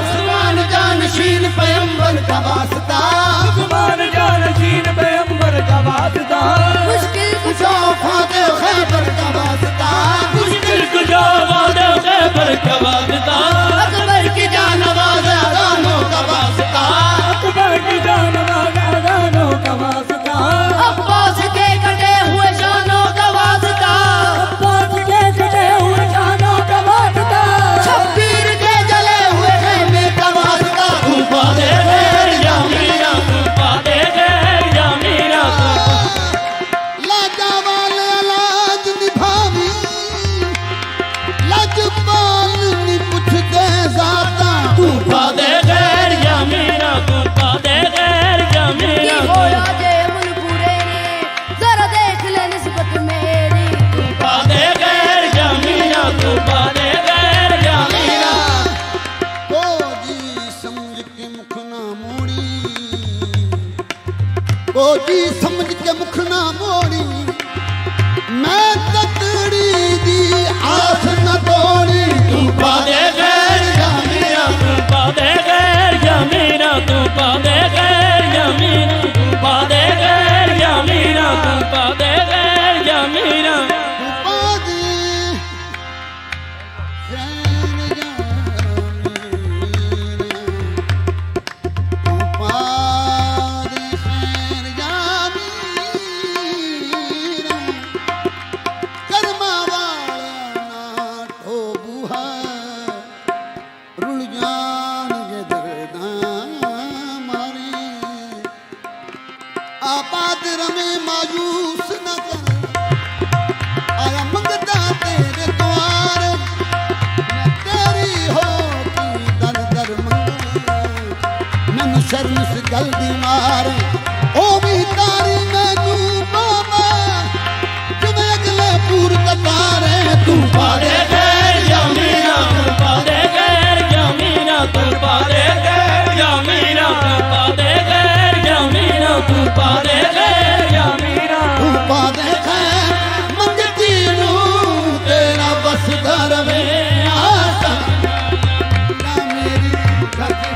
D: उस्मान जानशीन पैगंबर का वास्ता
C: उस्मान जानशीन पैगंबर का वास्ता
F: मुश्किल
D: कुशा फादे खैबर का वास्ता
C: मुश्किल कुशा फादे खैबर का वास्ता
F: अकबर की जान
D: नवाज़ा गानों का वास्ता
C: अकबर की जान गानों का वास्ता
F: अब्बास के कटे हुए शानों का वास्ता
C: अब्बास के कटे हुए शानों का वास्ता
F: शब्बीर के जले हुए
D: खेमे का वास्ता तू पा दे खैर या मीरा
C: तू पा दे खैर या मीरा
D: लाजा वाले अलाज निभा खैर या मीरा, तू पा दे खैर या मीरा, करमा वालिया ना ठोबूहा रुल जाणगे दर्दां मारे। आपात रमे मायूस न कर, आया मंगता तेरे द्वार, मैं तेरी होती दर दर मंगवे, मैनू शर्म से जल्दी मार। ओ भी तारी मैनू बाबा, जिवें अगले पूर कतारे, तू पारे
C: गैर या मीरा तू पारे गैर या मीरा तू पारे गैर या मीरा तू पारे गैर या मीरा तू पारे गैर या मीरा
D: तू पा दे खैर मंगती नू, तेरा बस धरवे आसा ना मेरी धरती।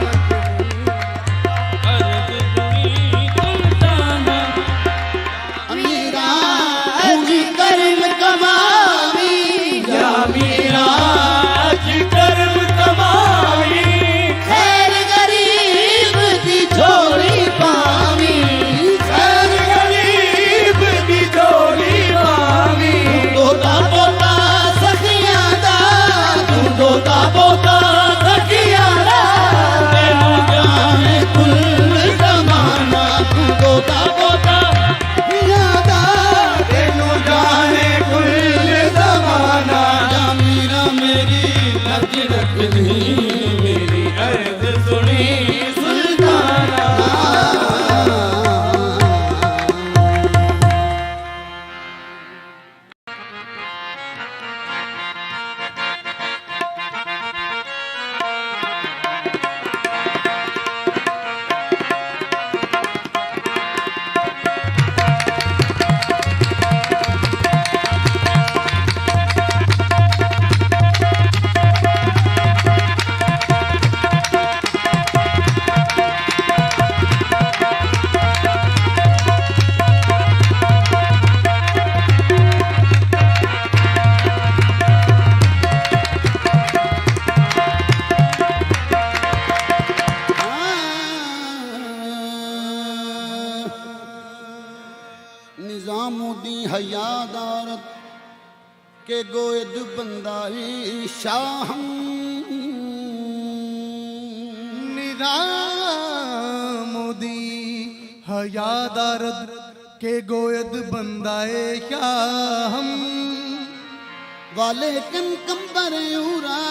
C: अर्ज दुनी तुम जाना
D: अमीरा ऐसी कर्म कमावी,
C: या मीरा आज कर्म कमाई,
D: खैर गरीब की झोली पावी, खैर
C: गरीब की झोली पावी।
D: दोता पोता सखियां दा,
C: तू दोता पोता सखियारा,
D: तेनू जाने कुल ज़माना, तू दोता
C: पोता
D: सखियां दा,
C: तेनू जाने कुल ज़माना।
D: या मीरा मेरी
C: अर्ज रखनी मेरी अर्ज सुनी सुल्ताना।
D: निजामुद्दीन हयादारत के गोयद बंदाई शाहम,
E: निजामुद्दीन हयादारत के गोयद बंदाए शाहम,
D: वाले कन कंबर उरा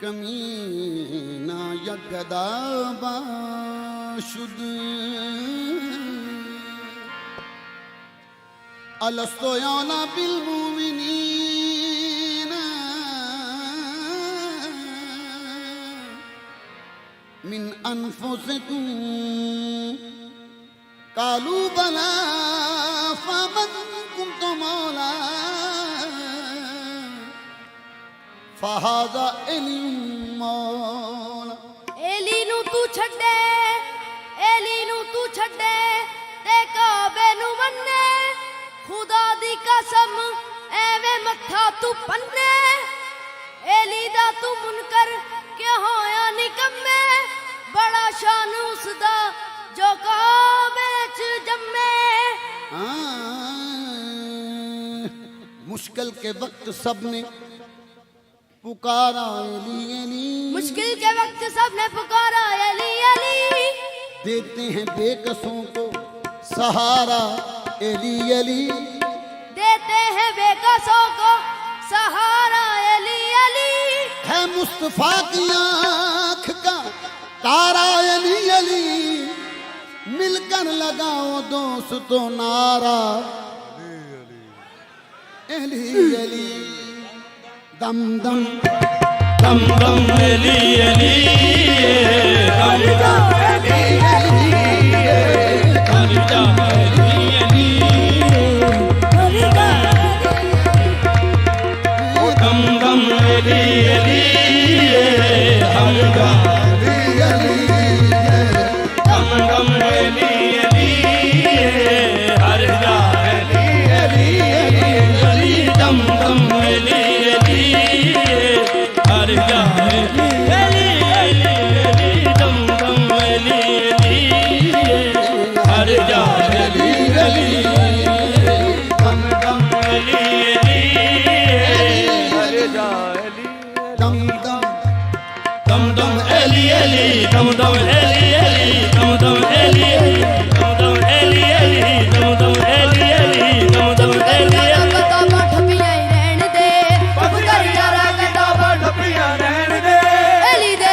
D: कमीना यगदा बाशुद, अलस्तो यौला बिल मुमिनीन मिन अनफुसिकुम, कालू बला फमन कुंतु मौला, फहाजा इल्म मौला।
F: एली नू तू छड्डे, एली नू तू छड्डे, ते काबे नू मन्ने, खुदा दी कसम एवें मत्था तू पन्ने। एली दा तू मुनकर क्या होया निकम्मे, बड़ा शान उसदा जो काबे च जम्मे।
D: मुश्किल के वक्त सबने पुकारा अली अली,
F: मुश्किल के वक्त सबने पुकारा अली अली,
D: देते हैं बेकसों को सहारा अली अली,
F: देते हैं बेकसों को सहारा अली अली।
D: है मुस्तफा की आँख का तारा अली अली, मिलकर लगाओ दोस्तों नारा अली अली। दम दम
C: दम दम अली अली, दम दम अली अली, दम दम अली अली, दम दम अली अली, दम दम दम दम अली अली, हर जा अली अली अली, दम दम dum dum eli eli, dum dum eli eli, dum dum eli eli, dum dum eli eli, dum dum eli eli.
F: ਕਿਤਾਬਾਂ ਠੱਪੀਆਂ ਹੀ ਰਹਿਣ ਦੇ ਪਗੜੀ ਯਾਰਾ ਕਿਤਾਬਾਂ
C: ਠੱਪੀਆਂ ਰਹਿਣ ਦੇ
F: ਐਲੀ ਦੇ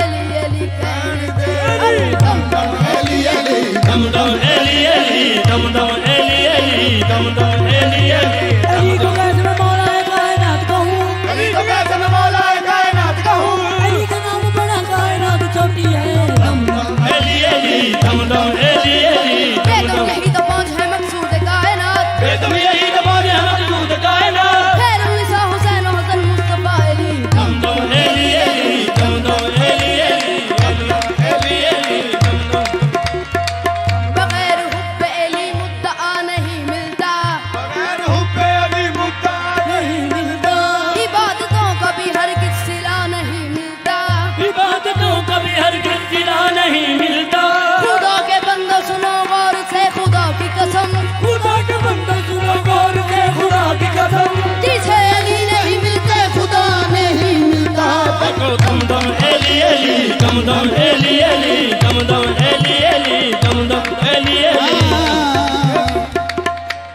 F: ਐਲੀ ਐਲੀ ਕਹਿਣ ਦੇ ਦਮ ਦਮ ਐਲੀ ਐਲੀ
C: dum dum eli eli, dum dum eli eli, dum dum eli eli.
G: Ali को कैसे मैं मौला कायनात कहूँ,
B: अली को कैसे मैं मौला कायनात कहूँ,
G: अली का नाम बड़ा कायनात छोटी है। दम दम
C: Eli eli, dum dum eli eli, dum
F: बेगम
C: dum.
F: यही तो पहुंच है मकसूद कायनात
C: बेगम यही दबाव है मौजूद कायनात.
F: खैर उन्निसा Hussain Hasan Mustafa Ali
C: Dum dum eli eli, dum dum eli eli, dum dum eli eli, dum dum.
F: बगैर हुब्ब अली मुद्दा नहीं मिलता
B: बगैर हुब्बे अली मुद्दा
G: नहीं मिलता,
F: इबादतों का भी हरगिज़ सिला नहीं मिलता
C: इबादतों का भी हरगिज़ सिला नहीं मिलता.
F: खुदा के बंदो सुनो गौर से खुदा की कसम
G: खुदा के बंदे सुनो गौर से खुदा की कसम,
F: जिसे अली नहीं मिलते खुदा नहीं मिलता
C: Dum dum eli eli, dum dum eli eli, dum dum eli eli, dum dum eli eli.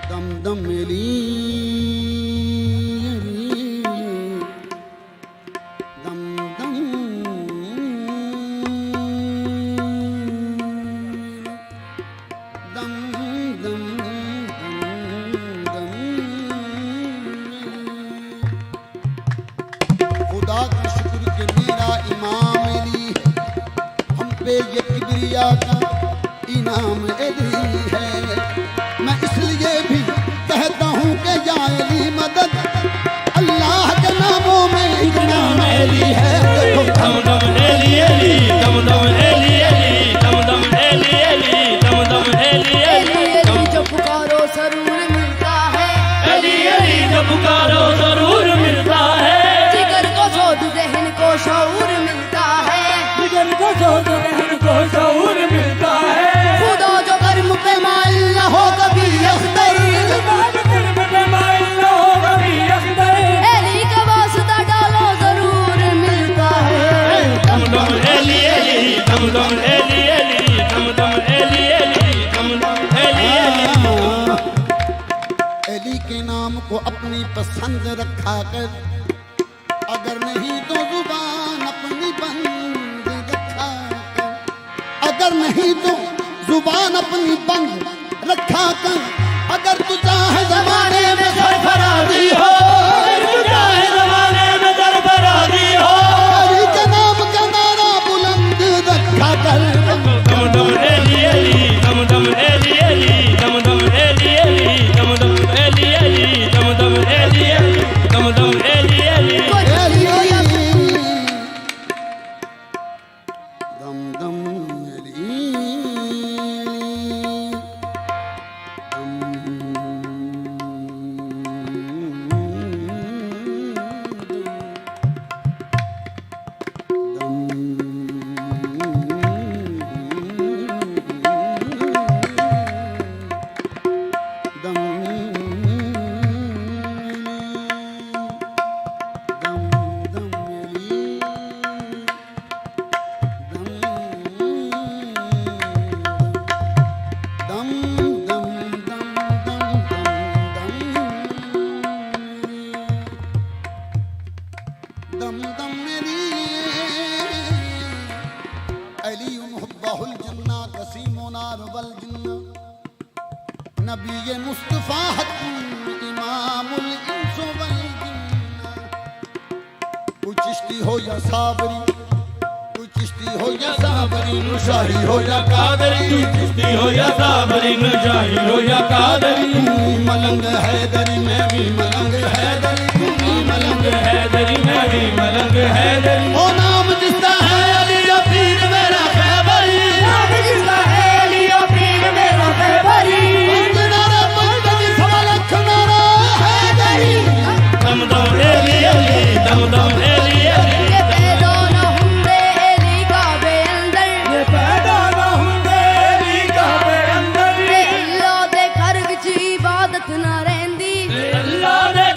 D: दम दम मेली दम दम दम दम दम खुदा का शुक्र के मेरा इमाम अली हम पे ये किबरिया का इनाम अली है। मैं इसलिए भी कहता हूँ कि या अली मदद अल्लाह के नामों में एक नाम अली है। देखो
C: Dum dum eli eli, dum dum eli eli, dum dum eli eli, dum dum eli eli.
F: Ali Ali जो पुकारो जरूर मिलता है
C: Eli eli जो पुकारो जरूर मिलता है.
F: जिगर को जोद जहन को शऊर मिलता है
G: जिगर को सोच रहन को शऊर मिलता है।
F: खुदा जो कर्म पे माइल न हो कभी अख्तर
G: बात कर्म पे माइल न हो कभी अख्तर,
F: अली का वास्ता डालो जरूर मिलता है
C: Dum dum eli eli, dum dum eli eli, dum dum eli eli, dum dum eli eli.
D: Ali के नाम को अपनी पसंद रखा कर, अगर नहीं तो जुबान अपनी बंद रखा कर, अगर नहीं तो जुबान अपनी बंद रखा कर। अगर तू चाहे जमाने में सरफराजी हो,
C: चाहे ज़माने में सरफराजी हो.
D: अली के नाम का नारा बुलंद रखा कर।
C: Dum dum eli eli, dum dum eli eli, dum dum eli eli, dum dum eli eli, dum dum eli eli, dum dum eli eli.
D: Ali दम दम अली दम दम मेरी अली मुहब्बहुल जन्ना कसीमो नार वल जन्ना नबी ये मुस्तफा हकीम इमामुल इंस वल जिन्ना। कोई चिश्ती हो या साबरी, कोई चिश्ती हो या साबरी, मुशाही हो या कादरी,
C: चिश्ती हो या साबरी, मुशाही हो या कादरी,
D: मलंग हैदरी मैं भी मलंग हैदरी, मलंग
C: हैदरी मैं भी मलंग हैदरी.
D: ओ नाम जिसका है अली या पीर मेरा खैबरी,
F: नाम जिसका है अली या पीर मेरा खैबरी
D: पंज नारा पंकज सवा लख नारा Hydari.
C: Dum dum eli eli, dum dum eli eli.
F: ये पैदा न हुंदे अली काबे अंदर
C: ये पैदा न हुंदे अली काबे अंदर.
F: ते अल्लाह दे घर विच इबादत न रहंदी
C: अल्लाह दे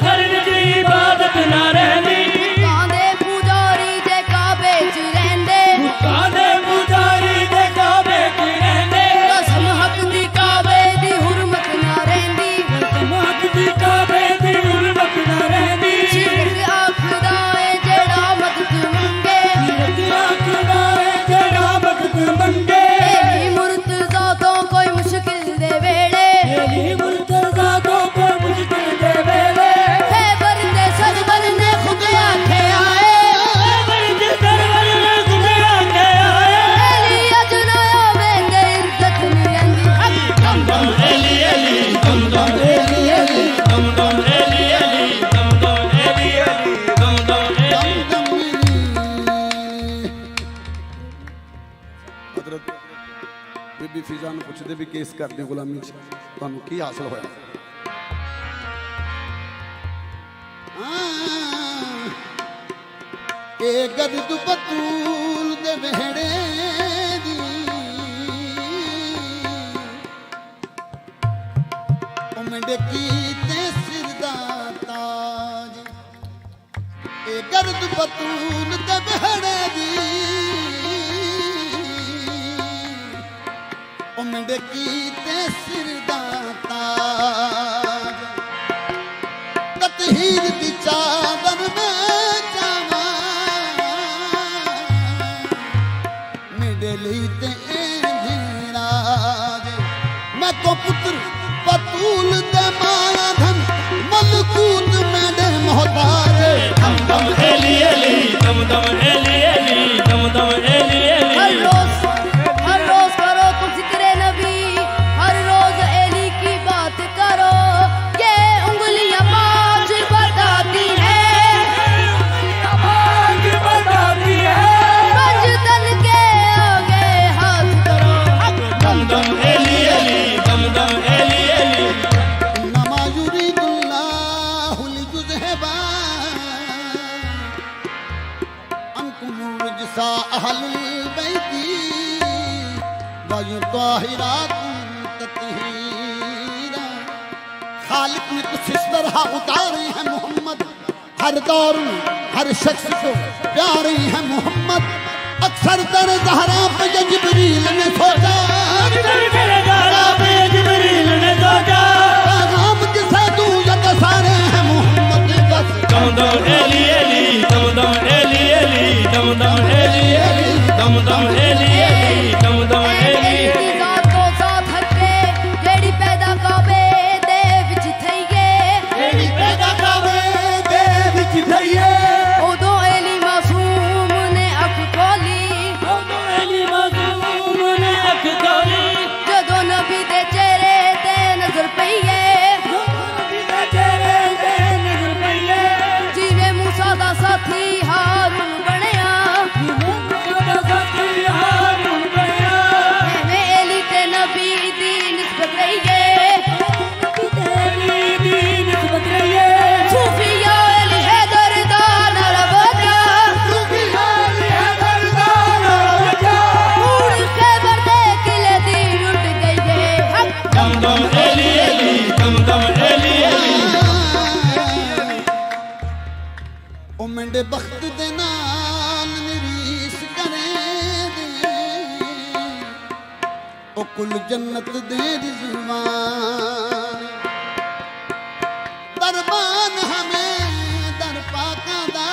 J: ਨੂੰ ਪੁੱਛਦੇ ਵੀ ਕਿ ਇਸ ਘਰ ਦੀ ਗੁਲਾਮੀ 'ਚ ਤੁਹਾਨੂੰ ਕੀ ਹਾਸਲ ਹੋਇਆ।
D: ਇਹ ਗਰਦ ਬਤੂਲ ਦੇ ਵਿਹੜੇ ਦੀ ਉਹ ਮੰਡੇ ਕੀਤੇ ਸਿਰ ਦਾ ਤਾਜ। ਇਹ ਗਰਦ ਬਤੂਲ ਦੇ ਵਿਹੜੇ ਦੀ ਉਹ ਮੰਡੇ ਕੀਤੇ ਸਿਰ ਦਾ ਤਾਜ। ਤਤਹੀਰ ਦੀ ਚਾਦਰ ਮੈਂ को पुत्र बतूल दे माया धन मलकूत में दे मोहताज।
C: दम दम एली एली दम दम एली एली दम दम एली एली।
F: हर रोज करो तुम जिक्रे नबी, हर रोज एली की बात करो। ये उंगलियां पांच बताती है, पंजतन के आगे हाथ करो।
C: दम दम एली एली दम दम एली एली।
D: इन्नमा युरीदुल्लाहु लियुज़हिबा अन्कुम रिज्सा अहलिल बैति व युताहिराकुम तत्हीरा। खालिक ने कुछ इस तरह उतारे हैं मोहम्मद, हर दौर में हर शख्स को प्यारे हैं मोहम्मद। अक्सर दर ज़हरा पे जिब्रील ने सोचा, पैगाम किसे दूं या सारे हैं मोहम्मद बस।
C: दम दम एली एली दम दम एली एली दम दम एली एली दम दम एली एली दम दम एली एली।
F: तो साथ हटे जेड़ी पैदा काबे दे विच थईए,
C: एली पैदा कावे दे विच थईए।
F: उदों एली मासूम ने अख खोली,
C: उदों एली मासूम ने अख खोली।
F: जदों नबी दे चेहरे ते नजर पईए, जिवें मूसा दा साथी हारून बनया, एवें एली ते नबी दी निस्बत रहीए। सूफिया एली हैदर दा नारा बजा, हुण खैबर दे किले दी लुट गई है।
C: दम दम एली एली दम दम एली एली।
D: ओ मंडे बख्त दे नाल निरीस करे दे, ओ कुल जन्नत दे रिज़वान। दरबान हमें दर पाकां दा,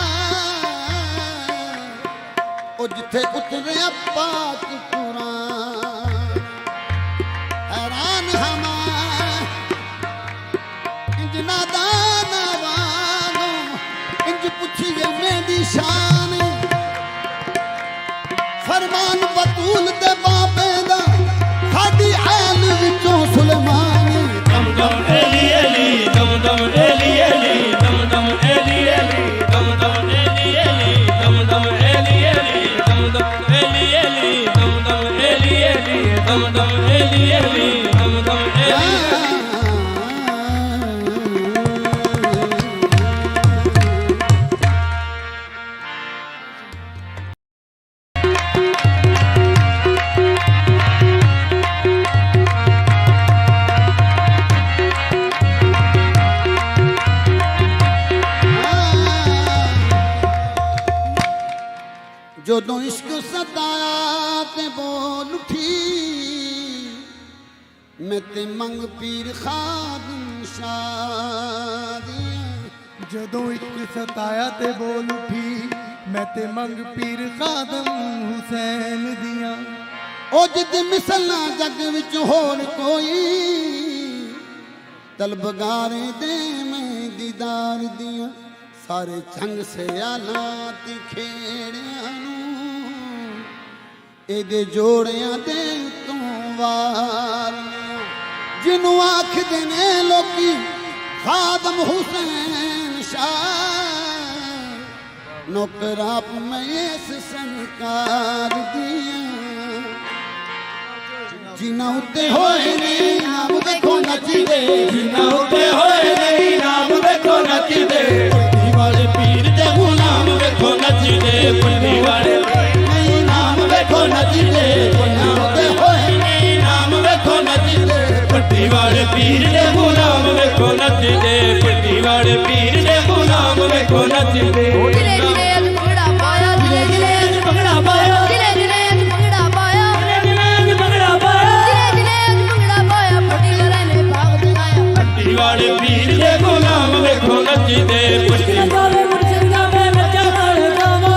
D: ओ जिथे उतरे पाक कुरान। हैरान हमां इंज नादान वालो, इंज पुछिए मेरी शान। फरमान बतूल दे बाबे दा साडी ऐल विचों सुलेमान।
C: दम दम एली एली दम दम एली एली दम दम एली एली दम दम एली एली दम दम एली एली दम दम एली एली दम दम एली एली दम दम एली एली दम दम एली।
D: जदों इश्क सताया ते बोल उठी, मैं ते मंग पीर खादिम शादियां।
E: ਜਦੋਂ ਇੱਕ ਸਤਾਇਆ ਤੇ ਬੋਲ ਉਠੀ, ਮੈਂ ਤੇ ਮੰਗ ਪੀਰ ਖਾਦਮ ਹੁਸੈਨ ਦੀਆਂ।
D: ओ जिद मिसला जग विच होर कोई, तलबगारे दे मैं दीदार दियां। सारे छंग सियाला ते खेड़ियां नूं, एदे जोड़ियां दे तों वारियां। जिन्हों आखदे ने लोकी खादम हुसैन शाह, नौकर आप मैं इस सरकार दियां। ਜਿਨ੍ਹਾਂ ਉੱਤੇ ਹੋਏ ਨੇ ਨਾਮ ਵੇਖੋ ਨੱਚਦੇ
C: ਜਿਨ੍ਹਾਂ ਉੱਤੇ ਹੋਏ ਨੇ ਨਾਮ ਵੇਖੋ ਨੱਚਦੇ ਪੱਟੀ ਵਾਲੇ ਪੀਰ ਦੇ ਗੁਲਾਮ ਵੇਖੋ ਨੱਚਦੇ ਪੱਟੀ ਵਾਲੇ
D: ਨਹੀਂ ਨਾਮ ਵੇਖੋ ਨੱਚਦੇ ਜਿਨ੍ਹਾਂ ਉੱਤੇ ਹੋਏ ਨੇ
C: ਨਾਮ ਵੇਖੋ ਨੱਚਦੇ ਪੱਟੀ ਵਾਲੇ ਪੀਰ ਦੇ ਗੁਲਾਮ ਵੇਖੋ ਨੱਚਦੇ ਪੱਟੀ ਵਾਲੇ ਪੀਰ ਦੇ ਗੁਲਾਮ ਵੇਖੋ ਨੱਚਦੇ
F: ਜਿਲੇ ਜਿਲੇ ਅੱਜ ਭੰਗੜਾ ਪਾਇਆ ਜਿਲੇ ਜਿਲੇ ਅੱਜ
C: ਭੰਗੜਾ ਪਾਇਆ
F: ਜਿਲੇ ਜਿਲੇ ਅੱਜ ਭੰਗੜਾ ਪਾਇਆ
C: ਜਿਲੇ ਭੰਗੜਾ ਪਾਇਆ
F: ਜਿਲੇ ਜਿਲੇ ਅੱਜ ਭੰਗੜਾ ਪਾਇਆ ਪੱਟੀ ਵਾਲੇ ਨੇ ਭਾਗ ਜਗਾਇਆ
C: ਪੱਟੀ ਵਾਲੇ ਪੀਰ ਦੇ ਗੁਲਾਮ ਵੇਖੋ ਨੱਚਦੇ ਪੱਟੀ
G: ਜਾਵੇ ਮੁਰਸ਼ਿਦ ਦਾ ਮੈਂ ਨੱਚਾਂ ਨਾਲ ਗਾਵਾਂ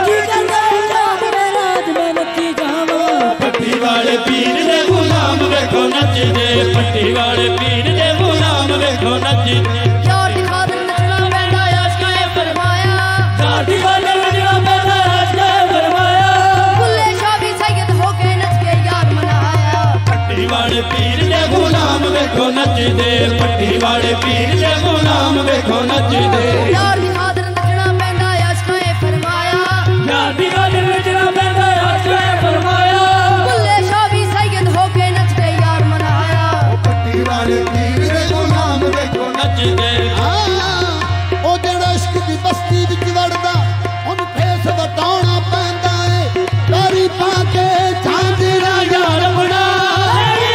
G: ਜੀ ਕਹਿੰਦਾ ਜਾਵੇ ਮੈਂ ਰਾਜ ਮੈਂ ਨੱਚੀ ਜਾਵਾਂ
C: ਪੱਟੀ ਵਾਲੇ ਪੀਰ ਦੇ ਗੁਲਾਮ ਵੇਖੋ ਨੱਚਦੇ ਪੱਟੀ ਵਾਲੇ ਪੀਰ ਦੇ ਗੁਲਾਮ ਵੇਖੋ ਨੱਚਦੇ
F: ਯਾਰ ਦੀ ਖਾਤਰ ਨੱਚਣਾ ਪੈਂਦਾ ਆਸ਼ਕਾਂ ਫਰਮਾਇਆ
C: ਸਾਡੀ ਗੱਲ ਵਜਣਾ ਪੈਂਦਾ ਰਾਜਾ ਫਰਮਾਇਆ
F: ਬੁੱਲੇ ਸ਼ਾਹ ਵੀ ਸੈਯਦ ਹੋ ਕੇ ਨੱਚ ਕੇ ਯਾਰ ਮਨਾਇਆ
C: ਪੱਟੀ ਵਾਲੇ ਪੀਰ ਦੇ ਗੁਲਾਮ ਵੇਖੋ ਨੱਚਦੇ ਪੱਟੀ ਵਾਲੇ ਪੀਰ ਦੇ ਗੁਲਾਮ ਵੇਖੋ ਨੱਚਦੇ
F: ਯਾਰ ਦੀ ਖਾਤਰ ਨੱਚਣਾ ਪੈਂਦਾ ਆਸ਼ਕਾਂ ਫਰਮਾਇਆ
C: ਸਾਡੀ ਗੱਲ ਵਜਣਾ ਪੈਂਦਾ ਰਾਜਾ ਫਰਮਾਇਆ
F: ਬੁੱਲੇ ਸ਼ਾਹ ਵੀ ਸੈਯਦ ਹੋ ਕੇ ਨੱਚ ਕੇ ਯਾਰ ਮਨਾਇਆ
D: ਪੱਟੀ ਵਾਲੇ ਪੀਰ ਦੇ ਗੁਲਾਮ ਵੇਖੋ
C: ਨੱਚਦੇ
D: ਉਹ ਜਿਹੜਾ ਇਸ਼ਕ ਦੀ ਬਸਤੀ ਵਿੱਚ ਵੜਦਾ ਉਹਨੂੰ ਫੇਸ ਵਟਾਉਣਾ ਪੈਂਦਾ ਏ ਪੈਰੀ ਪਾ ਕੇ ਝਾਂਜਰਾ ਯਾਰ ਬਣਾ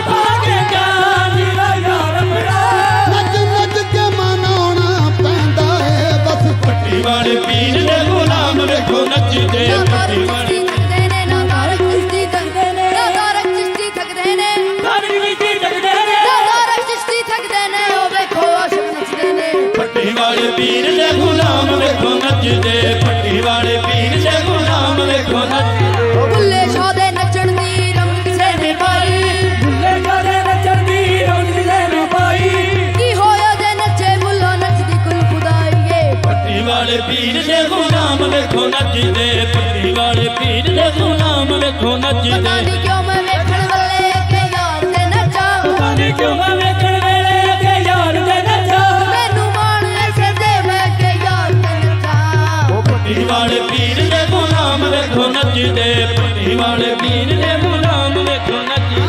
C: ਪਾ ਕੇ ਜਾਨੀਰਾ ਯਾਰ ਬਣਾ
D: ਨੱਚ ਨੱਚ ਕੇ ਮਨਾਉਣਾ ਪੈਂਦਾ ਏ ਬਸ
C: ਪੱਟੀ ਵਾਲੇ ਪੀਰ ਦੇ ਗੁਲਾਮ ਵੇਖੋ ਨੱਚਦੇ
F: ਨਾ
C: ਪੱਟੀ
F: ਤਾਰਕ
C: ਵਾਲੇ
F: ਚਿਸ਼ਤੀ ਥੱਕਦੇ ਨੇ ਨਾ ਤਾਰਕ ਚਿਸ਼ਤੀ ਥੱਕਦੇ ਨੇ ਨਾ ਤਾਰਕ ਚਿਸ਼ਤੀ ਥੱਕਦੇ ਨੇ
C: ਸਾਡੀ ਵਿੱਚ ਟਕਦੇ ਨੇ
F: ਨਾ ਤਾਰਕ ਚਿਸ਼ਤੀ ਥੱਕਦੇ ਨੇ ਉਹ ਵੇਖੋ ਆਸ਼ਕ ਨੱਚਦੇ ਨੇ
C: ਪੱਟੀ ਵਾਲੇ ਪੀਰ ਦੇ ਗੁਲਾਮ ਵੇਖੋ ਨੱਚਦੇ ਪੱਟੀ ਵਾਲੇ ਪੀਰ ਦੇ ਗੁਲਾਮ ਵੇਖੋ ਨੱਚਦੇ
F: ਬੁੱਲੇ ਸ਼ਾਹ ਦੇ ਨੱਚਣ ਦੀ ਰੰਗ ਕਿਸੇ ਨੇ ਪਾਈ
C: ਭੁੱਲੇ ਜਾਦੇ ਨੱਚਣ ਦੀ ਰੰਗ ਕਿਸੇ ਨੇ ਪਾਈ
F: ਕੀ ਹੋਇਆ ਜੇ ਨੱਚੇ ਮੁੱਲਾ ਨੱਚਦੀ ਕੁਲ ਖੁਦਾਈਏ
C: ਪੱਟੀ ਵਾਲੇ ਪੀਰ ਦੇ ਗੁਲਾਮ ਵੇਖੋ ਨੱਚਦੇ ਪੱਟੀ ਵਾਲੇ ਪੀਰ ਦੇ ਗੁਲਾਮ ਵੇਖੋ
F: ਪਤਾ
C: ਨੱਚਦੇ
F: ਨਹੀਂ ਕਿਉਂ ਮੈਂ ਵੇਖਣ ਵਾਲੇ ਅੱਗੇ ਯਾਰ ਤੇ ਨੱਚਾਂ
C: ਪਤਾ ਨਹੀਂ ਕਿਉਂ ਮੈਂ ਵੇਖਣ ਵੇਲੇ ਅੱਗੇ ਯਾਰ ਦੇ ਨੱਚਾ
F: ਮੈਨੂੰ ਮਾਣ ਐਸੇ ਦੇ ਮੈਂ ਅੱਗੇ ਯਾਰ ਤੇ ਨੱਚਾਂ
C: ਪੱਟੀ ਵਾਲੇ ਪੀਰ ਦੇ ਗੁਲਾਮ ਵੇਖੋ ਨੱਚਦੇ ਪੱਟੀ ਵਾਲੇ ਪੀਰ ਦੇ ਗੁਲਾਮ ਵੇਖੋ ਨੱਚਦੇ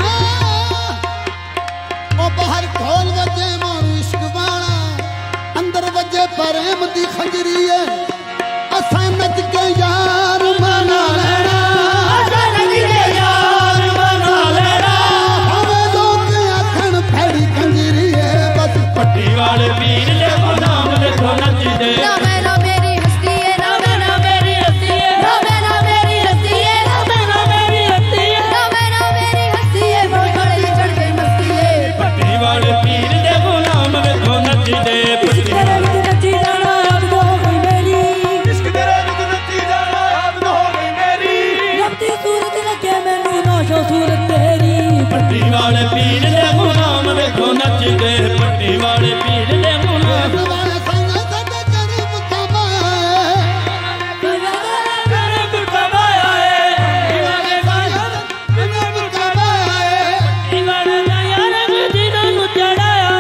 D: ਉਹ ਬਾਹਰ ਢੋਲ ਵੱਜੇ ਮਾਰੂ ਇਸ਼ਕ ਵਾਲਾ ਅੰਦਰ ਵੱਜੇ ਪ੍ਰੇਮ ਦੀ ਖੰਜਰੀ ਏ ਅਸਾਂ ਨੱਚ ਕੇ ਯਾਰ ਮਨਾ ਲੈਣਾ
C: ਯਾਰ ਬਣਾ ਲੈਣਾ
D: ਹਵੇਂ ਲੋਕ ਆਖਣ ਫੈੜੀ ਖੰਜਰੀ ਏ ਬਸ
C: ਪੱਟੀ ਵਾਲੇ ਪੀਰ ਦੇ ਗੁਲਾਮ ਵੇਖੋ ਨੱਚਦੇ
F: ਨਾ ਮੈਂ ਨਾ ਮੇਰੀ ਹਸਤੀ ਏ ਨਾ ਮੈਂ ਨਾ
C: ਮੇਰੀ ਹੱਸੀ ਏ
F: ਨਾ ਮੈਂ ਨਾ ਮੇਰੀ ਹਸਤੀ ਏ ਨਾ ਮੈਂ ਨਾ
C: ਮੇਰੀ ਹੱਸੀ ਏ
F: ਨਾ ਮੈਂ ਨਾ ਮੇਰੀ ਹਸਤੀ ਏ ਬੜੇ ਚੜ ਗਈ ਮਸਤੀ ਏ
C: ਪੱਟੀ ਵਾਲੇ ਪੀਰ ਦੇ ਗੁਲਾਮ ਵੇਖੋ ਨੱਚਦੇ ਪੱਟੀ
G: ਤੇਰੇ ਵਿੱਚ ਨੱਚੀ ਜਾਣਾ ਆਦਤ ਹੋ ਗਈ ਮੇਰੀ
C: ਇਸ਼ਕ ਤੇਰੇ ਵਿੱਚ ਨੱਚੀ ਜਾਣਾ ਆਦਤ ਹੋ ਗਈ ਮੇਰੀ
G: ਰੱਬ ਦੀ ਸੂਰਤ ਲੱਗੇ ਮੈਨੂੰ ਨਾਸ਼ੋ ਸੂਰਤ ਤੇਰੀ
C: ਪੱਟੀ ਵਾਲੇ ਪੀਰ ਦੇ ਗੁਲਾਮ ਵੇਖੋ ਨੱਚਦੇ ਪੱਟੀ ਵਾਲੇ ਪੀਰ ਦੇ ਗੁਲਾਮ
D: ਵਾਲੇ ਸੰਗ ਸਾਡੇ ਕਰਮ ਕਮਾਏ
C: ਤੇਰੇ ਬੁੱਢਾ ਮਾਇਆ ਏ ਇਵਾਗੇ
D: ਕਰਮ ਕਮਾਏ
C: ਇਵਾੜੇ ਦਾ ਯਾਰ ਜਿਹਨਾਂ ਨੂੰ ਚੜਾਇਆ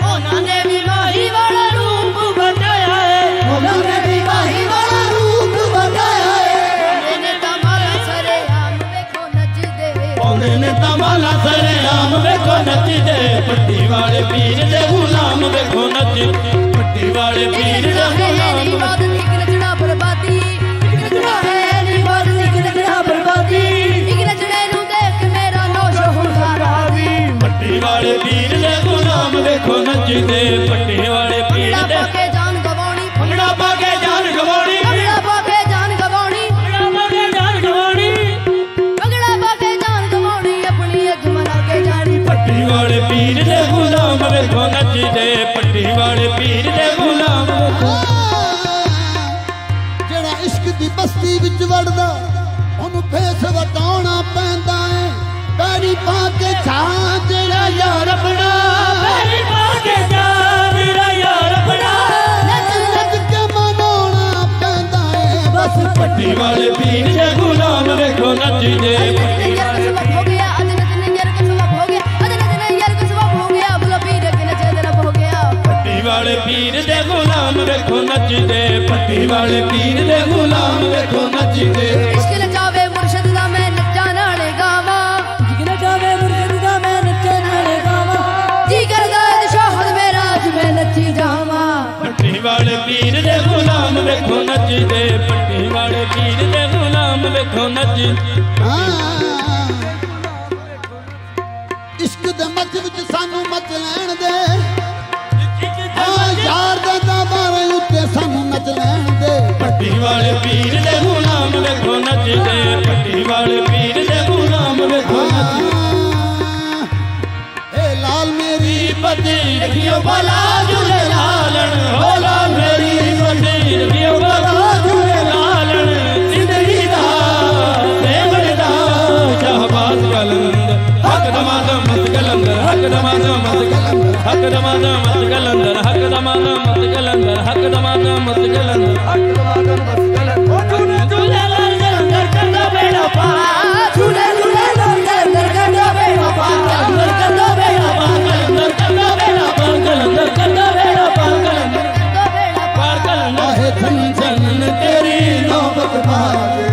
F: ਉਹਨਾਂ ਨੇ ਵੀ ਮਾਹੀ ਵਾਲਾ ਰੂਪ
C: ਬਚਾਇਆ ਏ
D: ਉਹਨਾਂ ਨੇ ਵੀ ਮਾਹੀ ਵਾਲਾ ਰੂਪ ਬਤਾਇਆ ਏ
F: ਇਹਨੇ ਤਾਂ ਮਾਲਾ ਸਰੇ ਆਮ ਵੇਖੋ ਨੱਚਦੇ
C: ਆਉਂਦੇ ਨੇ ਤਮਾਲਾ ਸਰੇ ਆਮ ਵੇਖੋ ਨੱਚਦੇ ਪੱਟੀ ਵਾਲੇ ਪੀਰ ਦੇ ਗੁਲਾਮ ਵੇਖੋ ਨੱਚਦੇ ਪੱਟੀ ਵਾਲੇ ਪੀਰ ਦੇ ਗੁਲਾਮ
F: ਨੀ ਬਾਤ ਇੱਕ ਨੱਚਣਾ ਬਰਬਾਦੀ ਇੱਕ ਨੱਚਣਾ ਹੈ ਨੀ ਬਾਤ ਇੱਕ ਨੱਚਣਾ ਬਰਬਾਦੀ ਇੱਕ ਨੱਚਣੇ ਨੂੰ ਦੇਖ ਮੇਰਾ ਨੋਸ਼ ਹੁੰਦਾ ਰਾਜ਼ੀ
C: ਪੱਟੀ ਵਾਲੇ ਪੀਰ ਦੇ ਗੁਲਾਮ ਵੇਖੋ ਨੱਚਦੇ ਪੱਟੀ ਵਾਲੇ ਪੀਰ
F: ਭੰਗੜਾ
C: ਦੇ
F: ਪਾ ਕੇ ਜਾਨ ਗਵਾਉਣੀ
C: ਭੰਗੜਾ ਪਾ ਕੇ ਜਾਨ ਗਵਾਉਣੀ
F: ਭੰਗੜਾ ਪਾ ਕੇ ਜਾਨ ਗਵਾਉਣੀ
C: ਭੰਗੜਾ ਪਾ ਕੇ ਜਾਨ ਗਵਾਉਣੀ
F: ਭੰਗੜਾ ਪਾ ਕੇ ਜਾਨ ਗਵਾਉਣੀ ਆਪਣੀ ਅਜਮਨਾ ਕੇ ਜਾਣੀ
C: ਪੱਟੀ ਵਾਲੇ ਪੀਰ ਦੇ ਗੁਲਾਮ ਵੇਖੋ ਨੱਚਦੇ ਪੱਟੀ ਵਾਲੇ ਪੀਰ ਦੇ ਗੁਲਾਮ ਵੇਖੋ
D: ਜਿਹੜਾ ਇਸ਼ਕ ਦੀ ਬਸਤੀ ਵਿੱਚ ਵੜਦਾ ਉਹਨੂੰ ਫੇਸ ਵਟਾਉਣਾ ਪੈਂਦਾ ਏ ਪੈਰੀ ਪਾ ਕੇ ਝਾਂਜਰਾ ਯਾਰ ਬਣਾ
C: ਮੇਰੀ ਪਾ ਕੇ ਜਾਨ ਮੇਰਾ ਯਾਰ ਬਣਾ
D: ਨੱਚ ਨੱਚ ਕੇ ਮਨਾਉਣਾ ਪੈਂਦਾ ਏ ਬਸ
C: ਪੱਟੀ ਵਾਲੇ ਪੀਰ ਦੇ ਗੁਲਾਮ ਵੇਖੋ ਨੱਚਦੇ ਪੱਟੀ
F: ਯਾਰ ਸਬਬ ਹੋ ਗਿਆ ਅੱਜ ਨੱਚਣੇ ਯਾਰ ਸਬਬ ਹੋ ਗਿਆ ਅੱਜ ਨੱਚਣੇ ਯਾਰ ਸਬਬ ਹੋ ਗਿਆ ਬੁਲਾ ਪੀਰ ਅੱਗੇ ਨੱਚੇ ਤੇਰਾ ਹੋ ਗਿਆ
C: ਪੱਟੀ ਵਾਲੇ ਪੀਰ ਦੇ ਗੁਲਾਮ ਵੇਖੋ ਨੱਚਦੇ ਪੱਟੀ ਵਾਲੇ ਪੀਰ ਦੇ ਗੁਲਾਮ ਵੇਖੋ ਨੱਚਦੇ
F: ਇਸ਼ਕ ਨਚਾਵੇ ਮੁਰਸ਼ਿਦ ਦਾ
C: पीर दे गुलाम वेखो नचदे पट्टी वाले पीर दे गुलाम वेखो नचदे
D: इश्क दे मच विच सानू मच लैण दे यार दे दरबारे उत्ते सानू नच लैण दे
C: पट्टी वाले पीर दे गुलाम वेखो नचदे पट्टी वाले पीर दे गुलाम वेखो नचदे
D: ए लाल मेरी
C: बदी रखियो भला झूले लालन हो लाल मेरी बदी रखियो भला झूले लालन जिंदगी दा देवड़ दा शाहबाज कलंदर हक दमाद मत कलंदर हक दमाद मत कलंदर हक दमाद मत कलंदर हक दमाद मत कलंदर हक दमाद मत कलंदर हक दमाद मत कलंदर झूले लाल कलंदर करदा बेड़ा पार झूले झूले लाल कलंदर करदा बेड़ा पार कलंदर करदा बेड़ा पार कलंदर करदा बेड़ा पार कलंदर करदा बेड़ा पार कलंदर पार कलंदर
D: आहे धन
C: जनन तेरी नौबत बाजे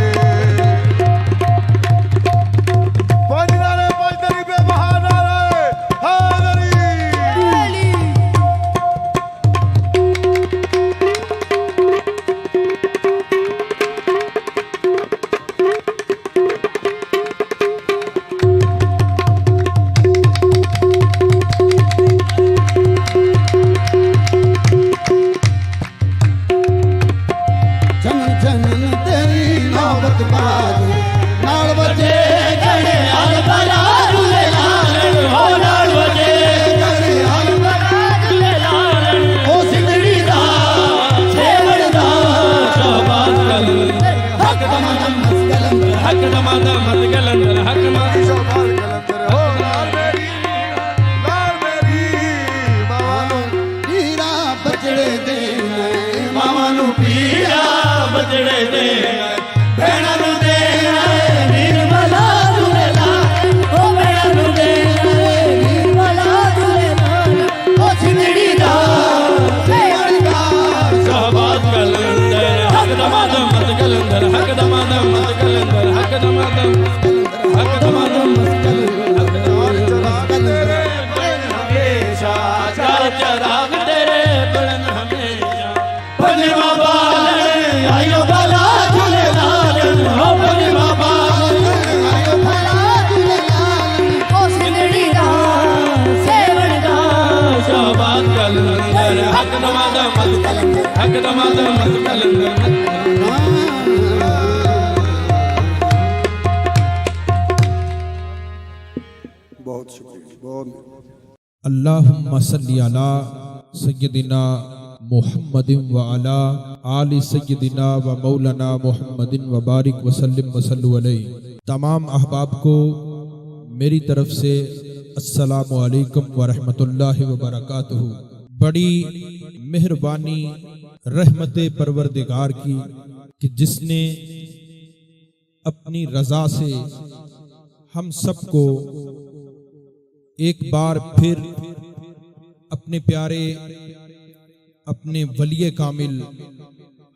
J: बहुत शुक्रिया बहुत
H: अल्लाहुम्मा सल्ली अला सय्यदिना मुहम्मदिन व अला आलि सय्यदिना व मौलाना मुहम्मदिन व बारिक वसल्लिम वसल्लु अलैहि। तमाम अहबाब को मेरी तरफ से अस्सलामु अलैकुम व रहमतुल्लाहि व बरकातुहू। बड़ी मेहरबानी रहमत परवरदिगार की कि जिसने अपनी रजा से हम सबको एक बार फिर अपने प्यारे अपने वलिय कामिल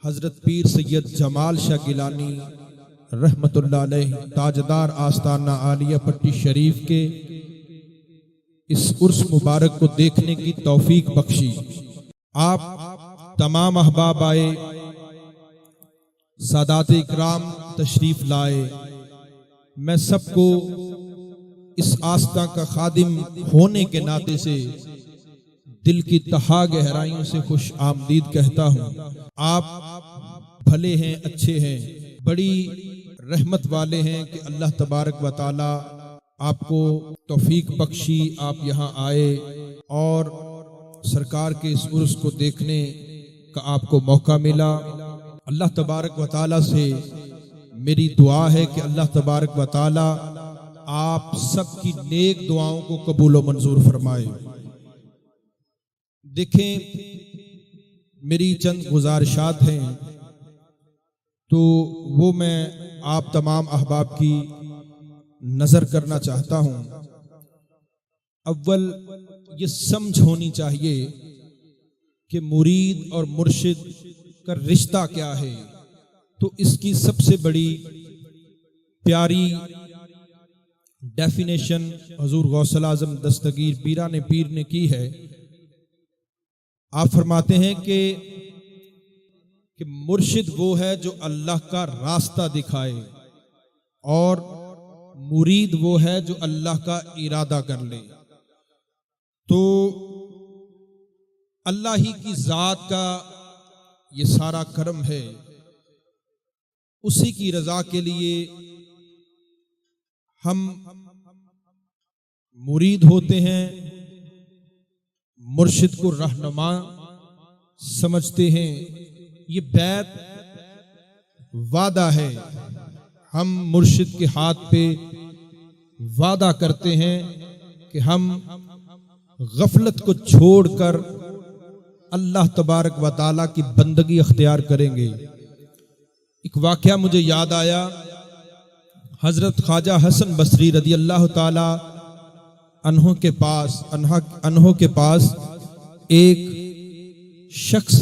H: हजरत पीर सैयद जमाल शाह गिलानी रहमतुल्लाह अलैह ताजदार आस्ताना आलिया पट्टी शरीफ के इस उर्स मुबारक को देखने की तौफीक बख्शी। आप तमाम अहबाब आए, सादात इकराम तशरीफ लाए। मैं सबको इस आस्था का खादिम होने के नाते से दिल की तहा गहराइयों से खुश आमदीद कहता हूँ। आप भले हैं, अच्छे हैं, बड़ी रहमत वाले हैं कि अल्लाह तबारक व ताला आपको तौफीक बख्शी, आप यहाँ आए और सरकार के इस उर्स को देखने का आपको मौका मिला। अल्लाह तबारक व ताला से मेरी दुआ है कि अल्लाह तबारक व ताला आप सबकी नेक दुआओं को कबूल व मंजूर फरमाए। देखें, मेरी चंद गुजारिशात हैं तो वो मैं आप तमाम अहबाब की नजर करना चाहता हूं। अव्वल ये समझ होनी चाहिए कि मुरीद और मुर्शिद का रिश्ता क्या है। तो इसकी सबसे बड़ी प्यारी डेफिनेशन हजूर गौसल आजम दस्तगीर पीराने पीर ने की है। आप फरमाते हैं कि कि मुर्शिद वो है जो अल्लाह का रास्ता दिखाए और मुरीद वो है जो अल्लाह का इरादा कर ले। तो अल्लाह ही की जात का ये सारा कर्म है, उसी की रजा के लिए हम मुरीद होते हैं, मुर्शिद को रहनुमा समझते हैं। ये बैत वादा है, हम मुर्शिद के हाथ पे वादा करते हैं कि हम गफलत को छोड़कर अल्लाह तबारक व ताला की बंदगी अख्तियार करेंगे। एक वाक़या मुझे याद आया, हजरत ख्वाजा हसन बसरी रदी अल्लाह ताला अन्हों के पास एक शख्स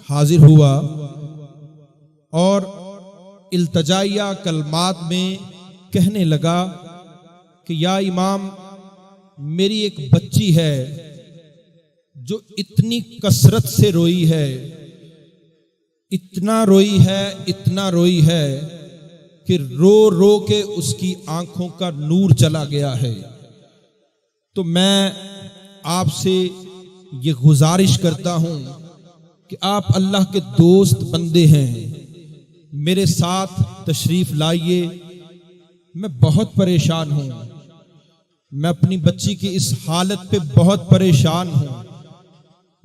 H: हाजिर हुआ और इल्तजाइया कलमात में कहने लगा कि या इमाम, मेरी एक बच्ची है जो इतनी कसरत से रोई है, इतना रोई है कि रो रो के उसकी आंखों का नूर चला गया है। तो मैं आपसे ये गुजारिश करता हूं कि आप अल्लाह के दोस्त बंदे हैं, मेरे साथ तशरीफ लाइए। मैं बहुत परेशान हूं, मैं अपनी बच्ची की इस हालत पे बहुत परेशान हूं।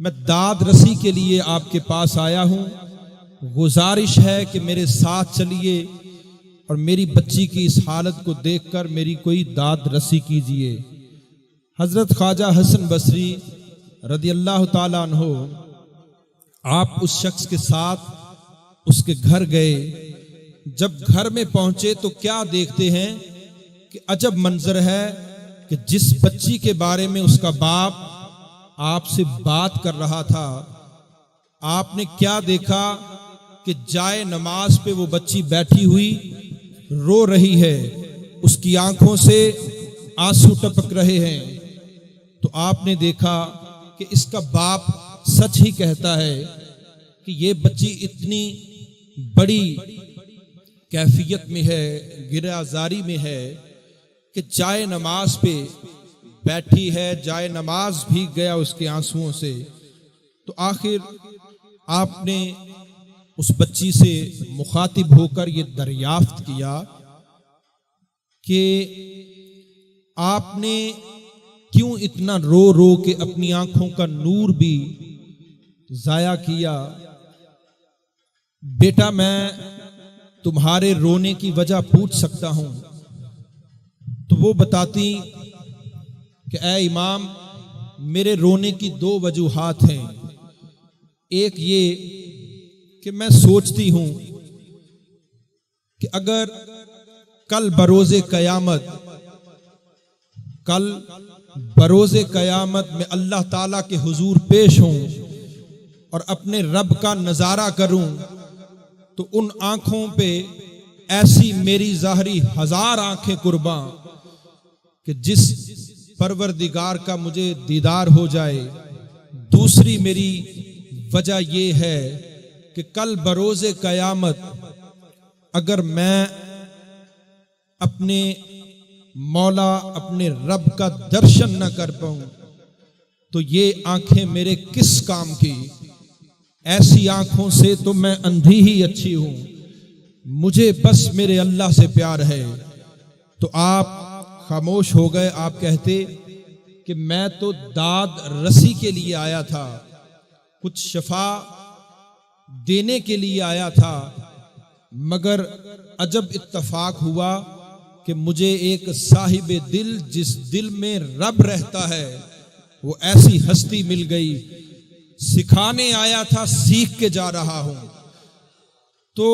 H: मैं दाद रसी के लिए आपके पास आया हूं, गुजारिश है कि मेरे साथ चलिए और मेरी बच्ची की इस हालत को देखकर मेरी कोई दाद रसी कीजिए। हजरत ख्वाजा हसन बसरी रदी अल्लाह ताला अन्हो आप उस शख्स के साथ उसके घर गए। जब घर में पहुंचे तो क्या देखते हैं कि अजब मंजर है कि जिस बच्ची के बारे में उसका बाप आपसे बात कर रहा था, आपने क्या देखा कि जाए नमाज पे वो बच्ची बैठी हुई रो रही है, उसकी आंखों से आंसू टपक रहे हैं। तो आपने देखा कि इसका बाप सच ही कहता है कि ये बच्ची इतनी बड़ी कैफियत में है, गिराजारी में है कि जाए नमाज पे बैठी है, जाए नमाज भी गया उसके आंसुओं से। तो आखिर आपने उस बच्ची से मुखातिब होकर ये दरियाफ्त किया कि आपने क्यों इतना रो रो के अपनी आंखों का नूर भी जाया किया। बेटा, मैं तुम्हारे रोने की वजह पूछ सकता हूं। तो वो बताती कि ऐ इमाम, मेरे रोने की दो वजूहात हैं। एक ये कि मैं सोचती हूं कि अगर कल बरोज़े क़यामत में अल्लाह ताला के हुजूर पेश हूं और अपने रब का नज़ारा करूं, तो उन आंखों पे ऐसी मेरी ज़ाहरी 1000 आंखें कुर्बान कि जिस परवरदिगार का मुझे दीदार हो जाए। दूसरी मेरी वजह यह है कि कल बरोज़े क़यामत अगर मैं अपने मौला, अपने रब का दर्शन न कर पाऊं तो ये आंखें मेरे किस काम की। ऐसी आंखों से तो मैं अंधी ही अच्छी हूं, मुझे बस मेरे अल्लाह से प्यार है। तो आप खामोश हो गए। आप कहते कि मैं तो दाद रसी के लिए आया था, कुछ शफा देने के लिए आया था, मगर अजब इत्तफाक हुआ कि मुझे एक साहिबे दिल, जिस दिल में रब रहता है, वो ऐसी हस्ती मिल गई। सिखाने आया था, सीख के जा रहा हूं। तो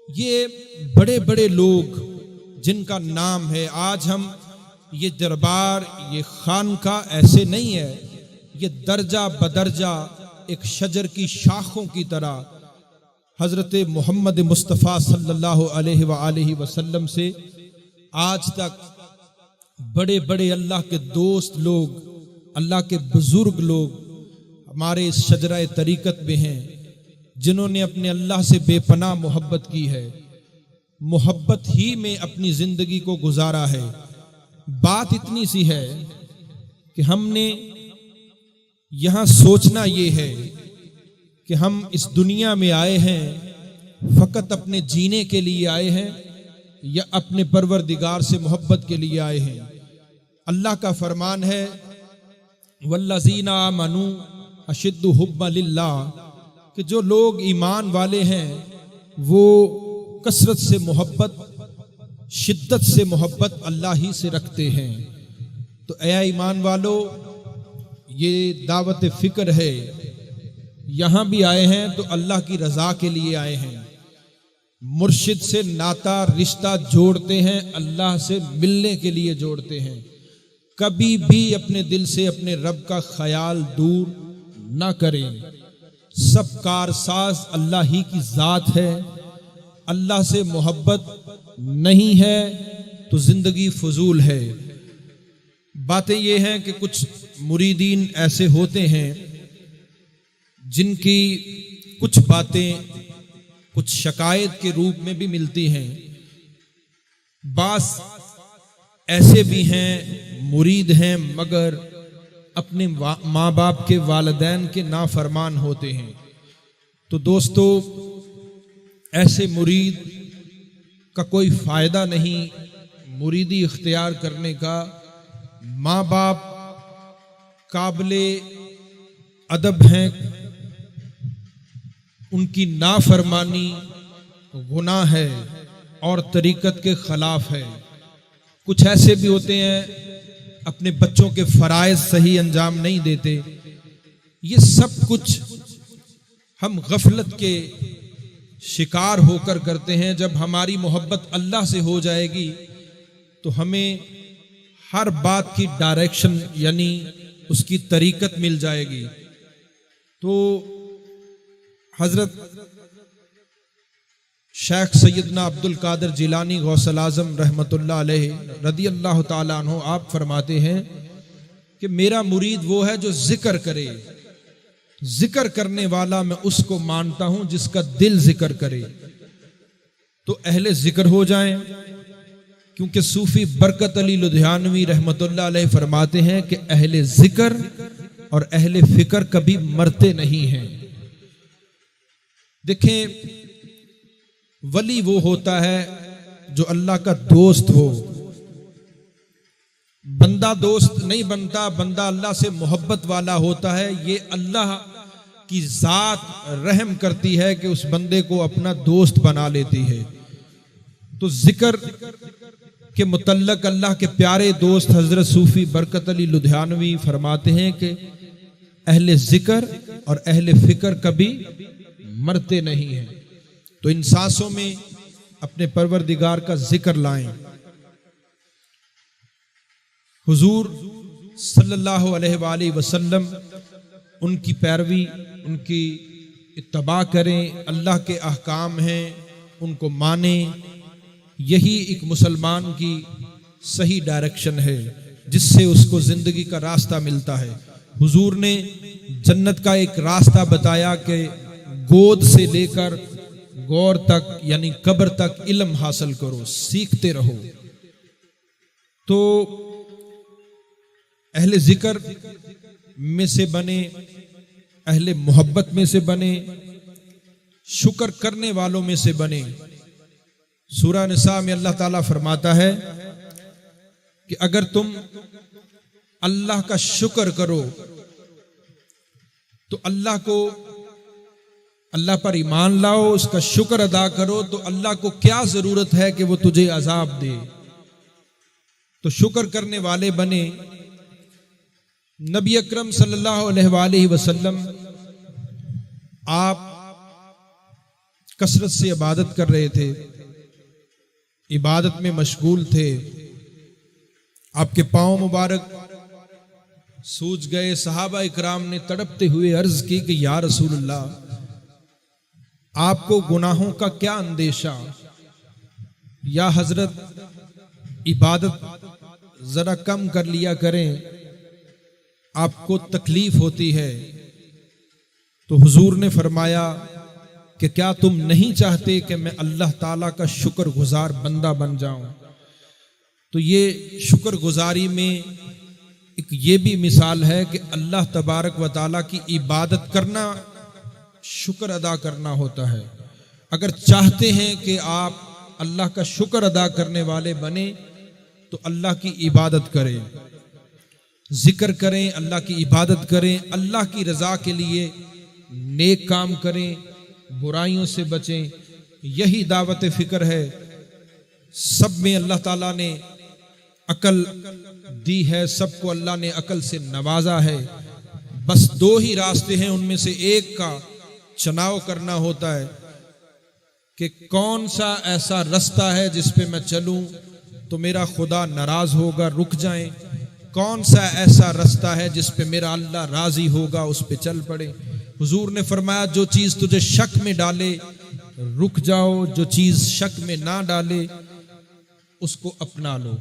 H: ये बड़े बड़े लोग जिनका नाम है, आज हम ये दरबार, ये खानका ऐसे नहीं है, ये दर्जा बदर्जा एक शजर की शाखों की तरह हजरत मोहम्मद मुस्तफ़ा सल्लल्लाहु अलैहि वसल्लम से आज तक बड़े बड़े अल्लाह के दोस्त लोग, अल्लाह के बुजुर्ग लोग हमारे इस शजरा तरीकत में हैं। जिन्होंने अपने अल्लाह से बेपनाह मोहब्बत की है, मोहब्बत ही में अपनी जिंदगी को गुजारा है। बात इतनी सी है कि हमने यहां सोचना ये है कि हम इस दुनिया में आए हैं फकत अपने जीने के लिए आए हैं या अपने परवरदिगार से मोहब्बत के लिए आए हैं। अल्लाह का फरमान है, वल्लज़ीना आमनू अशिद्दु हुब्बा लिल्लाह, कि जो लोग ईमान वाले हैं वो कसरत से मोहब्बत, शिद्दत से मोहब्बत अल्लाह ही से रखते हैं। तो ऐ ईमान वालो, ये दावत फिक्र है, यहां भी आए हैं तो अल्लाह की रजा के लिए आए हैं। मुर्शिद से नाता रिश्ता जोड़ते हैं, अल्लाह से मिलने के लिए जोड़ते हैं। कभी भी अपने दिल से अपने रब का ख्याल दूर ना करें। सब कारसाज अल्लाह ही की जात है। अल्लाह से मोहब्बत नहीं है तो जिंदगी फजूल है। बातें ये हैं कि कुछ मुरीदीन ऐसे होते हैं जिनकी कुछ बातें कुछ शिकायत के रूप में भी मिलती हैं। बास ऐसे भी हैं, मुरीद हैं, मगर अपने माँ बाप के वालिदैन के नाफरमान होते हैं। तो दोस्तों, ऐसे मुरीद का कोई फायदा नहीं मुरीदी इख्तियार करने का। माँ बाप काबिले अदब हैं, उनकी नाफरमानी गुनाह है और तरीकत के खिलाफ है। कुछ ऐसे भी होते हैं अपने बच्चों के फराइज सही अंजाम नहीं देते। ये सब कुछ हम गफलत के शिकार होकर करते हैं। जब हमारी मोहब्बत अल्लाह से हो जाएगी तो हमें हर बात की डायरेक्शन यानी उसकी तरीकत मिल जाएगी। तो हजरत शेख सैयदना अब्दुल कादिर जिलानी गौसल आजम रहमतुल्लाह अलैहि रदी अल्लाह ताला अन्हु आप फरमाते हैं कि मेरा मुरीद वो है जो जिक्र करे। जिक्र करने वाला मैं उसको मानता हूं जिसका दिल जिक्र करे। तो अहले जिक्र हो जाएं, क्योंकि सूफी बरकत अली लुधियानवी रहमतुल्लाह अलैहि फरमाते हैं कि अहले जिक्र और अहले फिक्र कभी मरते नहीं हैं। देखें, वली वो होता है जो अल्लाह का दोस्त हो। बंदा दोस्त नहीं बनता, बंदा अल्लाह से मोहब्बत वाला होता है। ये अल्लाह की जात रहम करती है कि उस बंदे को अपना दोस्त बना लेती है। तो जिक्र के मुतल्लक अल्लाह के प्यारे दोस्त हजरत सूफी बरकत अली लुधियानवी फरमाते हैं कि अहले जिक्र और अहले फिक्र कभी मरते नहीं हैं। तो इन सांसों में अपने परवरदिगार का जिक्र लाएं। हुजूर सल्लल्लाहु अलैहि वसल्लम, उनकी पैरवी, उनकी इत्तबा करें। अल्लाह के अहकाम हैं, उनको माने। यही एक मुसलमान की सही डायरेक्शन है जिससे उसको जिंदगी का रास्ता मिलता है। हुजूर ने जन्नत का एक रास्ता बताया कि गोद से लेकर गौर तक यानी कब्र तक इल्म हासिल करो, सीखते रहो। तो अहले जिक्र में से बने, अहले मोहब्बत में से बने, शुक्र करने वालों में से बने। सूरह निसा में अल्लाह ताला फरमाता है कि अगर तुम अल्लाह का शुक्र करो तो अल्लाह पर ईमान लाओ, उसका शुक्र अदा करो, तो अल्लाह को क्या जरूरत है कि वो तुझे अजाब दे। तो शुक्र करने वाले बने। नबी अकरम सल्लल्लाहु अलैहि वसल्लम आप कसरत से इबादत कर रहे थे, इबादत में मशगूल थे। आपके पांव मुबारक सूज गए। सहाबा इकराम ने तड़पते हुए अर्ज की कि या रसूलल्लाह, आपको गुनाहों का क्या अंदेशा? या हजरत इबादत जरा कम कर लिया करें, आपको तकलीफ होती है। तो हुजूर ने फरमाया कि क्या तुम नहीं चाहते कि मैं अल्लाह ताला का शुक्रगुजार बंदा बन जाऊं। तो ये शुक्रगुजारी में एक ये भी मिसाल है कि अल्लाह तबारक व ताला की इबादत करना शुक्र अदा करना होता है। अगर चाहते हैं कि आप अल्लाह का शुक्र अदा करने वाले बने तो अल्लाह की इबादत करें, जिक्र करें, अल्लाह की इबादत करें, अल्लाह की रजा के लिए नेक काम करें, बुराइयों से बचें। यही दावत फिक्र है। सब में अल्लाह ताला ने अकल दी है, सबको अल्लाह ने अकल से नवाजा है। बस दो ही रास्ते हैं, उनमें से एक का चुनाव करना होता है कि कौन सा ऐसा रास्ता है जिस पे मैं चलूं तो मेरा खुदा नाराज होगा, रुक जाएं। कौन सा ऐसा रास्ता है जिस पे मेरा अल्लाह राजी होगा, उस पे चल पड़े। हुजूर ने फरमाया जो चीज तुझे शक में डाले रुक जाओ, जो चीज शक में ना डाले उसको अपना लो।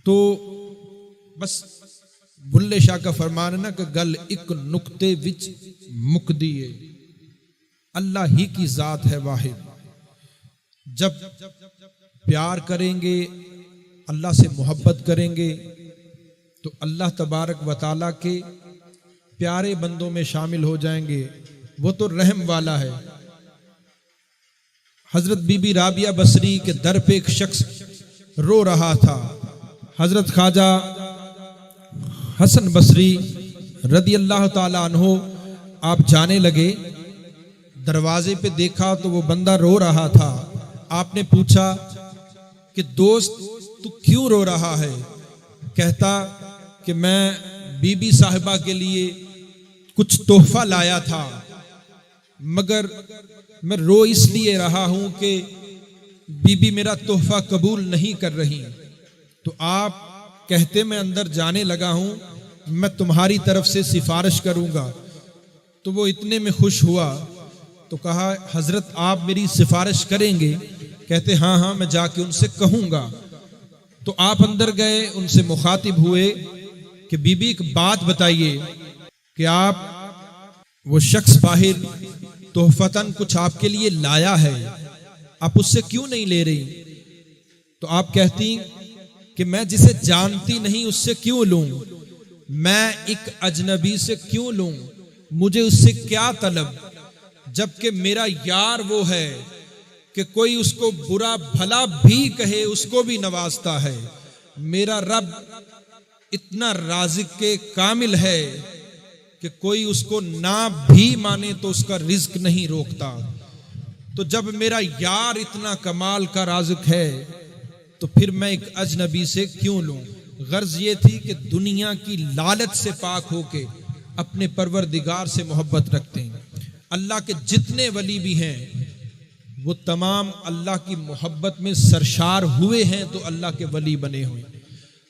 H: तो बस बुल्ले शाह का फरमान है ना कि गल एक नुक्ते विच मुक दिए, अल्लाह ही की जात है वाहिद। जब प्यार करेंगे, अल्लाह से मोहब्बत करेंगे तो अल्लाह तबारक व तआला के प्यारे बंदों में शामिल हो जाएंगे। वो तो रहम वाला है। हजरत बीबी राबिया बसरी के दर पे एक शख्स रो रहा था। हजरत ख्वाजा हसन बसरी रदी अल्लाह ताला अन्हो आप जाने लगे, दरवाजे पे देखा तो वो बंदा रो रहा था। आपने पूछा कि दोस्त तू क्यों रो रहा है? कहता कि मैं बीबी साहिबा के लिए कुछ तोहफा लाया था, मगर मैं रो इसलिए रहा हूं कि बीबी मेरा तोहफा कबूल नहीं कर रही। तो आप कहते मैं अंदर जाने लगा हूं, मैं तुम्हारी तरफ से सिफारिश करूंगा। तो वो इतने में खुश हुआ तो कहा हजरत आप मेरी सिफारिश करेंगे? कहते हाँ हाँ मैं जाके उनसे कहूंगा। तो आप अंदर गए, उनसे मुखातिब हुए कि बीबी एक बात बताइए कि आप वो शख्स बाहिर तोहफतन कुछ आपके लिए लाया है, आप उससे क्यों नहीं ले रही? तो आप कहती कि मैं जिसे जानती नहीं उससे क्यों लूं, मैं एक अजनबी से क्यों लूं, मुझे उससे क्या तलब, जबकि मेरा यार वो है कि कोई उसको बुरा भला भी कहे उसको भी नवाजता है। मेरा रब इतना राज़िक के कामिल है कि कोई उसको ना भी माने तो उसका रिज्क नहीं रोकता। तो जब मेरा यार इतना कमाल का राज़िक है तो फिर मैं एक अजनबी से क्यों लूं? गर्ज ये थी कि दुनिया की लालच से पाक होके अपने परवरदिगार से मोहब्बत रखते हैं। अल्लाह के जितने वली भी हैं वो तमाम अल्लाह की मोहब्बत में सरशार हुए हैं तो अल्लाह के वली बने हुए।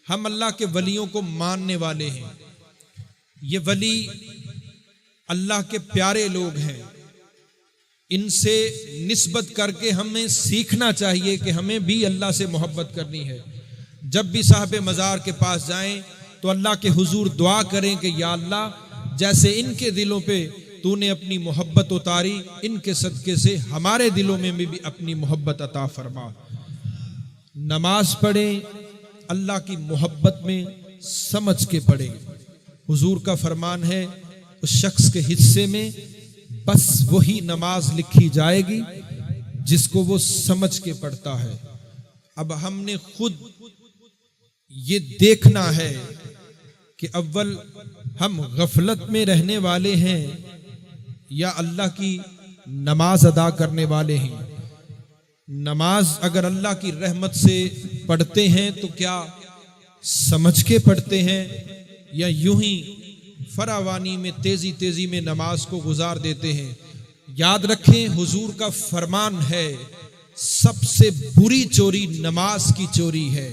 H: हम अल्लाह के वलियों को मानने वाले हैं। ये वली अल्लाह के प्यारे लोग हैं। इनसे निस्बत करके हमें सीखना चाहिए कि हमें भी अल्लाह से मोहब्बत करनी है। जब भी साहब मज़ार के पास जाएं तो अल्लाह के हुजूर दुआ करें कि या अल्लाह जैसे इनके दिलों पे तूने अपनी मोहब्बत उतारी, इनके सदके से हमारे दिलों में भी अपनी मोहब्बत अता फरमा। नमाज पढ़ें, अल्लाह की मोहब्बत में समझ के पढ़ें। हुजूर का फरमान है उस शख्स के हिस्से में बस वही नमाज लिखी जाएगी जिसको वो समझ के पढ़ता है। अब हमने खुद ये देखना है कि अव्वल हम गफलत में रहने वाले हैं या अल्लाह की नमाज अदा करने वाले हैं। नमाज अगर अल्लाह की रहमत से पढ़ते हैं तो क्या समझ के पढ़ते हैं या यूं ही फरावानी में तेजी तेजी में नमाज को गुजार देते हैं? याद रखें हुजूर का फरमान है सबसे बुरी चोरी नमाज की चोरी है।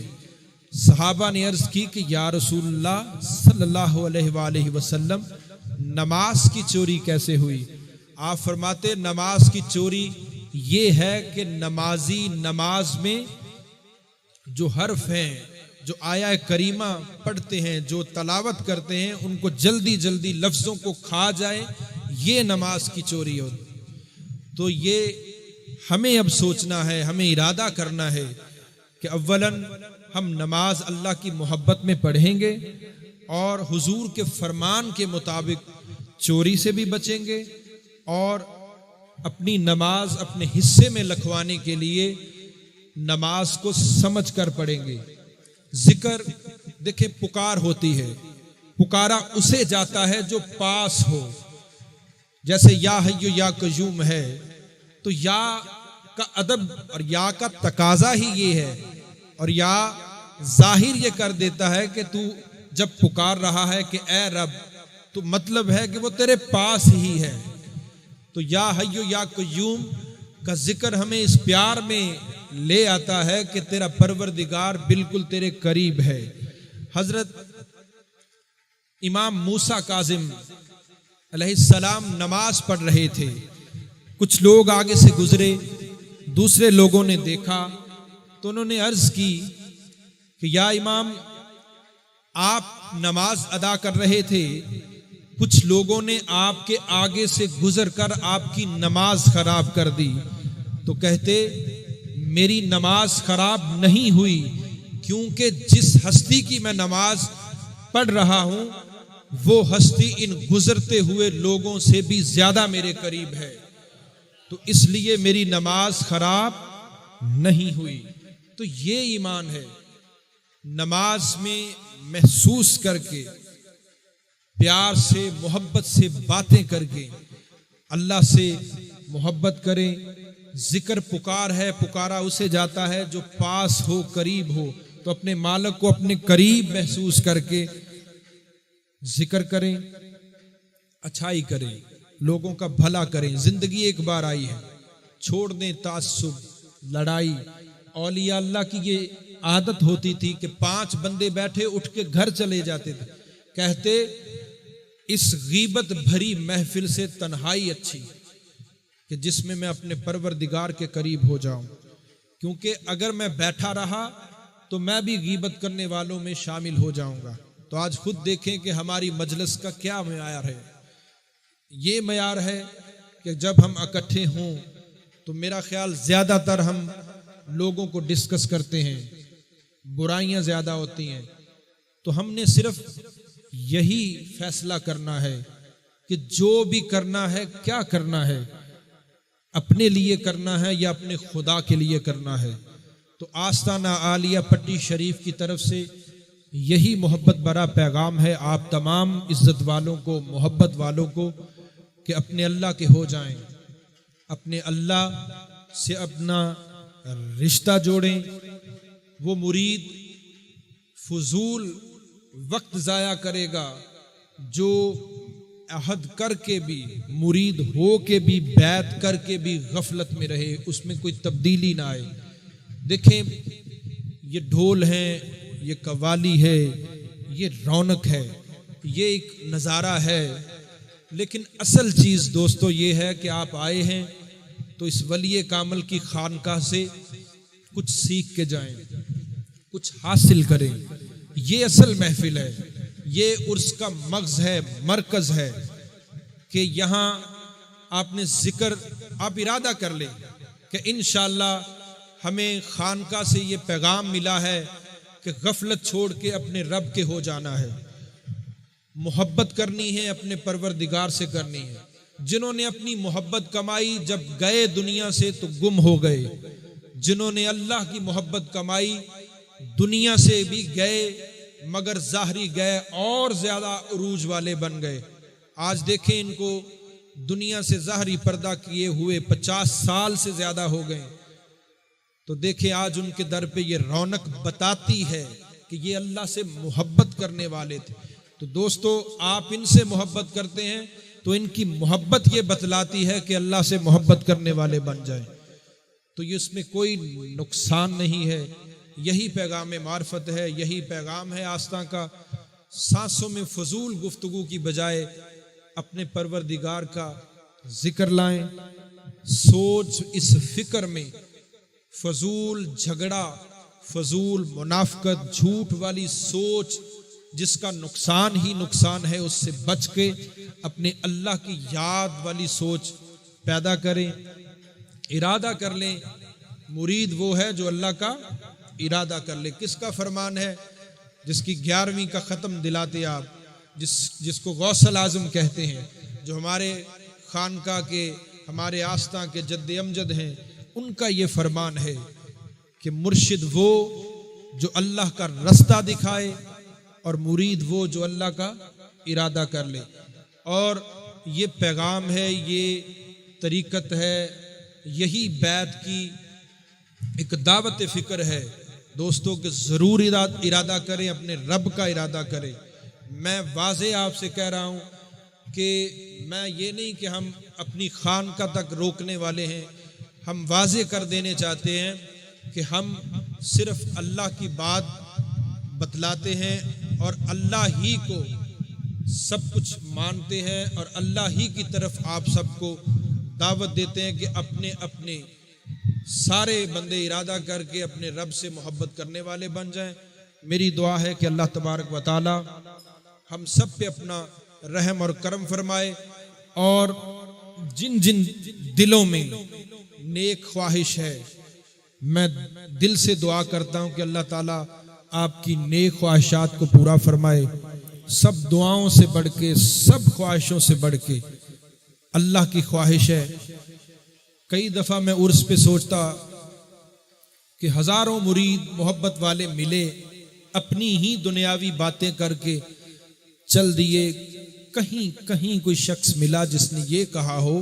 H: सहाबा ने अर्ज की कि या रसूलल्लाह सल्लल्लाहु अलैहि वसल्लम नमाज की चोरी कैसे हुई? आप फरमाते नमाज की चोरी ये है कि नमाजी नमाज में जो हर्फ हैं, जो आया करीमा पढ़ते हैं, जो तलावत करते हैं, उनको जल्दी जल्दी लफ्जों को खा जाए, ये नमाज की चोरी होती। तो ये हमें अब सोचना है, हमें इरादा करना है कि अव्वलन हम नमाज अल्लाह की मोहब्बत में पढ़ेंगे और हुजूर के फरमान के मुताबिक चोरी से भी बचेंगे और अपनी नमाज अपने हिस्से में लखवाने के लिए नमाज को समझ कर पढ़ेंगे। जिक्र देखें, पुकार होती है, पुकारा उसे जाता है जो पास हो। जैसे या हय्यु या कयूम है, तो या का अदब और या का तकाजा ही ये है, और या जाहिर ये कर देता है कि तू जब पुकार रहा है कि ए रब, तो मतलब है कि वो तेरे पास ही है। तो या हय्यु या कयूम का जिक्र हमें इस प्यार में ले आता है कि तेरा परवरदिगार बिल्कुल तेरे करीब है। हजरत इमाम मूसा काजिम अलैहिस्सलाम नमाज पढ़ रहे थे। कुछ लोग आगे से गुजरे, दूसरे लोगों ने देखा तो उन्होंने अर्ज की कि या इमाम, आप नमाज अदा कर रहे थे, कुछ लोगों ने आपके आगे से गुजर कर आपकी नमाज खराब कर दी। तो कहते, मेरी नमाज खराब नहीं हुई, क्योंकि जिस हस्ती की मैं नमाज पढ़ रहा हूं वो हस्ती इन गुजरते हुए लोगों से भी ज्यादा मेरे करीब है, तो इसलिए मेरी नमाज खराब नहीं हुई। तो ये ईमान है, नमाज में महसूस करके, प्यार से मोहब्बत से बातें करके अल्लाह से मोहब्बत करें। जिक्र पुकार है, पुकारा उसे जाता है जो पास हो, करीब हो। तो अपने मालिक को अपने करीब महसूस करके जिक्र करें, अच्छाई करें, लोगों का भला करें। जिंदगी एक बार आई है, छोड़ दें तासुब, लड़ाई। औलिया अल्लाह की ये आदत होती थी कि 5 बंदे बैठे उठ के घर चले जाते थे, कहते इस गीबत भरी महफिल से तन्हाई अच्छी कि जिसमें मैं अपने परवरदिगार के करीब हो जाऊं, क्योंकि अगर मैं बैठा रहा तो मैं भी गीबत करने वालों में शामिल हो जाऊंगा। तो आज खुद देखें कि हमारी मजलिस का क्या मयार है। ये मयार है कि जब हम इकट्ठे हों तो मेरा ख्याल ज्यादातर हम लोगों को डिस्कस करते हैं, बुराइयां ज्यादा होती हैं। तो हमने सिर्फ यही फैसला करना है कि जो भी करना है, क्या करना है, अपने लिए करना है या अपने खुदा के लिए करना है। तो आस्ताना आलिया पट्टी शरीफ की तरफ से यही मोहब्बत भरा पैगाम है आप तमाम इज्जत वालों को, मोहब्बत वालों को, कि अपने अल्लाह के हो जाएं, अपने अल्लाह से अपना रिश्ता जोड़ें। वो मुरीद फजूल वक्त जाया करेगा जो अहद करके भी, मुरीद हो के भी, बैत करके भी गफलत में रहे, उसमें कोई तब्दीली ना आए। देखें, ये ढोल हैं, ये कव्वाली है, ये रौनक है, ये एक नज़ारा है, लेकिन असल चीज़ दोस्तों ये है कि आप आए हैं तो इस वली कामल की खानकाह से कुछ सीख के जाएं, कुछ हासिल करें। ये असल महफिल है, ये उर्स का मगज़ है, मरकज़ है कि यहाँ आपने जिक्र, आप इरादा कर लें कि इंशाअल्लाह हमें खानका से ये पैगाम मिला है कि गफलत छोड़ के अपने रब के हो जाना है, मोहब्बत करनी है, अपने परवरदिगार से करनी है। जिन्होंने अपनी मोहब्बत कमाई, जब गए दुनिया से तो गुम हो गए। जिन्होंने अल्लाह की मोहब्बत कमाई, दुनिया से भी गए मगर ज़ाहरी गए और ज्यादा उरूज वाले बन गए। आज देखें, इनको दुनिया से ज़ाहरी पर्दा किए हुए 50 साल से ज्यादा हो गए। तो देखें, आज उनके दर पे ये रौनक बताती है कि ये अल्लाह से मोहब्बत करने वाले थे। तो दोस्तों, आप इनसे मोहब्बत करते हैं तो इनकी मोहब्बत ये बतलाती है कि अल्लाह से मोहब्बत करने वाले बन जाएं। तो ये इसमें कोई नुकसान नहीं है। यही पैगाम मार्फत है, यही पैगाम है आस्था का। सांसों में फजूल गुफ्तगू की बजाय अपने परवरदिगार का जिक्र लाएं। सोच इस फिक्र में फजूल झगड़ा, फजूल मुनाफकत, झूठ वाली सोच जिसका नुकसान ही नुकसान है, उससे बच के अपने अल्लाह की याद वाली सोच पैदा करें। इरादा कर लें। मुरीद वो है जो अल्लाह का इरादा कर ले। किसका फरमान है? जिसकी 11वीं का ख़त्म दिलाते आप, जिसको गौसल आज़म कहते हैं, जो हमारे खानका के, हमारे आस्था के जद्द अमजद हैं, उनका ये फरमान है कि मुर्शिद वो जो अल्लाह का रास्ता दिखाए और मुरीद वो जो अल्लाह का इरादा कर ले। और ये पैगाम है, ये तरीक़त है, यही बैत की एक दावत फ़िक्र है दोस्तों कि ज़रूर इरादा करें, अपने रब का इरादा करें। मैं वाज़े आपसे कह रहा हूँ कि मैं ये नहीं कि हम अपनी खानका तक रोकने वाले हैं, हम वाज़े कर देने चाहते हैं कि हम सिर्फ अल्लाह की बात बतलाते हैं और अल्लाह ही को सब कुछ मानते हैं और अल्लाह ही की तरफ आप सबको दावत देते हैं कि अपने अपने सारे बंदे इरादा करके अपने रब से मोहब्बत करने वाले बन जाएं। मेरी दुआ है कि अल्लाह तबारक व तआला हम सब पे अपना रहम और करम फरमाए और जिन जिन दिलों में नेक ख्वाहिश है, मैं दिल से दुआ करता हूं कि अल्लाह ताला आपकी नेक ख्वाहिशात को पूरा फरमाए। सब दुआओं से बढ़ के, सब ख्वाहिशों से बढ़ के अल्लाह की ख्वाहिश है। कई दफ़ा मैं उर्स पे सोचता कि हज़ारों मुरीद मोहब्बत वाले मिले, अपनी ही दुनियावी बातें करके चल दिए। कहीं कहीं कोई शख्स मिला जिसने ये कहा हो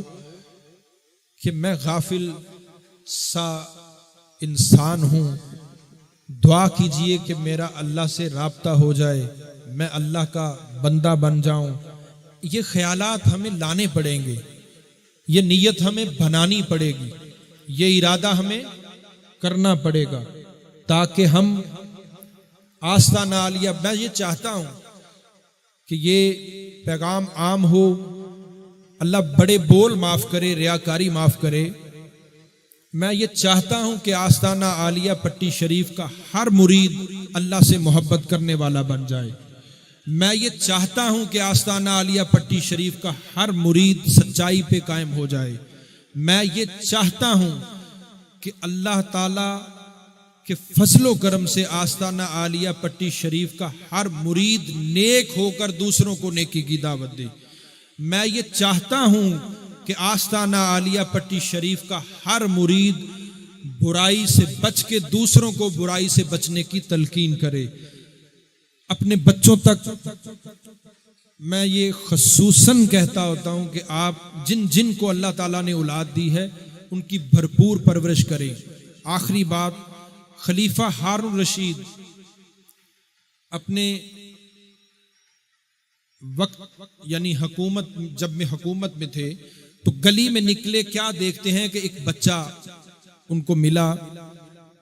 H: कि मैं गाफिल सा इंसान हूं, दुआ कीजिए कि मेरा अल्लाह से राब्ता हो जाए, मैं अल्लाह का बंदा बन जाऊं। ये ख्यालात हमें लाने पड़ेंगे, ये नीयत हमें बनानी पड़ेगी, ये इरादा हमें करना पड़ेगा ताकि हम आस्ताना आलिया, मैं ये चाहता हूं कि ये पैगाम आम हो। अल्लाह बड़े बोल माफ करे, रियाकारी माफ करे। मैं ये चाहता हूं कि आस्ताना आलिया पट्टी शरीफ का हर मुरीद अल्लाह से मोहब्बत करने वाला बन जाए। मैं ये चाहता हूं कि आस्ताना आलिया पट्टी शरीफ का हर मुरीद सच्चाई पे कायम हो जाए। मैं ये चाहता हूं कि अल्लाह ताला के फजलो करम से आस्ताना आलिया पट्टी शरीफ का हर मुरीद नेक होकर दूसरों को नेकी की दावत दे। मैं ये चाहता हूं कि आस्ताना आलिया पट्टी शरीफ का हर मुरीद बुराई से बच के दूसरों को बुराई से बचने की तलकीन करे। अपने बच्चों तक मैं ये खसूसन कहता होता हूं कि आप जिन जिन को अल्लाह ताला ने औलाद दी है उनकी भरपूर परवरिश करें। आखिरी बात, खलीफा हारून रशीद अपने वक्त यानी हुकूमत, जब में हुकूमत में थे तो गली में निकले, क्या देखते हैं कि एक बच्चा उनको मिला।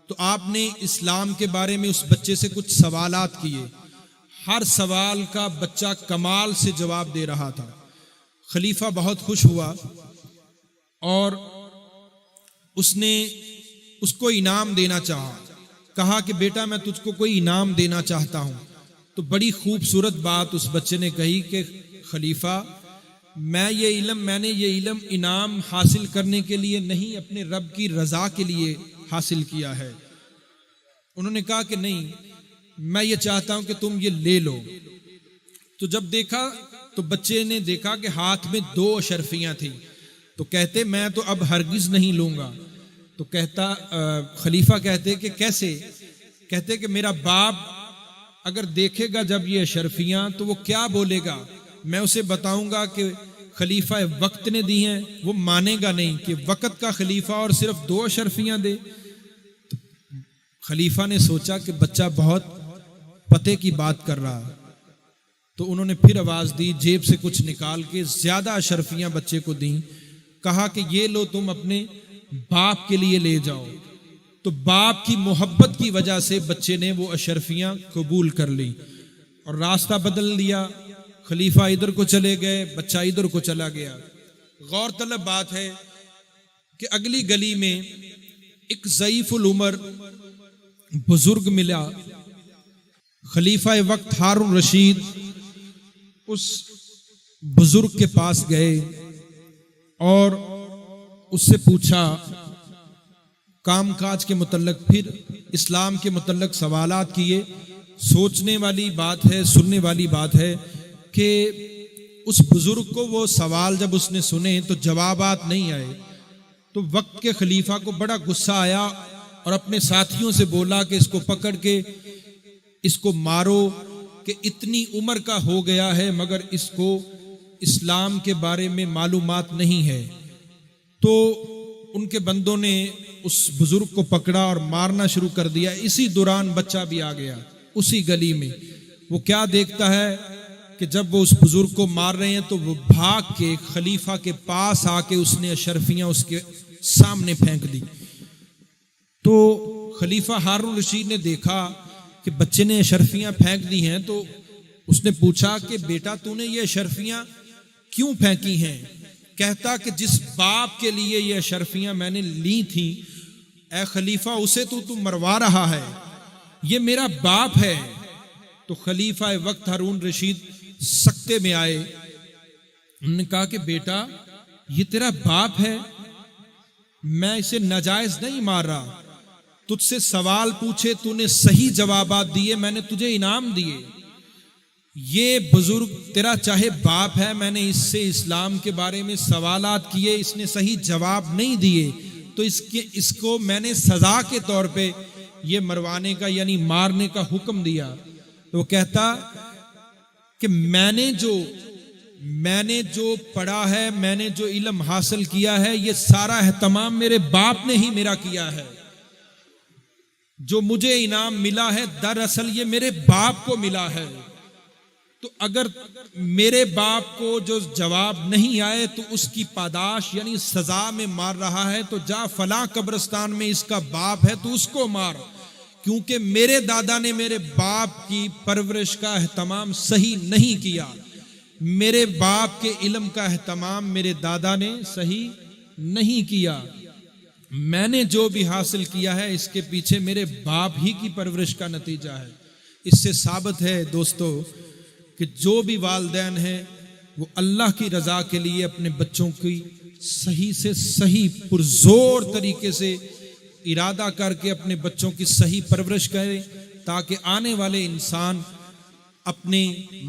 H: तो आपने इस्लाम के बारे में उस बच्चे से कुछ सवालात किए। हर सवाल का बच्चा कमाल से जवाब दे रहा था। खलीफा बहुत खुश हुआ और उसने उसको इनाम देना चाहा। कहा कि बेटा मैं तुझको कोई इनाम देना चाहता हूं। तो बड़ी खूबसूरत बात उस बच्चे ने कही कि खलीफा मैंने ये इल्म इनाम हासिल करने के लिए नहीं, अपने रब की रजा के लिए हासिल किया है। उन्होंने कहा कि नहीं, मैं ये चाहता हूं कि तुम ये ले लो। तो जब देखा तो बच्चे ने देखा कि हाथ में 2 अशरफियां थी। तो कहते मैं तो अब हरगिज नहीं लूंगा। तो कहता खलीफा कहते कि कैसे? कहते कि मेरा बाप अगर देखेगा जब ये अशरफियां तो वो क्या बोलेगा? मैं उसे बताऊंगा कि खलीफा वक्त ने दी हैं, वो मानेगा नहीं कि वक्त का खलीफा और सिर्फ 2 अशरफियां दे। तो खलीफा ने सोचा कि बच्चा बहुत पते की बात कर रहा। तो उन्होंने फिर आवाज दी, जेब से कुछ निकाल के ज्यादा अशरफियां बच्चे को दी। कहा कि ये लो, तुम अपने बाप के लिए ले जाओ। तो बाप की मोहब्बत की वजह से बच्चे ने वो अशरफियां कबूल कर ली और रास्ता बदल दिया। खलीफा इधर को चले गए, बच्चा इधर को चला गया। गौरतलब बात है कि अगली गली में एक ज़ईफुल उम्र बुजुर्ग मिला। खलीफा वक्त हारून रशीद उस बुजुर्ग के पास गए और उससे पूछा कामकाज के मुतल्लक, फिर इस्लाम के मुतल्लक सवालात किए। सोचने वाली बात है, सुनने वाली बात है कि उस बुजुर्ग को वो सवाल जब उसने सुने तो जवाबात नहीं आए, तो वक्त के खलीफा को बड़ा गुस्सा आया और अपने साथियों से बोला कि इसको पकड़ के इसको मारो, कि इतनी उम्र का हो गया है मगर इसको इस्लाम के बारे में मालूमात नहीं है। तो उनके बंदों ने उस बुजुर्ग को पकड़ा और मारना शुरू कर दिया। इसी दौरान बच्चा भी आ गया उसी गली में। वो क्या देखता है कि जब वो उस बुजुर्ग को मार रहे हैं तो वो भाग के खलीफा के पास आके उसने अशरफियां उसके सामने फेंक दी। तो खलीफा हारून रशीद ने देखा कि बच्चे ने अशरफियां फेंक दी हैं, तो उसने पूछा कि बेटा तूने ये अशरफियां क्यों फेंकी हैं? कहता कि जिस बाप के लिए ये अशरफियां मैंने ली थी, ए खलीफा उसे तू मरवा रहा है, ये मेरा बाप है। तो खलीफा वक्त हारून रशीद सख्ते में आए। उन्होंने कहा कि बेटा ये तेरा बाप है, मैं इसे नाजायज नहीं मार रहा, तुझसे सवाल पूछे तूने सही जवाबात दिए, मैंने तुझे इनाम दिए। ये बुजुर्ग तेरा चाहे बाप है, मैंने इससे इस्लाम के बारे में सवालात किए, इसने सही जवाब नहीं दिए, तो इसको मैंने सजा के तौर पे ये मरवाने का यानी मारने का हुक्म दिया। तो वो कहता कि मैंने जो पढ़ा है, मैंने जो इल्म हासिल किया है, ये सारा एहतमाम मेरे बाप ने ही मेरा किया है। जो मुझे इनाम मिला है दरअसल ये मेरे बाप को मिला है। तो अगर मेरे बाप को जो जवाब नहीं आए तो उसकी पादाश यानी सजा में मार रहा है, तो जा फला कब्रिस्तान में इसका बाप है तो उसको मार, क्योंकि मेरे दादा ने मेरे बाप की परवरिश का एहतमाम सही नहीं किया, मेरे बाप के इल्म का एहतमाम मेरे दादा ने सही नहीं किया। मैंने जो भी हासिल किया है इसके पीछे मेरे बाप ही की परवरिश का नतीजा है। इससे साबित है दोस्तों कि जो भी वालिदैन हैं वो अल्लाह की रजा के लिए अपने बच्चों की सही से सही पुरजोर तरीके से इरादा करके अपने बच्चों की सही परवरिश करें, ताकि आने वाले इंसान अपने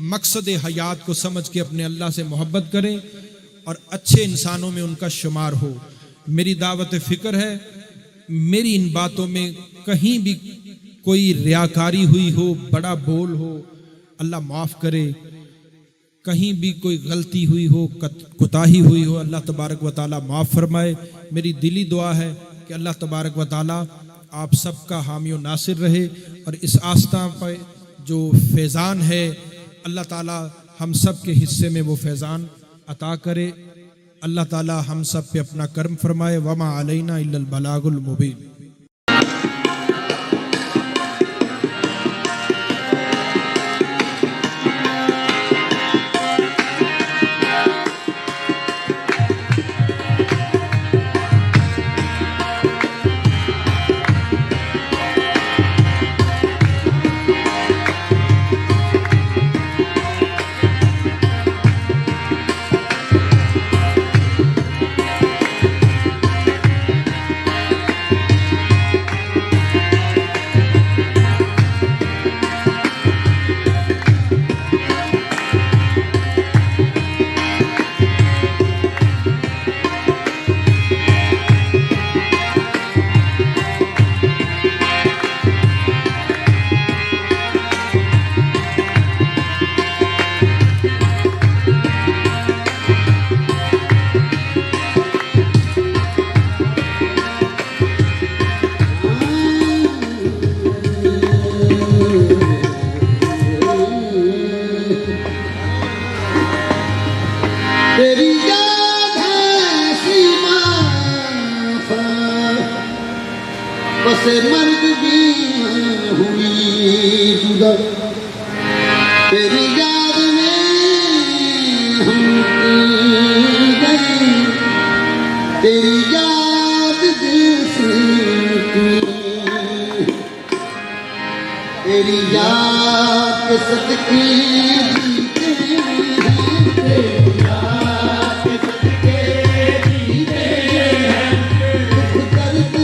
H: मकसद हयात को समझ के अपने अल्लाह से मोहब्बत करें और अच्छे इंसानों में उनका शुमार हो। मेरी दावत फिक्र है, मेरी इन बातों में कहीं भी कोई रियाकारी हुई हो, बड़ा बोल हो, अल्लाह माफ़ करे, कहीं भी कोई गलती हुई हो, कोताही हुई हो, अल्लाह तबारक व तआला माफ़ फरमाए। मेरी दिली दुआ है कि अल्लाह तबारक व तआला आप सबका हामी और नासिर रहे और इस आस्था पर जो फैज़ान है अल्लाह ताला हम सब के हिस्से में वो फैज़ान अता करे। अल्लाह ताला हम सब पे अपना कर्म फरमाए। वमा अलैना इल्लल बलागुल मुबीन।
D: से मर्द भी हुई जुदा, तेरी याद में हम गए, तेरी याद दिल से तेरी याद के सदके जीते हैं, तेरी याद के सदके जीते हैं, दुख दर्द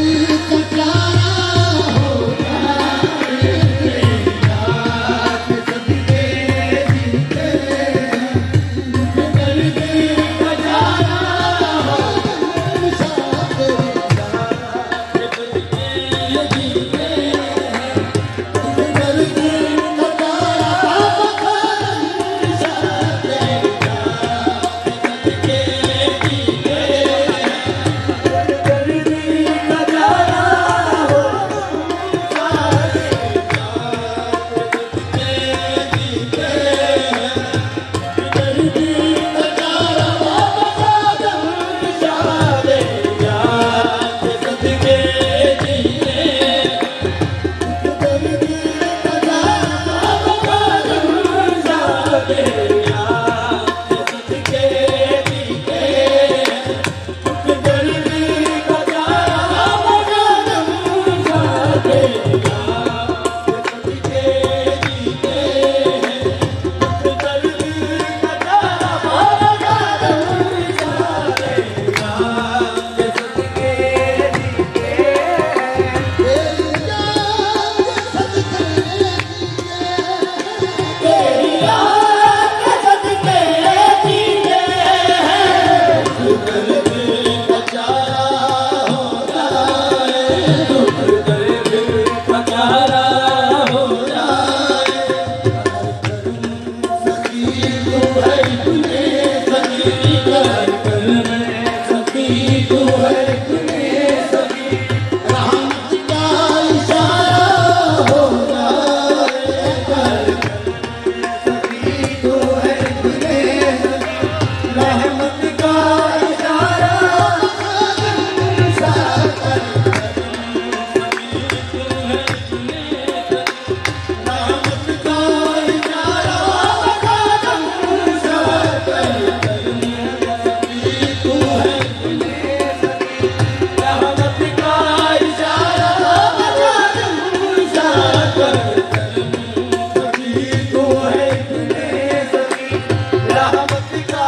C: रहमत का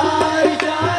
C: इशारा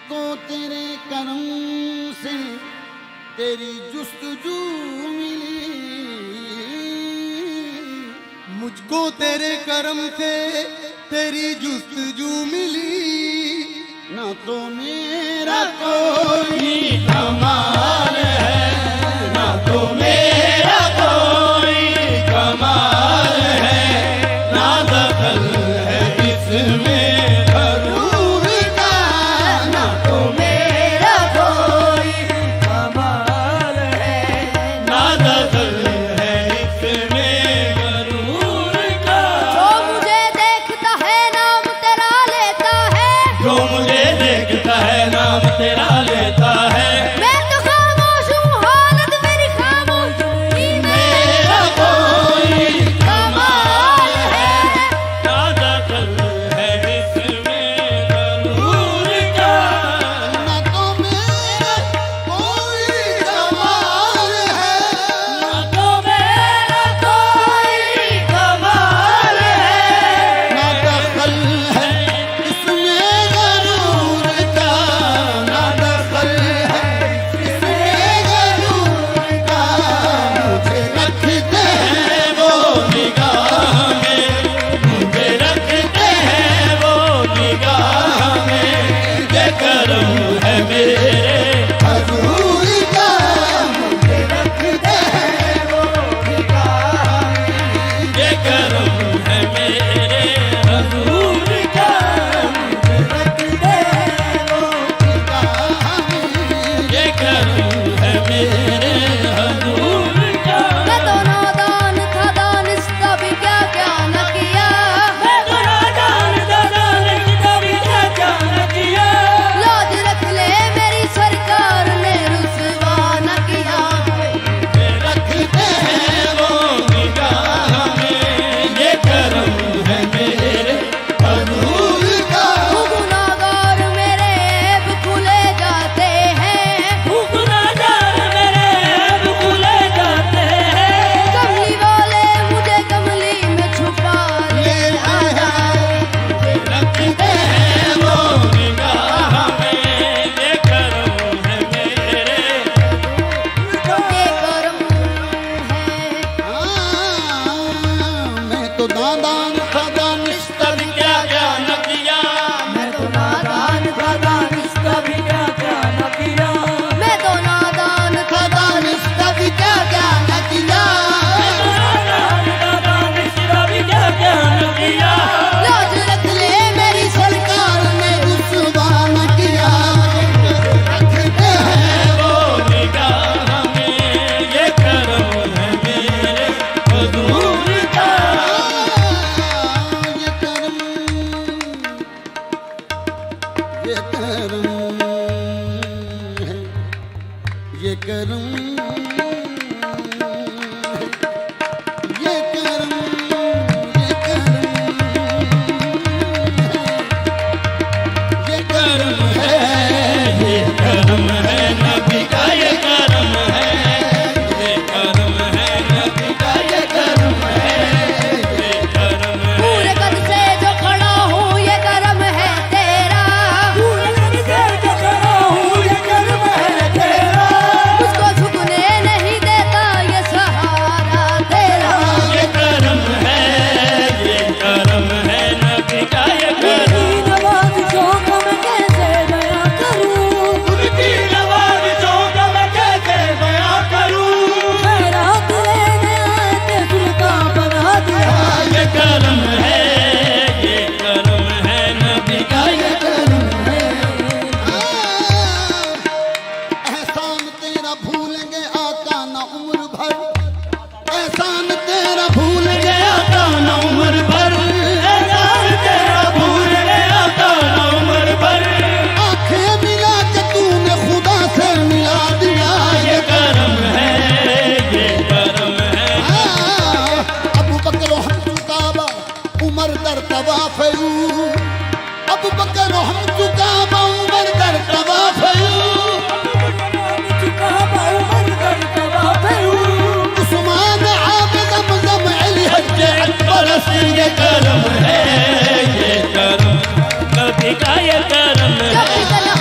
D: मुझको तेरे करम से तेरी जुस्तजू मिली,
E: मुझको तेरे करम से तेरी जुस्तजू मिली,
D: ना तो मेरा कोई
C: कमाल है, ना तो मेरा कोई कमाल है, ना दखल है इसमें
D: गरूर का,
C: ना तो मेरा कोई कमाल है, ना दखल है इसमें गरूर का।
F: जो मुझे देखता है नाम तेरा लेता है,
C: जो मुझे देखता है नाम तेरा लेता है,
F: मैं तो खामोश हूँ हालत मेरी खामोश ही
C: मेरा कोई
F: कमाल है।
C: ना दखल है इसमें गरूर का।
D: ना तो मेरा कोई कमाल है,
C: ना तो मेरा कोई कमाल है,
D: ना दखल है इसमें गरूर का, ना दखल है इसमें गरूर का। मुझे रखते हैं
C: वो निगाह में, मुझे रखते हैं वो निगाह में, ये करम है मेरे
D: हजूर का, मुझे रखते हैं वो निगाह में।
C: ये करम है मेरे हजूर का, मुझे रखते हैं वो ये करम है मेरे हजूर का।
F: मैं तो नादान था दानिस्ता भी क्या क्या न किया,
C: मैं तो नादान था दानिस्ता भी क्या क्या न किया,
F: लाज रख ले मेरी सरकार ने रुसवा न किया।
C: रखते हैं वो निगाह में, ये करम है मेरे हजूर का।
F: गुनाहगार मेरे ऐब खुले जाते हैं,
C: गुनाहगार मेरे ऐब खुले जाते हैं,
F: कमली वाले मुझे कमली में छुपा ले आया।
C: रखते हैं वो निगाह में, ये करम है मेरे
F: ये करम है,
D: मैं तो नादान था दानिस्ता
C: तब क्या क्या न किया,
F: मैं तो नादान था दानिस्ता भी क्या क्या न किया, मैं तो नादान था
D: दानिस्ता भी क्या क्या न किया।
C: दानिस्ता भी क्या क्या न किया,
F: लाज रख ले मेरी सरकार ने
D: रुसवा न किया। रखते हैं
C: वो निगाह में, ये करम है मेरे हजूर का।
D: ये करम, ये करम है, ये करम है, ये करम, ये करम है, ये करम है।
C: करम है नबी का, ये करम है, ये करम है नबी का, ये करम है, ये करम है।
F: पूरे कद से जो खड़ा हूँ ये करम है तेरा,
C: पूरे दिन से जो खड़ा हूँ, ये करम है तेरा,
F: मुझको झुकने नहीं देता ये सहारा तेरा।
C: ये करम है नबी का, ये करम।
G: नवाज शौक में कैसे बयां करूं,
C: उनकी नवाज़ों का मैं कैसे बयां करूं,
G: खैरात लेने आए थे सुल्तान बना दिया।
C: ये करम है नबी का, ये करम है।
D: एहसान तेरा भूलेंगे आका ना उम्र भर, एहसान तेरा भूल
C: गया था न उम्र भर, एहसान तेरा भूल गया था न उम्र भर,
D: आंखें मिला के तूने खुदा से मिला दिया।
C: ये करम है, ये करम है।
D: अबू बकर हम चुकाबा उमर दर तवाफयू, अबू बकर हम चुकाबा उमर दर तवाफयू,
G: चुका बहुमत कर तवाफ़यू।
D: उस्मान आबिद ज़मज़म अली हज
C: बरस ये करम है, ये करम नबी का, ये करम है।
F: जब भी तन्हा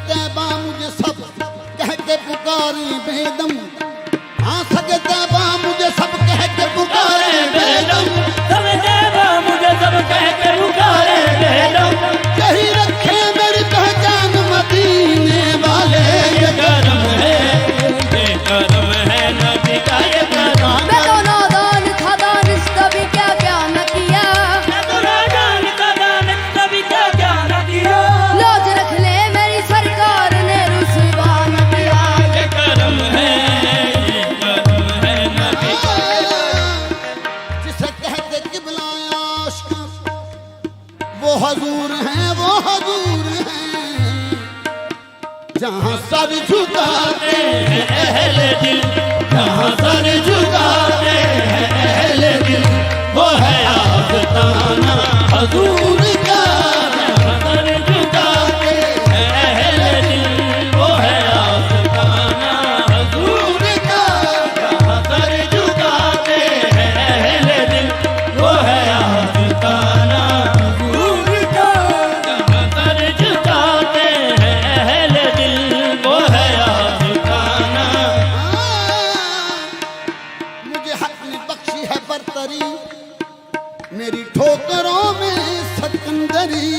D: तैबा मुझे सब कह के पुकारे बेदम, हाँ सगे तैबा मुझे सब कह के पुकारे बेदम,
C: सब देवा मुझे सब कह के पुकारे बेदम,
D: यही रखे मेरी पहचान मदीने वाले।
C: ये करम है नबी का ये करम।
F: मैं तो नादान था, दानिश कभी क्या क्या न किया,
C: मैं तो नादान था, दानिश कभी क्या क्या न किया,
F: लाज रख ले मेरी सरकार ने रुसवा न किया।
C: ये करम है नबी का।
D: जिसे कहते किबला आशिक वो हजूर हैं, वो हजूर हैं, जहाँ सर झुकाते हैं
C: अहले दिल, जहाँ सर झुकाते हैं अहले दिल, वो है आस्ताना हजूर का। जहाँ सर झुकाते हैं अहले दिल, वो है आस्ताना हजूर का। जहाँ सर झुकाते हैं अहले दिल, वो है आस्ताना हजूर का। जहाँ सर झुकाते हैं अहले दिल, वो है आस्ताना।
D: मुझे हक ने बख्शी है बरतरी, मेरी ठोकरों में सिकंदरी,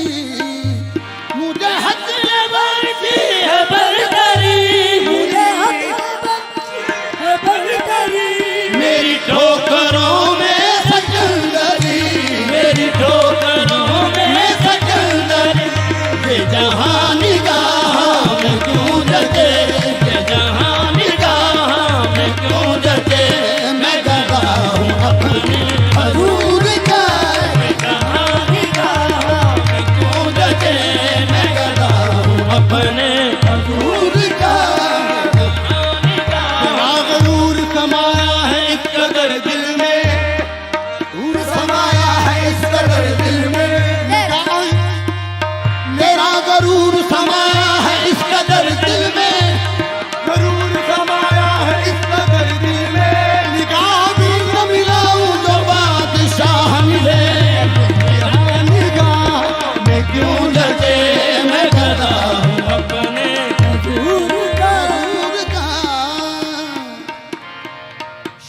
D: मुझे हक ने
C: बरती है बरतरी, मुझे हक है बरतरी, मेरी ठोकरों में सिकंदरी, मेरी ठोकरों में सिकंदरी, ये जहां निगाह में गूंजते, ये जहां निगाह में गूंजते, मैं गवा हूं अपने हजूर का। ये जहां निगाह में गूंजते, मैं गवा हूं अपने हजूर का। तेरा गरूर समाया है इस कदर दिल में, नूर समाया है इस कदर दिल में,
D: मेरा गरूर समाया है इस कदर दिल में,
C: गरूर समाया है इस कदर दिल में,
D: निगाह भी न मिलाऊं जो बादशाह मिले,
C: निगाह में क्यों लगे, मैं गदा हूं अपने हजूर का।
D: गरूर का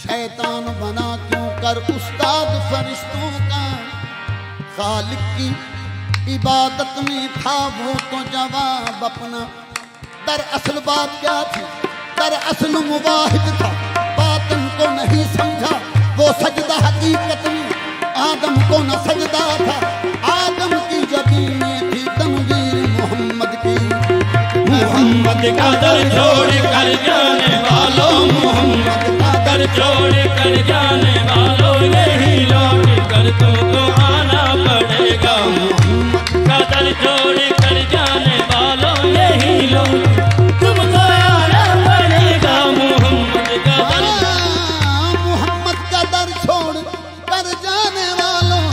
D: शैतान बना क्यों कर उस्ताद फरिश्तों का, खालिक की इबादत में था वो तो जवाब अपना। दरअसल बात क्या थी, दरअसल मुवाहिद था, बातिन को नहीं समझा, वो सजदा हकीकत में आदम को न सजदा था। आदम की जबी में थी तनवीर मोहम्मद की,
C: मोहम्मद का दर छोड़ कर जाने वालों, मोहम्मद का दर छोड़ कर जाने वालों, यही लौट कर तुमको आना पड़ेगा। मोहम्मद का दर छोड़ कर जाने वालों, यही लौट तुमको आना पड़ेगा। मोहम्मद का दर,
D: मोहम्मद का दर छोड़ कर जाने वालों,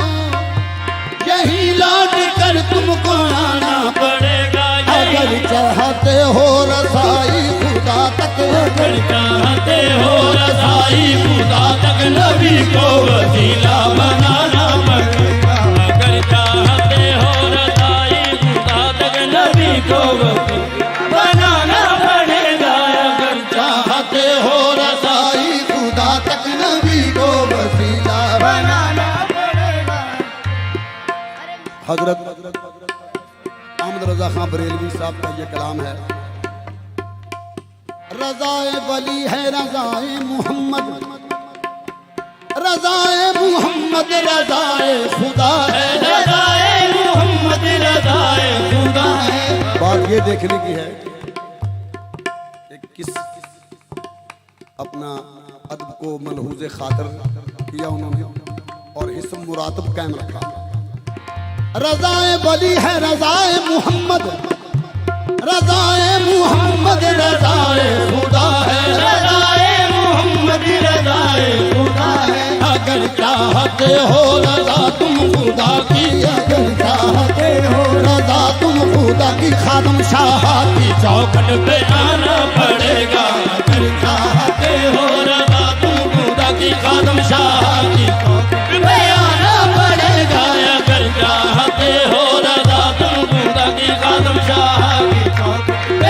D: यही लौट कर तुमको आना
C: पड़ेगा।
D: अगर चाहते हो रसाई खुदा तक,
C: अगर चाहते हो रसाई खुदा तक, नबी को वसीला बनाना पड़ेगा। अगर चाहते हो रसाई खुदा तक, नबी को वसीला बनाना पड़ेगा। अगर
D: चाहते हो रसाई खुदा तक, नबी को वसीला
C: बनाना पड़ेगा।
D: हजरत अहमद रजा खां बरेलवी साहब का ये कलाम है। रजाए वली है रजाए मोहम्मद, रजाए मोहम्मद रजाए खुदा है,
C: रज़ाए मोहम्मद रज़ाए खुदा है।
D: बात ये देखने की है कि किस अपना अदब को मनहूज खातर किया उन्होंने और इसम मुरातब कायम रखा। रज़ाए वली है रज़ाए मोहम्मद, रज़ाए मोहम्मद रज़ाए खुदा है,
C: रज़ाए मोहम्मद रज़ाए खुदा है।
D: अगर चाहते हो रज़ा तुम खुदा की, अगर चाहते हो रज़ा तुम खुदा की, खादम शाह की
C: चौखट पे आना पड़ेगा। अगर चाहते हो रज़ा तुम खुदा की, खादम शाह की चौखट पे आना पड़ेगा। अगर चाहते हो रज़ा तुम खुदा की, खादम शाह की चौखट पे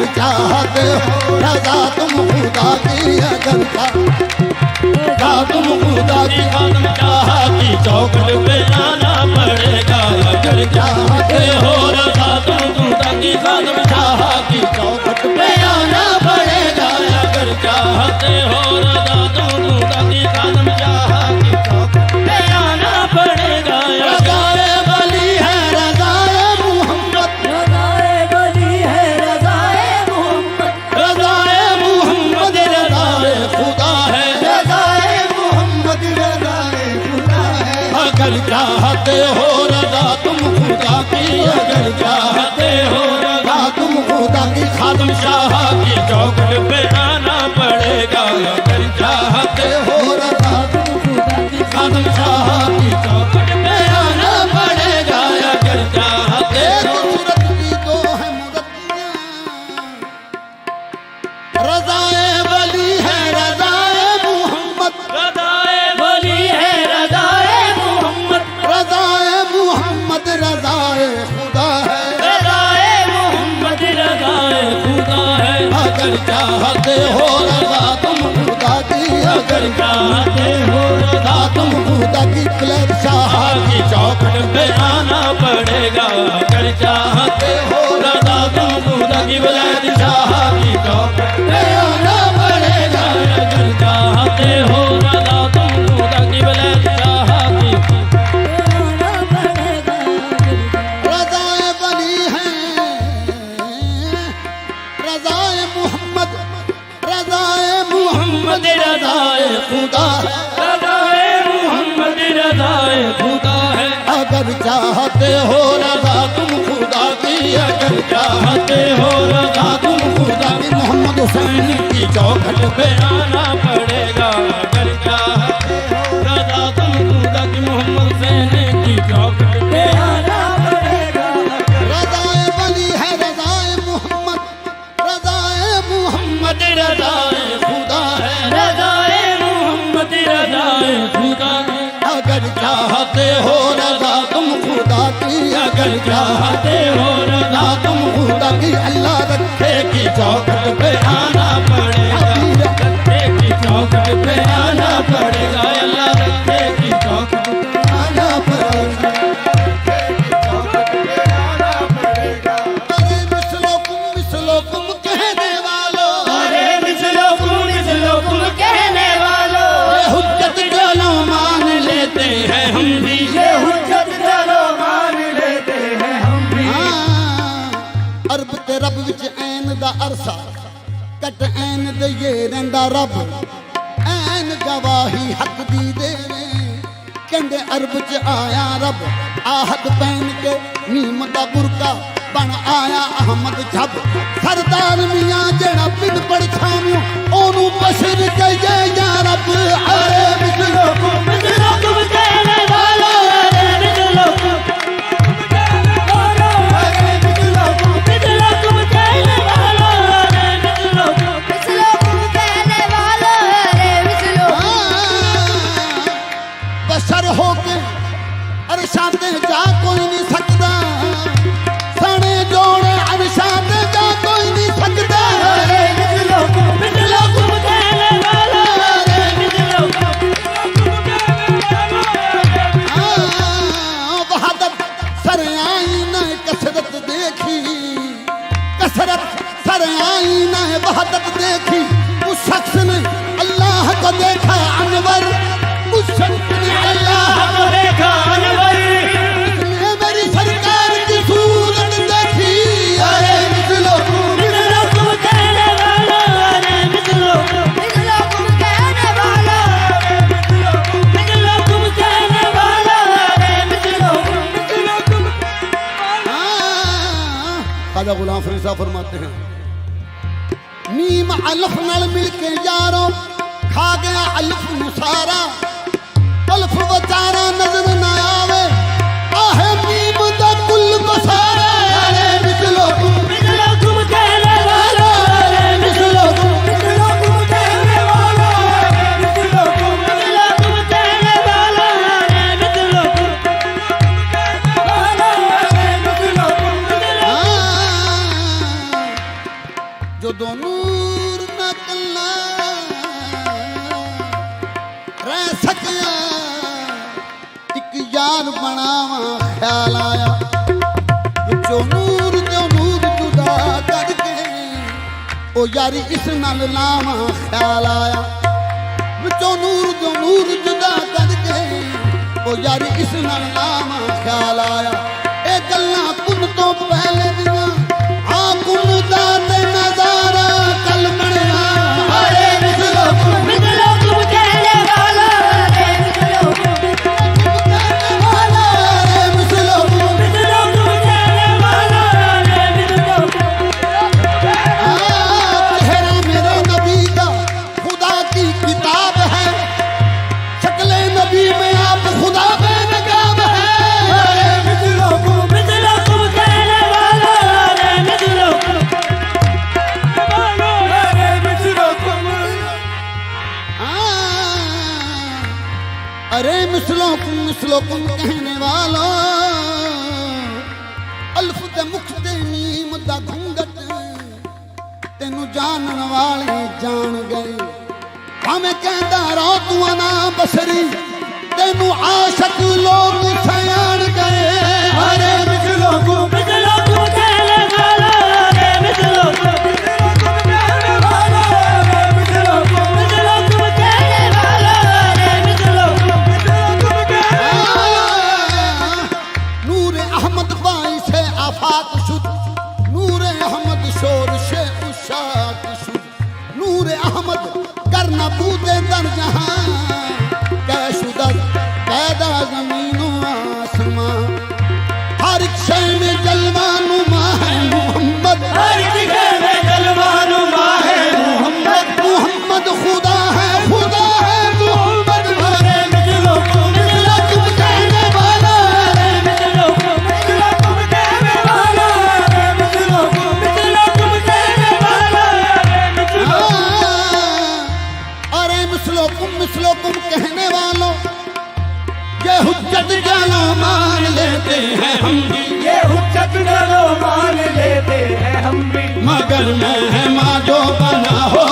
D: अगर चाहते हो रजा तुम खुदा की, अगर
C: रजा तुम खुदा की खादम चाहती चौखट पे आना पड़ेगा, अगर चाहते हो रजा तुम खुदा की खादम चाहती चौखट पे आना पड़ेगा, अगर चाहते हो रजा तुम खुदा की खादम चाहती चौखट पे आना पड़ेगा।
D: रज़ाए वली है रज़ाए मोहम्मद,
G: रज़ाए वली है रज़ाए मोहम्मद,
D: रज़ाए मोहम्मद रज़ाए खुदा है, रज़ाए मोहम्मद रज़ाए खुदा है।
C: अगर चाहते हो रजा तुम खुदा की, अगर चाहते हो रजा
D: तुम खुदा की
C: खादम शाह की चौखट पे आना पड़ेगा, अगर चाहते हो
D: रज़ा
C: खादम शाह की चौखट पे आना पड़ेगा, अगर चाहते
D: एक
C: हो।
D: सूरत की दो है मुरतियाँ, रज़ाए वली है रज़ाए मोहम्मद,
C: रज़ाए वली है रज़ाए मोहम्मद,
D: रज़ाए मोहम्मद रज़ाए खुदा है,
C: रज़ाए मोहम्मद रज़ाए खुदा है।
D: अगर चाहते हो रज़ा तुम खुदा की, अगर
C: चाहते हो रजा
D: तुम खुदा की क्लब शाह
C: की चौखट पे आना पड़ेगा, अगर चाहते हो रजा तुम खुदा की वलायत शाह की चौखट पे आना पड़ेगा, अगर चाहते हो रजा तुम खुदा की वलायत शाह की
G: आना पड़ेगा।
D: रज़ाए वली है रज़ाए मोहम्मद, रज़ाए मोहम्मद
C: रज़ाए
D: खुदा है,
C: रज़ाए मोहम्मद रज़ाए खुदा है।
D: अगर चाहते हो रज़ा तुम खुदा की, अगर
C: चाहते हो रजा तुम खुदा
D: की मोहम्मद हुसैन
C: की चौखट पे आना पड़ेगा, अगर चाहते हो रजा तुम खुदा की मोहम्मद हुसैन की चौखट पे आना पड़ेगा।
D: रज़ाए वली है रज़ाए मोहम्मद, रज़ाए मोहम्मद
C: रज़ाए
D: खुदा है,
C: रज़ाए मोहम्मद रज़ाए खुदा है।
D: अगर चाहते हो रज़ा तुम खुदा की,
C: अगर चाहते हो रजा
D: तुम खुदा की अल्लाह रखे
C: की चौखट पे आना पड़ेगा, रखे की चौखट पे आना पड़ेगा, अल्लाह रखे की चौखट पे
D: आना पड़ेगा। अरे मिसलोकुम कहने वालों,
C: अरे मिसलो तुम कहने वालों, ये हुज्जत चलो मान लेते हैं हम भी, ये हुज्जत चलो मान लेते हैं हम भी।
D: अरब ते रब विच ऐन दा अरसा, कट ऐन दे ये रंदा रब, ऐन गवाही हक दी देवे, कहंदे अरब च आया रब, आहद पहन के नीम दा बुरका बन आया अहमद झब, सरदार मियां जेड़ा बिन पड़छाणियों ओनू बशर कहिए या रब। अरे
C: मिसलो तुम कहने वालों, अरे मिसलो तुम कहने वालों, अरे मिसलो तुम कहने वालों, अरे मिसलो तुम
F: मिसलोकुम कहने वालों, अरे मिसलो
D: बशर होके अरशाते जा कोई नहीं सकता, सने जोड़े अरशाते जा कोई नहीं सकता,
C: अरे मिसलो तुम कहने वालों, अरे मिसलो तुम कहने वालों।
D: वहादत सर आई न कसरत देखी, कसरत सर आई न वहादत देखी, उस शख्स ने अल्लाह को देखा अनवर, उस शख्स ने अल्लाह
C: को देखा अनवर,
D: ने मेरी सरकार की सूरत देखी। अरे मिसलो
C: तुम कहने वालों, अरे मिसलो
F: मिसलोकुम कहने वालों,
C: तुम कहने वालों, अरे मिसलो तुम
D: खाजा गुलाम फरीद साहब फरमाते हैं, नीम अलफ नाल मिल के यारों खा गया अलफ मुसारा, अल्फ वचारा नजर न आवे, आहे नीम दा कुल बसारा। अरे मिसलो
C: तुम कहने वालों, अरे मिसलो तुम कहने वालों, अरे मिसलो तुम कहने वालों, अरे मिसलो
D: रह सकिया एक यार बनावा ख्याल आया जो नूर जुदा करके ओ यारी इस नाल लावा ख्याल आया जो नूर जुदा करके ओ यारी इस नाल लावा ख्याल आया ए गल्लां कुन तो पहले दियां आ कुन दा ते नजारा कल बनया अरे मिसलो
G: तुम कहने वाला रे मिसलो
D: चेहरा मेरे नबी का खुदा की किताब है शक्ले नबी में आप खुदा बेनकाब है अरे मिसलोकुम कहने वाला अल्फ दे मुख ते मीम दा घूंघट तेनू जानन वाले जान गए भावें कहंदा रहो तू ना बसरी तेनू आशिक लोग सयान गए अरे मिसलोकुम
G: कहने वाला रे मिसलो कहने वाला रे मिसलो कहने वाला रे मिसलो
D: नूर अहमद बाई से आफाक शुद नूर अहमद शोर से उशाक शुद नूर अहमद करना बूदे दर जहां कैशुदर पैदा जमीनो आसमां हर एक शय में जलवा नुमा है मोहम्मद
G: हर जगह में जलवा नुमा है मोहम्मद
D: मोहम्मद खुदा है मोहम्मद
G: रे मिसलो तुम कहने वाला रे मिसलो कहने वाला रे मिसलो तुम कहने वाला रे मिसलो
D: अरे मिसलोकुम कहने वालों ये हुज्जत जानो मान लेते हैं हम भी
C: ये हुज्जत चलो मान लेते हैं हम भी
D: मगर मैं है माँ जो बना हो